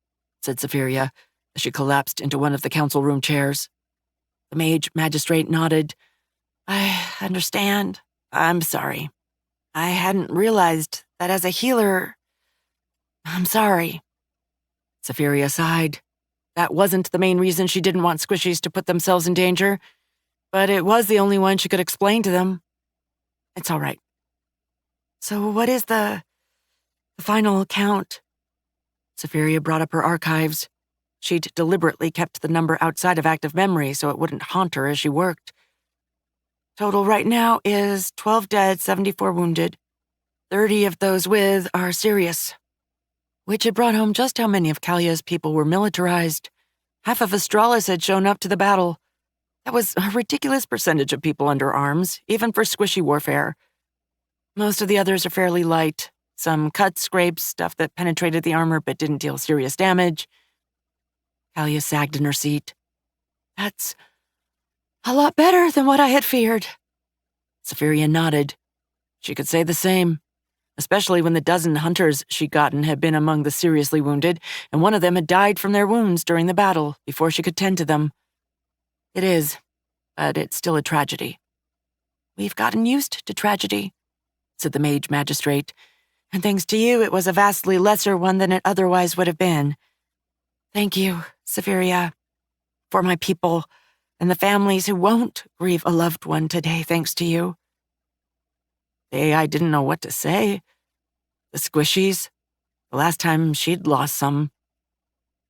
said Safiria as she collapsed into one of the council room chairs. The mage magistrate nodded. "I understand. I'm sorry. I hadn't realized that as a healer. I'm sorry." Safiria sighed. That wasn't the main reason she didn't want squishies to put themselves in danger, but it was the only one she could explain to them. "It's all right. So what is the final count?" Safiria brought up her archives. She'd deliberately kept the number outside of active memory so it wouldn't haunt her as she worked. "Total right now is 12 dead, 74 wounded. 30 of those with are serious." Which had brought home just how many of Kalia's people were militarized. Half of Astralis had shown up to the battle. That was a ridiculous percentage of people under arms, even for squishy warfare. Most of the others are fairly light. Some cuts, scrapes, stuff that penetrated the armor but didn't deal serious damage. Kalia sagged in her seat. "That's a lot better than what I had feared." Safiria nodded. She could say the same. especially when the dozen hunters she'd gotten had been among the seriously wounded, and one of them had died from their wounds during the battle before she could tend to them. It is, but it's still a tragedy. We've gotten used to tragedy, said the mage magistrate, and thanks to you, it was a vastly lesser one than it otherwise would have been. Thank you, Safiria, for my people and the families who won't grieve a loved one today thanks to you. The AI didn't know what to say. The squishies, the last time she'd lost some.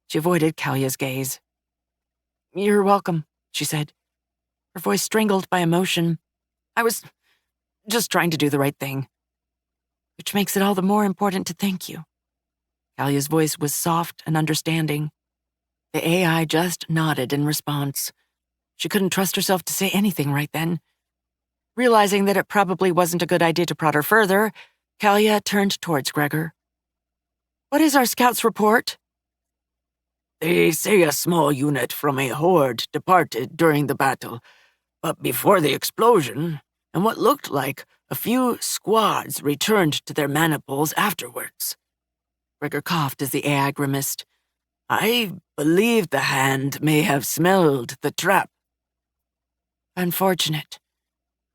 She avoided Kalia's gaze. You're welcome, she said, her voice strangled by emotion. I was just trying to do the right thing. Which makes it all the more important to thank you. Kalia's voice was soft and understanding. The AI just nodded in response. She couldn't trust herself to say anything right then. Realizing that it probably wasn't a good idea to prod her further, Kalia turned towards Gregor. What is our scout's report? They say a small unit from a horde departed during the battle, but before the explosion, and what looked like a few squads returned to their maniples afterwards. Gregor coughed as the AI grimaced. I believe the hand may have smelled the trap. Unfortunate.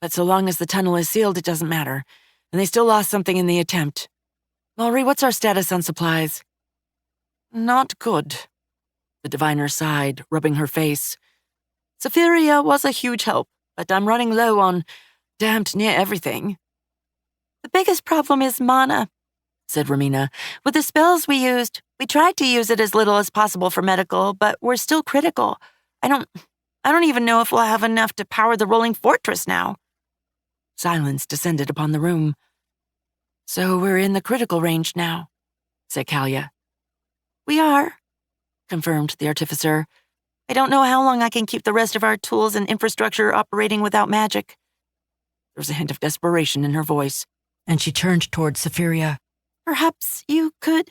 But so long as the tunnel is sealed, it doesn't matter, and they still lost something in the attempt. Mulry, what's our status on supplies? Not good. The diviner sighed, rubbing her face. Safiria was a huge help, but I'm running low on damned near everything. The biggest problem is mana, said Ramina. With the spells we used, we tried to use it as little as possible for medical, but we're still critical. I don't even know if we'll have enough to power the rolling fortress now. Silence descended upon the room. So we're in the critical range now, said Kalia. We are, confirmed the artificer. I don't know how long I can keep the rest of our tools and infrastructure operating without magic. There was a hint of desperation in her voice, and she turned towards Safiria. Perhaps you could...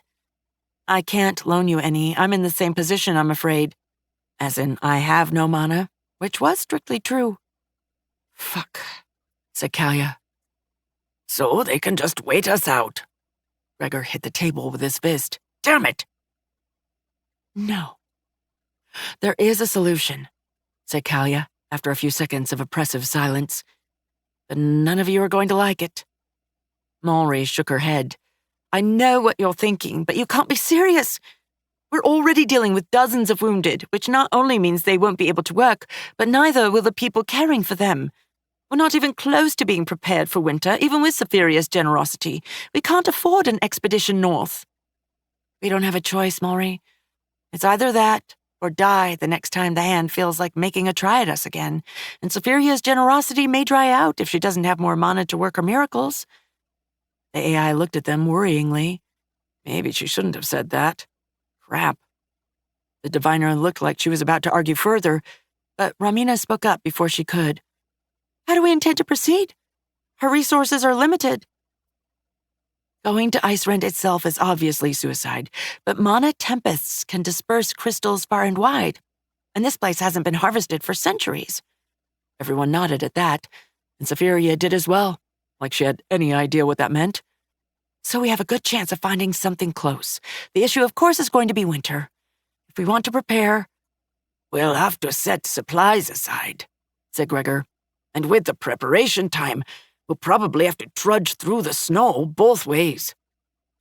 I can't loan you any. I'm in the same position, I'm afraid. As in, I have no mana, which was strictly true. Fuck, said Kalia. So they can just wait us out. Gregor hit the table with his fist. Damn it! No. There is a solution, said Kalia, after a few seconds of oppressive silence. But none of you are going to like it. Mulry shook her head. I know what you're thinking, but you can't be serious. We're already dealing with dozens of wounded, which not only means they won't be able to work, but neither will the people caring for them. We're not even close to being prepared for winter, even with Safiria's generosity. We can't afford an expedition north. We don't have a choice, Mulry. It's either that or die the next time the hand feels like making a try at us again, and Safiria's generosity may dry out if she doesn't have more mana to work her miracles. The AI looked at them worryingly. Maybe she shouldn't have said that. Crap. The diviner looked like she was about to argue further, but Ramina spoke up before she could. How do we intend to proceed? Her resources are limited. Going to Icerend itself is obviously suicide, but mana tempests can disperse crystals far and wide, and this place hasn't been harvested for centuries. Everyone nodded at that, and Safiria did as well, like she had any idea what that meant. So we have a good chance of finding something close. The issue, of course, is going to be winter. If we want to prepare... We'll have to set supplies aside, said Gregor. And with the preparation time, we'll probably have to trudge through the snow both ways.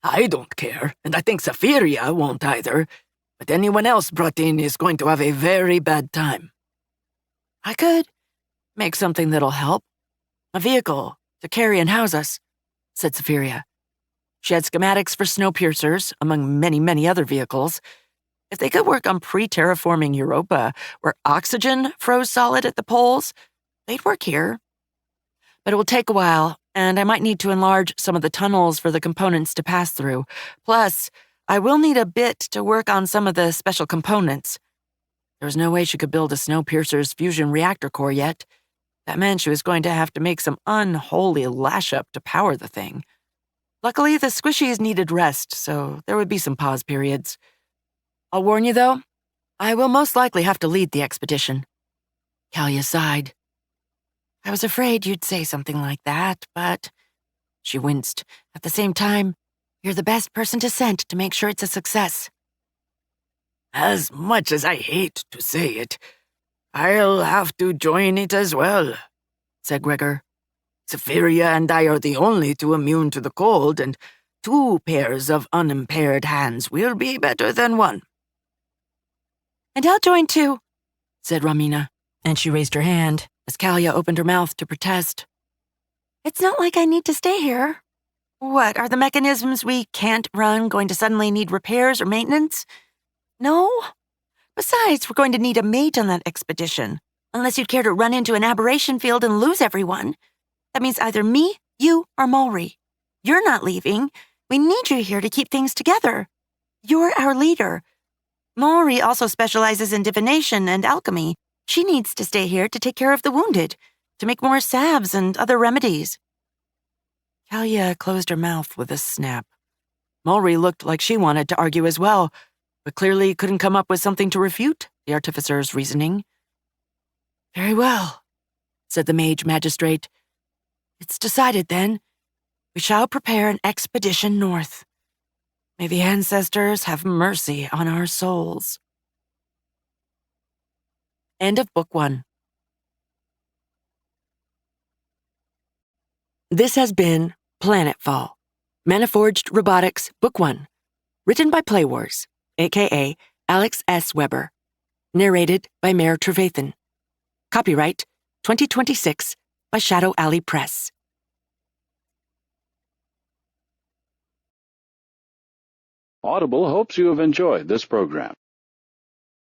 I don't care, and I think Safiria won't either, but anyone else brought in is going to have a very bad time. I could make something that'll help. A vehicle to carry and house us, said Safiria. She had schematics for snowpiercers, among many, many other vehicles. If they could work on pre-terraforming Europa, where oxygen froze solid at the poles, they'd work here. But it will take a while, and I might need to enlarge some of the tunnels for the components to pass through. Plus, I will need a bit to work on some of the special components. There was no way she could build a Snowpiercer's fusion reactor core yet. That meant she was going to have to make some unholy lash-up to power the thing. Luckily, the squishies needed rest, so there would be some pause periods. I'll warn you, though, I will most likely have to lead the expedition. Kalia sighed. I was afraid you'd say something like that, but... She winced At the same time, you're the best person to send to make sure it's a success. As much as I hate to say it, I'll have to join it as well, said Gregor. Zephyria and I are the only two immune to the cold, and 2 pairs of unimpaired hands will be better than 1. And I'll join too, said Romina, and she raised her hand as Kalia opened her mouth to protest. It's not like I need to stay here. What, are the mechanisms we can't run going to suddenly need repairs or maintenance? No. Besides, we're going to need a mate on that expedition, unless you'd care to run into an aberration field and lose everyone. That means either me, you, or Mulry. You're not leaving. We need you here to keep things together. You're our leader. Mulry also specializes in divination and alchemy. She needs to stay here to take care of the wounded, to make more salves and other remedies. Kalia closed her mouth with a snap. Mulry looked like she wanted to argue as well, but clearly couldn't come up with something to refute the artificer's reasoning. Very well, said the mage magistrate. It's decided then. We shall prepare an expedition north. May the ancestors have mercy on our souls. End of Book 1. This has been Planetfall, Maniforged Robotics, Book 1, written by Playwars, a.k.a. Alex S. Weber, narrated by Mayor Trevathan. Copyright 2026 by Shadow Alley Press. Audible hopes you have enjoyed this program.